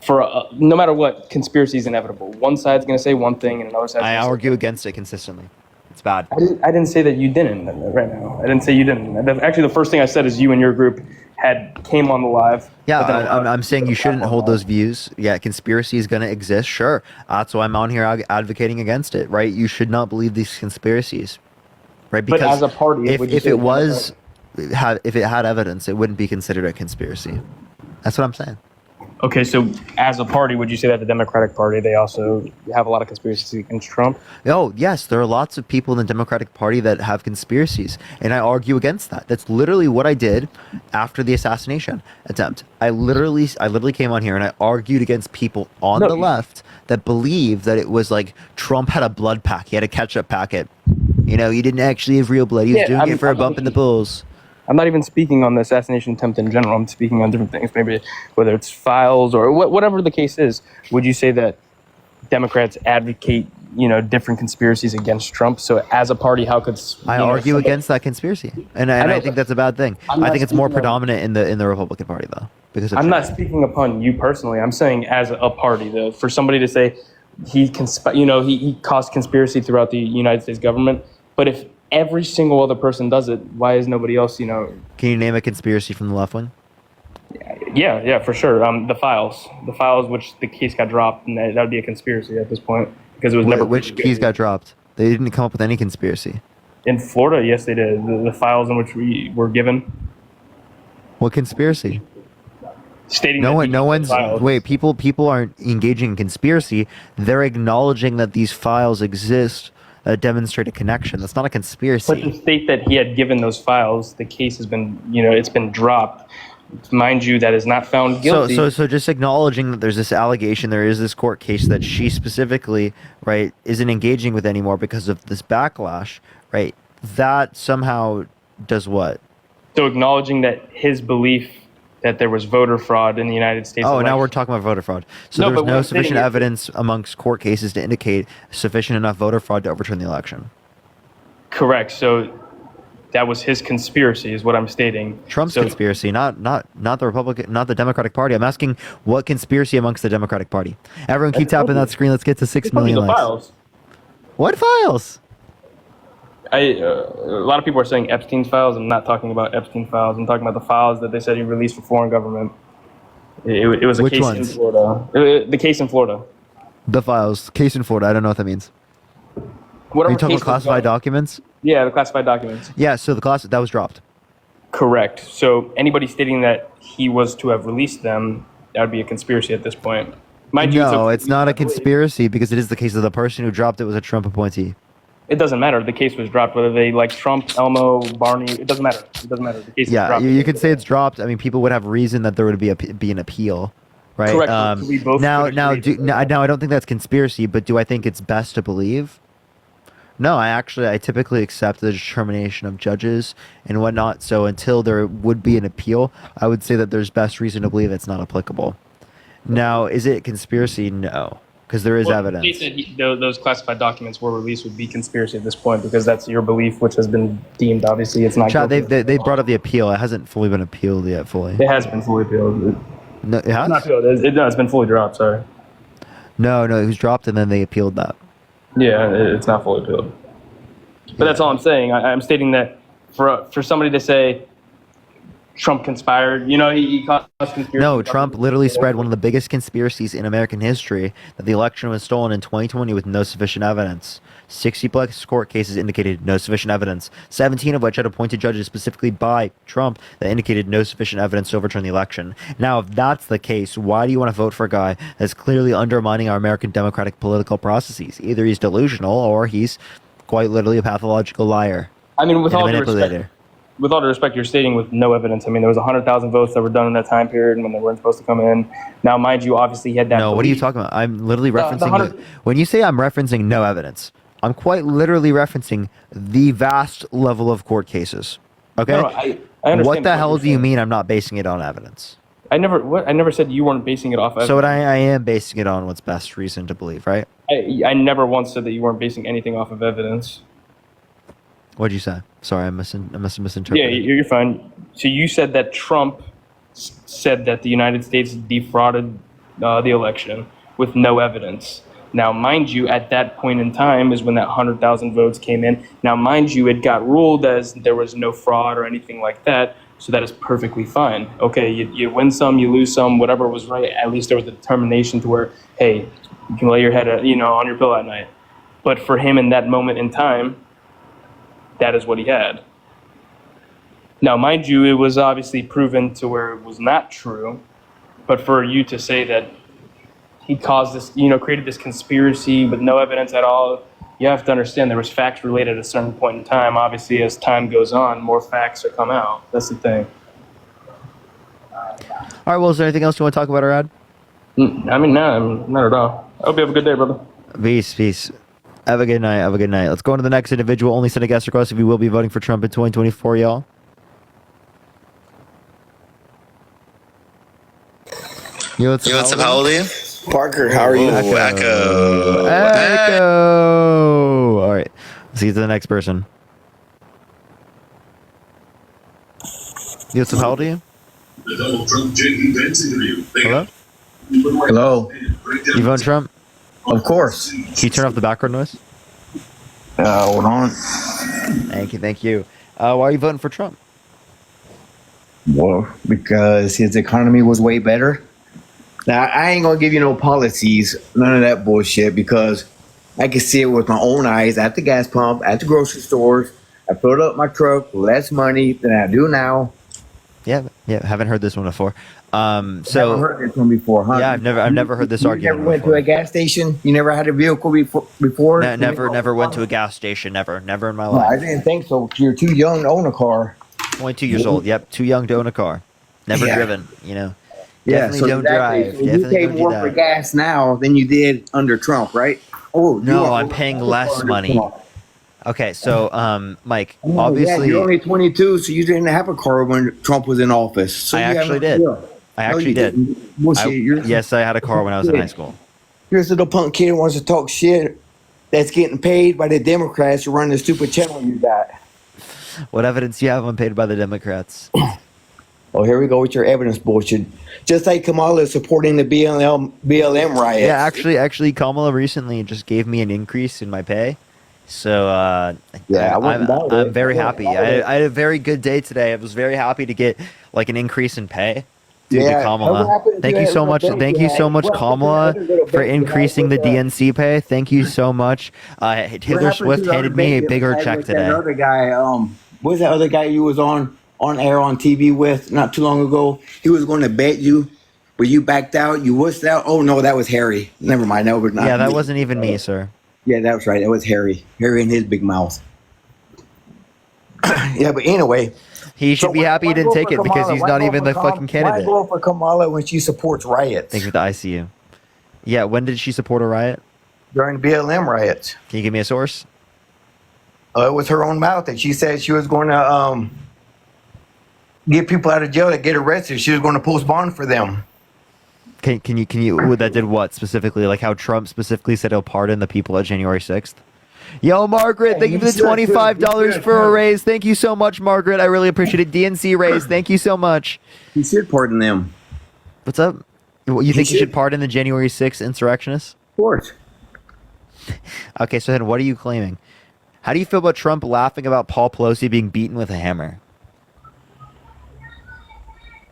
no matter what, conspiracy is inevitable. One side's going to say one thing and another side's I going to argue against it consistently. It's bad. I didn't say that you didn't right now. I didn't say you didn't. Actually, the first thing I said is you and your group came on the live. Yeah, I'm saying you shouldn't hold those views. Yeah, conspiracy is going to exist. Sure. That's why I'm on here advocating against it, right? You should not believe these conspiracies, right? Because but as a party, if it had evidence, it wouldn't be considered a conspiracy. That's what I'm saying. Okay, so as a party, would you say that the Democratic Party, they also have a lot of conspiracies against Trump? Oh, yes, there are lots of people in the Democratic Party that have conspiracies, and I argue against that. That's literally what I did after the assassination attempt. I literally came on here and I argued against people on the left that believe that it was like Trump had a blood pack, he had a ketchup packet. You know, he didn't actually have real blood. He was doing it for a bump in the polls. I'm not even speaking on the assassination attempt in general. I'm speaking on different things, maybe whether it's files or whatever the case is. Would you say that Democrats advocate, different conspiracies against Trump? So as a party, how could I argue against that conspiracy? And I think that's a bad thing. I think it's more predominant in the Republican Party, though. Because I'm not speaking upon you personally. I'm saying as a party, though, for somebody to say he caused conspiracy throughout the United States government, but if every single other person does it, why is nobody else, Can you name a conspiracy from the left wing? Yeah, for sure. The files, which the case got dropped, and that would be a conspiracy at this point because it was never. Which keys got dropped? They didn't come up with any conspiracy. In Florida, yes, they did. The files in which we were given. What conspiracy? Stating people aren't engaging in conspiracy. They're acknowledging that these files exist. Demonstrate a connection. That's not a conspiracy. But the state that he had given those files, the case has been, it's been dropped. Mind you, that is not found guilty. So just acknowledging that there's this allegation, there is this court case that she specifically, right, isn't engaging with anymore because of this backlash, right? That somehow does what? So acknowledging that his belief that there was voter fraud in the United States. Oh, now we're talking about voter fraud. So there's no sufficient evidence amongst court cases to indicate sufficient enough voter fraud to overturn the election. Correct. So that was his conspiracy, is what I'm stating. Trump's conspiracy, not the Republican, not the Democratic Party. I'm asking what conspiracy amongst the Democratic Party. Everyone, keep tapping that screen. Let's get to 6 million likes. Files. What files? A lot of people are saying Epstein's files. I'm not talking about Epstein files. I'm talking about the files that they said he released for foreign government. It was a case in Florida. The case in Florida. The files. Case in Florida. I don't know what that means. Are you talking about classified documents? Yeah, the classified documents. Yeah, so that was dropped. Correct. So anybody stating that he was to have released them, that would be a conspiracy at this point. No, it's not a conspiracy because it is the case of the person who dropped it was a Trump appointee. It doesn't matter. The case was dropped. Whether they like Trump, Elmo, Barney, it doesn't matter. It doesn't matter. The case is dropped. You could say it's dropped. I mean, people would have reason that there would be an appeal, right? Correct. Now, I don't think that's conspiracy, but do I think it's best to believe? No, I typically accept the determination of judges and whatnot. So until there would be an appeal, I would say that there's best reason to believe it's not applicable. Now, is it conspiracy? No. Because there is evidence. Those classified documents were released would be conspiracy at this point because that's your belief, which has been deemed, obviously, it's not. Chad, they brought up the appeal. It hasn't fully been appealed yet, fully. It has been fully appealed. No, it has? Not appealed. It's been fully dropped, sorry. No, it was dropped and then they appealed that. Yeah, it's not fully appealed. But that's all I'm saying. I'm stating that for somebody to say Trump conspired, he caused conspiracy. No, Trump literally spread one of the biggest conspiracies in American history, that the election was stolen in 2020 with no sufficient evidence. 60+ court cases indicated no sufficient evidence, 17 of which had appointed judges specifically by Trump that indicated no sufficient evidence to overturn the election. Now, if that's the case, why do you want to vote for a guy that's clearly undermining our American democratic political processes? Either he's delusional or he's quite literally a pathological liar. I mean, with all due respect, you're stating with no evidence. I mean, there was 100,000 votes that were done in that time period when they weren't supposed to come in. Now, mind you, obviously he had that. No, what are you talking about? I'm literally referencing. When you say I'm referencing no evidence, I'm quite literally referencing the vast level of court cases. Okay? No, I understand what the hell do you mean I'm not basing it on evidence? I never said you weren't basing it off evidence. So what I am basing it on what's best reason to believe, right? I never once said that you weren't basing anything off of evidence. What'd you say? Sorry, I must have misinterpreted. Yeah, you're fine. So you said that Trump said that the United States defrauded the election with no evidence. Now, mind you, at that point in time is when that 100,000 votes came in. Now, mind you, it got ruled as there was no fraud or anything like that. So that is perfectly fine. Okay, you win some, you lose some, whatever was right. At least there was a determination to where, hey, you can lay your head, on your pillow at night. But for him in that moment in time, that is what he had. Now, mind you, it was obviously proven to where it was not true. But for you to say that he caused this, created this conspiracy with no evidence at all, you have to understand there was facts related at a certain point in time. Obviously, as time goes on, more facts are come out. That's the thing. All right, well, is there anything else you want to talk about, Rad? No, not at all. I hope you have a good day, brother. Peace. Have a good night. Let's go on to the next individual. Only send a guest request if you will be voting for Trump in 2024, y'all. What's up, how old are you? Parker, how are you? Echo. All right. Let's get to the next person. What's up, how old are you? The Donald Trump J.D. Vance interview. Hello? Hello. You vote Trump? Of course. Can you turn off the background noise? Hold on. Thank you. Why are you voting for Trump? Well, because his economy was way better. Now, I ain't going to give you no policies, none of that bullshit, because I can see it with my own eyes at the gas pump, at the grocery stores. I filled up my truck, less money than I do now. Yeah, haven't heard this one before. Never heard this one before, huh? Yeah, I've never heard this argument. You never went to a gas station? You never had a vehicle before? Never went to a gas station. Never in my No, life. I didn't think so. You're too young to own a car. 22 years old. Yep, too young to own a car. Never driven. Yeah, Definitely so don't exactly. drive. So you Definitely pay don't do more that. for gas now than you did under Trump, right? Oh no, I'm paying less money. Okay, so Mike, obviously you're only 22, so you didn't have a car when Trump was in office. So I actually did. Yes, I had a car when I was in high school. You're this little punk kid who wants to talk shit that's getting paid by the Democrats to run the stupid channel you got. What evidence do you have on paid by the Democrats? Oh, here we go with your evidence bullshit. Just like Kamala is supporting the BLM riots. Yeah, actually, Kamala recently just gave me an increase in my pay. So I'm very happy. I had a very good day today. I was very happy to get like an increase in pay due to Kamala. Thank you so much. Thank you so much, Kamala, for increasing the DNC pay. Thank you so much. Taylor Swift handed me a bigger check today. That other guy, what was that other guy you was on air on TV with not too long ago? He was going to bet you, but you backed out. You wussed out. Oh no, that was Harry. Never mind. That was not. Yeah, that me. wasn't even me, sir. Yeah, that was right. That was Harry. Harry and his big mouth. Yeah, but anyway. He should be happy he didn't take it because he's not even the fucking candidate. Why go for Kamala when she supports riots? Thank you for the ICU. Yeah, when did she support a riot? During BLM riots. Can you give me a source? It was her own mouth that she said she was going to get people out of jail that get arrested. She was going to post bond for them. Can you that did what specifically? Like how Trump specifically said he'll pardon the people at January 6th? Yo, Margaret, thank you for the $25 for a raise. Thank you so much, Margaret. I really appreciate it. DNC raise. Thank you so much. He should pardon them. What's up? You think he should pardon the January 6th insurrectionists? Of course. Okay, so then what are you claiming? How do you feel about Trump laughing about Paul Pelosi being beaten with a hammer?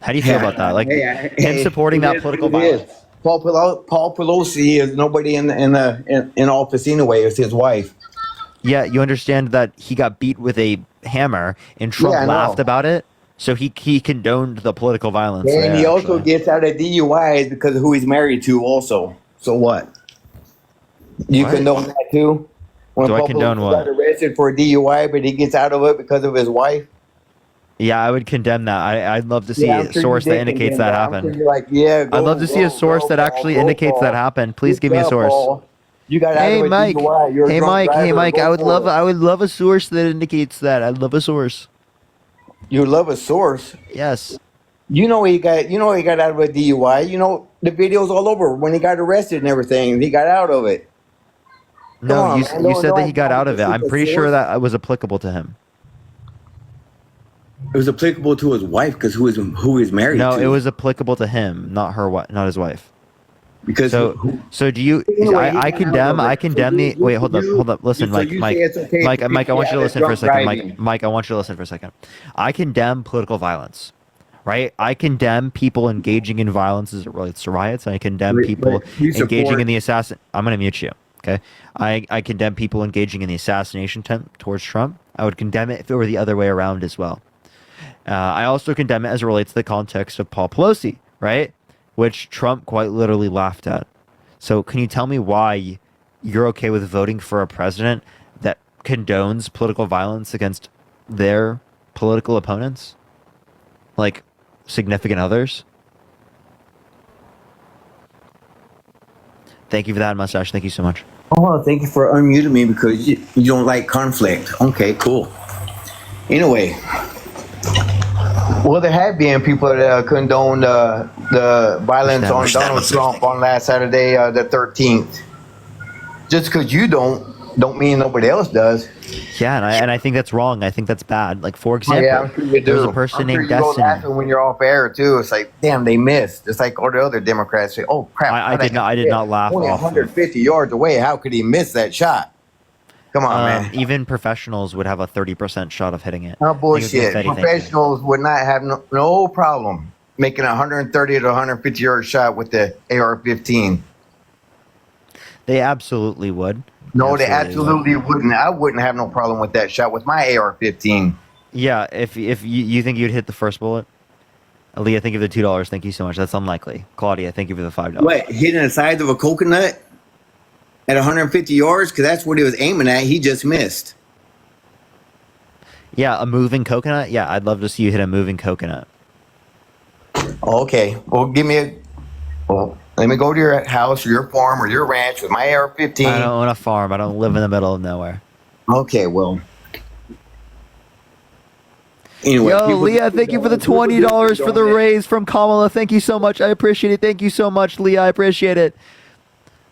How do you feel about that? Like him supporting that political violence? Paul Pelosi is nobody in office anyway. It's his wife. Yeah, you understand that he got beat with a hammer and Trump laughed about it, so he condoned the political violence. And he also gets out of DUIs because of who he's married to. Also, so what? You condone that too? When Do I condone what? Got arrested for a DUI, but he gets out of it because of his wife. Yeah, I would condemn that. I'd love to see a source that indicates that happened. I'd love to see a source that actually indicates that happened. Please give me a source. You got hey Mike, hey Mike, I would love a source that indicates that. I'd love a source. You love a source? Yes. You know he got out of a DUI. You know the video's all over when he got arrested and everything. He got out of it. No, on, you man. you Don't- said don't that he act got like out of it. this is I'm a pretty sure source. that was applicable to him. It was applicable to his wife because who is married No, to. it was applicable to him, not not his wife. Because so do you? Anyway, I condemn the. Wait, hold up. Listen, Mike. Mike, I want you to listen for a second. Mike, I want you to listen for a second. I condemn political violence. Right? I condemn people engaging in violence as it relates to riots. I condemn people engaging in the assassin. I'm going to mute you. Okay. I condemn people engaging in the assassination attempt towards Trump. I would condemn it if it were the other way around as well. I also condemn it as it relates to the context of Paul Pelosi, right? Which Trump quite literally laughed at. So can you tell me why you're okay with voting for a president that condones political violence against their political opponents? Like significant others? Thank you for that, Mustache. Thank you so much. Oh, well, thank you for unmuting me because you don't like conflict. Okay, cool. Anyway, well, there have been people that condoned the violence on Donald Trump on last Saturday, the 13th. Just because you don't mean nobody else does. Yeah, and I think that's wrong. I think that's bad. Like, for example, I'm sure you do. there was a person named you go Destiny. laughing when you're off air too. It's like, damn, they missed. It's like all the other Democrats say, "Oh crap!" I did not laugh Only off. 150 yards away. How could he miss that shot? Come on, man. Even professionals would have a 30% shot of hitting it. Oh, bullshit. Professionals would not have no problem making a 130 to 150 yard shot with the AR-15. They absolutely would. No, they absolutely wouldn't. I wouldn't have no problem with that shot with my AR-15. Yeah, if you think you'd hit the first bullet. Aaliyah, thank you for the $2. Thank you so much. That's unlikely. Claudia, thank you for the $5. What, hitting the sides of a coconut at 150 yards? Because that's what he was aiming at. He just missed. Yeah, a moving coconut? Yeah, I'd love to see you hit a moving coconut. Okay. Well, let me go to your house or your farm or your ranch with my AR-15. I don't own a farm. I don't live in the middle of nowhere. Okay, well. Anyway, yo, Leah, thank you for the $20 for the raise from Kamala. Thank you so much. I appreciate it. Thank you so much, Leah. I appreciate it.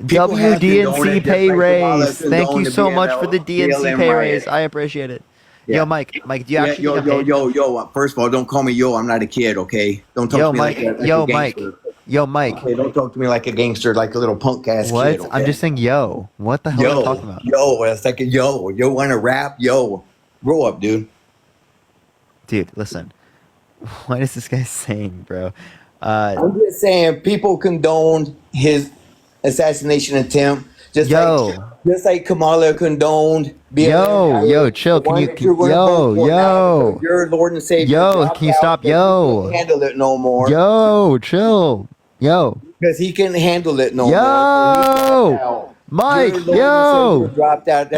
WDNC pay raise. Thank you so much for the DNC pay raise. I appreciate it. Yeah. Yo, Mike, do you actually yo. First of all, don't call me yo. I'm not a kid, okay? Don't talk to me like a gangster. Yo, Mike. Okay, don't talk to me like a gangster, like a little punk ass what? kid. Okay? I'm just saying yo. What the hell are you talking about? Yo, it's like a yo. Yo want to rap? Yo. Grow up, dude. Dude, listen. What is this guy saying, bro? I'm just saying people condoned his assassination attempt. Just like Kamala condoned being chill. Can you your Lord and Savior. Can you stop? Can't handle it no more. Chill. Because he can't handle it no more. Mike, dropped out.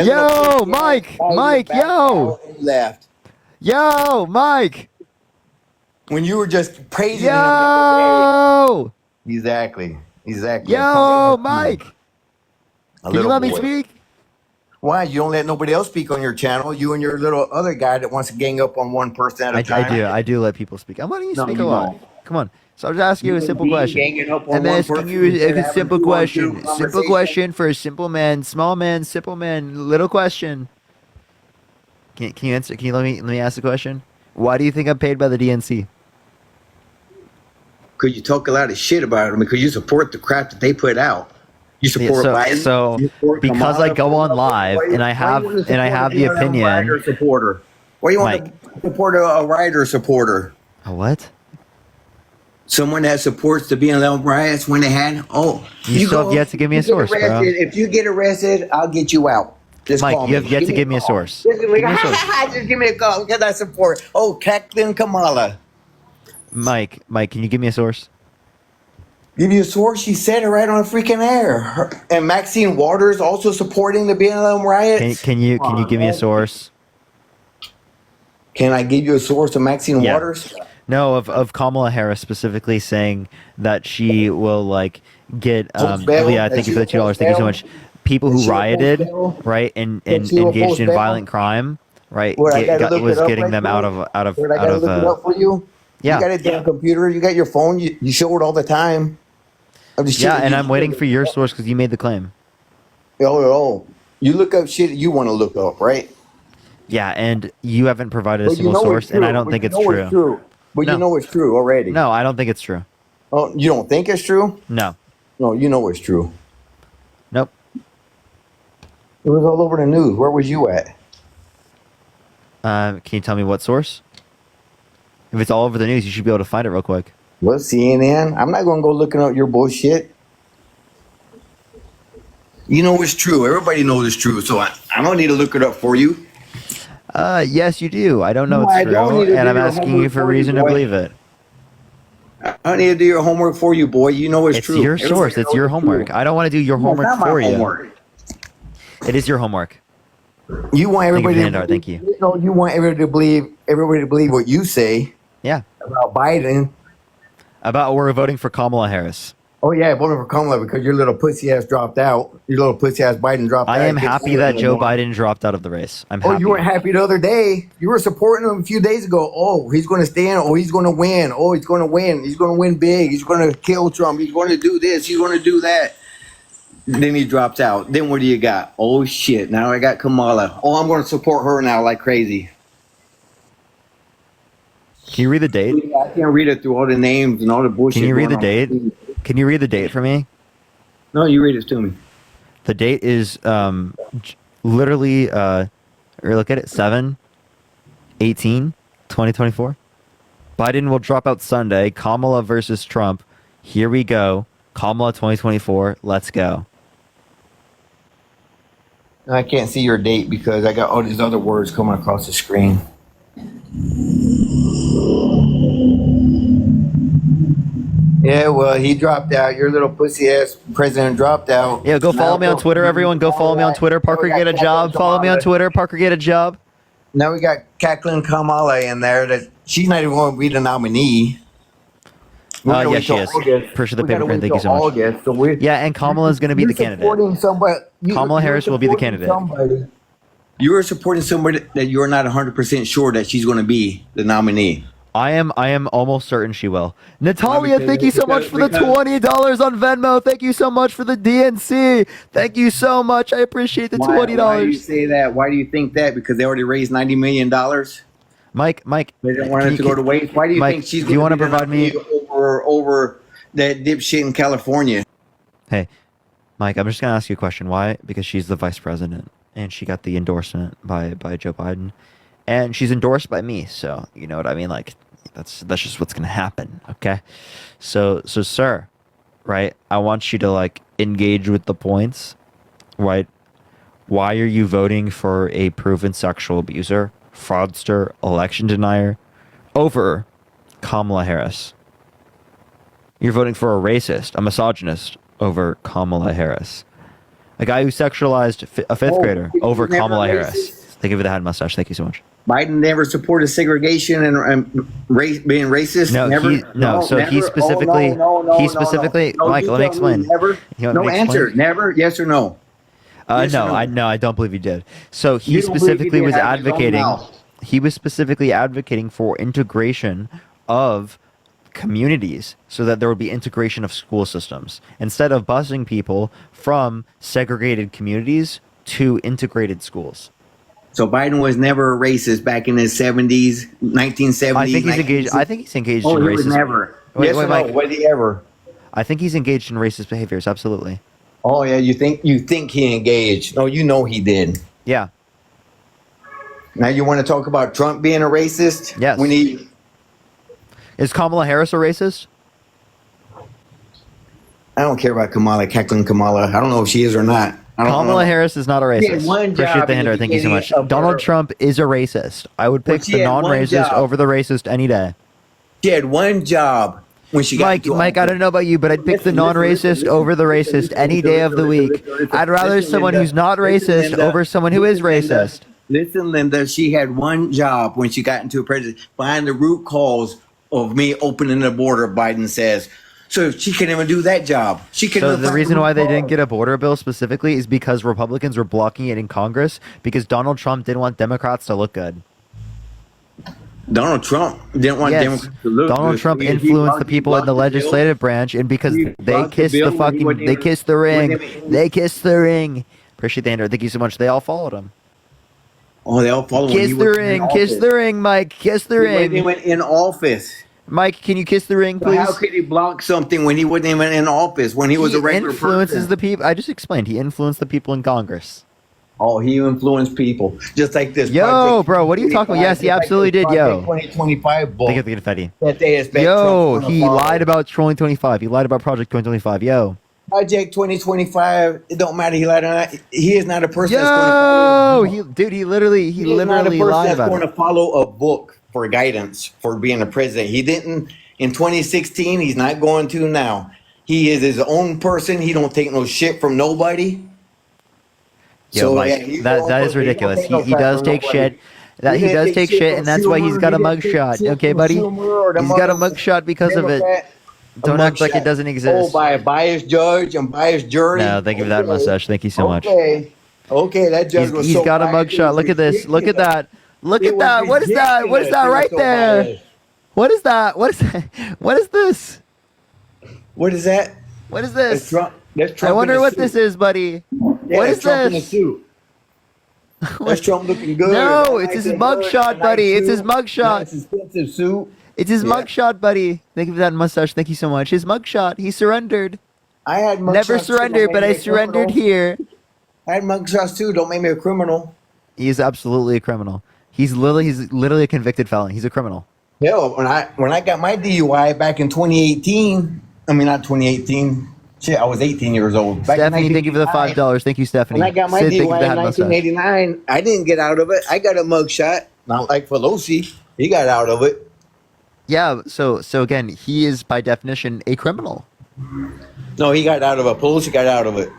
Mike, left. Yo, Mike. When you were just praising him. Exactly. Yo, Mike. Can you let me speak? Why? You don't let nobody else speak on your channel? You and your little other guy that wants to gang up on one person at a time. I do let people speak. I'm letting you speak a lot. Come on. So I'll just ask you a simple question. I'm asking you a simple question. Simple question for a simple man, small man, simple man, little question. Can you answer? Can you let me ask the question? Why do you think I'm paid by the DNC? Because you talk a lot of shit about them. Because you support the crap that they put out. You support Biden. So because Kamala, I go on live and I have the opinion. Rider supporter. Why do you want to support a rider supporter? A what? Someone that supports the BLM riots when they had. You still have yet to give me a source, bro. If you get arrested, I'll get you out. Just Mike, you have yet to give me a source. Just give me a call because I support. Captain Kamala. Mike, can you give me a source? Give you a source? She said it right on freaking air. And Maxine Waters also supporting the BLM riots. Can you give me a source? Can I give you a source of Maxine Waters? No, of Kamala Harris specifically saying that she will get. Leah, thank you for the $2. Thank you so much. People who rioted, right, and engaged in violent crime, right, was getting them out of. Look it up for you. Yeah. You got a damn computer. You got your phone. You show it all the time. And I'm waiting for your source because you made the claim. Oh, you look up shit you want to look up, right? Yeah, and you haven't provided a single source, and I don't think it's true. But you know it's true already. No, I don't think it's true. Oh, you don't think it's true? No. No, you know it's true. Nope. It was all over the news. Where was you at? Can you tell me what source? If it's all over the news, you should be able to find it real quick. Well, CNN. I'm not going to go looking up your bullshit. You know it's true. Everybody knows it's true. So I don't need to look it up for you. Yes, you do. I don't know it's true, and I'm asking you for a reason to believe it. I don't need to do your homework for you, boy. You know it's true. It's your source. It's your homework. I don't want to do your homework for you. It is your homework. You want everybody to believe, thank you. You want everybody to believe what you say. Yeah. About Biden. About we're voting for Kamala Harris. Oh yeah, voting for Kamala because your little pussy ass dropped out. Your little pussy ass Biden dropped out. I am happy that Joe Biden dropped out of the race. I'm happy. Oh, you weren't happy the other day. You were supporting him a few days ago. Oh, he's going to stand. Oh, he's going to win. Oh, he's going to win. He's going to win big. He's going to kill Trump. He's going to do this. He's going to do that. Then he drops out. Then what do you got? Oh shit! Now I got Kamala. Oh, I'm going to support her now like crazy. Can you read the date? I can't read it through all the names and all the bullshit. Can you read the date? Can you read the date for me? No, you read it to me. The date is literally look at it, 7/18/2024. Biden will drop out Sunday. Kamala versus Trump. Here we go. Kamala 2024. Let's go. I can't see your date because I got all these other words coming across the screen. Yeah, well, he dropped out. Your little pussy ass president dropped out. Yeah, go follow me on Twitter, everyone. Go follow me on Twitter. Parker, get a job. Follow me on Twitter. Parker, get a job. Now we got cackling Kamala in there. That she's not even going to be the nominee. Yeah, she is. Appreciate the paper. Thank you so much. August, so yeah, and Kamala is going to be the candidate. Kamala Harris will be the candidate. You are supporting somebody that you're not 100% sure that she's going to be the nominee. I am almost certain she will. Natalia, thank you so much for the $20 on Venmo. Thank you so much for the DNC. Thank you so much. I appreciate the $20. Why do you say that? Why do you think that? Because they already raised $90 million? Mike, they didn't want it to go to waste. Why do you think she's going to provide me over that dipshit in California? Hey, Mike, I'm just going to ask you a question. Why? Because she's the vice president, and she got the endorsement by Joe Biden, and she's endorsed by me. So you know what I mean? Like that's just what's going to happen. Okay, so sir, right? I want you to like engage with the points, right? Why are you voting for a proven sexual abuser, fraudster, election denier over Kamala Harris? You're voting for a racist, a misogynist over Kamala Harris. A guy who sexualized a fifth grader over Kamala Harris. Thank you for the hat mustache. Thank you so much. Biden never supported segregation and being racist. No, he specifically. Mike, let me explain. Never. No answer. Never. Yes or no. No, I don't believe he did. So he specifically was advocating. He was specifically advocating for integration of communities so that there would be integration of school systems instead of busing people from segregated communities to integrated schools. So Biden was never a racist back in his 70s, 1970s. I think he's engaged. I think he's engaged in racist. Was never. Wait, Mike. No? Was he ever? I think he's engaged in racist behaviors. Absolutely. Oh yeah, you think he engaged? No, you know he did. Yeah. Now you want to talk about Trump being a racist? Yes. Is Kamala Harris a racist? I don't care about Kamala, cackling Kamala. I don't know if she is or not. Kamala Harris is not a racist. Appreciate the handout. Thank you so much. Donald Trump is a racist. I would pick the non-racist over the racist any day. She had one job when she got Mike, I don't know about you, but I'd pick the non-racist over the racist any day of the week. I'd rather someone who's not racist over someone who is racist. Listen, Linda, she had one job when she got into a presidency. Find the root cause of me opening the border, Biden says. So she couldn't even do that job. So the reason why they didn't get a border bill specifically is because Republicans were blocking it in Congress because Donald Trump didn't want Democrats to look good. Donald Trump didn't want Yes, Democrats to lose. Donald Trump influenced the people in the legislative branch, and because they kissed the fucking, they kissed the ring, they kissed the ring. Appreciate the Andrew. Thank you so much. They all followed him. Oh, they all followed him. Kiss the ring, kiss the ring, Mike. Kiss the ring. He went in office. Mike, can you kiss the ring, please? How could he block something when he wasn't even in office? When he was a regular influences person? the people. I just explained. He influenced the people in Congress. Oh, he influenced people just like this. Yo, Project bro, what are you talking about? Yes, he absolutely did. Yo, 2025 book. Thank you, confetti. That they expect Yo, Trump's gonna he follow. lied about 2025. He lied about Project 2025. Yo. Project 2025. It don't matter. He lied on that. He is not a person that's Yo, going to dude, he literally lied that's about going it. to follow a book for guidance for being a president. He didn't in 2016. He's not going to now. He is his own person. He don't take no shit from nobody. Yo, Mike, he's that going is for- he don't ridiculous. take no He crap does from take nobody. shit. That he didn't does take take shit shit, from and that's why he's Schumer. got a He didn't take mugshot. shit Okay, from buddy? Schumer or the He's got a mother- mugshot because of it. Democrat. Don't act like mugshot. it doesn't exist. Oh, by a biased judge and biased jury. No, thank you for that mustache. Thank you so much. Okay, that judge was He's so got a biased, it mugshot. was Look at this. Look at ridiculous. that. Look It at was that. What is that? What is that ridiculous. It was right so there? biased. What is that? What is that? What is this? What is that? What is this? That's Trump. That's I Trump wonder in a what suit. this is, buddy. Yeah, What that's is Trump in a this? suit. That's Trump looking good. No, A it's his nice shirt, mugshot, a buddy. It's his suit, mugshot. Nice expensive suit. It's his Yeah. mugshot, buddy. Thank you for that mustache. Thank you so much. His mugshot. He surrendered. I had mugshots Never too, surrendered, don't but make I me a surrendered criminal. here. I had mugshots too. Don't make me a criminal. He is absolutely a criminal. He's literally a convicted felon. He's a criminal. Hell, when I got my DUI back in 2018, I mean not 2018. Shit, I was 18 years old. Back in Stephanie, thank you for the $5. Thank you, Stephanie. When I got my Sid, thank you for DUI the in hat mustache. 1989, I didn't get out of it. I got a mugshot. Not like Pelosi. He got out of it. Yeah, so again, he is by definition a criminal. No, he got out of it. Pelosi got out of it.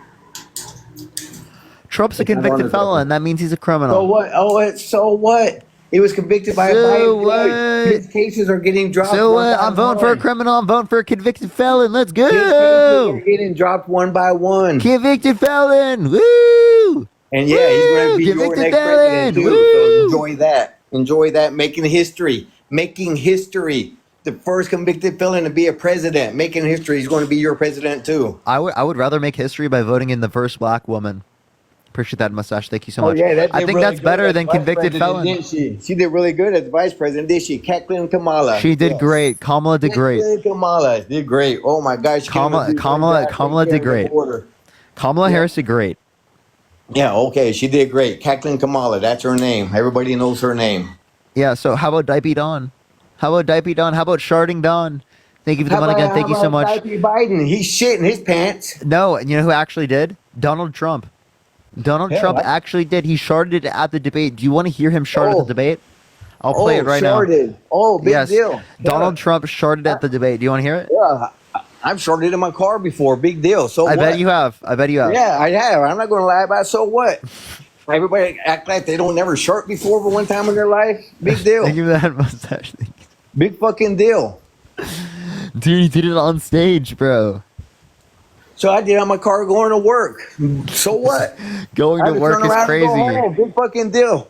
Trump's a convicted felon. That means he's a criminal. So what? So what? He was convicted by a So biased judge. His cases are getting dropped. So one by I'm voting for a one. criminal. I'm voting for a convicted felon. Let's His cases go. are getting dropped one by one. Convicted felon. Woo! And yeah, he's going to be your Convicted next president felon. too. Woo! So enjoy that. Enjoy that. Making history. Making history. The first convicted felon to be a president. Making history. He's going to be your president too. I would rather make history by voting in the first black woman. Appreciate that mustache. Thank you so much. that I did think really that's good better as than vice convicted president, felon. didn't she? She did really good as vice president, did she? Kathleen Kamala. She did great. Kamala did great. Kathleen Kamala did great. Oh my gosh. Kamala did great. Kamala Harris did great. Yeah, okay, she did great. Kathleen Kamala, that's her name. Everybody knows her name. Yeah, so how about Dipey Don? How about Dipey Don? How about Sharding Don? Thank you for the money again. Thank you so much. Biden, he's shitting his pants. No, and you know who actually did? Donald Trump. Donald Trump actually did. He sharded it at the debate. Do you want to hear him shard at the debate? I'll play it right sharded. now. Oh, big Yes. deal. Donald Trump sharded at the debate. Do you want to hear it? Yeah, I've sharded in my car before. Big deal. So I what? bet you have. I bet you have. Yeah, I have. I'm not going to lie about it. So what? Everybody act like they don't never shart before but one time in their life. Big deal. Thank you for that mustache. Big fucking deal. Dude, he did it on stage, bro. So I did on my car going to work. So what? Going I to had work turn is around and crazy. go home. Big fucking deal.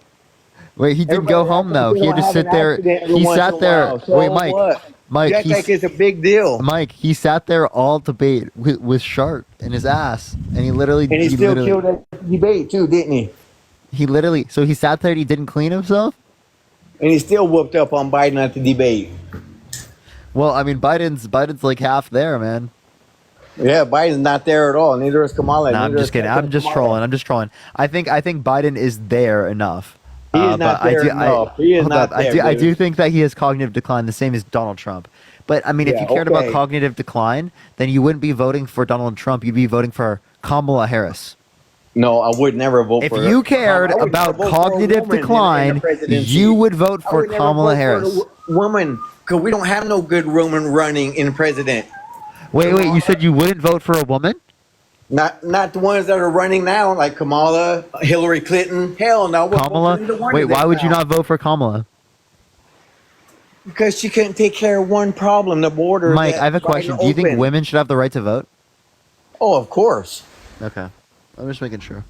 Wait, he didn't go home though. He had to sit there. He sat there. So Wait, Mike. what? Mike, You act like it's a big deal. Mike, he sat there all debate with Sharp in his ass, and he literally. And he still killed that debate too, didn't he? He literally. So he sat there and he didn't clean himself. And he still whooped up on Biden at the debate. Well, I mean, Biden's like half there, man. Yeah, Biden's not there at all. Neither is Kamala. Nah, I'm just kidding. I'm just trolling. I'm just trolling. I think Biden is there enough. He is not there enough. He is not there, I do dude. think that he has cognitive decline, the same as Donald Trump. But I mean, if Yeah, you cared about okay. cognitive decline, then you wouldn't be voting for Donald Trump. You'd be voting for Kamala Harris. No, I would never vote If for you cared I would about never vote for a cognitive woman in the decline, presidency. you would vote I for would never Kamala vote Harris. for a woman, because we don't have no good woman running in president. Wait, you said you wouldn't vote for a woman? Not the ones that are running now, like Kamala, Hillary Clinton. Hell no. we're Kamala? voting for one Wait, of them why would you now. not vote for Kamala? Because she couldn't take care of one problem, the border. Mike, that I have a Biden question. Do you think opened. women should have the right to vote? Oh, of course. Okay. I'm just making sure.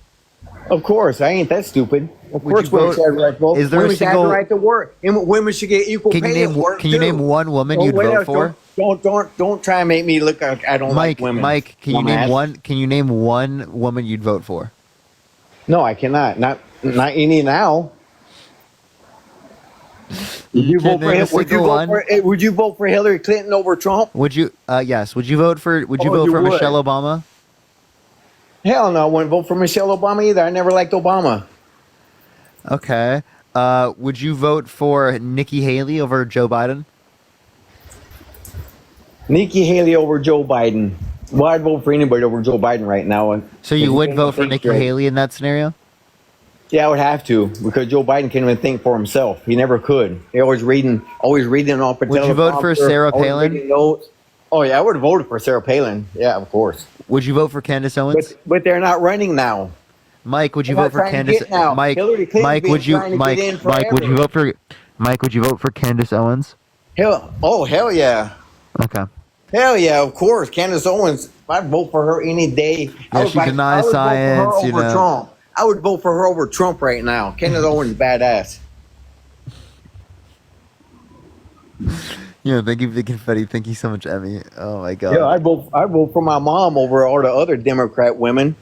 Of course, I ain't that stupid. Of Would course, you women vote- should have the right to vote. is there a Women should have single- the right to work, and women should get equal Can you pay name at work. Can you too. name one woman Oh, you'd wait, vote for? Don't try and make me look like I don't like women. Mike, can you name dumbass. one? Can you name one woman you'd vote for? No, I cannot. Not any now. Would you Can vote for name a him? single one? Would you vote for Hillary Clinton over Trump? Would you? Yes. Would you vote for? Would you Oh, vote you for would. Michelle Obama? Hell no, I wouldn't vote for Michelle Obama either. I never liked Obama. Okay. Would you vote for Nikki Haley over Joe Biden? Nikki Haley over Joe Biden. Well, I'd vote for anybody over Joe Biden right now. So you would vote for Nikki Haley in that scenario? Yeah, I would have to because Joe Biden can't even think for himself. He never could. He always reading off a Would you vote for teleprompter, Sarah always Palin? reading notes. Oh yeah, I would have voted for Sarah Palin. Yeah, of course. Would you vote for Candace Owens? But they're not running now. Mike, would you They're vote for not trying to Candace? get now. Mike, Hillary Clinton's Mike, been would you? trying to Mike, get in Mike, would you forever. vote for? Mike, would you vote for Candace Owens? Hell yeah. Okay. Hell yeah, of course. Candace Owens, I'd vote for her any day. Yeah, she denies science, you know. Trump. I would vote for her over Trump right now. Candace Owens is badass. Yeah, thank you for the confetti. Thank you so much, Emmy. Oh my god. Yeah, I'd vote for my mom over all the other Democrat women.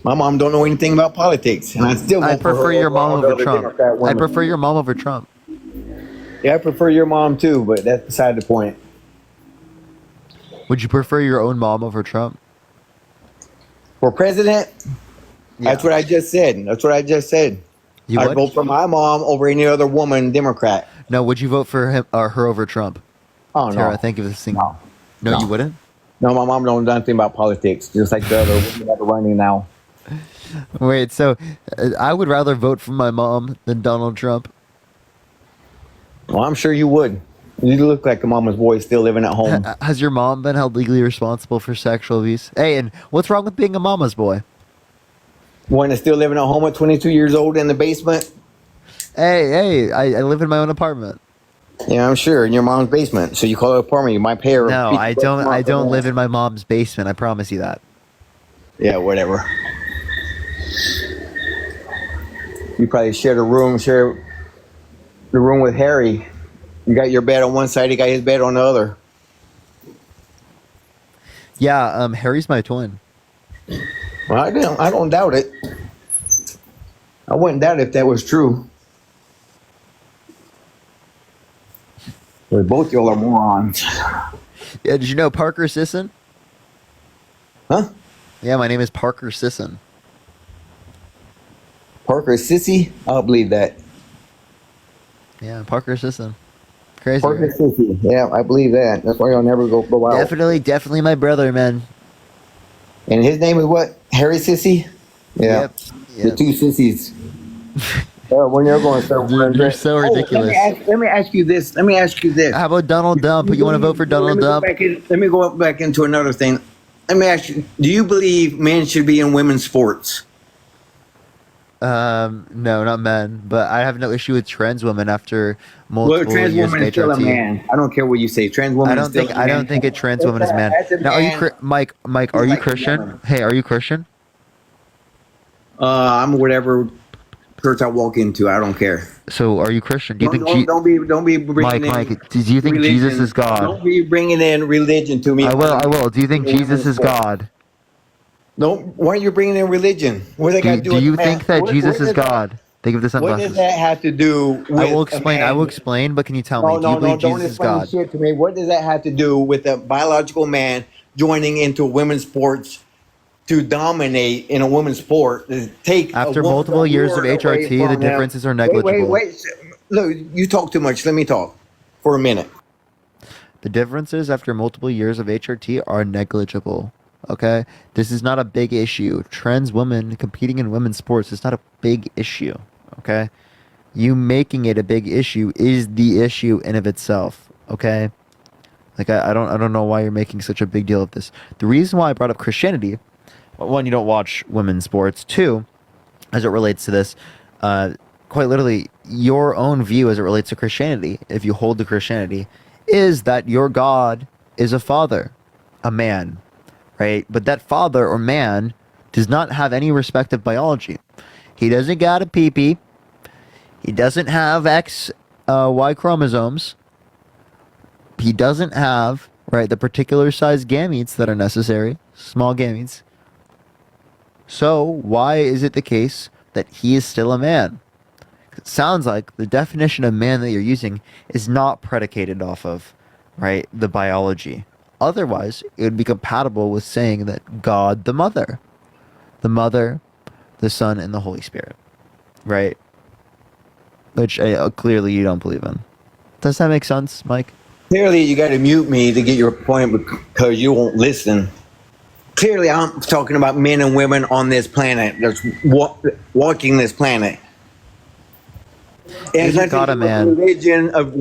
My mom don't know anything about politics, and I still vote I prefer for her your over all mom the over other Trump. Democrat I women. prefer your mom over Trump. Yeah, I prefer your mom too, but that's beside the point. Would you prefer your own mom over Trump? For president, that's what I just said. That's what I just said. You I'd would? vote for my mom over any other woman Democrat. No, would you vote for him or her over Trump? Oh no. Tara, think of this thing. No, you wouldn't? No, my mom don't know nothing about politics, just like the other women that are running now. Wait, so I would rather vote for my mom than Donald Trump. Well, I'm sure you would. You look like a mama's boy still living at home. Has your mom been held legally responsible for sexual abuse? Hey, and what's wrong with being a mama's boy? One that's still living at home at 22 years old in the basement? Hey, I live in my own apartment. Yeah, I'm sure, in your mom's basement. So you call it an apartment, you might pay her. No, I $50 don't. a I month don't for live that. in my mom's basement. I promise you that. Yeah, whatever. You probably share the room with Harry. You got your bed on one side, he got his bed on the other. Yeah, Harry's my twin. Well, I don't doubt it. I wouldn't doubt if that was true. But both y'all are morons. Yeah, did you know Parker Sisson? Huh? Yeah, my name is Parker Sisson. Parker Sissy? I'll believe that. Yeah, Parker Sisson. Crazy. Parker Right? Sissy. Yeah, I believe that. That's why y'all never go out. Definitely my brother, man. And his name is what? Harry Sissy? Yeah. Yep. The two sissies. When you're going to start wearing You're dress. so ridiculous. Let me ask you this. How about Donald Dump? You want to vote for Donald Dump? Let me go back into another thing. Let me ask you, do you believe men should be in women's sports? No, not men. But I have no issue with trans women after multiple Well, a trans years woman of is still a HRT. man. I don't care what you say. Trans woman is still a man. I don't think a trans woman is a man. That's a Now, are you man. Mike? Are you Christian? Hey, are you Christian? I'm whatever church I walk into. I don't care. So, are you Christian? Do you think? Don't be bringing in Mike, do you think religion. Jesus is God? Don't be bringing in religion to me. I will. Do you think Jesus is God? No. Why are you bringing in religion? What they got to do? Do with you man? think that What- Jesus what is does that- God? Think of the What does sunglasses. that have to do with I will a explain. man? I will explain. But can you tell me? Do you No, believe don't Jesus is explain God? shit to me. What does that have to do with a biological man joining into women's sports to dominate in a women's sport? To take After multiple years of HRT, the differences are negligible. Wait. Look, you talk too much. Let me talk for a minute. The differences after multiple years of HRT are negligible. Okay? This is not a big issue. Trans women competing in women's sports is not a big issue. Okay? You making it a big issue is the issue in of itself. Okay? Like I don't know why you're making such a big deal of this. The reason why I brought up Christianity, one, you don't watch women's sports. Two, as it relates to this, quite literally, your own view as it relates to Christianity, if you hold to Christianity, is that your God is a father, a man, right? But that father or man does not have any respect of biology. He doesn't got a pee-pee. He doesn't have X, Y chromosomes. He doesn't have, right, the particular size gametes that are necessary, small gametes. So why is it the case that he is still a man? It sounds like the definition of man that you're using is not predicated off of, right, the biology. Otherwise, it would be compatible with saying that God the Mother, the Son, and the Holy Spirit, right? Which clearly you don't believe in. Does that make sense, Mike? Clearly, you got to mute me to get your point because you won't listen. Clearly, I'm talking about men and women on this planet that's walking this planet. Is your God a man? Religion of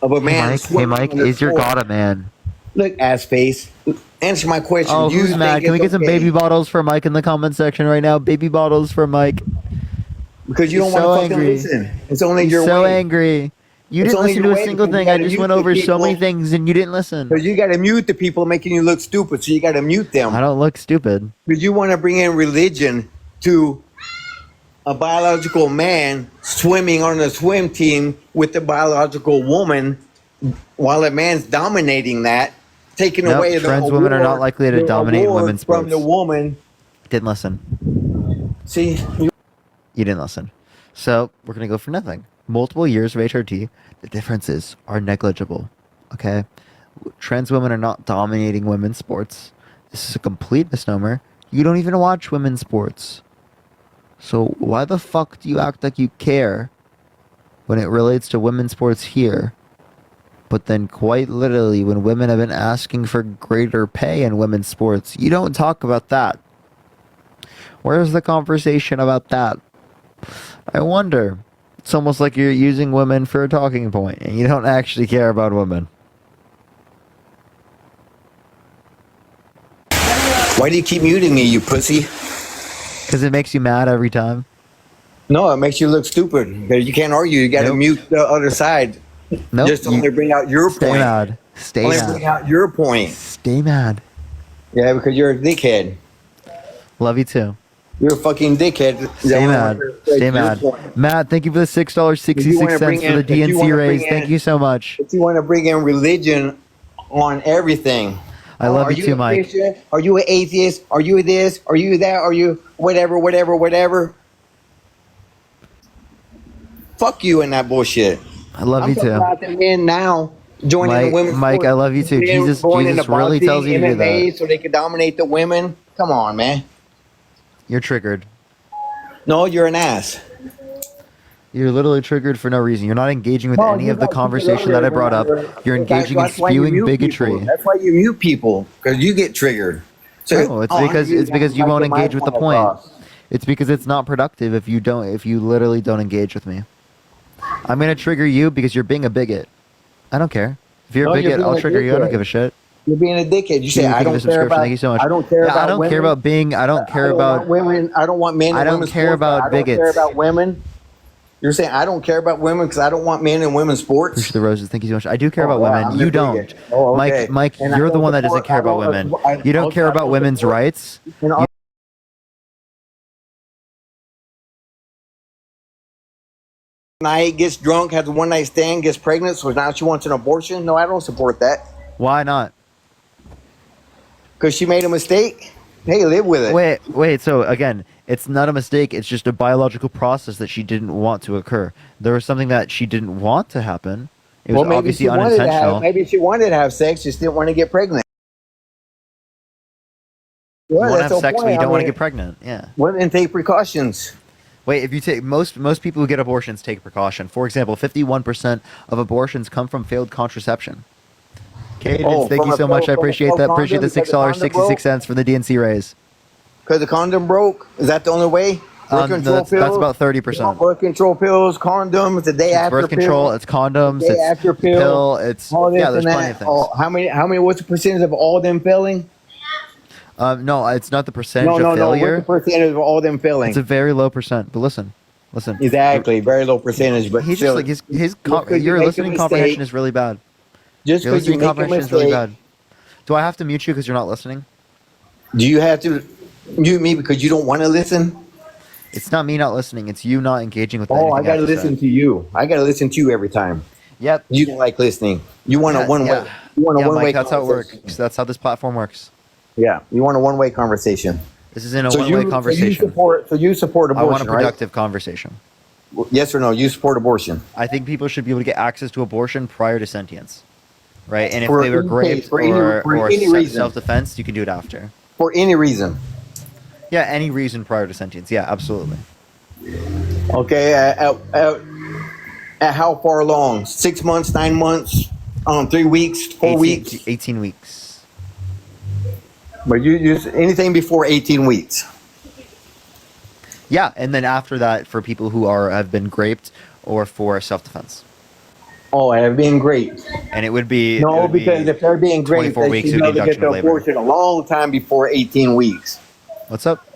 a man. Hey, Mike, is your God a man? Look, ass face. Answer my question. Oh, who's mad? Can we get some baby bottles for Mike in the comment section right now? Baby bottles for Mike. Because you don't want to fucking listen. It's only your way. So angry. You didn't listen to a single thing. I just went over so many things and you didn't listen. Because you got to mute the people making you look stupid, so you got to mute them. I don't look stupid. Because you want to bring in religion to a biological man swimming on a swim team with a biological woman while a man's dominating that, taking away the trans women are not likely to dominate women's sports. From the woman. Didn't listen. See? You didn't listen. So, we're going to go for nothing. Multiple years of HRT, the differences are negligible. Okay? Trans women are not dominating women's sports. This is a complete misnomer. You don't even watch women's sports. So why the fuck do you act like you care when it relates to women's sports here? But then quite literally when women have been asking for greater pay in women's sports, you don't talk about that. Where's the conversation about that? I wonder. It's almost like you're using women for a talking point and you don't actually care about women. Why do you keep muting me, you pussy? Because it makes you mad every time. No, it makes you look stupid. Because you can't argue. You got to mute the other side. Nope. Just only bring out your point. Stay mad. Stay only mad. Bring out your point. Stay mad. Yeah, because you're a dickhead. Love you too. You're a fucking dickhead. Stay mad. Stay mad. Matt, thank you for the $6.66 for the DNC raise. Thank you so much. If you want to bring in religion on everything. I love you too, Mike. Christian? Are you an atheist? Are you this? Are you that? Are you whatever? Fuck you and that bullshit. I love you too. I'm talking about the men now joining the women's Mike, sport. I love you too. Jesus really tells you to do that. So they can dominate the women. Come on, man. You're triggered. No, you're an ass. You're literally triggered for no reason. You're not engaging with any of the conversation that I brought up. You're engaging in spewing bigotry. That's why you mute people, because you get triggered. So, no, it's because you won't engage with the point. It's because it's not productive if you literally don't engage with me. I'm gonna trigger you because you're being a bigot. I don't care. If you're a bigot, I'll trigger you. I don't give a shit. You're being a dickhead. You say I don't care about. Thank you so much. I don't care about. I don't care about being. I don't care about women. I don't want men. I don't care about bigots. I don't care about women. You're saying I don't care about women because I don't want men in women's sports. Appreciate the roses. Thank you so much. I do care about women. You don't. Oh, okay. Mike, you're the one that doesn't care about women. You don't care about women's rights. Night gets drunk, has a one night stand, gets pregnant, so now she wants an abortion. No, I don't support that. Why not? Because she made a mistake. Hey, live with it. Wait. So again, it's not a mistake. It's just a biological process that she didn't want to occur. There was something that she didn't want to happen. It was obviously unintentional. Maybe she wanted to have sex, just didn't want to get pregnant. You want to have sex, but you don't want to get pregnant. Yeah. Women take precautions. Wait, if you take most people who get abortions take precaution. For example, 51% of abortions come from failed contraception. Cadence, thank you so much. I appreciate that. Appreciate the $6.66 for the DNC raise. Because the condom broke? Is that the only way? Birth control pills? That's about 30%. Birth control pills, condoms, the day after birth control, it's condoms, day after pill, it's all this there's and plenty of that. things. How many? What's the percentage of all them failing? No, it's not the percentage of failure. No. What's the percentage of all them failing? It's a very low percent. But listen. Exactly, very low percentage. But he's just like your listening comprehension is really bad. Just because you make a mistake. Is really bad. Do I have to mute you because you're not listening? Do you have to? You me because you don't want to listen? It's not me not listening. It's you not engaging with. Oh, I anything gotta have to listen say. to you. I gotta listen to you every time. Yep. You don't like listening. You want a one way. You want a Yeah, one way. Mike, that's how it works. That's how this platform works. Yeah, you want a one way conversation. This isn't a one-way conversation. So you support I want abortion, a productive conversation. right? Yes or no? You support abortion. I think people should be able to get access to abortion prior to sentience, right? And if For they were any raped case, for any reason. self-defense, you can do it after. For any reason. Yeah, any reason prior to sentience. Yeah, absolutely. Okay. At how far along? 6 months, 9 months, 3 weeks, 4 weeks, 18 weeks. But you use anything before 18 weeks. Yeah, and then after that, for people who have been raped or for self-defense. Oh, have been raped. And it would be because if they're being raped, 24 they weeks should of be able to get induction the of labor. abortion a long time before 18 weeks. What's up?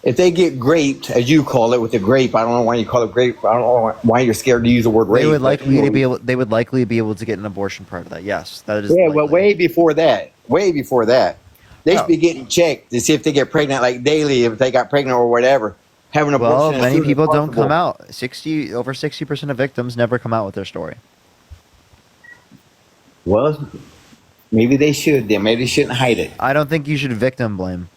If they get raped, as you call it, with a grape, I don't know why you call it grape. I don't know why you're scared to use the word rape. They would likely be able to get an abortion prior to that. Yes, that is. Yeah, likely. well, way before that. They should be getting checked to see if they get pregnant, like daily, if they got pregnant or whatever. Have an abortion. Well, as many soon as people don't possible. come out. Over 60% of victims never come out with their story. Well, maybe they should. Then maybe they shouldn't hide it. I don't think you should victim blame.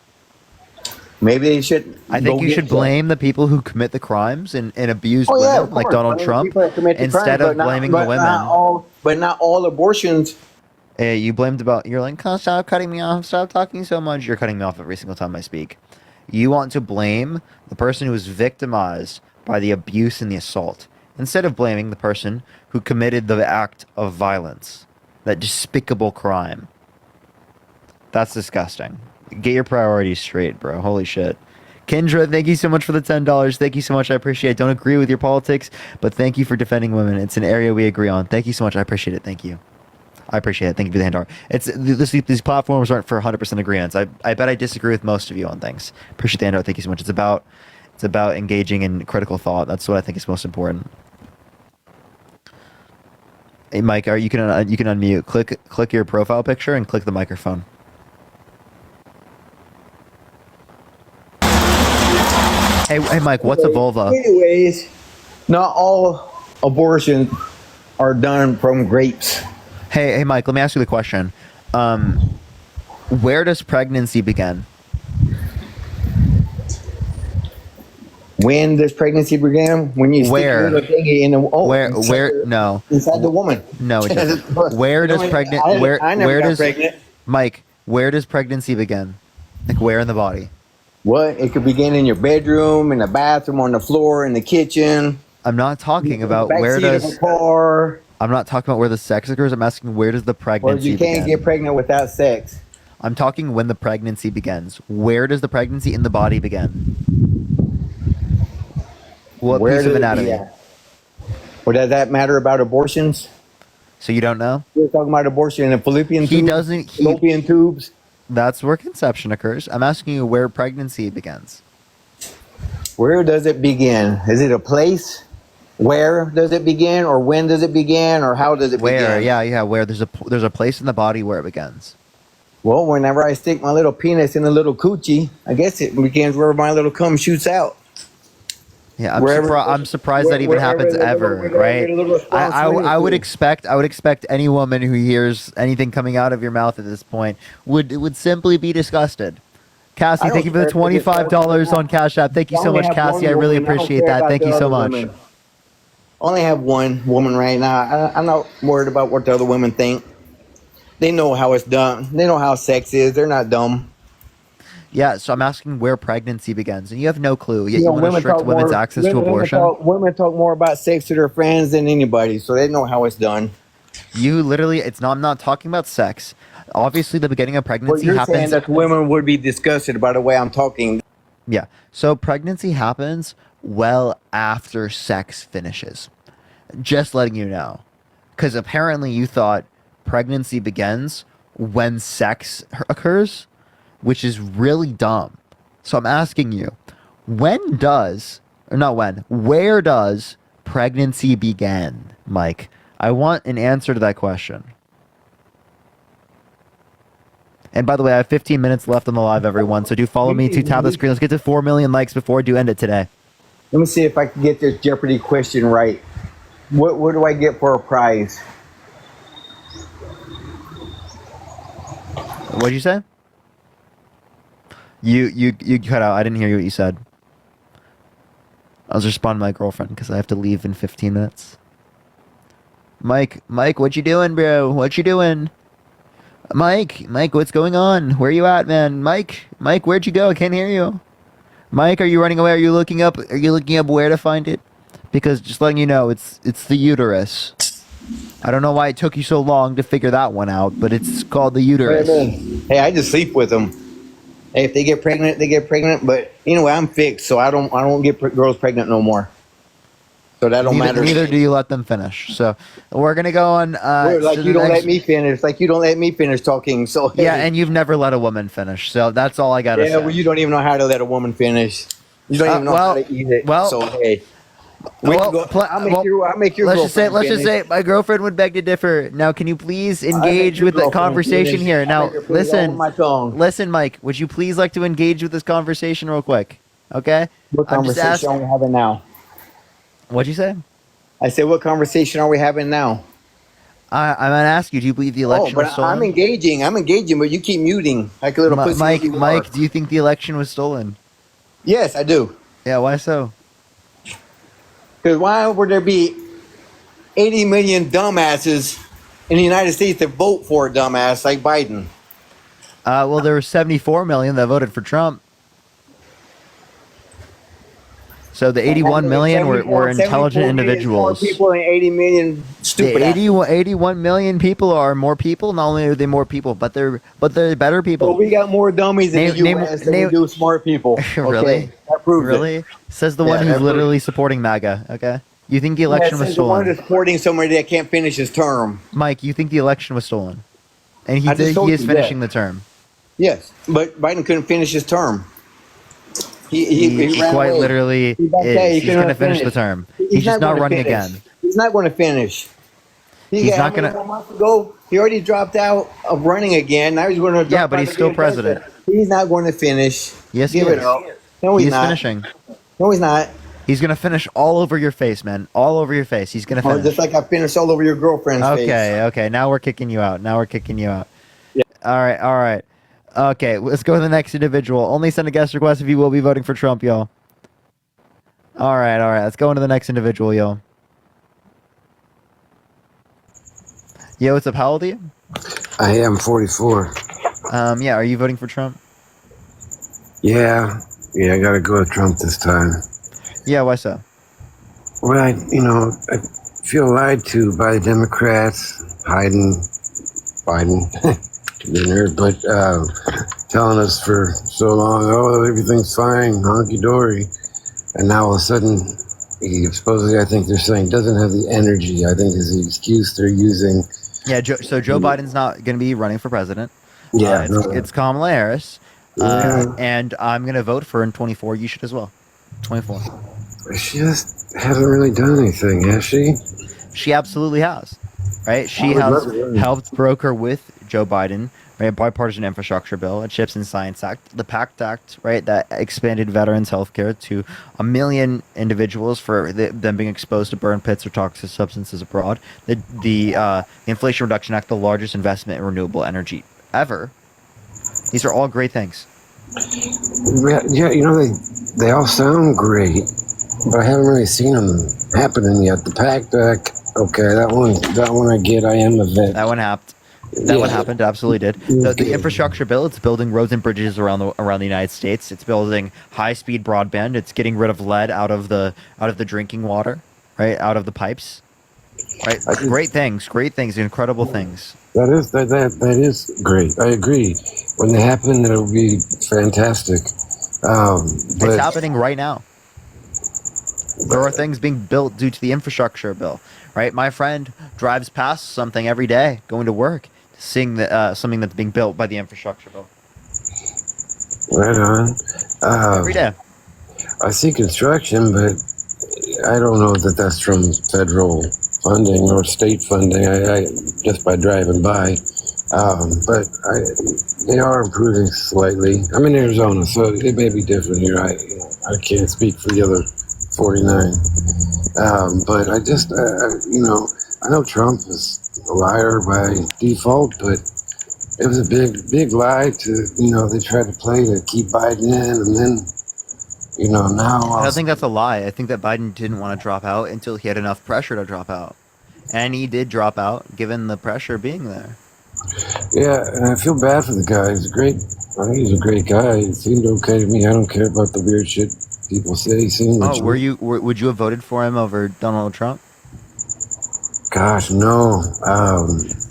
Maybe they should. I think you should blame the people who commit the crimes and abuse women, like Donald Trump, instead of blaming the women. But not all abortions. You blamed about. You're like, oh, stop cutting me off. Stop talking so much. You're cutting me off every single time I speak. You want to blame the person who was victimized by the abuse and the assault, instead of blaming the person who committed the act of violence, that despicable crime. That's disgusting. Get your priorities straight, bro. Holy shit. Kendra, thank you so much for the $10. Thank you so much. I appreciate it. Don't agree with your politics, but thank you for defending women. It's an area we agree on. Thank you so much. I appreciate it. Thank you. I appreciate it. Thank you for the handout. These platforms aren't for 100% agreements. I bet I disagree with most of you on things. Appreciate the handout. Thank you so much. It's about engaging in critical thought. That's what I think is most important. Hey, Mike, you can unmute. Click your profile picture and click the microphone. Hey, Mike, what's a vulva? Anyways, not all abortions are done from grapes. Hey, Mike, let me ask you the question. Where does pregnancy begin? When does pregnancy begin? When you stick your little thingy in the inside the woman. No, it doesn't. Where does Mike? Where does pregnancy begin? Like where in the body? What? It could begin in your bedroom, in the bathroom, on the floor, in the kitchen. I'm not talking about where does. Car. I'm not talking about where the sex occurs. I'm asking where does the pregnancy Well, you can't get pregnant without sex. I'm talking when the pregnancy begins. Where does the pregnancy in the body begin? What piece of anatomy? Well, does that matter about abortions? So you don't know? We're talking about abortion in the fallopian tubes. Fallopian tubes. That's where conception occurs. I'm asking you where pregnancy begins. Where does it begin? Is it a place? Where does it begin, or when does it begin, or how does it begin? Where? Yeah. Where there's a place in the body where it begins. Well, whenever I stick my little penis in a little coochie, I guess it begins where my little cum shoots out. Yeah, I'm surprised that even happens ever, right? I would expect any woman who hears anything coming out of your mouth at this point would simply be disgusted. Cassie, thank you for the $25 on Cash App. Thank you so much, Cassie. I really appreciate that. Thank you so much. Only have one woman right now. I'm not worried about what the other women think. They know how it's done. They know how sex is. They're not dumb. Yeah, so I'm asking where pregnancy begins, and you have no clue. Yet you want to restrict women's access to abortion? Women talk more about sex to their friends than anybody, so they know how it's done. I'm not talking about sex. Obviously, the beginning of pregnancy you're happens. saying that women would be disgusted by the way I'm talking. Yeah, so pregnancy happens well after sex finishes. Just letting you know. Because apparently you thought pregnancy begins when sex occurs, which is really dumb. So I'm asking you, where does pregnancy begin, Mike? I want an answer to that question. And by the way, I have 15 minutes left on the live, everyone. So do follow me to tap the screen. Let's get to 4 million likes before I do end it today. Let me see if I can get this Jeopardy question right. What do I get for a prize? What'd you say? You cut out. I didn't hear you what you said. I was responding to my girlfriend because I have to leave in 15 minutes. Mike, what you doing, bro? What you doing? Mike, what's going on? Where you at, man? Mike, where'd you go? I can't hear you. Mike, are you running away? Are you looking up where to find it? Because just letting you know, it's the uterus. I don't know why it took you so long to figure that one out, but it's called the uterus. Hey, I just sleep with them. Hey, if they get pregnant, they get pregnant. But anyway, I'm fixed, so I don't get girls pregnant no more. So that don't matter. Neither do you let them finish. So we're gonna go on. Like you don't let me finish. Like you don't let me finish talking. So hey. Yeah, and you've never let a woman finish. So that's all I gotta say. Yeah, well, you don't even know how to let a woman finish. You don't even know how to eat it. Well, so hey. I'll make your let's just say my girlfriend would beg to differ. Now, can you please engage with the conversation here? Now, listen, Mike, would you please like to engage with this conversation real quick? Okay. What conversation are we having now? What'd you say? I said, what conversation are we having now? I'm gonna ask you. Do you believe the election was stolen? I'm engaging, but you keep muting like a little pussy. Mike, do you think the election was stolen? Yes, I do. Yeah, why so? Because why would there be 80 million dumbasses in the United States to vote for a dumbass like Biden? Well, there were 74 million that voted for Trump. So the 81 million were intelligent individuals. More people and 80 million stupid. 81 million people are more people. Not only are they more people, but they're better people. Well, we got more dummies in the U.S. than we do smart people. Really? That proves really? it. Says the one who's literally supporting MAGA. Okay. You think the election was stolen? The one that's supporting somebody that can't finish his term. Mike, you think the election was stolen? And he is finishing the term. Yes, but Biden couldn't finish his term. He ran quite away. literally is. He's going to finish the term. He's just not running again. He's not going to finish. He's not going to. Months ago, he already dropped out of running again. Now he's going to. Yeah, but he's still president. He's not going to finish. Yes, Give he it is. up. No, he's not. Finishing. No, he's not. He's going to finish all over your face, man. All over your face. He's going to finish. Just like I finished all over your girlfriend's face. Okay. Now we're kicking you out. Yeah. All right. Okay, let's go to the next individual. Only send a guest request if you will be voting for Trump, y'all. All right. Let's go into the next individual, yo. Yo, what's up? How old are you? I am 44. Yeah, are you voting for Trump? Yeah, I gotta go with Trump this time. Yeah, why so? Well, I feel lied to by the Democrats, Biden, to be a nerd, but telling us for so long, oh, everything's fine, honky-dory. And now all of a sudden, he supposedly, I think they're saying, doesn't have the energy. I think is the excuse they're using. Yeah, so Joe Biden's not going to be running for president. Yeah. It's Kamala Harris. And I'm going to vote for her in 24. You should as well. 24. She just hasn't really done anything, has she? She absolutely has. Right? She has helped broker with Joe Biden, right? Bipartisan infrastructure bill, a Chips and Science Act, the PACT Act, right? That expanded veterans health care to 1 million individuals for them being exposed to burn pits or toxic substances abroad. The Inflation Reduction Act, the largest investment in renewable energy ever. These are all great things. Yeah, they all sound great, but I haven't really seen them happening yet. The PACT Act, okay, that one I get. I am a vet. That one happened. That one happened. Absolutely did. The infrastructure bill. It's building roads and bridges around the United States. It's building high-speed broadband. It's getting rid of lead out of the drinking water, right? Out of the pipes. Right. Great things. Incredible things. That is great. I agree. When they happen, it'll be fantastic. It's happening right now. There are things being built due to the infrastructure bill, right? My friend drives past something every day going to work, seeing something that's being built by the infrastructure bill. Right on. Every day. I see construction, but I don't know that that's from federal funding or state funding. I just by driving by, But they are improving slightly. I'm in Arizona, so it may be different here. I can't speak for the other 49. But I just, I know Trump is a liar by default, but it was a big lie they tried to play to keep Biden in, and then, now. I don't think that's a lie. I think that Biden didn't want to drop out until he had enough pressure to drop out. And he did drop out, given the pressure being there. Yeah, and I feel bad for the guy. I think he's a great guy. It seemed okay to me. I don't care about the weird shit people say. He seemed like. Would you have voted for him over Donald Trump? Gosh, no.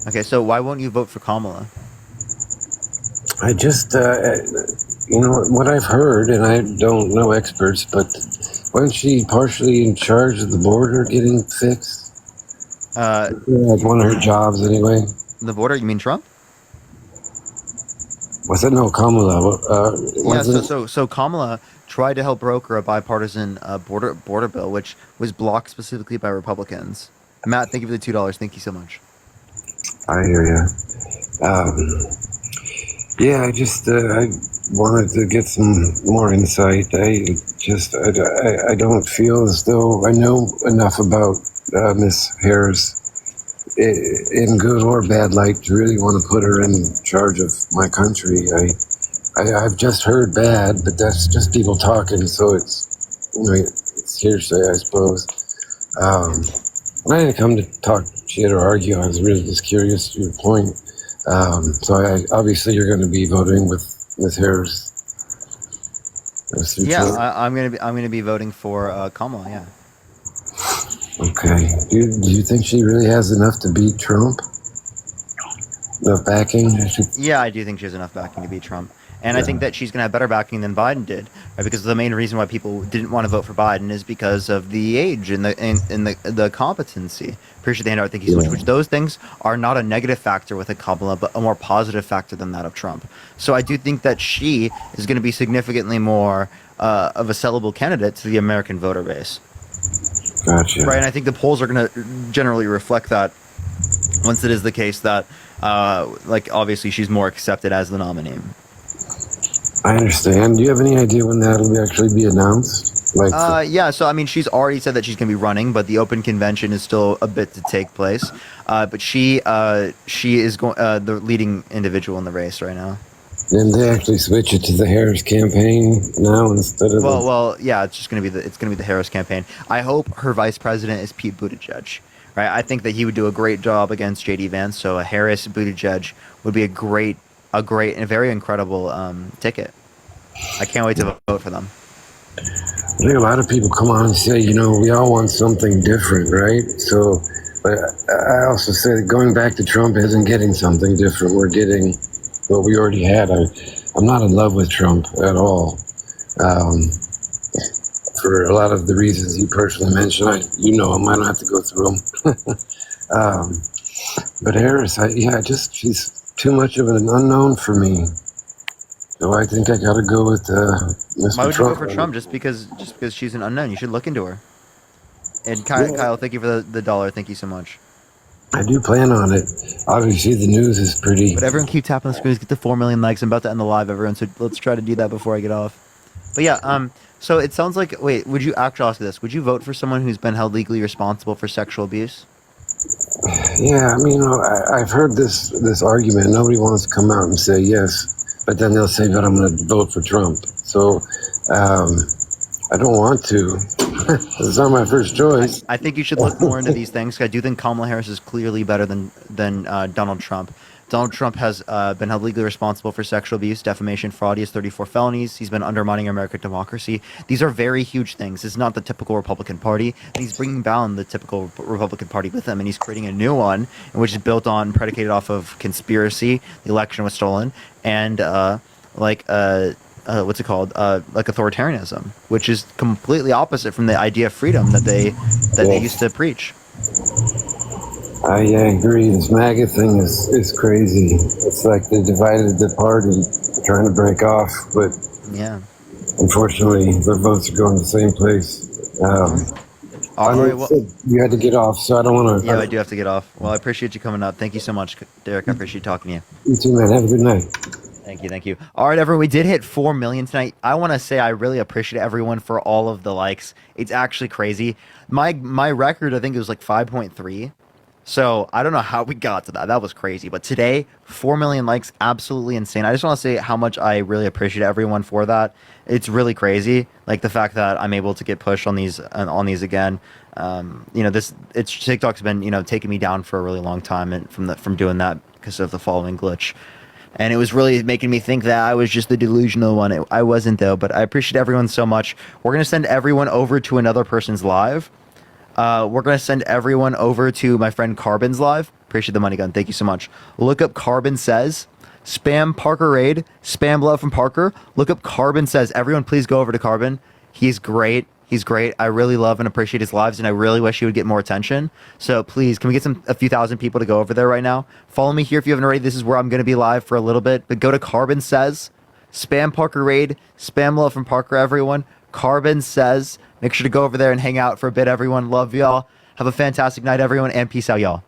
Okay, so why won't you vote for Kamala? I just, what I've heard, and I don't know experts, but wasn't she partially in charge of the border getting fixed? One of her jobs, anyway. The border? You mean Trump? Was it? No, Kamala. So Kamala tried to help broker a bipartisan border bill, which was blocked specifically by Republicans. Matt, thank you for the $2. Thank you so much. I hear you. Yeah, I wanted to get some more insight. I don't feel as though I know enough about Miss Harris in good or bad light to really want to put her in charge of my country. I've just heard bad, but that's just people talking, so it's hearsay, I suppose. I didn't come to talk shit or argue. I was really just curious to your point. So obviously you're going to be voting with Ms. Harris. Yeah, I'm gonna be voting for Kamala. Yeah. Okay. Do you think she really has enough to beat Trump? Enough backing? Yeah, I do think she has enough backing to beat Trump. And I think that she's going to have better backing than Biden did, right? Because the main reason why people didn't want to vote for Biden is because of the age and the competency. Appreciate the handout. Thank you so much. Which those things are not a negative factor with a Kamala, but a more positive factor than that of Trump. So I do think that she is going to be significantly more of a sellable candidate to the American voter base. Gotcha. Right, and I think the polls are going to generally reflect that once it is the case that, obviously she's more accepted as the nominee. I understand. Do you have any idea when that'll actually be announced? Yeah, so I mean, she's already said that she's going to be running, but the open convention is still a bit to take place. But she is the leading individual in the race right now. Then they actually switch it to the Harris campaign now instead of. Well, yeah, it's just going to be the Harris campaign. I hope her vice president is Pete Buttigieg. Right, I think that he would do a great job against J.D. Vance. So a Harris Buttigieg would be a great and very incredible ticket. I can't wait to vote for them. I think a lot of people come on and say, we all want something different, right? So, but I also say that going back to Trump isn't getting something different. We're getting what we already had. I'm not in love with Trump at all. For a lot of the reasons you personally mentioned, I don't have to go through them. But Harris, she's too much of an unknown for me. So I think I got to go with Mr. Why would Trump. you vote for Trump just because she's an unknown? You should look into her. And Kyle, thank you for the $1. Thank you so much. I do plan on it. Obviously, the news is pretty. But everyone keep tapping the screens, get to 4 million likes. I'm about to end the live, everyone. So let's try to do that before I get off. But yeah, so it sounds like. Wait, would you actually ask this? Would you vote for someone who's been held legally responsible for sexual abuse? Yeah, I mean, I've heard this argument. Nobody wants to come out and say yes, but then they'll say, "But I'm going to vote for Trump." So I don't want to. It's not my first choice. I think you should look more into these things. I do think Kamala Harris is clearly better than Donald Trump. Donald Trump has been held legally responsible for sexual abuse, defamation, fraud. He has 34 felonies. He's been undermining American democracy. These are very huge things. It's not the typical Republican Party. And he's bringing down the typical Republican Party with him, and he's creating a new one, which is built on, predicated off of conspiracy. The election was stolen, and what's it called? Like authoritarianism, which is completely opposite from the idea of freedom that they used to preach. I agree. This MAGA thing is crazy. It's like they divided the party, trying to break off, but yeah, unfortunately, the votes are going to the same place. All right, well, you had to get off, so I don't want to. yeah, I do have to get off. Well, I appreciate you coming up. Thank you so much, Derek. I appreciate talking to you. You too, man. Have a good night. Thank you, thank you. All right, everyone, we did hit 4 million tonight. I want to say I really appreciate everyone for all of the likes. It's actually crazy. My record, I think it was like 5.3. So I don't know how we got to that. That was crazy. But today, 4 million likes, absolutely insane. I just want to say how much I really appreciate everyone for that. It's really crazy. Like the fact that I'm able to get pushed on these again. TikTok's been taking me down for a really long time, and from doing that because of the following glitch. And it was really making me think that I was just the delusional one. I wasn't, though. But I appreciate everyone so much. We're going to send everyone over to another person's live. We're going to send everyone over to my friend Carbon's live. Appreciate the money gun. Thank you so much. Look up Carbon Says. Spam Parker Raid. Spam love from Parker. Look up Carbon Says. Everyone, please go over to Carbon. He's great. He's great. I really love and appreciate his lives, and I really wish he would get more attention. So please, can we get a few thousand people to go over there right now? Follow me here if you haven't already. This is where I'm going to be live for a little bit. But go to Carbon Says. Spam Parker Raid. Spam love from Parker, everyone. Carbon Says. Make sure to go over there and hang out for a bit, everyone. Love y'all. Have a fantastic night, everyone, and peace out, y'all.